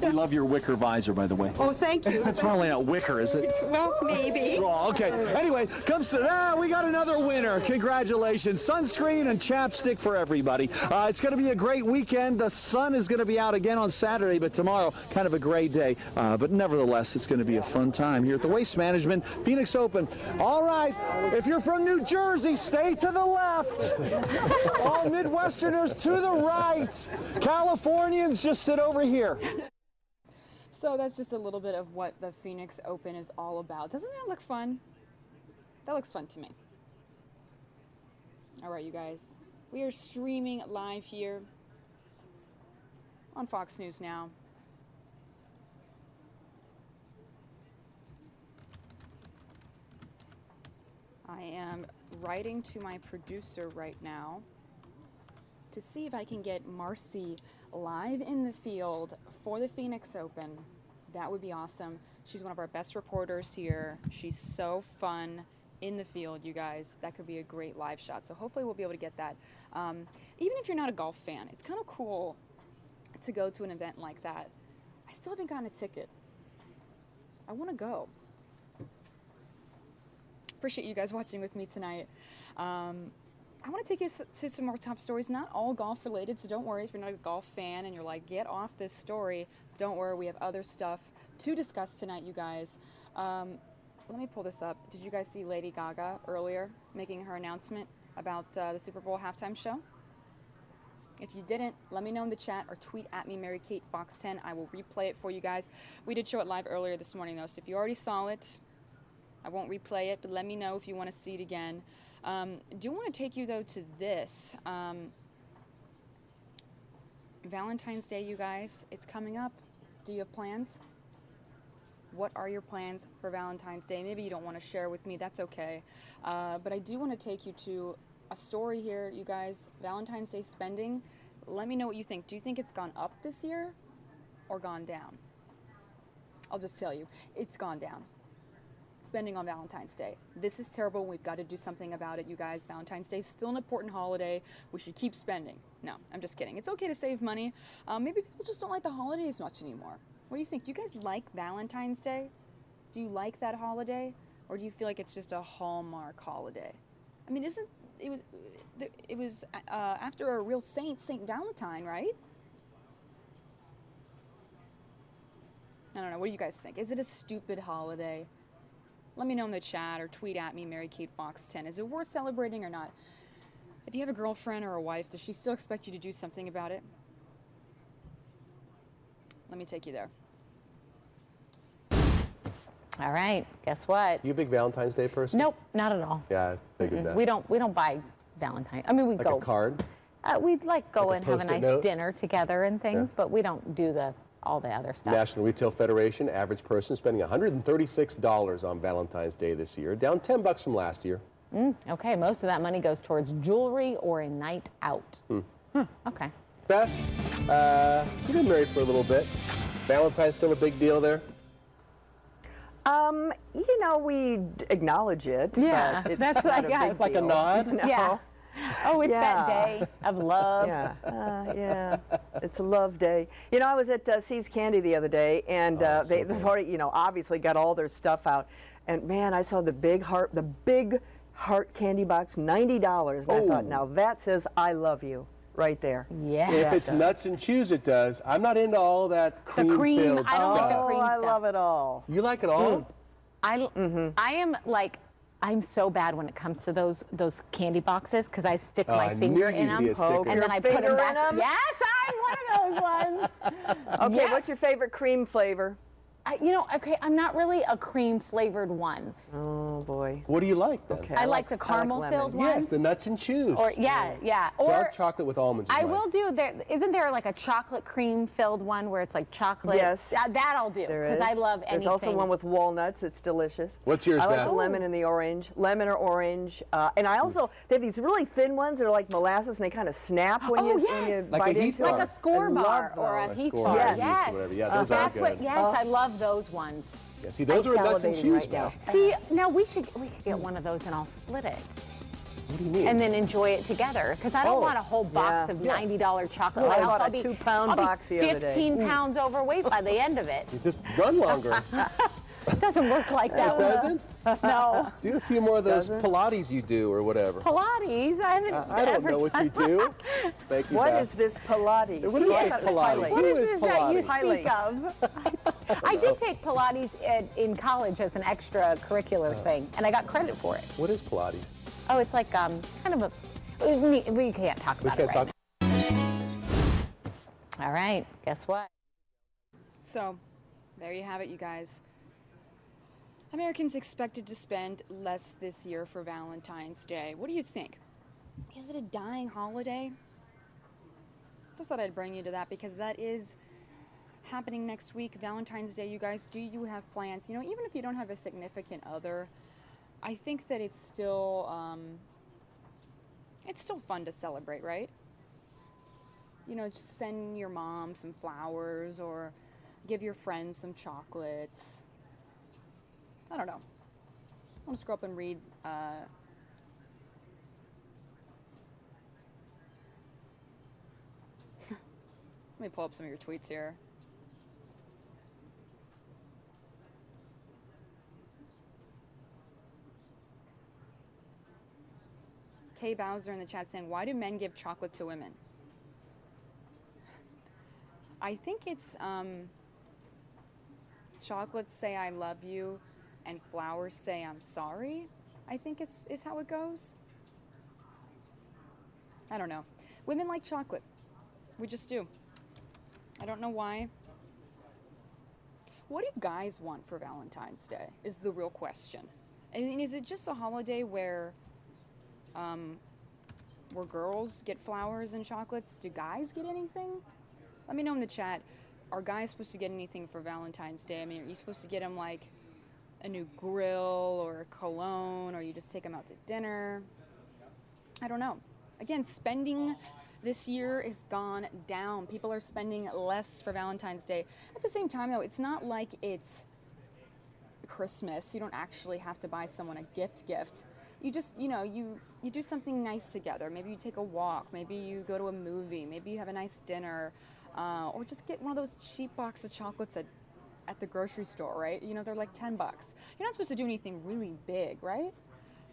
We love your wicker visor, by the way. Oh, thank you. That's probably not wicker, is it? Well, maybe. Straw. Okay. Anyway, we got another winner. Congratulations. Sunscreen and chapstick for everybody. It's going to be a great weekend. The sun is going to be out again on Saturday, but tomorrow, kind of a gray day. But nevertheless, it's going to be a fun time here at the Waste Management Phoenix Open. All right. If you're from New Jersey, stay to the left. All Midwesterners to the right. Californians, just sit over here. So that's just a little bit of what the Phoenix Open is all about. Doesn't that look fun? That looks fun to me. All right, you guys. We are streaming live here on Fox News Now. I am writing to my producer right now to see if I can get Marcy live in the field for the Phoenix Open. That would be awesome. She's one of our best reporters here. She's so fun in the field, you guys. That could be a great live shot. So hopefully we'll be able to get that. Even if you're not a golf fan, it's kind of cool to go to an event like that. I still haven't gotten a ticket. I want to go. Appreciate you guys watching with me tonight. I want to take you to some more top stories, not all golf related, so don't worry if you're not a golf fan and you're like, get off this story. Don't worry, we have other stuff to discuss tonight, you guys. Let me pull this up. Did you guys see Lady Gaga earlier making her announcement about the Super Bowl halftime show? If you didn't, let me know in the chat or tweet at me, Mary Kate Fox 10. I will replay it for you guys. We did show it live earlier this morning, though, so if you already saw it, I won't replay it, but let me know if you want to see it again. Do want to take you, though, to this. Valentine's Day, you guys, it's coming up. Do you have plans? What are your plans for Valentine's Day? Maybe you don't want to share with me. That's okay. But I do want to take you to a story here, you guys. Valentine's Day spending. Let me know what you think. Do you think it's gone up this year or gone down? I'll just tell you, it's gone down. Spending on Valentine's Day. This is terrible. We've got to do something about it, you guys. Valentine's Day is still an important holiday. We should keep spending. No, I'm just kidding. It's okay to save money. Maybe people just don't like the holidays much anymore. What do you think? Do you guys like Valentine's Day? Do you like that holiday? Or do you feel like it's just a Hallmark holiday? I mean, it was after a real saint, Saint Valentine, right? I don't know. What do you guys think? Is it a stupid holiday? Let me know in the chat or tweet at me, Mary Kate Fox 10. Is it worth celebrating or not? If you have a girlfriend or a wife, does she still expect you to do something about it? Let me take you there. All right, guess what? You a big Valentine's Day person? Nope, not at all. Yeah, I figured that. We don't buy Valentine. I mean, we like go. a card? We'd like go Like a and have a Post-it nice note? dinner together and things, Yeah. but we don't do all the other stuff. National Retail Federation, average person spending $136 on Valentine's Day this year, down $10 from last year. Okay, most of that money goes towards jewelry or a night out. Okay. Beth, you've been married for a little bit. Valentine's still a big deal there? You know, we acknowledge it. Yeah, but it's that's not like, yeah, big like a deal. nod? No. Yeah. Oh, it's that Yeah. day of love. Yeah, it's a love day. You know, I was at See's Candy the other day, and they've already, you know, obviously got all their stuff out. And man, I saw the big heart candy box, $90. And I thought, now that says I love you right there. Yeah. If it's nuts and chews, it does. I'm not into all that cream-filled I don't stuff. like the cream I stuff. love it all. You like it all? I am like, I'm so bad when it comes to those candy boxes because I stick my I finger knew in you'd them be a sticker. and then I put finger them in back. 'em? Yes, I'm one of those ones. Okay, Yeah. what's your favorite cream flavor? Okay, I'm not really a cream flavored one. Oh boy. What do you like then? Okay, I like the caramel filled ones. Yes, the nuts and chews. Or yeah. Or dark chocolate with almonds. Is I mine. will do there. Isn't there like a chocolate cream filled one where it's like chocolate? Yes. That I'll do There because is. I love anything. There's also one with walnuts. It's delicious. What's yours, I like Beth? the lemon and the orange. Lemon or orange. And I also, they have these really thin ones that are like molasses and they kind of snap when you Like bite a heat into bar. them. like a score I bar love or a those. heat score bar. bar, Yes. or whatever. Yeah, those are That's good. what. Yes, I love those ones. Yeah, see, those I'm are nuts and salivating chews, right now. Beth. See, now we could get one of those and I'll split it. What do you mean? And then enjoy it together because I don't want a whole box of $90 chocolate. Well, I Else bought I'll a be- 2-pound I'll be box the other day. 15 pounds overweight by the end of it. You just run longer. It doesn't work like that. It doesn't? No. Do a few more of those Pilates you do or whatever. Pilates? I haven't I don't ever know what done you do. Thank you, What Beth. is this Pilates? What is this Pilates? What Who is is this that you Pilates? speak of? I did take Pilates in college as an extracurricular thing, and I got credit for it. What is Pilates? Oh, it's like kind of a. We can't talk about it right now. All right, guess what? So, there you have it, you guys. Americans expected to spend less this year for Valentine's Day. What do you think? is it a dying holiday? Just thought I'd bring you to that because that is happening next week, Valentine's Day. You guys, do you have plans? You know, even if you don't have a significant other, I think that it's still fun to celebrate, right? You know, just send your mom some flowers or give your friends some chocolates. I don't know. I want to scroll up and read let me pull up some of your tweets here. Kay Bowser in the chat saying, why do men give chocolate to women? I think it's chocolates say I love you and flowers say I'm sorry, I think is how it goes. I don't know. Women like chocolate. We just do. I don't know why. What do guys want for Valentine's Day is the real question. I mean, is it just a holiday where girls get flowers and chocolates? Do guys get anything? Let me know in the chat. Are guys supposed to get anything for Valentine's Day? I mean, are you supposed to get them like a new grill or a cologne, or you just take them out to dinner? I don't know. Again, spending this year has gone down. People are spending less for Valentine's Day. At the same time, though, it's not like it's Christmas. You don't actually have to buy someone a gift. You just, you know, you do something nice together. Maybe you take a walk. Maybe you go to a movie. Maybe you have a nice dinner. Or just get one of those cheap box of chocolates at the grocery store, right? You know, they're like $10. You're not supposed to do anything really big, right?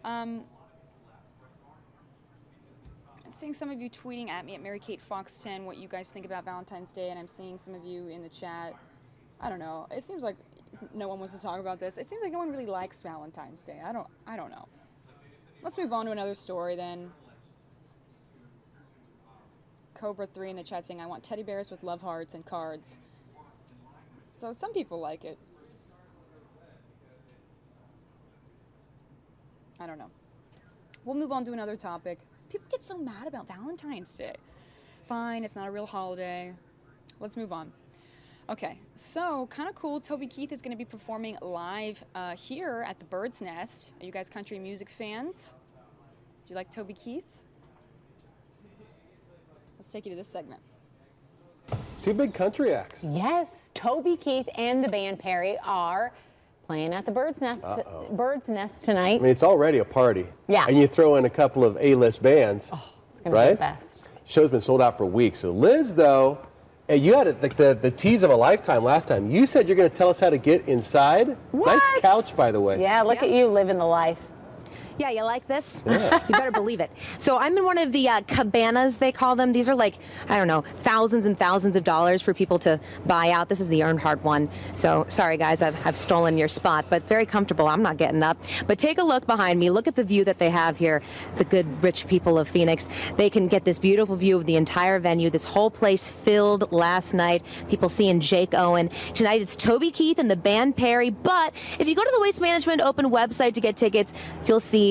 I'm seeing some of you tweeting at me at MaryKateFox10 what you guys think about Valentine's Day, and I'm seeing some of you in the chat. I don't know. It seems like no one wants to talk about this. It seems like no one really likes Valentine's Day. I don't know. Let's move on to another story then. Cobra3 in the chat saying, I want teddy bears with love hearts and cards. So some people like it. I don't know. We'll move on to another topic. People get so mad about Valentine's Day. Fine, it's not a real holiday. Let's move on. Okay, so kind of cool. Toby Keith is going to be performing live here at the Bird's Nest. Are you guys country music fans? Do you like Toby Keith? Let's take you to this segment. Two big country acts. Yes, Toby Keith and the band Perry are playing at the Bird's Nest tonight. I mean, it's already a party. Yeah. And you throw in a couple of A-list bands. Oh, it's going to right? be the best. Show's been sold out for weeks. So Liz, though, you had like the tease of a lifetime last time. You said you're going to tell us how to get inside. What? Nice couch, by the way. Yeah, look at you living the life. Yeah, you like this? Yeah. You better believe it. So I'm in one of the cabanas, they call them. These are like, I don't know, thousands and thousands of dollars for people to buy out. This is the Earnhardt one. So sorry, guys, I've stolen your spot, but very comfortable. I'm not getting up. But take a look behind me. Look at the view that they have here, the good, rich people of Phoenix. They can get this beautiful view of the entire venue. This whole place filled last night. People seeing Jake Owen. Tonight it's Toby Keith and the band Perry. But if you go to the Waste Management Open website to get tickets, you'll see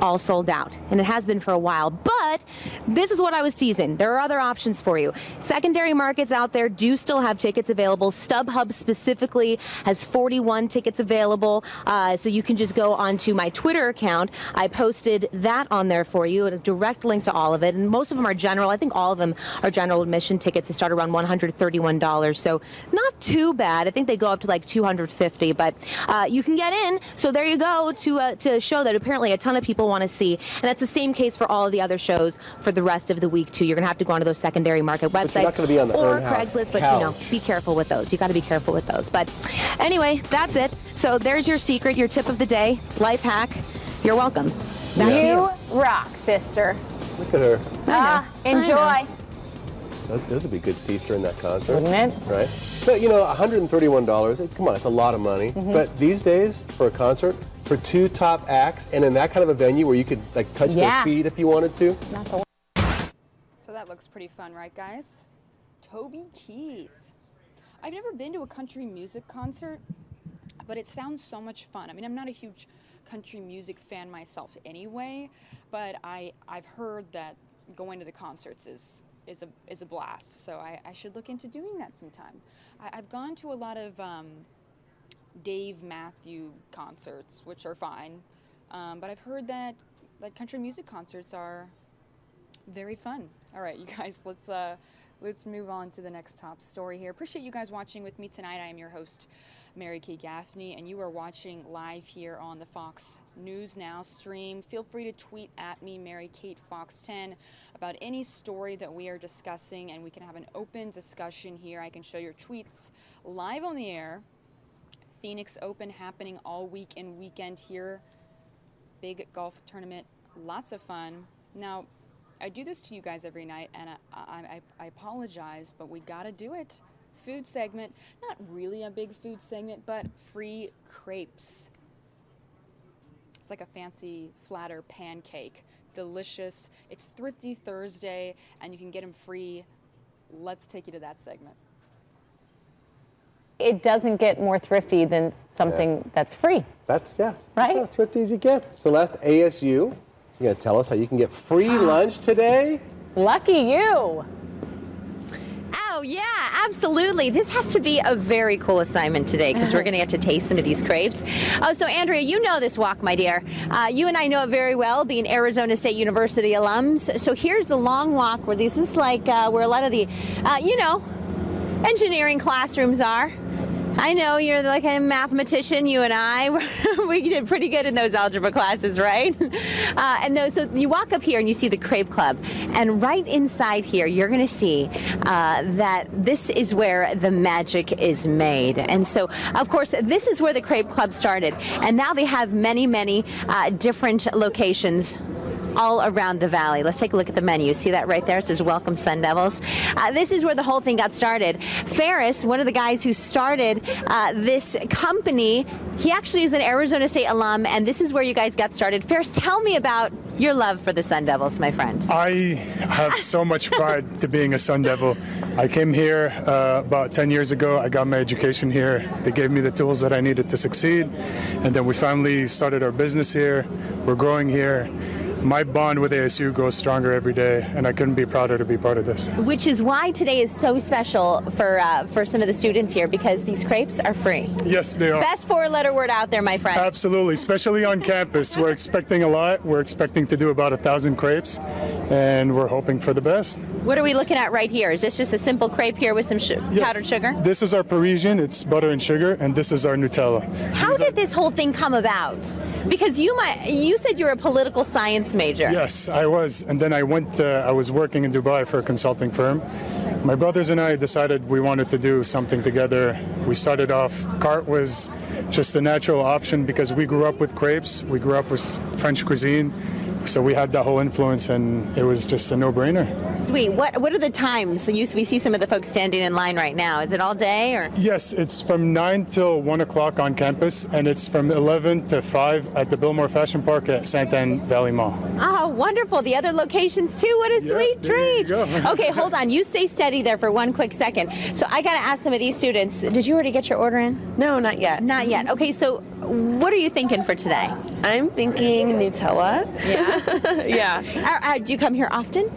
all sold out, and it has been for a while. But this is what I was teasing. There are other options for you. Secondary markets out there do still have tickets available. StubHub specifically has 41 tickets available, so you can just go onto my Twitter account. I posted that on there for you, a direct link to all of it, and most of them are general. I think all of them are general admission tickets. They start around $131, so not too bad. I think they go up to like $250, but you can get in. So there you go to show that apparently a ton of people want to see, and that's the same case for all of the other shows for the rest of the week too. You're going to have to go onto those secondary market websites, you're not going to be on the or Earnhardt Craigslist, but couch. you know, be careful with those. You got to be careful with those. But anyway, that's it. So there's your secret, your tip of the day, life hack. You're welcome. Back to you. Rock, sister. Look at her. Enjoy. Those would be good seats during that concert. Wouldn't it? Right? But, you know, $131, come on, it's a lot of money. But these days, for a concert, for two top acts, and in that kind of a venue where you could, like, touch their feet if you wanted to. So that looks pretty fun, right, guys? Toby Keith. I've never been to a country music concert, but it sounds so much fun. I mean, I'm not a huge country music fan myself anyway, but I've heard that going to the concerts is a blast. So I should look into doing that sometime. I've gone to a lot of Dave Matthew concerts, which are fine, but I've heard that country music concerts are very fun. All right, you guys, let's move on to the next top story here. Appreciate you guys watching with me tonight. I am your host, Mary Kay Gaffney, and you are watching live here on the Fox News Now stream. Feel free to tweet at me, Mary Kate Fox 10, about any story that we are discussing, and we can have an open discussion here. I can show your tweets live on the air. Phoenix Open happening all week and weekend here. Big golf tournament, lots of fun. Now, I do this to you guys every night, and I apologize, but we gotta do it. Food segment, not really a big food segment, but free crepes. It's like a fancy flatter pancake. Delicious. It's Thrifty Thursday, and you can get them free. Let's take you to that segment. It doesn't get more thrifty than something that's free. That's, yeah. Right? That's as thrifty as you get. Celeste, ASU, you're going to tell us how you can get free lunch today? Lucky you. Oh, yeah, absolutely. This has to be a very cool assignment today because we're going to get to taste some of these crepes. Oh, so Andrea, you know this walk, my dear. You and I know it very well, being Arizona State University alums. So here's the long walk where this is like where a lot of the, engineering classrooms are. I know you're like a mathematician, you and I. We did pretty good in those algebra classes, right? So you walk up here and you see the Crepe Club. And right inside here, you're going to see that this is where the magic is made. And so, of course, this is where the Crepe Club started. And now they have many, many different locations all around the valley. Let's take a look at the menu. See that right there? It says Welcome Sun Devils. This is where the whole thing got started. Ferris, one of the guys who started this company, he actually is an Arizona State alum, and this is where you guys got started. Ferris, tell me about your love for the Sun Devils, my friend. I have so much pride to being a Sun Devil. I came here about 10 years ago. I got my education here. They gave me the tools that I needed to succeed, and then we finally started our business here. We're growing here. My bond with ASU grows stronger every day, and I couldn't be prouder to be part of this. Which is why today is so special for some of the students here, because these crepes are free. Yes, they are. Best four-letter word out there, my friend. Absolutely, especially on campus. We're expecting a lot. We're expecting to do about 1,000 crepes, and we're hoping for the best. What are we looking at right here? Is this just a simple crepe here with some powdered sugar? This is our Parisian. It's butter and sugar, and this is our Nutella. How did this whole thing come about? Because you said you're a political science major. Yes, I was. And then I was working in Dubai for a consulting firm. My brothers and I decided we wanted to do something together. We started off, cart was just a natural option because we grew up with crepes. We grew up with French cuisine. So we had that whole influence, and it was just a no-brainer. Sweet. What are the times? So we see some of the folks standing in line right now. Is it all day? Or? Yes, it's from 9 till 1 o'clock on campus, and it's from 11 to 5 at the Biltmore Fashion Park at Santan Valley Mall. Oh, wonderful. The other locations, too. What a sweet treat. Okay, hold on. You stay steady there for one quick second. So I got to ask some of these students, did you already get your order in? No, not yet. Not yet. Okay, so what are you thinking for today? I'm thinking Nutella. Yeah? Yeah. Do you come here often?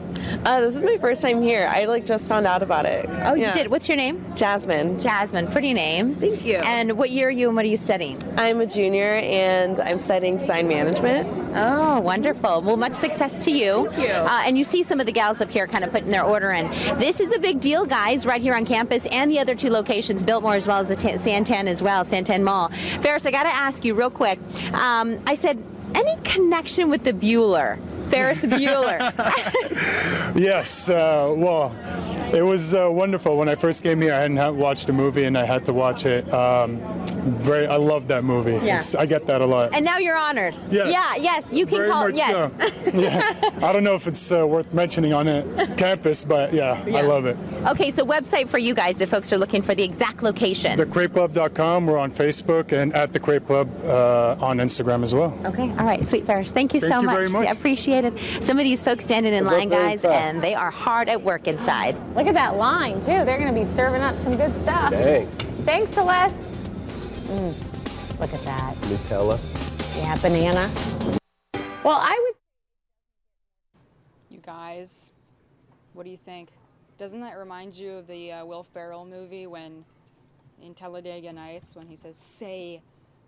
This is my first time here. I just found out about it. Oh, you did? What's your name? Jasmine. Jasmine. Pretty name. Thank you. And what year are you and what are you studying? I'm a junior and I'm studying sign management. Oh, wonderful. Well, much success to you. Thank you. And you see some of the gals up here kind of putting their order in. This is a big deal, guys, right here on campus and the other two locations, Biltmore as well as the Santan as well, Santan Mall. Ferris, I got to ask you real quick. I said, any connection with the Bueller? Ferris Bueller. Yes, well, it was wonderful. When I first came here, I hadn't watched the movie, and I had to watch it. I love that movie. Yeah. I get that a lot. And now you're honored. Yes. Yeah, yes, you can Very call. much Yes. so. Yeah. I don't know if it's worth mentioning on campus, but yeah, I love it. Okay, so website for you guys if folks are looking for the exact location. TheCrepeClub.com. We're on Facebook and at the Crepe Club on Instagram as well. Okay, all right, sweet Ferris. Thank you so Thank you much. very much. I appreciate it. Some of these folks standing in line, guys, and they are hard at work inside. Look at that line, too. They're going to be serving up some good stuff. Dang. Thanks, Celeste. Look at that. Nutella. Yeah, banana. Well, I would. You guys, what do you think? Doesn't that remind you of the Will Ferrell movie when in Talladega Nights when he says, "Say,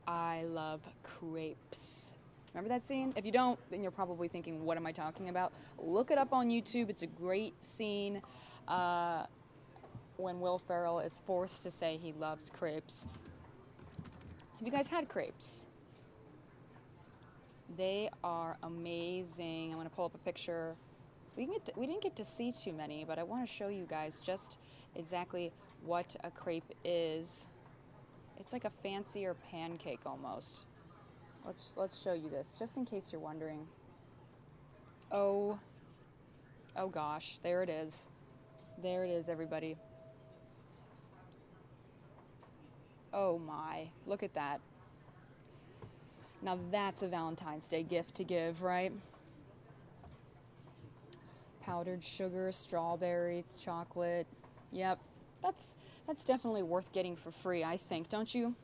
I love crepes"? Remember that scene? If you don't, then you're probably thinking, what am I talking about? Look it up on YouTube. It's a great scene when Will Ferrell is forced to say he loves crepes. Have you guys had crepes? They are amazing. I'm going to pull up a picture. We didn't get to see too many, but I want to show you guys just exactly what a crepe is. It's like a fancier pancake almost. Let's show you this, just in case you're wondering. Oh gosh, there it is. There it is, everybody. Oh my, look at that. Now that's a Valentine's Day gift to give, right? Powdered sugar, strawberries, chocolate. Yep, that's definitely worth getting for free, I think, don't you?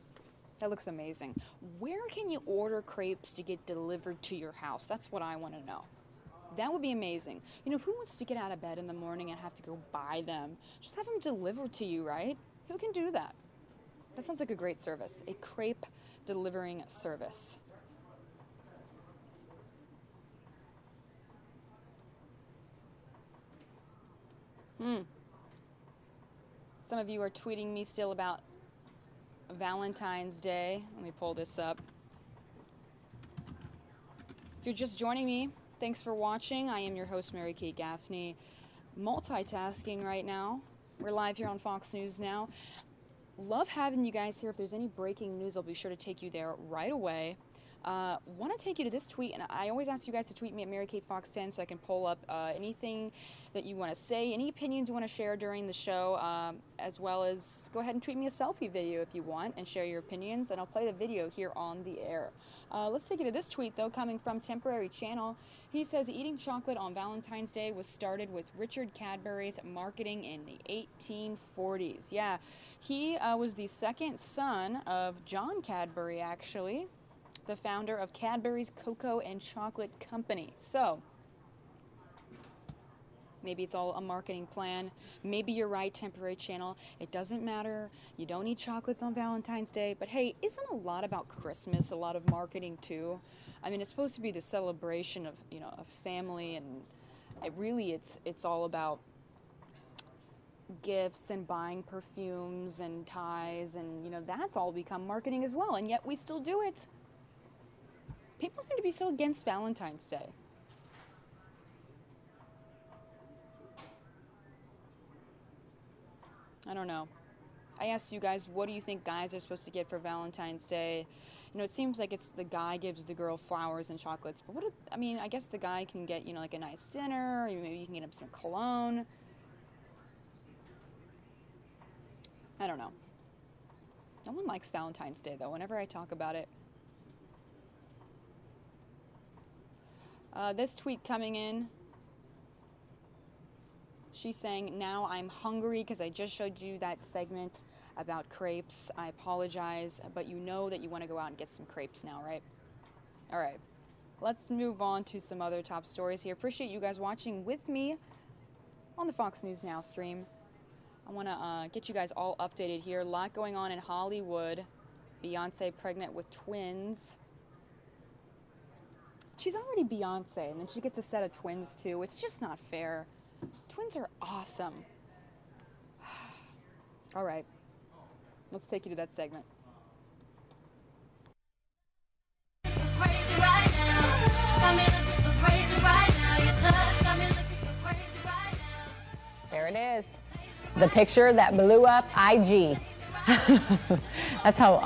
That looks amazing. Where can you order crepes to get delivered to your house? That's what I want to know. That would be amazing. You know, who wants to get out of bed in the morning and have to go buy them? Just have them delivered to you, right? Who can do that? That sounds like a great service. A crepe delivering service. Some of you are tweeting me still about Valentine's Day. Let me pull this up. If you're just joining me, thanks for watching. I am your host, Mary Kate Gaffney. Multitasking right now. We're live here on Fox News Now. Love having you guys here. If there's any breaking news, I'll be sure to take you there right away. Want to take you to this tweet, and I always ask you guys to tweet me at MaryKateFox10 so I can pull up anything that you want to say, any opinions you want to share during the show, as well as go ahead and tweet me a selfie video if you want and share your opinions, and I'll play the video here on the air. Let's take you to this tweet, though, coming from Temporary Channel. He says, eating chocolate on Valentine's Day was started with Richard Cadbury's marketing in the 1840s. Yeah, he was the second son of John Cadbury, actually, the founder of Cadbury's Cocoa and Chocolate Company. So, maybe it's all a marketing plan. Maybe you're right, Temporary Channel. It doesn't matter. You don't eat chocolates on Valentine's Day. But hey, isn't a lot about Christmas a lot of marketing too? I mean, it's supposed to be the celebration of, you know, a family, and it's all about gifts and buying perfumes and ties, and, you know, that's all become marketing as well. And yet we still do it. People seem to be so against Valentine's Day. I don't know. I asked you guys, what do you think guys are supposed to get for Valentine's Day? You know, it seems like it's the guy gives the girl flowers and chocolates. But I mean, I guess the guy can get, you know, like a nice dinner, or maybe you can get him some cologne. I don't know. No one likes Valentine's Day, though, whenever I talk about it. This tweet coming in, she's saying, now I'm hungry because I just showed you that segment about crepes. I apologize, but you know that you want to go out and get some crepes now, right? All right, let's move on to some other top stories here. Appreciate you guys watching with me on the Fox News Now stream. I want to get you guys all updated here. A lot going on in Hollywood. Beyonce pregnant with twins. She's already Beyonce, and then she gets a set of twins, too. It's just not fair. Twins are awesome. All right. Let's take you to that segment. There it is. The picture that blew up IG. That's how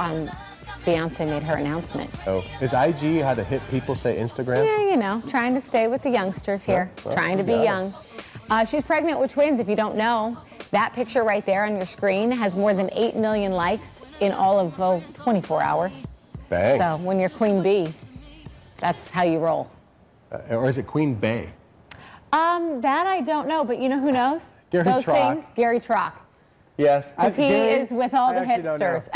Beyonce made her announcement. Oh, is IG how the hip people say Instagram? Yeah, you know, trying to stay with the youngsters here, well, trying to be young. She's pregnant with twins, if you don't know. That picture right there on your screen has more than 8 million likes in all of 24 hours. Bang. So when you're Queen Bee, that's how you roll. Or is it Queen Bey? That I don't know, but you know who knows? Gary Those Trock. things? Gary Trock. Yes. Because he is with all the hipsters.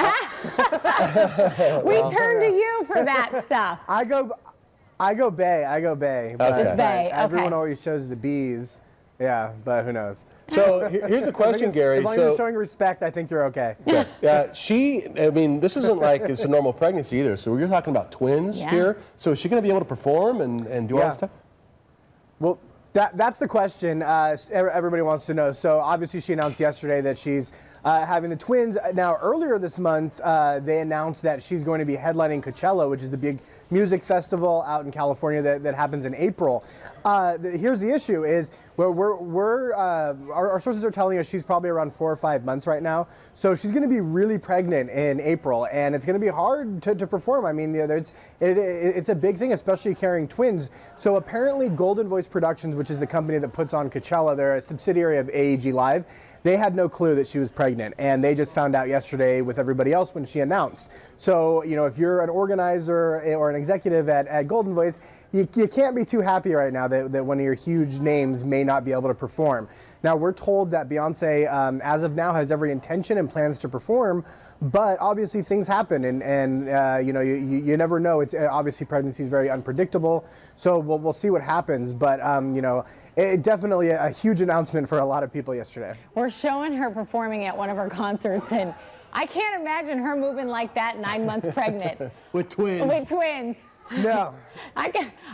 We turn to you for that stuff. I go Bay. But Just Bay. Everyone Okay. always shows the B's. Yeah, but who knows? So here's a question, Gary. As long as you're showing respect, I think you're okay. I mean, this isn't like it's a normal pregnancy either. So you're talking about twins here. So is she going to be able to perform and do all this stuff? Well, that's the question everybody wants to know. So obviously she announced yesterday that she's having the twins. Now earlier this month, they announced that she's going to be headlining Coachella, which is the big music festival out in California that happens in April. Here's the issue is our sources are telling us she's probably around 4 or 5 months right now. So she's going to be really pregnant in April, and it's going to be hard to perform. I mean, it's a big thing, especially carrying twins. So apparently Golden Voice Productions, which is the company that puts on Coachella, they're a subsidiary of AEG Live, they had no clue that she was pregnant, and they just found out yesterday with everybody else when she announced. So, you know, if you're an organizer or an executive at Golden Voice, you can't be too happy right now that one of your huge names may not be able to perform. Now, we're told that Beyonce, as of now, has every intention and plans to perform, but obviously things happen, and you know, you never know. It's obviously pregnancy is very unpredictable, so we'll see what happens. But you know, it definitely a huge announcement for a lot of people yesterday. We're showing her performing at one of her concerts, and I can't imagine her moving like that 9 months pregnant. With twins. With twins. No.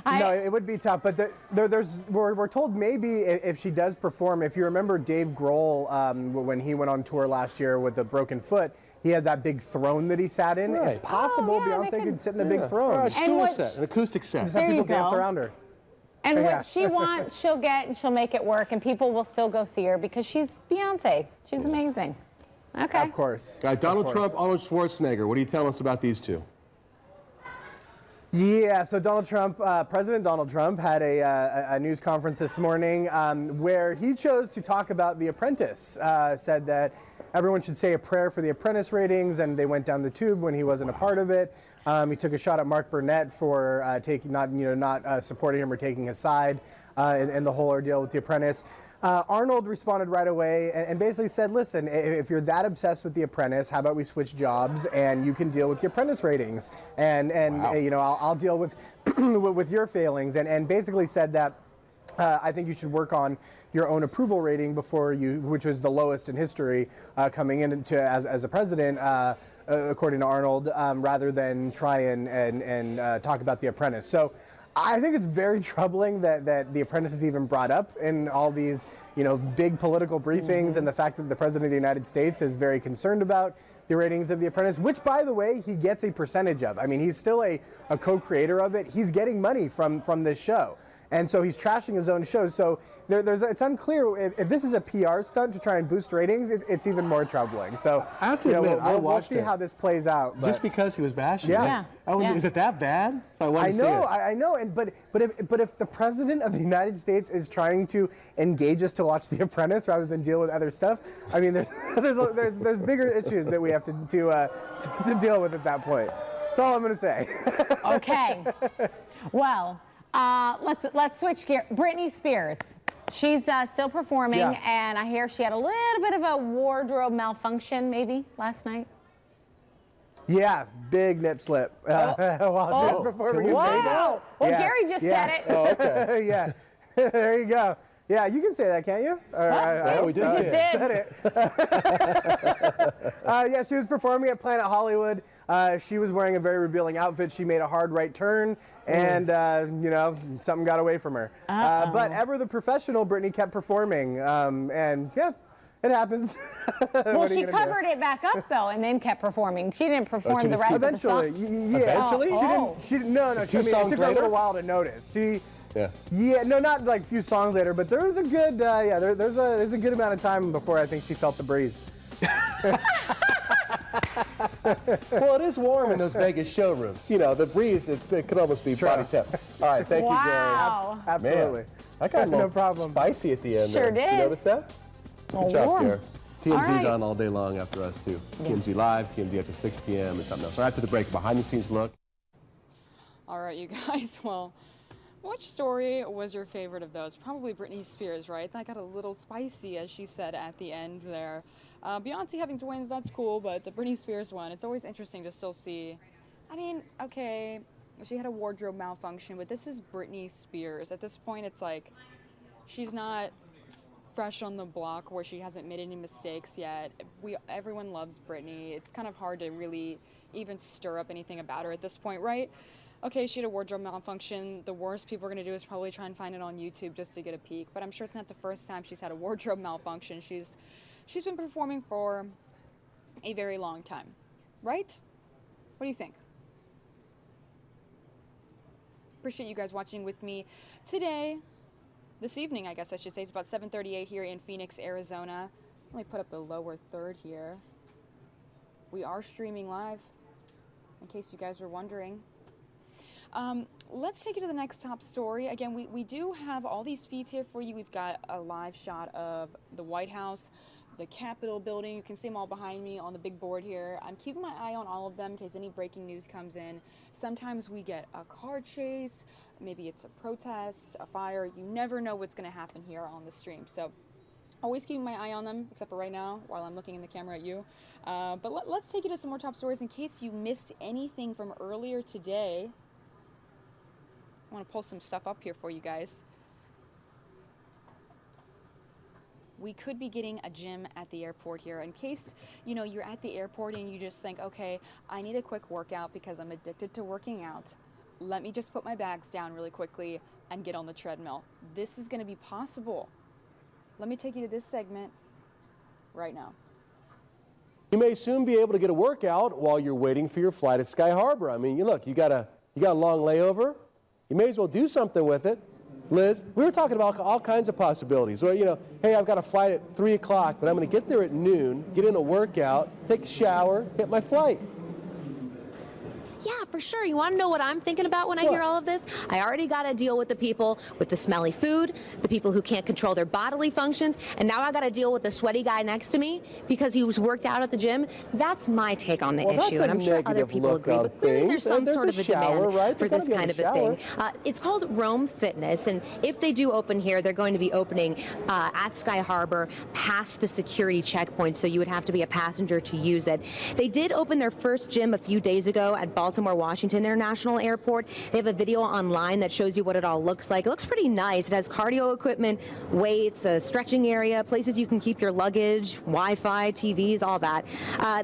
No, it would be tough, but we're told maybe if she does perform, if you remember Dave Grohl, when he went on tour last year with a broken foot, he had that big throne that he sat in. Right. It's possible Beyonce could sit in a big throne. Or a stool set, an acoustic set. Just have people dance around her. And Yeah. what she wants, she'll get, and she'll make it work, and people will still go see her because she's Beyonce. She's amazing. Okay. Of course. Donald Trump, Arnold Schwarzenegger. What do you tell us about these two? Yeah, so President Donald Trump had a news conference this morning where he chose to talk about The Apprentice, said that everyone should say a prayer for The Apprentice ratings, and they went down the tube when he wasn't a part of it. He took a shot at Mark Burnett for not supporting him or taking his side in the whole ordeal with The Apprentice. Arnold responded right away and basically said, listen, if you're that obsessed with The Apprentice, how about we switch jobs and you can deal with The Apprentice ratings, and wow. You know, I'll deal with with your failings, and basically said that I think you should work on your own approval rating before which was the lowest in history coming into as a president, according to Arnold, rather than try and talk about The Apprentice. So I think it's very troubling that The Apprentice is even brought up in all these, you know, big political briefings, and the fact that the President of the United States is very concerned about the ratings of The Apprentice, which, by the way, he gets a percentage of. I mean, he's still a co-creator of it. He's getting money from this show. And so he's trashing his own show. So it's unclear if this is a PR stunt to try and boost ratings. It's even more troubling. So I have to admit, we'll see how this plays out. Just because he was bashing. Yeah. Is it that bad? So I wanted to see it. I know. But if the President of the United States is trying to engage us to watch The Apprentice rather than deal with other stuff, I mean, there's bigger issues that we have to deal with at that point. That's all I'm going to say. Okay. Well. Let's switch gears. Britney Spears, she's still performing, and I hear she had a little bit of a wardrobe malfunction maybe last night. Yeah, big nip slip while she was performing. Wow. Well, Gary just said it. Oh, okay. Yeah, there you go. Yeah, you can say that, can't you? We just did. Said it. Yeah, she was performing at Planet Hollywood. She was wearing a very revealing outfit. She made a hard right turn, and you know, something got away from her. But ever the professional, Britney kept performing, and yeah, it happens. Well, she covered it back up though, and then kept performing. She didn't perform the rest of the song. Eventually, she didn't. No. Two I mean, songs it took her a later? little while to notice. Yeah, no, not like a few songs later, but there was a good, there's a good amount of time before I think she felt the breeze. Well, it is warm in those Vegas showrooms. You know, the breeze, it could almost be body temp. All right, thank you, Gary. Absolutely. Man, I got no problem. Spicy at the end Sure there. did. Did you notice that? Good job, Gary. TMZ's right. on all day long after us, too. TMZ Live, TMZ after 6 p.m. and something else. So after the break, behind the scenes look. All right, you guys, well, Which story was your favorite of those? Probably Britney Spears, right? That got a little spicy, as she said at the end there. Beyonce having twins, that's cool, but the Britney Spears one, it's always interesting to still see. I mean, okay, she had a wardrobe malfunction, but this is Britney Spears. At this point, it's like she's not fresh on the block where she hasn't made any mistakes yet. Everyone loves Britney. It's kind of hard to really even stir up anything about her at this point, right? Okay, she had a wardrobe malfunction. The worst people are going to do is probably try and find it on YouTube just to get a peek. But I'm sure it's not the first time she's had a wardrobe malfunction. She's been performing for a very long time, right? What do you think? Appreciate you guys watching with me today. This evening, I guess I should say. It's about 7:38 here in Phoenix, Arizona. Let me put up the lower third here. We are streaming live, in case you guys were wondering. Let's take it to the next top story. Again, we do have all these feeds here for you. We've got a live shot of the White House, the Capitol building. You can see them all behind me on the big board here. I'm keeping my eye on all of them in case any breaking news comes in. Sometimes we get a car chase, maybe it's a protest, a fire. You never know what's going to happen here on the stream. So always keeping my eye on them, except for right now while I'm looking in the camera at you. But let's take you to some more top stories in case you missed anything from earlier today. I want to pull some stuff up here for you guys. We could be getting a gym at the airport here in case, you know, you're at the airport and you just think, okay, I need a quick workout because I'm addicted to working out. Let me just put my bags down really quickly and get on the treadmill. This is going to be possible. Let me take you to this segment right now. You may soon be able to get a workout while you're waiting for your flight at Sky Harbor. I mean, look, you got a long layover. You may as well do something with it. Liz, we were talking about all kinds of possibilities. Or, you know, hey, I've got a flight at 3 o'clock, but I'm going to get there at noon, get in a workout, take a shower, hit my flight. Yeah, for sure. You want to know what I'm thinking about when I hear all of this? I already got to deal with the people with the smelly food, the people who can't control their bodily functions, and now I got to deal with the sweaty guy next to me because he was worked out at the gym. That's my take on the issue, and I'm sure other people agree. But clearly there's some sort of a demand for this kind of a thing. It's called Rome Fitness, and if they do open here, they're going to be opening at Sky Harbor past the security checkpoint, so you would have to be a passenger to use it. They did open their first gym a few days ago at Baltimore Washington International Airport. They have a video online that shows you what it all looks like. It looks pretty nice. It has cardio equipment, weights, a stretching area, places you can keep your luggage, Wi-Fi, TVs, all that.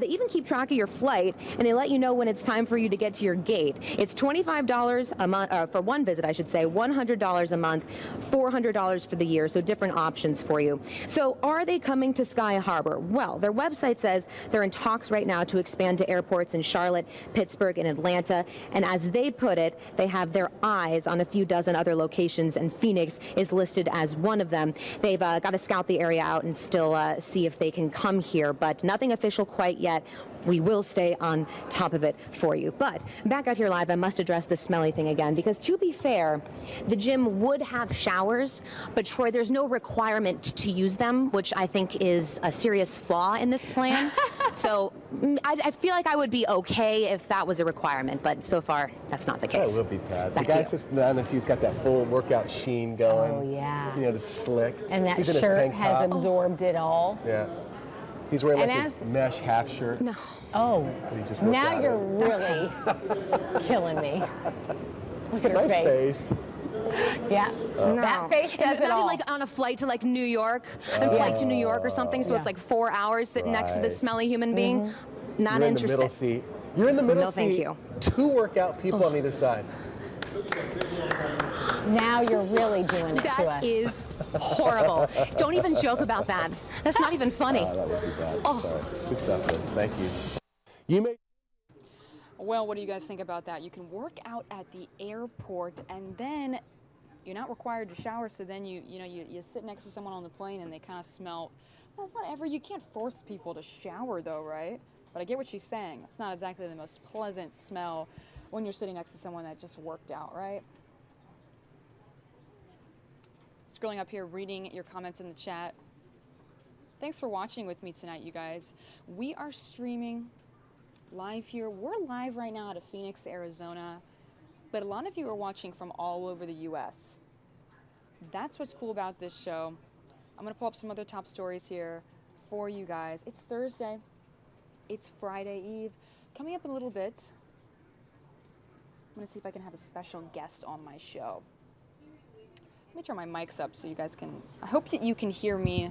They even keep track of your flight, and they let you know when it's time for you to get to your gate. It's $25 a month, for one visit, I should say, $100 a month, $400 for the year, so different options for you. So are they coming to Sky Harbor? Well, their website says they're in talks right now to expand to airports in Charlotte, Pittsburgh, and Atlanta, and as they put it, they have their eyes on a few dozen other locations, and Phoenix is listed as one of them. They've got to scout the area out and still see if they can come here, but nothing official quite yet. We will stay on top of it for you. But back out here live, I must address the smelly thing again, because to be fair, the gym would have showers, but Troy, there's no requirement to use them, which I think is a serious flaw in this plan. So I feel like I would be okay if that was a requirement, but so far that's not the case. That will be bad. The guy sitting down next to you's got that full workout sheen going. Oh, yeah. You know, just slick. And that He's in his shirt tank has top. absorbed it all. Yeah. He's wearing And like this mesh half shirt. No. Oh, that he just worked now out you're in. really killing me. Look at her Nice face. face. Yeah, that face says it all. Like on a flight to like New York, a flight to New York or something, so it's like 4 hours sitting next to this smelly human being. Not You're interested. In the middle seat. You're in the middle No, seat. thank you. 2 workout people on either side. Now you're really doing it to us. That is horrible. Don't even joke about that. That's not even funny. That would be bad. Sorry. Good stuff, Liz. Thank you. You may. Well, what do you guys think about that? You can work out at the airport, and then you're not required to shower. So then you sit next to someone on the plane, and they kind of smell. Well, whatever. You can't force people to shower, though, right? But I get what she's saying. It's not exactly the most pleasant smell when you're sitting next to someone that just worked out, right? Scrolling up here, reading your comments in the chat. Thanks for watching with me tonight, you guys. We are streaming live here. We're live right now out of Phoenix, Arizona. but a lot of you are watching from all over the U.S. That's what's cool about this show. I'm going to pull up some other top stories here for you guys. It's Thursday. It's Friday Eve. Coming up in a little bit, I'm going to see if I can have a special guest on my show. Let me turn my mics up so you guys can, I hope that you can hear me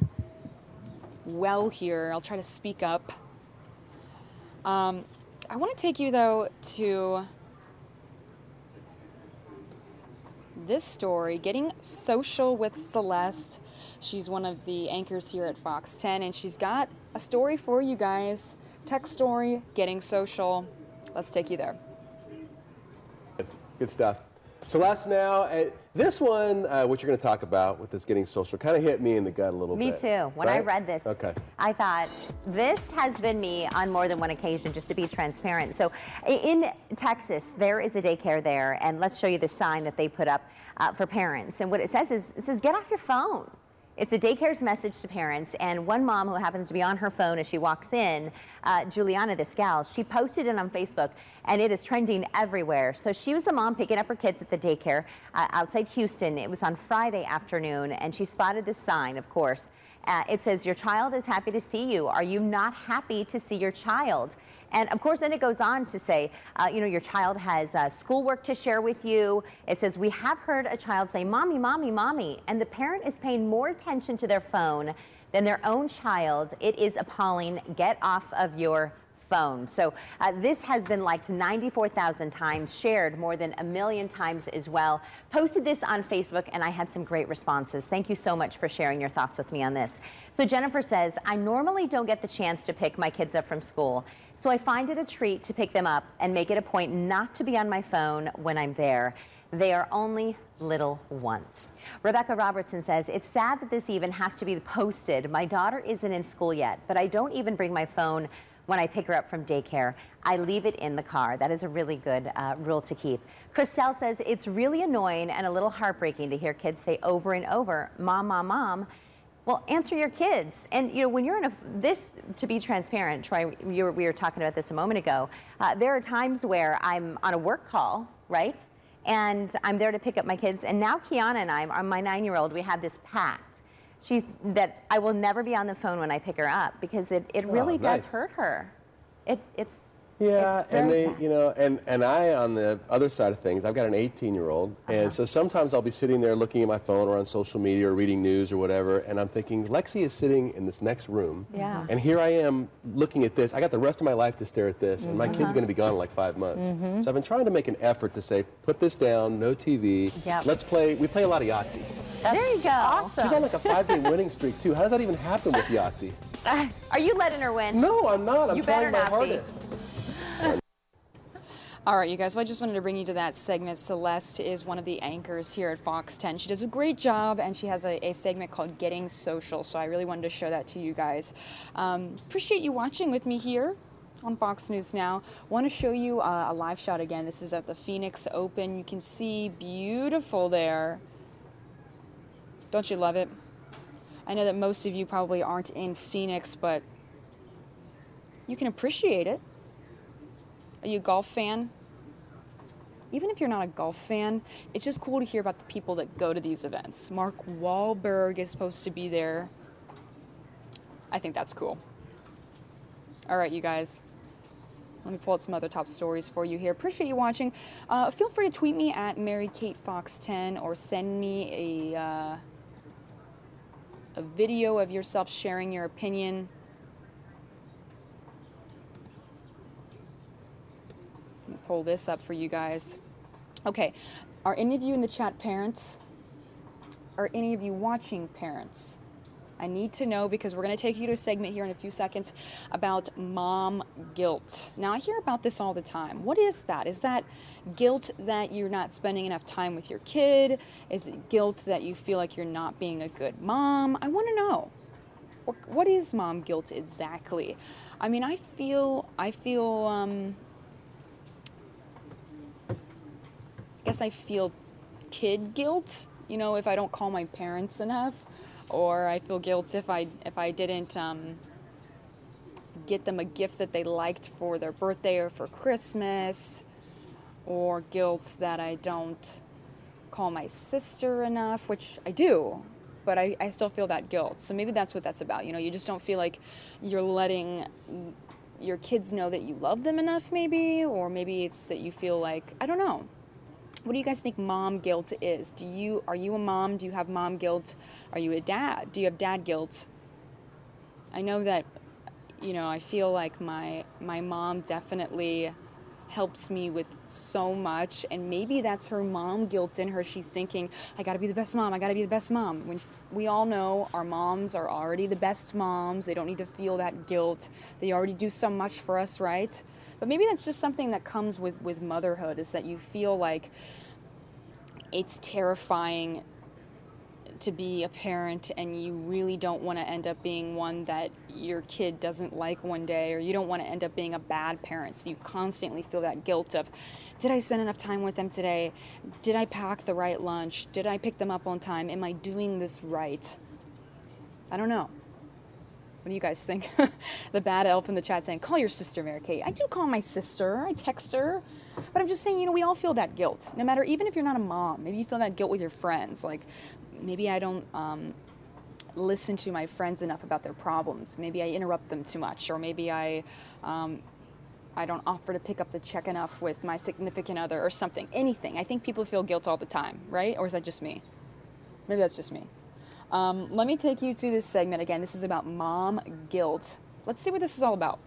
well here. I'll try to speak up. I want to take you, though, to this story, Getting Social with Celeste. She's one of the anchors here at Fox 10, and she's got a story for you guys. Tech story, Getting Social. Let's take you there. Good stuff. Celeste now, this one, what you're going to talk about with this Getting Social, kind of hit me in the gut a little bit. Me too. When I read this, I thought, this has been me on more than one occasion, just to be transparent. So in Texas, there is a daycare there, and let's show you the sign that they put up for parents. And what it says is, get off your phone. It's a daycare's message to parents, and one mom who happens to be on her phone as she walks in, Juliana, this gal, she posted it on Facebook, and it is trending everywhere. So she was the mom picking up her kids at the daycare outside Houston. It was on Friday afternoon, and she spotted this sign, of course. It says, your child is happy to see you. Are you not happy to see your child? And of course, then it goes on to say, your child has schoolwork to share with you. It says, we have heard a child say, mommy, mommy, mommy. And the parent is paying more attention to their phone than their own child. It is appalling. Get off of your phone. So this has been liked 94,000 times, shared more than 1 million times as well. Posted this on Facebook, and I had some great responses. Thank you so much for sharing your thoughts with me on this. So Jennifer says, I normally don't get the chance to pick my kids up from school, so I find it a treat to pick them up and make it a point not to be on my phone when I'm there. They are only little ones. Rebecca Robertson says, it's sad that this even has to be posted. My daughter isn't in school yet, but I don't even bring my phone when I pick her up from daycare. I leave it in the car. That is a really good rule to keep. Christelle says, it's really annoying and a little heartbreaking to hear kids say over and over, mom, mom, mom. Well, answer your kids. And when you're in this, to be transparent, Troy, we were talking about this a moment ago, there are times where I'm on a work call, right? And I'm there to pick up my kids. And now Kiana and I, my 9-year-old, we have this pact. That I will never be on the phone when I pick her up, because it really does hurt her. Yeah, and they, and I, on the other side of things, I've got an 18-year-old, and so sometimes I'll be sitting there looking at my phone or on social media or reading news or whatever, and I'm thinking, Lexi is sitting in this next room, and here I am looking at this. I got the rest of my life to stare at this, and my kid's going to be gone in like 5 months. So I've been trying to make an effort to say, put this down, no TV, let's play. We play a lot of Yahtzee. There you go. Awesome. She's on like a 5-game winning streak too. How does that even happen with Yahtzee? Are you letting her win? No, I'm not. I'm you trying better my not hardest. All right, you guys, well, I just wanted to bring you to that segment. Celeste is one of the anchors here at Fox 10. She does a great job, and she has a segment called Getting Social, so I really wanted to show that to you guys. Appreciate you watching with me here on Fox News Now. Want to show you a live shot again. This is at the Phoenix Open. You can see beautiful there. Don't you love it? I know that most of you probably aren't in Phoenix, but you can appreciate it. Are you a golf fan? Even if you're not a golf fan, it's just cool to hear about the people that go to these events. Mark Wahlberg is supposed to be there. I think that's cool. All right, you guys. Let me pull out some other top stories for you here. Appreciate you watching. Feel free to tweet me at MaryKateFox10 or send me a video of yourself sharing your opinion. Pull this up for you guys. Okay, are any of you in the chat parents? Are any of you watching parents? I need to know, because we're going to take you to a segment here in a few seconds about mom guilt. Now, I hear about this all the time. What is that? Is that guilt that you're not spending enough time with your kid? Is it guilt that you feel like you're not being a good mom? I want to know. What is mom guilt exactly? I mean, I feel kid guilt, if I don't call my parents enough, or I feel guilt if I didn't get them a gift that they liked for their birthday or for Christmas. or guilt that I don't call my sister enough, which I do, but I still feel that guilt. So maybe that's what that's about. You know, you just don't feel like you're letting your kids know that you love them enough, maybe, or maybe it's that you feel like, I don't know. What do you guys think mom guilt is? Are you a mom? Do you have mom guilt? Are you a dad? Do you have dad guilt? I know that, you know, I feel like my mom definitely helps me with so much, and maybe that's her mom guilt in her. She's thinking, I gotta be the best mom, I gotta be the best mom. When we all know our moms are already the best moms, they don't need to feel that guilt. They already do so much for us, right? But maybe that's just something that comes with motherhood, is that you feel like it's terrifying to be a parent, and you really don't want to end up being one that your kid doesn't like one day, or you don't want to end up being a bad parent. So you constantly feel that guilt of, did I spend enough time with them today? Did I pack the right lunch? Did I pick them up on time? Am I doing this right? I don't know. What do you guys think? The bad elf in the chat saying, call your sister, Mary Kate. I do call my sister. I text her. But I'm just saying, you know, we all feel that guilt. No matter, even if you're not a mom, maybe you feel that guilt with your friends. Like, maybe I don't listen to my friends enough about their problems. Maybe I interrupt them too much. Or maybe I don't offer to pick up the check enough with my significant other or something. Anything. I think people feel guilt all the time, right? Or is that just me? Maybe that's just me. Let me take you to this segment again. This is about mom guilt. Let's see what this is all about.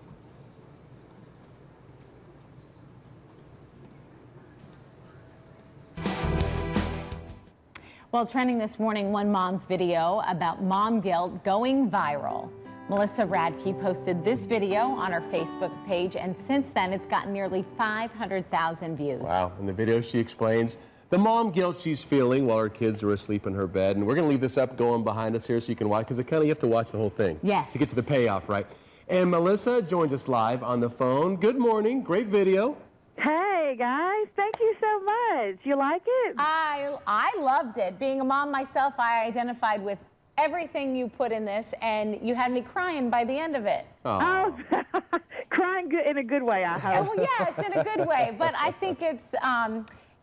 Well, trending this morning, one mom's video about mom guilt going viral. Melissa Radke posted this video on her Facebook page, and since then it's gotten nearly 500,000 views. Wow. In the video, she explains the mom guilt she's feeling while her kids are asleep in her bed. And we're going to leave this up going behind us here so you can watch, because you have to watch the whole thing. Yes. To get to the payoff, right? And Melissa joins us live on the phone. Good morning. Great video. Hey, guys. Thank you so much. You like it? I loved it. Being a mom myself, I identified with everything you put in this, and you had me crying by the end of it. Oh, crying good in a good way, I hope. Well, yes, in a good way. But I think it's,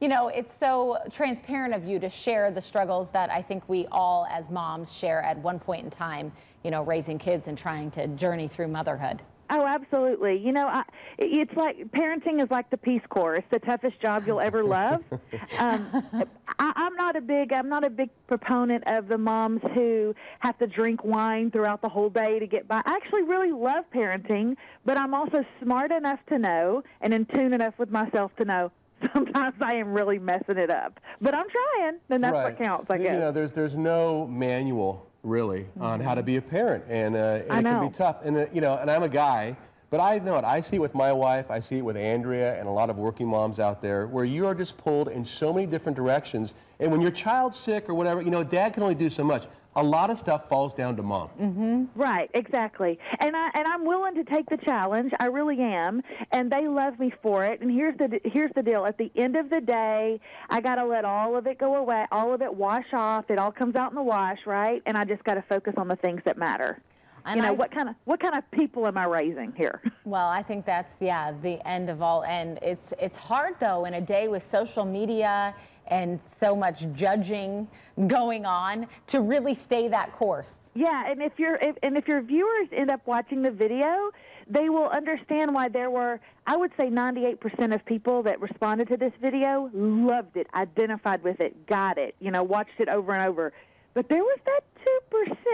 you know, it's so transparent of you to share the struggles that I think we all as moms share at one point in time, you know, raising kids and trying to journey through motherhood. Oh, absolutely. You know, it's like parenting is like the Peace Corps. It's the toughest job you'll ever love. I'm not a big proponent of the moms who have to drink wine throughout the whole day to get by. I actually really love parenting, but I'm also smart enough to know and in tune enough with myself to know sometimes I am really messing it up. But I'm trying, and that's what counts, I guess. You know, there's no manual really on how to be a parent, and it can be tough. And you know, and I'm a guy, but I know it. I see it with my wife. I see it with Andrea and a lot of working moms out there, where you are just pulled in so many different directions. And when your child's sick or whatever, you know, dad can only do so much. A lot of stuff falls down to mom. Mm-hmm. Right, exactly. And I'm willing to take the challenge. I really am. And they love me for it. And here's the deal. At the end of the day, I got to let all of it go away, all of it wash off. It all comes out in the wash, right? And I just got to focus on the things that matter. And you know, what kind of people am I raising here? Well, I think that's, yeah, the end of all end. It's hard, though, in a day with social media and so much judging going on, to really stay that course. Yeah, and if your viewers end up watching the video, they will understand why there were, I would say 98% of people that responded to this video loved it, identified with it, got it, you know, watched it over and over. But there was that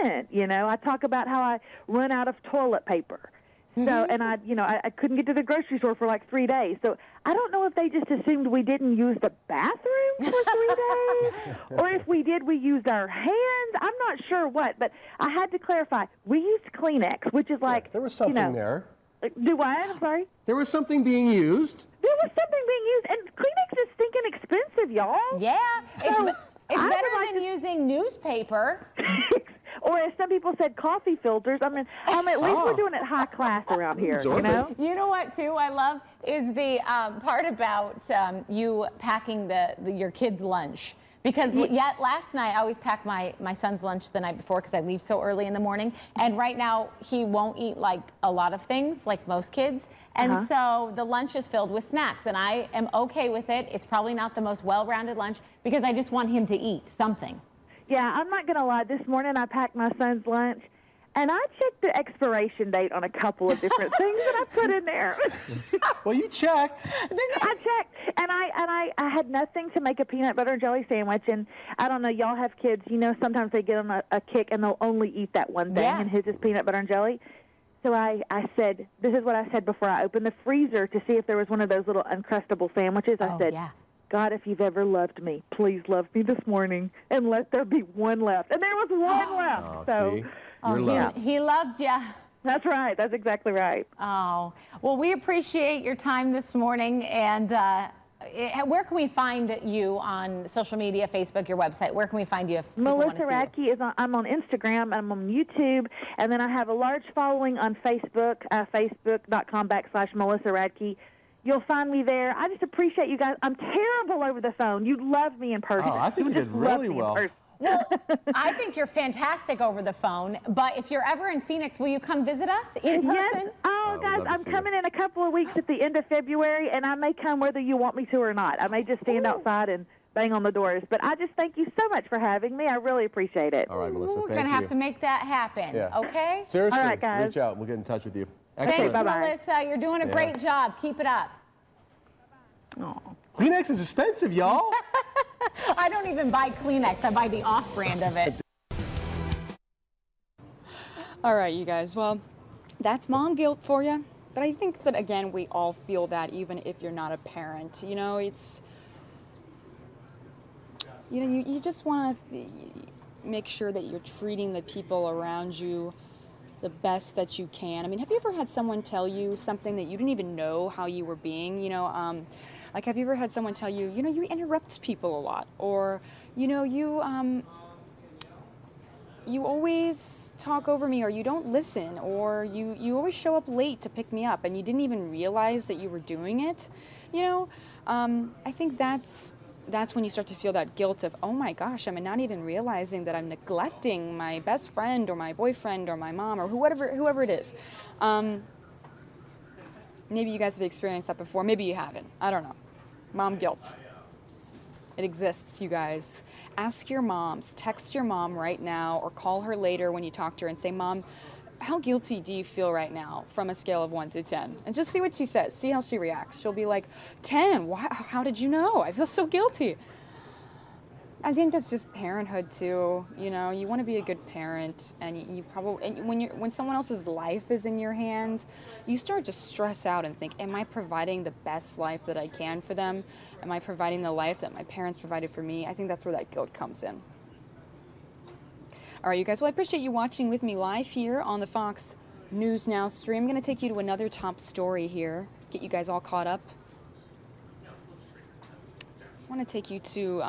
2%, you know. I talk about how I run out of toilet paper. So, and I couldn't get to the grocery store for like 3 days. So I don't know if they just assumed we didn't use the bathroom for 3 days, or if we did, we used our hands. I'm not sure what, but I had to clarify. We used Kleenex, which is like, there was something there. Do I? I'm sorry? There was something being used. There was something being used, and Kleenex is stinking expensive, y'all. Yeah, So it's better than using newspaper. Or as some people said, coffee filters. I mean, at least we're doing it high class around here, you know? You know what, too, I love is the part about you packing your kids' lunch. Because yet last night, I always pack my son's lunch the night before because I leave so early in the morning. And right now, he won't eat like a lot of things, like most kids. And so the lunch is filled with snacks. And I am okay with it. It's probably not the most well-rounded lunch because I just want him to eat something. Yeah, I'm not going to lie. This morning I packed my son's lunch, and I checked the expiration date on a couple of different things that I put in there. Well, you checked. I checked, and I had nothing to make a peanut butter and jelly sandwich. And I don't know, y'all have kids. You know, sometimes they get on a kick and they'll only eat that one thing, and his is peanut butter and jelly. So I said, this is what I said before I opened the freezer to see if there was one of those little Uncrustable sandwiches. I said, God, if you've ever loved me, please love me this morning and let there be one left. And there was one left. Oh, so, see? You're loved. He loved you. That's right. That's exactly right. Oh, well, we appreciate your time this morning. And where can we find you on social media, Facebook, your website? Where can we find you if people want to see you? Melissa Radke is I'm on Instagram, I'm on YouTube, and then I have a large following on Facebook, facebook.com/Melissa Radke. You'll find me there. I just appreciate you guys. I'm terrible over the phone. You love me in person. Oh, I think you did really well. Well, I think you're fantastic over the phone, but if you're ever in Phoenix, will you come visit us in person? Yes. Oh, guys, I'm coming in a couple of weeks at the end of February, and I may come whether you want me to or not. I may just stand outside and bang on the doors. But I just thank you so much for having me. I really appreciate it. All right, Melissa, thank you. We're going to have to make that happen, okay? Seriously, All right, guys. reach out. We'll get in touch with you. Thanks, Melissa. You're doing a great job. Keep it up. Oh. Kleenex is expensive, y'all. I don't even buy Kleenex. I buy the off-brand of it. All right, you guys. Well, that's mom guilt for you. But I think that, again, we all feel that even if you're not a parent. You know, it's... You know, you just want to make sure that you're treating the people around you the best that you can. I mean, have you ever had someone tell you something that you didn't even know how you were being? You know, like, have you ever had someone tell you, you know, you interrupt people a lot, or, you know, you always talk over me, or you don't listen, or you always show up late to pick me up, and you didn't even realize that you were doing it. You know, I think that's when you start to feel that guilt of, oh my gosh, I'm not even realizing that I'm neglecting my best friend or my boyfriend or my mom or whoever it is. Maybe you guys have experienced that before. Maybe you haven't. I don't know. Mom guilt. It exists, you guys. Ask your moms. Text your mom right now or call her later when you talk to her and say, Mom, how guilty do you feel right now from a scale of 1 to 10? And just see what she says. See how she reacts. She'll be like, 10. Wow, how did you know? I feel so guilty. I think that's just parenthood too. You know, you want to be a good parent, and you probably, and when someone else's life is in your hands, you start to stress out and think, am I providing the best life that I can for them? Am I providing the life that my parents provided for me? I think that's where that guilt comes in. All right, you guys, well, I appreciate you watching with me live here on the Fox News Now stream. I'm going to take you to another top story here, get you guys all caught up. I want to take you to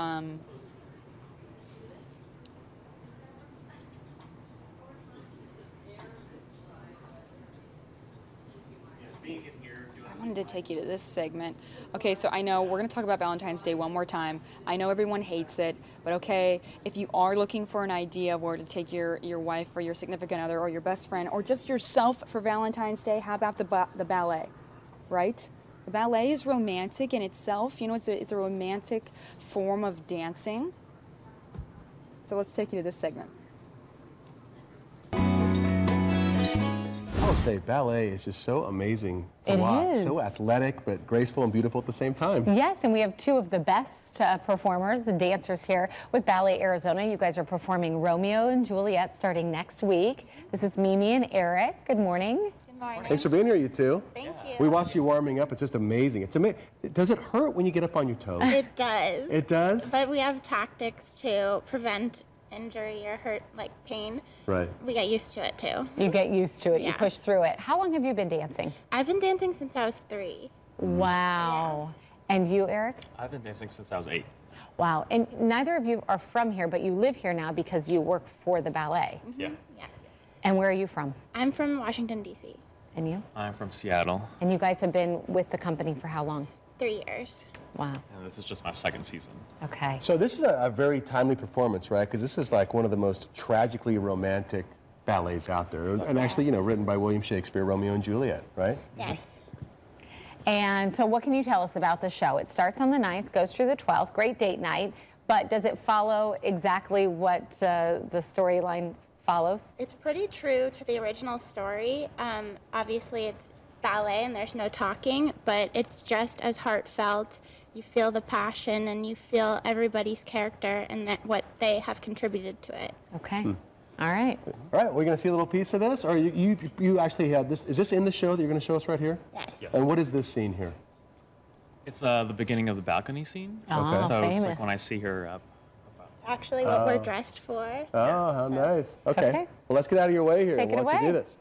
I wanted to take you to this segment. Okay, so I know we're going to talk about Valentine's Day one more time. I know everyone hates it, but okay, if you are looking for an idea of where to take your wife or your significant other or your best friend or just yourself for Valentine's Day, how about the ballet, right? The ballet is romantic in itself. You know, it's a romantic form of dancing. So let's take you to this segment. I would say ballet is just so amazing to watch. Is. So athletic, but graceful and beautiful at the same time. Yes, and we have two of the best performers and dancers here with Ballet Arizona. You guys are performing Romeo and Juliet starting next week. This is Mimi and Eric. Good morning. Good morning. Thanks for being here, you two. Thank you. We watched you warming up. It's just amazing. It's amazing. Does it hurt when you get up on your toes? It does. It does? But we have tactics to prevent injury or hurt, like pain. Right. We get used to it too. You get used to it. Yeah. You push through it. How long have you been dancing? I've been dancing since I was 3. Wow. Yeah. And you, Eric? I've been dancing since I was 8. Wow. And neither of you are from here, but you live here now because you work for the ballet. Mm-hmm. Yeah. Yes. And where are you from? I'm from Washington, D.C. And you? I'm from Seattle. And you guys have been with the company for how long? 3 years. Wow. And this is just my second season. Okay. So this is a very timely performance, right? Because this is like one of the most tragically romantic ballets out there. And actually, you know, written by William Shakespeare, Romeo and Juliet, right? Yes. And so what can you tell us about the show? It starts on the 9th, goes through the 12th, great date night, but does it follow exactly what the storyline follows? It's pretty true to the original story. Obviously, it's ballet and there's no talking, but it's just as heartfelt. You feel the passion and you feel everybody's character and what they have contributed to it. Okay. All right. All right, we're going to see a little piece of this, or you actually had this. Is this in the show that you're going to show us right here? Yes. And what is this scene here? It's the beginning of the balcony scene. Okay. So famous. it's like when I see her up. It's actually what we're dressed for. Oh, how nice. Okay. Okay. Well, let's get out of your way here Take and it watch you away. do this.